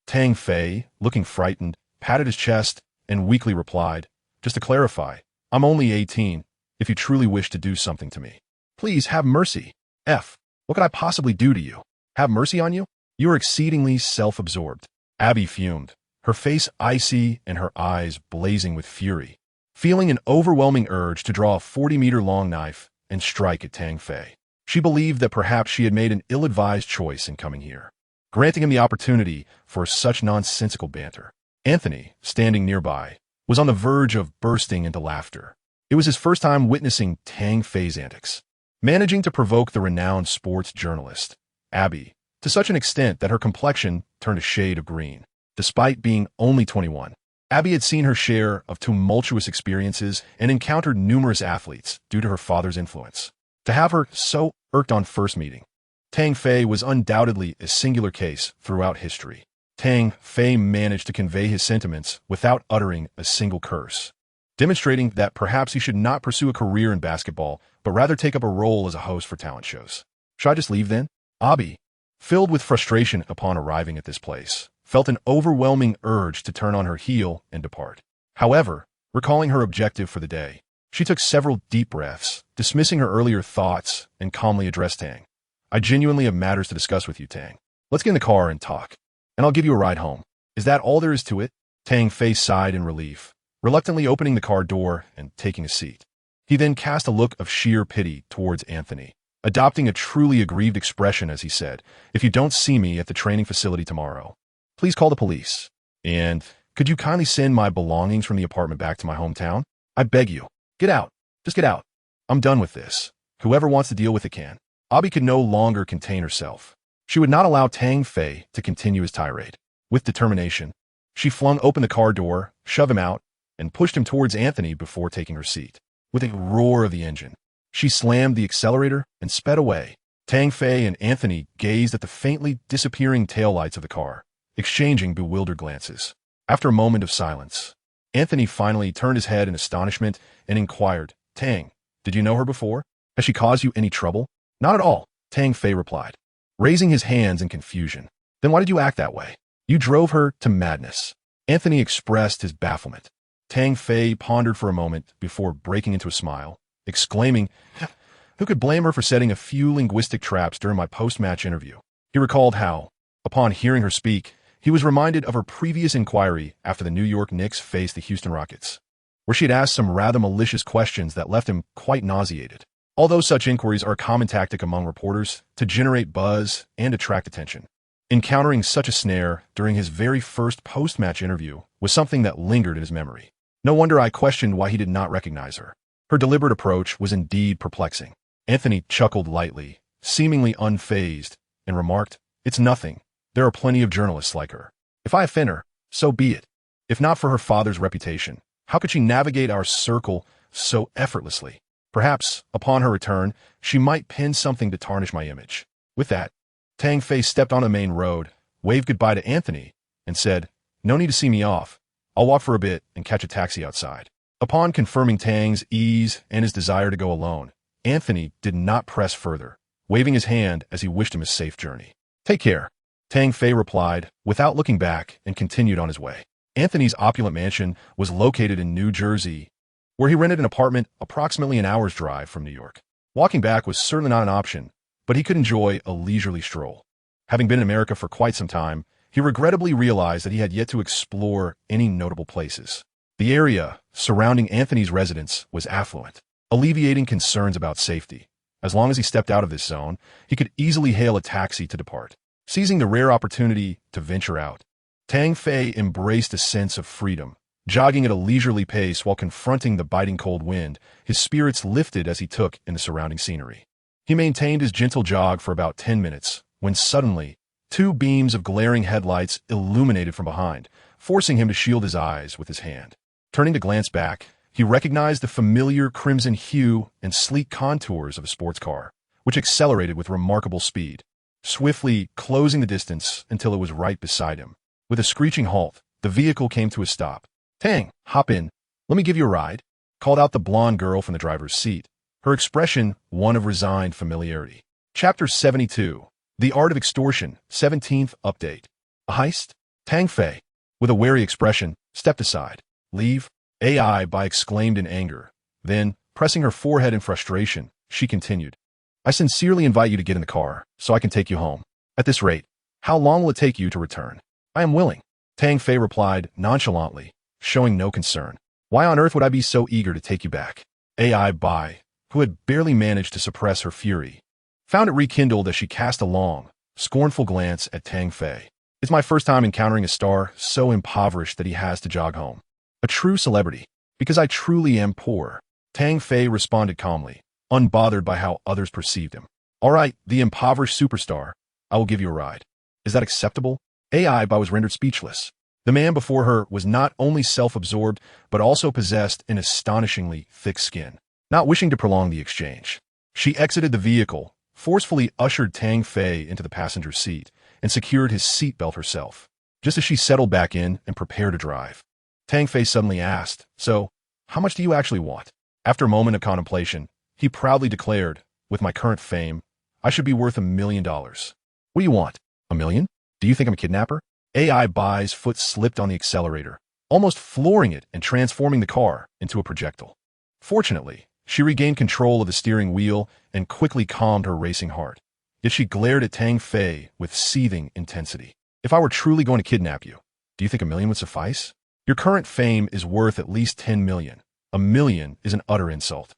Tang Fei, looking frightened, patted his chest and weakly replied, just to clarify, I'm only 18, if you truly wish to do something to me. Please have mercy. What could I possibly do to you? Have mercy on you? You are exceedingly self-absorbed. Abby fumed, her face icy and her eyes blazing with fury, feeling an overwhelming urge to draw a 40-meter-long knife and strike at Tang Fei. She believed that perhaps she had made an ill-advised choice in coming here, granting him the opportunity for such nonsensical banter. Anthony, standing nearby, was on the verge of bursting into laughter. It was his first time witnessing Tang Fei's antics, managing to provoke the renowned sports journalist, Abby, to such an extent that her complexion turned a shade of green. Despite being only 21, Abby had seen her share of tumultuous experiences and encountered numerous athletes due to her father's influence. To have her so irked on first meeting, Tang Fei was undoubtedly a singular case throughout history. Tang Fei managed to convey his sentiments without uttering a single curse, demonstrating that perhaps he should not pursue a career in basketball, but rather take up a role as a host for talent shows. Should I just leave then? Abby, filled with frustration upon arriving at this place, felt an overwhelming urge to turn on her heel and depart. However, recalling her objective for the day, she took several deep breaths, dismissing her earlier thoughts, and calmly addressed Tang. I genuinely have matters to discuss with you, Tang. Let's get in the car and talk, and I'll give you a ride home. Is that all there is to it? Tang Fei sighed in relief, reluctantly opening the car door and taking a seat. He then cast a look of sheer pity towards Anthony, adopting a truly aggrieved expression as he said, if you don't see me at the training facility tomorrow, please call the police. And could you kindly send my belongings from the apartment back to my hometown? I beg you. Get out. Just get out. I'm done with this. Whoever wants to deal with it can. Abby could no longer contain herself. She would not allow Tang Fei to continue his tirade. With determination, she flung open the car door, shoved him out, and pushed him towards Anthony before taking her seat. With a roar of the engine, she slammed the accelerator and sped away. Tang Fei and Anthony gazed at the faintly disappearing taillights of the car, exchanging bewildered glances. After a moment of silence, Anthony finally turned his head in astonishment and inquired, Tang, did you know her before? Has she caused you any trouble? Not at all, Tang Fei replied, raising his hands in confusion. Then why did you act that way? You drove her to madness. Anthony expressed his bafflement. Tang Fei pondered for a moment before breaking into a smile, exclaiming, who could blame her for setting a few linguistic traps during my post-match interview? He recalled how, upon hearing her speak, he was reminded of her previous inquiry after the New York Knicks faced the Houston Rockets, where she had asked some rather malicious questions that left him quite nauseated. Although such inquiries are a common tactic among reporters to generate buzz and attract attention, encountering such a snare during his very first post-match interview was something that lingered in his memory. No wonder I questioned why he did not recognize her. Her deliberate approach was indeed perplexing. Anthony chuckled lightly, seemingly unfazed, and remarked, it's nothing. There are plenty of journalists like her. If I offend her, so be it. If not for her father's reputation, how could she navigate our circle so effortlessly? Perhaps, upon her return, she might pin something to tarnish my image. With that, Tang Fei stepped on the main road, waved goodbye to Anthony, and said, no need to see me off. I'll walk for a bit and catch a taxi outside. Upon confirming Tang's ease and his desire to go alone, Anthony did not press further, waving his hand as he wished him a safe journey. Take care, Tang Fei replied, without looking back, and continued on his way. Anthony's opulent mansion was located in New Jersey, where he rented an apartment approximately an hour's drive from New York. Walking back was certainly not an option, but he could enjoy a leisurely stroll. Having been in America for quite some time, he regrettably realized that he had yet to explore any notable places. The area surrounding Anthony's residence was affluent, alleviating concerns about safety. As long as he stepped out of this zone, he could easily hail a taxi to depart. Seizing the rare opportunity to venture out, Tang Fei embraced a sense of freedom. Jogging at a leisurely pace while confronting the biting cold wind, his spirits lifted as he took in the surrounding scenery. He maintained his gentle jog for about 10 minutes, when suddenly, two beams of glaring headlights illuminated from behind, forcing him to shield his eyes with his hand. Turning to glance back, he recognized the familiar crimson hue and sleek contours of a sports car, which accelerated with remarkable speed, swiftly closing the distance until it was right beside him. With a screeching halt, the vehicle came to a stop. Tang, hop in. Let me give you a ride. called out the blonde girl from the driver's seat, her expression one of resigned familiarity. Chapter 72. The Art of Extortion, 17th Update. A heist? Tang Fei, with a wary expression, stepped aside. Leave? AI by exclaimed in anger. Then, pressing her forehead in frustration, she continued. I sincerely invite you to get in the car, so I can take you home. At this rate, how long will it take you to return? I am willing. Tang Fei replied nonchalantly, showing no concern. Why on earth would I be so eager to take you back? AI Bai, who had barely managed to suppress her fury, found it rekindled as she cast a long, scornful glance at Tang Fei. It's my first time encountering a star so impoverished that he has to jog home. A true celebrity, because I truly am poor. Tang Fei responded calmly, unbothered by how others perceived him. All right, the impoverished superstar, I will give you a ride. Is that acceptable? AI Bai was rendered speechless. The man before her was not only self-absorbed, but also possessed an astonishingly thick skin. Not wishing to prolong the exchange, she exited the vehicle, forcefully ushered Tang Fei into the passenger seat, and secured his seatbelt herself. Just as she settled back in and prepared to drive, Tang Fei suddenly asked, So, how much do you actually want? After a moment of contemplation, he proudly declared, With my current fame, I should be worth $1 million. What do you want? $1 million? Do you think I'm a kidnapper? AI Bai's foot slipped on the accelerator, almost flooring it and transforming the car into a projectile. Fortunately, she regained control of the steering wheel and quickly calmed her racing heart. Yet she glared at Tang Fei with seething intensity. If I were truly going to kidnap you, do you think $1 million would suffice? Your current fame is worth at least $10 million. $1 million is an utter insult.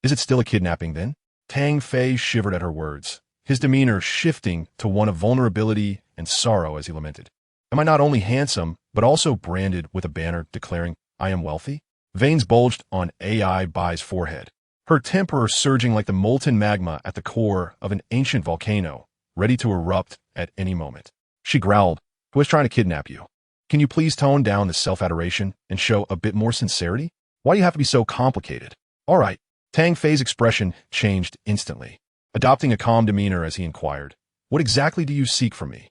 Is it still a kidnapping then? Tang Fei shivered at her words, his demeanor shifting to one of vulnerability and sorrow as he lamented. Am I not only handsome, but also branded with a banner declaring, I am wealthy? Veins bulged on AI Bai's forehead, her temper surging like the molten magma at the core of an ancient volcano, ready to erupt at any moment. She growled, Who is trying to kidnap you? Can you please tone down the self-adoration and show a bit more sincerity? Why do you have to be so complicated? All right. Tang Fei's expression changed instantly, adopting a calm demeanor as he inquired, What exactly do you seek from me?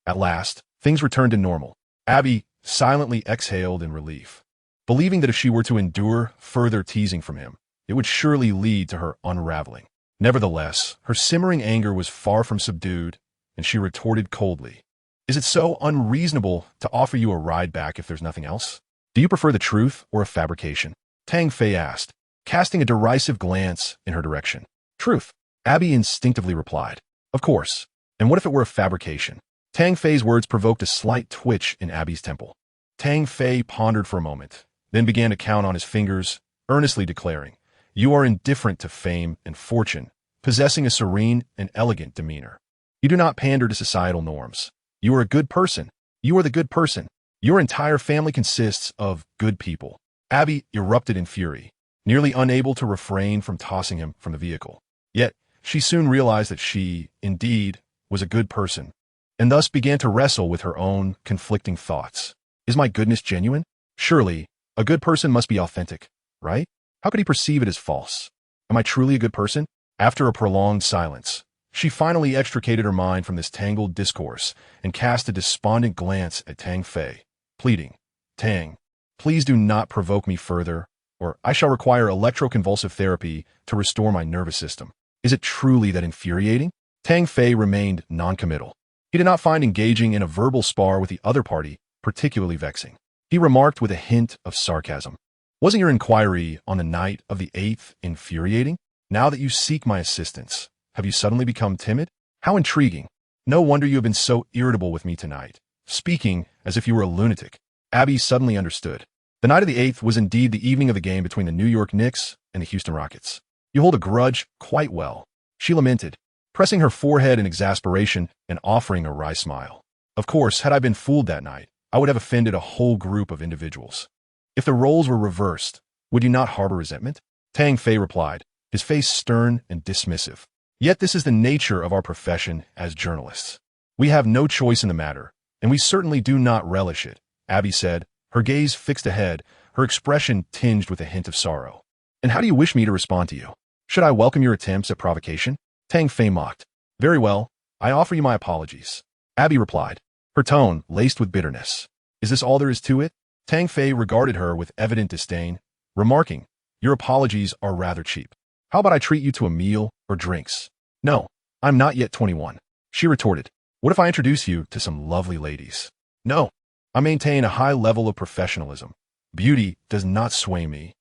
At last, things returned to normal. Abby silently exhaled in relief, believing that if she were to endure further teasing from him, it would surely lead to her unraveling. Nevertheless, her simmering anger was far from subdued, and she retorted coldly, Is it so unreasonable to offer you a ride back if there's nothing else? Do you prefer the truth or a fabrication? Tang Fei asked, casting a derisive glance in her direction. Truth, Abby instinctively replied. Of course. And what if it were a fabrication? Tang Fei's words provoked a slight twitch in Abby's temple. Tang Fei pondered for a moment, then began to count on his fingers, earnestly declaring, You are indifferent to fame and fortune, possessing a serene and elegant demeanor. You do not pander to societal norms. You are a good person. You are the good person. Your entire family consists of good people. Abby erupted in fury, nearly unable to refrain from tossing him from the vehicle. Yet, she soon realized that she, indeed, was a good person, and thus began to wrestle with her own conflicting thoughts. Is my goodness genuine? Surely, a good person must be authentic, right? How could he perceive it as false? Am I truly a good person? After a prolonged silence, she finally extricated her mind from this tangled discourse and cast a despondent glance at Tang Fei, pleading, Tang, please do not provoke me further, or I shall require electroconvulsive therapy to restore my nervous system. Is it truly that infuriating? Tang Fei remained noncommittal. He did not find engaging in a verbal spar with the other party particularly vexing. He remarked with a hint of sarcasm, Wasn't your inquiry on the night of the 8th infuriating? Now that you seek my assistance, have you suddenly become timid? How intriguing. No wonder you have been so irritable with me tonight, speaking as if you were a lunatic. Abby suddenly understood. The night of the 8th was indeed the evening of the game between the New York Knicks and the Houston Rockets. You hold a grudge quite well, she lamented, pressing her forehead in exasperation and offering a wry smile. Of course, had I been fooled that night, I would have offended a whole group of individuals. If the roles were reversed, would you not harbor resentment? Tang Fei replied, his face stern and dismissive. Yet this is the nature of our profession as journalists. We have no choice in the matter, and we certainly do not relish it, Abby said, her gaze fixed ahead, her expression tinged with a hint of sorrow. And how do you wish me to respond to you? Should I welcome your attempts at provocation? Tang Fei mocked. Very well, I offer you my apologies. Abby replied, her tone laced with bitterness. Is this all there is to it? Tang Fei regarded her with evident disdain, remarking, Your apologies are rather cheap. How about I treat you to a meal or drinks? No, I'm not yet 21. She retorted. What if I introduce you to some lovely ladies? No, I maintain a high level of professionalism. Beauty does not sway me.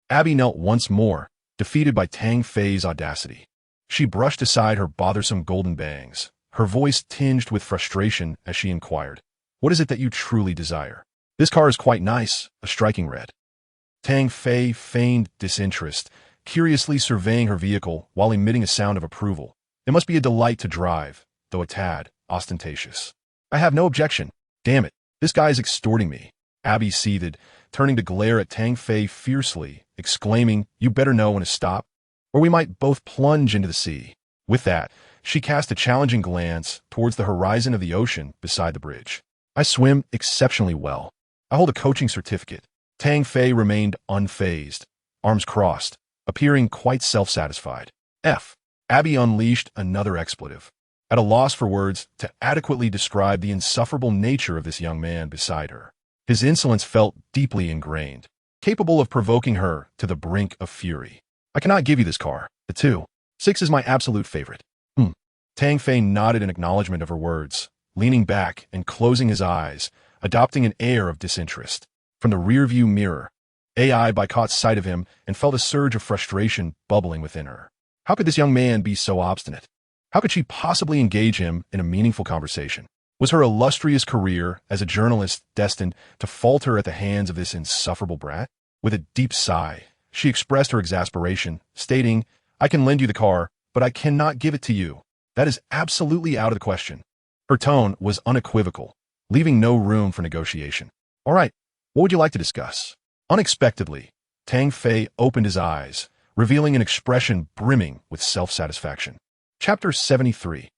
Abby knelt once more, defeated by Tang Fei's audacity. She brushed aside her bothersome golden bangs, her voice tinged with frustration as she inquired, what is it that you truly desire? This car is quite nice, a striking red. Tang Fei feigned disinterest, curiously surveying her vehicle while emitting a sound of approval. It must be a delight to drive, though a tad ostentatious. I have no objection. Damn it, this guy is extorting me. Abby seethed, turning to glare at Tang Fei fiercely, exclaiming, you better know when to stop, or we might both plunge into the sea. With that, she cast a challenging glance towards the horizon of the ocean beside the bridge. I swim exceptionally well. I hold a coaching certificate. Tang Fei remained unfazed, arms crossed, appearing quite self-satisfied. Abby unleashed another expletive, at a loss for words to adequately describe the insufferable nature of this young man beside her. His insolence felt deeply ingrained, capable of provoking her to the brink of fury. I cannot give you this car. The 2.6 is my absolute favorite. Tang Fei nodded in acknowledgement of her words, leaning back and closing his eyes, adopting an air of disinterest. From the rearview mirror, AI caught sight of him and felt a surge of frustration bubbling within her. How could this young man be so obstinate? How could she possibly engage him in a meaningful conversation? Was her illustrious career as a journalist destined to falter at the hands of this insufferable brat? With a deep sigh, she expressed her exasperation, stating, I can lend you the car, but I cannot give it to you. That is absolutely out of the question. Her tone was unequivocal, leaving no room for negotiation. All right, what would you like to discuss? Unexpectedly, Tang Fei opened his eyes, revealing an expression brimming with self-satisfaction. Chapter 73.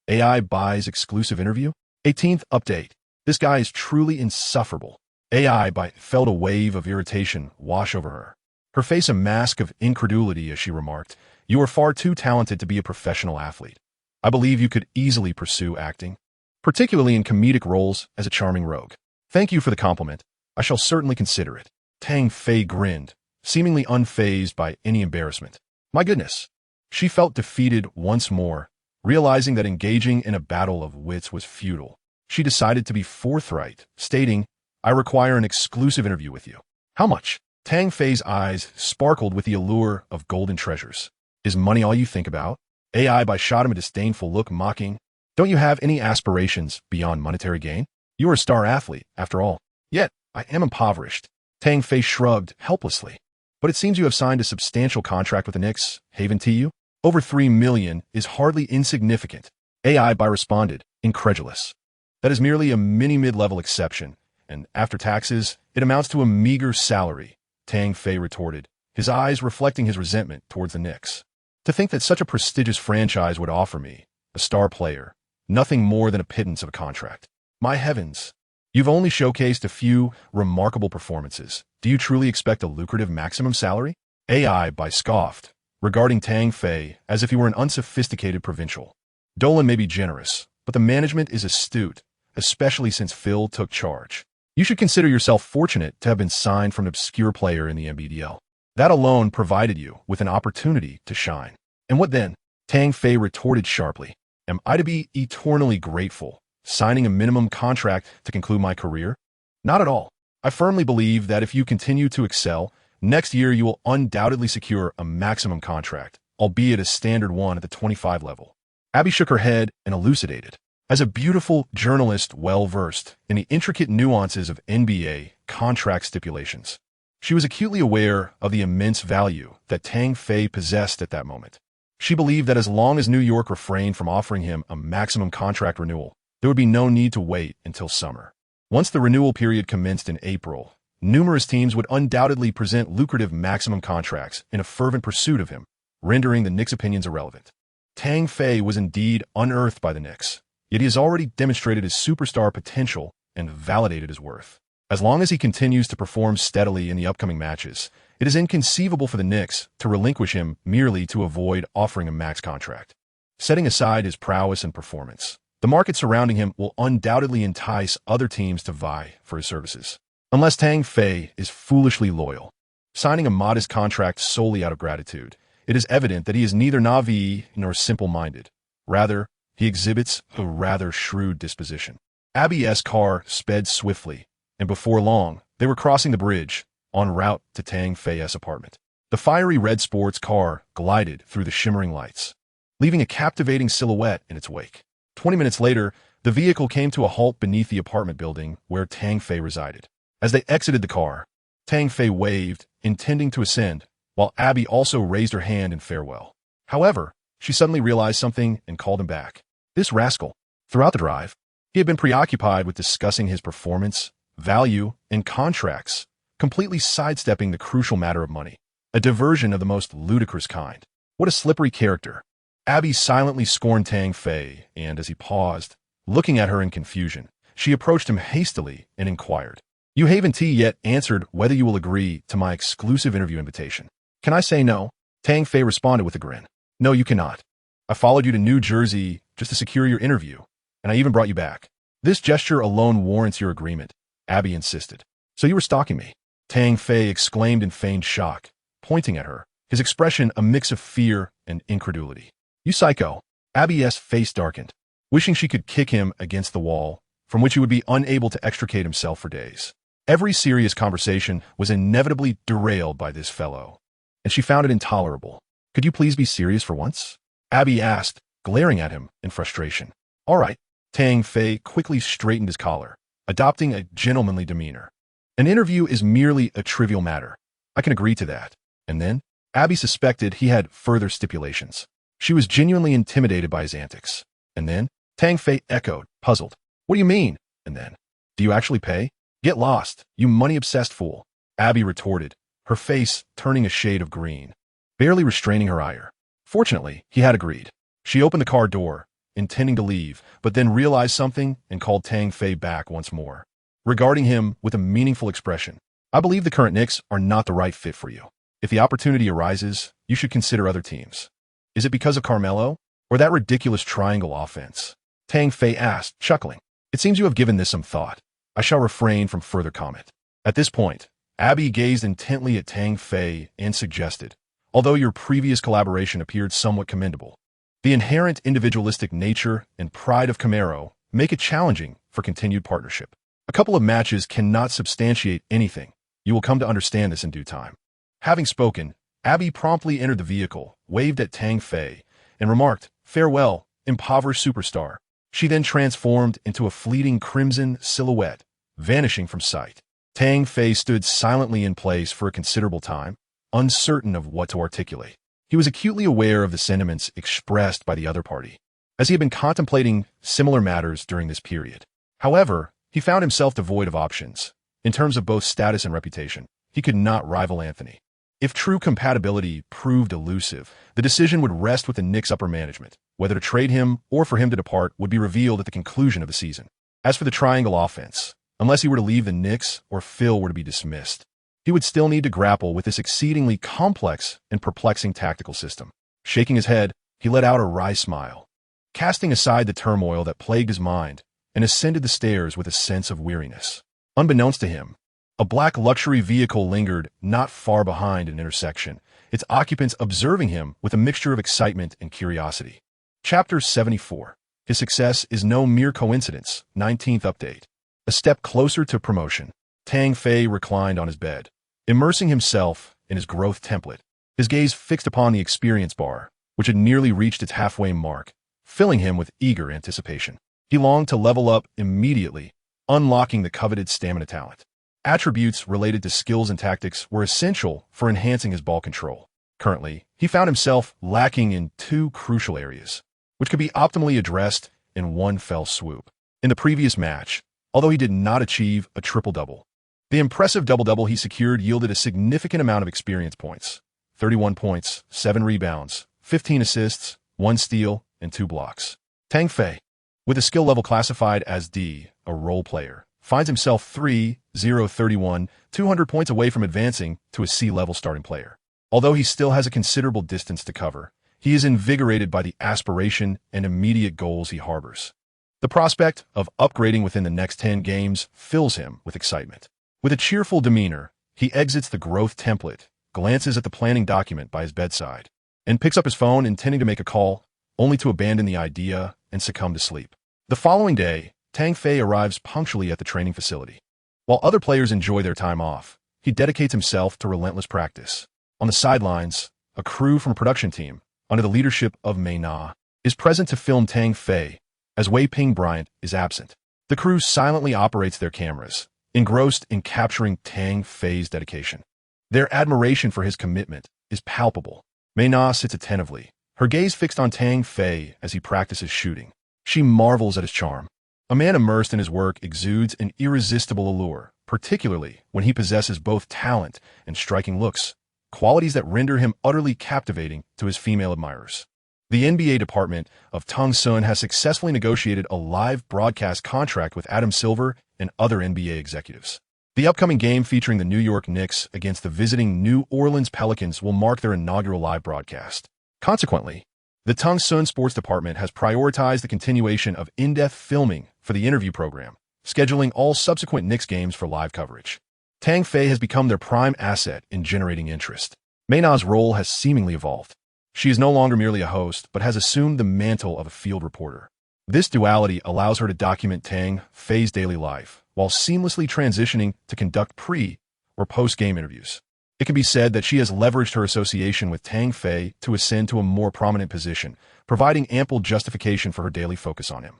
AI buys exclusive interview? 18th update. This guy is truly insufferable. AI felt a wave of irritation wash over her. Her face a mask of incredulity as she remarked, you are far too talented to be a professional athlete. I believe you could easily pursue acting, particularly in comedic roles as a charming rogue. Thank you for the compliment. I shall certainly consider it. Tang Fei grinned, seemingly unfazed by any embarrassment. My goodness. She felt defeated once more, realizing that engaging in a battle of wits was futile. She decided to be forthright, stating, I require an exclusive interview with you. How much? Tang Fei's eyes sparkled with the allure of golden treasures. Is money all you think about? AI shot him a disdainful look, mocking, don't you have any aspirations beyond monetary gain? You are a star athlete, after all. Yet, I am impoverished. Tang Fei shrugged helplessly. But it seems you have signed a substantial contract with the Knicks, Haven TU? Over $3 million is hardly insignificant. AI responded, incredulous. That is merely a mid-level exception, and after taxes, it amounts to a meager salary, Tang Fei retorted, his eyes reflecting his resentment towards the Knicks. To think that such a prestigious franchise would offer me, a star player, nothing more than a pittance of a contract. My heavens, you've only showcased a few remarkable performances. Do you truly expect a lucrative maximum salary? AI scoffed, regarding Tang Fei as if he were an unsophisticated provincial. Dolan may be generous, but the management is astute, especially since Phil took charge. You should consider yourself fortunate to have been signed from an obscure player in the NBDL. That alone provided you with an opportunity to shine. And what then? Tang Fei retorted sharply. Am I to be eternally grateful, signing a minimum contract to conclude my career? Not at all. I firmly believe that if you continue to excel, next year you will undoubtedly secure a maximum contract, albeit a standard one at the 25 level. Abby shook her head and elucidated. As a beautiful journalist well-versed in the intricate nuances of NBA contract stipulations, she was acutely aware of the immense value that Tang Fei possessed at that moment. She believed that as long as New York refrained from offering him a maximum contract renewal, there would be no need to wait until summer. Once the renewal period commenced in April, numerous teams would undoubtedly present lucrative maximum contracts in a fervent pursuit of him, rendering the Knicks' opinions irrelevant. Tang Fei was indeed unearthed by the Knicks, yet he has already demonstrated his superstar potential and validated his worth. As long as he continues to perform steadily in the upcoming matches, it is inconceivable for the Knicks to relinquish him merely to avoid offering a max contract. Setting aside his prowess and performance, the market surrounding him will undoubtedly entice other teams to vie for his services. Unless Tang Fei is foolishly loyal. signing a modest contract solely out of gratitude. It is evident that he is neither naive nor simple-minded. Rather, he exhibits a rather shrewd disposition. Abby's car sped swiftly, and before long, they were crossing the bridge, en route to Tang Fei's apartment. The fiery red sports car glided through the shimmering lights, leaving a captivating silhouette in its wake. 20 minutes later, the vehicle came to a halt beneath the apartment building where Tang Fei resided. As they exited the car, Tang Fei waved, intending to ascend, while Abby also raised her hand in farewell. However, she suddenly realized something and called him back. This rascal. Throughout the drive, he had been preoccupied with discussing his performance, value, and contracts, completely sidestepping the crucial matter of money. A diversion of the most ludicrous kind. What a slippery character. Abby silently scorned Tang Fei, and as he paused, looking at her in confusion, she approached him hastily and inquired, "You haven't yet answered whether you will agree to my exclusive interview invitation." "Can I say no?" Tang Fei responded with a grin. "No, you cannot. I followed you to New Jersey just to secure your interview, and I even brought you back. This gesture alone warrants your agreement," Abby insisted. "So you were stalking me?" Tang Fei exclaimed in feigned shock, pointing at her, his expression a mix of fear and incredulity. "You psycho." Abby's face darkened, wishing she could kick him against the wall, from which he would be unable to extricate himself for days. Every serious conversation was inevitably derailed by this fellow, and she found it intolerable. "Could you please be serious for once?" Abby asked, glaring at him in frustration. "All right." Tang Fei quickly straightened his collar, adopting a gentlemanly demeanor. "An interview is merely a trivial matter. I can agree to that." And then, Abby suspected he had further stipulations. She was genuinely intimidated by his antics. "And then?" Tang Fei echoed, puzzled. "What do you mean, and then? Do you actually pay?" "Get lost, you money-obsessed fool," Abby retorted, her face turning a shade of green, barely restraining her ire. Fortunately, he had agreed. She opened the car door, intending to leave, but then realized something and called Tang Fei back once more, regarding him with a meaningful expression. "I believe the current Knicks are not the right fit for you. If the opportunity arises, you should consider other teams." "Is it because of Carmelo? Or that ridiculous triangle offense?" Tang Fei asked, chuckling. "It seems you have given this some thought. I shall refrain from further comment." At this point, Abby gazed intently at Tang Fei and suggested, "Although your previous collaboration appeared somewhat commendable, the inherent individualistic nature and pride of Camaro make it challenging for continued partnership. A couple of matches cannot substantiate anything. You will come to understand this in due time." Having spoken, Abby promptly entered the vehicle, waved at Tang Fei, and remarked, "Farewell, impoverished superstar." She then transformed into a fleeting crimson silhouette, vanishing from sight. Tang Fei stood silently in place for a considerable time, uncertain of what to articulate. He was acutely aware of the sentiments expressed by the other party, as he had been contemplating similar matters during this period. However, he found himself devoid of options. In terms of both status and reputation, he could not rival Anthony. If true compatibility proved elusive, the decision would rest with the Knicks' upper management. Whether to trade him or for him to depart would be revealed at the conclusion of the season. As for the triangle offense, unless he were to leave the Knicks or Phil were to be dismissed, he would still need to grapple with this exceedingly complex and perplexing tactical system. Shaking his head, he let out a wry smile, casting aside the turmoil that plagued his mind, and ascended the stairs with a sense of weariness. Unbeknownst to him, a black luxury vehicle lingered not far behind an intersection, its occupants observing him with a mixture of excitement and curiosity. Chapter 74. His success is no mere coincidence. 19th update. A step closer to promotion. Tang Fei reclined on his bed, immersing himself in his growth template, his gaze fixed upon the experience bar, which had nearly reached its halfway mark, filling him with eager anticipation. He longed to level up immediately, unlocking the coveted stamina talent. Attributes related to skills and tactics were essential for enhancing his ball control. Currently, he found himself lacking in two crucial areas, which could be optimally addressed in one fell swoop. In the previous match, although he did not achieve a triple-double, the impressive double-double he secured yielded a significant amount of experience points: 31 points, 7 rebounds, 15 assists, 1 steal, and 2 blocks. Tang Fei, with a skill level classified as D, a role player, finds himself 3-0-31, 200 points away from advancing to a C-level starting player. Although he still has a considerable distance to cover, he is invigorated by the aspiration and immediate goals he harbors. The prospect of upgrading within the next 10 games fills him with excitement. With a cheerful demeanor, He exits the growth template, glances at the planning document by his bedside, and picks up his phone intending to make a call, only to abandon the idea and succumb to sleep. The following day, Tang Fei arrives punctually at the training facility. While other players enjoy their time off, he dedicates himself to relentless practice. On the sidelines, a crew from a production team, under the leadership of Mei Na, is present to film Tang Fei, as Wei Ping Bryant is absent. The crew silently operates their cameras, engrossed in capturing Tang Fei's dedication. Their admiration for his commitment is palpable. Mei Na sits attentively, her gaze fixed on Tang Fei as he practices shooting. She marvels at his charm. A man immersed in his work exudes an irresistible allure, particularly when he possesses both talent and striking looks, qualities that render him utterly captivating to his female admirers. The NBA department of Tongsun has successfully negotiated a live broadcast contract with Adam Silver and other NBA executives. The upcoming game featuring the New York Knicks against the visiting New Orleans Pelicans will mark their inaugural live broadcast. Consequently, the Tongsun Sports Department has prioritized the continuation of in-depth filming for the interview program, scheduling all subsequent Knicks games for live coverage. Tang Fei has become their prime asset in generating interest. Mei Na's role has seemingly evolved. She is no longer merely a host, but has assumed the mantle of a field reporter. This duality allows her to document Tang Fei's daily life, while seamlessly transitioning to conduct pre- or post-game interviews. It can be said that she has leveraged her association with Tang Fei to ascend to a more prominent position, providing ample justification for her daily focus on him.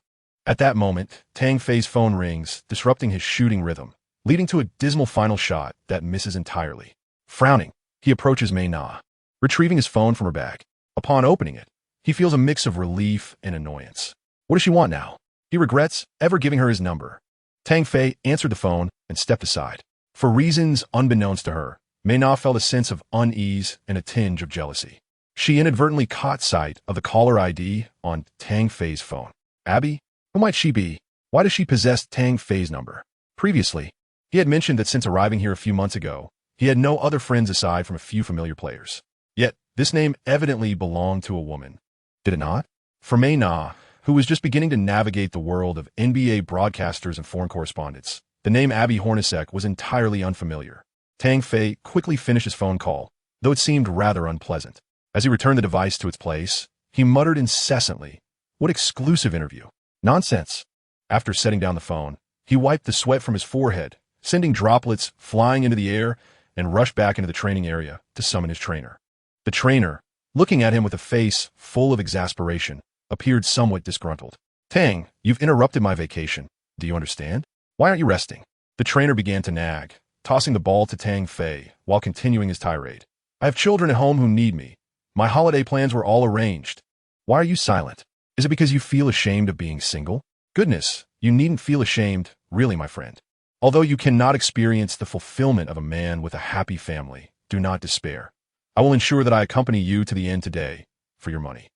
At that moment, Tang Fei's phone rings, disrupting his shooting rhythm, leading to a dismal final shot that misses entirely. Frowning, he approaches Mei Na, retrieving his phone from her bag. Upon opening it, he feels a mix of relief and annoyance. What does she want now? He regrets ever giving her his number. Tang Fei answered the phone and stepped aside. For reasons unbeknownst to her, Mei Na felt a sense of unease and a tinge of jealousy. She inadvertently caught sight of the caller ID on Tang Fei's phone. Abby? Who might she be? Why does she possess Tang Fei's number? Previously, he had mentioned that since arriving here a few months ago, he had no other friends aside from a few familiar players. Yet, this name evidently belonged to a woman. Did it not? For Mei Na, who was just beginning to navigate the world of NBA broadcasters and foreign correspondents, the name Abby Hornacek was entirely unfamiliar. Tang Fei quickly finished his phone call, though it seemed rather unpleasant. As he returned the device to its place, he muttered incessantly, "What exclusive interview? Nonsense." After setting down the phone, he wiped the sweat from his forehead, sending droplets flying into the air, and rushed back into the training area to summon his trainer. The trainer, looking at him with a face full of exasperation, appeared somewhat disgruntled. "Tang, you've interrupted my vacation. Do you understand? Why aren't you resting?" The trainer began to nag, tossing the ball to Tang Fei while continuing his tirade. "I have children at home who need me. My holiday plans were all arranged. Why are you silent? Is it because you feel ashamed of being single? Goodness, you needn't feel ashamed, really, my friend. Although you cannot experience the fulfillment of a man with a happy family, do not despair. I will ensure that I accompany you to the end today, for your money."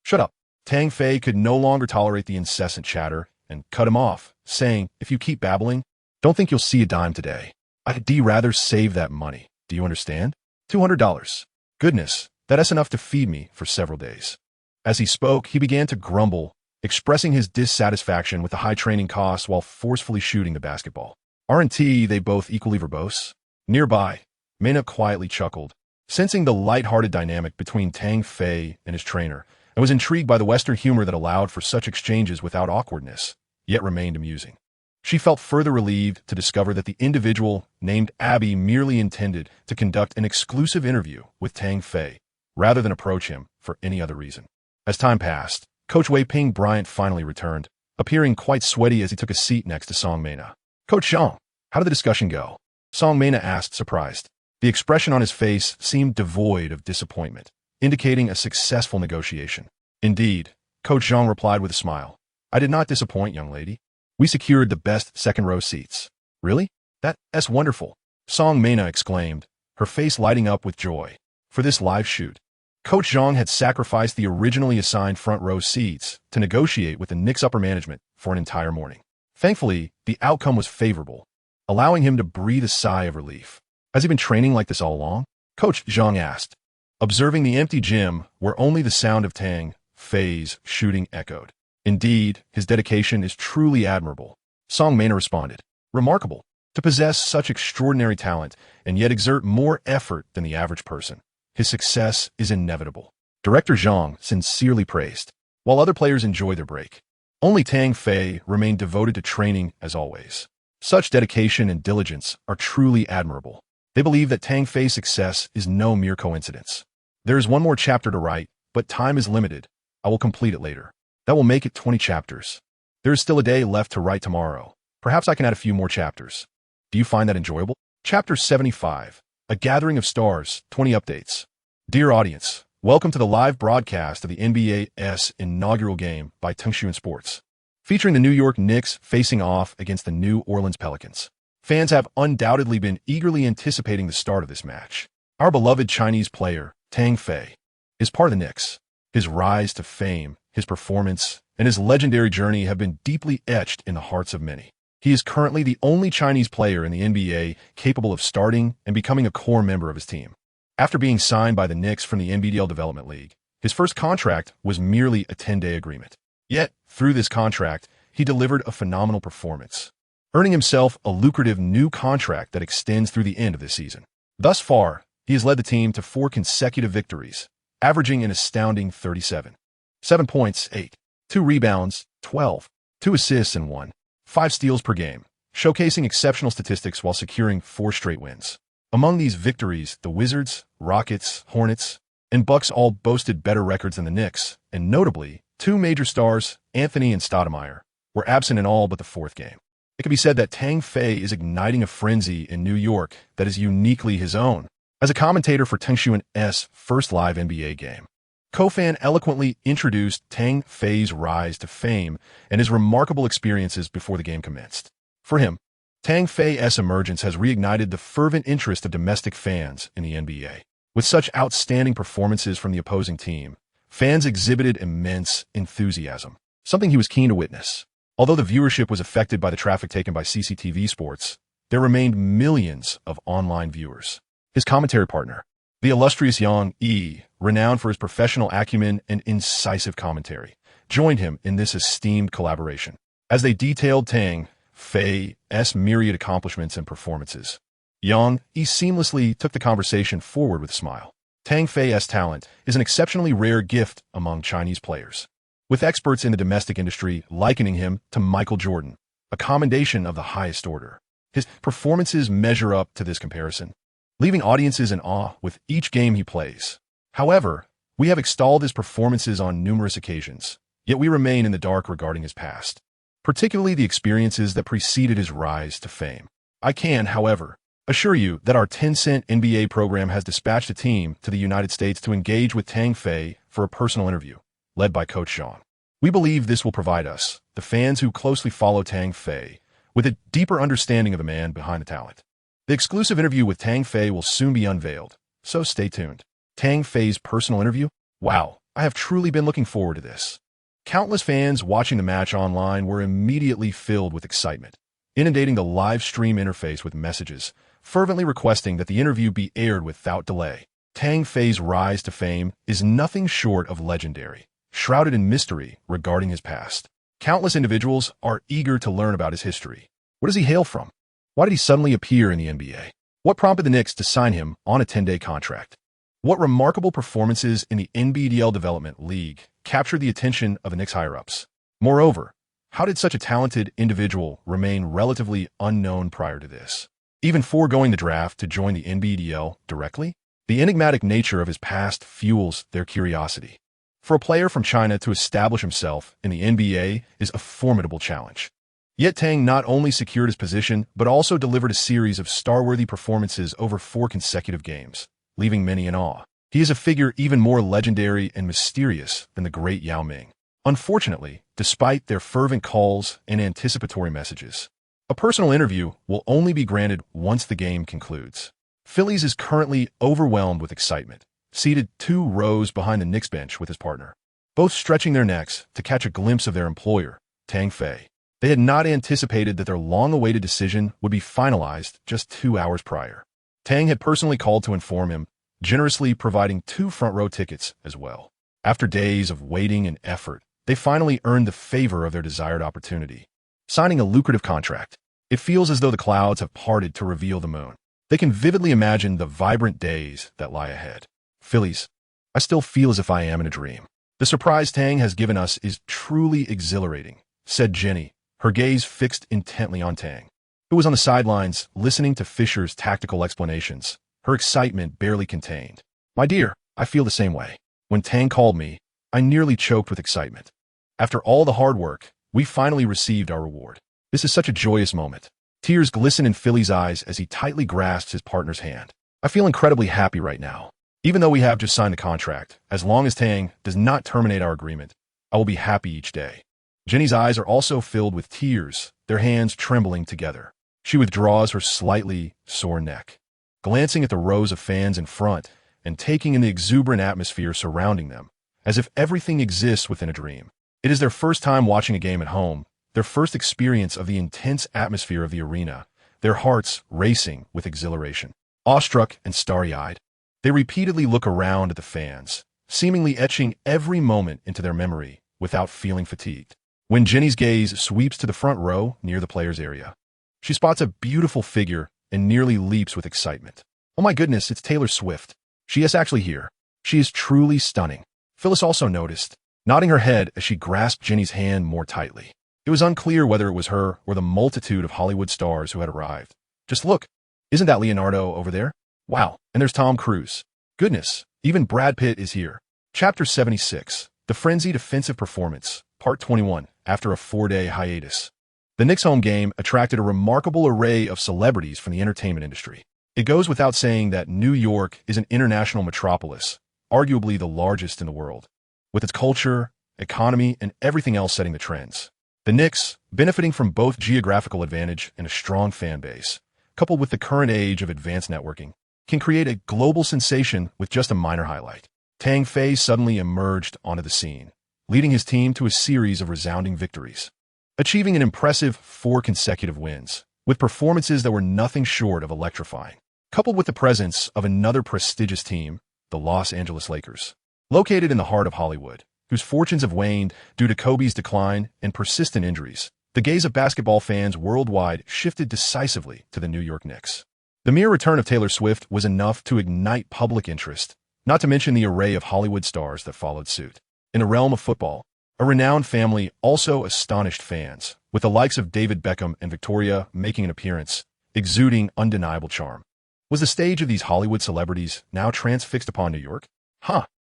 Shut up. Tang Fei could no longer tolerate the incessant chatter and cut him off, saying, "If you keep babbling, don't think you'll see a dime today. I'd rather save that money. Do you understand? $200. Goodness, that's enough to feed me for several days." As he spoke, he began to grumble, expressing his dissatisfaction with the high training costs while forcefully shooting the basketball. Aren't they both equally verbose? Nearby, Mei Na quietly chuckled, sensing the light-hearted dynamic between Tang Fei and his trainer, and was intrigued by the Western humor that allowed for such exchanges without awkwardness, yet remained amusing. She felt further relieved to discover that the individual named Abby merely intended to conduct an exclusive interview with Tang Fei, rather than approach him for any other reason. As time passed, Coach Wei Ping Bryant finally returned, appearing quite sweaty as he took a seat next to Song Mei Na. "Coach Zhang, how did the discussion go?" Song Mei Na asked, surprised. The expression on his face seemed devoid of disappointment, indicating a successful negotiation. "Indeed," Coach Zhang replied with a smile. "I did not disappoint, young lady. We secured the best second-row seats." "Really? That's wonderful," Song Mei Na exclaimed, her face lighting up with joy. For this live shoot, Coach Zhang had sacrificed the originally assigned front-row seats to negotiate with the Knicks upper management for an entire morning. Thankfully, the outcome was favorable, allowing him to breathe a sigh of relief. "Has he been training like this all along?" Coach Zhang asked, observing the empty gym where only the sound of Tang Fei's shooting echoed. "Indeed, his dedication is truly admirable," Song Mei Na responded. "Remarkable. To possess such extraordinary talent and yet exert more effort than the average person, his success is inevitable. Director Zhang sincerely praised, while other players enjoy their break. Only Tang Fei remained devoted to training as always. Such dedication and diligence are truly admirable. They believe that Tang Fei's success is no mere coincidence. There is one more chapter to write, but time is limited. I will complete it later. That will make it 20 chapters. There is still a day left to write tomorrow. Perhaps I can add a few more chapters. Do you find that enjoyable? Chapter 75, A Gathering of Stars, 20 updates. Dear audience, welcome to the live broadcast of the NBA's inaugural game by Tongxuan Sports, featuring the New York Knicks facing off against the New Orleans Pelicans. Fans have undoubtedly been eagerly anticipating the start of this match. Our beloved Chinese player, Tang Fei, is part of the Knicks. His rise to fame, his performance, and his legendary journey have been deeply etched in the hearts of many. He is currently the only Chinese player in the NBA capable of starting and becoming a core member of his team. After being signed by the Knicks from the NBDL Development League, his first contract was merely a 10-day agreement. Yet, through this contract, he delivered a phenomenal performance, earning himself a lucrative new contract that extends through the end of this season. Thus far, he has led the team to 4 consecutive victories, averaging an astounding 37. 7 points, 8. 2 rebounds, 12. 2 assists and 5 steals per game, showcasing exceptional statistics while securing 4 straight wins. Among these victories, the Wizards, Rockets, Hornets, and Bucks all boasted better records than the Knicks, and notably, 2 major stars, Anthony and Stoudemire, were absent in all but the 4th game. It can be said that Tang Fei is igniting a frenzy in New York that is uniquely his own. As a commentator for Tongxuan's first live NBA game, Kofan eloquently introduced Tang Fei's rise to fame and his remarkable experiences before the game commenced. For him, Tang Fei's emergence has reignited the fervent interest of domestic fans in the NBA. With such outstanding performances from the opposing team, fans exhibited immense enthusiasm, something he was keen to witness. Although the viewership was affected by the traffic taken by CCTV Sports, there remained millions of online viewers. His commentary partner, the illustrious Yang Yi, renowned for his professional acumen and incisive commentary, joined him in this esteemed collaboration. As they detailed Tang Fei's myriad accomplishments and performances, Yang Yi seamlessly took the conversation forward with a smile. Tang Fei's talent is an exceptionally rare gift among Chinese players, with experts in the domestic industry likening him to Michael Jordan, a commendation of the highest order. His performances measure up to this comparison, leaving audiences in awe with each game he plays. However, we have extolled his performances on numerous occasions, yet we remain in the dark regarding his past, particularly the experiences that preceded his rise to fame. I can, however, assure you that our 10-cent NBA program has dispatched a team to the United States to engage with Tang Fei for a personal interview, led by Coach Zhang. We believe this will provide us, the fans who closely follow Tang Fei, with a deeper understanding of the man behind the talent. The exclusive interview with Tang Fei will soon be unveiled, so stay tuned. Tang Fei's personal interview? Wow, I have truly been looking forward to this. Countless fans watching the match online were immediately filled with excitement, inundating the live stream interface with messages, fervently requesting that the interview be aired without delay. Tang Fei's rise to fame is nothing short of legendary, shrouded in mystery regarding his past. Countless individuals are eager to learn about his history. Where does he hail from? Why did he suddenly appear in the NBA? What prompted the Knicks to sign him on a 10-day contract? What remarkable performances in the NBDL Development League captured the attention of the Knicks higher-ups? Moreover, how did such a talented individual remain relatively unknown prior to this, even foregoing the draft to join the NBDL directly? The enigmatic nature of his past fuels their curiosity. For a player from China to establish himself in the NBA is a formidable challenge. Yet Tang not only secured his position, but also delivered a series of star-worthy performances over 4 consecutive games, leaving many in awe. He is a figure even more legendary and mysterious than the great Yao Ming. Unfortunately, despite their fervent calls and anticipatory messages, a personal interview will only be granted once the game concludes. Phillies is currently overwhelmed with excitement, seated 2 rows behind the Knicks bench with his partner, both stretching their necks to catch a glimpse of their employer, Tang Fei. They had not anticipated that their long-awaited decision would be finalized just 2 hours prior. Tang had personally called to inform him, generously providing 2 front-row tickets as well. After days of waiting and effort, they finally earned the favor of their desired opportunity, signing a lucrative contract. It feels as though the clouds have parted to reveal the moon. They can vividly imagine the vibrant days that lie ahead. Phillies, I still feel as if I am in a dream. The surprise Tang has given us is truly exhilarating, said Jenny, her gaze fixed intently on Tang, who was on the sidelines listening to Fisher's tactical explanations, her excitement barely contained. My dear, I feel the same way. When Tang called me, I nearly choked with excitement. After all the hard work, we finally received our reward. This is such a joyous moment. Tears glisten in Philly's eyes as he tightly grasps his partner's hand. I feel incredibly happy right now. Even though we have just signed the contract, as long as Tang does not terminate our agreement, I will be happy each day. Jenny's eyes are also filled with tears, their hands trembling together. She withdraws her slightly sore neck, glancing at the rows of fans in front and taking in the exuberant atmosphere surrounding them, as if everything exists within a dream. It is their first time watching a game at home, their first experience of the intense atmosphere of the arena, their hearts racing with exhilaration. Awestruck and starry-eyed, they repeatedly look around at the fans, seemingly etching every moment into their memory without feeling fatigued. When Jenny's gaze sweeps to the front row near the players' area, she spots a beautiful figure and nearly leaps with excitement. Oh my goodness, it's Taylor Swift. She is actually here. She is truly stunning. Phyllis also noticed, nodding her head as she grasped Jenny's hand more tightly. It was unclear whether it was her or the multitude of Hollywood stars who had arrived. Just look. Isn't that Leonardo over there? Wow, and there's Tom Cruise. Goodness, even Brad Pitt is here. Chapter 76, The Frenzied Offensive Performance, Part 21, after a 4-day hiatus. The Knicks home game attracted a remarkable array of celebrities from the entertainment industry. It goes without saying that New York is an international metropolis, arguably the largest in the world, with its culture, economy, and everything else setting the trends. The Knicks, benefiting from both geographical advantage and a strong fan base, coupled with the current age of advanced networking, can create a global sensation with just a minor highlight. Tang Fei suddenly emerged onto the scene, leading his team to a series of resounding victories, achieving an impressive 4 consecutive wins, with performances that were nothing short of electrifying. Coupled with the presence of another prestigious team, the Los Angeles Lakers, located in the heart of Hollywood, whose fortunes have waned due to Kobe's decline and persistent injuries, the gaze of basketball fans worldwide shifted decisively to the New York Knicks. The mere return of Taylor Swift was enough to ignite public interest, not to mention the array of Hollywood stars that followed suit. In the realm of football, a renowned family also astonished fans, with the likes of David Beckham and Victoria making an appearance, exuding undeniable charm. Was the stage of these Hollywood celebrities now transfixed upon New York?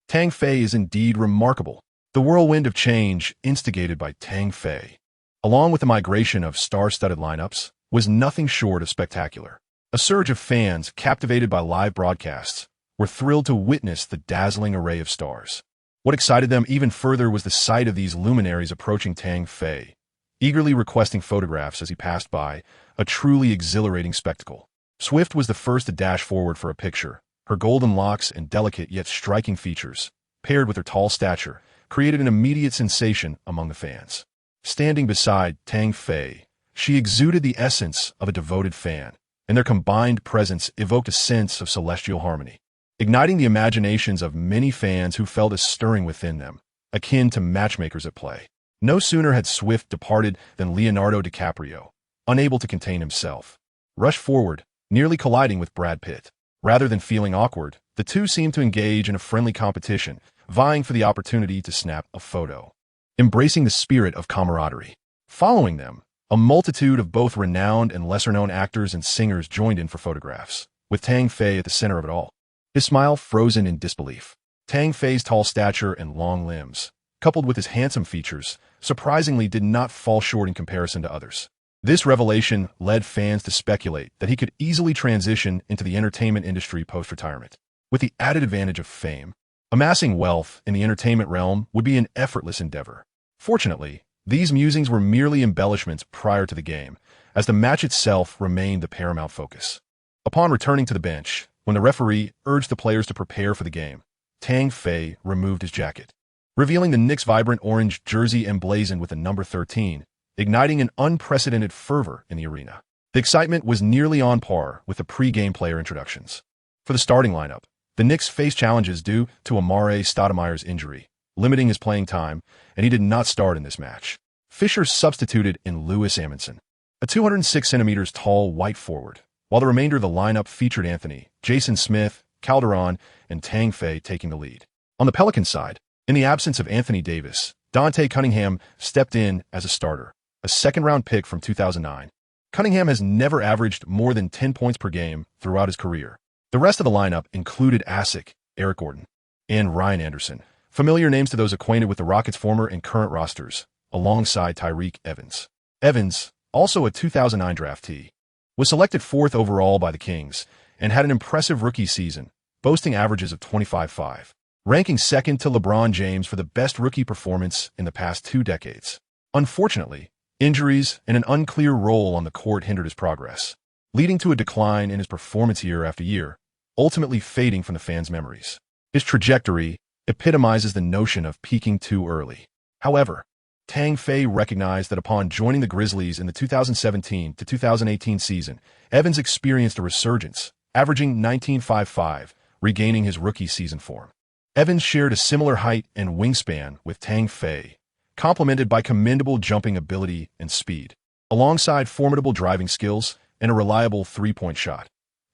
Tang Fei is indeed remarkable. The whirlwind of change instigated by Tang Fei, along with the migration of star-studded lineups, was nothing short of spectacular. A surge of fans, captivated by live broadcasts, were thrilled to witness the dazzling array of stars. What excited them even further was the sight of these luminaries approaching Tang Fei, eagerly requesting photographs as he passed by, a truly exhilarating spectacle. Swift was the first to dash forward for a picture. Her golden locks and delicate yet striking features, paired with her tall stature, created an immediate sensation among the fans. Standing beside Tang Fei, she exuded the essence of a devoted fan, and their combined presence evoked a sense of celestial harmony, igniting the imaginations of many fans who felt a stirring within them, akin to matchmakers at play. No sooner had Swift departed than Leonardo DiCaprio, unable to contain himself, rushed forward, nearly colliding with Brad Pitt. Rather than feeling awkward, the two seemed to engage in a friendly competition, vying for the opportunity to snap a photo, embracing the spirit of camaraderie. Following them, a multitude of both renowned and lesser-known actors and singers joined in for photographs, with Tang Fei at the center of it all, his smile frozen in disbelief. Tang Fei's tall stature and long limbs, coupled with his handsome features, surprisingly did not fall short in comparison to others. This revelation led fans to speculate that he could easily transition into the entertainment industry post-retirement. With the added advantage of fame, amassing wealth in the entertainment realm would be an effortless endeavor. Fortunately, these musings were merely embellishments prior to the game, as the match itself remained the paramount focus. Upon returning to the bench, when the referee urged the players to prepare for the game, Tang Fei removed his jacket, revealing the Knicks' vibrant orange jersey emblazoned with the number 13, igniting an unprecedented fervor in the arena. The excitement was nearly on par with the pre-game player introductions. For the starting lineup, the Knicks faced challenges due to Amare Stoudemire's injury, limiting his playing time, and he did not start in this match. Fisher substituted in Louis Amundsen. a 206 centimeters tall white forward, while the remainder of the lineup featured Anthony, Jason Smith, Calderon, and Tang Fei taking the lead. On the Pelicans side, in the absence of Anthony Davis, Dante Cunningham stepped in as a starter, a second-round pick from 2009. Cunningham has never averaged more than 10 points per game throughout his career. The rest of the lineup included ASIC, Eric Gordon, and Ryan Anderson, familiar names to those acquainted with the Rockets' former and current rosters, alongside Tyreke Evans. Evans, also a 2009 draftee, was selected 4th overall by the Kings and had an impressive rookie season, boasting averages of 25.5, ranking second to LeBron James for the best rookie performance in the past 2 decades. Unfortunately, injuries and an unclear role on the court hindered his progress, leading to a decline in his performance year after year, ultimately fading from the fans' memories. His trajectory epitomizes the notion of peaking too early. However, Tang Fei recognized that upon joining the Grizzlies in the 2017 to 2018 season, Evans experienced a resurgence, averaging 19.55, regaining his rookie season form. Evans shared a similar height and wingspan with Tang Fei, complemented by commendable jumping ability and speed, alongside formidable driving skills and a reliable three-point shot,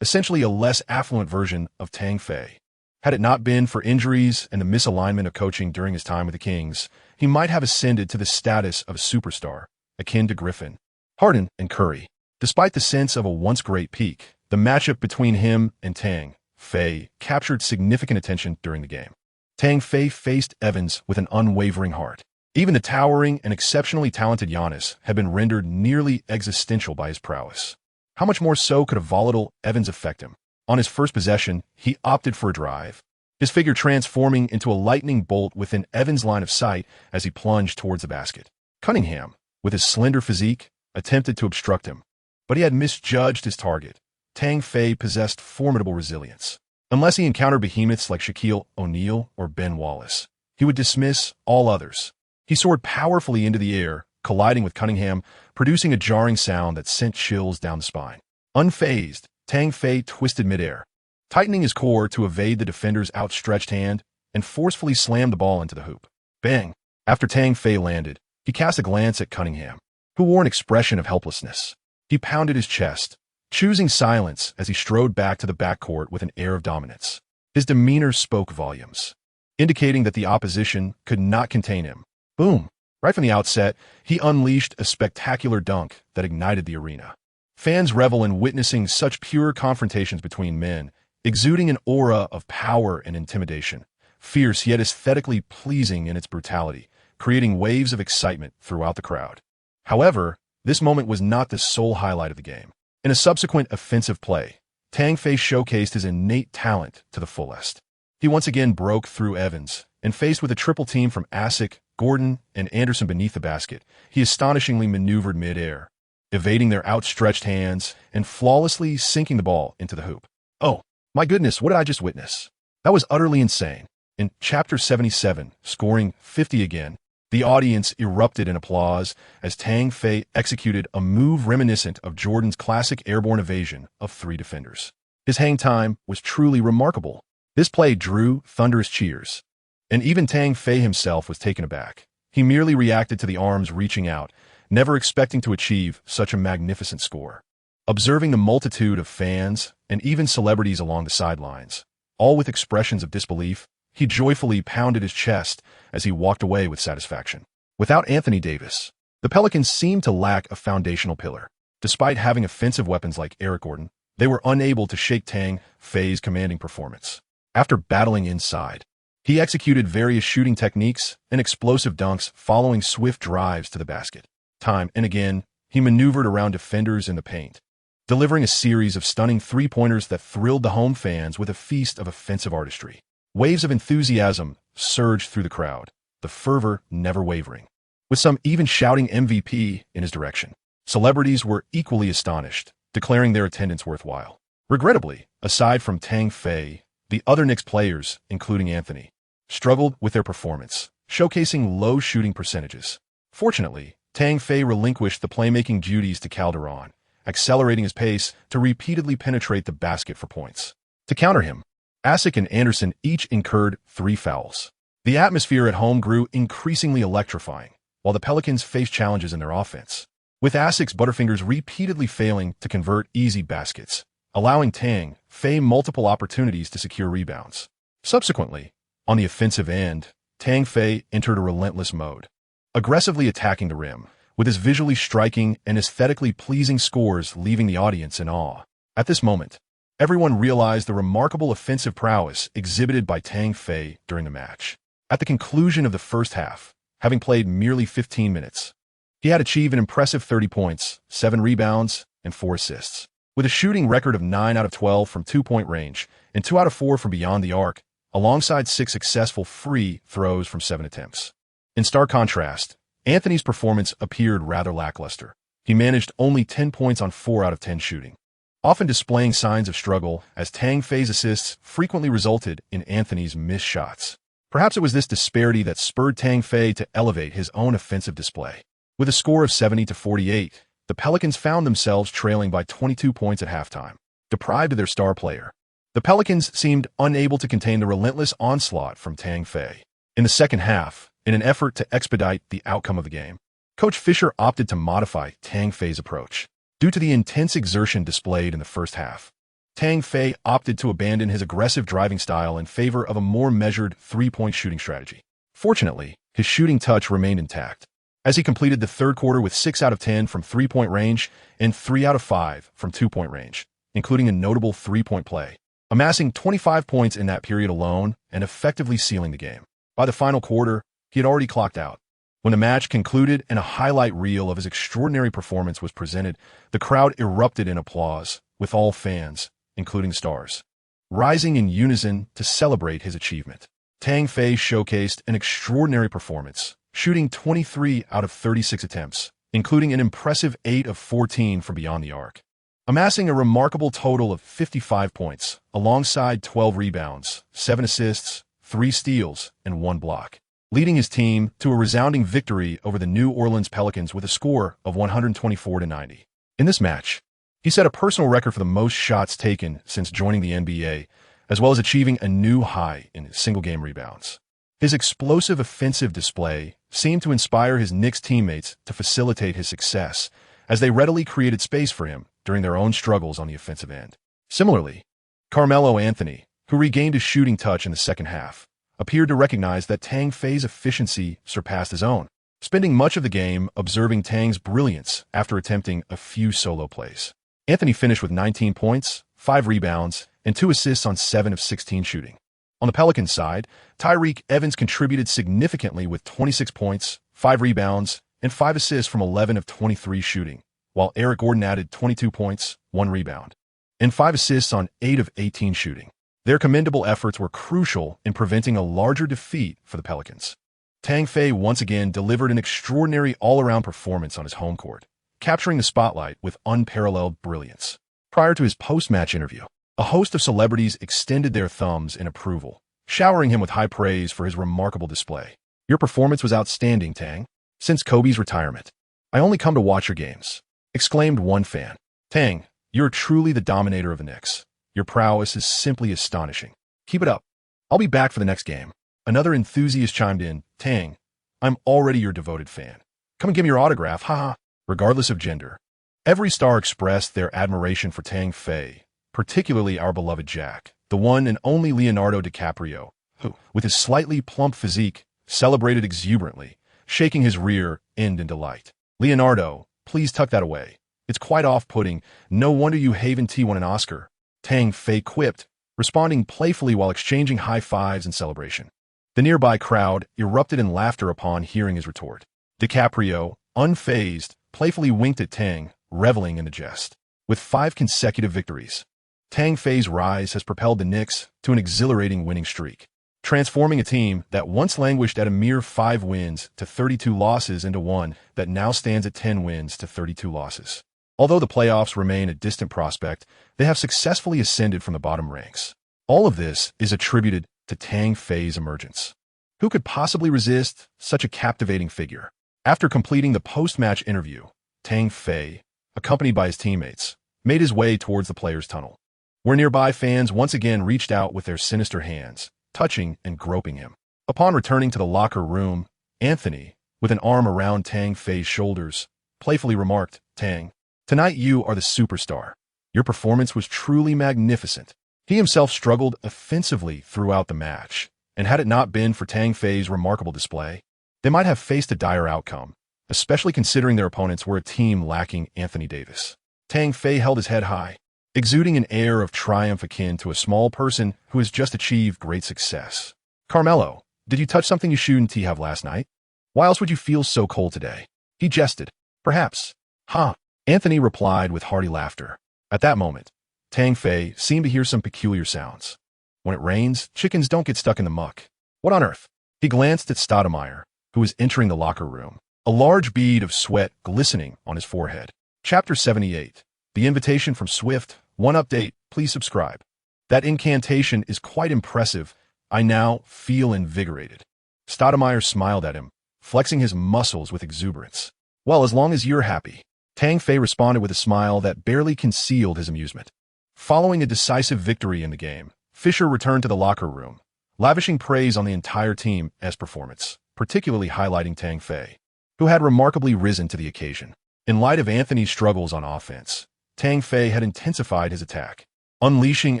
essentially a less affluent version of Tang Fei. Had it not been for injuries and the misalignment of coaching during his time with the Kings, he might have ascended to the status of a superstar, akin to Griffin, Harden, and Curry. Despite the sense of a once-great peak, the matchup between him and Tang Fei captured significant attention during the game. Tang Fei faced Evans with an unwavering heart. Even the towering and exceptionally talented Giannis had been rendered nearly existential by his prowess. How much more so could a volatile Evans affect him? On his first possession, he opted for a drive, his figure transforming into a lightning bolt within Evans' line of sight as he plunged towards the basket. Cunningham, with his slender physique, attempted to obstruct him, but he had misjudged his target. Tang Fei possessed formidable resilience. Unless he encountered behemoths like Shaquille O'Neal or Ben Wallace, he would dismiss all others. He soared powerfully into the air, colliding with Cunningham, producing a jarring sound that sent chills down the spine. Unfazed, Tang Fei twisted midair, tightening his core to evade the defender's outstretched hand and forcefully slammed the ball into the hoop. Bang! After Tang Fei landed, he cast a glance at Cunningham, who wore an expression of helplessness. He pounded his chest, choosing silence as he strode back to the backcourt with an air of dominance. His demeanor spoke volumes, indicating that the opposition could not contain him. Boom! Right from the outset, he unleashed a spectacular dunk that ignited the arena. Fans revel in witnessing such pure confrontations between men, exuding an aura of power and intimidation, fierce yet aesthetically pleasing in its brutality, creating waves of excitement throughout the crowd. However, this moment was not the sole highlight of the game. In a subsequent offensive play, Tang Fei showcased his innate talent to the fullest. He once again broke through Evans, and faced with a triple team from ASIC, Gordon, and Anderson beneath the basket, he astonishingly maneuvered mid-air, evading their outstretched hands and flawlessly sinking the ball into the hoop. Oh, my goodness, what did I just witness? That was utterly insane. In Chapter 77, scoring 50 again, the audience erupted in applause as Tang Fei executed a move reminiscent of Jordan's classic airborne evasion of 3 defenders. His hang time was truly remarkable. This play drew thunderous cheers, and even Tang Fei himself was taken aback. He merely reacted to the arms reaching out, never expecting to achieve such a magnificent score. Observing the multitude of fans and even celebrities along the sidelines, all with expressions of disbelief, he joyfully pounded his chest as he walked away with satisfaction. Without Anthony Davis, the Pelicans seemed to lack a foundational pillar. Despite having offensive weapons like Eric Gordon, they were unable to shake Tang Fei's commanding performance. After battling inside, he executed various shooting techniques and explosive dunks following swift drives to the basket. Time and again, he maneuvered around defenders in the paint, delivering a series of stunning three-pointers that thrilled the home fans with a feast of offensive artistry. Waves of enthusiasm surged through the crowd, the fervor never wavering, with some even shouting MVP in his direction. Celebrities were equally astonished, declaring their attendance worthwhile. Regrettably, aside from Tang Fei, the other Knicks players, including Anthony, struggled with their performance, showcasing low shooting percentages. Fortunately, Tang Fei relinquished the playmaking duties to Calderon, accelerating his pace to repeatedly penetrate the basket for points. To counter him, ASIC and Anderson each incurred 3 fouls. The atmosphere at home grew increasingly electrifying, while the Pelicans faced challenges in their offense. with Asics Butterfingers repeatedly failing to convert easy baskets, allowing Tang Fei multiple opportunities to secure rebounds. Subsequently, on the offensive end, Tang Fei entered a relentless mode, aggressively attacking the rim, with his visually striking and aesthetically pleasing scores leaving the audience in awe. At this moment, everyone realized the remarkable offensive prowess exhibited by Tang Fei during the match. At the conclusion of the first half, having played merely 15 minutes, he had achieved an impressive 30 points, 7 rebounds, and 4 assists. With a shooting record of 9 out of 12 from two-point range and 2 out of 4 from beyond the arc, alongside 6 successful free throws from 7 attempts. In stark contrast, Anthony's performance appeared rather lackluster. He managed only 10 points on 4 out of 10 shooting, often displaying signs of struggle as Tang Fei's assists frequently resulted in Anthony's missed shots. Perhaps it was this disparity that spurred Tang Fei to elevate his own offensive display. With a score of 70-48, the Pelicans found themselves trailing by 22 points at halftime. Deprived of their star player, the Pelicans seemed unable to contain the relentless onslaught from Tang Fei. In the second half, in an effort to expedite the outcome of the game, Coach Fisher opted to modify Tang Fei's approach. Due to the intense exertion displayed in the first half, Tang Fei opted to abandon his aggressive driving style in favor of a more measured three-point shooting strategy. Fortunately, his shooting touch remained intact, as he completed the third quarter with 6 out of 10 from three-point range and 3 out of 5 from two-point range, including a notable three-point play, amassing 25 points in that period alone and effectively sealing the game. By the final quarter, he had already clocked out. When the match concluded and a highlight reel of his extraordinary performance was presented, the crowd erupted in applause, with all fans, including stars, rising in unison to celebrate his achievement. Tang Fei showcased an extraordinary performance, shooting 23 out of 36 attempts, including an impressive 8 of 14 from beyond the arc, amassing a remarkable total of 55 points, alongside 12 rebounds, 7 assists, 3 steals, and 1 block, leading his team to a resounding victory over the New Orleans Pelicans with a score of 124-90. In this match, he set a personal record for the most shots taken since joining the NBA, as well as achieving a new high in single-game rebounds. His explosive offensive display seemed to inspire his Knicks teammates to facilitate his success, as they readily created space for him during their own struggles on the offensive end. Similarly, Carmelo Anthony, who regained his shooting touch in the second half, appeared to recognize that Tang Fei's efficiency surpassed his own, spending much of the game observing Tang's brilliance after attempting a few solo plays. Anthony finished with 19 points, 5 rebounds, and 2 assists on 7 of 16 shooting. On the Pelicans side, Tyreke Evans contributed significantly with 26 points, 5 rebounds, and 5 assists from 11 of 23 shooting, while Eric Gordon added 22 points, 1 rebound, and 5 assists on 8 of 18 shooting. Their commendable efforts were crucial in preventing a larger defeat for the Pelicans. Tang Fei once again delivered an extraordinary all-around performance on his home court, capturing the spotlight with unparalleled brilliance. Prior to his post-match interview, a host of celebrities extended their thumbs in approval, showering him with high praise for his remarkable display. "Your performance was outstanding, Tang. Since Kobe's retirement, I only come to watch your games," exclaimed one fan. "Tang, you're truly the dominator of the Knicks. Your prowess is simply astonishing. Keep it up. I'll be back for the next game." Another enthusiast chimed in, "Tang, I'm already your devoted fan. Come and give me your autograph, haha." Regardless of gender, every star expressed their admiration for Tang Fei, particularly our beloved Jack, the one and only Leonardo DiCaprio, who, with his slightly plump physique, celebrated exuberantly, shaking his rear end in delight. "Leonardo, please tuck that away. It's quite off-putting. No wonder you Haven T won an Oscar," Tang Fei quipped, responding playfully while exchanging high fives in celebration. The nearby crowd erupted in laughter upon hearing his retort. DiCaprio, unfazed, playfully winked at Tang, reveling in the jest. With 5 consecutive victories, Tang Fei's rise has propelled the Knicks to an exhilarating winning streak, transforming a team that once languished at a mere 5 wins to 32 losses into one that now stands at 10 wins to 32 losses. Although the playoffs remain a distant prospect, they have successfully ascended from the bottom ranks. All of this is attributed to Tang Fei's emergence. Who could possibly resist such a captivating figure? After completing the post-match interview, Tang Fei, accompanied by his teammates, made his way towards the players' tunnel, where nearby fans once again reached out with their sinister hands, touching and groping him. Upon returning to the locker room, Anthony, with an arm around Tang Fei's shoulders, playfully remarked Tang. Tonight you are the superstar. Your performance was truly magnificent. He himself struggled offensively throughout the match, and had it not been for Tang Fei's remarkable display, they might have faced a dire outcome, especially considering their opponents were a team lacking Anthony Davis. Tang Fei held his head high, exuding an air of triumph akin to a small person who has just achieved great success. Carmelo, did you touch something you shouldn't have last night? Why else would you feel so cold today? He jested. Perhaps. Huh. Anthony replied with hearty laughter. At that moment, Tang Fei seemed to hear some peculiar sounds. When it rains, chickens don't get stuck in the muck. What on earth? He glanced at Stoudemire, who was entering the locker room, a large bead of sweat glistening on his forehead. Chapter 78. The invitation from Swift. One update, please subscribe. That incantation is quite impressive. I now feel invigorated. Stoudemire smiled at him, flexing his muscles with exuberance. Well, as long as you're happy. Tang Fei responded with a smile that barely concealed his amusement. Following a decisive victory in the game, Fisher returned to the locker room, lavishing praise on the entire team's performance, particularly highlighting Tang Fei, who had remarkably risen to the occasion. In light of Anthony's struggles on offense, Tang Fei had intensified his attack, unleashing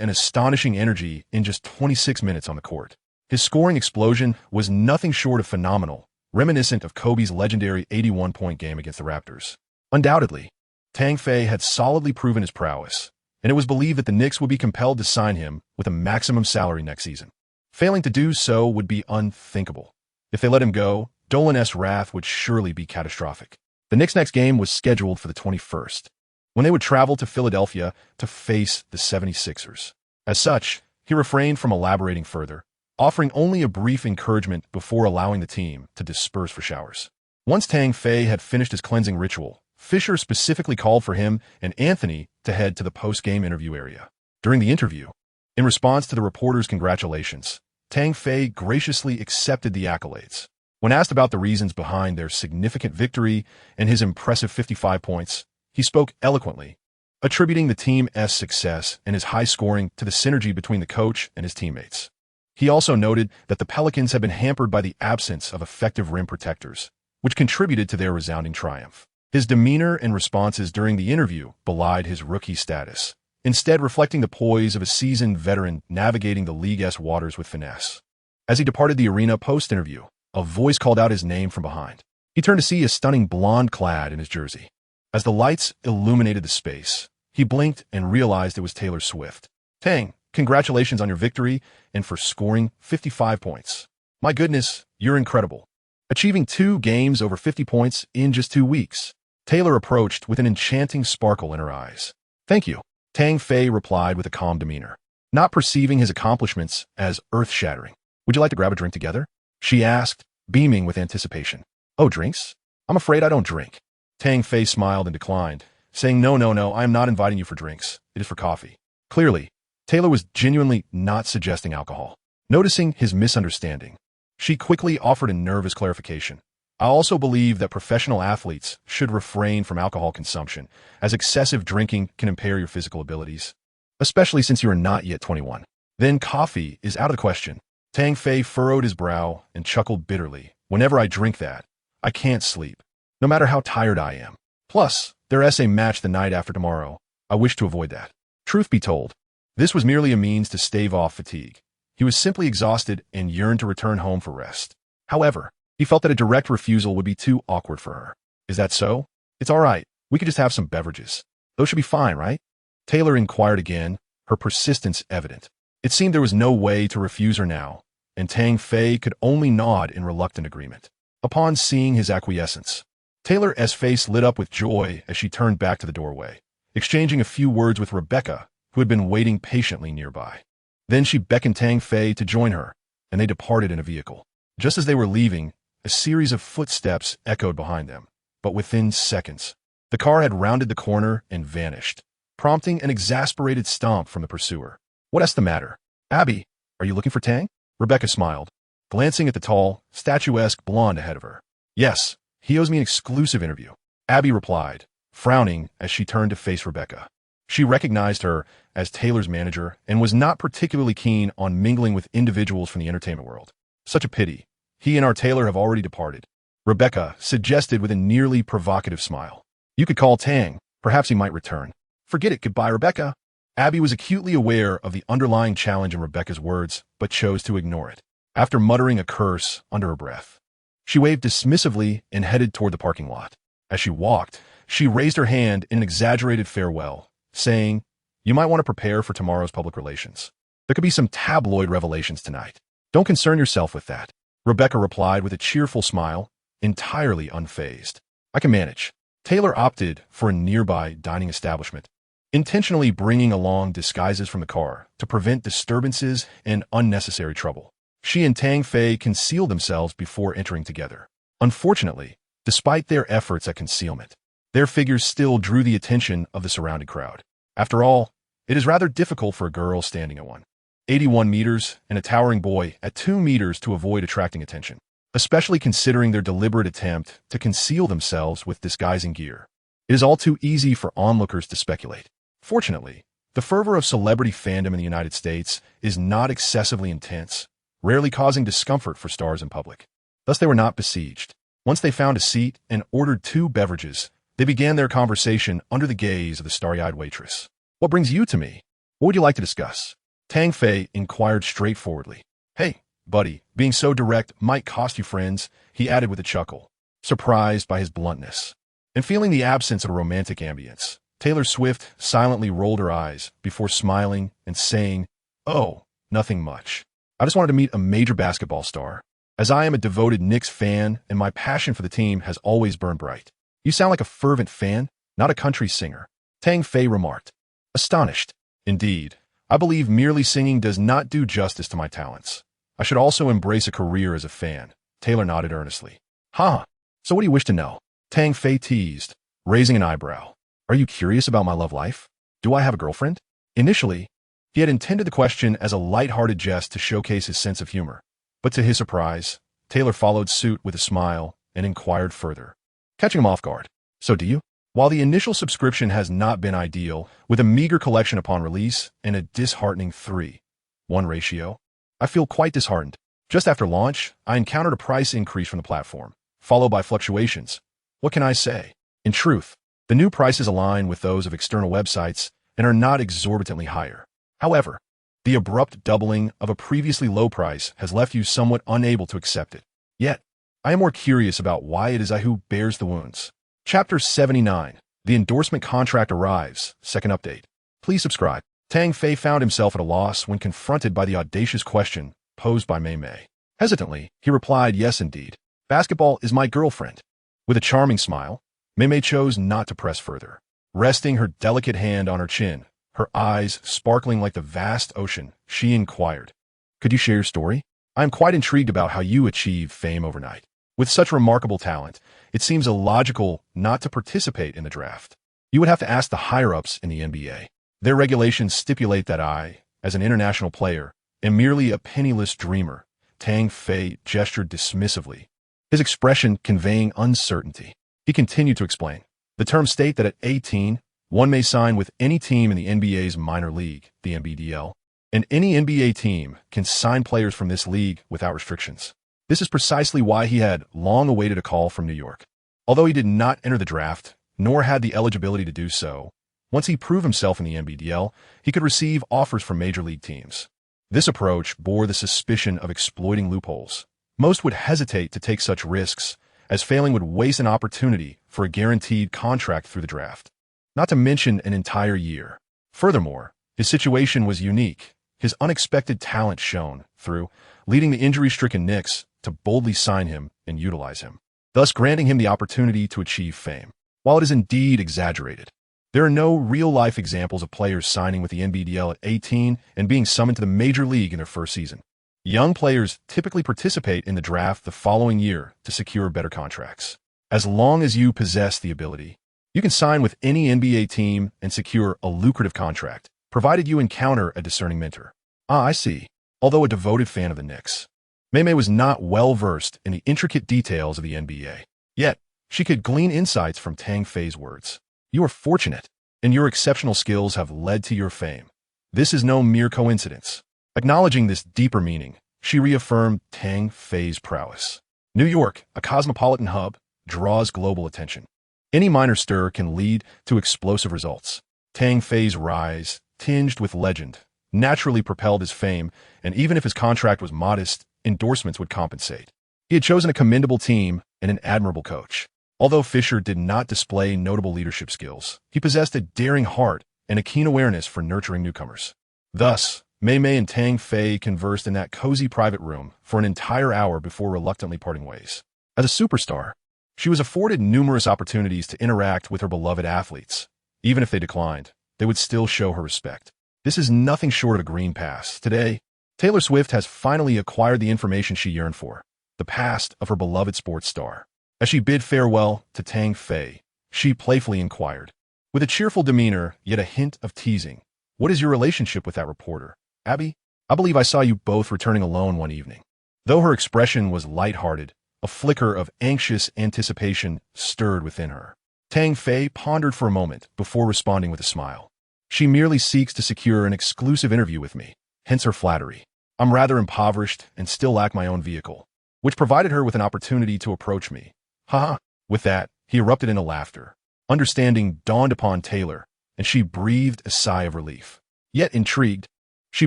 an astonishing energy in just 26 minutes on the court. His scoring explosion was nothing short of phenomenal, reminiscent of Kobe's legendary 81-point game against the Raptors. Undoubtedly, Tang Fei had solidly proven his prowess, and it was believed that the Knicks would be compelled to sign him with a maximum salary next season. Failing to do so would be unthinkable. If they let him go, Dolan's wrath would surely be catastrophic. The Knicks' next game was scheduled for the 21st, when they would travel to Philadelphia to face the 76ers. As such, he refrained from elaborating further, offering only a brief encouragement before allowing the team to disperse for showers. Once Tang Fei had finished his cleansing ritual, Fisher specifically called for him and Anthony to head to the post-game interview area. During the interview, in response to the reporters' congratulations, Tang Fei graciously accepted the accolades. When asked about the reasons behind their significant victory and his impressive 55 points, he spoke eloquently, attributing the team's success and his high scoring to the synergy between the coach and his teammates. He also noted that the Pelicans had been hampered by the absence of effective rim protectors, which contributed to their resounding triumph. His demeanor and responses during the interview belied his rookie status, instead reflecting the poise of a seasoned veteran navigating the league's waters with finesse. As he departed the arena post-interview, a voice called out his name from behind. He turned to see a stunning blonde clad in his jersey. As the lights illuminated the space, he blinked and realized it was Taylor Swift. Tang, congratulations on your victory and for scoring 55 points. My goodness, you're incredible. Achieving 2 games over 50 points in just 2 weeks. Taylor approached with an enchanting sparkle in her eyes. Thank you, Tang Fei replied with a calm demeanor, not perceiving his accomplishments as earth-shattering. Would you like to grab a drink together? She asked, beaming with anticipation. Oh, drinks? I'm afraid I don't drink. Tang Fei smiled and declined, saying no, I am not inviting you for drinks. It is for coffee. Clearly, Taylor was genuinely not suggesting alcohol. Noticing his misunderstanding, she quickly offered a nervous clarification. I also believe that professional athletes should refrain from alcohol consumption, as excessive drinking can impair your physical abilities, especially since you are not yet 21. Then coffee is out of the question. Tang Fei furrowed his brow and chuckled bitterly. Whenever I drink that, I can't sleep, no matter how tired I am. Plus, there's a match the night after tomorrow. I wish to avoid that. Truth be told, this was merely a means to stave off fatigue. He was simply exhausted and yearned to return home for rest. However, he felt that a direct refusal would be too awkward for her. Is that so? It's all right. We could just have some beverages. Those should be fine, right? Taylor inquired again, her persistence evident. It seemed there was no way to refuse her now, and Tang Fei could only nod in reluctant agreement. Upon seeing his acquiescence, Taylor's face lit up with joy as she turned back to the doorway, exchanging a few words with Rebecca, who had been waiting patiently nearby. Then she beckoned Tang Fei to join her, and they departed in a vehicle. Just as they were leaving, a series of footsteps echoed behind them, but within seconds, the car had rounded the corner and vanished, prompting an exasperated stomp from the pursuer. What's the matter? Abby, are you looking for Tang? Rebecca smiled, glancing at the tall, statuesque blonde ahead of her. Yes, he owes me an exclusive interview, Abby replied, frowning as she turned to face Rebecca. She recognized her as Taylor's manager and was not particularly keen on mingling with individuals from the entertainment world. Such a pity. He and our Taylor have already departed, Rebecca suggested with a nearly provocative smile. You could call Tang. Perhaps he might return. Forget it, goodbye, Rebecca. Abby was acutely aware of the underlying challenge in Rebecca's words, but chose to ignore it. After muttering a curse under her breath, she waved dismissively and headed toward the parking lot. As she walked, she raised her hand in an exaggerated farewell, saying, "You might want to prepare for tomorrow's public relations. There could be some tabloid revelations tonight. Don't concern yourself with that." Rebecca replied with a cheerful smile, entirely unfazed. "I can manage." Taylor opted for a nearby dining establishment, intentionally bringing along disguises from the car to prevent disturbances and unnecessary trouble. She and Tang Fei concealed themselves before entering together. Unfortunately, despite their efforts at concealment, their figures still drew the attention of the surrounding crowd. After all, it is rather difficult for a girl standing at 181 meters and a towering boy at 2 meters to avoid attracting attention, especially considering their deliberate attempt to conceal themselves with disguising gear. It is all too easy for onlookers to speculate. Fortunately, the fervor of celebrity fandom in the United States is not excessively intense, rarely causing discomfort for stars in public. Thus, they were not besieged. Once they found a seat and ordered 2 beverages, they began their conversation under the gaze of the starry-eyed waitress. "What brings you to me? What would you like to discuss?" Tang Fei inquired straightforwardly. "Hey, buddy, being so direct might cost you friends," he added with a chuckle, surprised by his bluntness. And feeling the absence of a romantic ambience, Taylor Swift silently rolled her eyes before smiling and saying, "Oh, nothing much. I just wanted to meet a major basketball star, as I am a devoted Knicks fan and my passion for the team has always burned bright." "You sound like a fervent fan, not a country singer," Tang Fei remarked, astonished. "Indeed, I believe merely singing does not do justice to my talents. I should also embrace a career as a fan." Taylor nodded earnestly. "Huh, so what do you wish to know?" Tang Fei teased, raising an eyebrow. "Are you curious about my love life? Do I have a girlfriend?" Initially, he had intended the question as a light-hearted jest to showcase his sense of humor, but to his surprise, Taylor followed suit with a smile and inquired further, catching him off guard. "So do you?" While the initial subscription has not been ideal, with a meager collection upon release and a disheartening 3:1 ratio, I feel quite disheartened. Just after launch, I encountered a price increase from the platform, followed by fluctuations. What can I say? In truth, the new prices align with those of external websites and are not exorbitantly higher. However, the abrupt doubling of a previously low price has left you somewhat unable to accept it. Yet, I am more curious about why it is I who bears the wounds. Chapter 79. The endorsement contract arrives. Second update. Please subscribe. Tang Fei found himself at a loss when confronted by the audacious question posed by Mei Mei. Hesitantly, he replied, "Yes, indeed. Basketball is my girlfriend." With a charming smile, Mei Mei chose not to press further. Resting her delicate hand on her chin, her eyes sparkling like the vast ocean, she inquired, "Could you share your story? I am quite intrigued about how you achieved fame overnight. With such remarkable talent, it seems illogical not to participate in the draft. You would have to ask the higher-ups in the NBA. Their regulations stipulate that I, as an international player, am merely a penniless dreamer." Tang Fei gestured dismissively, his expression conveying uncertainty. He continued to explain, "The terms state that at 18, one may sign with any team in the NBA's minor league, the NBDL, and any NBA team can sign players from this league without restrictions." This is precisely why he had long awaited a call from New York. Although he did not enter the draft, nor had the eligibility to do so, once he proved himself in the NBDL, he could receive offers from major league teams. This approach bore the suspicion of exploiting loopholes. Most would hesitate to take such risks, as failing would waste an opportunity for a guaranteed contract through the draft, not to mention an entire year. Furthermore, his situation was unique. His unexpected talent shone through, leading the injury-stricken Knicks to boldly sign him and utilize him, thus granting him the opportunity to achieve fame. While it is indeed exaggerated, there are no real-life examples of players signing with the NBDL at 18 and being summoned to the major league in their first season. Young players typically participate in the draft the following year to secure better contracts. As long as you possess the ability, you can sign with any NBA team and secure a lucrative contract, provided you encounter a discerning mentor. Ah, I see. Although a devoted fan of the Knicks, Mei Mei was not well-versed in the intricate details of the NBA. Yet, she could glean insights from Tang Fei's words. "You are fortunate, and your exceptional skills have led to your fame. This is no mere coincidence." Acknowledging this deeper meaning, she reaffirmed Tang Fei's prowess. New York, a cosmopolitan hub, draws global attention. Any minor stir can lead to explosive results. Tang Fei's rise, tinged with legend, naturally propelled his fame, and even if his contract was modest, endorsements would compensate. He had chosen a commendable team and an admirable coach. Although Fisher did not display notable leadership skills, he possessed a daring heart and a keen awareness for nurturing newcomers. Thus, Mei Mei and Tang Fei conversed in that cozy private room for an entire hour before reluctantly parting ways. As a superstar, she was afforded numerous opportunities to interact with her beloved athletes. Even if they declined, they would still show her respect. This is nothing short of a green pass. Today, Taylor Swift has finally acquired the information she yearned for, the past of her beloved sports star. As she bid farewell to Tang Fei, she playfully inquired, with a cheerful demeanor yet a hint of teasing, "What is your relationship with that reporter, Abby? I believe I saw you both returning alone one evening." Though her expression was light-hearted, a flicker of anxious anticipation stirred within her. Tang Fei pondered for a moment before responding with a smile. "She merely seeks to secure an exclusive interview with me, hence her flattery. I'm rather impoverished and still lack my own vehicle, which provided her with an opportunity to approach me." "Ha!" With that, he erupted into laughter. Understanding dawned upon Taylor, and she breathed a sigh of relief. Yet intrigued, she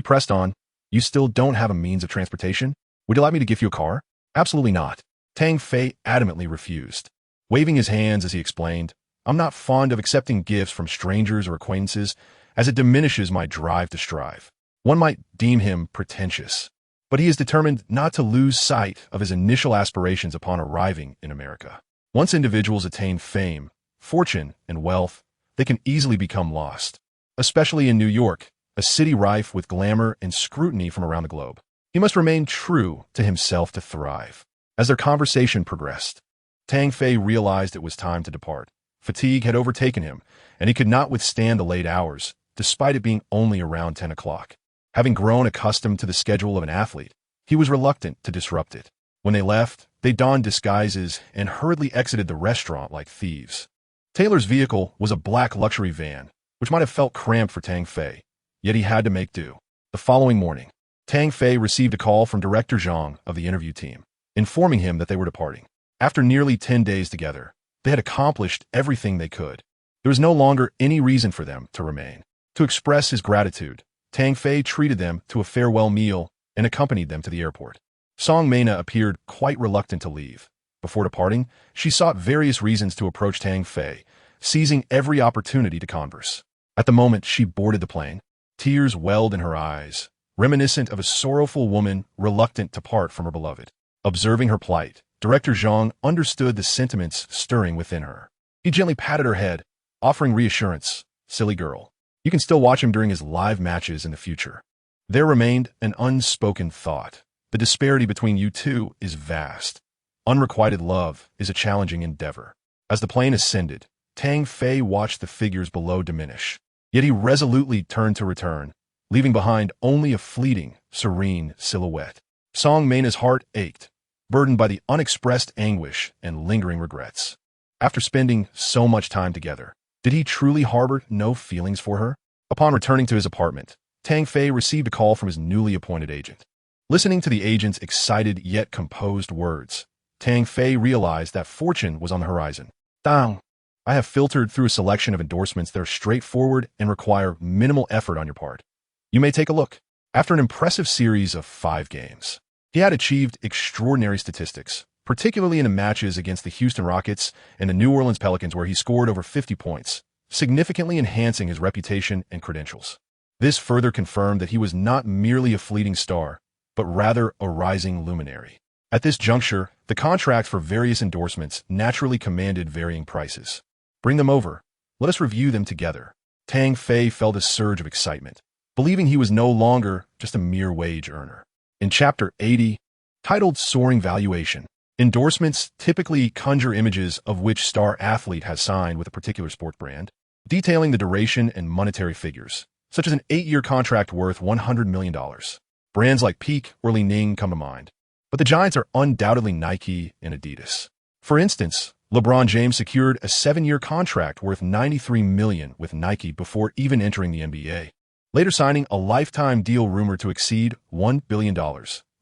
pressed on, "You still don't have a means of transportation? Would you like me to give you a car?" "Absolutely not." Tang Fei adamantly refused. Waving his hands as he explained, "I'm not fond of accepting gifts from strangers or acquaintances, as it diminishes my drive to strive." One might deem him pretentious, but he is determined not to lose sight of his initial aspirations upon arriving in America. Once individuals attain fame, fortune, and wealth, they can easily become lost, especially in New York, a city rife with glamour and scrutiny from around the globe. He must remain true to himself to thrive. As their conversation progressed, Tang Fei realized it was time to depart. Fatigue had overtaken him, and he could not withstand the late hours, despite it being only around 10 o'clock. Having grown accustomed to the schedule of an athlete, he was reluctant to disrupt it. When they left, they donned disguises and hurriedly exited the restaurant like thieves. Taylor's vehicle was a black luxury van, which might have felt cramped for Tang Fei, yet he had to make do. The following morning, Tang Fei received a call from Director Zhang of the interview team, informing him that they were departing. After nearly 10 days together, they had accomplished everything they could. There was no longer any reason for them to remain. To express his gratitude, Tang Fei treated them to a farewell meal and accompanied them to the airport. Song Mena appeared quite reluctant to leave. Before departing, she sought various reasons to approach Tang Fei, seizing every opportunity to converse. At the moment she boarded the plane, tears welled in her eyes, reminiscent of a sorrowful woman reluctant to part from her beloved. Observing her plight, Director Zhang understood the sentiments stirring within her. He gently patted her head, offering reassurance. "Silly girl. You can still watch him during his live matches in the future." There remained an unspoken thought. The disparity between you two is vast. Unrequited love is a challenging endeavor. As the plane ascended, Tang Fei watched the figures below diminish. Yet he resolutely turned to return, leaving behind only a fleeting, serene silhouette. Song Mena's heart ached, burdened by the unexpressed anguish and lingering regrets. After spending so much time together, did he truly harbor no feelings for her? Upon returning to his apartment, Tang Fei received a call from his newly appointed agent. Listening to the agent's excited yet composed words, Tang Fei realized that fortune was on the horizon. "Dang, I have filtered through a selection of endorsements that are straightforward and require minimal effort on your part. You may take a look." After an impressive series of 5 games, he had achieved extraordinary statistics, particularly in the matches against the Houston Rockets and the New Orleans Pelicans, where he scored over 50 points, significantly enhancing his reputation and credentials. This further confirmed that he was not merely a fleeting star, but rather a rising luminary. At this juncture, the contracts for various endorsements naturally commanded varying prices. "Bring them over. Let us review them together." Tang Fei felt a surge of excitement, believing he was no longer just a mere wage earner. In Chapter 80, titled Soaring Valuation, endorsements typically conjure images of which star athlete has signed with a particular sport brand, detailing the duration and monetary figures, such as an 8-year contract worth $100 million. Brands like Peak or Li Ning come to mind, but the giants are undoubtedly Nike and Adidas. For instance, LeBron James secured a 7-year contract worth $93 million with Nike before even entering the NBA, later signing a lifetime deal rumored to exceed $1 billion,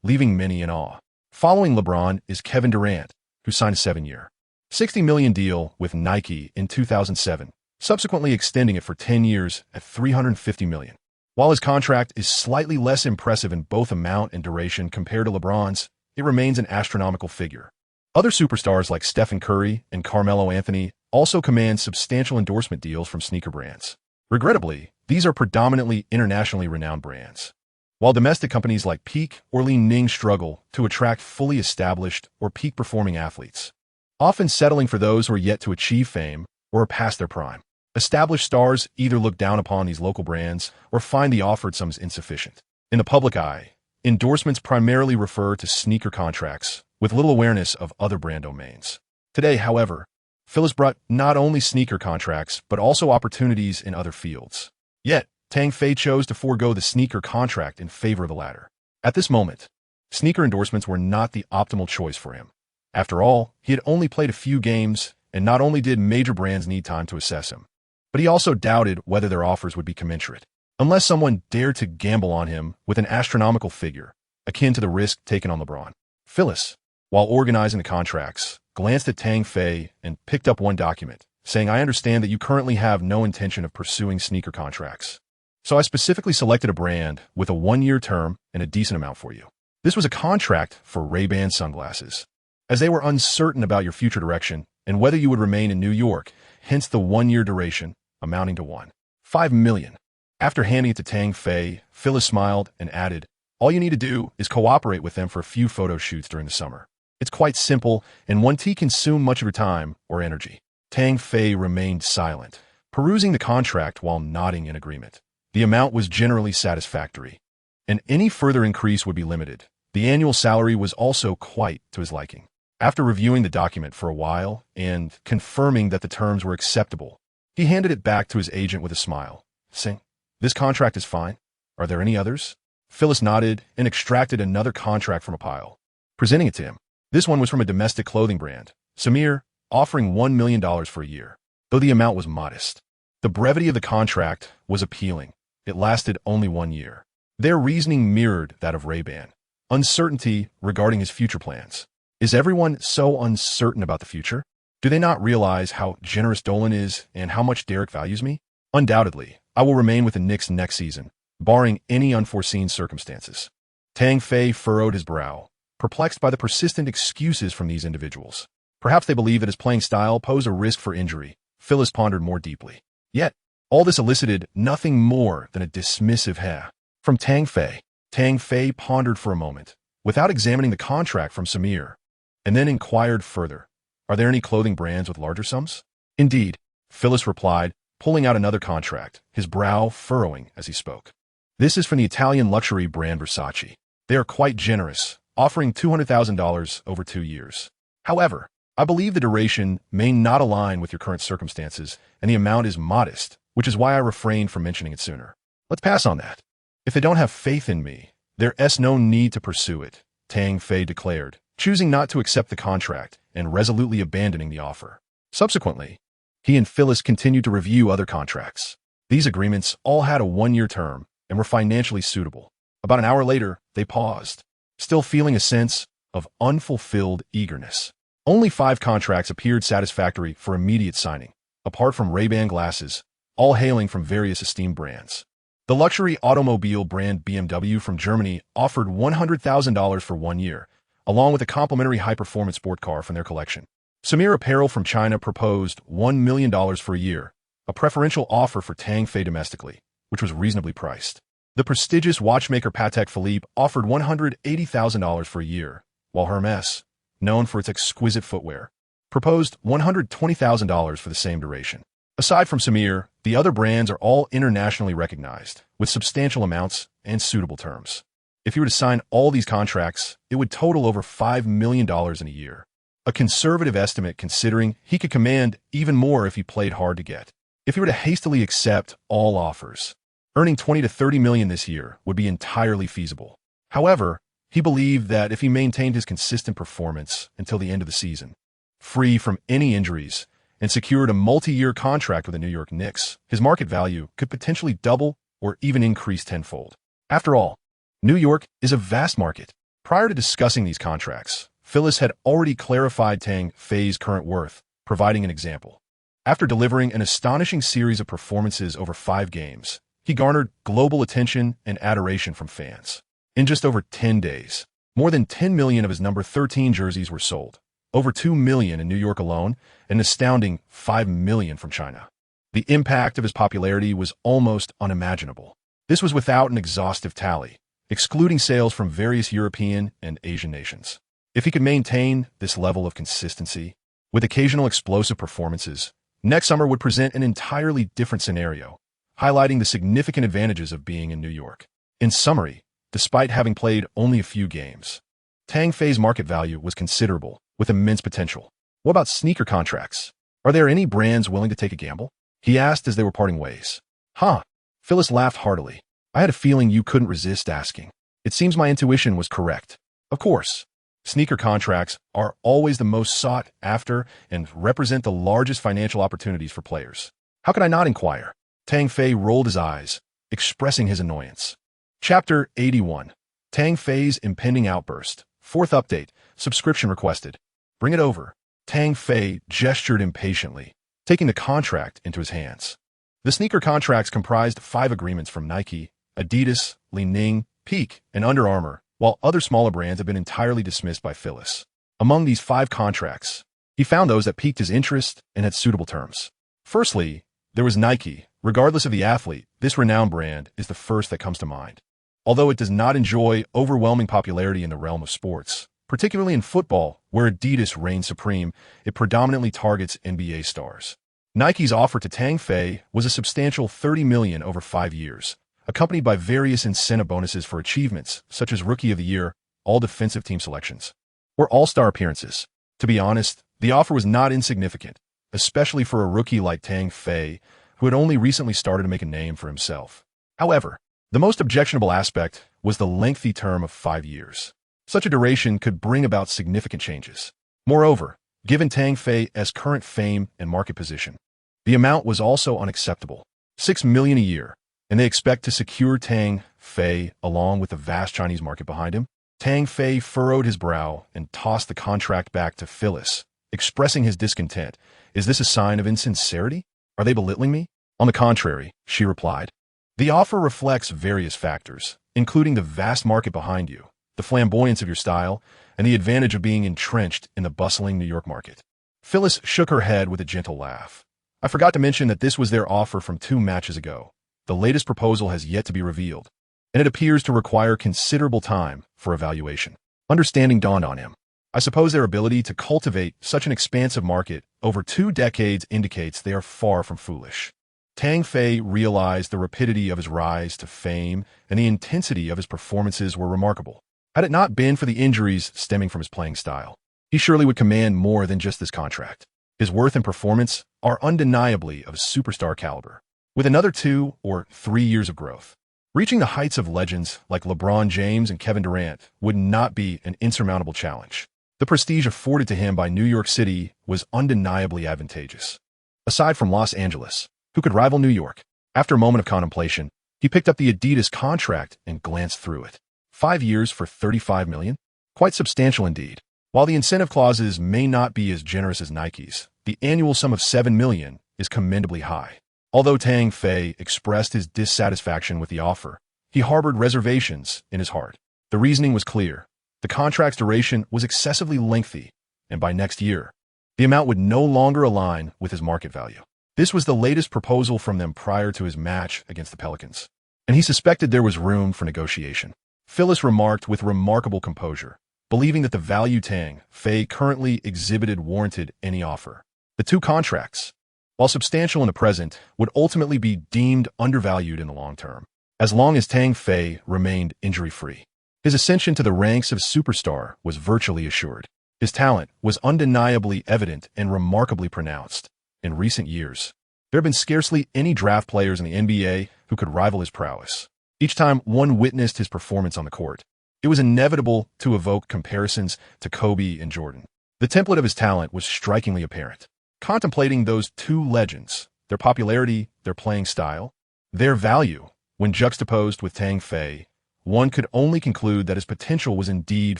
leaving many in awe. Following LeBron is Kevin Durant, who signed a 7-year, $60 million deal with Nike in 2007, subsequently extending it for 10 years at $350 million. While his contract is slightly less impressive in both amount and duration compared to LeBron's, it remains an astronomical figure. Other superstars like Stephen Curry and Carmelo Anthony also command substantial endorsement deals from sneaker brands. Regrettably, these are predominantly internationally renowned brands, while domestic companies like Peak or Li Ning struggle to attract fully established or peak-performing athletes, often settling for those who are yet to achieve fame or are past their prime. Established stars either look down upon these local brands or find the offered sums insufficient. In the public eye, endorsements primarily refer to sneaker contracts, with little awareness of other brand domains. Today, however, Phyllis brought not only sneaker contracts, but also opportunities in other fields. Yet, Tang Fei chose to forego the sneaker contract in favor of the latter. At this moment, sneaker endorsements were not the optimal choice for him. After all, he had only played a few games, and not only did major brands need time to assess him, but he also doubted whether their offers would be commensurate, unless someone dared to gamble on him with an astronomical figure, akin to the risk taken on LeBron. Phyllis, while organizing the contracts, glanced at Tang Fei and picked up one document, saying, "I understand that you currently have no intention of pursuing sneaker contracts. So I specifically selected a brand with a 1-year term and a decent amount for you." This was a contract for Ray-Ban sunglasses, as they were uncertain about your future direction and whether you would remain in New York, hence the 1-year duration, amounting to $1.5 million. After handing it to Tang Fei, Phyllis smiled and added, "All you need to do is cooperate with them for a few photo shoots during the summer. It's quite simple and won't consume much of your time or energy." Tang Fei remained silent, perusing the contract while nodding in agreement. The amount was generally satisfactory, and any further increase would be limited. The annual salary was also quite to his liking. After reviewing the document for a while and confirming that the terms were acceptable, he handed it back to his agent with a smile, saying, "This contract is fine. Are there any others?" Phyllis nodded and extracted another contract from a pile, presenting it to him. This one was from a domestic clothing brand, Samir, offering $1 million for a year, though the amount was modest. The brevity of the contract was appealing. It lasted only 1 year. Their reasoning mirrored that of Ray-Ban. Uncertainty regarding his future plans. Is everyone so uncertain about the future? Do they not realize how generous Dolan is and how much Derek values me? Undoubtedly, I will remain with the Knicks next season, barring any unforeseen circumstances. Tang Fei furrowed his brow, perplexed by the persistent excuses from these individuals. Perhaps they believe that his playing style posed a risk for injury. Phyllis pondered more deeply. Yet, all this elicited nothing more than a dismissive "heh" from Tang Fei. Tang Fei pondered for a moment, without examining the contract from Samir, and then inquired further, "Are there any clothing brands with larger sums?" "Indeed," Phyllis replied, pulling out another contract, his brow furrowing as he spoke. "This is from the Italian luxury brand Versace. They are quite generous, offering $200,000 over 2 years. However, I believe the duration may not align with your current circumstances, and the amount is modest, which is why I refrained from mentioning it sooner. Let's pass on that. If they don't have faith in me, there's no need to pursue it," Tang Fei declared, choosing not to accept the contract and resolutely abandoning the offer. Subsequently, he and Phyllis continued to review other contracts. These agreements all had a 1-year term and were financially suitable. About an hour later, they paused, still feeling a sense of unfulfilled eagerness. Only 5 contracts appeared satisfactory for immediate signing, apart from Ray-Ban glasses, all hailing from various esteemed brands. The luxury automobile brand BMW from Germany offered $100,000 for 1 year, along with a complimentary high-performance sport car from their collection. Samir Apparel from China proposed $1 million for a year, a preferential offer for Tang Fei domestically, which was reasonably priced. The prestigious watchmaker Patek Philippe offered $180,000 for a year, while Hermès, known for its exquisite footwear, proposed $120,000 for the same duration. Aside from Samir, the other brands are all internationally recognized, with substantial amounts and suitable terms. If you were to sign all these contracts, it would total over $5 million in a year. A conservative estimate considering he could command even more if he played hard to get. If he were to hastily accept all offers, earning $20 to $30 million this year would be entirely feasible. However, he believed that if he maintained his consistent performance until the end of the season, free from any injuries, and secured a multi-year contract with the New York Knicks, his market value could potentially double or even increase tenfold. After all, New York is a vast market. Prior to discussing these contracts, Phyllis had already clarified Tang Fei's current worth, providing an example. After delivering an astonishing series of performances over 5 games, he garnered global attention and adoration from fans. In just over 10 days, more than 10 million of his number 13 jerseys were sold, over 2 million in New York alone, and an astounding 5 million from China. The impact of his popularity was almost unimaginable. This was without an exhaustive tally, excluding sales from various European and Asian nations. If he could maintain this level of consistency, with occasional explosive performances, next summer would present an entirely different scenario, highlighting the significant advantages of being in New York. In summary, despite having played only a few games, Tang Fei's market value was considerable, with immense potential. What about sneaker contracts? Are there any brands willing to take a gamble? He asked as they were parting ways. Huh? Phyllis laughed heartily. I had a feeling you couldn't resist asking. It seems my intuition was correct. Of course. Sneaker contracts are always the most sought after and represent the largest financial opportunities for players. How could I not inquire? Tang Fei rolled his eyes, expressing his annoyance. Chapter 81. Tang Fei's impending outburst. 4th update. Subscription requested. Bring it over. Tang Fei gestured impatiently, taking the contract into his hands. The sneaker contracts comprised 5 agreements from Nike, Adidas, Li-Ning, Peak, and Under Armour, while other smaller brands have been entirely dismissed by Phyllis. Among these 5 contracts, he found those that piqued his interest and had suitable terms. Firstly, there was Nike. Regardless of the athlete, this renowned brand is the first that comes to mind. Although it does not enjoy overwhelming popularity in the realm of sports, particularly in football, where Adidas reigns supreme, it predominantly targets NBA stars. Nike's offer to Tang Fei was a substantial $30 million over 5 years, accompanied by various incentive bonuses for achievements, such as Rookie of the Year, All-Defensive Team selections, or All-Star appearances. To be honest, the offer was not insignificant, especially for a rookie like Tang Fei, who had only recently started to make a name for himself. However, the most objectionable aspect was the lengthy term of 5 years. Such a duration could bring about significant changes. Moreover, given Tang Fei's current fame and market position, the amount was also unacceptable. $6 million a year, and they expect to secure Tang Fei along with the vast Chinese market behind him. Tang Fei furrowed his brow and tossed the contract back to Phyllis, expressing his discontent. Is this a sign of insincerity? Are they belittling me? On the contrary, she replied. The offer reflects various factors, including the vast market behind you, the flamboyance of your style, and the advantage of being entrenched in the bustling New York market. Phyllis shook her head with a gentle laugh. I forgot to mention that this was their offer from 2 matches ago. The latest proposal has yet to be revealed, and it appears to require considerable time for evaluation. Understanding dawned on him. I suppose their ability to cultivate such an expansive market over 2 decades indicates they are far from foolish. Tang Fei realized the rapidity of his rise to fame and the intensity of his performances were remarkable. Had it not been for the injuries stemming from his playing style, he surely would command more than just this contract. His worth and performance are undeniably of superstar caliber, with another 2 or 3 years of growth. Reaching the heights of legends like LeBron James and Kevin Durant would not be an insurmountable challenge. The prestige afforded to him by New York City was undeniably advantageous. Aside from Los Angeles, who could rival New York? After a moment of contemplation, he picked up the Adidas contract and glanced through it. 5 years for $35 million? Quite substantial indeed. While the incentive clauses may not be as generous as Nike's, the annual sum of $7 million is commendably high. Although Tang Fei expressed his dissatisfaction with the offer, he harbored reservations in his heart. The reasoning was clear. The contract's duration was excessively lengthy, and by next year, the amount would no longer align with his market value. This was the latest proposal from them prior to his match against the Pelicans, and he suspected there was room for negotiation. Phyllis remarked with remarkable composure, believing that the value Tang Fei currently exhibited warranted any offer. The 2 contracts, while substantial in the present, would ultimately be deemed undervalued in the long term, as long as Tang Fei remained injury-free. His ascension to the ranks of superstar was virtually assured. His talent was undeniably evident and remarkably pronounced. In recent years, there have been scarcely any draft players in the NBA who could rival his prowess. Each time one witnessed his performance on the court, it was inevitable to evoke comparisons to Kobe and Jordan. The template of his talent was strikingly apparent. Contemplating those 2 legends, their popularity, their playing style, their value, when juxtaposed with Tang Fei, one could only conclude that his potential was indeed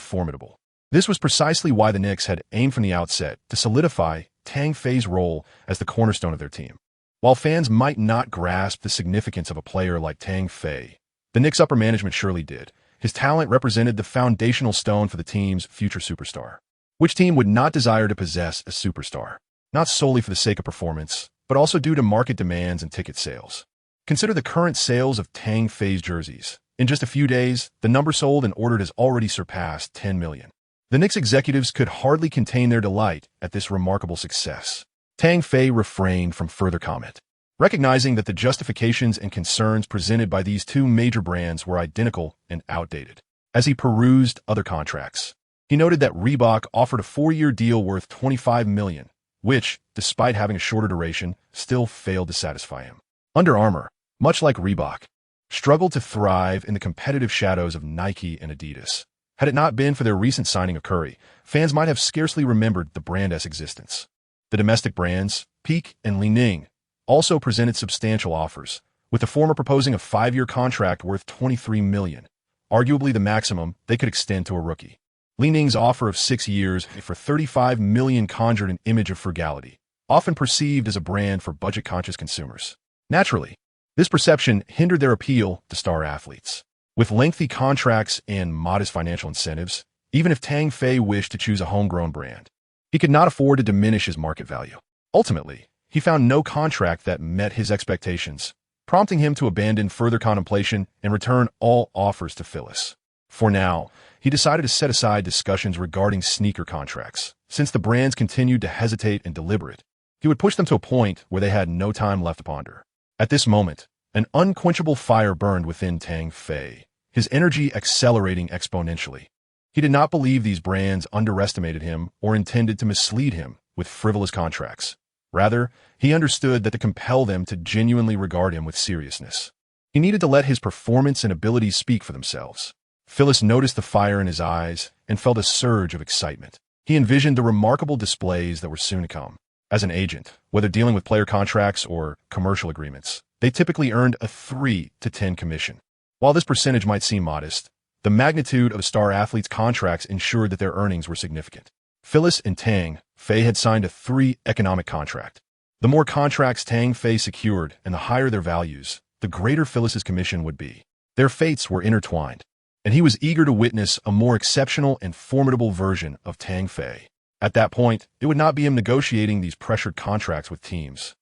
formidable. This was precisely why the Knicks had aimed from the outset to solidify Tang Fei's role as the cornerstone of their team. While fans might not grasp the significance of a player like Tang Fei, the Knicks' upper management surely did. His talent represented the foundational stone for the team's future superstar. Which team would not desire to possess a superstar? Not solely for the sake of performance, but also due to market demands and ticket sales. Consider the current sales of Tang Fei's jerseys. In just a few days, the number sold and ordered has already surpassed 10 million. The Knicks executives could hardly contain their delight at this remarkable success. Tang Fei refrained from further comment, recognizing that the justifications and concerns presented by these two major brands were identical and outdated. As he perused other contracts, he noted that Reebok offered a 4-year deal worth $25 million, which, despite having a shorter duration, still failed to satisfy him. Under Armour, much like Reebok, struggled to thrive in the competitive shadows of Nike and Adidas. Had it not been for their recent signing of Curry, fans might have scarcely remembered the brand's existence. The domestic brands, Peak and Li Ning, also presented substantial offers, with the former proposing a 5-year contract worth $23 million, arguably the maximum they could extend to a rookie. Li Ning's offer of 6 years for $35 million conjured an image of frugality, often perceived as a brand for budget-conscious consumers. Naturally, this perception hindered their appeal to star athletes. With lengthy contracts and modest financial incentives, even if Tang Fei wished to choose a homegrown brand, he could not afford to diminish his market value. Ultimately, he found no contract that met his expectations, prompting him to abandon further contemplation and return all offers to Phyllis. For now, he decided to set aside discussions regarding sneaker contracts. Since the brands continued to hesitate and deliberate, he would push them to a point where they had no time left to ponder. At this moment, an unquenchable fire burned within Tang Fei, his energy accelerating exponentially. He did not believe these brands underestimated him or intended to mislead him with frivolous contracts. Rather, he understood that to compel them to genuinely regard him with seriousness, he needed to let his performance and abilities speak for themselves. Phyllis noticed the fire in his eyes and felt a surge of excitement. He envisioned the remarkable displays that were soon to come. As an agent, whether dealing with player contracts or commercial agreements, they typically earned a 3 to 10 commission. While this percentage might seem modest, the magnitude of a star athlete's contracts ensured that their earnings were significant. Phyllis and Tang Fei had signed a 3 economic contract. The more contracts Tang Fei secured and the higher their values, the greater Phyllis's commission would be. Their fates were intertwined, and he was eager to witness a more exceptional and formidable version of Tang Fei. At that point, it would not be him negotiating these pressured contracts with teams,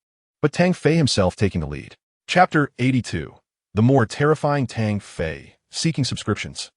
but Tang Fei himself taking the lead. Chapter 82. The more terrifying Tang Fei, seeking subscriptions.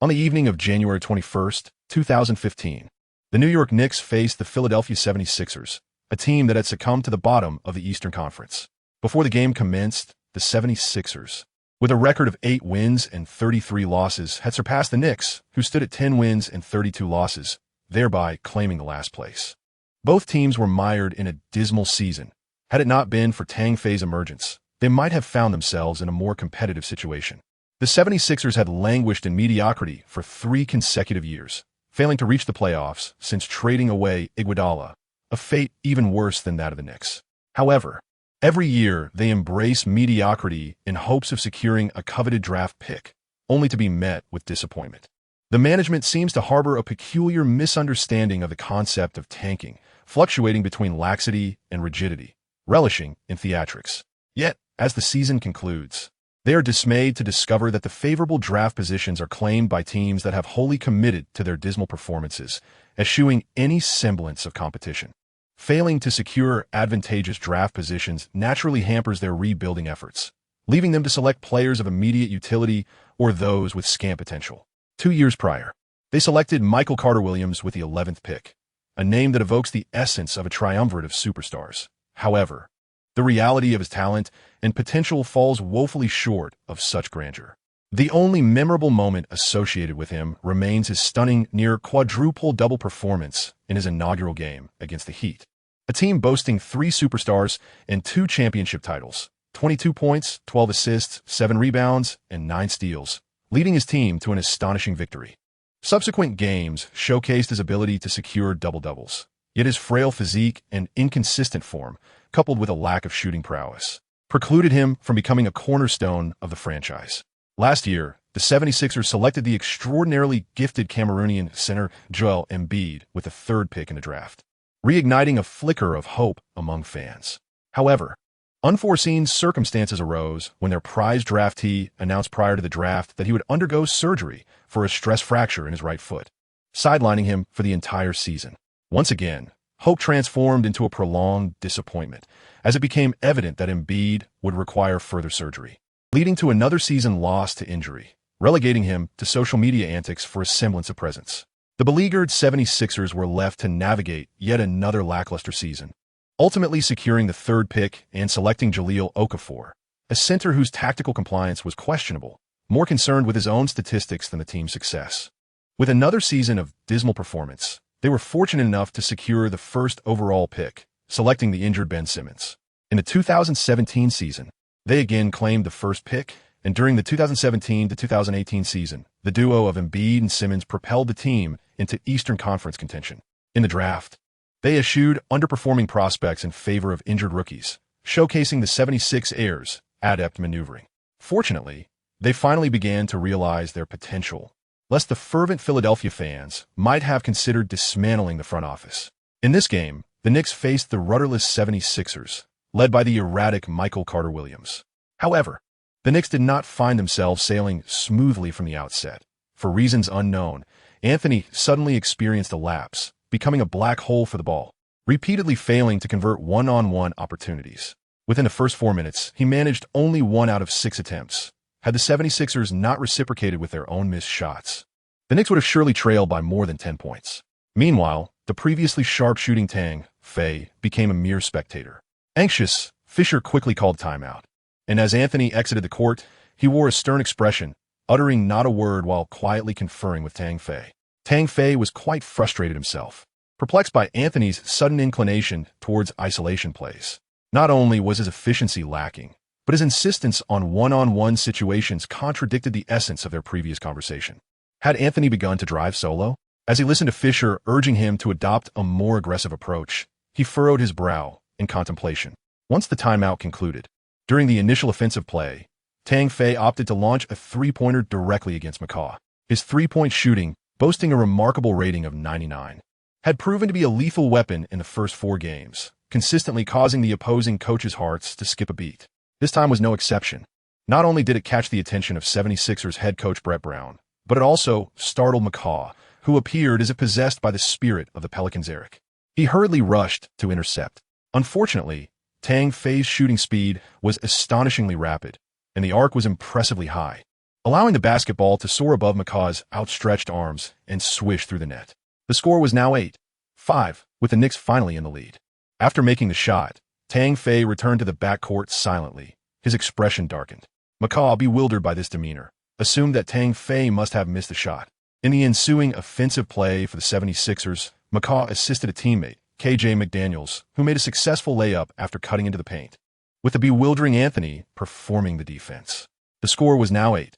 On the evening of January 21st, 2015, the New York Knicks faced the Philadelphia 76ers, a team that had succumbed to the bottom of the Eastern Conference. Before the game commenced, the 76ers, with a record of 8 wins and 33 losses, had surpassed the Knicks, who stood at 10 wins and 32 losses, thereby claiming the last place. Both teams were mired in a dismal season. Had it not been for Tang Fei's emergence, they might have found themselves in a more competitive situation. The 76ers had languished in mediocrity for 3 consecutive years, failing to reach the playoffs since trading away Iguodala, a fate even worse than that of the Knicks. However, every year they embrace mediocrity in hopes of securing a coveted draft pick, only to be met with disappointment. The management seems to harbor a peculiar misunderstanding of the concept of tanking, fluctuating between laxity and rigidity, relishing in theatrics. Yet, as the season concludes, they are dismayed to discover that the favorable draft positions are claimed by teams that have wholly committed to their dismal performances, eschewing any semblance of competition. Failing to secure advantageous draft positions naturally hampers their rebuilding efforts, leaving them to select players of immediate utility or those with scant potential. 2 years prior, they selected Michael Carter-Williams with the 11th pick, a name that evokes the essence of a triumvirate of superstars. However, the reality of his talent and potential falls woefully short of such grandeur. The only memorable moment associated with him remains his stunning near-quadruple-double performance in his inaugural game against the Heat, a team boasting 3 superstars and 2 championship titles, 22 points, 12 assists, 7 rebounds, and 9 steals, leading his team to an astonishing victory. Subsequent games showcased his ability to secure double-doubles, yet his frail physique and inconsistent form, coupled with a lack of shooting prowess, precluded him from becoming a cornerstone of the franchise. Last year, the 76ers selected the extraordinarily gifted Cameroonian center Joel Embiid with the third pick in the draft, reigniting a flicker of hope among fans. However, unforeseen circumstances arose when their prized draftee announced prior to the draft that he would undergo surgery for a stress fracture in his right foot, sidelining him for the entire season. Once again, hope transformed into a prolonged disappointment as it became evident that Embiid would require further surgery, leading to another season lost to injury, relegating him to social media antics for a semblance of presence. The beleaguered 76ers were left to navigate yet another lackluster season, ultimately securing the third pick and selecting Jahlil Okafor, a center whose tactical compliance was questionable, more concerned with his own statistics than the team's success. With another season of dismal performance, they were fortunate enough to secure the first overall pick, selecting the injured Ben Simmons. In the 2017 season, they again claimed the first pick, and during the 2017 to 2018 season, the duo of Embiid and Simmons propelled the team into Eastern Conference contention. In the draft, they eschewed underperforming prospects in favor of injured rookies, showcasing the 76ers' adept maneuvering. Fortunately, they finally began to realize their potential, lest the fervent Philadelphia fans might have considered dismantling the front office. In this game, the Knicks faced the rudderless 76ers, led by the erratic Michael Carter-Williams. However, the Knicks did not find themselves sailing smoothly from the outset. For reasons unknown, Anthony suddenly experienced a lapse, becoming a black hole for the ball, repeatedly failing to convert one-on-one opportunities. Within the first 4 minutes, he managed only 1 out of 6 attempts. Had the 76ers not reciprocated with their own missed shots, the Knicks would have surely trailed by more than 10 points. Meanwhile, the previously sharp-shooting Tang Fei became a mere spectator. Anxious, Fisher quickly called timeout, and as Anthony exited the court, he wore a stern expression, uttering not a word while quietly conferring with Tang Fei. Tang Fei was quite frustrated himself, perplexed by Anthony's sudden inclination towards isolation plays. Not only was his efficiency lacking, but his insistence on one-on-one situations contradicted the essence of their previous conversation. Had Anthony begun to drive solo? As he listened to Fisher urging him to adopt a more aggressive approach, he furrowed his brow in contemplation. Once the timeout concluded, during the initial offensive play, Tang Fei opted to launch a three-pointer directly against McCaw. His three-point shooting, boasting a remarkable rating of 99, had proven to be a lethal weapon in the first 4 games, consistently causing the opposing coaches' hearts to skip a beat. This time was no exception. Not only did it catch the attention of 76ers head coach Brett Brown, but it also startled McCaw, who appeared as if possessed by the spirit of the Pelicans' Eric. He hurriedly rushed to intercept. Unfortunately, Tang Fei's shooting speed was astonishingly rapid, and the arc was impressively high, allowing the basketball to soar above McCaw's outstretched arms and swish through the net. The score was now 8-5, with the Knicks finally in the lead. After making the shot, Tang Fei returned to the backcourt silently, his expression darkened. McCaw, bewildered by this demeanor, assumed that Tang Fei must have missed the shot. In the ensuing offensive play for the 76ers, McCaw assisted a teammate, KJ McDaniels, who made a successful layup after cutting into the paint, with the bewildering Anthony performing the defense. The score was now 8-7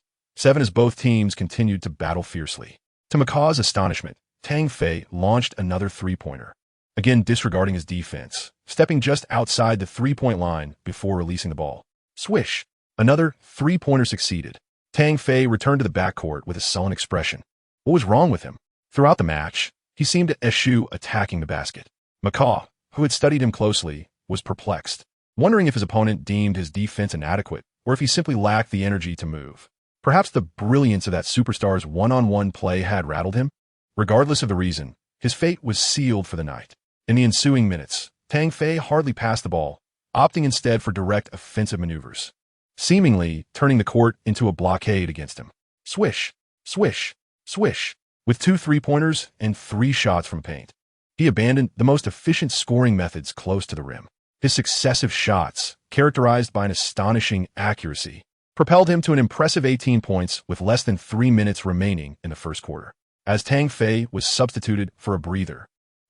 as both teams continued to battle fiercely. To McCaw's astonishment, Tang Fei launched another three-pointer, again disregarding his defense, stepping just outside the three-point line before releasing the ball. Swish! Another three-pointer succeeded. Tang Fei returned to the backcourt with a sullen expression. What was wrong with him? Throughout the match, he seemed to eschew attacking the basket. McCaw, who had studied him closely, was perplexed, wondering if his opponent deemed his defense inadequate or if he simply lacked the energy to move. Perhaps the brilliance of that superstar's one-on-one play had rattled him. Regardless of the reason, his fate was sealed for the night. In the ensuing minutes, Tang Fei hardly passed the ball, opting instead for direct offensive maneuvers, seemingly turning the court into a blockade against him. Swish, swish, swish. With 2 three-pointers and 3 shots from paint, he abandoned the most efficient scoring methods close to the rim. His successive shots, characterized by an astonishing accuracy, propelled him to an impressive 18 points with less than 3 minutes remaining in the first quarter. As Tang Fei was substituted for a breather,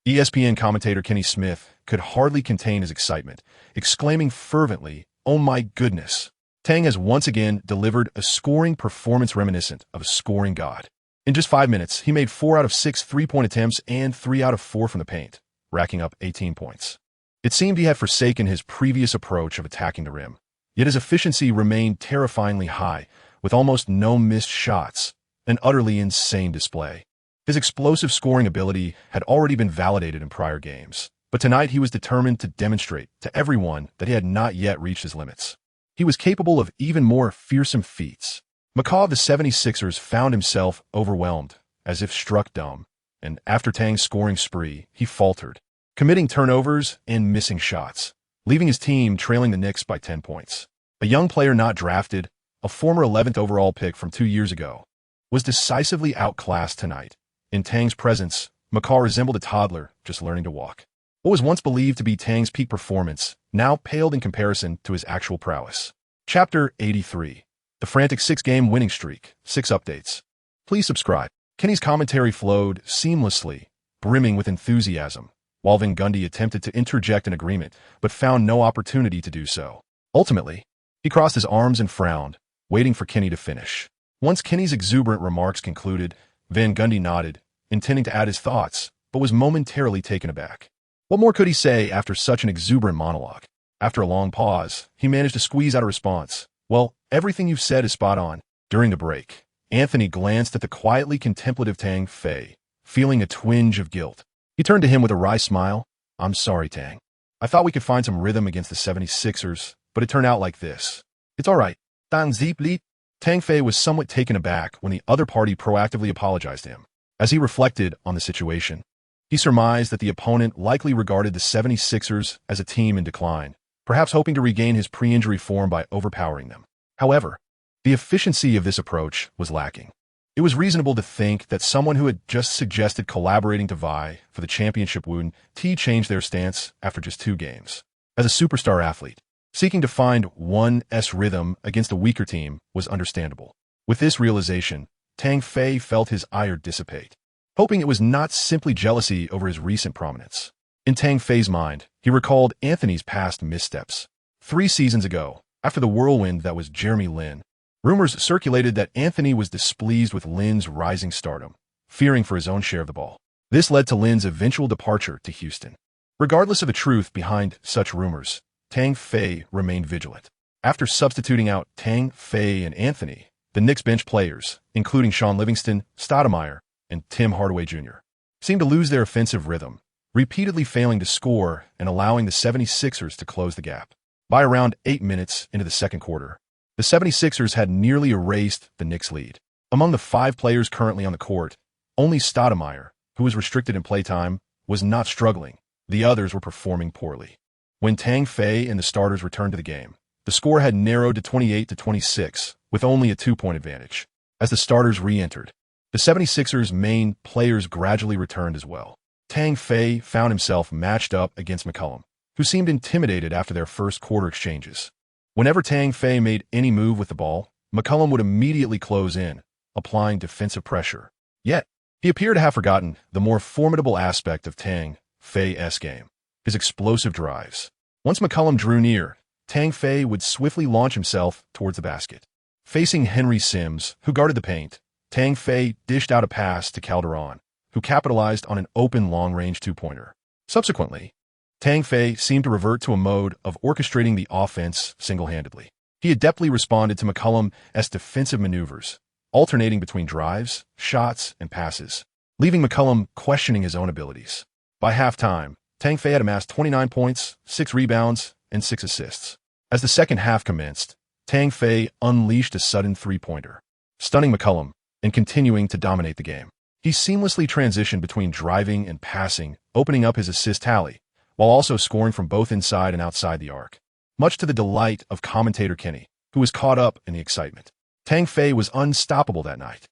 ESPN commentator Kenny Smith could hardly contain his excitement, exclaiming fervently, "Oh my goodness! Tang has once again delivered a scoring performance reminiscent of a scoring god." In just 5 minutes, he made 4 out of 6 three-point attempts and 3 out of 4 from the paint, racking up 18 points. It seemed he had forsaken his previous approach of attacking the rim, yet his efficiency remained terrifyingly high, with almost no missed shots, an utterly insane display. His explosive scoring ability had already been validated in prior games, but tonight he was determined to demonstrate to everyone that he had not yet reached his limits. He was capable of even more fearsome feats. McCaw of the 76ers found himself overwhelmed, as if struck dumb, and after Tang's scoring spree, he faltered, committing turnovers and missing shots, leaving his team trailing the Knicks by 10 points. A young player not drafted, a former 11th overall pick from 2 years ago, was decisively outclassed tonight. In Tang's presence, McCaw resembled a toddler just learning to walk. What was once believed to be Tang's peak performance now paled in comparison to his actual prowess. Chapter 83. The frantic 6-game winning streak. 6 updates. Please subscribe. Kenny's commentary flowed seamlessly, brimming with enthusiasm, while Van Gundy attempted to interject an agreement, but found no opportunity to do so. Ultimately, he crossed his arms and frowned, waiting for Kenny to finish. Once Kenny's exuberant remarks concluded, Van Gundy nodded, intending to add his thoughts, but was momentarily taken aback. What more could he say after such an exuberant monologue? After a long pause, he managed to squeeze out a response. Well, everything you've said is spot on. During the break, Anthony glanced at the quietly contemplative Tang Fei, feeling a twinge of guilt. He turned to him with a wry smile. I'm sorry, Tang. I thought we could find some rhythm against the 76ers, but it turned out like this. It's all right. Dan Ziepli. Tang Fei was somewhat taken aback when the other party proactively apologized to him. As he reflected on the situation, he surmised that the opponent likely regarded the 76ers as a team in decline, perhaps hoping to regain his pre-injury form by overpowering them. However, the efficiency of this approach was lacking. It was reasonable to think that someone who had just suggested collaborating to vie for the championship would change their stance after just 2 games. As a superstar athlete, seeking to find one's rhythm against a weaker team was understandable. With this realization, Tang Fei felt his ire dissipate, hoping it was not simply jealousy over his recent prominence. In Tang Fei's mind, he recalled Anthony's past missteps. 3 seasons ago, after the whirlwind that was Jeremy Lin, rumors circulated that Anthony was displeased with Lin's rising stardom, fearing for his own share of the ball. This led to Lin's eventual departure to Houston. Regardless of the truth behind such rumors, Tang Fei remained vigilant. After substituting out Tang Fei and Anthony, the Knicks bench players, including Sean Livingston, Stoudemire, and Tim Hardaway Jr., seemed to lose their offensive rhythm, repeatedly failing to score and allowing the 76ers to close the gap. By around 8 minutes into the second quarter, the 76ers had nearly erased the Knicks' lead. Among the 5 players currently on the court, only Stoudemire, who was restricted in playtime, was not struggling. The others were performing poorly. When Tang Fei and the starters returned to the game, the score had narrowed to 28-26, with only a 2-point advantage. As the starters re-entered, the 76ers' main players gradually returned as well. Tang Fei found himself matched up against McCollum, who seemed intimidated after their first quarter exchanges. Whenever Tang Fei made any move with the ball, McCollum would immediately close in, applying defensive pressure. Yet, he appeared to have forgotten the more formidable aspect of Tang Fei's game, his explosive drives. Once McCollum drew near, Tang Fei would swiftly launch himself towards the basket. Facing Henry Sims, who guarded the paint, Tang Fei dished out a pass to Calderon, who capitalized on an open long-range 2-pointer. Subsequently, Tang Fei seemed to revert to a mode of orchestrating the offense single-handedly. He adeptly responded to McCollum's defensive maneuvers, alternating between drives, shots, and passes, leaving McCollum questioning his own abilities. By halftime, Tang Fei had amassed 29 points, 6 rebounds, and 6 assists. As the second half commenced, Tang Fei unleashed a sudden 3-pointer, stunning McCollum and continuing to dominate the game. He seamlessly transitioned between driving and passing, opening up his assist tally, while also scoring from both inside and outside the arc, much to the delight of commentator Kenny, who was caught up in the excitement. Tang Fei was unstoppable that night.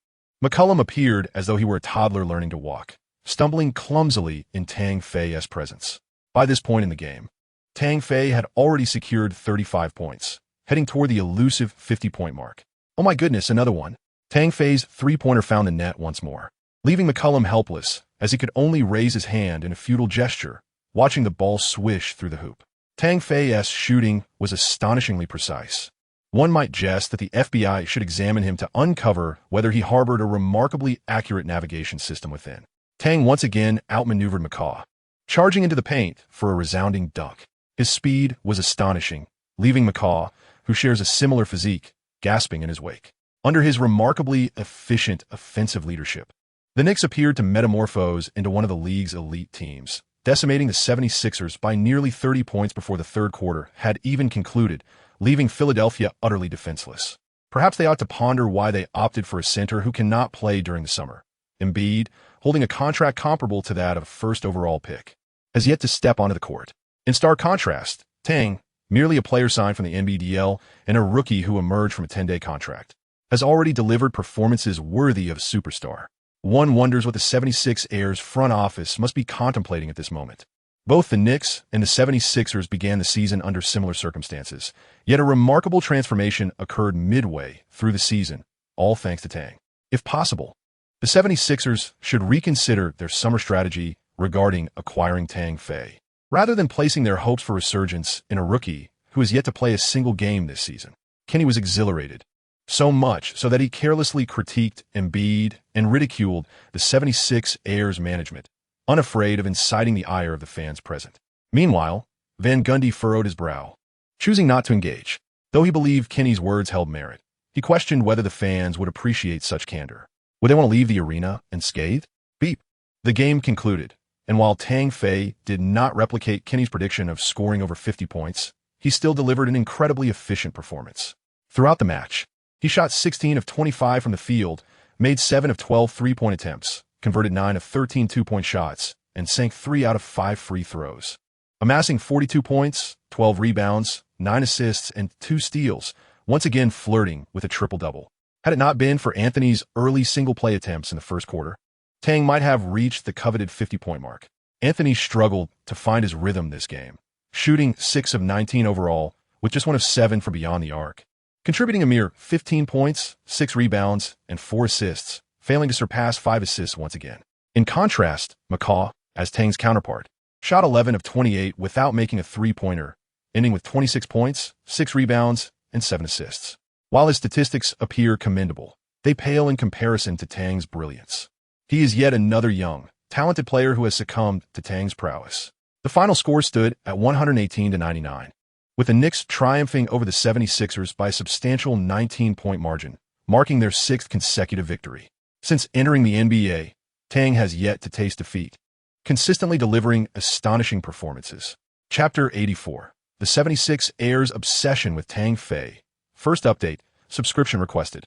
McCollum appeared as though he were a toddler learning to walk, stumbling clumsily in Tang Fei's presence. By this point in the game, Tang Fei had already secured 35 points, heading toward the elusive 50-point mark. Oh my goodness, another one. Tang Fei's 3-pointer found the net once more, leaving McCollum helpless as he could only raise his hand in a futile gesture, watching the ball swish through the hoop. Tang Fei's shooting was astonishingly precise. One might jest that the FBI should examine him to uncover whether he harbored a remarkably accurate navigation system within. Tang once again outmaneuvered McCaw, charging into the paint for a resounding dunk. His speed was astonishing, leaving McCaw, who shares a similar physique, gasping in his wake. Under his remarkably efficient offensive leadership, the Knicks appeared to metamorphose into one of the league's elite teams, decimating the 76ers by nearly 30 points before the third quarter had even concluded, leaving Philadelphia utterly defenseless. Perhaps they ought to ponder why they opted for a center who cannot play during the summer. Embiid, holding a contract comparable to that of a first overall pick, has yet to step onto the court. In stark contrast, Tang, merely a player signed from the NBDL and a rookie who emerged from a 10-day contract, has already delivered performances worthy of a superstar. One wonders what the 76ers front office must be contemplating at this moment. Both the Knicks and the 76ers began the season under similar circumstances, yet a remarkable transformation occurred midway through the season, all thanks to Tang. If possible, the 76ers should reconsider their summer strategy regarding acquiring Tang Fei, rather than placing their hopes for resurgence in a rookie who has yet to play a single game this season. Kenny was exhilarated, so much so that he carelessly critiqued Embiid and ridiculed the 76ers management, unafraid of inciting the ire of the fans present. Meanwhile, Van Gundy furrowed his brow, choosing not to engage. Though he believed Kenny's words held merit, he questioned whether the fans would appreciate such candor. Would they want to leave the arena unscathed? Beep. The game concluded, and while Tang Fei did not replicate Kenny's prediction of scoring over 50 points, he still delivered an incredibly efficient performance. Throughout the match, he shot 16 of 25 from the field, made 7 of 12 three-point attempts, converted 9 of 13 two-point shots, and sank 3 out of 5 free throws. Amassing 42 points, 12 rebounds, 9 assists, and 2 steals, once again flirting with a triple-double. Had it not been for Anthony's early single-play attempts in the first quarter, Tang might have reached the coveted 50-point mark. Anthony struggled to find his rhythm this game, shooting 6 of 19 overall, with just 1 of 7 from beyond the arc, contributing a mere 15 points, 6 rebounds, and 4 assists, failing to surpass 5 assists once again. In contrast, McCaw, as Tang's counterpart, shot 11 of 28 without making a three-pointer, ending with 26 points, 6 rebounds, and 7 assists. While his statistics appear commendable, they pale in comparison to Tang's brilliance. He is yet another young, talented player who has succumbed to Tang's prowess. The final score stood at 118-99, with the Knicks triumphing over the 76ers by a substantial 19-point margin, marking their 6th consecutive victory. Since entering the NBA, Tang has yet to taste defeat, consistently delivering astonishing performances. Chapter 84. The 76ers' obsession with Tang Fei. First update, subscription requested.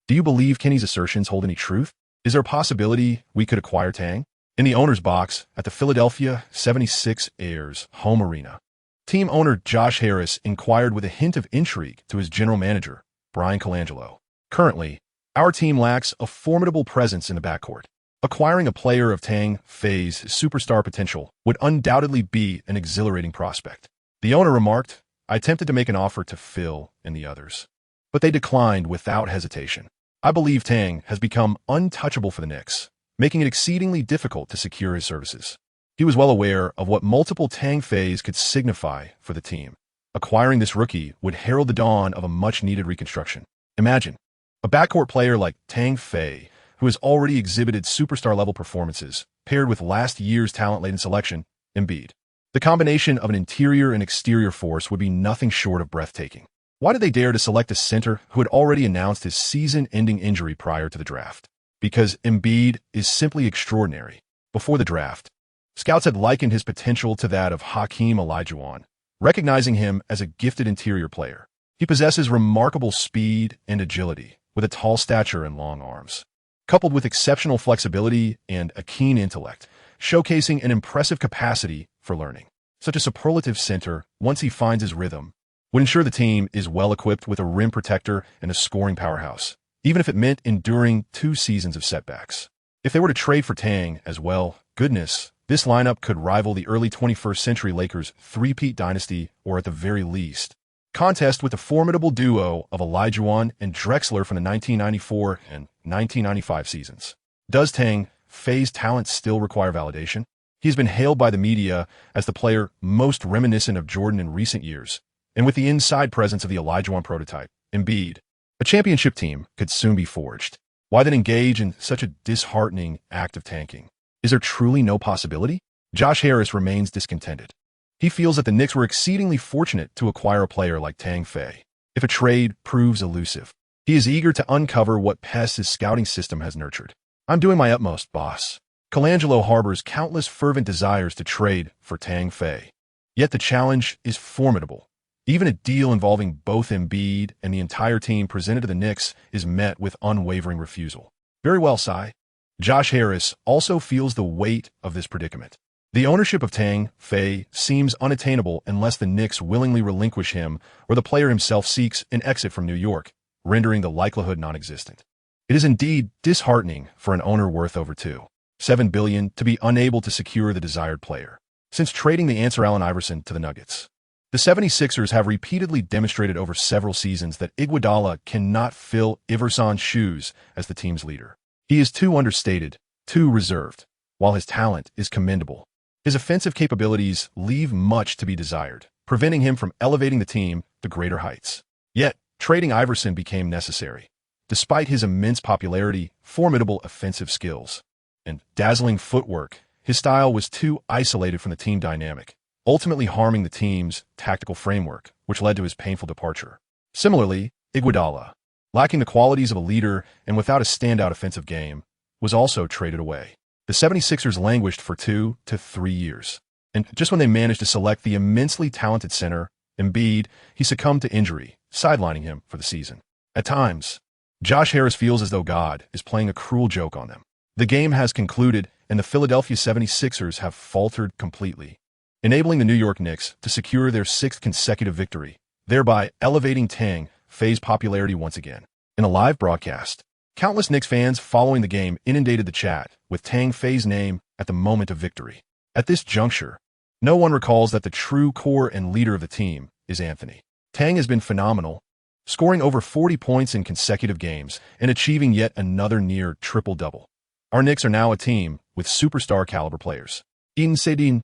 Do you believe Kenny's assertions hold any truth? Is there a possibility we could acquire Tang? In the owner's box at the Philadelphia 76ers home arena, team owner Josh Harris inquired with a hint of intrigue to his general manager, Brian Colangelo. Currently, our team lacks a formidable presence in the backcourt. Acquiring a player of Tang Fei's superstar potential would undoubtedly be an exhilarating prospect. The owner remarked, I attempted to make an offer to Phil and the others, but they declined without hesitation. I believe Tang has become untouchable for the Knicks, making it exceedingly difficult to secure his services. He was well aware of what multiple Tang Feis could signify for the team. Acquiring this rookie would herald the dawn of a much-needed reconstruction. Imagine a backcourt player like Tang Fei, who has already exhibited superstar-level performances, paired with last year's talent-laden selection, Embiid. The combination of an interior and exterior force would be nothing short of breathtaking. Why did they dare to select a center who had already announced his season-ending injury prior to the draft? Because Embiid is simply extraordinary. Before the draft, scouts had likened his potential to that of Hakeem Olajuwon, recognizing him as a gifted interior player. He possesses remarkable speed and agility, with a tall stature and long arms, coupled with exceptional flexibility and a keen intellect, showcasing an impressive capacity for learning. Such a superlative center, once he finds his rhythm, would ensure the team is well-equipped with a rim protector and a scoring powerhouse, even if it meant enduring 2 seasons of setbacks. If they were to trade for Tang as well, goodness, this lineup could rival the early 21st century Lakers' three-peat dynasty, or at the very least, contest with the formidable duo of Olajuwon and Drexler from the 1994 and 1995 seasons. Does Tang Fei's talent still require validation? He's been hailed by the media as the player most reminiscent of Jordan in recent years, and with the inside presence of the Olajuwon prototype, Embiid, a championship team could soon be forged. Why then engage in such a disheartening act of tanking? Is there truly no possibility? Josh Harris remains discontented. He feels that the Knicks were exceedingly fortunate to acquire a player like Tang Fei. If a trade proves elusive, He is eager to uncover what pests his scouting system has nurtured. I'm doing my utmost, boss. Colangelo harbors countless fervent desires to trade for Tang Fei. Yet the challenge is formidable. Even a deal involving both Embiid and the entire team presented to the Knicks is met with unwavering refusal. Very well, Cy. Josh Harris also feels the weight of this predicament. The ownership of Tang Fei seems unattainable unless the Knicks willingly relinquish him or the player himself seeks an exit from New York, rendering the likelihood non-existent. It is indeed disheartening for an owner worth over $2.7 billion to be unable to secure the desired player. Since trading the answer Allen Iverson to the Nuggets, the 76ers have repeatedly demonstrated over several seasons that Iguodala cannot fill Iverson's shoes as the team's leader. He is too understated, too reserved, while his talent is commendable. His offensive capabilities leave much to be desired, preventing him from elevating the team to greater heights. Yet, trading Iverson became necessary. Despite his immense popularity, formidable offensive skills, and dazzling footwork, his style was too isolated from the team dynamic, ultimately harming the team's tactical framework, which led to his painful departure. Similarly, Iguodala, lacking the qualities of a leader and without a standout offensive game, was also traded away. The 76ers languished for 2 to 3 years, and just when they managed to select the immensely talented center, Embiid, he succumbed to injury, sidelining him for the season. At times, Josh Harris feels as though God is playing a cruel joke on them. The game has concluded, and the Philadelphia 76ers have faltered completely, enabling the New York Knicks to secure their 6th consecutive victory, thereby elevating Tang Fei's popularity once again. In a live broadcast, countless Knicks fans following the game inundated the chat with Tang Fei's name at the moment of victory. At this juncture, no one recalls that the true core and leader of the team is Anthony. Tang has been phenomenal, scoring over 40 points in consecutive games and achieving yet another near triple-double. Our Knicks are now a team with superstar-caliber players. inSenior,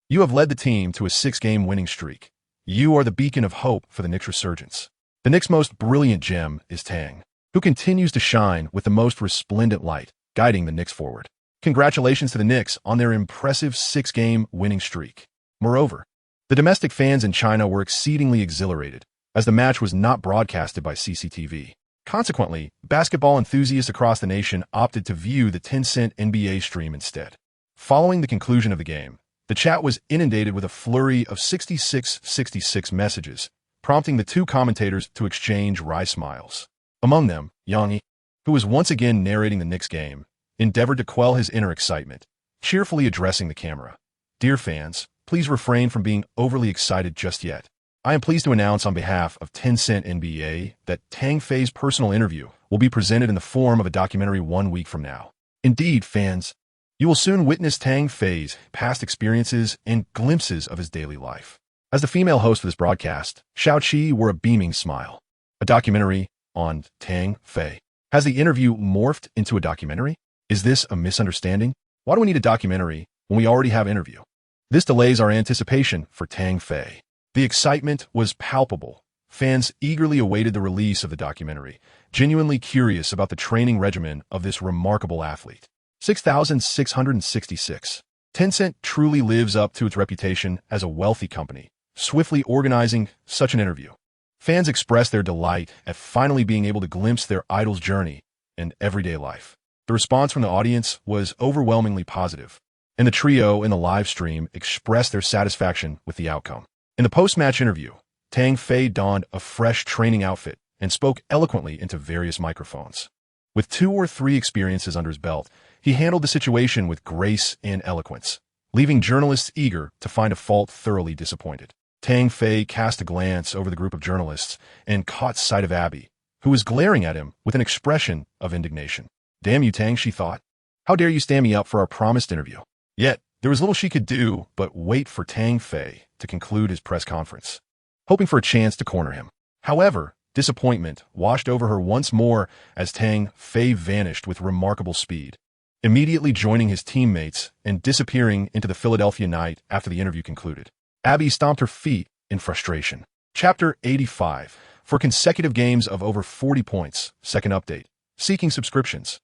you have led the team to a 6-game winning streak. You are the beacon of hope for the Knicks' resurgence. The Knicks' most brilliant gem is Tang, who continues to shine with the most resplendent light, guiding the Knicks forward. Congratulations to the Knicks on their impressive 6-game winning streak. Moreover, the domestic fans in China were exceedingly exhilarated, as the match was not broadcasted by CCTV. Consequently, basketball enthusiasts across the nation opted to view the Tencent NBA stream instead. Following the conclusion of the game, the chat was inundated with a flurry of 6666 messages, prompting the two commentators to exchange wry smiles. Among them, Yang, who was once again narrating the Knicks game, endeavored to quell his inner excitement, cheerfully addressing the camera. Dear fans, please refrain from being overly excited just yet. I am pleased to announce on behalf of Tencent NBA that Tang Fei's personal interview will be presented in the form of a documentary 1 week from now. Indeed, fans, you will soon witness Tang Fei's past experiences and glimpses of his daily life. As the female host of this broadcast, Xiao Qi wore a beaming smile. A documentary on Tang Fei. Has the interview morphed into a documentary? Is this a misunderstanding? Why do we need a documentary when we already have an interview? This delays our anticipation for Tang Fei. The excitement was palpable. Fans eagerly awaited the release of the documentary, genuinely curious about the training regimen of this remarkable athlete. 6,666. Tencent truly lives up to its reputation as a wealthy company, swiftly organizing such an interview. Fans expressed their delight at finally being able to glimpse their idol's journey and everyday life. The response from the audience was overwhelmingly positive, and the trio in the live stream expressed their satisfaction with the outcome. In the post-match interview, Tang Fei donned a fresh training outfit and spoke eloquently into various microphones. With 2 or 3 experiences under his belt, he handled the situation with grace and eloquence, leaving journalists eager to find a fault thoroughly disappointed. Tang Fei cast a glance over the group of journalists and caught sight of Abby, who was glaring at him with an expression of indignation. Damn you, Tang, she thought. How dare you stand me up for our promised interview? Yet, there was little she could do but wait for Tang Fei to conclude his press conference, hoping for a chance to corner him. However, disappointment washed over her once more as Tang Fei vanished with remarkable speed, immediately joining his teammates and disappearing into the Philadelphia night after the interview concluded. Abby stomped her feet in frustration. Chapter 85. For consecutive games of over 40 points, second update. Seeking subscriptions.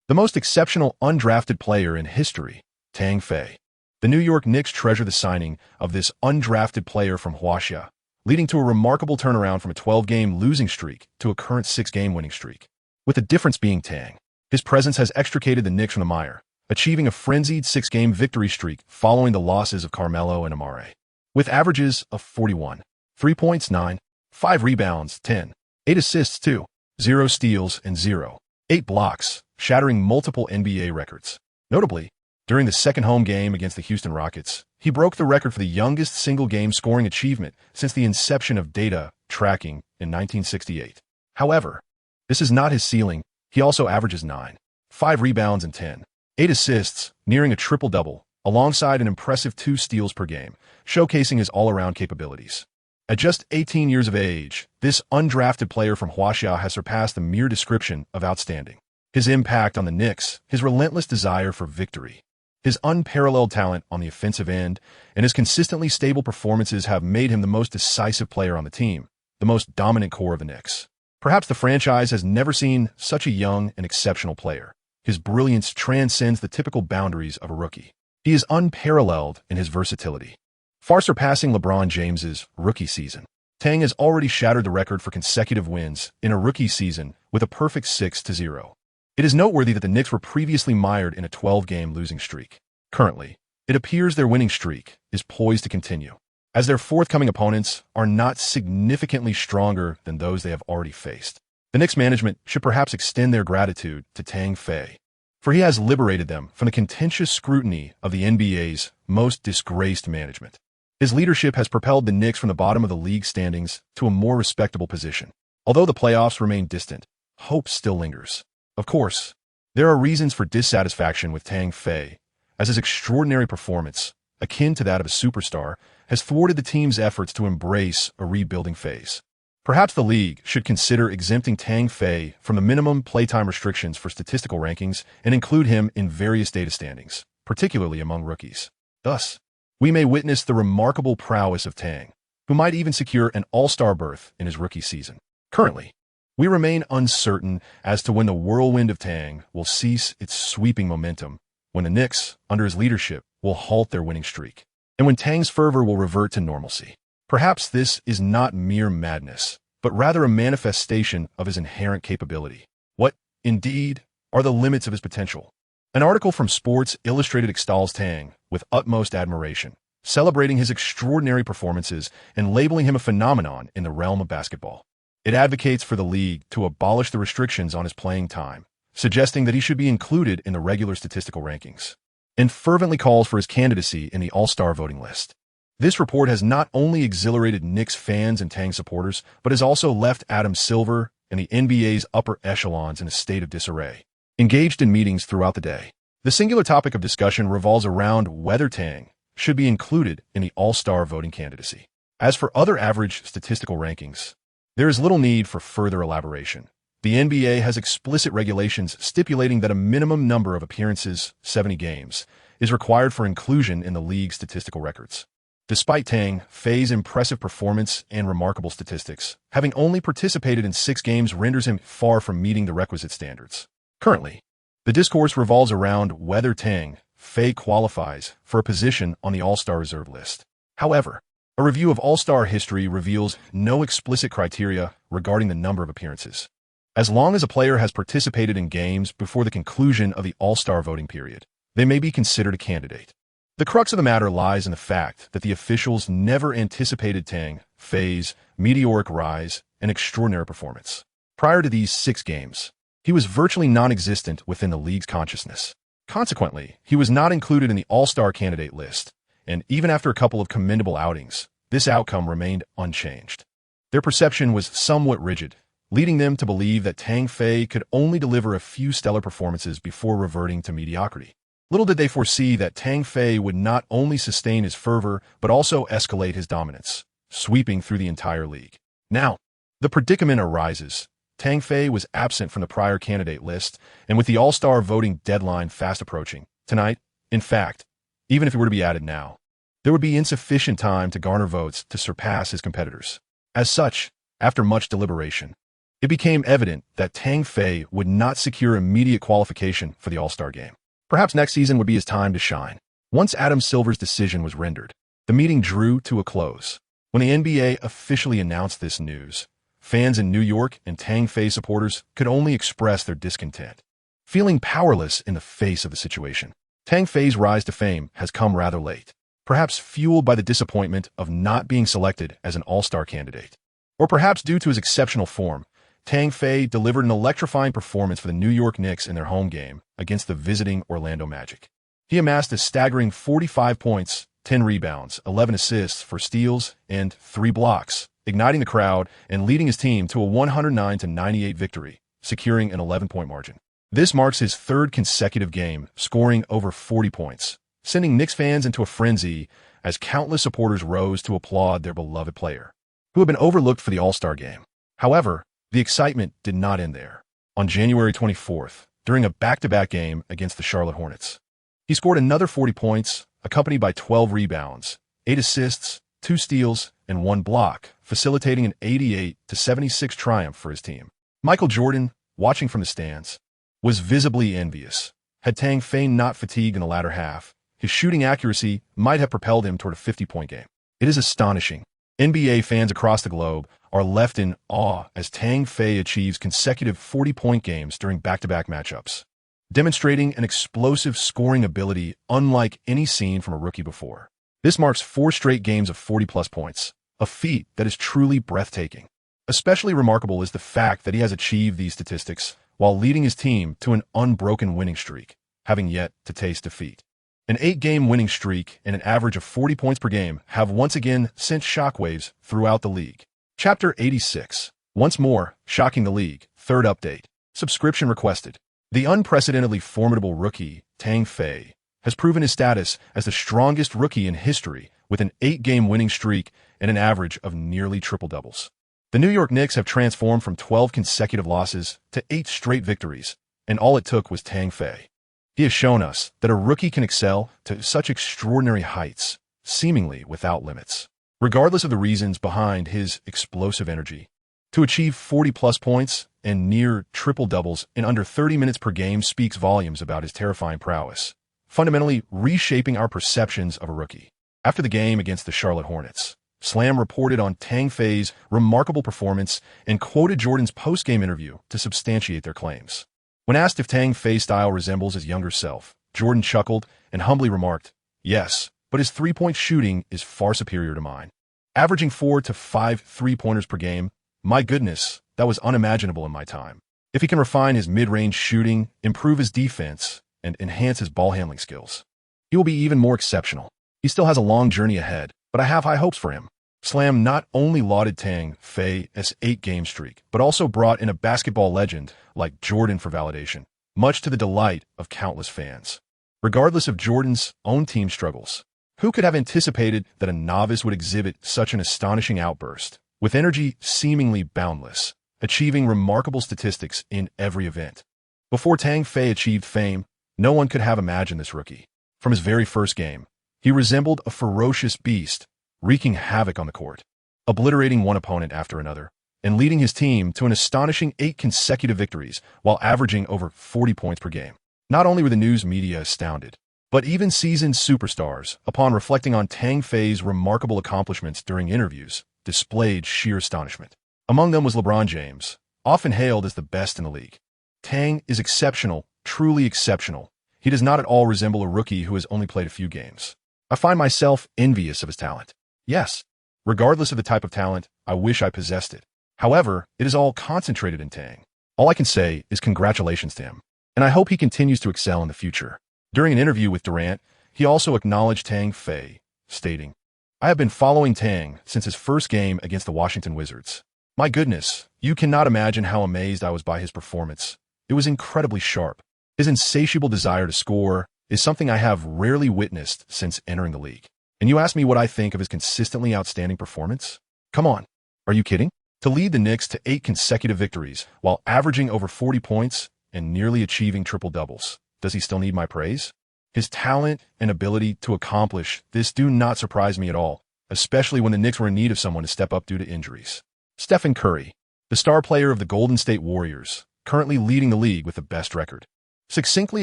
The most exceptional undrafted player in history, Tang Fei. The New York Knicks treasure the signing of this undrafted player from Huaxia, leading to a remarkable turnaround from a 12-game losing streak to a current 6-game winning streak. With the difference being Tang. His presence has extricated the Knicks from the mire, achieving a frenzied 6-game victory streak following the losses of Carmelo and Amare. With averages of 41, 3 points 9, 5 rebounds 10, 8 assists 2, 0 steals and 0, 8 blocks, shattering multiple NBA records. Notably, during the second home game against the Houston Rockets, he broke the record for the youngest single-game scoring achievement since the inception of data tracking in 1968. However, this is not his ceiling. He also averages 9, 5 rebounds and 10, 8 assists, nearing a triple-double, alongside an impressive 2 steals per game, showcasing his all-around capabilities. At just 18 years of age, this undrafted player from Huaxia has surpassed the mere description of outstanding. His impact on the Knicks, his relentless desire for victory, his unparalleled talent on the offensive end, and his consistently stable performances have made him the most decisive player on the team, the most dominant core of the Knicks. Perhaps the franchise has never seen such a young and exceptional player. His brilliance transcends the typical boundaries of a rookie. He is unparalleled in his versatility, far surpassing LeBron James's rookie season. Tang has already shattered the record for consecutive wins in a rookie season with a perfect 6-0. It is noteworthy that the Knicks were previously mired in a 12-game losing streak. Currently, it appears their winning streak is poised to continue, as their forthcoming opponents are not significantly stronger than those they have already faced. The Knicks management should perhaps extend their gratitude to Tang Fei, for he has liberated them from the contentious scrutiny of the NBA's most disgraced management. His leadership has propelled the Knicks from the bottom of the league standings to a more respectable position. Although the playoffs remain distant, hope still lingers. Of course, there are reasons for dissatisfaction with Tang Fei, as his extraordinary performance, akin to that of a superstar, has thwarted the team's efforts to embrace a rebuilding phase. Perhaps the league should consider exempting Tang Fei from the minimum playtime restrictions for statistical rankings and include him in various data standings, particularly among rookies. Thus, we may witness the remarkable prowess of Tang, who might even secure an all-star berth in his rookie season. Currently, we remain uncertain as to when the whirlwind of Tang will cease its sweeping momentum, when the Knicks, under his leadership, will halt their winning streak, and when Tang's fervor will revert to normalcy. Perhaps this is not mere madness, but rather a manifestation of his inherent capability. What, indeed, are the limits of his potential? An article from Sports Illustrated extols Tang with utmost admiration, celebrating his extraordinary performances and labeling him a phenomenon in the realm of basketball. It advocates for the league to abolish the restrictions on his playing time, suggesting that he should be included in the regular statistical rankings, and fervently calls for his candidacy in the All-Star voting list. This report has not only exhilarated Knicks fans and Tang supporters, but has also left Adam Silver and the NBA's upper echelons in a state of disarray. Engaged in meetings throughout the day, the singular topic of discussion revolves around whether Tang should be included in the All-Star voting candidacy. As for other average statistical rankings, there is little need for further elaboration. The NBA has explicit regulations stipulating that a minimum number of appearances, 70 games, is required for inclusion in the league's statistical records. Despite Tang Fei's impressive performance and remarkable statistics, having only participated in 6 games renders him far from meeting the requisite standards. Currently, the discourse revolves around whether Tang Fei qualifies for a position on the All-Star reserve list. However, a review of All-Star history reveals no explicit criteria regarding the number of appearances. As long as a player has participated in games before the conclusion of the All-Star voting period, they may be considered a candidate. The crux of the matter lies in the fact that the officials never anticipated Tang Fei's meteoric rise and extraordinary performance. Prior to these 6 games, he was virtually non-existent within the league's consciousness. Consequently, he was not included in the All-Star candidate list, and even after a couple of commendable outings, this outcome remained unchanged. Their perception was somewhat rigid, leading them to believe that Tang Fei could only deliver a few stellar performances before reverting to mediocrity. Little did they foresee that Tang Fei would not only sustain his fervor, but also escalate his dominance, sweeping through the entire league. Now, the predicament arises. Tang Fei was absent from the prior candidate list, and with the All-Star voting deadline fast approaching, tonight, in fact, even if he were to be added now, there would be insufficient time to garner votes to surpass his competitors. As such, after much deliberation, it became evident that Tang Fei would not secure immediate qualification for the All-Star game. Perhaps next season would be his time to shine. Once Adam Silver's decision was rendered, the meeting drew to a close. When the NBA officially announced this news, fans in New York and Tang Fei supporters could only express their discontent, feeling powerless in the face of the situation. Tang Fei's rise to fame has come rather late, perhaps fueled by the disappointment of not being selected as an all-star candidate. Or perhaps due to his exceptional form, Tang Fei delivered an electrifying performance for the New York Knicks in their home game against the visiting Orlando Magic. He amassed a staggering 45 points, 10 rebounds, 11 assists for steals, and 3 blocks, igniting the crowd and leading his team to a 109-98 victory, securing an 11-point margin. This marks his third consecutive game, scoring over 40 points, sending Knicks fans into a frenzy as countless supporters rose to applaud their beloved player, who had been overlooked for the All-Star game. However, the excitement did not end there. On January 24th, during a back-to-back game against the Charlotte Hornets, he scored another 40 points, accompanied by 12 rebounds, 8 assists, 2 steals, and 1 block, facilitating an 88-76 triumph for his team. Michael Jordan, watching from the stands, was visibly envious. Had Tang Fei not fatigued in the latter half, his shooting accuracy might have propelled him toward a 50-point game. It is astonishing. NBA fans across the globe are left in awe as Tang Fei achieves consecutive 40-point games during back-to-back matchups, demonstrating an explosive scoring ability unlike any seen from a rookie before. This marks 4 straight games of 40-plus points, a feat that is truly breathtaking. Especially remarkable is the fact that he has achieved these statistics while leading his team to an unbroken winning streak, having yet to taste defeat. An 8-game winning streak and an average of 40 points per game have once again sent shockwaves throughout the league. Chapter 86. Once more, shocking the league. Third update. Subscription requested. The unprecedentedly formidable rookie, Tang Fei, has proven his status as the strongest rookie in history with an 8-game winning streak and an average of nearly triple-doubles. The New York Knicks have transformed from 12 consecutive losses to 8 straight victories, and all it took was Tang Fei. He has shown us that a rookie can excel to such extraordinary heights, seemingly without limits. Regardless of the reasons behind his explosive energy, to achieve 40-plus points and near triple-doubles in under 30 minutes per game speaks volumes about his terrifying prowess, fundamentally reshaping our perceptions of a rookie. After the game against the Charlotte Hornets, Slam reported on Tang Fei's remarkable performance and quoted Jordan's post-game interview to substantiate their claims. When asked if Tang Fei's style resembles his younger self, Jordan chuckled and humbly remarked, "Yes, but his three-point shooting is far superior to mine. Averaging 4 to 5 three-pointers per game, my goodness, that was unimaginable in my time. If he can refine his mid-range shooting, improve his defense, and enhance his ball-handling skills, he will be even more exceptional. He still has a long journey ahead, but I have high hopes for him." Slam not only lauded Tang Fei's 8-game streak, but also brought in a basketball legend like Jordan for validation, much to the delight of countless fans. Regardless of Jordan's own team struggles, who could have anticipated that a novice would exhibit such an astonishing outburst, with energy seemingly boundless, achieving remarkable statistics in every event? Before Tang Fei achieved fame, no one could have imagined this rookie. From his very first game, he resembled a ferocious beast, wreaking havoc on the court, obliterating one opponent after another, and leading his team to an astonishing 8 consecutive victories while averaging over 40 points per game. Not only were the news media astounded, but even seasoned superstars, upon reflecting on Tang Fei's remarkable accomplishments during interviews, displayed sheer astonishment. Among them was LeBron James, often hailed as the best in the league. Tang is exceptional, truly exceptional. He does not at all resemble a rookie who has only played a few games. I find myself envious of his talent. Yes, regardless of the type of talent, I wish I possessed it. However, it is all concentrated in Tang. All I can say is congratulations to him, and I hope he continues to excel in the future. During an interview with Durant, he also acknowledged Tang Fei, stating, "I have been following Tang since his first game against the Washington Wizards. My goodness, you cannot imagine how amazed I was by his performance. It was incredibly sharp. His insatiable desire to score is something I have rarely witnessed since entering the league. And you ask me what I think of his consistently outstanding performance? Come on, are you kidding? To lead the Knicks to 8 consecutive victories while averaging over 40 points and nearly achieving triple-doubles, does he still need my praise? His talent and ability to accomplish this do not surprise me at all, especially when the Knicks were in need of someone to step up due to injuries. Stephen Curry, the star player of the Golden State Warriors, currently leading the league with the best record, succinctly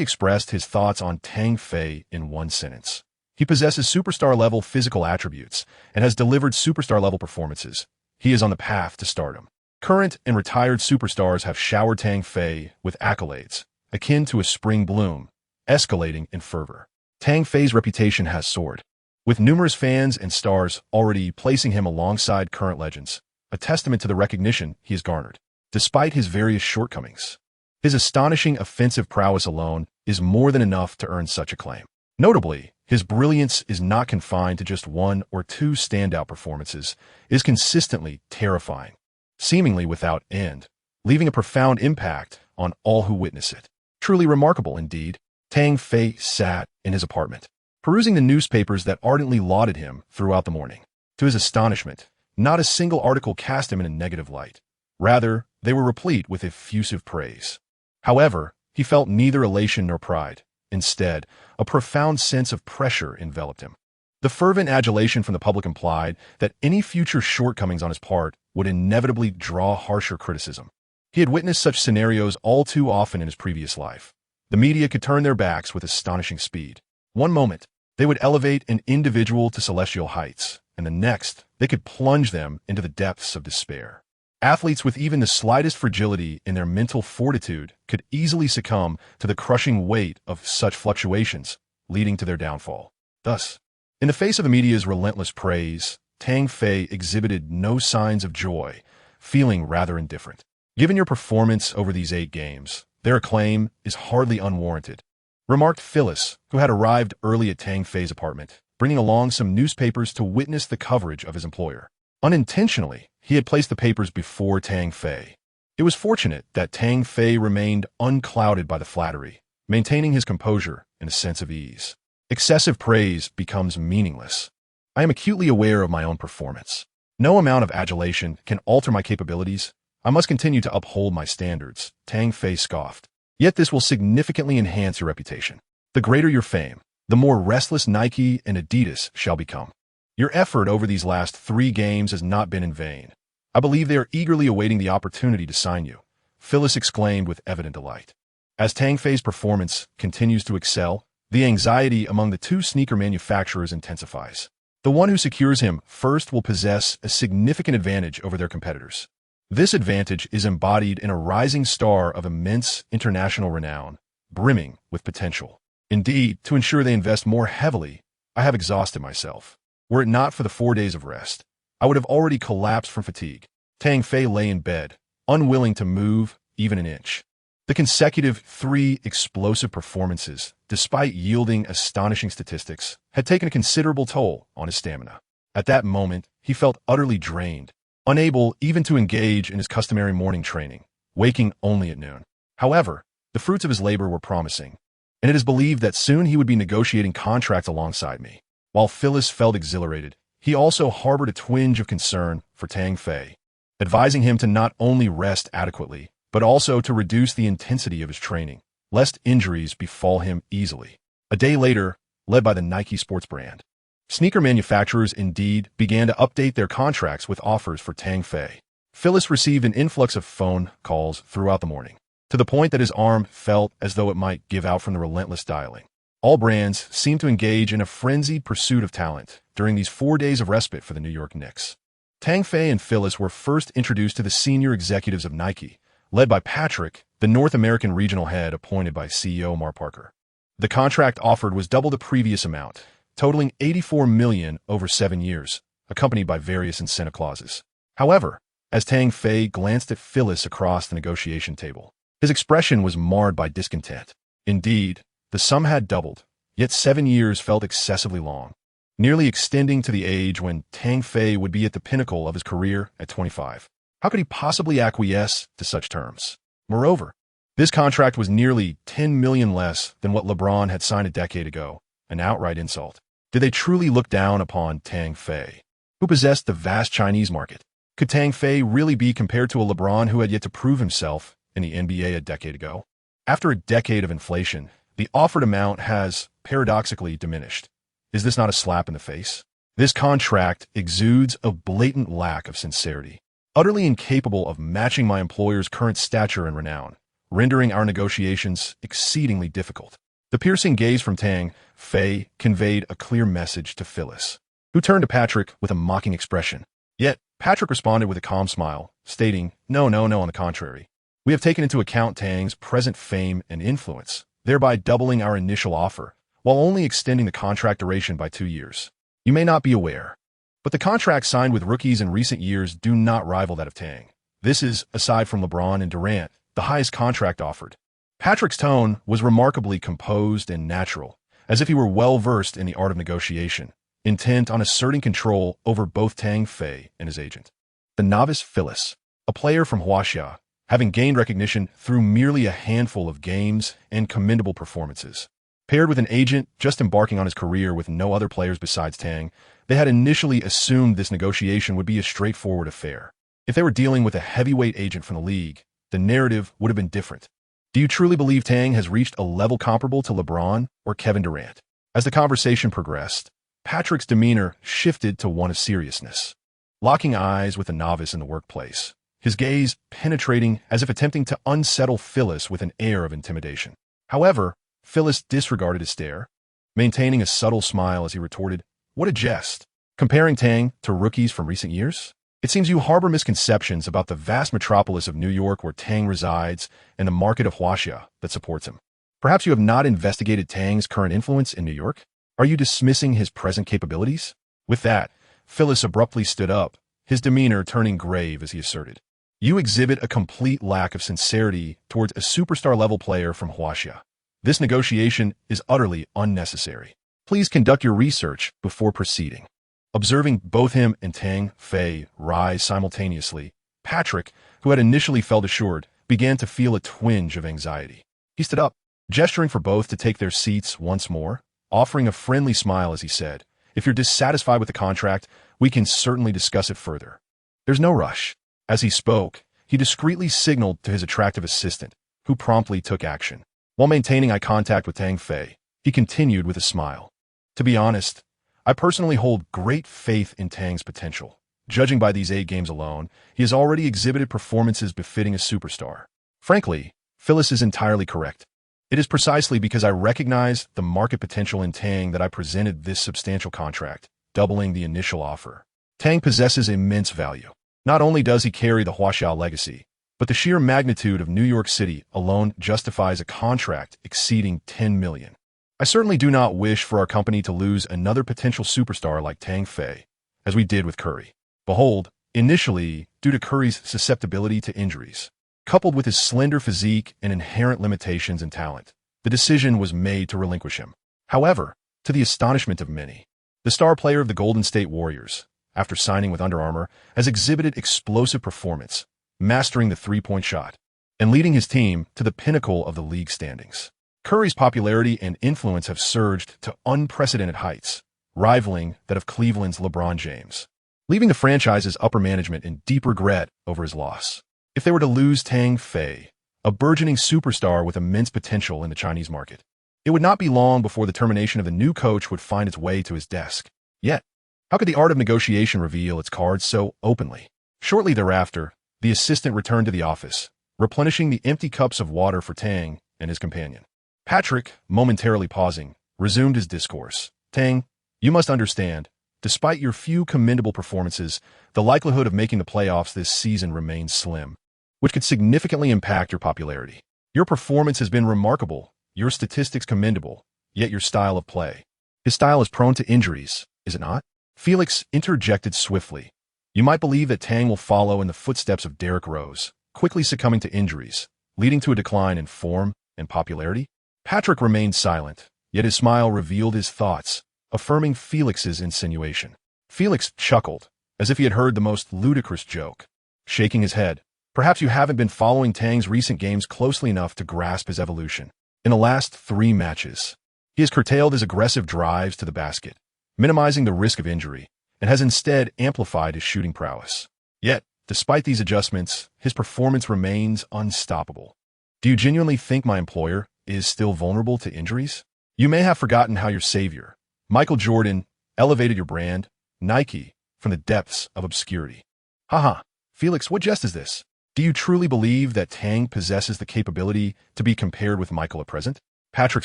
expressed his thoughts on Tang Fei in one sentence. He possesses superstar-level physical attributes and has delivered superstar-level performances. He is on the path to stardom. Current and retired superstars have showered Tang Fei with accolades, akin to a spring bloom, escalating in fervor. Tang Fei's reputation has soared, with numerous fans and stars already placing him alongside current legends, a testament to the recognition he has garnered. Despite his various shortcomings, his astonishing offensive prowess alone is more than enough to earn such acclaim. Notably, his brilliance is not confined to just one or two standout performances. It is consistently terrifying, seemingly without end, leaving a profound impact on all who witness it. Truly remarkable indeed. Tang Fei sat in his apartment, perusing the newspapers that ardently lauded him throughout the morning. To his astonishment, not a single article cast him in a negative light. Rather, they were replete with effusive praise. However, he felt neither elation nor pride. Instead, a profound sense of pressure enveloped him. The fervent adulation from the public implied that any future shortcomings on his part would inevitably draw harsher criticism. He had witnessed such scenarios all too often in his previous life. The media could turn their backs with astonishing speed. One moment, they would elevate an individual to celestial heights, and the next, they could plunge them into the depths of despair. Athletes with even the slightest fragility in their mental fortitude could easily succumb to the crushing weight of such fluctuations, leading to their downfall. Thus, in the face of the media's relentless praise, Tang Fei exhibited no signs of joy, feeling rather indifferent. Given your performance over these 8 games, their acclaim is hardly unwarranted, remarked Phyllis, who had arrived early at Tang Fei's apartment, bringing along some newspapers to witness the coverage of his employer. Unintentionally, he had placed the papers before Tang Fei. It was fortunate that Tang Fei remained unclouded by the flattery, maintaining his composure and a sense of ease. Excessive praise becomes meaningless. I am acutely aware of my own performance. No amount of adulation can alter my capabilities. I must continue to uphold my standards, Tang Fei scoffed. Yet this will significantly enhance your reputation. The greater your fame, the more restless Nike and Adidas shall become. Your effort over these last 3 games has not been in vain. I believe they are eagerly awaiting the opportunity to sign you, Phyllis exclaimed with evident delight. As Tang Fei's performance continues to excel, the anxiety among the 2 sneaker manufacturers intensifies. The one who secures him first will possess a significant advantage over their competitors. This advantage is embodied in a rising star of immense international renown, brimming with potential. Indeed, to ensure they invest more heavily, I have exhausted myself. Were it not for the 4 days of rest, I would have already collapsed from fatigue. Tang Fei lay in bed, unwilling to move even an inch. The consecutive 3 explosive performances, despite yielding astonishing statistics, had taken a considerable toll on his stamina. At that moment, he felt utterly drained, unable even to engage in his customary morning training, waking only at noon. However, the fruits of his labor were promising, and it is believed that soon he would be negotiating contracts alongside me. While Phyllis felt exhilarated, he also harbored a twinge of concern for Tang Fei, advising him to not only rest adequately, but also to reduce the intensity of his training, lest injuries befall him easily. A day later, led by the Nike sports brand, sneaker manufacturers indeed began to update their contracts with offers for Tang Fei. Phyllis received an influx of phone calls throughout the morning, to the point that his arm felt as though it might give out from the relentless dialing. All brands seemed to engage in a frenzied pursuit of talent during these 4 days of respite for the New York Knicks. Tang Fei and Phyllis were first introduced to the senior executives of Nike, led by Patrick, the North American regional head appointed by CEO Mar Parker. The contract offered was double the previous amount, totaling $84 million over 7 years, accompanied by various incentive clauses. However, as Tang Fei glanced at Phyllis across the negotiation table, his expression was marred by discontent. Indeed, the sum had doubled, yet 7 years felt excessively long, nearly extending to the age when Tang Fei would be at the pinnacle of his career at 25. How could he possibly acquiesce to such terms? Moreover, this contract was nearly $10 million less than what LeBron had signed a decade ago, an outright insult. Did they truly look down upon Tang Fei, who possessed the vast Chinese market? Could Tang Fei really be compared to a LeBron who had yet to prove himself in the NBA a decade ago? After a decade of inflation, the offered amount has, paradoxically, diminished. Is this not a slap in the face? This contract exudes a blatant lack of sincerity, utterly incapable of matching my employer's current stature and renown, rendering our negotiations exceedingly difficult. The piercing gaze from Tang Fei conveyed a clear message to Phyllis, who turned to Patrick with a mocking expression. Yet, Patrick responded with a calm smile, stating, No, on the contrary. We have taken into account Tang's present fame and influence, thereby doubling our initial offer, while only extending the contract duration by 2 years. You may not be aware, but the contracts signed with rookies in recent years do not rival that of Tang. This is, aside from LeBron and Durant, the highest contract offered. Patrick's tone was remarkably composed and natural, as if he were well-versed in the art of negotiation, intent on asserting control over both Tang Fei and his agent. The novice Phyllis, a player from Huaxia, having gained recognition through merely a handful of games and commendable performances. Paired with an agent just embarking on his career with no other players besides Tang, they had initially assumed this negotiation would be a straightforward affair. If they were dealing with a heavyweight agent from the league, the narrative would have been different. Do you truly believe Tang has reached a level comparable to LeBron or Kevin Durant? As the conversation progressed, Patrick's demeanor shifted to one of seriousness. Locking eyes with a novice in the workplace, his gaze penetrating as if attempting to unsettle Phyllis with an air of intimidation. However, Phyllis disregarded his stare, maintaining a subtle smile as he retorted, What a jest! Comparing Tang to rookies from recent years? It seems you harbor misconceptions about the vast metropolis of New York where Tang resides and the market of Huaxia that supports him. Perhaps you have not investigated Tang's current influence in New York? Are you dismissing his present capabilities? With that, Phyllis abruptly stood up, his demeanor turning grave as he asserted, You exhibit a complete lack of sincerity towards a superstar-level player from Huaxia. This negotiation is utterly unnecessary. Please conduct your research before proceeding. Observing both him and Tang Fei rise simultaneously, Patrick, who had initially felt assured, began to feel a twinge of anxiety. He stood up, gesturing for both to take their seats once more, offering a friendly smile as he said, If you're dissatisfied with the contract, we can certainly discuss it further. There's no rush. As he spoke, he discreetly signaled to his attractive assistant, who promptly took action. While maintaining eye contact with Tang Fei, he continued with a smile. To be honest, I personally hold great faith in Tang's potential. Judging by these 8 games alone, he has already exhibited performances befitting a superstar. Frankly, Phyllis is entirely correct. It is precisely because I recognize the market potential in Tang that I presented this substantial contract, doubling the initial offer. Tang possesses immense value. Not only does he carry the Huaxia legacy, but the sheer magnitude of New York City alone justifies a contract exceeding $10 million. I certainly do not wish for our company to lose another potential superstar like Tang Fei, as we did with Curry. Behold, initially, due to Curry's susceptibility to injuries, coupled with his slender physique and inherent limitations in talent, the decision was made to relinquish him. However, to the astonishment of many, the star player of the Golden State Warriors, after signing with Under Armour, has exhibited explosive performance, mastering the three-point shot, and leading his team to the pinnacle of the league standings. Curry's popularity and influence have surged to unprecedented heights, rivaling that of Cleveland's LeBron James, leaving the franchise's upper management in deep regret over his loss. If they were to lose Tang Fei, a burgeoning superstar with immense potential in the Chinese market, it would not be long before the termination of the new coach would find its way to his desk. Yet, how could the art of negotiation reveal its cards so openly? Shortly thereafter, the assistant returned to the office, replenishing the empty cups of water for Tang and his companion. Patrick, momentarily pausing, resumed his discourse. Tang, you must understand, despite your few commendable performances, the likelihood of making the playoffs this season remains slim, which could significantly impact your popularity. Your performance has been remarkable, your statistics commendable, yet your style of play. His style is prone to injuries, is it not? Felix interjected swiftly. You might believe that Tang will follow in the footsteps of Derrick Rose, quickly succumbing to injuries, leading to a decline in form and popularity? Patrick remained silent, yet his smile revealed his thoughts, affirming Felix's insinuation. Felix chuckled, as if he had heard the most ludicrous joke. Shaking his head, perhaps you haven't been following Tang's recent games closely enough to grasp his evolution. In the last 3 matches, he has curtailed his aggressive drives to the basket, minimizing the risk of injury, and has instead amplified his shooting prowess. Yet, despite these adjustments, his performance remains unstoppable. Do you genuinely think my employer is still vulnerable to injuries? You may have forgotten how your savior, Michael Jordan, elevated your brand, Nike, from the depths of obscurity. Haha, Felix, what jest is this? Do you truly believe that Tang possesses the capability to be compared with Michael at present? Patrick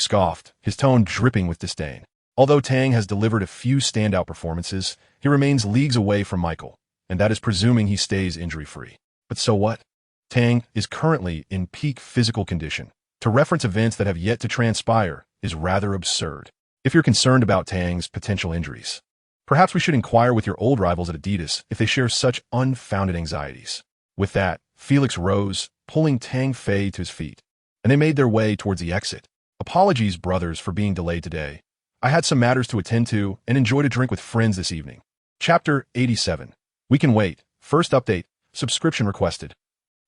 scoffed, his tone dripping with disdain. Although Tang has delivered a few standout performances, he remains leagues away from Michael, and that is presuming he stays injury-free. But so what? Tang is currently in peak physical condition. To reference events that have yet to transpire is rather absurd. If you're concerned about Tang's potential injuries, perhaps we should inquire with your old rivals at Adidas if they share such unfounded anxieties. With that, Felix rose, pulling Tang Fei to his feet, and they made their way towards the exit. Apologies, brothers, for being delayed today. I had some matters to attend to and enjoyed a drink with friends this evening. Chapter 87. We can wait. First update. Subscription requested.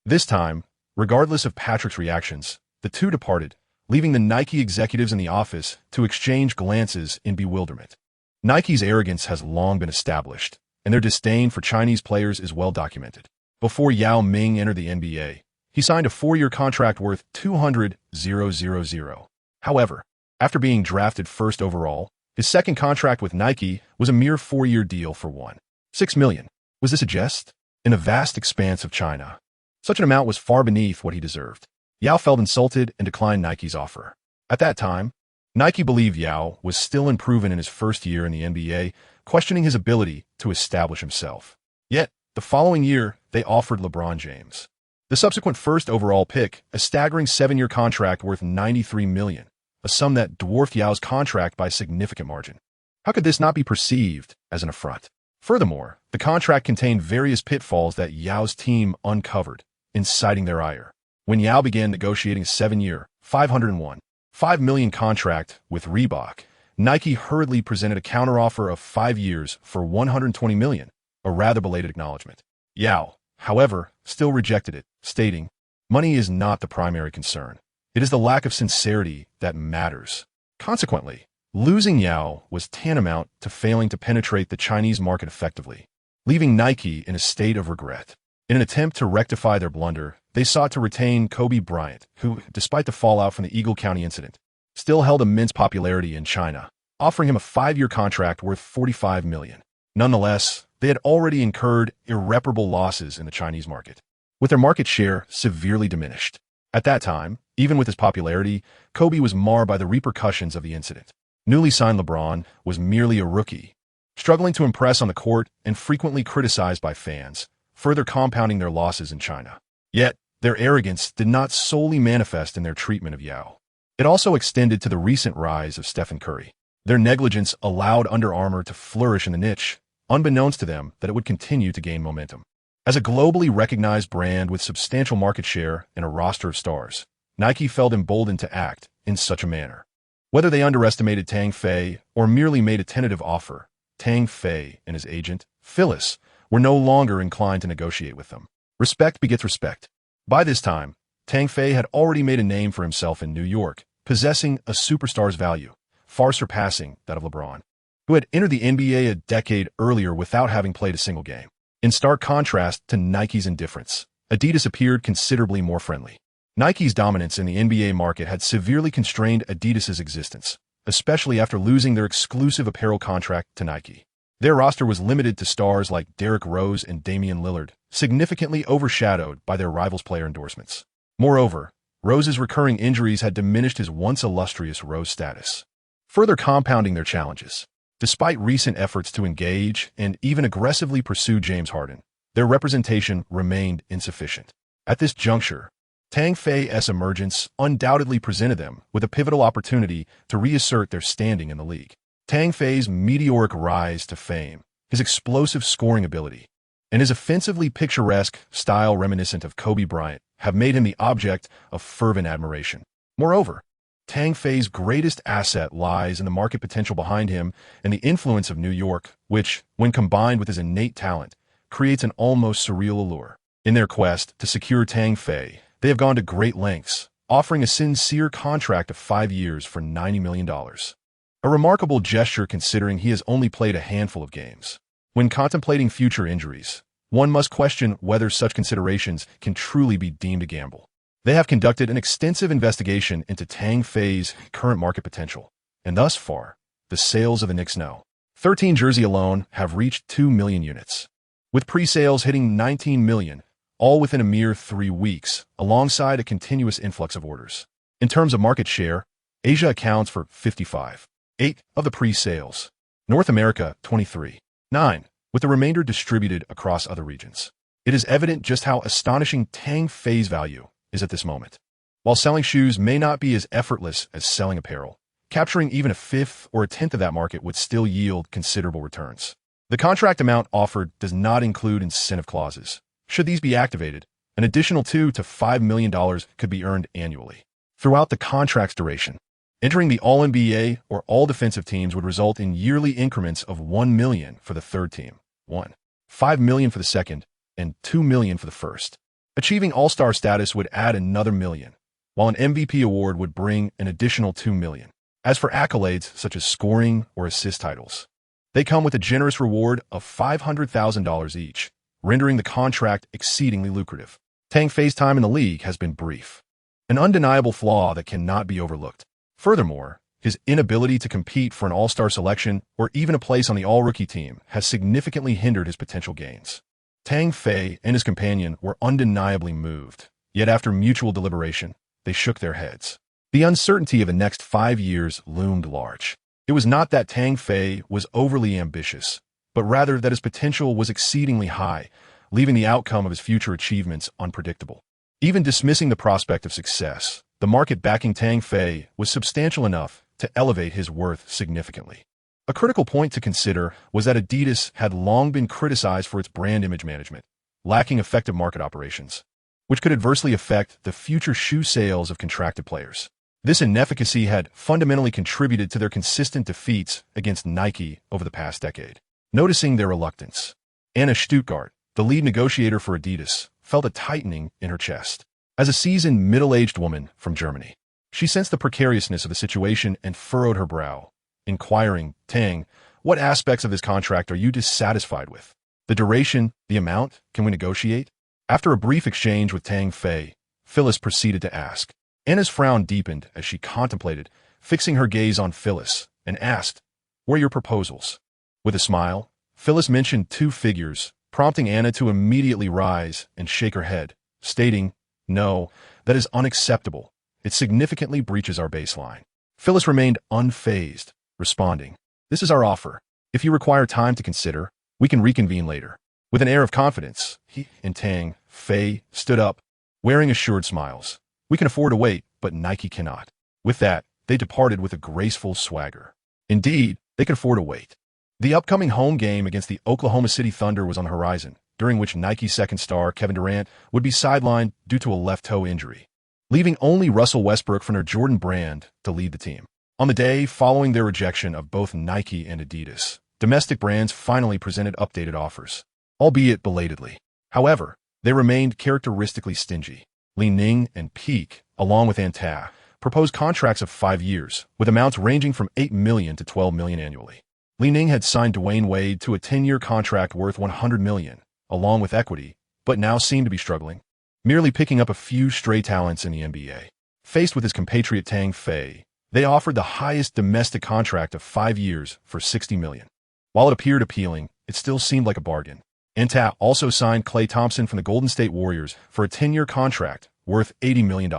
This time, regardless of Patrick's reactions, the two departed, leaving the Nike executives in the office to exchange glances in bewilderment. Nike's arrogance has long been established, and their disdain for Chinese players is well documented. Before Yao Ming entered the NBA, he signed a 4-year contract worth $200,000. However, after being drafted first overall, his second contract with Nike was a mere 4-year deal for $1.6 million. Was this a jest? In a vast expanse of China, such an amount was far beneath what he deserved. Yao felt insulted and declined Nike's offer. At that time, Nike believed Yao was still unproven in his first year in the NBA, questioning his ability to establish himself. Yet, the following year, they offered LeBron James the subsequent first overall pick, a staggering 7-year contract worth $93 million, a sum that dwarfed Yao's contract by a significant margin. How could this not be perceived as an affront? Furthermore, the contract contained various pitfalls that Yao's team uncovered, inciting their ire. When Yao began negotiating a 7-year, $501.5 million contract with Reebok, Nike hurriedly presented a counteroffer of 5 years for $120 million, a rather belated acknowledgement. Yao, however, still rejected it, stating, "Money is not the primary concern. It is the lack of sincerity that matters." Consequently, losing Yao was tantamount to failing to penetrate the Chinese market effectively, leaving Nike in a state of regret. In an attempt to rectify their blunder, they sought to retain Kobe Bryant, who, despite the fallout from the Eagle County incident, still held immense popularity in China, offering him a 5-year contract worth $45 million. Nonetheless, they had already incurred irreparable losses in the Chinese market, with their market share severely diminished. At that time, even with his popularity, Kobe was marred by the repercussions of the incident. Newly signed LeBron was merely a rookie, struggling to impress on the court and frequently criticized by fans, further compounding their losses in China. Yet, their arrogance did not solely manifest in their treatment of Yao. It also extended to the recent rise of Stephen Curry. Their negligence allowed Under Armour to flourish in the niche, unbeknownst to them that it would continue to gain momentum. As a globally recognized brand with substantial market share and a roster of stars, Nike felt emboldened to act in such a manner. Whether they underestimated Tang Fei or merely made a tentative offer, Tang Fei and his agent, Phyllis, were no longer inclined to negotiate with them. Respect begets respect. By this time, Tang Fei had already made a name for himself in New York, possessing a superstar's value, far surpassing that of LeBron, who had entered the NBA a decade earlier without having played a single game. In stark contrast to Nike's indifference, Adidas appeared considerably more friendly. Nike's dominance in the NBA market had severely constrained Adidas's existence, especially after losing their exclusive apparel contract to Nike. Their roster was limited to stars like Derrick Rose and Damian Lillard, significantly overshadowed by their rivals' player endorsements. Moreover, Rose's recurring injuries had diminished his once illustrious Rose status, further compounding their challenges. Despite recent efforts to engage and even aggressively pursue James Harden, their representation remained insufficient. At this juncture, Tang Fei's emergence undoubtedly presented them with a pivotal opportunity to reassert their standing in the league. Tang Fei's meteoric rise to fame, his explosive scoring ability, and his offensively picturesque style reminiscent of Kobe Bryant have made him the object of fervent admiration. Moreover, Tang Fei's greatest asset lies in the market potential behind him and the influence of New York, which, when combined with his innate talent, creates an almost surreal allure. In their quest to secure Tang Fei, they have gone to great lengths, offering a sincere contract of 5 years for $90 million. A remarkable gesture considering he has only played a handful of games. When contemplating future injuries, one must question whether such considerations can truly be deemed a gamble. They have conducted an extensive investigation into Tang Fei's current market potential, and thus far, the sales of the Knicks No. 13 jersey alone have reached 2 million units, with pre-sales hitting 19 million, all within a mere 3 weeks, alongside a continuous influx of orders. In terms of market share, Asia accounts for 55.8 of the pre-sales. North America, 23.9, with the remainder distributed across other regions. It is evident just how astonishing Tang Fei's value is at this moment. While selling shoes may not be as effortless as selling apparel, capturing even a fifth or a tenth of that market would still yield considerable returns. The contract amount offered does not include incentive clauses. Should these be activated, an additional $2 to $5 million could be earned annually. Throughout the contract's duration, entering the All-NBA or All-Defensive teams would result in yearly increments of $1 million for the third team, $5 million for the second, and $2 million for the first. Achieving All-Star status would add another $1 million, while an MVP award would bring an additional $2 million. As for accolades such as scoring or assist titles, they come with a generous reward of $500,000 each, rendering the contract exceedingly lucrative. Tang Fei's time in the league has been brief, an undeniable flaw that cannot be overlooked. Furthermore, his inability to compete for an all-star selection or even a place on the all-rookie team has significantly hindered his potential gains. Tang Fei and his companion were undeniably moved, yet after mutual deliberation, they shook their heads. The uncertainty of the next 5 years loomed large. It was not that Tang Fei was overly ambitious, but rather that his potential was exceedingly high, leaving the outcome of his future achievements unpredictable. Even dismissing the prospect of success, the market backing Tang Fei was substantial enough to elevate his worth significantly. A critical point to consider was that Adidas had long been criticized for its brand image management, lacking effective market operations, which could adversely affect the future shoe sales of contracted players. This inefficacy had fundamentally contributed to their consistent defeats against Nike over the past decade. Noticing their reluctance, Anna Stuttgart, the lead negotiator for Adidas, felt a tightening in her chest. As a seasoned, middle-aged woman from Germany, she sensed the precariousness of the situation and furrowed her brow, inquiring, "Tang, what aspects of this contract are you dissatisfied with? The duration, the amount, can we negotiate?" After a brief exchange with Tang Fei, Phyllis proceeded to ask. Anna's frown deepened as she contemplated, fixing her gaze on Phyllis, and asked, "What are your proposals?" With a smile, Phyllis mentioned 2 figures, prompting Anna to immediately rise and shake her head, stating, "No, that is unacceptable. It significantly breaches our baseline." Phyllis remained unfazed, responding, "This is our offer. If you require time to consider, we can reconvene later." With an air of confidence, he and Tang Fei stood up, wearing assured smiles. "We can afford to wait, but Nike cannot." With that, they departed with a graceful swagger. Indeed, they could afford to wait. The upcoming home game against the Oklahoma City Thunder was on the horizon, during which Nike's second star, Kevin Durant, would be sidelined due to a left toe injury, leaving only Russell Westbrook from their Jordan brand to lead the team. On the day following their rejection of both Nike and Adidas, domestic brands finally presented updated offers, albeit belatedly. However, they remained characteristically stingy. Li Ning and Peak, along with Anta, proposed contracts of 5 years, with amounts ranging from $8 million to $12 million annually. Li Ning had signed Dwayne Wade to a 10-year contract worth $100 million, along with equity, but now seemed to be struggling, merely picking up a few stray talents in the NBA. Faced with his compatriot Tang Fei, they offered the highest domestic contract of 5 years for $60 million. While it appeared appealing, it still seemed like a bargain. Anta also signed Klay Thompson from the Golden State Warriors for a 10-year contract worth $80 million.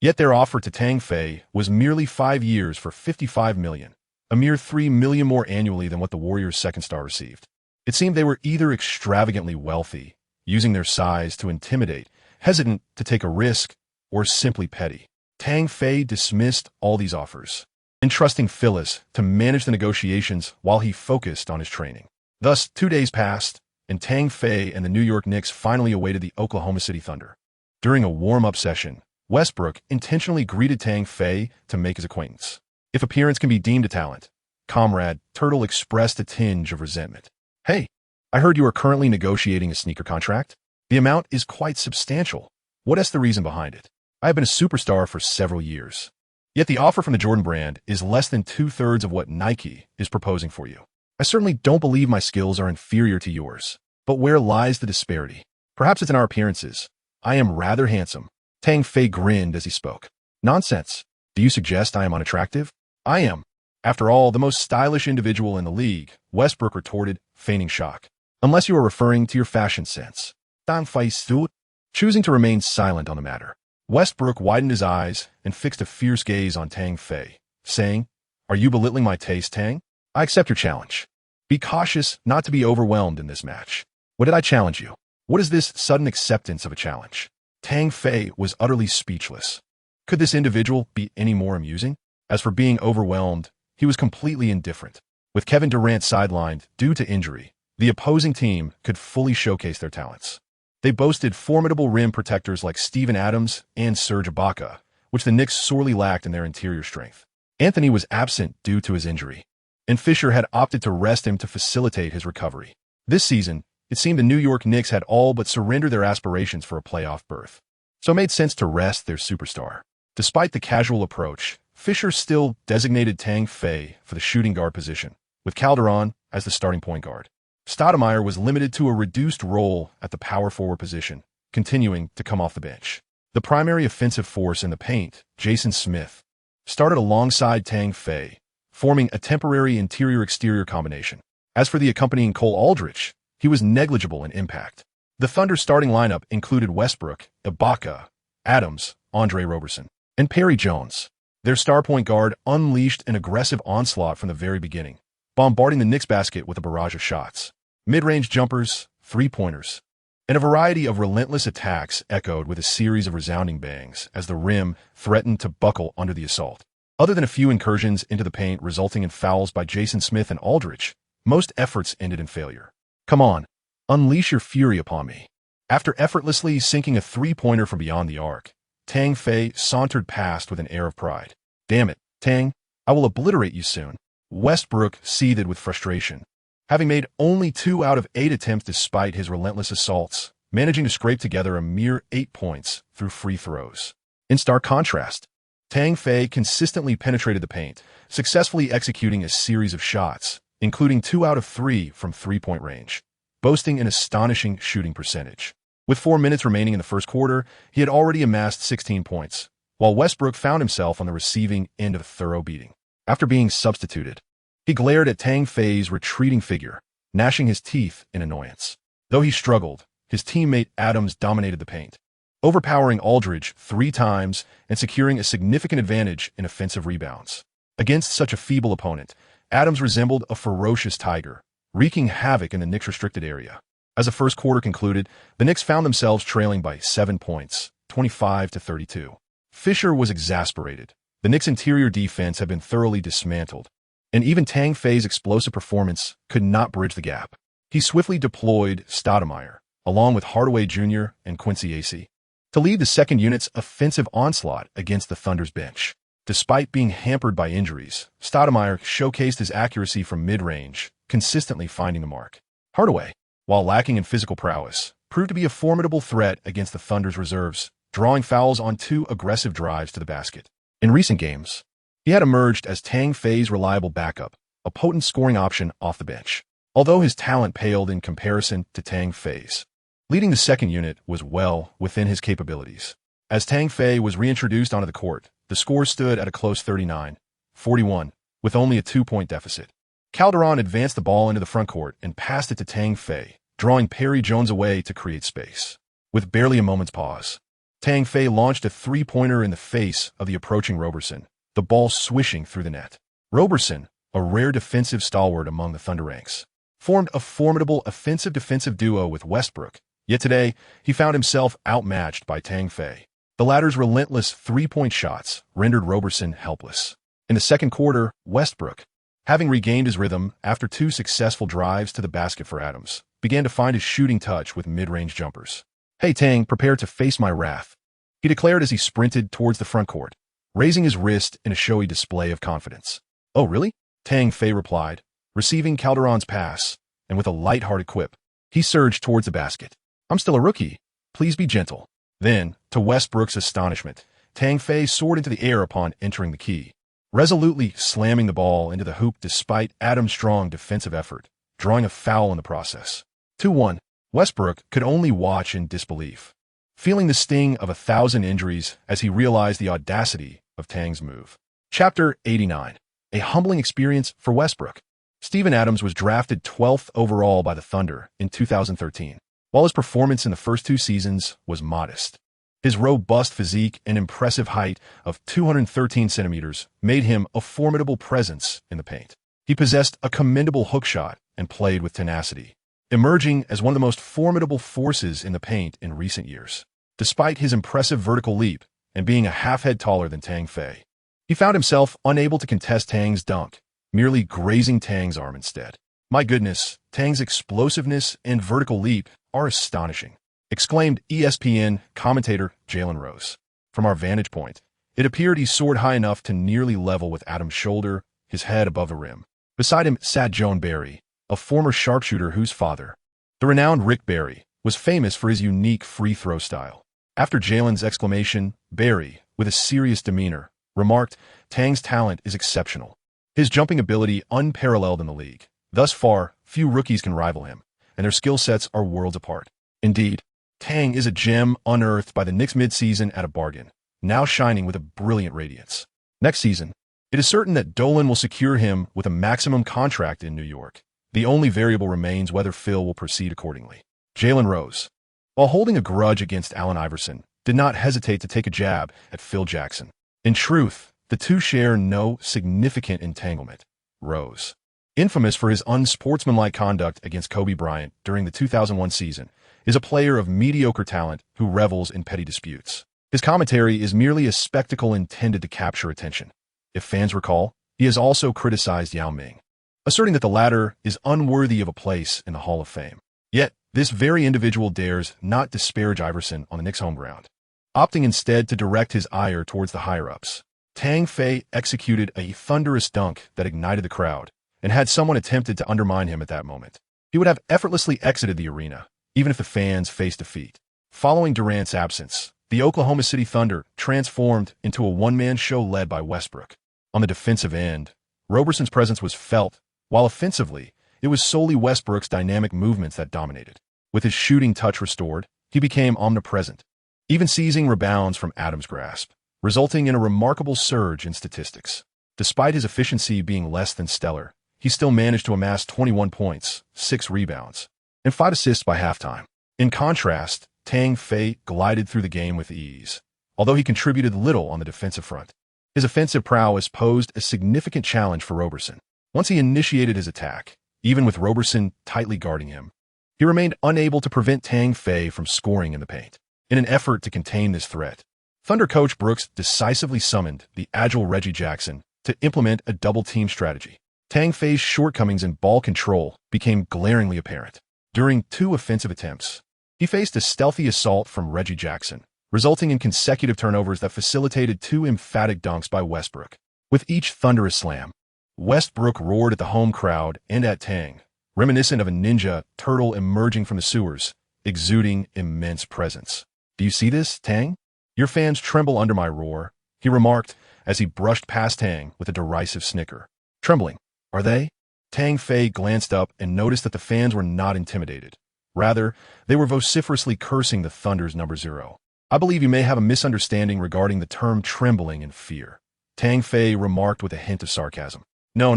Yet their offer to Tang Fei was merely 5 years for $55 million, a mere $3 million more annually than what the Warriors' second star received. It seemed they were either extravagantly wealthy, using their size to intimidate, hesitant to take a risk, or simply petty. Tang Fei dismissed all these offers, entrusting Phyllis to manage the negotiations while he focused on his training. Thus, 2 days passed, and Tang Fei and the New York Knicks finally awaited the Oklahoma City Thunder. During a warm-up session, Westbrook intentionally greeted Tang Fei to make his acquaintance. If appearance can be deemed a talent, Comrade Turtle expressed a tinge of resentment. "Hey, I heard you are currently negotiating a sneaker contract. The amount is quite substantial. What is the reason behind it? I have been a superstar for several years. Yet the offer from the Jordan brand is less than 2/3 of what Nike is proposing for you. I certainly don't believe my skills are inferior to yours. But where lies the disparity? Perhaps it's in our appearances. I am rather handsome." Tang Fei grinned as he spoke. "Nonsense. Do you suggest I am unattractive? I am, after all, the most stylish individual in the league," Westbrook retorted, feigning shock. "Unless you are referring to your fashion sense." Tang Fei stood, choosing to remain silent on the matter. Westbrook widened his eyes and fixed a fierce gaze on Tang Fei, saying, "Are you belittling my taste, Tang? I accept your challenge. Be cautious not to be overwhelmed in this match. What did I challenge you? What is this sudden acceptance of a challenge?" Tang Fei was utterly speechless. Could this individual be any more amusing? As for being overwhelmed, he was completely indifferent. With Kevin Durant sidelined due to injury, the opposing team could fully showcase their talents. They boasted formidable rim protectors like Steven Adams and Serge Ibaka, which the Knicks sorely lacked in their interior strength. Anthony was absent due to his injury, and Fisher had opted to rest him to facilitate his recovery. This season, it seemed the New York Knicks had all but surrendered their aspirations for a playoff berth, so it made sense to rest their superstar. Despite the casual approach, Fisher still designated Tang Fei for the shooting guard position, with Calderon as the starting point guard. Stoudemire was limited to a reduced role at the power forward position, continuing to come off the bench. The primary offensive force in the paint, Jason Smith, started alongside Tang Fei, forming a temporary interior-exterior combination. As for the accompanying Cole Aldrich, he was negligible in impact. The Thunder's starting lineup included Westbrook, Ibaka, Adams, Andre Roberson, and Perry Jones. Their star point guard unleashed an aggressive onslaught from the very beginning, bombarding the Knicks basket with a barrage of shots. Mid-range jumpers, three-pointers, and a variety of relentless attacks echoed with a series of resounding bangs as the rim threatened to buckle under the assault. Other than a few incursions into the paint resulting in fouls by Jason Smith and Aldrich, most efforts ended in failure. "Come on, unleash your fury upon me." After effortlessly sinking a three-pointer from beyond the arc, Tang Fei sauntered past with an air of pride. "Damn it, Tang, I will obliterate you soon." Westbrook seethed with frustration, having made only 2 out of 8 attempts despite his relentless assaults, managing to scrape together a mere 8 points through free throws. In stark contrast, Tang Fei consistently penetrated the paint, successfully executing a series of shots, including 2 out of 3 from three-point range, boasting an astonishing shooting percentage. With 4 minutes remaining in the first quarter, he had already amassed 16 points, while Westbrook found himself on the receiving end of a thorough beating. After being substituted, he glared at Tang Fei's retreating figure, gnashing his teeth in annoyance. Though he struggled, his teammate Adams dominated the paint, overpowering Aldridge 3 times and securing a significant advantage in offensive rebounds. Against such a feeble opponent, Adams resembled a ferocious tiger, wreaking havoc in the Knicks' restricted area. As the first quarter concluded, the Knicks found themselves trailing by 7 points, 25-32. Fisher was exasperated. The Knicks' interior defense had been thoroughly dismantled, and even Tang Fei's explosive performance could not bridge the gap. He swiftly deployed Stoudemire, along with Hardaway Jr. and Quincy Acy, to lead the second unit's offensive onslaught against the Thunder's bench. Despite being hampered by injuries, Stoudemire showcased his accuracy from mid-range, consistently finding the mark. Hardaway, while lacking in physical prowess, proved to be a formidable threat against the Thunder's reserves, drawing fouls on 2 aggressive drives to the basket. In recent games, he had emerged as Tang Fei's reliable backup, a potent scoring option off the bench, although his talent paled in comparison to Tang Fei's. Leading the second unit was well within his capabilities. As Tang Fei was reintroduced onto the court, the score stood at a close 39-41, with only a 2-point deficit. Calderon advanced the ball into the front court and passed it to Tang Fei, drawing Perry Jones away to create space. With barely a moment's pause, Tang Fei launched a three-pointer in the face of the approaching Roberson, the ball swishing through the net. Roberson, a rare defensive stalwart among the Thunder ranks, formed a formidable offensive-defensive duo with Westbrook, yet today he found himself outmatched by Tang Fei. The latter's relentless three-point shots rendered Roberson helpless. In the second quarter, Westbrook, having regained his rhythm after 2 successful drives to the basket for Adams, began to find his shooting touch with mid-range jumpers. "Hey Tang, prepare to face my wrath," he declared as he sprinted towards the front court, raising his wrist in a showy display of confidence. "Oh, really?" Tang Fei replied, receiving Calderon's pass, and with a light-hearted quip, he surged towards the basket. "I'm still a rookie. Please be gentle." Then, to Westbrook's astonishment, Tang Fei soared into the air upon entering the key, resolutely slamming the ball into the hoop despite Adams' strong defensive effort, drawing a foul in the process. 2-1. Westbrook could only watch in disbelief, feeling the sting of 1,000 injuries as he realized the audacity of Tang's move. Chapter 89. A humbling experience for Westbrook. Steven Adams was drafted 12th overall by the Thunder in 2013. While his performance in the first 2 seasons was modest, His robust physique and impressive height of 213 centimeters made him a formidable presence in the paint. He possessed a commendable hook shot and played with tenacity, emerging as one of the most formidable forces in the paint in recent years. Despite his impressive vertical leap and being a half-head taller than Tang Fei, he found himself unable to contest Tang's dunk, merely grazing Tang's arm instead. "My goodness, Tang's explosiveness and vertical leap are astonishing," exclaimed ESPN commentator Jalen Rose. "From our vantage point, it appeared he soared high enough to nearly level with Adams' shoulder, his head above the rim. Beside him sat Joan Barry, a former sharpshooter whose father, the renowned Rick Barry, was famous for his unique free throw style." After Jalen's exclamation, Barry, with a serious demeanor, remarked, "Tang's talent is exceptional. His jumping ability unparalleled in the league. Thus far, few rookies can rival him, and their skill sets are worlds apart. Indeed, Tang is a gem unearthed by the Knicks mid-season at a bargain, now shining with a brilliant radiance. Next season, it is certain that Dolan will secure him with a maximum contract in New York. The only variable remains whether Phil will proceed accordingly." Jalen Rose, while holding a grudge against Allen Iverson, did not hesitate to take a jab at Phil Jackson. In truth, the two share no significant entanglement. Rose, infamous for his unsportsmanlike conduct against Kobe Bryant during the 2001 season, is a player of mediocre talent who revels in petty disputes. His commentary is merely a spectacle intended to capture attention. If fans recall, he has also criticized Yao Ming, asserting that the latter is unworthy of a place in the Hall of Fame. Yet, this very individual dares not disparage Iverson on the Knicks' home ground, opting instead to direct his ire towards the higher-ups. Tang Fei executed a thunderous dunk that ignited the crowd, and had someone attempted to undermine him at that moment, he would have effortlessly exited the arena, even if the fans faced defeat. Following Durant's absence, the Oklahoma City Thunder transformed into a one-man show led by Westbrook. On the defensive end, Roberson's presence was felt, while offensively, it was solely Westbrook's dynamic movements that dominated. With his shooting touch restored, he became omnipresent, even seizing rebounds from Adams' grasp, resulting in a remarkable surge in statistics. Despite his efficiency being less than stellar, he still managed to amass 21 points, 6 rebounds, and 5 assists by halftime. In contrast, Tang Fei glided through the game with ease, although he contributed little on the defensive front. His offensive prowess posed a significant challenge for Roberson. Once he initiated his attack, even with Roberson tightly guarding him, he remained unable to prevent Tang Fei from scoring in the paint. In an effort to contain this threat, Thunder coach Brooks decisively summoned the agile Reggie Jackson to implement a double-team strategy. Tang Fei's shortcomings in ball control became glaringly apparent. During 2 offensive attempts, he faced a stealthy assault from Reggie Jackson, resulting in consecutive turnovers that facilitated 2 emphatic dunks by Westbrook. With each thunderous slam, Westbrook roared at the home crowd and at Tang, reminiscent of a ninja turtle emerging from the sewers, exuding immense presence. "Do you see this, Tang? Your fans tremble under my roar," he remarked as he brushed past Tang with a derisive snicker. "Trembling, are they?" Tang Fei glanced up and noticed that the fans were not intimidated. Rather, they were vociferously cursing the Thunder's number 0. "I believe you may have a misunderstanding regarding the term trembling and fear," Tang Fei remarked with a hint of sarcasm. No,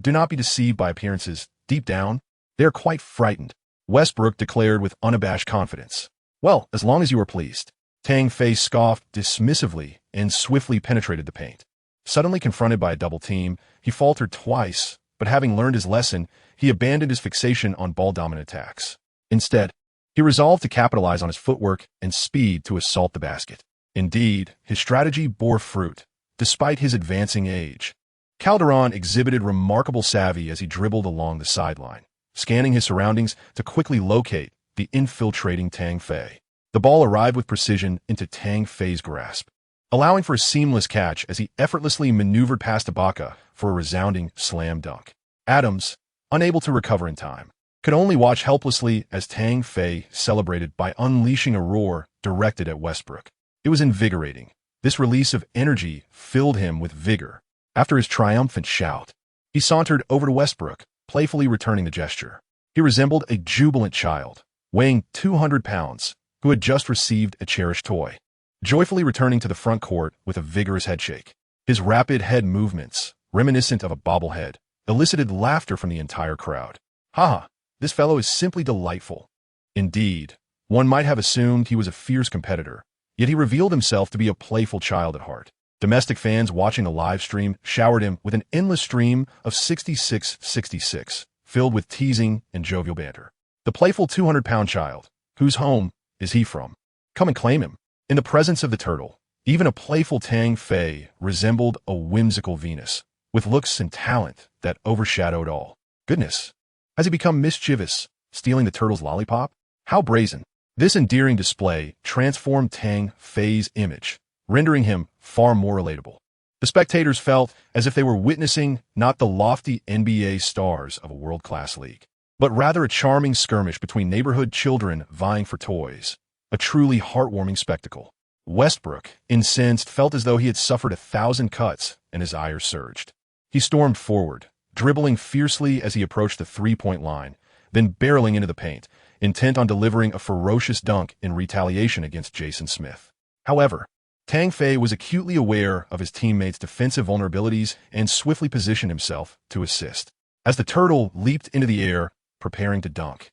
do not be deceived by appearances. Deep down, they are quite frightened," Westbrook declared with unabashed confidence. "Well, as long as you are pleased." Tang Fei scoffed dismissively and swiftly penetrated the paint. Suddenly confronted by a double team, he faltered twice, but having learned his lesson, he abandoned his fixation on ball-dominant attacks. Instead, he resolved to capitalize on his footwork and speed to assault the basket. Indeed, his strategy bore fruit, despite his advancing age. Calderon exhibited remarkable savvy as he dribbled along the sideline, scanning his surroundings to quickly locate the infiltrating Tang Fei. The ball arrived with precision into Tang Fei's grasp, allowing for a seamless catch as he effortlessly maneuvered past Ibaka for a resounding slam dunk. Adams, unable to recover in time, could only watch helplessly as Tang Fei celebrated by unleashing a roar directed at Westbrook. It was invigorating. This release of energy filled him with vigor. After his triumphant shout, he sauntered over to Westbrook, playfully returning the gesture. He resembled a jubilant child, weighing 200 pounds, who had just received a cherished toy, joyfully returning to the front court with a vigorous headshake. His rapid head movements, reminiscent of a bobblehead, elicited laughter from the entire crowd. "Ha! This fellow is simply delightful." Indeed, one might have assumed he was a fierce competitor, Yet he revealed himself to be a playful child at heart. Domestic fans watching the live stream showered him with an endless stream of 6666, filled with teasing and jovial banter. The playful 200-pound child, whose home is he from? Come and claim him. In the presence of the turtle, even a playful Tang Fei resembled a whimsical Venus, with looks and talent that overshadowed all. Goodness, has he become mischievous, stealing the turtle's lollipop? How brazen! This endearing display transformed Tang Fei's image, rendering him far more relatable. The spectators felt as if they were witnessing not the lofty NBA stars of a world-class league, but rather a charming skirmish between neighborhood children vying for toys, a truly heartwarming spectacle. Westbrook, incensed, felt as though he had suffered 1,000 cuts, and his ire surged. He stormed forward, dribbling fiercely as he approached the three-point line, then barreling into the paint, intent on delivering a ferocious dunk in retaliation against Jason Smith. However, Tang Fei was acutely aware of his teammates' defensive vulnerabilities and swiftly positioned himself to assist. As the turtle leaped into the air, preparing to dunk,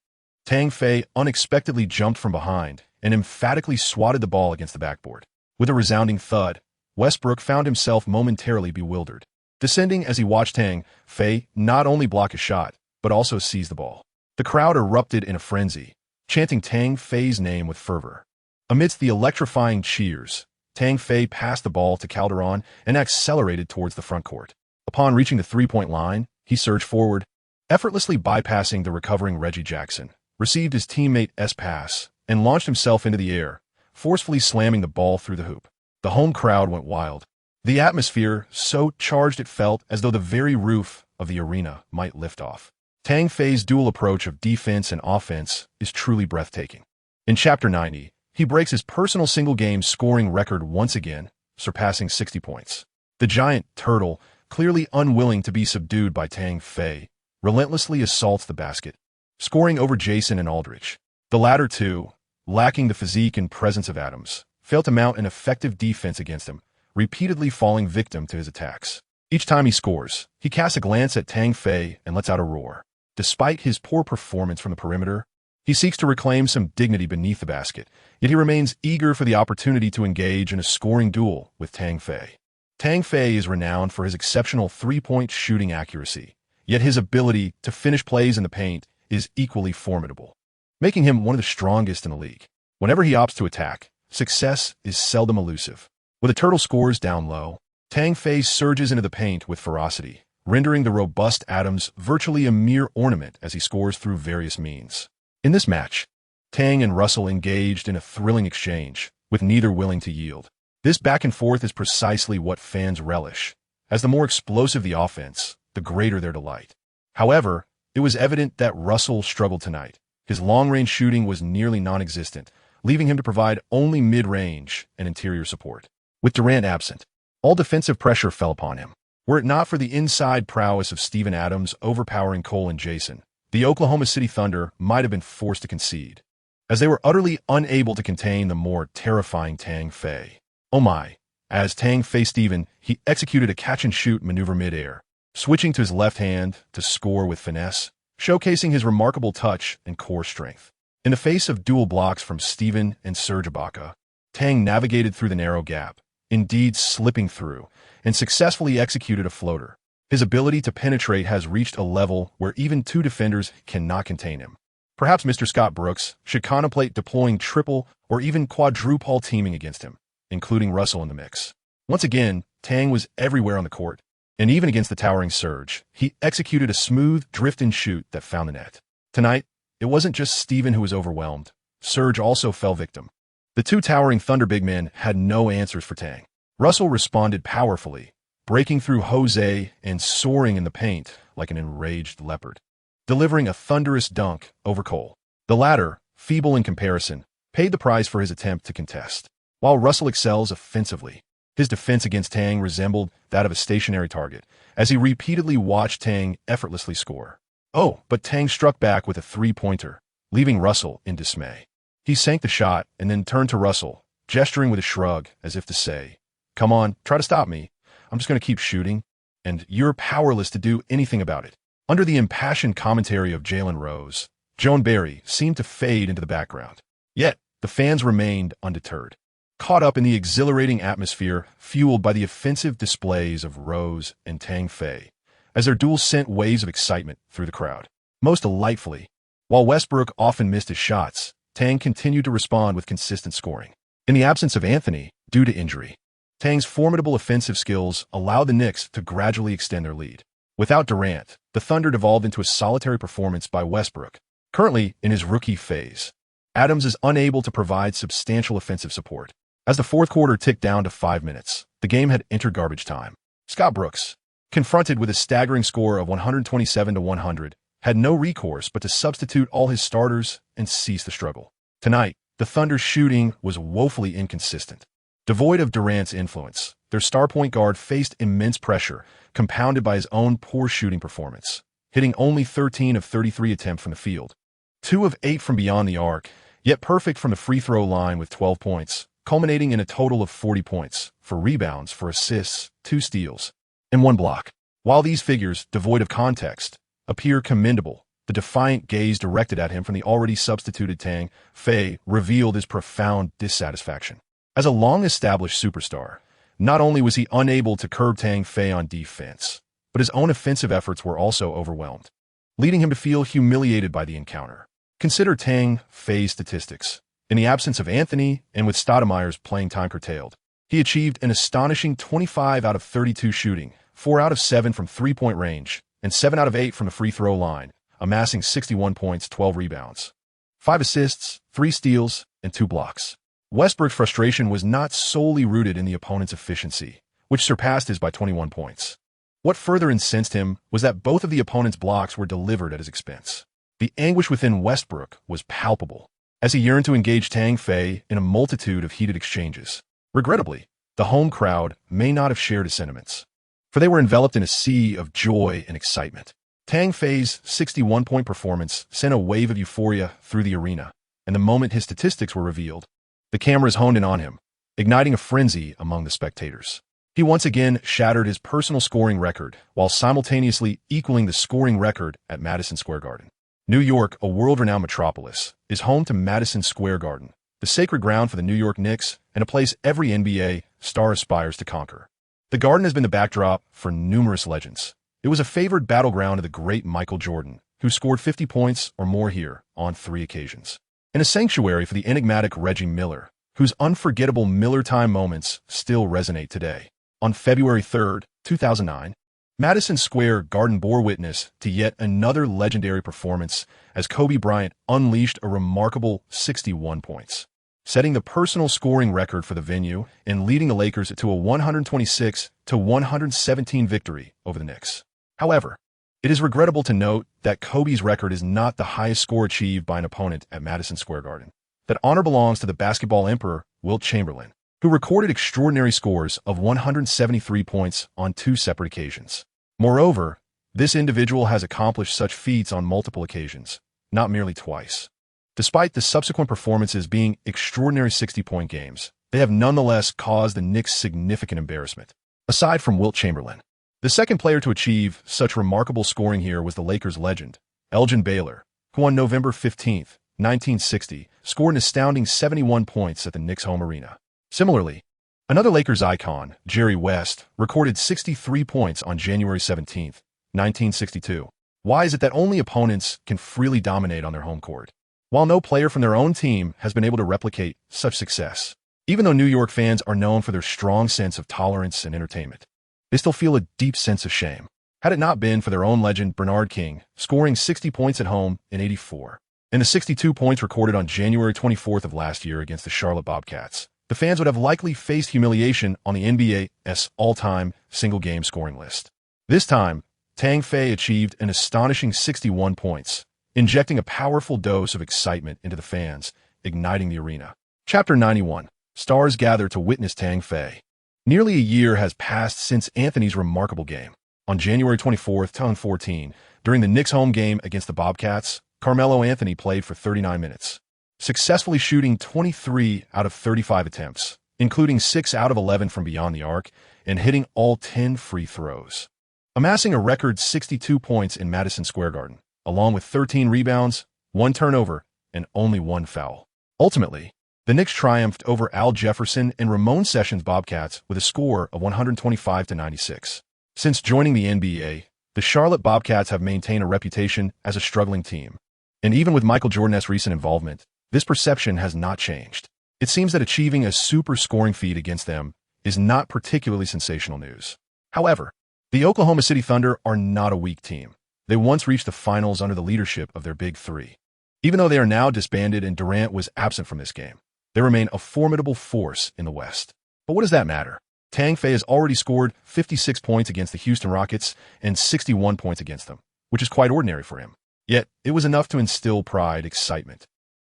Tang Fei unexpectedly jumped from behind and emphatically swatted the ball against the backboard. With a resounding thud, Westbrook found himself momentarily bewildered, descending as he watched Tang Fei not only block a shot, but also seize the ball. The crowd erupted in a frenzy, chanting Tang Fei's name with fervor. Amidst the electrifying cheers, Tang Fei passed the ball to Calderon and accelerated towards the front court. Upon reaching the three-point line, he surged forward, effortlessly bypassing the recovering Reggie Jackson, received his teammate's pass, and launched himself into the air, forcefully slamming the ball through the hoop. The home crowd went wild. The atmosphere so charged it felt as though the very roof of the arena might lift off. Tang Fei's dual approach of defense and offense is truly breathtaking. In Chapter 90, he breaks his personal single-game scoring record once again, surpassing 60 points. The giant turtle, clearly unwilling to be subdued by Tang Fei, relentlessly assaults the basket, scoring over Jason and Aldridge. The latter two, lacking the physique and presence of Adams, fail to mount an effective defense against him, repeatedly falling victim to his attacks. Each time he scores, he casts a glance at Tang Fei and lets out a roar. Despite his poor performance from the perimeter, he seeks to reclaim some dignity beneath the basket, yet he remains eager for the opportunity to engage in a scoring duel with Tang Fei. Tang Fei is renowned for his exceptional three-point shooting accuracy, yet his ability to finish plays in the paint is equally formidable, making him one of the strongest in the league. Whenever he opts to attack, success is seldom elusive. With the turtle scores down low, Tang Fei surges into the paint with ferocity, rendering the robust Adams virtually a mere ornament as he scores through various means. In this match, Tang and Russell engaged in a thrilling exchange, with neither willing to yield. This back and forth is precisely what fans relish, as the more explosive the offense, the greater their delight. However, it was evident that Russell struggled tonight. His long-range shooting was nearly non-existent, leaving him to provide only mid-range and interior support. With Durant absent, all defensive pressure fell upon him. Were it not for the inside prowess of Steven Adams overpowering Cole and Jason, the Oklahoma City Thunder might have been forced to concede, as they were utterly unable to contain the more terrifying Tang Fei. Oh my! As Tang Fei Steven, he executed a catch-and-shoot maneuver mid-air, switching to his left hand to score with finesse, showcasing his remarkable touch and core strength. In the face of dual blocks from Steven and Serge Ibaka, Tang navigated through the narrow gap, indeed slipping through, and successfully executed a floater. His ability to penetrate has reached a level where even two defenders cannot contain him. Perhaps Mr. Scott Brooks should contemplate deploying triple or even quadruple teaming against him, including Russell in the mix. Once again, Tang was everywhere on the court, and even against the towering Serge, he executed a smooth drift-and-shoot that found the net. Tonight, it wasn't just Steven who was overwhelmed. Serge also fell victim. The two towering Thunder big men had no answers for Tang. Russell responded powerfully, breaking through Jose and soaring in the paint like an enraged leopard, delivering a thunderous dunk over Cole. The latter, feeble in comparison, paid the price for his attempt to contest. While Russell excels offensively, his defense against Tang resembled that of a stationary target, as he repeatedly watched Tang effortlessly score. Oh, but Tang struck back with a three-pointer, leaving Russell in dismay. He sank the shot and then turned to Russell, gesturing with a shrug as if to say, "Come on, try to stop me. I'm just going to keep shooting, and you're powerless to do anything about it." Under the impassioned commentary of Jalen Rose, Joan Barry seemed to fade into the background. Yet, the fans remained undeterred. caught up in the exhilarating atmosphere fueled by the offensive displays of Rose and Tang Fei, as their duel sent waves of excitement through the crowd. Most delightfully, while Westbrook often missed his shots, Tang continued to respond with consistent scoring. In the absence of Anthony, due to injury, Tang's formidable offensive skills allowed the Knicks to gradually extend their lead. Without Durant, the Thunder devolved into a solitary performance by Westbrook, currently in his rookie phase. Adams is unable to provide substantial offensive support. As the fourth quarter ticked down to 5 minutes, the game had entered garbage time. Scott Brooks, confronted with a staggering score of 127-100, had no recourse but to substitute all his starters and cease the struggle. Tonight, the Thunder's shooting was woefully inconsistent. Devoid of Durant's influence, their star point guard faced immense pressure, compounded by his own poor shooting performance, hitting only 13 of 33 attempts from the field, 2 of 8 from beyond the arc, yet perfect from the free throw line with 12 points, culminating in a total of 40 points, 4 rebounds, 4 assists, 2 steals, and 1 block. While these figures, devoid of context, appear commendable, the defiant gaze directed at him from the already substituted Tang Fei revealed his profound dissatisfaction. As a long-established superstar, not only was he unable to curb Tang Fei on defense, but his own offensive efforts were also overwhelmed, leading him to feel humiliated by the encounter. Consider Tang Fei's statistics. In the absence of Anthony and with Stoudemire's playing time curtailed, he achieved an astonishing 25 out of 32 shooting, 4 out of 7 from three-point range, and 7 out of 8 from the free throw line, amassing 61 points, 12 rebounds, 5 assists, 3 steals, and 2 blocks. Westbrook's frustration was not solely rooted in the opponent's efficiency, which surpassed his by 21 points. What further incensed him was that both of the opponent's blocks were delivered at his expense. The anguish within Westbrook was palpable, as he yearned to engage Tang Fei in a multitude of heated exchanges. Regrettably, the home crowd may not have shared his sentiments, for they were enveloped in a sea of joy and excitement. Tang Fei's 61-point performance sent a wave of euphoria through the arena, and the moment his statistics were revealed, the cameras honed in on him, igniting a frenzy among the spectators. He once again shattered his personal scoring record while simultaneously equaling the scoring record at Madison Square Garden. New York, a world-renowned metropolis, is home to Madison Square Garden, the sacred ground for the New York Knicks and a place every NBA star aspires to conquer. The Garden has been the backdrop for numerous legends. It was a favored battleground of the great Michael Jordan, who scored 50 points or more here on 3 occasions, and a sanctuary for the enigmatic Reggie Miller, whose unforgettable Miller-time moments still resonate today. On February 3, 2009, Madison Square Garden bore witness to yet another legendary performance as Kobe Bryant unleashed a remarkable 61 points, setting the personal scoring record for the venue and leading the Lakers to a 126-117 victory over the Knicks. However, it is regrettable to note that Kobe's record is not the highest score achieved by an opponent at Madison Square Garden. That honor belongs to the basketball emperor, Wilt Chamberlain, who recorded extraordinary scores of 173 points on 2 separate occasions. Moreover, this individual has accomplished such feats on multiple occasions, not merely twice. Despite the subsequent performances being extraordinary 60-point games, they have nonetheless caused the Knicks significant embarrassment. Aside from Wilt Chamberlain, the second player to achieve such remarkable scoring here was the Lakers legend, Elgin Baylor, who on November 15, 1960, scored an astounding 71 points at the Knicks' home arena. Similarly, another Lakers icon, Jerry West, recorded 63 points on January 17, 1962. Why is it that only opponents can freely dominate on their home court, while no player from their own team has been able to replicate such success? Even though New York fans are known for their strong sense of tolerance and entertainment, they still feel a deep sense of shame, had it not been for their own legend Bernard King scoring 60 points at home in '84. And the 62 points recorded on January 24th of last year against the Charlotte Bobcats, the fans would have likely faced humiliation on the NBA's all-time single-game scoring list. This time, Tang Fei achieved an astonishing 61 points, injecting a powerful dose of excitement into the fans, igniting the arena. Chapter 91. Stars gather to witness Tang Fei. Nearly a year has passed since Anthony's remarkable game. On January 24, 2014, during the Knicks' home game against the Bobcats, Carmelo Anthony played for 39 minutes, successfully shooting 23 out of 35 attempts, including 6 out of 11 from beyond the arc, and hitting all 10 free throws, amassing a record 62 points in Madison Square Garden, along with 13 rebounds, 1 turnover, and only 1 foul. Ultimately, The Knicks triumphed over Al Jefferson and Ramon Sessions Bobcats with a score of 125-96. Since joining the NBA, the Charlotte Bobcats have maintained a reputation as a struggling team. And even with Michael Jordan's recent involvement, this perception has not changed. It seems that achieving a super scoring feat against them is not particularly sensational news. However, the Oklahoma City Thunder are not a weak team. They once reached the finals under the leadership of their Big Three. Even though they are now disbanded and Durant was absent from this game, they remain a formidable force in the West. But what does that matter? Tang Fei has already scored 56 points against the Houston Rockets and 61 points against them, which is quite ordinary for him. Yet, it was enough to instill pride, excitement,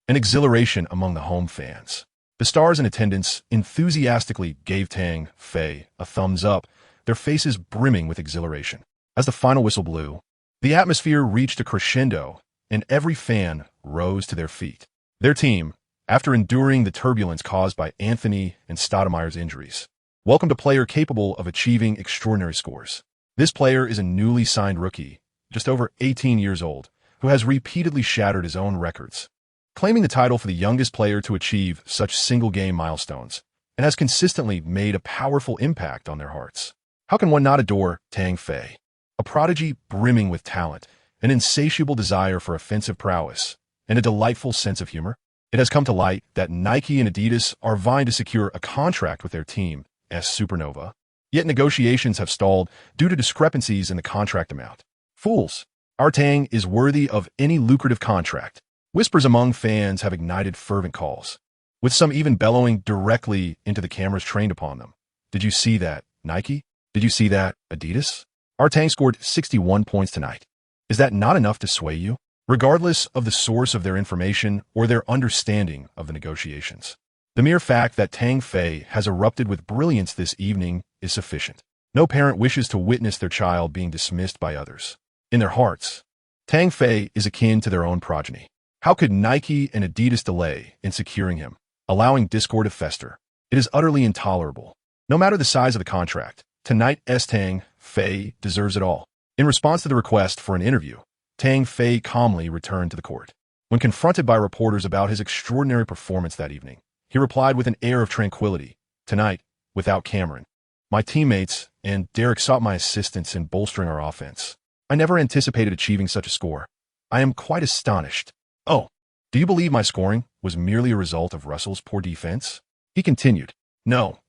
and exhilaration among the home fans. The stars in attendance enthusiastically gave Tang Fei a thumbs up, their faces brimming with exhilaration. As the final whistle blew, the atmosphere reached a crescendo, and every fan rose to their feet. Their team, after enduring the turbulence caused by Anthony and Stoudemire's injuries, welcomed a player capable of achieving extraordinary scores. This player is a newly signed rookie, just over 18 years old, who has repeatedly shattered his own records, claiming the title for the youngest player to achieve such single-game milestones, and has consistently made a powerful impact on their hearts. How can one not adore Tang Fei? A prodigy brimming with talent, an insatiable desire for offensive prowess, and a delightful sense of humor? It has come to light that Nike and Adidas are vying to secure a contract with their team as Supernova, yet negotiations have stalled due to discrepancies in the contract amount. Fools! Our Tang is worthy of any lucrative contract. Whispers among fans have ignited fervent calls, with some even bellowing directly into the cameras trained upon them. Did you see that, Nike? Did you see that, Adidas? Our Tang scored 61 points tonight. Is that not enough to sway you? Regardless of the source of their information or their understanding of the negotiations, the mere fact that Tang Fei has erupted with brilliance this evening is sufficient. No parent wishes to witness their child being dismissed by others. In their hearts, Tang Fei is akin to their own progeny. How could Nike and Adidas delay in securing him, allowing discord to fester? It is utterly intolerable. No matter the size of the contract, tonight's Tang Fei deserves it all. In response to the request for an interview, Tang Fei calmly returned to the court. When confronted by reporters about his extraordinary performance that evening, he replied with an air of tranquility, "Tonight, without Cameron, my teammates and Derek sought my assistance in bolstering our offense. I never anticipated achieving such a score. I am quite astonished. Oh, do you believe my scoring was merely a result of Russell's poor defense?" He continued, No,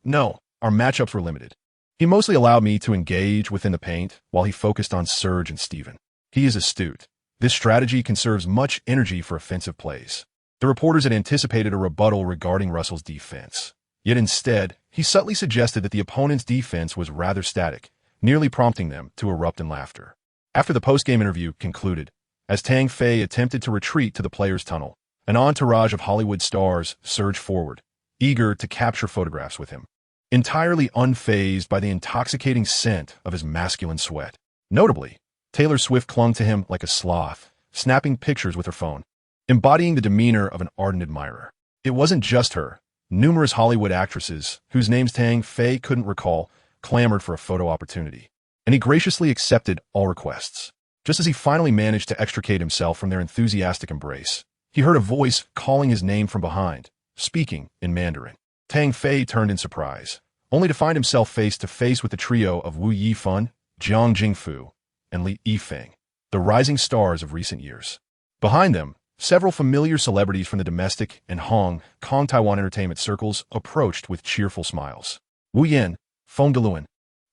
our matchups were limited. He mostly allowed me to engage within the paint while he focused on Serge and Steven. He is astute. This strategy conserves much energy for offensive plays." The reporters had anticipated a rebuttal regarding Russell's defense. Yet instead, he subtly suggested that the opponent's defense was rather static, nearly prompting them to erupt in laughter. After the post-game interview concluded, as Tang Fei attempted to retreat to the players' tunnel, an entourage of Hollywood stars surged forward, eager to capture photographs with him, entirely unfazed by the intoxicating scent of his masculine sweat. Notably, Taylor Swift clung to him like a sloth, snapping pictures with her phone, embodying the demeanor of an ardent admirer. It wasn't just her. Numerous Hollywood actresses, whose names Tang Fei couldn't recall, clamored for a photo opportunity, and he graciously accepted all requests. Just as he finally managed to extricate himself from their enthusiastic embrace, he heard a voice calling his name from behind, speaking in Mandarin. Tang Fei turned in surprise, only to find himself face to face with the trio of Wu Yifan, Jiang Jingfu, and Li Yifeng, the rising stars of recent years. Behind them, several familiar celebrities from the domestic and Hong Kong Taiwan entertainment circles approached with cheerful smiles. Wu Yan, Feng Deluan,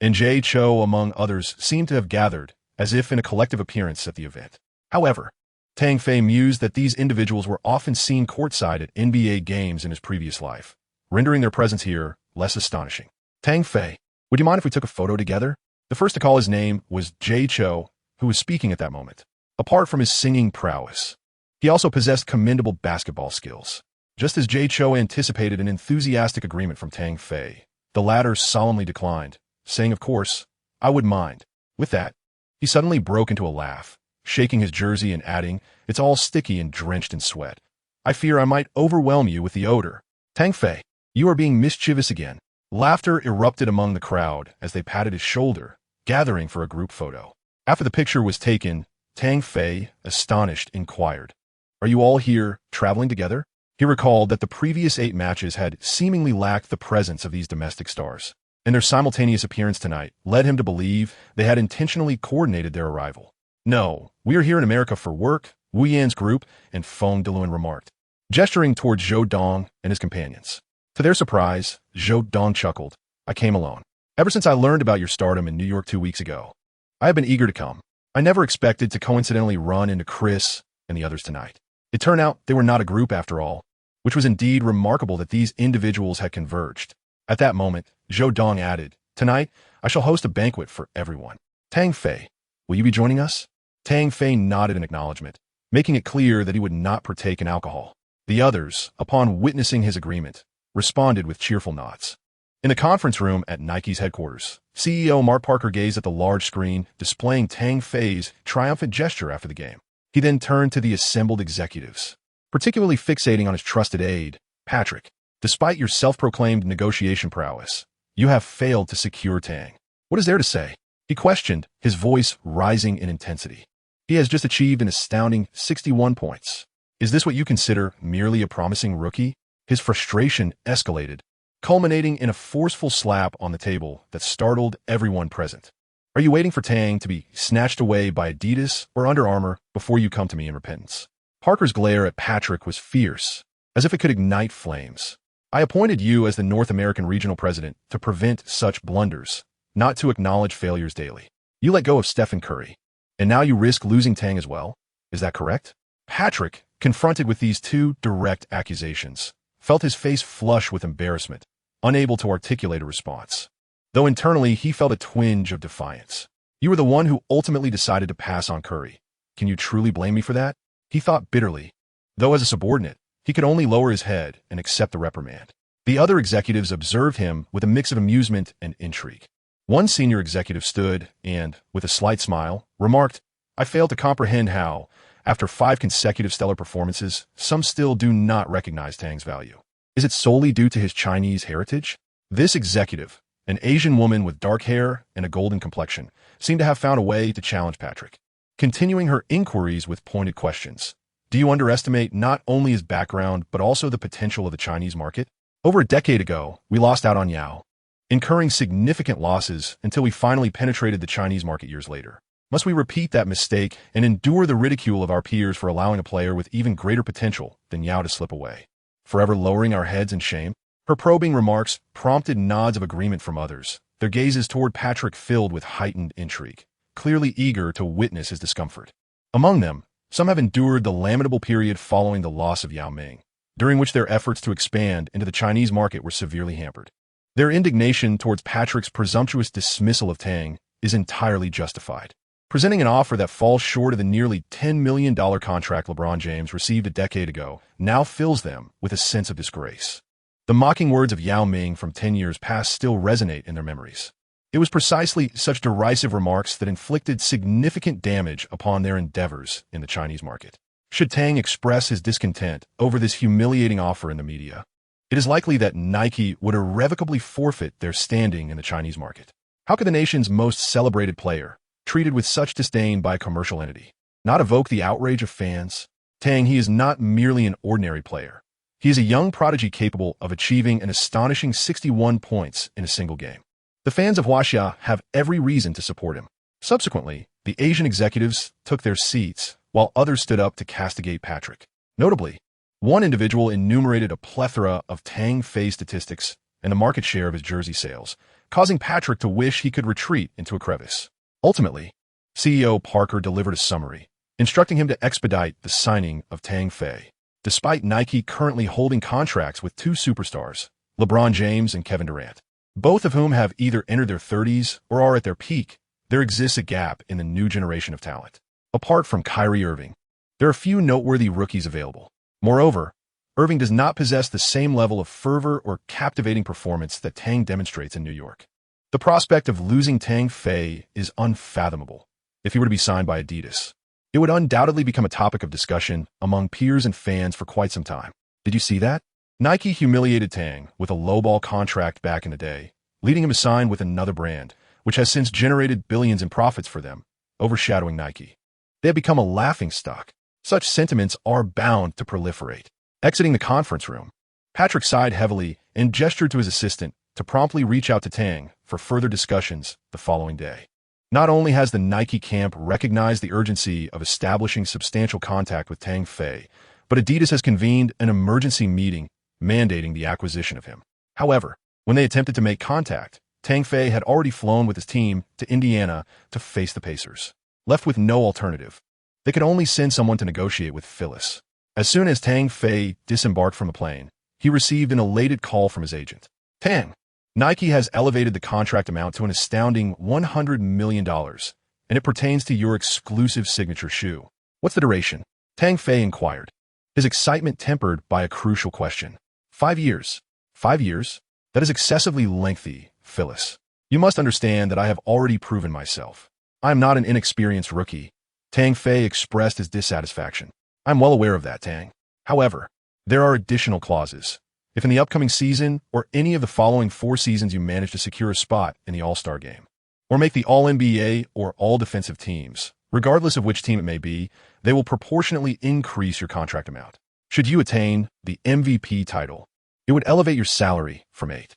and Jay Cho, among others, seemed to have gathered, as if in a collective appearance at the event. However, Tang Fei mused that these individuals were often seen courtside at NBA games in his previous life, rendering their presence here less astonishing. "Tang Fei, would you mind if we took a photo together?" The first to call his name was Jay Cho, who was speaking at that moment. Apart from his singing prowess, he also possessed commendable basketball skills. Just as Jay Cho anticipated an enthusiastic agreement from Tang Fei, the latter solemnly declined, saying, "Of course, I would mind." With that, he suddenly broke into a laugh, shaking his jersey and adding, "It's all sticky and drenched in sweat. I fear I might overwhelm you with the odor. Tang Fei, you are being mischievous again." Laughter erupted among the crowd as they patted his shoulder, gathering for a group photo. After the picture was taken, Tang Fei, astonished, inquired, "Are you all here, traveling together?" He recalled that the previous 8 matches had seemingly lacked the presence of these domestic stars, and their simultaneous appearance tonight led him to believe they had intentionally coordinated their arrival. "No, we are here in America for work," Wu Yan's group and Feng Deluan remarked, gesturing towards Zhou Dong and his companions. To their surprise, Zhou Dong chuckled. "I came alone. Ever since I learned about your stardom in New York 2 weeks ago, I have been eager to come. I never expected to coincidentally run into Chris and the others tonight. It turned out they were not a group after all, which was indeed remarkable that these individuals had converged." At that moment, Zhou Dong added, "Tonight, I shall host a banquet for everyone. Tang Fei, will you be joining us?" Tang Fei nodded in acknowledgement, making it clear that he would not partake in alcohol. The others, upon witnessing his agreement, responded with cheerful nods. In the conference room at Nike's headquarters, CEO Mark Parker gazed at the large screen displaying Tang Fei's triumphant gesture after the game. He then turned to the assembled executives, particularly fixating on his trusted aide, Patrick. "Despite your self-proclaimed negotiation prowess, you have failed to secure Tang. What is there to say?" He questioned, his voice rising in intensity. "He has just achieved an astounding 61 points. Is this what you consider merely a promising rookie?" His frustration escalated, culminating in a forceful slap on the table that startled everyone present. "Are you waiting for Tang to be snatched away by Adidas or Under Armour before you come to me in repentance?" Parker's glare at Patrick was fierce, as if it could ignite flames. "I appointed you as the North American regional president to prevent such blunders, not to acknowledge failures daily. You let go of Stephen Curry, and now you risk losing Tang as well? Is that correct?" Patrick, confronted with these 2 direct accusations, felt his face flush with embarrassment, unable to articulate a response. Though internally he felt a twinge of defiance. "You were the one who ultimately decided to pass on Curry. Can you truly blame me for that?" He thought bitterly, though as a subordinate, he could only lower his head and accept the reprimand. The other executives observed him with a mix of amusement and intrigue. One senior executive stood and, with a slight smile, remarked, "I fail to comprehend how, after 5 consecutive stellar performances, some still do not recognize Tang's value. Is it solely due to his Chinese heritage?" This executive, an Asian woman with dark hair and a golden complexion, seemed to have found a way to challenge Patrick, continuing her inquiries with pointed questions. "Do you underestimate not only his background but also the potential of the Chinese market? Over a decade ago, we lost out on Yao, incurring significant losses until we finally penetrated the Chinese market years later. Must we repeat that mistake and endure the ridicule of our peers for allowing a player with even greater potential than Yao to slip away, forever lowering our heads in shame?" Her probing remarks prompted nods of agreement from others, their gazes toward Patrick filled with heightened intrigue, clearly eager to witness his discomfort. Among them, some have endured the lamentable period following the loss of Yao Ming, during which their efforts to expand into the Chinese market were severely hampered. Their indignation towards Patrick's presumptuous dismissal of Tang is entirely justified. Presenting an offer that falls short of the nearly $10 million contract LeBron James received a decade ago now fills them with a sense of disgrace. The mocking words of Yao Ming from 10 years past still resonate in their memories. It was precisely such derisive remarks that inflicted significant damage upon their endeavors in the Chinese market. Should Tang express his discontent over this humiliating offer in the media, it is likely that Nike would irrevocably forfeit their standing in the Chinese market. How could the nation's most celebrated player, treated with such disdain by a commercial entity, not evoke the outrage of fans? Tang, he is not merely an ordinary player. He is a young prodigy capable of achieving an astonishing 61 points in a single game. The fans of Huaxia have every reason to support him. Subsequently, the Asian executives took their seats, while others stood up to castigate Patrick. Notably, one individual enumerated a plethora of Tang Fei statistics and the market share of his jersey sales, causing Patrick to wish he could retreat into a crevice. Ultimately, CEO Parker delivered a summary, instructing him to expedite the signing of Tang Fei. Despite Nike currently holding contracts with 2 superstars, LeBron James and Kevin Durant, both of whom have either entered their 30s or are at their peak, there exists a gap in the new generation of talent. Apart from Kyrie Irving, there are few noteworthy rookies available. Moreover, Irving does not possess the same level of fervor or captivating performance that Tang demonstrates in New York. The prospect of losing Tang Fei is unfathomable if he were to be signed by Adidas. It would undoubtedly become a topic of discussion among peers and fans for quite some time. Did you see that? Nike humiliated Tang with a lowball contract back in the day, leading him to sign with another brand, which has since generated billions in profits for them, overshadowing Nike. They have become a laughingstock. Such sentiments are bound to proliferate. Exiting the conference room, Patrick sighed heavily and gestured to his assistant to promptly reach out to Tang for further discussions the following day. Not only has the Nike camp recognized the urgency of establishing substantial contact with Tang Fei, but Adidas has convened an emergency meeting mandating the acquisition of him. However, when they attempted to make contact, Tang Fei had already flown with his team to Indiana to face the Pacers. Left with no alternative, they could only send someone to negotiate with Phyllis. As soon as Tang Fei disembarked from the plane, he received an elated call from his agent. Tang, Nike has elevated the contract amount to an astounding $100 million, and it pertains to your exclusive signature shoe. What's the duration? Tang Fei inquired, his excitement tempered by a crucial question. 5 years. 5 years? That is excessively lengthy, Phyllis. You must understand that I have already proven myself. I am not an inexperienced rookie. Tang Fei expressed his dissatisfaction. I'm well aware of that, Tang. However, there are additional clauses. If in the upcoming season or any of the following 4 seasons you manage to secure a spot in the All-Star game, or make the All-NBA or All-Defensive teams, regardless of which team it may be, they will proportionately increase your contract amount. Should you attain the MVP title, it would elevate your salary from $8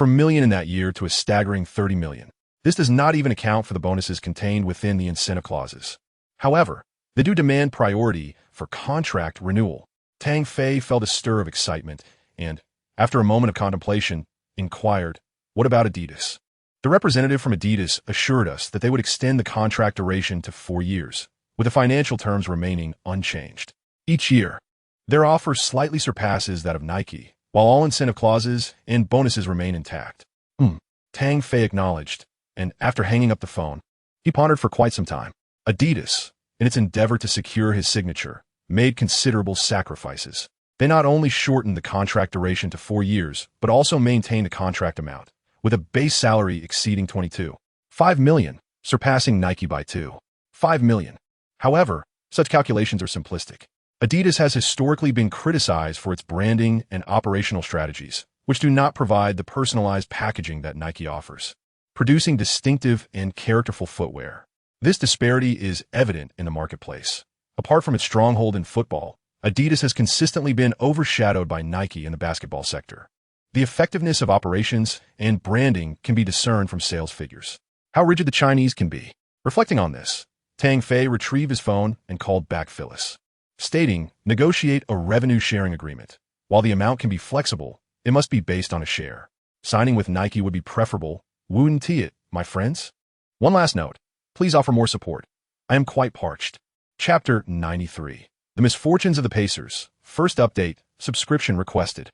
million in that year to a staggering $30 million. This does not even account for the bonuses contained within the incentive clauses. However, they do demand priority for contract renewal. Tang Fei felt a stir of excitement and, after a moment of contemplation, inquired, "What about Adidas?" The representative from Adidas assured us that they would extend the contract duration to 4 years, with the financial terms remaining unchanged. Each year, their offer slightly surpasses that of Nike, while all incentive clauses and bonuses remain intact. Tang Fei acknowledged, and after hanging up the phone, he pondered for quite some time. Adidas, in its endeavor to secure his signature, made considerable sacrifices. They not only shortened the contract duration to 4 years, but also maintained the contract amount, with a base salary exceeding $22.5 million, surpassing Nike by $2.5 million. However, such calculations are simplistic. Adidas has historically been criticized for its branding and operational strategies, which do not provide the personalized packaging that Nike offers, producing distinctive and characterful footwear. This disparity is evident in the marketplace. Apart from its stronghold in football, Adidas has consistently been overshadowed by Nike in the basketball sector. The effectiveness of operations and branding can be discerned from sales figures. How rigid the Chinese can be. Reflecting on this, Tang Fei retrieved his phone and called back Phyllis, stating, "Negotiate a revenue-sharing agreement. While the amount can be flexible, it must be based on a share. Signing with Nike would be preferable, wouldn't it, my friends?" One last note. Please offer more support. I am quite parched. Chapter 93. The Misfortunes of the Pacers. First update, subscription requested.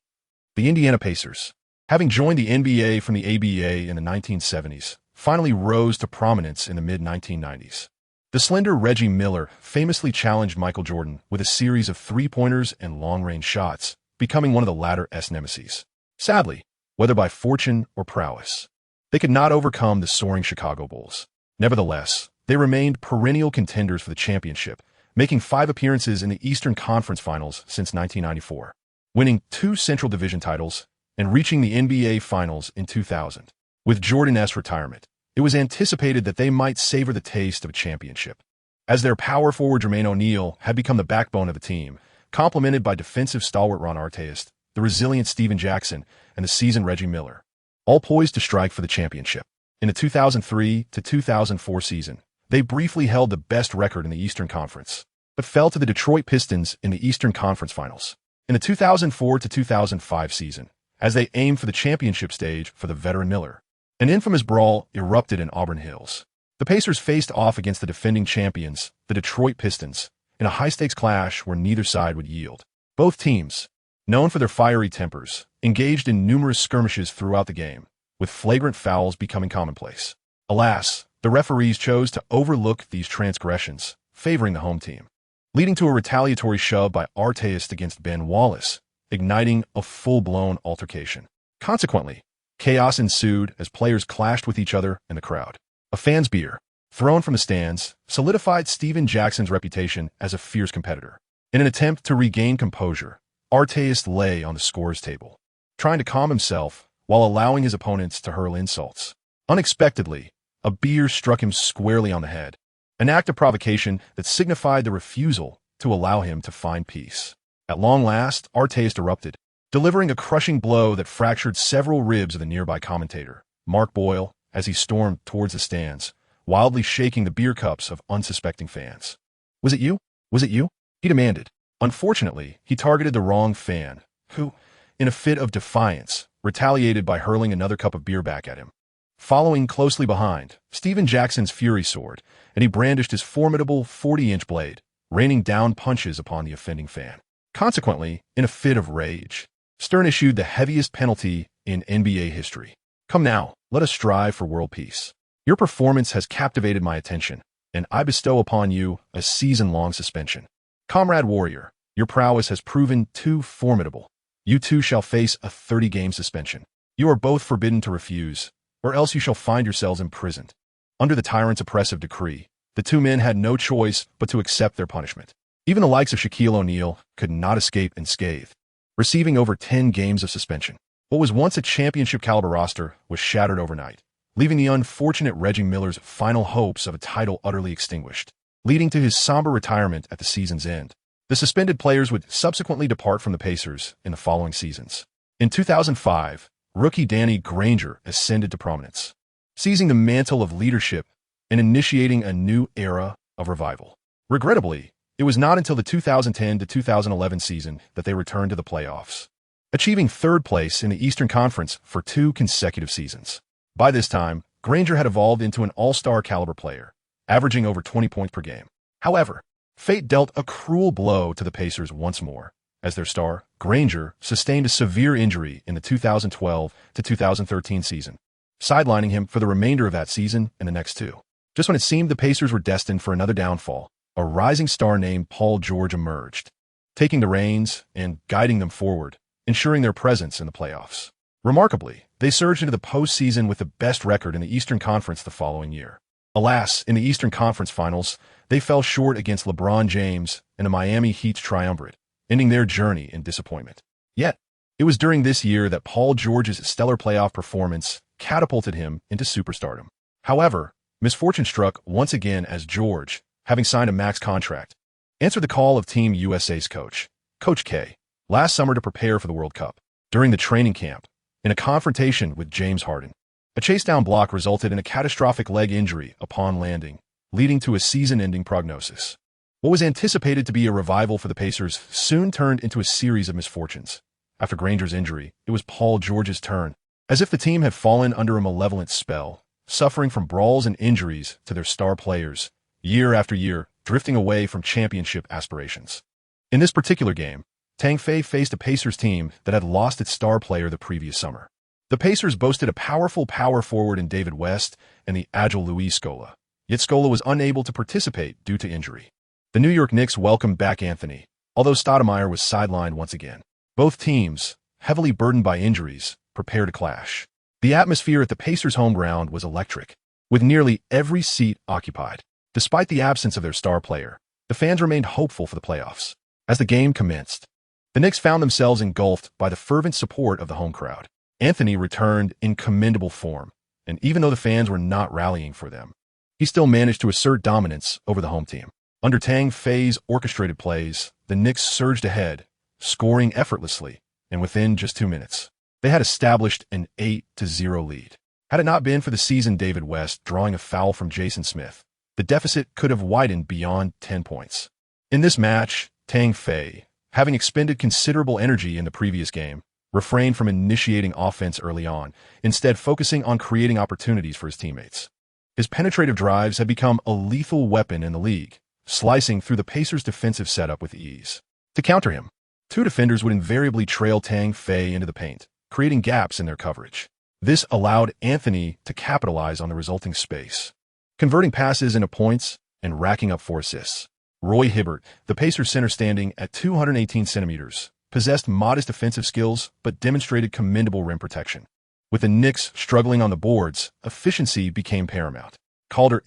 The Indiana Pacers, having joined the NBA from the ABA in the 1970s, finally rose to prominence in the mid-1990s. The slender Reggie Miller famously challenged Michael Jordan with a series of three-pointers and long-range shots, becoming one of the latter's nemesis. Sadly, whether by fortune or prowess, they could not overcome the soaring Chicago Bulls. Nevertheless, they remained perennial contenders for the championship, making 5 appearances in the Eastern Conference Finals since 1994, winning 2 Central Division titles, and reaching the NBA Finals in 2000. With Jordan's retirement, it was anticipated that they might savor the taste of a championship, as their power forward Jermaine O'Neal had become the backbone of the team, complemented by defensive stalwart Ron Artest, the resilient Steven Jackson, and the seasoned Reggie Miller, all poised to strike for the championship. In the 2003 to 2004 season, they briefly held the best record in the Eastern Conference, but fell to the Detroit Pistons in the Eastern Conference Finals. In the 2004 to 2005 season, as they aimed for the championship stage for the veteran Miller, an infamous brawl erupted in Auburn Hills. The Pacers faced off against the defending champions, the Detroit Pistons, in a high-stakes clash where neither side would yield. Both teams, known for their fiery tempers, engaged in numerous skirmishes throughout the game, with flagrant fouls becoming commonplace. Alas, the referees chose to overlook these transgressions, favoring the home team, leading to a retaliatory shove by Artest against Ben Wallace, igniting a full-blown altercation. Consequently, chaos ensued as players clashed with each other in the crowd. A fan's beer, thrown from the stands, solidified Steven Jackson's reputation as a fierce competitor. In an attempt to regain composure, Artest lay on the scorer's table, trying to calm himself while allowing his opponents to hurl insults. Unexpectedly, a beer struck him squarely on the head, an act of provocation that signified the refusal to allow him to find peace. At long last, Artest erupted, delivering a crushing blow that fractured several ribs of the nearby commentator, Mark Boyle, as he stormed towards the stands, wildly shaking the beer cups of unsuspecting fans. "Was it you? Was it you?" he demanded. Unfortunately, he targeted the wrong fan, who, in a fit of defiance, retaliated by hurling another cup of beer back at him. Following closely behind, Steven Jackson's fury soared, and he brandished his formidable 40-inch blade, raining down punches upon the offending fan. Consequently, in a fit of rage, Stern issued the heaviest penalty in NBA history. "Come now, let us strive for world peace. Your performance has captivated my attention, and I bestow upon you a season-long suspension. Comrade Warrior, your prowess has proven too formidable. You too shall face a 30-game suspension. You are both forbidden to refuse, or else you shall find yourselves imprisoned." Under the tyrant's oppressive decree, the two men had no choice but to accept their punishment. Even the likes of Shaquille O'Neal could not escape unscathed, receiving over 10 games of suspension. What was once a championship-caliber roster was shattered overnight, leaving the unfortunate Reggie Miller's final hopes of a title utterly extinguished, leading to his somber retirement at the season's end. The suspended players would subsequently depart from the Pacers in the following seasons. In 2005, rookie Danny Granger ascended to prominence, seizing the mantle of leadership and initiating a new era of revival. Regrettably, it was not until the 2010 to 2011 season that they returned to the playoffs, achieving third place in the Eastern Conference for 2 consecutive seasons. By this time, Granger had evolved into an all-star caliber player, averaging over 20 points per game. However, fate dealt a cruel blow to the Pacers once more, as their star, Granger, sustained a severe injury in the 2012 to 2013 season, sidelining him for the remainder of that season and the next 2. Just when it seemed the Pacers were destined for another downfall, a rising star named Paul George emerged, taking the reins and guiding them forward, ensuring their presence in the playoffs. Remarkably, they surged into the postseason with the best record in the Eastern Conference the following year. Alas, in the Eastern Conference Finals, they fell short against LeBron James and the Miami Heat's triumvirate, ending their journey in disappointment. Yet, it was during this year that Paul George's stellar playoff performance catapulted him into superstardom. However, misfortune struck once again as George, having signed a max contract, answered the call of Team USA's coach, Coach K, last summer to prepare for the World Cup. During the training camp, in a confrontation with James Harden, a chase-down block resulted in a catastrophic leg injury upon landing, leading to a season-ending prognosis. What was anticipated to be a revival for the Pacers soon turned into a series of misfortunes. After Granger's injury, it was Paul George's turn, as if the team had fallen under a malevolent spell, suffering from brawls and injuries to their star players, year after year, drifting away from championship aspirations. In this particular game, Tang Fei faced a Pacers team that had lost its star player the previous summer. The Pacers boasted a powerful power forward in David West and the agile Luis Scola, yet Scola was unable to participate due to injury. The New York Knicks welcomed back Anthony, although Stoudemire was sidelined once again. Both teams, heavily burdened by injuries, prepared to clash. The atmosphere at the Pacers' home ground was electric, with nearly every seat occupied. Despite the absence of their star player, the fans remained hopeful for the playoffs. As the game commenced, the Knicks found themselves engulfed by the fervent support of the home crowd. Anthony returned in commendable form, and even though the fans were not rallying for them, he still managed to assert dominance over the home team. Under Tang Fei's orchestrated plays, the Knicks surged ahead, scoring effortlessly, and within just 2 minutes, they had established an 8-0 lead. Had it not been for the seasoned David West drawing a foul from Jason Smith, the deficit could have widened beyond 10 points. In this match, Tang Fei, having expended considerable energy in the previous game, refrained from initiating offense early on, instead focusing on creating opportunities for his teammates. His penetrative drives had become a lethal weapon in the league, slicing through the Pacers' defensive setup with ease. To counter him, 2 defenders would invariably trail Tang Fei into the paint, creating gaps in their coverage. This allowed Anthony to capitalize on the resulting space, converting passes into points and racking up 4 assists. Roy Hibbert, the Pacers center standing at 218 centimeters, possessed modest offensive skills but demonstrated commendable rim protection. With the Knicks struggling on the boards, efficiency became paramount. Calder,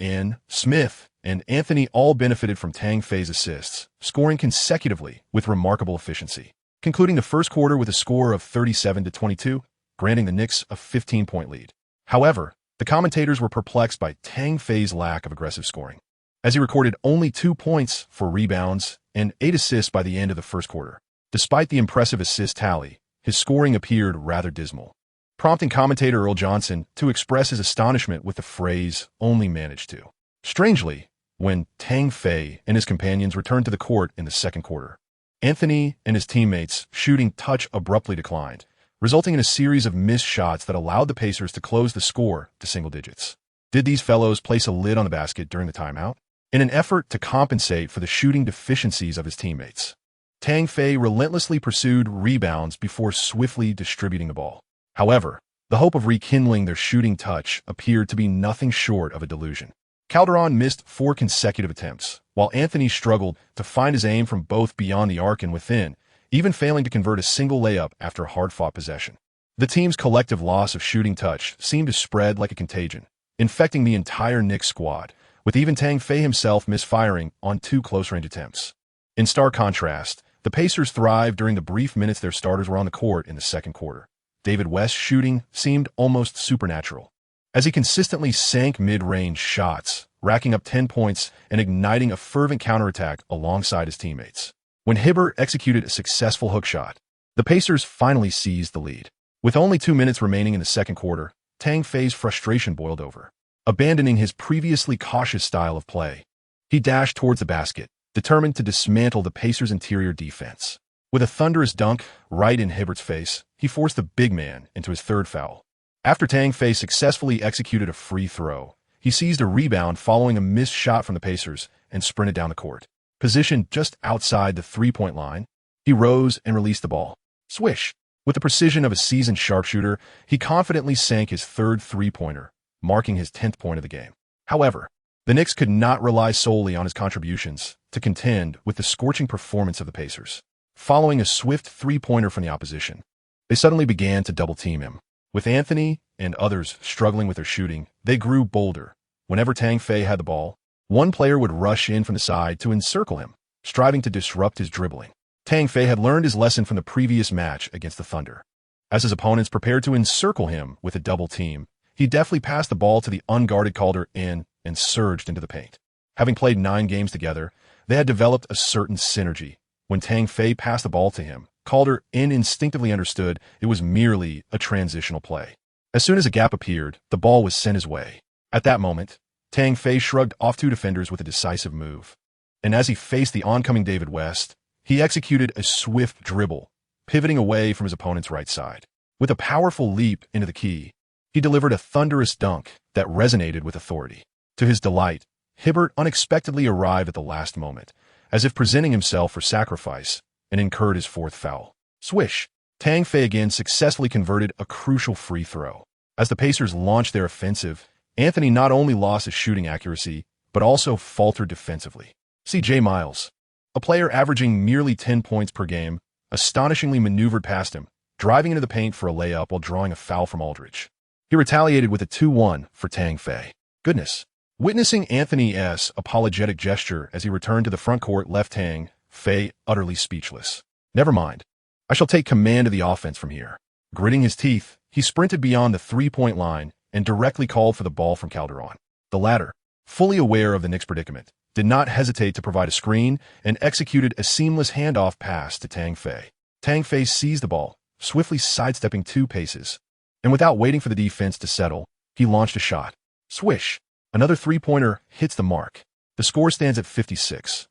Smith, and Anthony all benefited from Tang Fei's assists, scoring consecutively with remarkable efficiency, concluding the first quarter with a score of 37-22, granting the Knicks a 15-point lead. However, the commentators were perplexed by Tang Fei's lack of aggressive scoring, as he recorded only 2 points, 4 rebounds, and 8 assists by the end of the first quarter. Despite the impressive assist tally, his scoring appeared rather dismal, prompting commentator Earl Johnson to express his astonishment with the phrase, "only managed to." Strangely, when Tang Fei and his companions returned to the court in the second quarter, Anthony and his teammates' shooting touch abruptly declined, resulting in a series of missed shots that allowed the Pacers to close the score to single digits. Did these fellows place a lid on the basket during the timeout? In an effort to compensate for the shooting deficiencies of his teammates, Tang Fei relentlessly pursued rebounds before swiftly distributing the ball. However, the hope of rekindling their shooting touch appeared to be nothing short of a delusion. Calderon missed 4 consecutive attempts, while Anthony struggled to find his aim from both beyond the arc and within, even failing to convert a single layup after a hard-fought possession. The team's collective loss of shooting touch seemed to spread like a contagion, infecting the entire Knicks squad, with even Tang Fei himself misfiring on 2 close-range attempts. In stark contrast, the Pacers thrived during the brief minutes their starters were on the court in the second quarter. David West's shooting seemed almost supernatural, as he consistently sank mid-range shots, racking up 10 points and igniting a fervent counterattack alongside his teammates. When Hibbert executed a successful hook shot, the Pacers finally seized the lead. With only 2 minutes remaining in the second quarter, Tang Fei's frustration boiled over. Abandoning his previously cautious style of play, he dashed towards the basket, determined to dismantle the Pacers' interior defense. With a thunderous dunk right in Hibbert's face, he forced the big man into his third foul. After Tang Fei successfully executed a free throw, he seized a rebound following a missed shot from the Pacers and sprinted down the court. Positioned just outside the three-point line, he rose and released the ball. Swish! With the precision of a seasoned sharpshooter, he confidently sank his third three-pointer, marking his 10th point of the game. However, the Knicks could not rely solely on his contributions to contend with the scorching performance of the Pacers. Following a swift three-pointer from the opposition, they suddenly began to double-team him. With Anthony and others struggling with their shooting, they grew bolder. Whenever Tang Fei had the ball, one player would rush in from the side to encircle him, striving to disrupt his dribbling. Tang Fei had learned his lesson from the previous match against the Thunder. As his opponents prepared to encircle him with a double team, he deftly passed the ball to the unguarded Calder and surged into the paint. Having played 9 games together, they had developed a certain synergy. When Tang Fei passed the ball to him, Calder instinctively understood it was merely a transitional play. As soon as a gap appeared, the ball was sent his way. At that moment, Tang Fei shrugged off 2 defenders with a decisive move. And as he faced the oncoming David West, he executed a swift dribble, pivoting away from his opponent's right side. With a powerful leap into the key, he delivered a thunderous dunk that resonated with authority. To his delight, Hibbert unexpectedly arrived at the last moment, as if presenting himself for sacrifice, and incurred his 4th foul. Swish! Tang Fei again successfully converted a crucial free throw. As the Pacers launched their offensive, Anthony not only lost his shooting accuracy, but also faltered defensively. C.J. Miles, a player averaging merely 10 points per game, astonishingly maneuvered past him, driving into the paint for a layup while drawing a foul from Aldridge. He retaliated with a 2-1 for Tang Fei. Goodness. Witnessing Anthony's apologetic gesture as he returned to the front court left Tang Fei utterly speechless. Never mind. I shall take command of the offense from here. Gritting his teeth, he sprinted beyond the three-point line and directly called for the ball from Calderon. The latter, fully aware of the Knicks' predicament, did not hesitate to provide a screen and executed a seamless handoff pass to Tang Fei. Tang Fei seized the ball, swiftly sidestepping 2 paces, and without waiting for the defense to settle, he launched a shot. Swish! Another three-pointer hits the mark. The score stands at 56,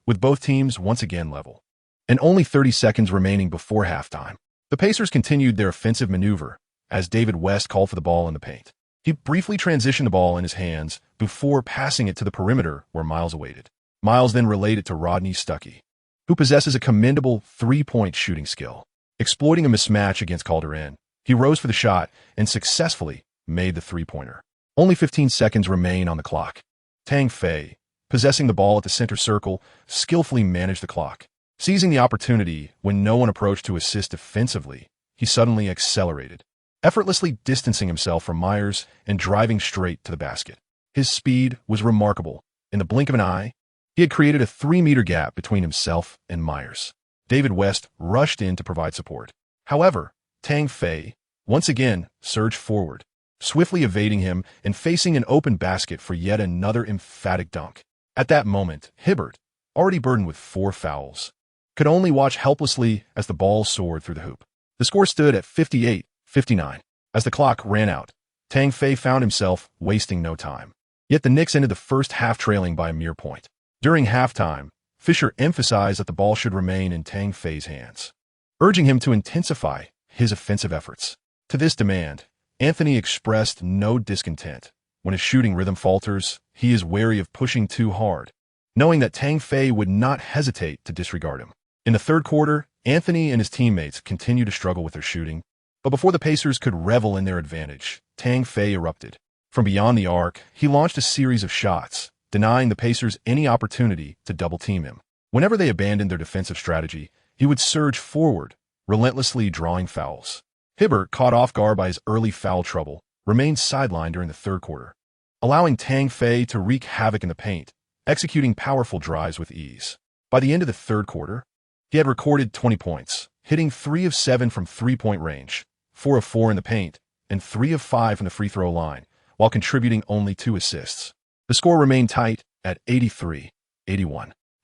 with both teams once again level. And only 30 seconds remaining before halftime. The Pacers continued their offensive maneuver as David West called for the ball in the paint. He briefly transitioned the ball in his hands before passing it to the perimeter where Miles awaited. Miles then relayed it to Rodney Stuckey, who possesses a commendable 3-point shooting skill. Exploiting a mismatch against Calderon, he rose for the shot and successfully made the 3-pointer. Only 15 seconds remain on the clock. Tang Fei, possessing the ball at the center circle, skillfully managed the clock. Seizing the opportunity when no one approached to assist defensively, he suddenly accelerated, effortlessly distancing himself from Myers and driving straight to the basket. His speed was remarkable. In the blink of an eye, he had created a 3-meter gap between himself and Myers. David West rushed in to provide support. However, Tang Fei once again surged forward, swiftly evading him and facing an open basket for yet another emphatic dunk. At that moment, Hibbert, already burdened with 4 fouls, could only watch helplessly as the ball soared through the hoop. The score stood at 58-59. As the clock ran out, Tang Fei found himself wasting no time. Yet the Knicks ended the first half trailing by a mere point. During halftime, Fisher emphasized that the ball should remain in Tang Fei's hands, urging him to intensify his offensive efforts. To this demand, Anthony expressed no discontent. When his shooting rhythm falters, he is wary of pushing too hard, knowing that Tang Fei would not hesitate to disregard him. In the third quarter, Anthony and his teammates continued to struggle with their shooting, but before the Pacers could revel in their advantage, Tang Fei erupted. From beyond the arc, he launched a series of shots, denying the Pacers any opportunity to double-team him. Whenever they abandoned their defensive strategy, he would surge forward, relentlessly drawing fouls. Hibbert, caught off guard by his early foul trouble, remained sidelined during the third quarter, allowing Tang Fei to wreak havoc in the paint, executing powerful drives with ease. By the end of the third quarter, he had recorded 20 points, hitting 3 of 7 from three-point range, 4 of 4 in the paint, and 3 of 5 from the free throw line, while contributing only 2 assists. The score remained tight at 83-81.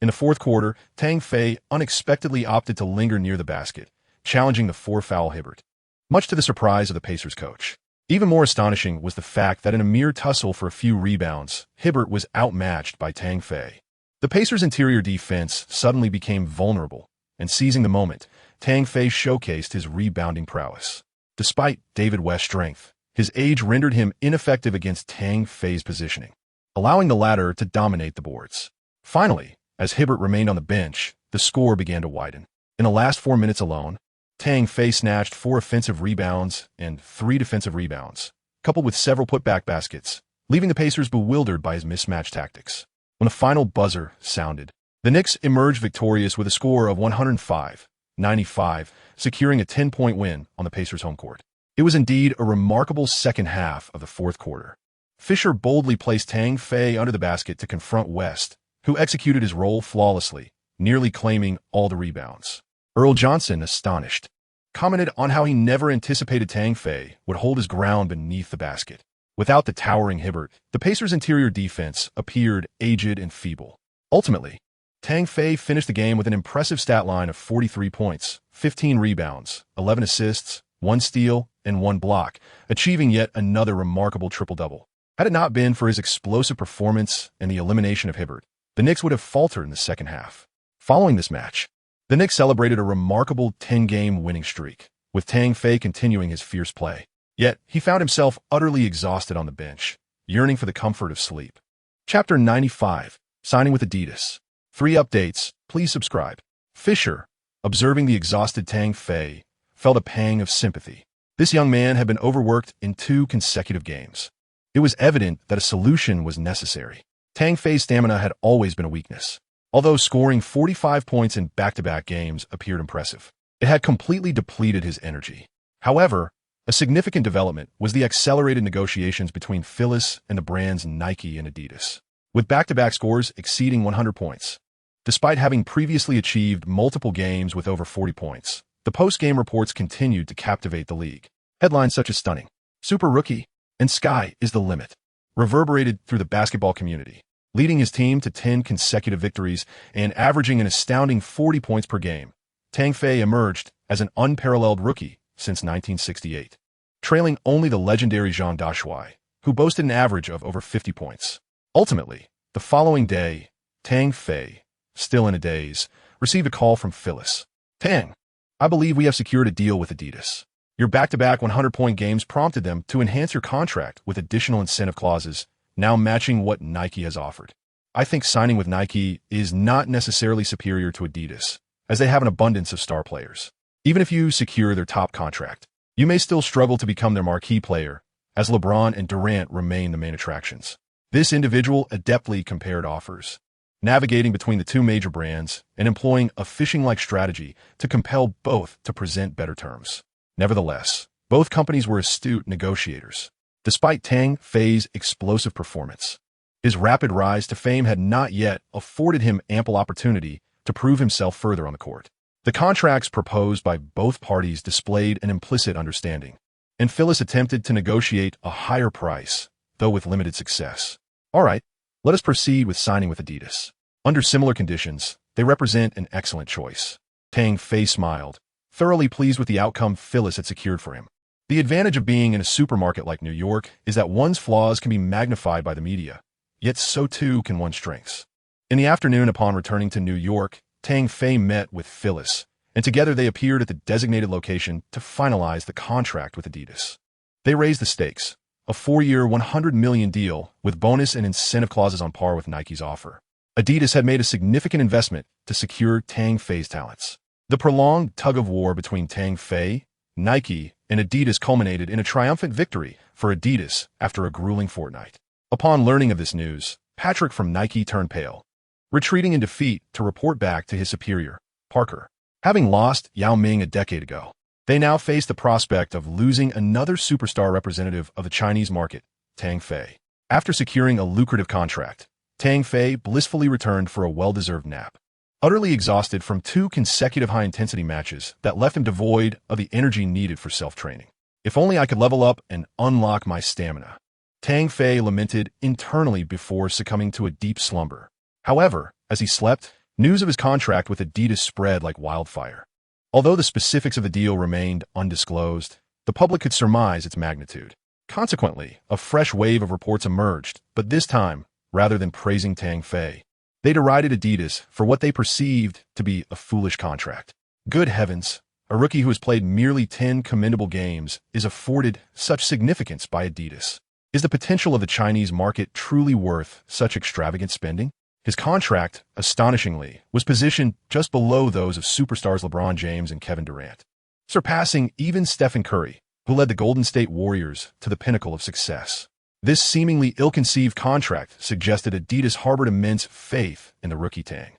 In the fourth quarter, Tang Fei unexpectedly opted to linger near the basket, challenging the four-foul Hibbert, much to the surprise of the Pacers coach. Even more astonishing was the fact that in a mere tussle for a few rebounds, Hibbert was outmatched by Tang Fei. The Pacers' interior defense suddenly became vulnerable, and seizing the moment, Tang Fei showcased his rebounding prowess. Despite David West's strength, his age rendered him ineffective against Tang Fei's positioning, allowing the latter to dominate the boards. Finally, as Hibbert remained on the bench, the score began to widen. In the last 4 minutes alone, Tang Fei snatched 4 offensive rebounds and 3 defensive rebounds, coupled with several putback baskets, leaving the Pacers bewildered by his mismatched tactics. When the final buzzer sounded, the Knicks emerged victorious with a score of 105-95, securing a 10-point win on the Pacers' home court. It was indeed a remarkable second half of the fourth quarter. Fisher boldly placed Tang Fei under the basket to confront West, who executed his role flawlessly, nearly claiming all the rebounds. Earl Johnson, astonished, commented on how he never anticipated Tang Fei would hold his ground beneath the basket. Without the towering Hibbert, the Pacers' interior defense appeared aged and feeble. Ultimately, Tang Fei finished the game with an impressive stat line of 43 points, 15 rebounds, 11 assists, 1 steal, and 1 block, achieving yet another remarkable triple-double. Had it not been for his explosive performance and the elimination of Hibbert, the Knicks would have faltered in the second half. Following this match, the Knicks celebrated a remarkable 10-game winning streak, with Tang Fei continuing his fierce play. Yet, he found himself utterly exhausted on the bench, yearning for the comfort of sleep. Chapter 95, Signing with Adidas. 3 updates, please subscribe. Fisher, observing the exhausted Tang Fei, felt a pang of sympathy. This young man had been overworked in 2 consecutive games. It was evident that a solution was necessary. Tang Fei's stamina had always been a weakness. Although scoring 45 points in back-to-back games appeared impressive, it had completely depleted his energy. However, a significant development was the accelerated negotiations between Phyllis and the brands Nike and Adidas, with back-to-back scores exceeding 100 points. Despite having previously achieved multiple games with over 40 points, the post-game reports continued to captivate the league. Headlines such as "Stunning," "Super Rookie," and "Sky is the Limit" reverberated through the basketball community, leading his team to 10 consecutive victories and averaging an astounding 40 points per game. Tang Fei emerged as an unparalleled rookie since 1968, trailing only the legendary Jean Dashuai, who boasted an average of over 50 points. Ultimately, the following day, Tang Fei, still in a daze, received a call from Phyllis. "Tang, I believe we have secured a deal with Adidas. Your back-to-back 100-point games prompted them to enhance your contract with additional incentive clauses, now matching what Nike has offered. I think signing with Nike is not necessarily superior to Adidas, as they have an abundance of star players. Even if you secure their top contract, you may still struggle to become their marquee player, as LeBron and Durant remain the main attractions." This individual adeptly compared offers, navigating between the 2 major brands and employing a fishing-like strategy to compel both to present better terms. Nevertheless, both companies were astute negotiators. Despite Tang Fei's explosive performance, his rapid rise to fame had not yet afforded him ample opportunity to prove himself further on the court. The contracts proposed by both parties displayed an implicit understanding, and Phyllis attempted to negotiate a higher price, though with limited success. All right, let us proceed with signing with Adidas. Under similar conditions, they represent an excellent choice. Tang Fei smiled, thoroughly pleased with the outcome Phyllis had secured for him. The advantage of being in a supermarket like New York is that one's flaws can be magnified by the media, yet so too can one's strengths. In the afternoon upon returning to New York, Tang Fei met with Phyllis, and together they appeared at the designated location to finalize the contract with Adidas. They raised the stakes, a 4-year, $100 million deal with bonus and incentive clauses on par with Nike's offer. Adidas had made a significant investment to secure Tang Fei's talents. The prolonged tug-of-war between Tang Fei, Nike, and Adidas culminated in a triumphant victory for Adidas after a grueling fortnight. Upon learning of this news, Patrick from Nike turned pale, retreating in defeat to report back to his superior, Parker. Having lost Yao Ming a decade ago, they now faced the prospect of losing another superstar representative of the Chinese market, Tang Fei. After securing a lucrative contract, Tang Fei blissfully returned for a well-deserved nap. Utterly exhausted from 2 consecutive high-intensity matches that left him devoid of the energy needed for self-training. If only I could level up and unlock my stamina, Tang Fei lamented internally before succumbing to a deep slumber. However, as he slept, news of his contract with Adidas spread like wildfire. Although the specifics of the deal remained undisclosed, the public could surmise its magnitude. Consequently, a fresh wave of reports emerged, but this time, rather than praising Tang Fei, they derided Adidas for what they perceived to be a foolish contract. Good heavens, a rookie who has played merely 10 commendable games is afforded such significance by Adidas. Is the potential of the Chinese market truly worth such extravagant spending? His contract, astonishingly, was positioned just below those of superstars LeBron James and Kevin Durant, surpassing even Stephen Curry, who led the Golden State Warriors to the pinnacle of success. This seemingly ill-conceived contract suggested Adidas harbored immense faith in the rookie Tang,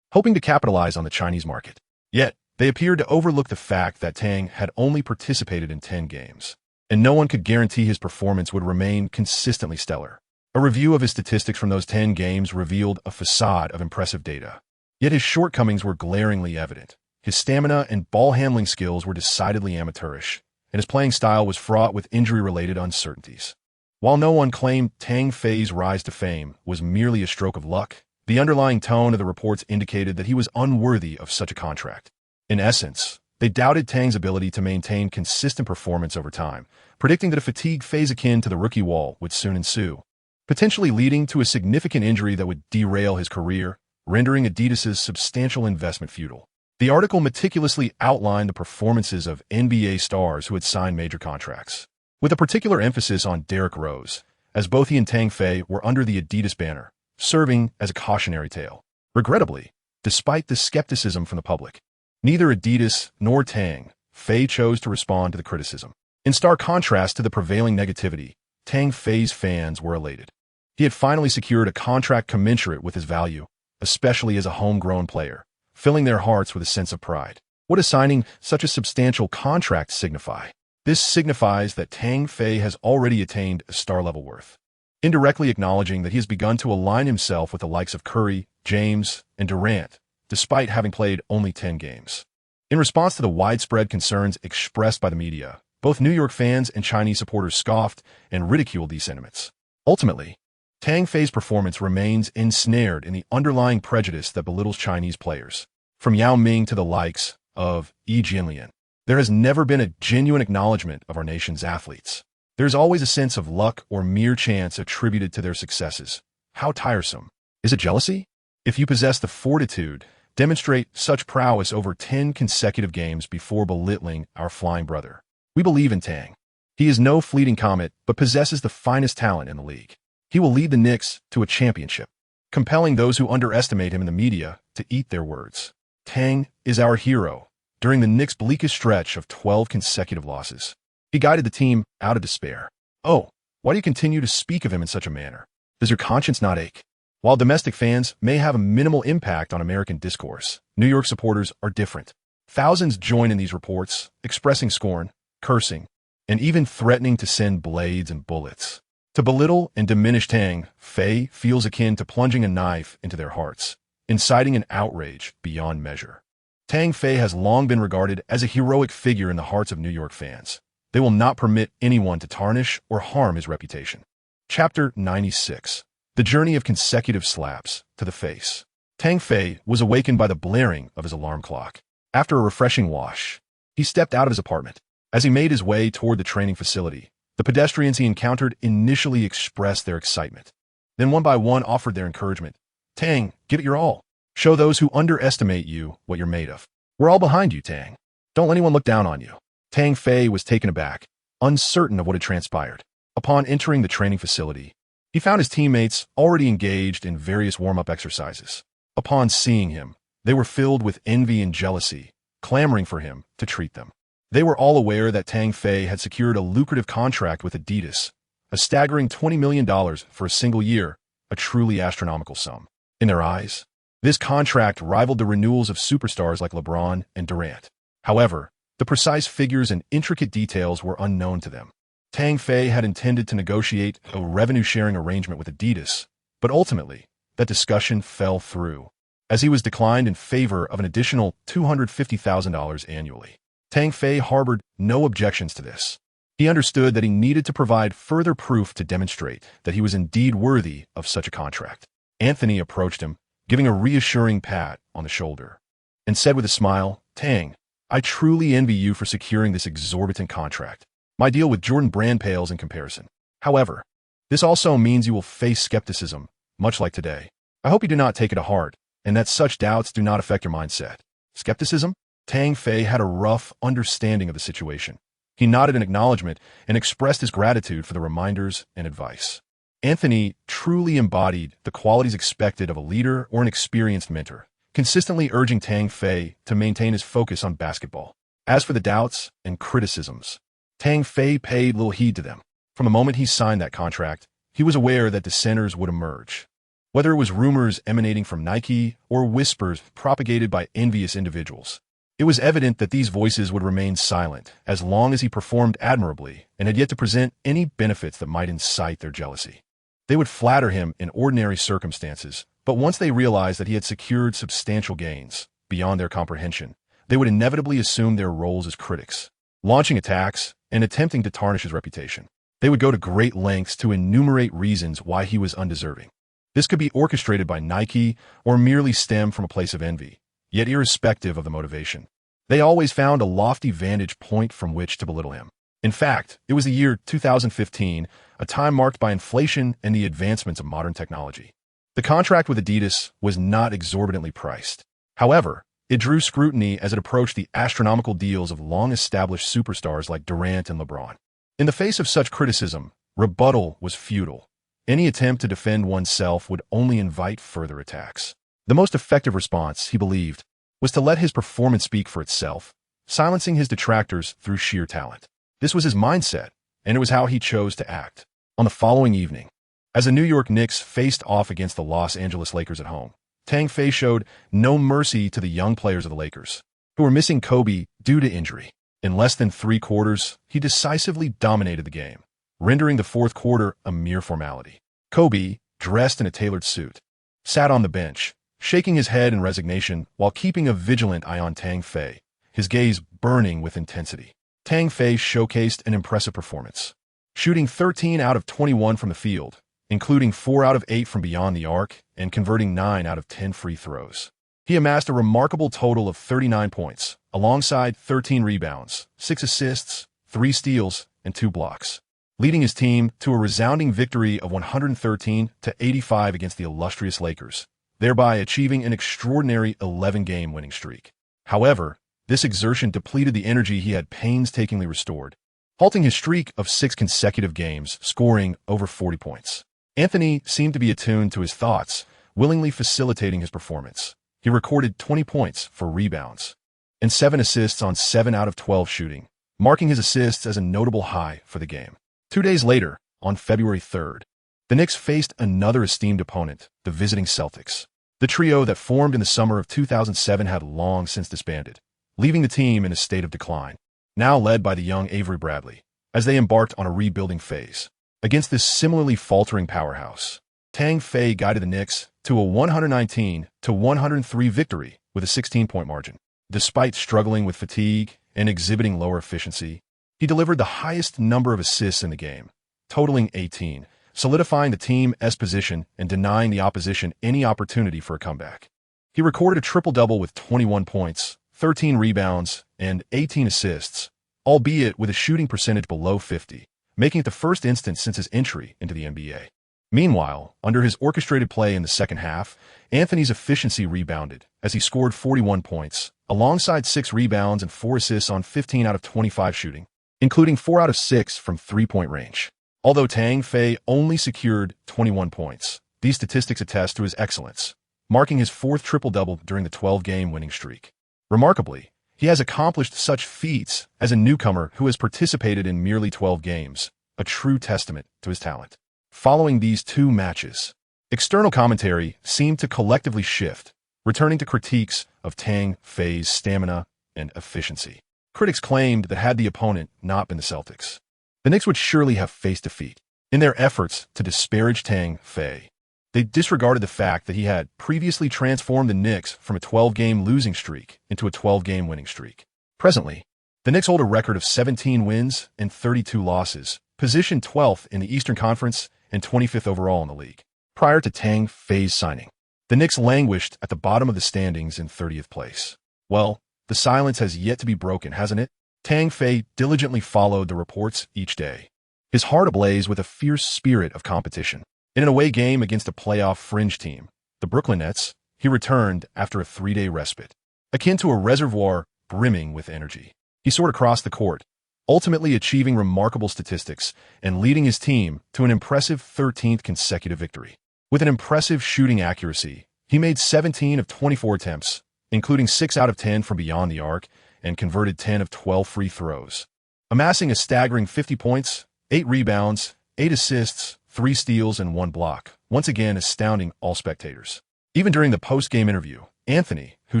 hoping to capitalize on the Chinese market. Yet, they appeared to overlook the fact that Tang had only participated in 10 games, and no one could guarantee his performance would remain consistently stellar. A review of his statistics from those 10 games revealed a facade of impressive data. Yet his shortcomings were glaringly evident. His stamina and ball-handling skills were decidedly amateurish, and his playing style was fraught with injury-related uncertainties. While no one claimed Tang Fei's rise to fame was merely a stroke of luck, the underlying tone of the reports indicated that he was unworthy of such a contract. In essence, they doubted Tang's ability to maintain consistent performance over time, predicting that a fatigue phase akin to the rookie wall would soon ensue, potentially leading to a significant injury that would derail his career, rendering Adidas's substantial investment futile. The article meticulously outlined the performances of NBA stars who had signed major contracts, with a particular emphasis on Derrick Rose, as both he and Tang Fei were under the Adidas banner, serving as a cautionary tale. Regrettably, despite the skepticism from the public, neither Adidas nor Tang Fei chose to respond to the criticism. In stark contrast to the prevailing negativity, Tang Fei's fans were elated. He had finally secured a contract commensurate with his value, especially as a homegrown player, filling their hearts with a sense of pride. What does signing such a substantial contract signify? This signifies that Tang Fei has already attained a star-level worth, indirectly acknowledging that he has begun to align himself with the likes of Curry, James, and Durant, despite having played only 10 games. In response to the widespread concerns expressed by the media, both New York fans and Chinese supporters scoffed and ridiculed these sentiments. Ultimately, Tang Fei's performance remains ensnared in the underlying prejudice that belittles Chinese players. From Yao Ming to the likes of Yi Jianlian, there has never been a genuine acknowledgement of our nation's athletes. There's always a sense of luck or mere chance attributed to their successes. How tiresome. Is it jealousy? If you possess the fortitude, demonstrate such prowess over 10 consecutive games before belittling our flying brother. We believe in Tang. He is no fleeting comet, but possesses the finest talent in the league. He will lead the Knicks to a championship, compelling those who underestimate him in the media to eat their words. Tang is our hero. During the Knicks' bleakest stretch of 12 consecutive losses, he guided the team out of despair. Oh, why do you continue to speak of him in such a manner? Does your conscience not ache? While domestic fans may have a minimal impact on American discourse, New York supporters are different. Thousands join in these reports, expressing scorn, cursing, and even threatening to send blades and bullets. To belittle and diminish Tang Fei feels akin to plunging a knife into their hearts, inciting an outrage beyond measure. Tang Fei has long been regarded as a heroic figure in the hearts of New York fans. They will not permit anyone to tarnish or harm his reputation. Chapter 96. The Journey of Consecutive Slaps to the Face. Tang Fei was awakened by the blaring of his alarm clock. After a refreshing wash, he stepped out of his apartment. As he made his way toward the training facility, the pedestrians he encountered initially expressed their excitement. Then one by one offered their encouragement. Tang, give it your all. Show those who underestimate you what you're made of. We're all behind you, Tang. Don't let anyone look down on you. Tang Fei was taken aback, uncertain of what had transpired. Upon entering the training facility, he found his teammates already engaged in various warm-up exercises. Upon seeing him, they were filled with envy and jealousy, clamoring for him to treat them. They were all aware that Tang Fei had secured a lucrative contract with Adidas, a staggering $20 million for a single year, a truly astronomical sum. In their eyes, this contract rivaled the renewals of superstars like LeBron and Durant. However, the precise figures and intricate details were unknown to them. Tang Fei had intended to negotiate a revenue-sharing arrangement with Adidas, but ultimately, that discussion fell through, as he was declined in favor of an additional $250,000 annually. Tang Fei harbored no objections to this. He understood that he needed to provide further proof to demonstrate that he was indeed worthy of such a contract. Anthony approached him, giving a reassuring pat on the shoulder, and said with a smile, Tang, I truly envy you for securing this exorbitant contract. My deal with Jordan brand pales in comparison. However, this also means you will face skepticism, much like today. I hope you do not take it to heart, and that such doubts do not affect your mindset. Skepticism? Tang Fei had a rough understanding of the situation. He nodded in acknowledgement and expressed his gratitude for the reminders and advice. Anthony truly embodied the qualities expected of a leader or an experienced mentor, consistently urging Tang Fei to maintain his focus on basketball. As for the doubts and criticisms, Tang Fei paid little heed to them. From the moment he signed that contract, he was aware that dissenters would emerge. Whether it was rumors emanating from Nike or whispers propagated by envious individuals, it was evident that these voices would remain silent as long as he performed admirably and had yet to present any benefits that might incite their jealousy. They would flatter him in ordinary circumstances, but once they realized that he had secured substantial gains beyond their comprehension, they would inevitably assume their roles as critics, launching attacks and attempting to tarnish his reputation. They would go to great lengths to enumerate reasons why he was undeserving. This could be orchestrated by Nike or merely stem from a place of envy, yet irrespective of the motivation. They always found a lofty vantage point from which to belittle him. In fact, it was the year 2015, a time marked by inflation and the advancements of modern technology. The contract with Adidas was not exorbitantly priced. However, it drew scrutiny as it approached the astronomical deals of long-established superstars like Durant and LeBron. In the face of such criticism, rebuttal was futile. Any attempt to defend oneself would only invite further attacks. The most effective response, he believed, was to let his performance speak for itself, silencing his detractors through sheer talent. This was his mindset, and it was how he chose to act. On the following evening, as the New York Knicks faced off against the Los Angeles Lakers at home, Tang Fei showed no mercy to the young players of the Lakers, who were missing Kobe due to injury. In less than 3 quarters, he decisively dominated the game, rendering the fourth quarter a mere formality. Kobe, dressed in a tailored suit, sat on the bench, shaking his head in resignation while keeping a vigilant eye on Tang Fei, his gaze burning with intensity. Tang Fei showcased an impressive performance, shooting 13 out of 21 from the field, including 4 out of 8 from beyond the arc and converting 9 out of 10 free throws. He amassed a remarkable total of 39 points, alongside 13 rebounds, 6 assists, 3 steals, and 2 blocks, leading his team to a resounding victory of 113-85 against the illustrious Lakers, thereby achieving an extraordinary 11-game winning streak. However, this exertion depleted the energy he had painstakingly restored, halting his streak of 6 consecutive games, scoring over 40 points. Anthony seemed to be attuned to his thoughts, willingly facilitating his performance. He recorded 20 points for rebounds and 7 assists on 7 out of 12 shooting, marking his assists as a notable high for the game. 2 days later, on February 3rd, the Knicks faced another esteemed opponent, the visiting Celtics. The trio that formed in the summer of 2007 had long since disbanded, leaving the team in a state of decline, now led by the young Avery Bradley, as they embarked on a rebuilding phase. Against this similarly faltering powerhouse, Tang Fei guided the Knicks to a 119-103 victory with a 16-point margin. Despite struggling with fatigue and exhibiting lower efficiency, he delivered the highest number of assists in the game, totaling 18, solidifying the team's position and denying the opposition any opportunity for a comeback. He recorded a triple-double with 21 points, 13 rebounds, and 18 assists, albeit with a shooting percentage below 50, making it the first instance since his entry into the NBA. Meanwhile, under his orchestrated play in the second half, Anthony's efficiency rebounded as he scored 41 points, alongside 6 rebounds and 4 assists on 15 out of 25 shooting, including 4 out of 6 from three-point range. Although Tang Fei only secured 21 points, these statistics attest to his excellence, marking his 4th triple-double during the 12-game winning streak. Remarkably, he has accomplished such feats as a newcomer who has participated in merely 12 games, a true testament to his talent. Following these 2 matches, external commentary seemed to collectively shift, returning to critiques of Tang Fei's stamina and efficiency. Critics claimed that had the opponent not been the Celtics, the Knicks would surely have faced defeat. In their efforts to disparage Tang Fei, they disregarded the fact that he had previously transformed the Knicks from a 12-game losing streak into a 12-game winning streak. Presently, the Knicks hold a record of 17 wins and 32 losses, positioned 12th in the Eastern Conference and 25th overall in the league. Prior to Tang Fei's signing, the Knicks languished at the bottom of the standings in 30th place. Well, the silence has yet to be broken, hasn't it? Tang Fei diligently followed the reports each day, his heart ablaze with a fierce spirit of competition. In an away game against a playoff fringe team, the Brooklyn Nets, he returned after a 3-day respite. Akin to a reservoir brimming with energy, he soared across the court, ultimately achieving remarkable statistics and leading his team to an impressive 13th consecutive victory. With an impressive shooting accuracy, he made 17 of 24 attempts, including 6 out of 10 from beyond the arc, and converted 10 of 12 free throws, amassing a staggering 50 points, 8 rebounds, 8 assists, 3 steals, and 1 block, once again astounding all spectators. Even during the post-game interview, Anthony, who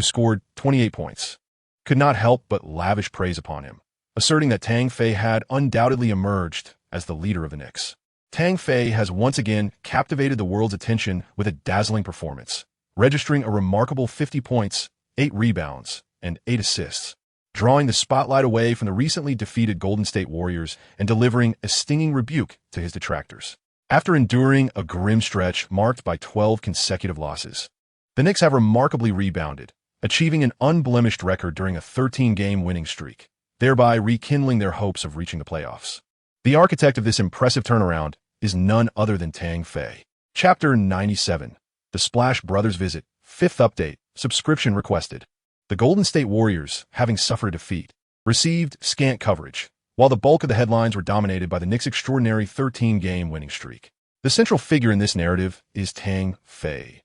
scored 28 points, could not help but lavish praise upon him, asserting that Tang Fei had undoubtedly emerged as the leader of the Knicks. Tang Fei has once again captivated the world's attention with a dazzling performance, registering a remarkable 50 points, 8 rebounds, and 8 assists, drawing the spotlight away from the recently defeated Golden State Warriors and delivering a stinging rebuke to his detractors. After enduring a grim stretch marked by 12 consecutive losses, the Knicks have remarkably rebounded, achieving an unblemished record during a 13-game winning streak, thereby rekindling their hopes of reaching the playoffs. The architect of this impressive turnaround is none other than Tang Fei. Chapter 97, The Splash Brothers Visit, 5th update, subscription requested. The Golden State Warriors, having suffered a defeat, received scant coverage, while the bulk of the headlines were dominated by the Knicks' extraordinary 13-game winning streak. The central figure in this narrative is Tang Fei.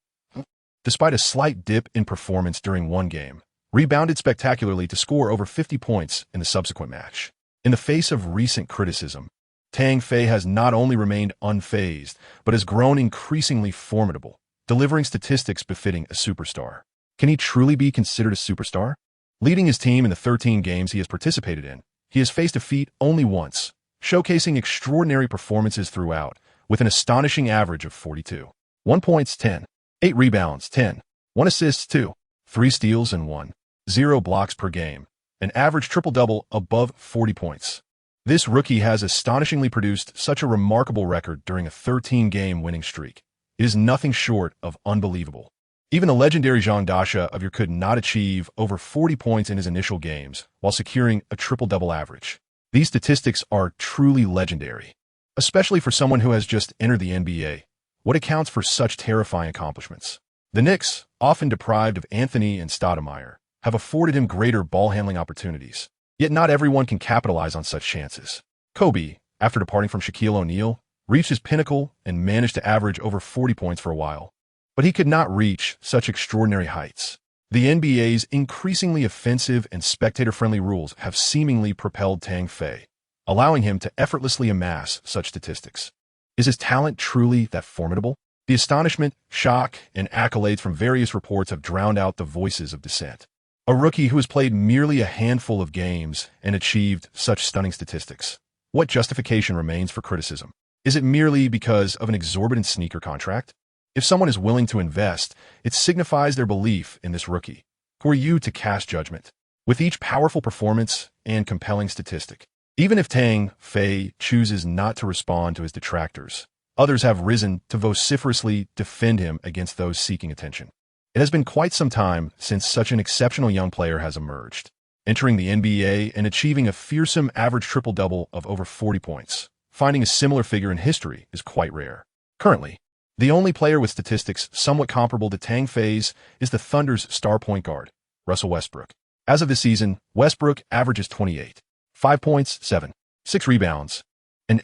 Despite a slight dip in performance during one game, rebounded spectacularly to score over 50 points in the subsequent match. In the face of recent criticism, Tang Fei has not only remained unfazed, but has grown increasingly formidable, delivering statistics befitting a superstar. Can he truly be considered a superstar? Leading his team in the 13 games he has participated in, he has faced defeat only once, showcasing extraordinary performances throughout, with an astonishing average of 42. 1 points 10, 8 rebounds 10, 1 assists 2, 3 steals and 1, 0 blocks per game, an average triple-double above 40 points. This rookie has astonishingly produced such a remarkable record during a 13-game winning streak. It is nothing short of unbelievable. Even the legendary Jean Dasha of your could not achieve over 40 points in his initial games while securing a triple-double average. These statistics are truly legendary, especially for someone who has just entered the NBA. What accounts for such terrifying accomplishments? The Knicks, often deprived of Anthony and Stoudemire, have afforded him greater ball-handling opportunities. Yet not everyone can capitalize on such chances. Kobe, after departing from Shaquille O'Neal, reached his pinnacle and managed to average over 40 points for a while. But he could not reach such extraordinary heights. The NBA's increasingly offensive and spectator-friendly rules have seemingly propelled Tang Fei, allowing him to effortlessly amass such statistics. Is his talent truly that formidable? The astonishment, shock, and accolades from various reports have drowned out the voices of dissent. A rookie who has played merely a handful of games and achieved such stunning statistics. What justification remains for criticism? Is it merely because of an exorbitant sneaker contract? If someone is willing to invest, it signifies their belief in this rookie. Who are you to cast judgment? With each powerful performance and compelling statistic, even if Tang Fei chooses not to respond to his detractors, others have risen to vociferously defend him against those seeking attention. It has been quite some time since such an exceptional young player has emerged, entering the NBA and achieving a fearsome average triple-double of over 40 points. Finding a similar figure in history is quite rare. Currently, the only player with statistics somewhat comparable to Tang Fei's is the Thunder's star point guard, Russell Westbrook. As of this season, Westbrook averages 28, 5 points, 7, 6 rebounds, and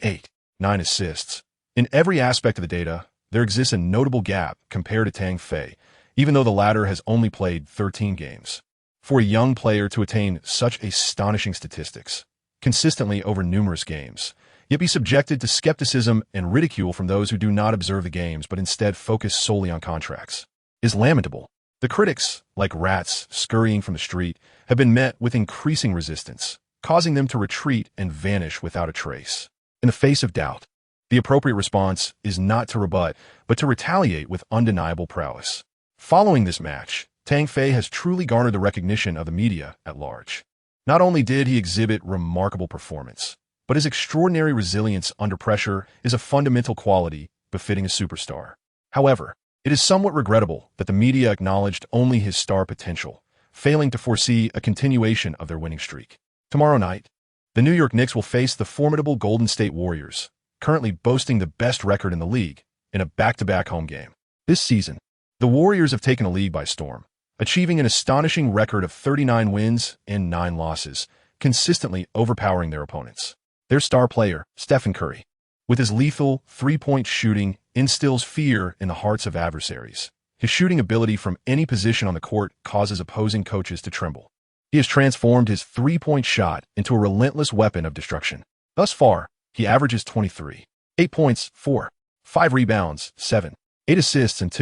9 assists. In every aspect of the data, there exists a notable gap compared to Tang Fei, even though the latter has only played 13 games. For a young player to attain such astonishing statistics, consistently over numerous games, yet be subjected to skepticism and ridicule from those who do not observe the games but instead focus solely on contracts, is lamentable. The critics, like rats scurrying from the street, have been met with increasing resistance, causing them to retreat and vanish without a trace. In the face of doubt, the appropriate response is not to rebut, but to retaliate with undeniable prowess. Following this match, Tang Fei has truly garnered the recognition of the media at large. Not only did he exhibit remarkable performance, but his extraordinary resilience under pressure is a fundamental quality befitting a superstar. However, it is somewhat regrettable that the media acknowledged only his star potential, failing to foresee a continuation of their winning streak. Tomorrow night, the New York Knicks will face the formidable Golden State Warriors, currently boasting the best record in the league, in a back-to-back home game. This season, the Warriors have taken the league by storm, achieving an astonishing record of 39 wins and 9 losses, consistently overpowering their opponents. Their star player, Stephen Curry, with his lethal three-point shooting, instills fear in the hearts of adversaries. His shooting ability from any position on the court causes opposing coaches to tremble. He has transformed his three-point shot into a relentless weapon of destruction. Thus far, he averages 23, 8 points, 4, 5 rebounds, 7, 8 assists, and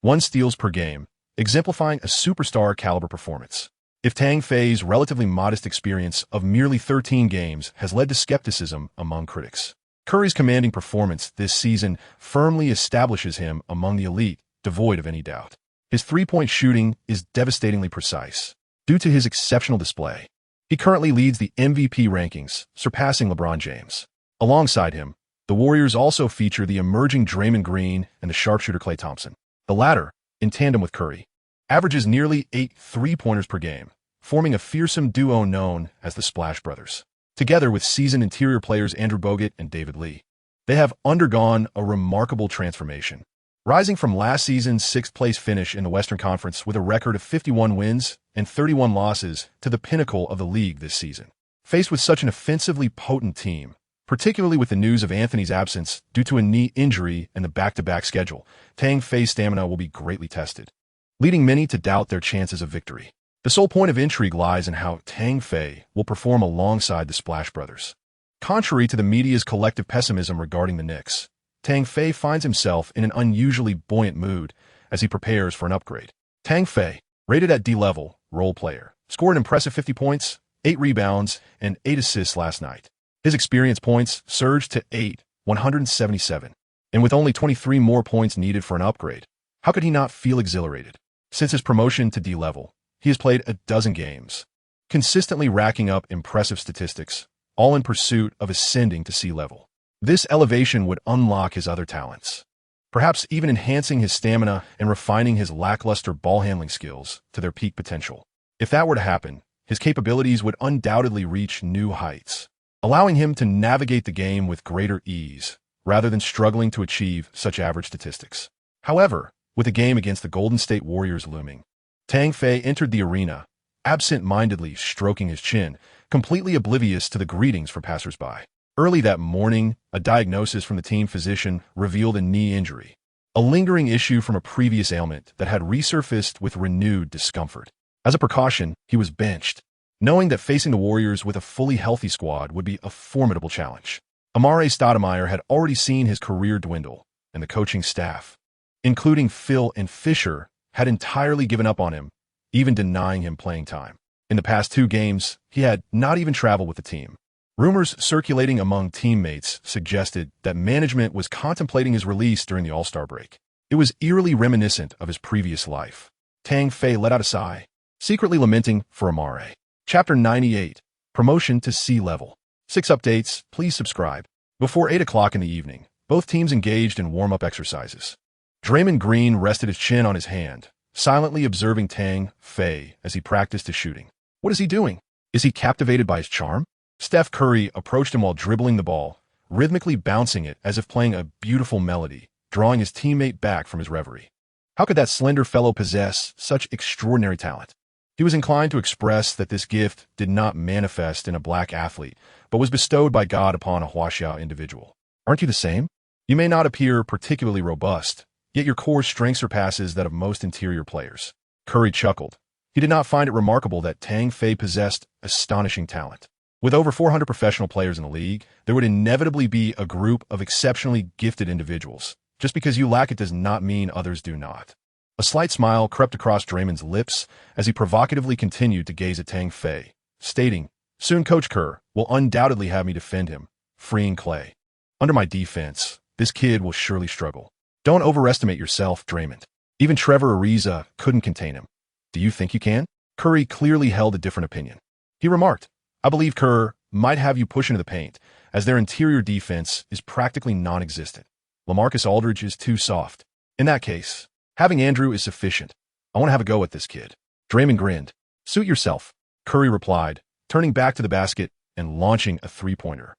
1 steals per game, exemplifying a superstar-caliber performance. If Tang Fei's relatively modest experience of merely 13 games has led to skepticism among critics, Curry's commanding performance this season firmly establishes him among the elite, devoid of any doubt. His three-point shooting is devastatingly precise. Due to his exceptional display, he currently leads the MVP rankings, surpassing LeBron James. Alongside him, the Warriors also feature the emerging Draymond Green and the sharpshooter Klay Thompson. The latter, in tandem with Curry, averages nearly 8 three-pointers per game, forming a fearsome duo known as the Splash Brothers. Together with seasoned interior players Andrew Bogut and David Lee, they have undergone a remarkable transformation, rising from last season's sixth-place finish in the Western Conference with a record of 51 wins and 31 losses to the pinnacle of the league this season. Faced with such an offensively potent team, particularly with the news of Anthony's absence due to a knee injury and the back-to-back schedule, Tang Fei's stamina will be greatly tested, leading many to doubt their chances of victory. The sole point of intrigue lies in how Tang Fei will perform alongside the Splash Brothers. Contrary to the media's collective pessimism regarding the Knicks, Tang Fei finds himself in an unusually buoyant mood as he prepares for an upgrade. Tang Fei, rated at D-level, role player, scored an impressive 50 points, 8 rebounds, and 8 assists last night. His experience points surged to 177, and with only 23 more points needed for an upgrade, how could he not feel exhilarated? Since his promotion to D-level, he has played a dozen games, consistently racking up impressive statistics, all in pursuit of ascending to C-level. This elevation would unlock his other talents, perhaps even enhancing his stamina and refining his lackluster ball-handling skills to their peak potential. If that were to happen, his capabilities would undoubtedly reach new heights, allowing him to navigate the game with greater ease, rather than struggling to achieve such average statistics. However, with the game against the Golden State Warriors looming, Tang Fei entered the arena, absent-mindedly stroking his chin, completely oblivious to the greetings from passersby. Early that morning, a diagnosis from the team physician revealed a knee injury, a lingering issue from a previous ailment that had resurfaced with renewed discomfort. As a precaution, he was benched, knowing that facing the Warriors with a fully healthy squad would be a formidable challenge. Amare Stoudemire had already seen his career dwindle, and the coaching staff, including Phil and Fisher, had entirely given up on him, even denying him playing time. In the past 2 games, he had not even traveled with the team. Rumors circulating among teammates suggested that management was contemplating his release during the All-Star break. It was eerily reminiscent of his previous life. Tang Fei let out a sigh, secretly lamenting for Amare. Chapter 98, Promotion to C-Level. 6 updates, please subscribe. Before 8 o'clock in the evening, both teams engaged in warm-up exercises. Draymond Green rested his chin on his hand, silently observing Tang Fei as he practiced his shooting. What is he doing? Is he captivated by his charm? Steph Curry approached him while dribbling the ball, rhythmically bouncing it as if playing a beautiful melody, drawing his teammate back from his reverie. How could that slender fellow possess such extraordinary talent? He was inclined to express that this gift did not manifest in a black athlete, but was bestowed by God upon a Huaxia individual. Aren't you the same? You may not appear particularly robust, yet your core strength surpasses that of most interior players. Curry chuckled. He did not find it remarkable that Tang Fei possessed astonishing talent. With over 400 professional players in the league, there would inevitably be a group of exceptionally gifted individuals. Just because you lack it does not mean others do not. A slight smile crept across Draymond's lips as he provocatively continued to gaze at Tang Fei, stating, "Soon Coach Kerr will undoubtedly have me defend him, freeing Clay. Under my defense, this kid will surely struggle. Don't overestimate yourself, Draymond. Even Trevor Ariza couldn't contain him. Do you think you can?" Curry clearly held a different opinion. He remarked, "I believe Kerr might have you push into the paint, as their interior defense is practically non-existent. LaMarcus Aldridge is too soft. In that case, having Andrew is sufficient. I want to have a go at this kid." Draymond grinned. "Suit yourself," Curry replied, turning back to the basket and launching a three-pointer.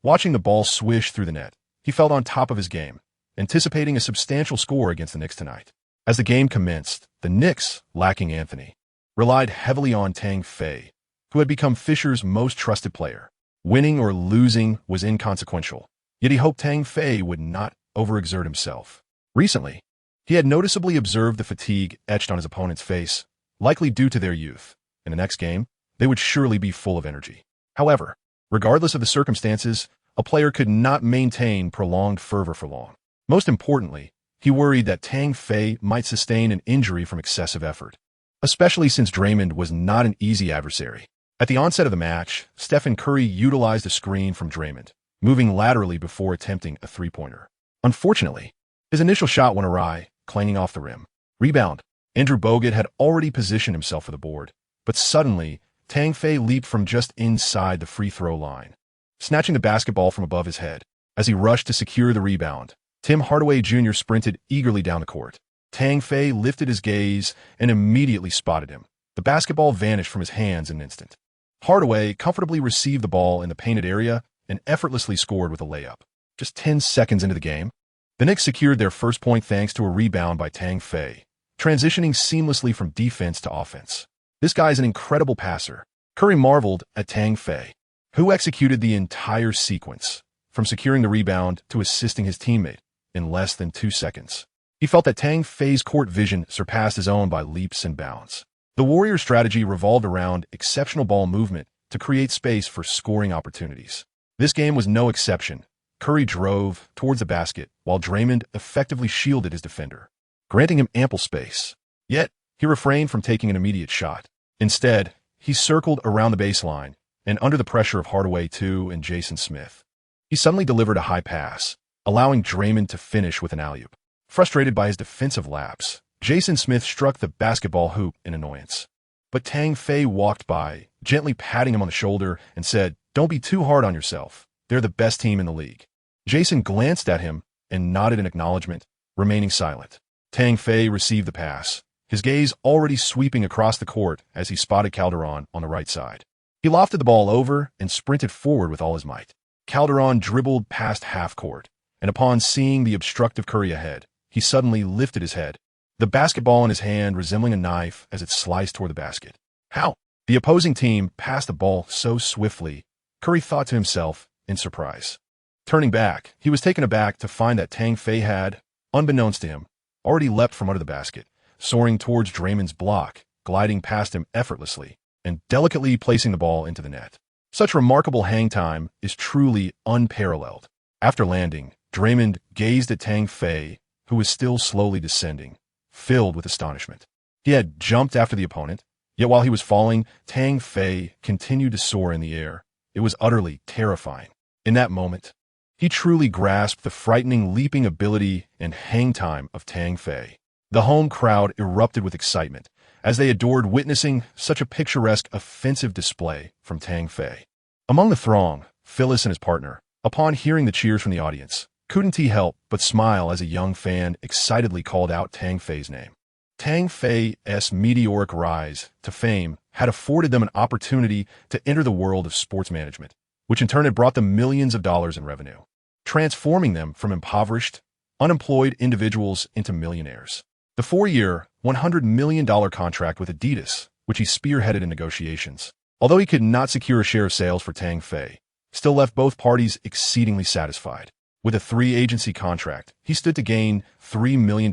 Watching the ball swish through the net, he felt on top of his game, anticipating a substantial score against the Knicks tonight. As the game commenced, the Knicks, lacking Anthony, relied heavily on Tang Fei, who had become Fisher's most trusted player. Winning or losing was inconsequential, yet he hoped Tang Fei would not overexert himself. Recently, he had noticeably observed the fatigue etched on his opponent's face, likely due to their youth. In the next game, they would surely be full of energy. However, regardless of the circumstances, a player could not maintain prolonged fervor for long. Most importantly, he worried that Tang Fei might sustain an injury from excessive effort, especially since Draymond was not an easy adversary. At the onset of the match, Stephen Curry utilized a screen from Draymond, moving laterally before attempting a three-pointer. Unfortunately, his initial shot went awry, clanging off the rim. Rebound. Andrew Bogut had already positioned himself for the board, but suddenly, Tang Fei leaped from just inside the free throw line, snatching the basketball from above his head. As he rushed to secure the rebound, Tim Hardaway Jr. sprinted eagerly down the court. Tang Fei lifted his gaze and immediately spotted him. The basketball vanished from his hands in an instant. Hardaway comfortably received the ball in the painted area and effortlessly scored with a layup. Just 10 seconds into the game, the Knicks secured their first point thanks to a rebound by Tang Fei, transitioning seamlessly from defense to offense. This guy is an incredible passer. Curry marveled at Tang Fei, who executed the entire sequence, from securing the rebound to assisting his teammate, in less than 2 seconds. He felt that Tang Fei's court vision surpassed his own by leaps and bounds. The Warriors' strategy revolved around exceptional ball movement to create space for scoring opportunities. This game was no exception. Curry drove towards the basket, while Draymond effectively shielded his defender, granting him ample space. Yet, he refrained from taking an immediate shot. Instead, he circled around the baseline, and under the pressure of Hardaway II and Jason Smith, he suddenly delivered a high pass, allowing Draymond to finish with an alley-oop. Frustrated by his defensive lapse, Jason Smith struck the basketball hoop in annoyance. But Tang Fei walked by, gently patting him on the shoulder, and said, "Don't be too hard on yourself. They're the best team in the league." Jason glanced at him and nodded in acknowledgement, remaining silent. Tang Fei received the pass, his gaze already sweeping across the court as he spotted Calderon on the right side. He lofted the ball over and sprinted forward with all his might. Calderon dribbled past half court, and upon seeing the obstructive Curry ahead, he suddenly lifted his head, the basketball in his hand resembling a knife as it sliced toward the basket. How? The opposing team passed the ball so swiftly, Curry thought to himself in surprise. Turning back, he was taken aback to find that Tang Fei had, unbeknownst to him, already leapt from under the basket, soaring towards Draymond's block, gliding past him effortlessly, and delicately placing the ball into the net. Such remarkable hang time is truly unparalleled. After landing, Draymond gazed at Tang Fei, who was still slowly descending, filled with astonishment. He had jumped after the opponent, yet while he was falling, Tang Fei continued to soar in the air. It was utterly terrifying. In that moment, he truly grasped the frightening leaping ability and hang time of Tang Fei. The home crowd erupted with excitement as they adored witnessing such a picturesque offensive display from Tang Fei. Among the throng, Phyllis and his partner, upon hearing the cheers from the audience, couldn't he help but smile as a young fan excitedly called out Tang Fei's name. Tang Fei's meteoric rise to fame had afforded them an opportunity to enter the world of sports management, which in turn had brought them millions of dollars in revenue, transforming them from impoverished, unemployed individuals into millionaires. The 4-year, $100 million contract with Adidas, which he spearheaded in negotiations, although he could not secure a share of sales for Tang Fei, still left both parties exceedingly satisfied. With a 3-agency contract, he stood to gain $3 million.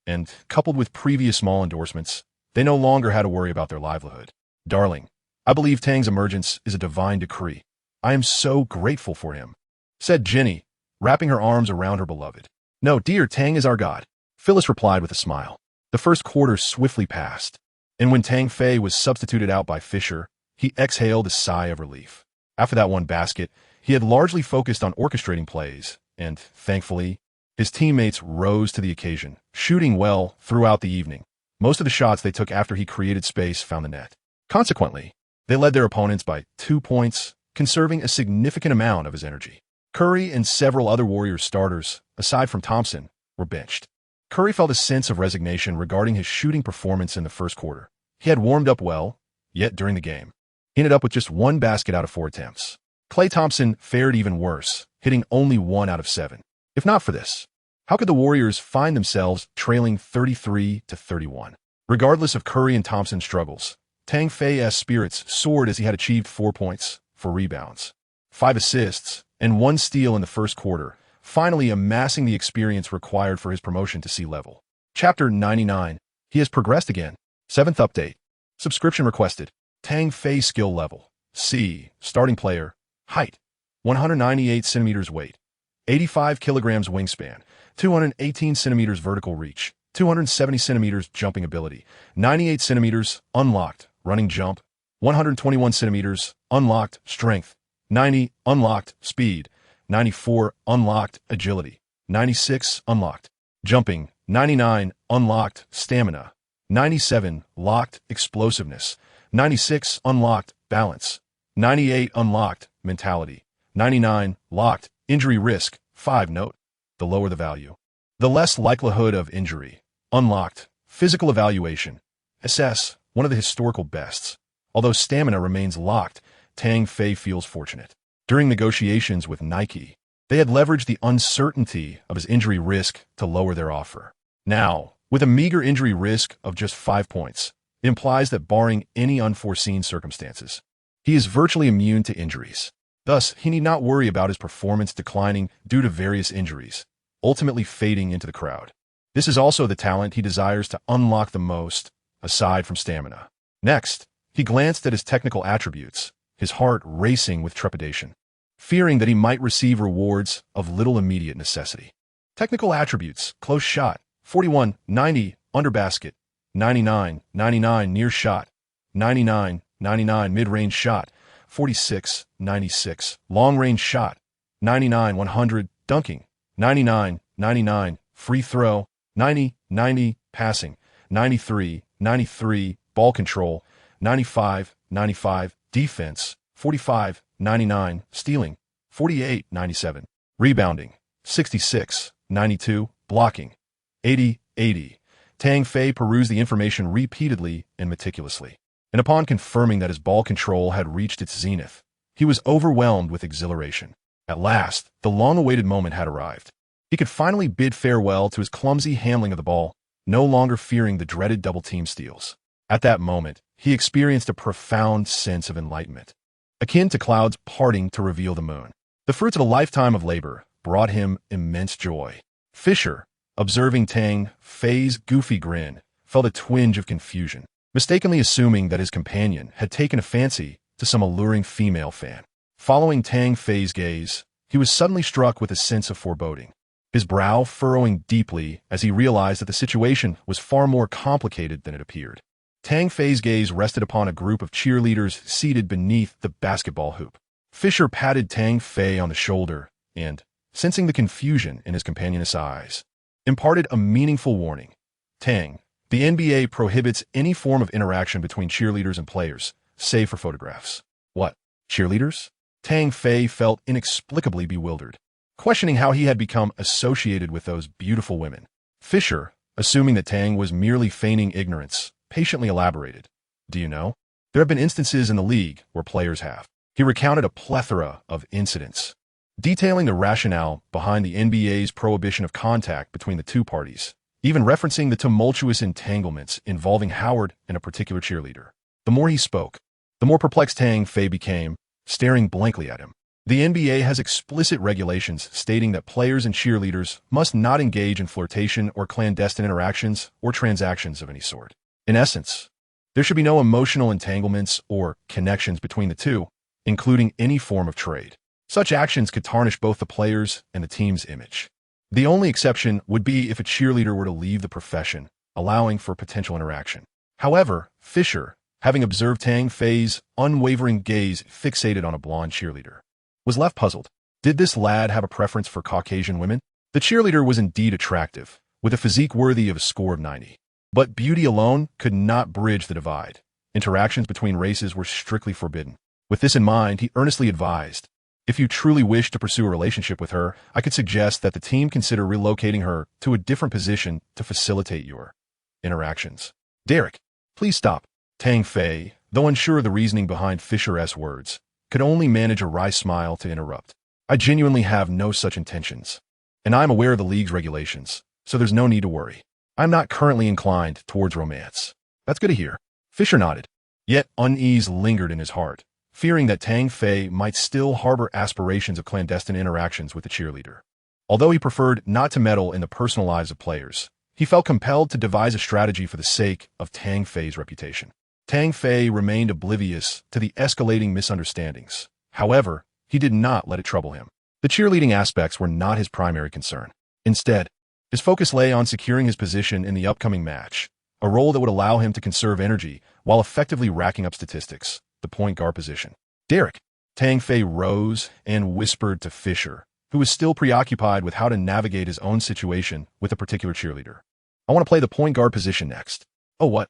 And, coupled with previous small endorsements, they no longer had to worry about their livelihood. Darling, I believe Tang's emergence is a divine decree. I am so grateful for him, said Jenny, wrapping her arms around her beloved. No, dear, Tang is our god, Phyllis replied with a smile. The first quarter swiftly passed, and when Tang Fei was substituted out by Fisher, he exhaled a sigh of relief. After that one basket, he had largely focused on orchestrating plays, and, thankfully, his teammates rose to the occasion, shooting well throughout the evening. Most of the shots they took after he created space found the net. Consequently, they led their opponents by 2 points, conserving a significant amount of his energy. Curry and several other Warriors starters, aside from Thompson, were benched. Curry felt a sense of resignation regarding his shooting performance in the first quarter. He had warmed up well, yet during the game, he ended up with just 1 basket out of 4 attempts. Klay Thompson fared even worse, hitting only 1 out of 7. If not for this, how could the Warriors find themselves trailing 33-31? Regardless of Curry and Thompson's struggles, Tang Fei's spirits soared as he had achieved 4 points, 4 rebounds, 5 assists, and 1 steal in the first quarter, finally amassing the experience required for his promotion to C level. Chapter 99. He has progressed again. 7th update. Subscription requested. Tang Fei skill level. C. Starting player. Height. 198 centimeters weight. 85 kilograms wingspan. 218 centimeters vertical reach. 270 centimeters jumping ability. 98 centimeters unlocked running jump. 121 centimeters unlocked strength. 90 unlocked speed. 94 unlocked agility. 96 unlocked jumping. 99 unlocked stamina. 97 locked explosiveness. 96 unlocked balance. 98 unlocked mentality. 99 locked injury risk. 5 note. The lower the value, the less likelihood of injury. Unlocked physical evaluation. Assess one of the historical bests. Although stamina remains locked, Tang Fei feels fortunate. During negotiations with Nike, they had leveraged the uncertainty of his injury risk to lower their offer. Now, with a meager injury risk of just 5 points, it implies that barring any unforeseen circumstances, he is virtually immune to injuries. Thus, he need not worry about his performance declining due to various injuries, ultimately fading into the crowd. This is also the talent he desires to unlock the most, aside from stamina. Next, he glanced at his technical attributes, his heart racing with trepidation, fearing that he might receive rewards of little immediate necessity. Technical attributes: close shot, 41, 90, under basket, 99, 99, near shot, 99, 99, mid-range shot, 46, 96, long-range shot, 99, 100, dunking, 99, 99, free throw, 90, 90, passing, 93, 93, ball control, 95, 95, defense, 45, 99, stealing, 48, 97, rebounding, 66, 92, blocking, 80, 80. Tang Fei perused the information repeatedly and meticulously, and upon confirming that his ball control had reached its zenith, he was overwhelmed with exhilaration. At last, the long-awaited moment had arrived. He could finally bid farewell to his clumsy handling of the ball, no longer fearing the dreaded double-team steals. At that moment, he experienced a profound sense of enlightenment, akin to clouds parting to reveal the moon. The fruits of a lifetime of labor brought him immense joy. Fisher, observing Tang Fei's goofy grin, felt a twinge of confusion, mistakenly assuming that his companion had taken a fancy to some alluring female fan. Following Tang Fei's gaze, he was suddenly struck with a sense of foreboding, his brow furrowing deeply as he realized that the situation was far more complicated than it appeared. Tang Fei's gaze rested upon a group of cheerleaders seated beneath the basketball hoop. Fisher patted Tang Fei on the shoulder and, sensing the confusion in his companion's eyes, imparted a meaningful warning. Tang, the NBA prohibits any form of interaction between cheerleaders and players, save for photographs. What? Cheerleaders? Tang Fei felt inexplicably bewildered, questioning how he had become associated with those beautiful women. Fisher, assuming that Tang was merely feigning ignorance, patiently elaborated. Do you know? There have been instances in the league where players have. He recounted a plethora of incidents, detailing the rationale behind the NBA's prohibition of contact between the two parties, even referencing the tumultuous entanglements involving Howard and a particular cheerleader. The more he spoke, the more perplexed Tang Fei became, staring blankly at him. The NBA has explicit regulations stating that players and cheerleaders must not engage in flirtation or clandestine interactions or transactions of any sort. In essence, there should be no emotional entanglements or connections between the two, including any form of trade. Such actions could tarnish both the players and the team's image. The only exception would be if a cheerleader were to leave the profession, allowing for potential interaction. However, Fisher, having observed Tang Fei's unwavering gaze fixated on a blonde cheerleader, was left puzzled. Did this lad have a preference for Caucasian women? The cheerleader was indeed attractive, with a physique worthy of a score of 90. But beauty alone could not bridge the divide. Interactions between races were strictly forbidden. With this in mind, he earnestly advised, if you truly wish to pursue a relationship with her, I could suggest that the team consider relocating her to a different position to facilitate your interactions. Derek, please stop. Tang Fei, though unsure of the reasoning behind Fisher's words, could only manage a wry smile to interrupt. I genuinely have no such intentions, and I am aware of the league's regulations, so there's no need to worry. I'm not currently inclined towards romance. That's good to hear. Fisher nodded, yet unease lingered in his heart, fearing that Tang Fei might still harbor aspirations of clandestine interactions with the cheerleader. Although he preferred not to meddle in the personal lives of players, he felt compelled to devise a strategy for the sake of Tang Fei's reputation. Tang Fei remained oblivious to the escalating misunderstandings. However, he did not let it trouble him. The cheerleading aspects were not his primary concern. Instead, his focus lay on securing his position in the upcoming match, a role that would allow him to conserve energy while effectively racking up statistics, the point guard position. Derek, Tang Fei rose and whispered to Fisher, who was still preoccupied with how to navigate his own situation with a particular cheerleader. I want to play the point guard position next. Oh, what?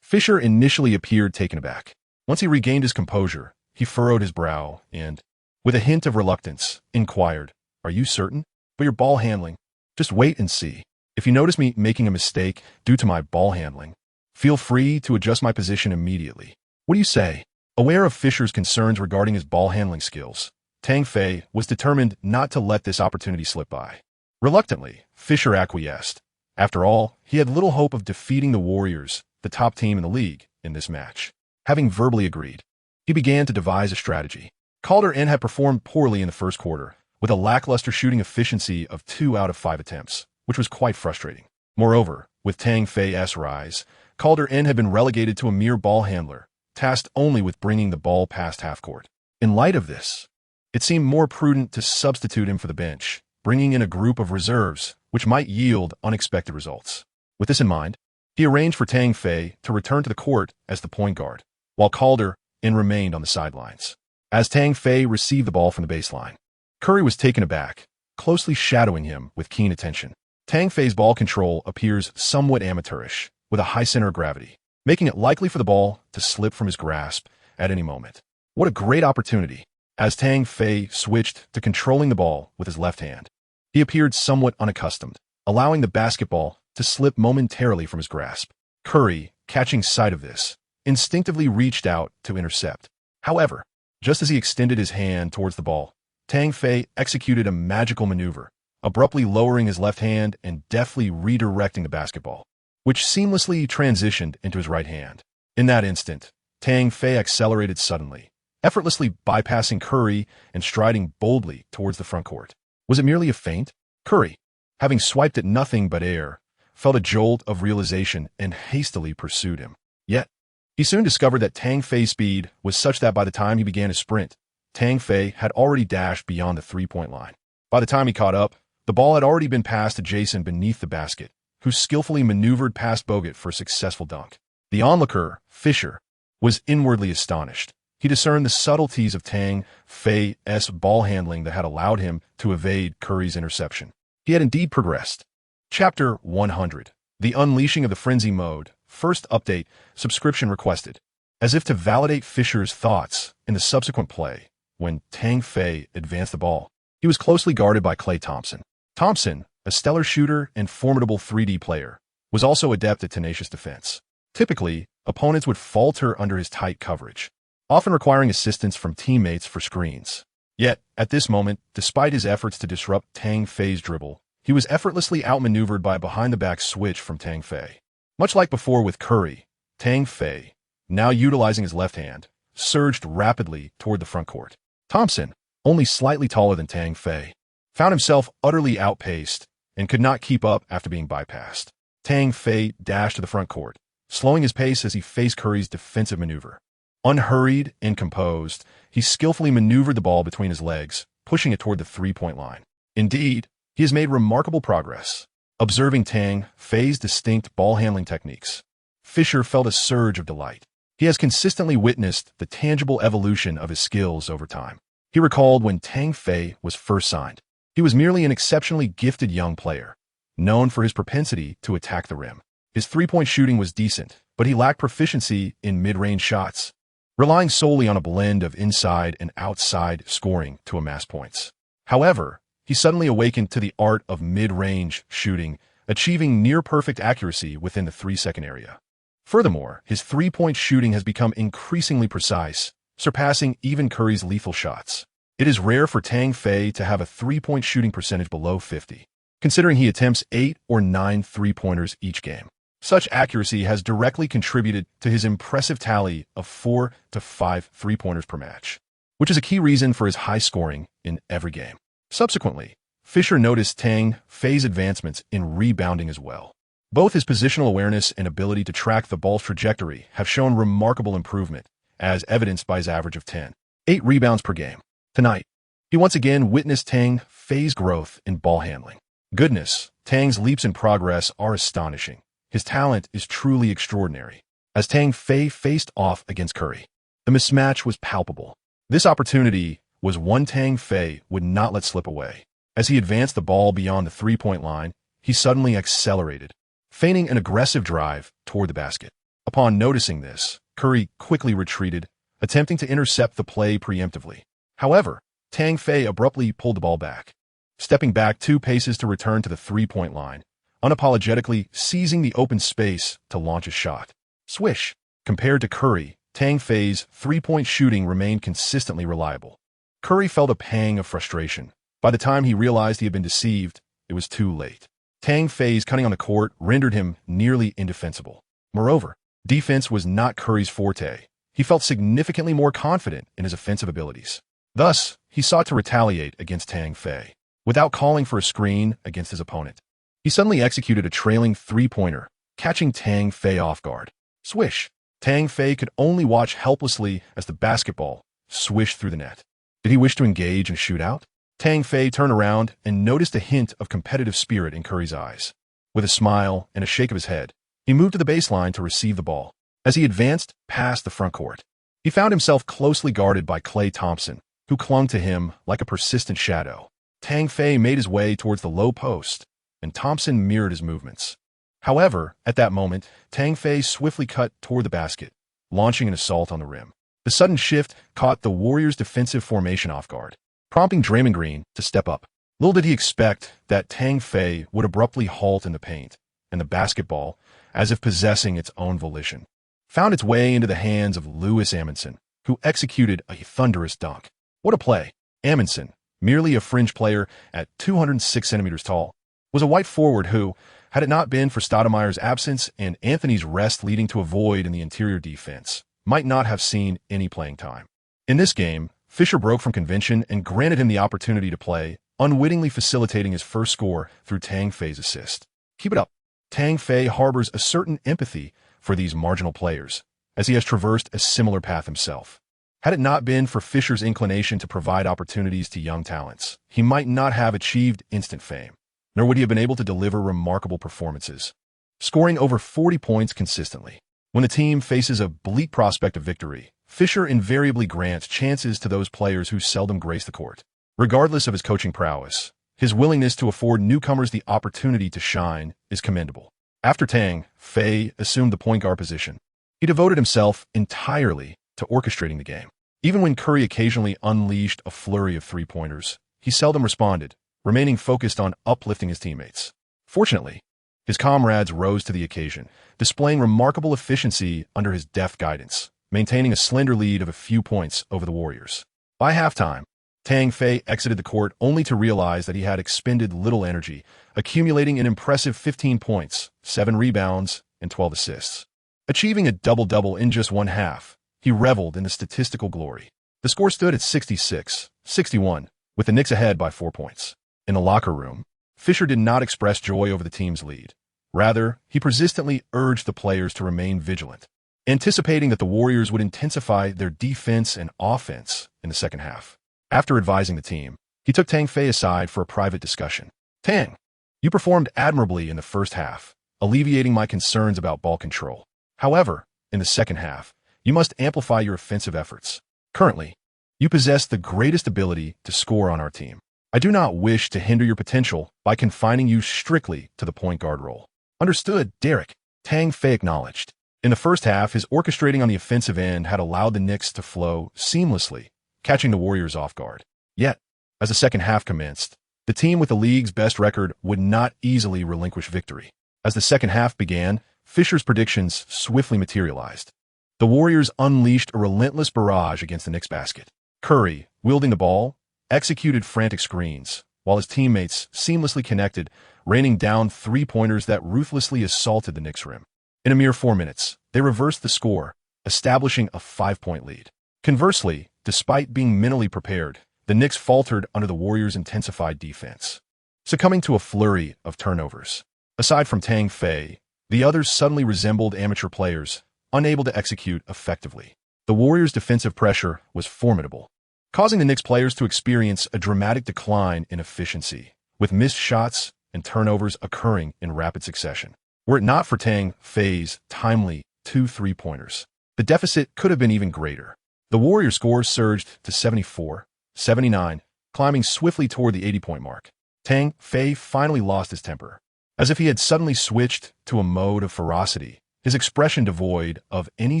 Fisher initially appeared taken aback. Once he regained his composure, he furrowed his brow and, with a hint of reluctance, inquired, Are you certain? But your ball handling. Just wait and see. If you notice me making a mistake due to my ball handling, feel free to adjust my position immediately. What do you say? Aware of Fisher's concerns regarding his ball handling skills, Tang Fei was determined not to let this opportunity slip by. Reluctantly, Fisher acquiesced. After all, he had little hope of defeating the Warriors, the top team in the league, in this match. Having verbally agreed, he began to devise a strategy. Calder-N had performed poorly in the first quarter, with a lackluster shooting efficiency of 2 out of 5 attempts, which was quite frustrating. Moreover, with Tang Fei's rise, Calder-N had been relegated to a mere ball handler, tasked only with bringing the ball past half-court. In light of this, it seemed more prudent to substitute him for the bench, bringing in a group of reserves, which might yield unexpected results. With this in mind, he arranged for Tang Fei to return to the court as the point guard, while Calder-N remained on the sidelines. As Tang Fei received the ball from the baseline, Curry was taken aback, closely shadowing him with keen attention. Tang Fei's ball control appears somewhat amateurish, with a high center of gravity, making it likely for the ball to slip from his grasp at any moment. What a great opportunity! As Tang Fei switched to controlling the ball with his left hand, he appeared somewhat unaccustomed, allowing the basketball to slip momentarily from his grasp. Curry, catching sight of this, instinctively reached out to intercept. However, just as he extended his hand towards the ball, Tang Fei executed a magical maneuver, abruptly lowering his left hand and deftly redirecting the basketball, which seamlessly transitioned into his right hand. In that instant, Tang Fei accelerated suddenly, effortlessly bypassing Curry and striding boldly towards the front court. Was it merely a feint? Curry, having swiped at nothing but air, felt a jolt of realization and hastily pursued him. Yet, he soon discovered that Tang Fei's speed was such that by the time he began his sprint, Tang Fei had already dashed beyond the three-point line. By the time he caught up, the ball had already been passed to Jason beneath the basket, who skillfully maneuvered past Bogut for a successful dunk. The onlooker, Fisher, was inwardly astonished. He discerned the subtleties of Tang Fei's ball handling that had allowed him to evade Curry's interception. He had indeed progressed. Chapter 100. The Unleashing of the Frenzy Mode. First update, subscription requested. As if to validate Fisher's thoughts in the subsequent play, when Tang Fei advanced the ball, he was closely guarded by Klay Thompson. Thompson, a stellar shooter and formidable 3D player, was also adept at tenacious defense. Typically, opponents would falter under his tight coverage, often requiring assistance from teammates for screens. Yet, at this moment, despite his efforts to disrupt Tang Fei's dribble, he was effortlessly outmaneuvered by a behind-the-back switch from Tang Fei. Much like before with Curry, Tang Fei, now utilizing his left hand, surged rapidly toward the front court. Thompson, only slightly taller than Tang Fei, found himself utterly outpaced and could not keep up after being bypassed. Tang Fei dashed to the front court, slowing his pace as he faced Curry's defensive maneuver. Unhurried and composed, he skillfully maneuvered the ball between his legs, pushing it toward the three-point line. Indeed, he has made remarkable progress. Observing Tang Fei's distinct ball-handling techniques, Fisher felt a surge of delight. He has consistently witnessed the tangible evolution of his skills over time. He recalled when Tang Fei was first signed. He was merely an exceptionally gifted young player, known for his propensity to attack the rim. His three-point shooting was decent, but he lacked proficiency in mid-range shots, relying solely on a blend of inside and outside scoring to amass points. However, he suddenly awakened to the art of mid-range shooting, achieving near-perfect accuracy within the 3-second area. Furthermore, his three-point shooting has become increasingly precise, surpassing even Curry's lethal shots. It is rare for Tang Fei to have a three-point shooting percentage below 50, considering he attempts 8 or 9 three-pointers each game. Such accuracy has directly contributed to his impressive tally of 4 to 5 three-pointers per match, which is a key reason for his high scoring in every game. Subsequently, Fisher noticed Tang Fei's advancements in rebounding as well. Both his positional awareness and ability to track the ball's trajectory have shown remarkable improvement, as evidenced by his average of 10.8 rebounds per game. Tonight, he once again witnessed Tang Fei's growth in ball handling. Goodness, Tang's leaps in progress are astonishing. His talent is truly extraordinary. As Tang Fei faced off against Curry, the mismatch was palpable. This opportunity was one Tang Fei would not let slip away. As he advanced the ball beyond the three-point line, he suddenly accelerated, feigning an aggressive drive toward the basket. Upon noticing this, Curry quickly retreated, attempting to intercept the play preemptively. However, Tang Fei abruptly pulled the ball back, stepping back 2 paces to return to the three-point line, unapologetically seizing the open space to launch a shot. Swish! Compared to Curry, Tang Fei's three-point shooting remained consistently reliable. Curry felt a pang of frustration. By the time he realized he had been deceived, it was too late. Tang Fei's cunning on the court rendered him nearly indefensible. Moreover, defense was not Curry's forte. He felt significantly more confident in his offensive abilities. Thus, he sought to retaliate against Tang Fei, without calling for a screen against his opponent. He suddenly executed a trailing three-pointer, catching Tang Fei off guard. Swish! Tang Fei could only watch helplessly as the basketball swished through the net. Did he wish to engage in a shootout? Tang Fei turned around and noticed a hint of competitive spirit in Curry's eyes. With a smile and a shake of his head, he moved to the baseline to receive the ball. As he advanced past the front court, he found himself closely guarded by Klay Thompson, who clung to him like a persistent shadow. Tang Fei made his way towards the low post, and Thompson mirrored his movements. However, at that moment, Tang Fei swiftly cut toward the basket, launching an assault on the rim. The sudden shift caught the Warriors' defensive formation off guard, prompting Draymond Green to step up. Little did he expect that Tang Fei would abruptly halt in the paint, and the basketball, as if possessing its own volition, found its way into the hands of Lewis Amundsen, who executed a thunderous dunk. What a play! Amundsen, merely a fringe player at 206 centimeters tall, was a white forward who, had it not been for Stoudemire's absence and Anthony's rest leading to a void in the interior defense, might not have seen any playing time. In this game, Fisher broke from convention and granted him the opportunity to play, unwittingly facilitating his first score through Tang Fei's assist. Keep it up. Tang Fei harbors a certain empathy for these marginal players, as he has traversed a similar path himself. Had it not been for Fisher's inclination to provide opportunities to young talents, he might not have achieved instant fame, nor would he have been able to deliver remarkable performances, scoring over 40 points consistently. When the team faces a bleak prospect of victory, Fisher invariably grants chances to those players who seldom grace the court. Regardless of his coaching prowess, his willingness to afford newcomers the opportunity to shine is commendable. After Tang Fei assumed the point guard position, he devoted himself entirely to orchestrating the game. Even when Curry occasionally unleashed a flurry of three-pointers, he seldom responded, remaining focused on uplifting his teammates. Fortunately, his comrades rose to the occasion, displaying remarkable efficiency under his deft guidance, maintaining a slender lead of a few points over the Warriors. By halftime, Tang Fei exited the court only to realize that he had expended little energy, accumulating an impressive 15 points, 7 rebounds, and 12 assists. Achieving a double-double in just one half, he reveled in the statistical glory. The score stood at 66-61, with the Knicks ahead by 4 points. In the locker room, Fisher did not express joy over the team's lead. Rather, he persistently urged the players to remain vigilant, anticipating that the Warriors would intensify their defense and offense in the second half. After advising the team, he took Tang Fei aside for a private discussion. "Tang, you performed admirably in the first half, alleviating my concerns about ball control. However, in the second half, you must amplify your offensive efforts. Currently, you possess the greatest ability to score on our team. I do not wish to hinder your potential by confining you strictly to the point guard role." "Understood, Derek," Tang Fei acknowledged. In the first half, his orchestrating on the offensive end had allowed the Knicks to flow seamlessly, catching the Warriors off guard. Yet, as the second half commenced, the team with the league's best record would not easily relinquish victory. As the second half began, Fisher's predictions swiftly materialized. The Warriors unleashed a relentless barrage against the Knicks basket. Curry, wielding the ball, executed frantic screens, while his teammates seamlessly connected, raining down three-pointers that ruthlessly assaulted the Knicks' rim. In a mere 4 minutes, they reversed the score, establishing a 5-point lead. Conversely, despite being mentally prepared, the Knicks faltered under the Warriors' intensified defense, succumbing to a flurry of turnovers. Aside from Tang Fei, the others suddenly resembled amateur players, unable to execute effectively. The Warriors' defensive pressure was formidable, causing the Knicks players to experience a dramatic decline in efficiency, with missed shots and turnovers occurring in rapid succession. Were it not for Tang Fei's timely 2 3-pointers, the deficit could have been even greater. The Warriors' score surged to 74-79, climbing swiftly toward the 80-point mark. Tang Fei finally lost his temper. As if he had suddenly switched to a mode of ferocity, his expression devoid of any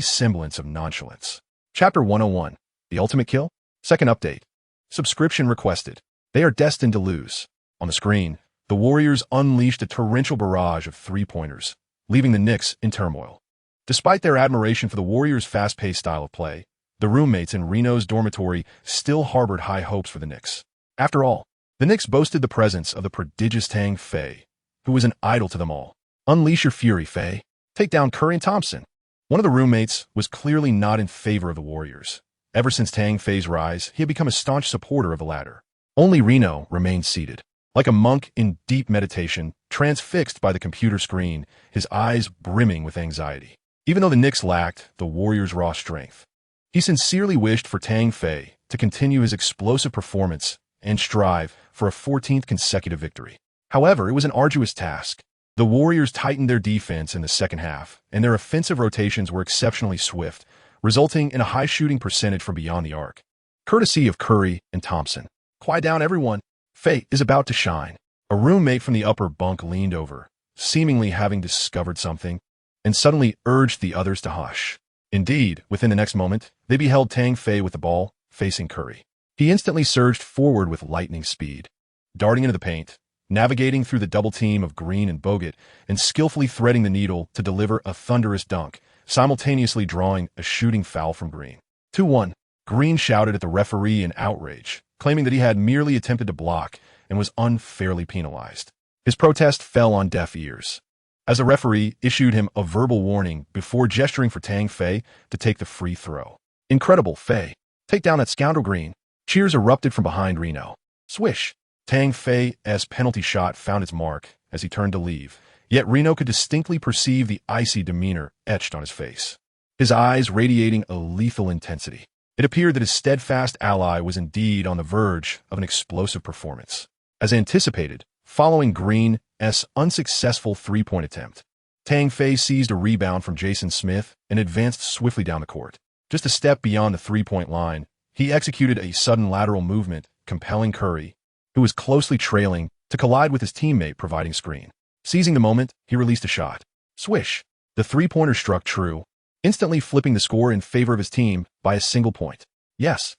semblance of nonchalance. Chapter 101, The Ultimate Kill? Second update. Subscription requested. They are destined to lose. On the screen, the Warriors unleashed a torrential barrage of 3-pointers, leaving the Knicks in turmoil. Despite their admiration for the Warriors' fast-paced style of play, the roommates in Reno's dormitory still harbored high hopes for the Knicks. After all, the Knicks boasted the presence of the prodigious Tang Fei, who was an idol to them all. "Unleash your fury, Fei. Take down Curry and Thompson." One of the roommates was clearly not in favor of the Warriors. Ever since Tang Fei's rise, he had become a staunch supporter of the latter. Only Reno remained seated, like a monk in deep meditation, transfixed by the computer screen, his eyes brimming with anxiety. Even though the Knicks lacked the Warriors' raw strength, he sincerely wished for Tang Fei to continue his explosive performance and strive for a 14th consecutive victory. However, it was an arduous task. The Warriors tightened their defense in the second half, and their offensive rotations were exceptionally swift, resulting in a high shooting percentage from beyond the arc. Courtesy of Curry and Thompson. "Quiet down, everyone. Fei is about to shine." A roommate from the upper bunk leaned over, seemingly having discovered something, and suddenly urged the others to hush. Indeed, within the next moment, they beheld Tang Fei with the ball, facing Curry. He instantly surged forward with lightning speed, darting into the paint, navigating through the double team of Green and Bogut, and skillfully threading the needle to deliver a thunderous dunk, simultaneously drawing a shooting foul from Green. 2-1. Green shouted at the referee in outrage, claiming that he had merely attempted to block and was unfairly penalized. His protest fell on deaf ears, as the referee issued him a verbal warning before gesturing for Tang Fei to take the free throw. "Incredible, Fei. Take down that scoundrel Green." Cheers erupted from behind Reno. Swish! Tang Fei's penalty shot found its mark as he turned to leave, yet Reno could distinctly perceive the icy demeanor etched on his face, his eyes radiating a lethal intensity. It appeared that his steadfast ally was indeed on the verge of an explosive performance. As anticipated, following Green's unsuccessful 3-point attempt, Tang Fei seized a rebound from Jason Smith and advanced swiftly down the court. Just a step beyond the 3-point line, he executed a sudden lateral movement, compelling Curry, who was closely trailing, to collide with his teammate providing screen. Seizing the moment, he released a shot. Swish! The 3-pointer struck true, instantly flipping the score in favor of his team by a single point. Yes,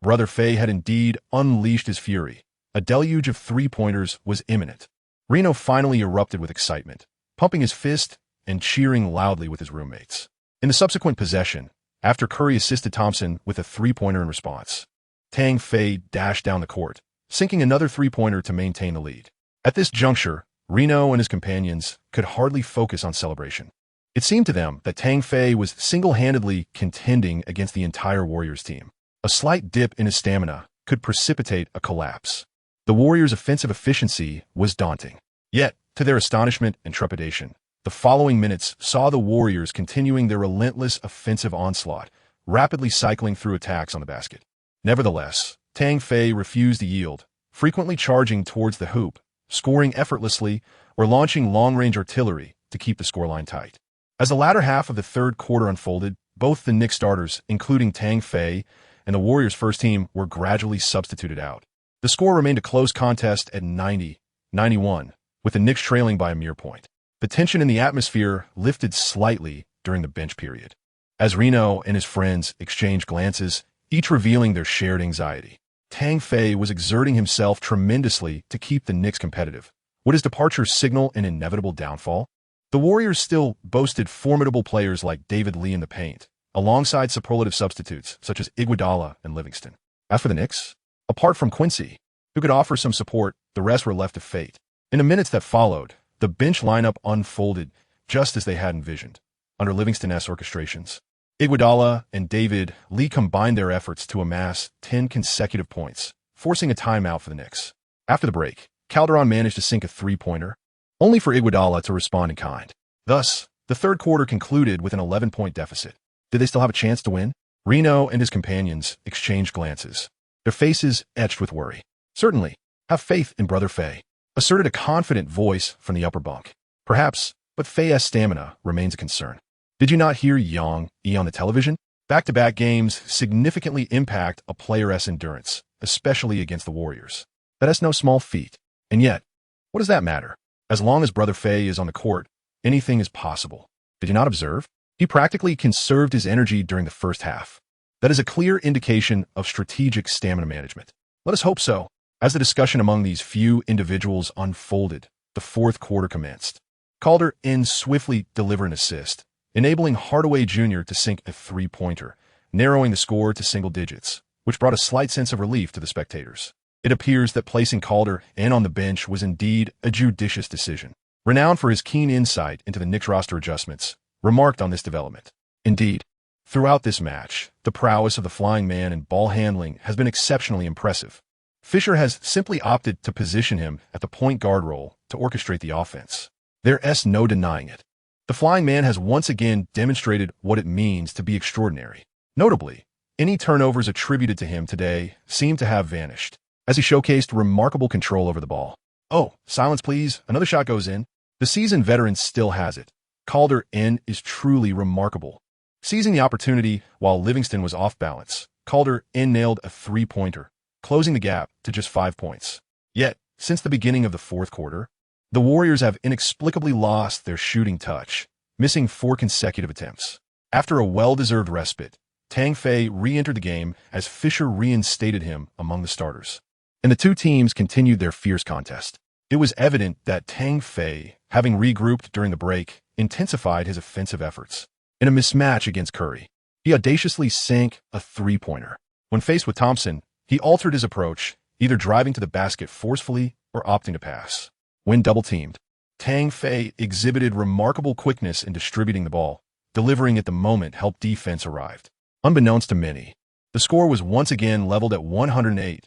Brother Fei had indeed unleashed his fury, A deluge of three-pointers was imminent. Reno finally erupted with excitement, pumping his fist and cheering loudly with his roommates. In the subsequent possession, after Curry assisted Thompson with a three-pointer in response, Tang Fei dashed down the court, sinking another three-pointer to maintain the lead. At this juncture, Reno and his companions could hardly focus on celebration. It seemed to them that Tang Fei was single-handedly contending against the entire Warriors team. A slight dip in his stamina could precipitate a collapse. The Warriors' offensive efficiency was daunting. Yet, to their astonishment and trepidation, the following minutes saw the Warriors continuing their relentless offensive onslaught, rapidly cycling through attacks on the basket. Nevertheless, Tang Fei refused to yield, frequently charging towards the hoop, scoring effortlessly, or launching long-range artillery to keep the scoreline tight. As the latter half of the third quarter unfolded, both the Knicks starters, including Tang Fei, and the Warriors' first team were gradually substituted out. The score remained a close contest at 90-91, with the Knicks trailing by a mere point. The tension in the atmosphere lifted slightly during the bench period, as Reno and his friends exchanged glances, each revealing their shared anxiety. Tang Fei was exerting himself tremendously to keep the Knicks competitive. Would his departure signal an inevitable downfall? The Warriors still boasted formidable players like David Lee in the paint, alongside superlative substitutes such as Iguodala and Livingston. As for the Knicks, apart from Quincy, who could offer some support, the rest were left to fate. In the minutes that followed, the bench lineup unfolded just as they had envisioned, under Livingston-esque orchestrations. Iguodala and David Lee combined their efforts to amass 10 consecutive points, forcing a timeout for the Knicks. After the break, Calderon managed to sink a three-pointer, only for Iguodala to respond in kind. Thus, the third quarter concluded with an 11-point deficit. Did they still have a chance to win? Reno and his companions exchanged glances, their faces etched with worry. Certainly, have faith in Brother Fei, asserted a confident voice from the upper bunk. Perhaps, but Fei's stamina remains a concern. Did you not hear Yang E on the television? Back-to-back games significantly impact a player's endurance, especially against the Warriors. That is no small feat. And yet, what does that matter? As long as Brother Fei is on the court, anything is possible. Did you not observe? He practically conserved his energy during the first half. That is a clear indication of strategic stamina management. Let us hope so. As the discussion among these few individuals unfolded, the fourth quarter commenced. Calder swiftly delivered an assist, enabling Hardaway Jr. to sink a three-pointer, narrowing the score to single digits, which brought a slight sense of relief to the spectators. It appears that placing Calder on the bench was indeed a judicious decision. Renowned for his keen insight into the Knicks roster adjustments, remarked on this development. Indeed, throughout this match, the prowess of the flying man in ball handling has been exceptionally impressive. Fisher has simply opted to position him at the point guard role to orchestrate the offense. There's no denying it. The flying man has once again demonstrated what it means to be extraordinary. Notably, any turnovers attributed to him today seem to have vanished, as he showcased remarkable control over the ball. Oh, silence please, another shot goes in. The seasoned veteran still has it. Calder is truly remarkable. Seizing the opportunity while Livingston was off balance, Calder nailed a three-pointer, closing the gap to just 5 points. Yet, since the beginning of the fourth quarter, the Warriors have inexplicably lost their shooting touch, missing 4 consecutive attempts. After a well-deserved respite, Tang Fei re-entered the game as Fisher reinstated him among the starters. And the two teams continued their fierce contest. It was evident that Tang Fei, having regrouped during the break, intensified his offensive efforts. In a mismatch against Curry, he audaciously sank a three-pointer. When faced with Thompson, he altered his approach, either driving to the basket forcefully or opting to pass. When double-teamed, Tang Fei exhibited remarkable quickness in distributing the ball, delivering at the moment help defense arrived. Unbeknownst to many, the score was once again leveled at 108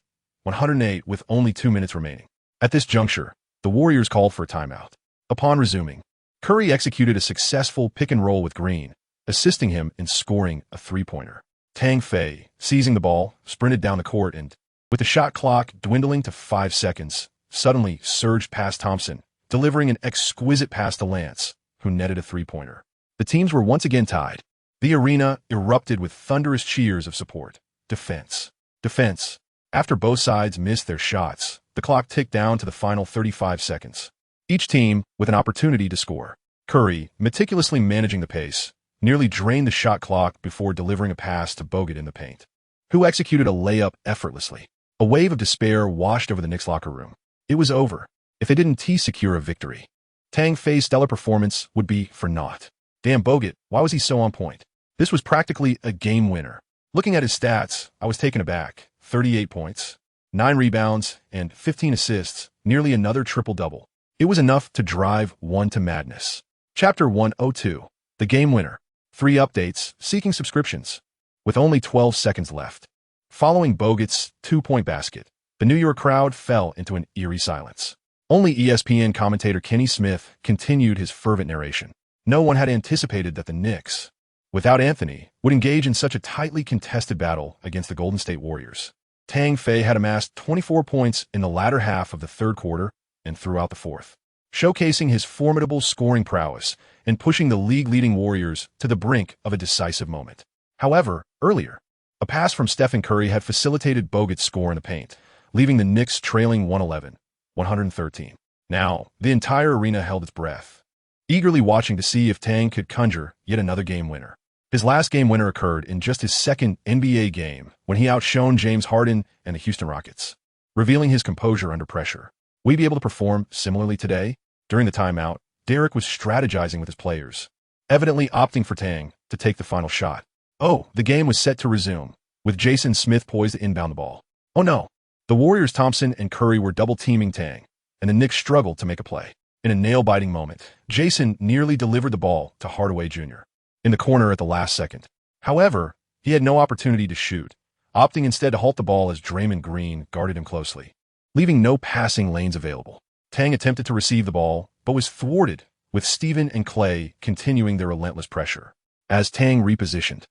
with only 2 minutes remaining. At this juncture, the Warriors called for a timeout. Upon resuming, Curry executed a successful pick-and-roll with Green, assisting him in scoring a three-pointer. Tang Fei, seizing the ball, sprinted down the court and, with the shot clock dwindling to 5 seconds, suddenly surged past Thompson, delivering an exquisite pass to Lance, who netted a three-pointer. The teams were once again tied. The arena erupted with thunderous cheers of support. Defense. Defense. After both sides missed their shots, the clock ticked down to the final 35 seconds. Each team with an opportunity to score. Curry, meticulously managing the pace, nearly drained the shot clock before delivering a pass to Bogut in the paint, who executed a layup effortlessly. A wave of despair washed over the Knicks locker room. It was over. If they didn't secure a victory, Tang Fei's stellar performance would be for naught. Damn Bogut, why was he so on point? This was practically a game winner. Looking at his stats, I was taken aback. 38 points, 9 rebounds, and 15 assists, nearly another triple-double. It was enough to drive one to madness. Chapter 102. The Game Winner. 3 updates, seeking subscriptions. With only 12 seconds left. Following Bogut's 2-point basket, the New York crowd fell into an eerie silence. Only ESPN commentator Kenny Smith continued his fervent narration. No one had anticipated that the Knicks, without Anthony, would engage in such a tightly contested battle against the Golden State Warriors. Tang Fei had amassed 24 points in the latter half of the third quarter and throughout the fourth, showcasing his formidable scoring prowess and pushing the league-leading Warriors to the brink of a decisive moment. However, earlier, a pass from Stephen Curry had facilitated Bogut's score in the paint, leaving the Knicks trailing 111-113. Now, the entire arena held its breath, eagerly watching to see if Tang could conjure yet another game winner. His last game winner occurred in just his second NBA game when he outshone James Harden and the Houston Rockets, revealing his composure under pressure. Will he be able to perform similarly today? During the timeout, Derek was strategizing with his players, evidently opting for Tang to take the final shot. Oh, the game was set to resume, with Jason Smith poised to inbound the ball. Oh no! The Warriors' Thompson and Curry were double-teaming Tang, and the Knicks struggled to make a play. In a nail-biting moment, Jason nearly delivered the ball to Hardaway Jr. in the corner at the last second. However, he had no opportunity to shoot, opting instead to halt the ball as Draymond Green guarded him closely, leaving no passing lanes available. Tang attempted to receive the ball, but was thwarted, with Steven and Clay continuing their relentless pressure. As Tang repositioned,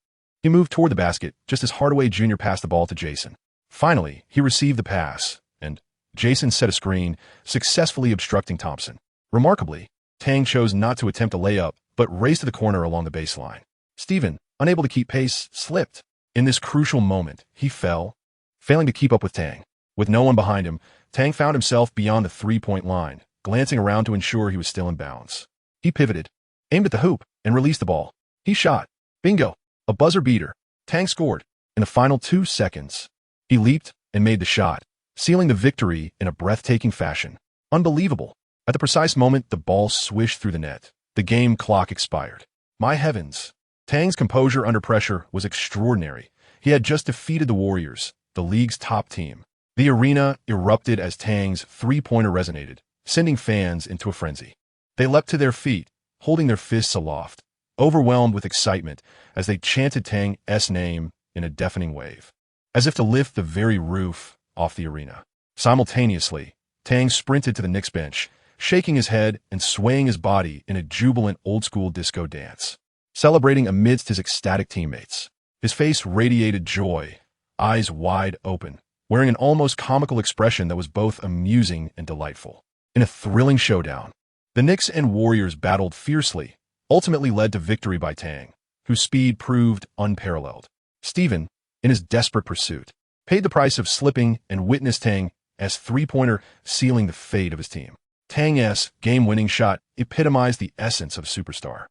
he moved toward the basket just as Hardaway Jr. passed the ball to Jason. Finally, he received the pass, and Jason set a screen, successfully obstructing Thompson. Remarkably, Tang chose not to attempt a layup, but raced to the corner along the baseline. Steven, unable to keep pace, slipped. In this crucial moment, he fell, failing to keep up with Tang. With no one behind him, Tang found himself beyond the three-point line, glancing around to ensure he was still in bounds. He pivoted, aimed at the hoop, and released the ball. He shot. Bingo! A buzzer beater. Tang scored. In the final 2 seconds, he leaped and made the shot, sealing the victory in a breathtaking fashion. Unbelievable. At the precise moment the ball swished through the net, the game clock expired. My heavens! Tang's composure under pressure was extraordinary. He had just defeated the Warriors, the league's top team. The arena erupted as Tang's three-pointer resonated, sending fans into a frenzy. They leapt to their feet, holding their fists aloft, overwhelmed with excitement as they chanted Tang's name in a deafening wave, as if to lift the very roof off the arena. Simultaneously, Tang sprinted to the Knicks bench, shaking his head and swaying his body in a jubilant old-school disco dance, celebrating amidst his ecstatic teammates. His face radiated joy, eyes wide open, wearing an almost comical expression that was both amusing and delightful. In a thrilling showdown, the Knicks and Warriors battled fiercely, ultimately led to victory by Tang, whose speed proved unparalleled. Steven, in his desperate pursuit, paid the price of slipping and witnessed Tang's three-pointer sealing the fate of his team. Tang's game-winning shot epitomized the essence of a superstar,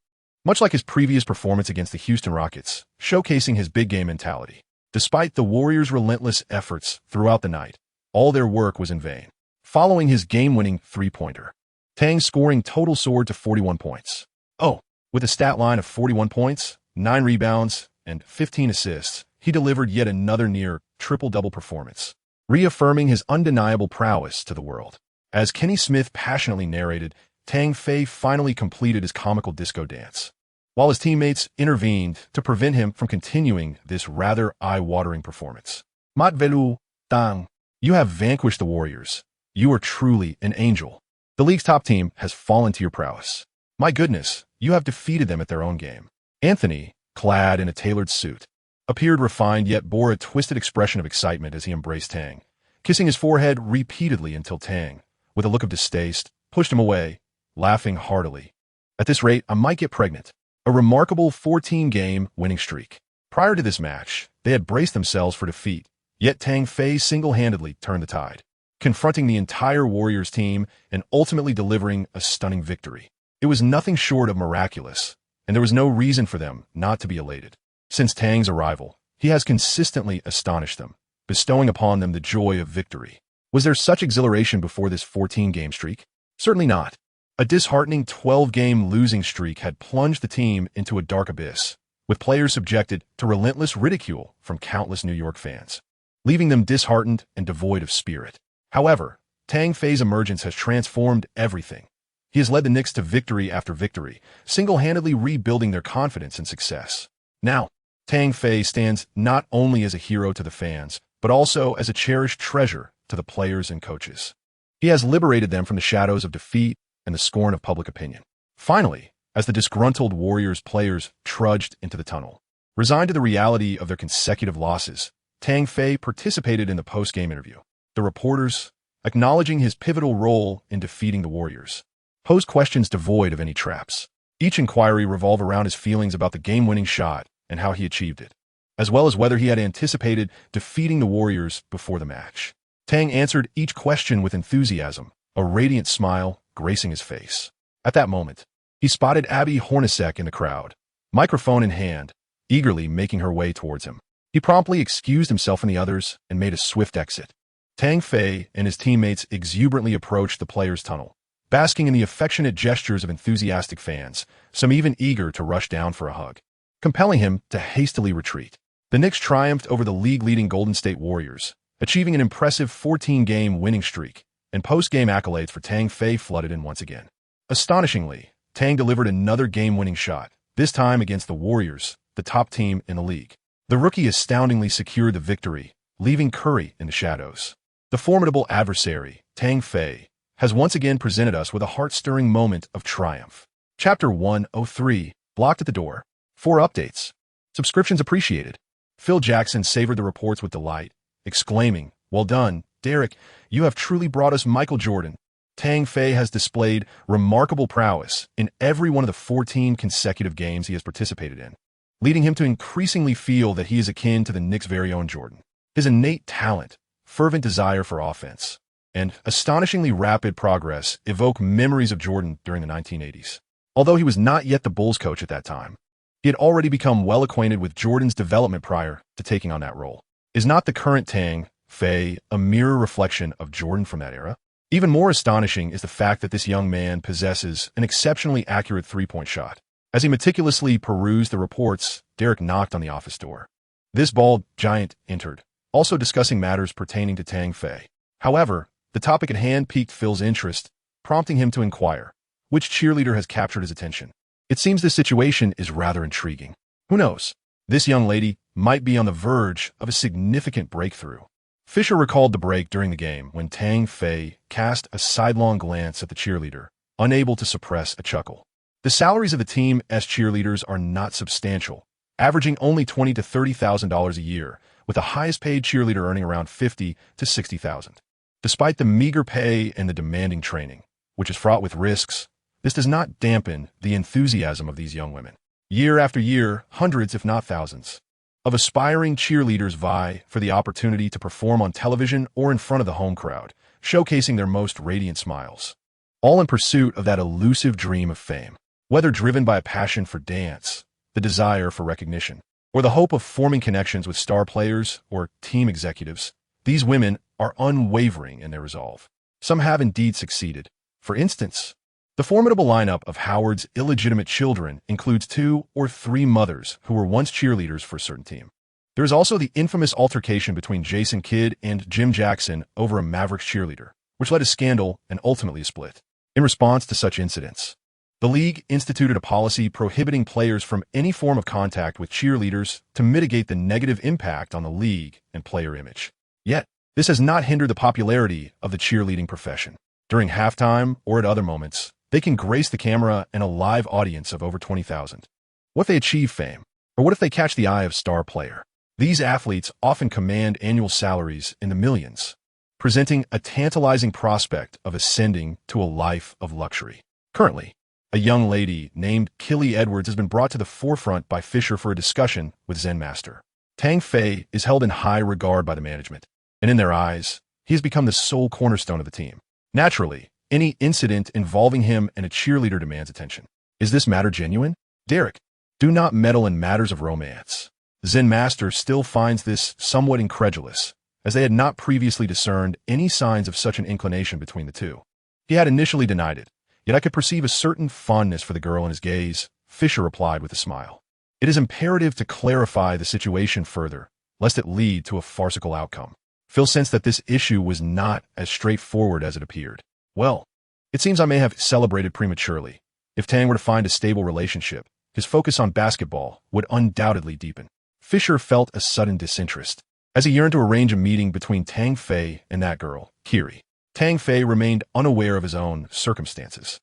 much like his previous performance against the Houston Rockets, showcasing his big-game mentality. Despite the Warriors' relentless efforts throughout the night, all their work was in vain. Following his game-winning three-pointer, Tang's scoring total soared to 41 points. Oh, with a stat line of 41 points, 9 rebounds, and 15 assists, he delivered yet another near triple-double performance, reaffirming his undeniable prowess to the world. As Kenny Smith passionately narrated, Tang Fei finally completed his comical disco dance, while his teammates intervened to prevent him from continuing this rather eye-watering performance. Mat Velu, Tang, you have vanquished the Warriors. You are truly an angel. The league's top team has fallen to your prowess. My goodness, you have defeated them at their own game. Anthony, clad in a tailored suit, appeared refined yet bore a twisted expression of excitement as he embraced Tang, kissing his forehead repeatedly until Tang, with a look of distaste, pushed him away, laughing heartily. At this rate, I might get pregnant. A remarkable 14-game winning streak. Prior to this match, they had braced themselves for defeat, yet Tang Fei single-handedly turned the tide, confronting the entire Warriors team and ultimately delivering a stunning victory. It was nothing short of miraculous, and there was no reason for them not to be elated. Since Tang's arrival, he has consistently astonished them, bestowing upon them the joy of victory. Was there such exhilaration before this 14-game streak? Certainly not. A disheartening 12-game losing streak had plunged the team into a dark abyss, with players subjected to relentless ridicule from countless New York fans, leaving them disheartened and devoid of spirit. However, Tang Fei's emergence has transformed everything. He has led the Knicks to victory after victory, single-handedly rebuilding their confidence and success. Now, Tang Fei stands not only as a hero to the fans, but also as a cherished treasure to the players and coaches. He has liberated them from the shadows of defeat and the scorn of public opinion. Finally, as the disgruntled Warriors players trudged into the tunnel, resigned to the reality of their consecutive losses, Tang Fei participated in the post-game interview. The reporters, acknowledging his pivotal role in defeating the Warriors, posed questions devoid of any traps. Each inquiry revolved around his feelings about the game-winning shot and how he achieved it, as well as whether he had anticipated defeating the Warriors before the match. Tang answered each question with enthusiasm, a radiant smile gracing his face. At that moment, he spotted Abby Hornacek in the crowd, microphone in hand, eagerly making her way towards him. He promptly excused himself from the others and made a swift exit. Tang Fei and his teammates exuberantly approached the players' tunnel, basking in the affectionate gestures of enthusiastic fans, some even eager to rush down for a hug, compelling him to hastily retreat. The Knicks triumphed over the league-leading Golden State Warriors, achieving an impressive 14-game winning streak, and post-game accolades for Tang Fei flooded in once again. Astonishingly, Tang delivered another game-winning shot, this time against the Warriors, the top team in the league. The rookie astoundingly secured the victory, leaving Curry in the shadows. The formidable adversary, Tang Fei, has once again presented us with a heart-stirring moment of triumph. Chapter 103, Blocked at the Door. 4 updates. Subscriptions appreciated. Phil Jackson savored the reports with delight, exclaiming, "Well done, Derek, you have truly brought us Michael Jordan." Tang Fei has displayed remarkable prowess in every one of the 14 consecutive games he has participated in, leading him to increasingly feel that he is akin to the Knicks' very own Jordan. His innate talent, fervent desire for offense, and astonishingly rapid progress evoke memories of Jordan during the 1980s. Although he was not yet the Bulls coach at that time, he had already become well acquainted with Jordan's development prior to taking on that role. Is not the current Tang Fei a mirror reflection of Jordan from that era? Even more astonishing is the fact that this young man possesses an exceptionally accurate three-point shot. As he meticulously perused the reports, Derek knocked on the office door. This bald giant entered, also discussing matters pertaining to Tang Fei. However, the topic at hand piqued Phil's interest, prompting him to inquire, which cheerleader has captured his attention? It seems this situation is rather intriguing. Who knows? This young lady might be on the verge of a significant breakthrough. Fisher recalled the break during the game when Tang Fei cast a sidelong glance at the cheerleader, unable to suppress a chuckle. The salaries of the team as cheerleaders are not substantial, averaging only $20,000 to $30,000 a year, with the highest-paid cheerleader earning around $50,000 to $60,000. Despite the meager pay and the demanding training, which is fraught with risks, this does not dampen the enthusiasm of these young women. Year after year, hundreds if not thousands of aspiring cheerleaders vie for the opportunity to perform on television or in front of the home crowd, showcasing their most radiant smiles, all in pursuit of that elusive dream of fame. Whether driven by a passion for dance, the desire for recognition, or the hope of forming connections with star players or team executives, these women are unwavering in their resolve. Some have indeed succeeded. For instance, the formidable lineup of Howard's illegitimate children includes 2 or 3 mothers who were once cheerleaders for a certain team. There is also the infamous altercation between Jason Kidd and Jim Jackson over a Mavericks cheerleader, which led to scandal and ultimately a split. In response to such incidents, the league instituted a policy prohibiting players from any form of contact with cheerleaders to mitigate the negative impact on the league and player image. Yet, this has not hindered the popularity of the cheerleading profession. During halftime or at other moments, they can grace the camera and a live audience of over 20,000. What if they achieve fame? Or what if they catch the eye of star player? These athletes often command annual salaries in the millions, presenting a tantalizing prospect of ascending to a life of luxury. Currently, a young lady named Killy Edwards has been brought to the forefront by Fisher for a discussion with Zen Master. Tang Fei is held in high regard by the management, and in their eyes, he has become the sole cornerstone of the team. Naturally, any incident involving him and a cheerleader demands attention. Is this matter genuine? Derek, do not meddle in matters of romance. Zen Master still finds this somewhat incredulous, as they had not previously discerned any signs of such an inclination between the two. He had initially denied it, yet I could perceive a certain fondness for the girl in his gaze. Fisher replied with a smile. It is imperative to clarify the situation further, lest it lead to a farcical outcome. Phil sensed that this issue was not as straightforward as it appeared. Well, it seems I may have celebrated prematurely. If Tang were to find a stable relationship, his focus on basketball would undoubtedly deepen. Fisher felt a sudden disinterest, as he yearned to arrange a meeting between Tang Fei and that girl, Kiri. Tang Fei remained unaware of his own circumstances.